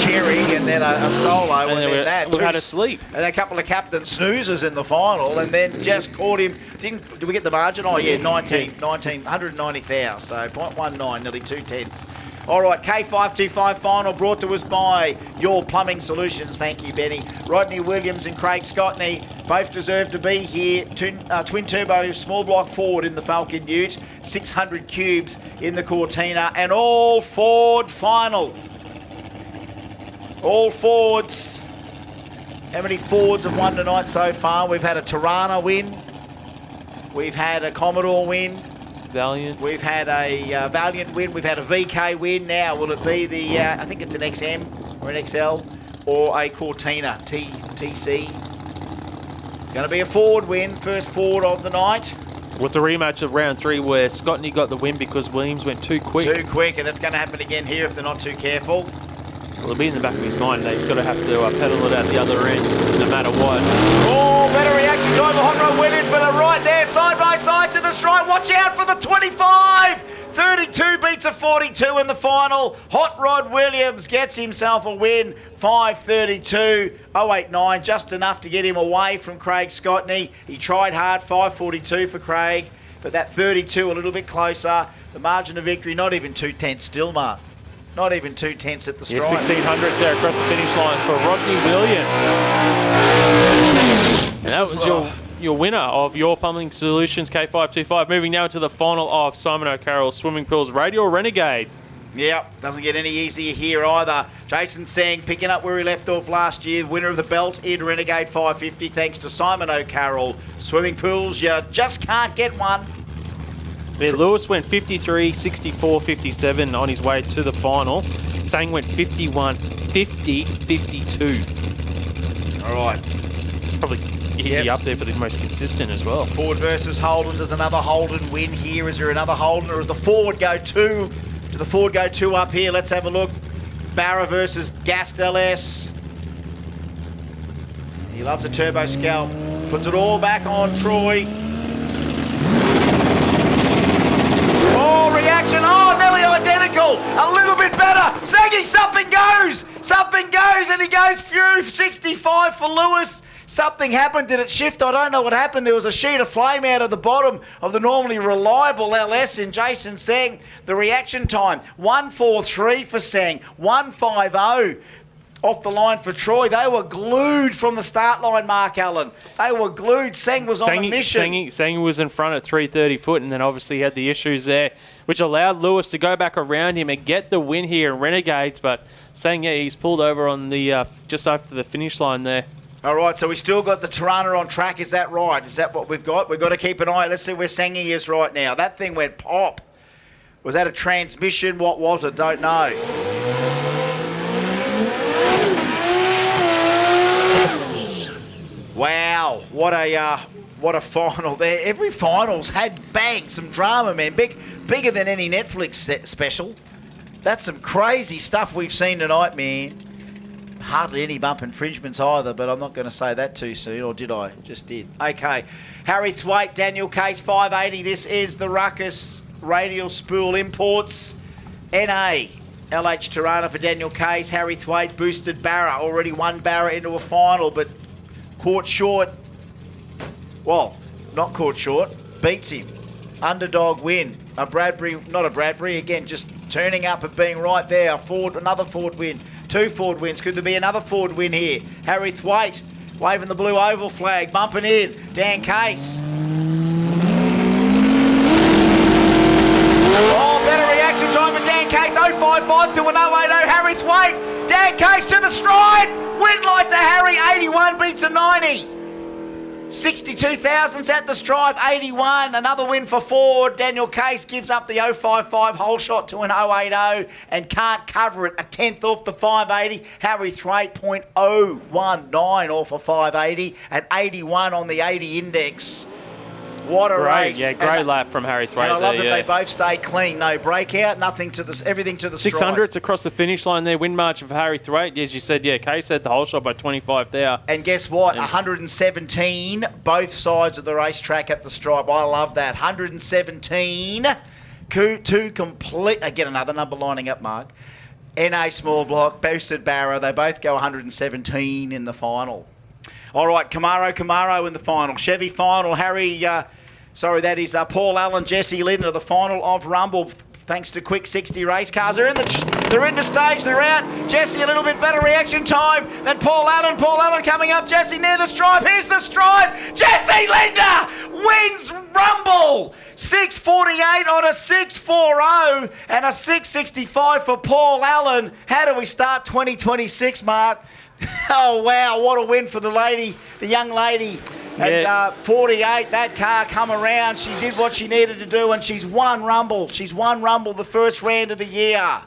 and then a solo, and then that. We had a sleep. And a couple of captain snoozers in the final, and then just caught him. Did we get the margin? Oh, yeah, 190,000, so 0.19, nearly 2 tenths. All right, K525 final brought to us by Your Plumbing Solutions. Thank you, Benny. Rodney Williams and Craig Scottney both deserve to be here. Twin turbo small block Ford in the Falcon Ute, 600 cubes in the Cortina, and all Ford final. All Fords. How many Fords have won tonight so far? We've had a Tirana win. We've had a Commodore win. Valiant. We've had a Valiant win. We've had a VK win. Now, will it be the, I think it's an XM or an XL or a Cortina TC? Going to be a Ford win. First Ford of the night. With the rematch of round 3 where Scottney got the win because Williams went too quick. Too quick, and that's going to happen again here if they're not too careful. Well, it'll be in the back of his mind that he's got to have to pedal it out the other end no matter what. Oh, better reaction time for Hot Rod Williams, but they're right there, side by side to the strike. Watch out for the 25! 32 beats a 42 in the final. Hot Rod Williams gets himself a win. 5:32, 089, just enough to get him away from Craig Scottney. He tried hard, 5:42 for Craig, but that 32 a little bit closer. The margin of victory, not even 2/10 still, Mark. Not even 2/10 at the strike. Yeah, 1600 there across the finish line for Rodney Williams. And that was your winner of Your Plumbing Solutions K525. Moving now to the final of Simon O'Carroll's Swimming Pools Radial Renegade. Yeah, doesn't get any easier here either. Jason Sang picking up where he left off last year, winner of the belt in Renegade 550, thanks to Simon O'Carroll. Swimming Pools, you just can't get one. Yeah, Lewis went 53, 64, 57 on his way to the final. Sang went 51, 50, 52. All right. It's probably up there for the most consistent as well. Ford versus Holden. There's another Holden win here. Is there another Holden, or does the Ford go two? Do the Ford go two up here? Let's have a look. Barra versus Gast LS. He loves a turbo scalp. Puts it all back on Troy. Oh, reaction. Oh, nearly identical. A little bit better. Saggy, something goes. Something goes, and he goes through 65 for Lewis. Something happened. Did it shift? I don't know what happened. There was a sheet of flame out of the bottom of the normally reliable LS in Jason Sang. The reaction time, 1:43 for Sang, 1:50 off the line for Troy. They were glued from the start line, Mark Allen. They were glued. Sang was on a mission. Sang was in front at 330 foot, and then obviously had the issues there, which allowed Lewis to go back around him and get the win here in Renegades. But Sang, yeah, he's pulled over on the just after the finish line there. All right, so we still got the Tirana on track. Is that right? Is that what we've got? We've got to keep an eye. Let's see where Sangy is right now. That thing went pop. Was that a transmission? What was it? Don't know. Wow, what a final there. Every final's had bang, some drama, man. Bigger than any Netflix special. That's some crazy stuff we've seen tonight, man. Hardly any bump infringements either, but I'm not going to say that too soon, or did I? Just did. Okay. Harry Thwaite, Daniel Case, 580. This is the Ruckus Radial Spool Imports. NA. LH Tirana for Daniel Case. Harry Thwaite boosted Barra. Already won Barra into a final, but caught short. Well, not caught short. Beats him. Underdog win. A Bradbury, not a Bradbury, again, just turning up and being right there. Ford, another Ford win. 2 Ford wins. Could there be another Ford win here? Harry Thwaite waving the blue oval flag. Bumping in. Dan Case. Oh, better reaction time for Dan Case. 055 to an 080. Harry Thwaite. Dan Case to the stride. Win light to Harry. 81 beats a 90. 62,000's at the stripe, 81. Another win for Ford. Daniel Case gives up the 055 whole shot to an 080 and can't cover it. A tenth off the 580. Harry Thwaite, 0.019 off a 580 and 81 on the 80 index. What a race. Yeah, great lap from Harry Thwaite. And I love that they both stay clean. No breakout, nothing to the, everything to the 600s across the finish line there. Win margin for Harry Thwaite. As you said, yeah, Case had the whole shot by 25 there. And guess what? 117, both sides of the racetrack at the stripe. I love that. 117, two complete. Again, another number lining up, Mark. NA small block, boosted Barra. They both go 117 in the final. All right, Camaro in the final. Chevy final. Harry, that is Paul Allen, Jesse Linder, the final of Rumble. thanks to quick 60 race cars. They're in the stage, they're out. Jesse, a little bit better reaction time than Paul Allen. Paul Allen coming up, Jesse near the stripe. Here's the stripe. Jesse Linda wins Rumble. 6:48 on a 6:40 and a 6:65 for Paul Allen. How do we start 2026, Mark? Oh, wow, what a win for the lady, the young lady. At 48, that car come around. She did what she needed to do, and she's won Rumble. She's won Rumble the first round of the year.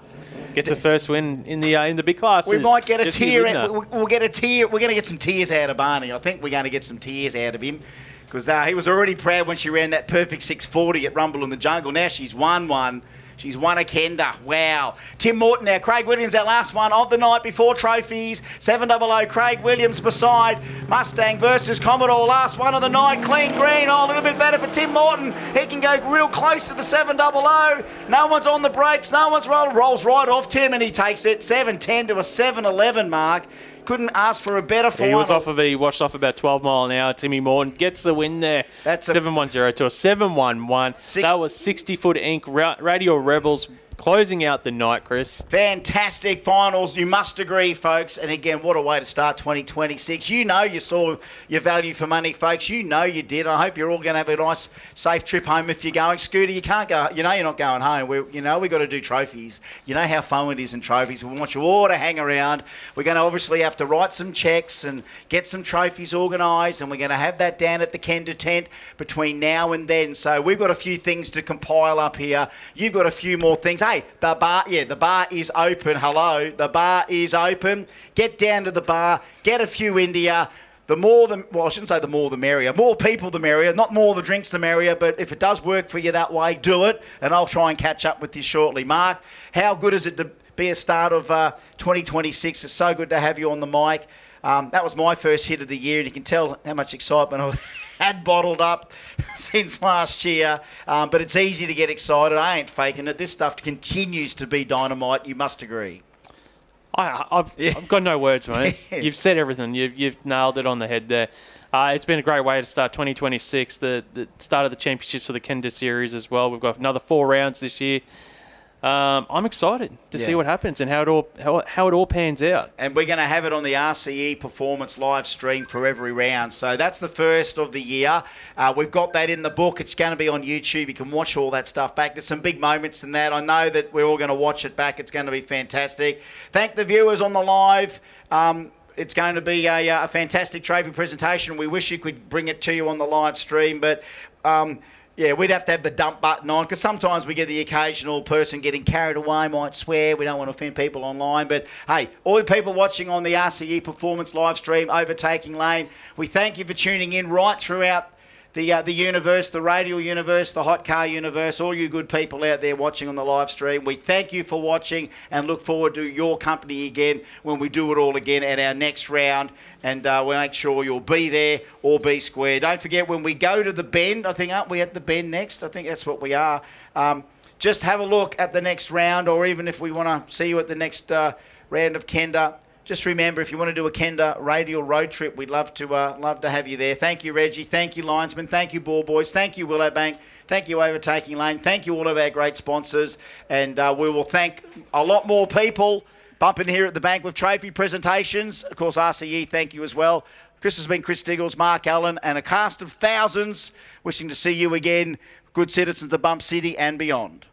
Gets a first win in the big classes. We might get a tear. We'll get a tear. We're going to get some tears out of Barney. I think we're going to get some tears out of him because he was already proud when she ran that perfect 640 at Rumble in the Jungle. Now she's won one. She's won a Kenda. Wow. Tim Morton now. Craig Williams, our last one of the night before trophies. 700. Craig Williams beside Mustang versus Commodore. Last one of the night. Clean green. Oh, a little bit better for Tim Morton. He can go real close to the 700. No one's on the brakes. No one's rolls right off Tim, and he takes it 710 to a 711 mark. Couldn't ask for a better final. He washed off about 12 mile an hour. Timmy Morton gets the win there. That's 710 to a 711. That was 60-foot ink. Radio Rebels closing out the night, Chris. Fantastic finals. You must agree, folks. And again, what a way to start 2026. You know you saw your value for money, folks. You know you did. I hope you're all going to have a nice, safe trip home if you're going. Scooter, you can't go. You know you're not going home. We've got to do trophies. You know how fun it is in trophies. We want you all to hang around. We're going to obviously have to write some checks and get some trophies organised, and we're going to have that down at the Kenda tent between now and then. So we've got a few things to compile up here. You've got a few more things. Hey, the bar is open. Hello, the bar is open. Get down to the bar, get a few India. I shouldn't say the more the merrier. More people the merrier. Not more the drinks the merrier, but if it does work for you that way, do it. And I'll try and catch up with you shortly. Mark, how good is it to be a start of 2026? It's so good to have you on the mic. That was my first hit of the year, and you can tell how much excitement I had bottled up since last year. But it's easy to get excited. I ain't faking it. This stuff continues to be dynamite. You must agree. I've got no words, mate. You've said everything. You've nailed it on the head there. It's been a great way to start 2026, the start of the championships for the Kenda Series as well. We've got another 4 rounds this year. I'm excited to see what happens and how it all pans out. And we're going to have it on the RCE Performance live stream for every round. So that's the first of the year. We've got that in the book. It's going to be on YouTube. You can watch all that stuff back. There's some big moments in that. I know that we're all going to watch it back. It's going to be fantastic. Thank the viewers on the live. It's going to be a fantastic trophy presentation. We wish you could bring it to you on the live stream, but we'd have to have the dump button on because sometimes we get the occasional person getting carried away, might swear. We don't want to offend people online. But, hey, all the people watching on the RCE Performance live stream, Overtaking Lane, we thank you for tuning in right throughout the universe, the radial universe, the hot car universe, all you good people out there watching on the live stream. We thank you for watching and look forward to your company again when we do it all again at our next round. And we'll make sure you'll be there or be square. Don't forget, when we go to the Bend, I think, aren't we at the Bend next? I think that's what we are. Just have a look at the next round, or even if we want to see you at the next round of Kenda, just remember, if you want to do a Kenda radial road trip, we'd love to have you there. Thank you, Reggie. Thank you, Linesman. Thank you, Ball Boys. Thank you, Willowbank. Thank you, Overtaking Lane. Thank you, all of our great sponsors. And we will thank a lot more people bumping here at the bank with trophy presentations. Of course, RCE, thank you as well. Chris has been Chris Diggles, Mark Allen, and a cast of thousands wishing to see you again, good citizens of Bump City and beyond.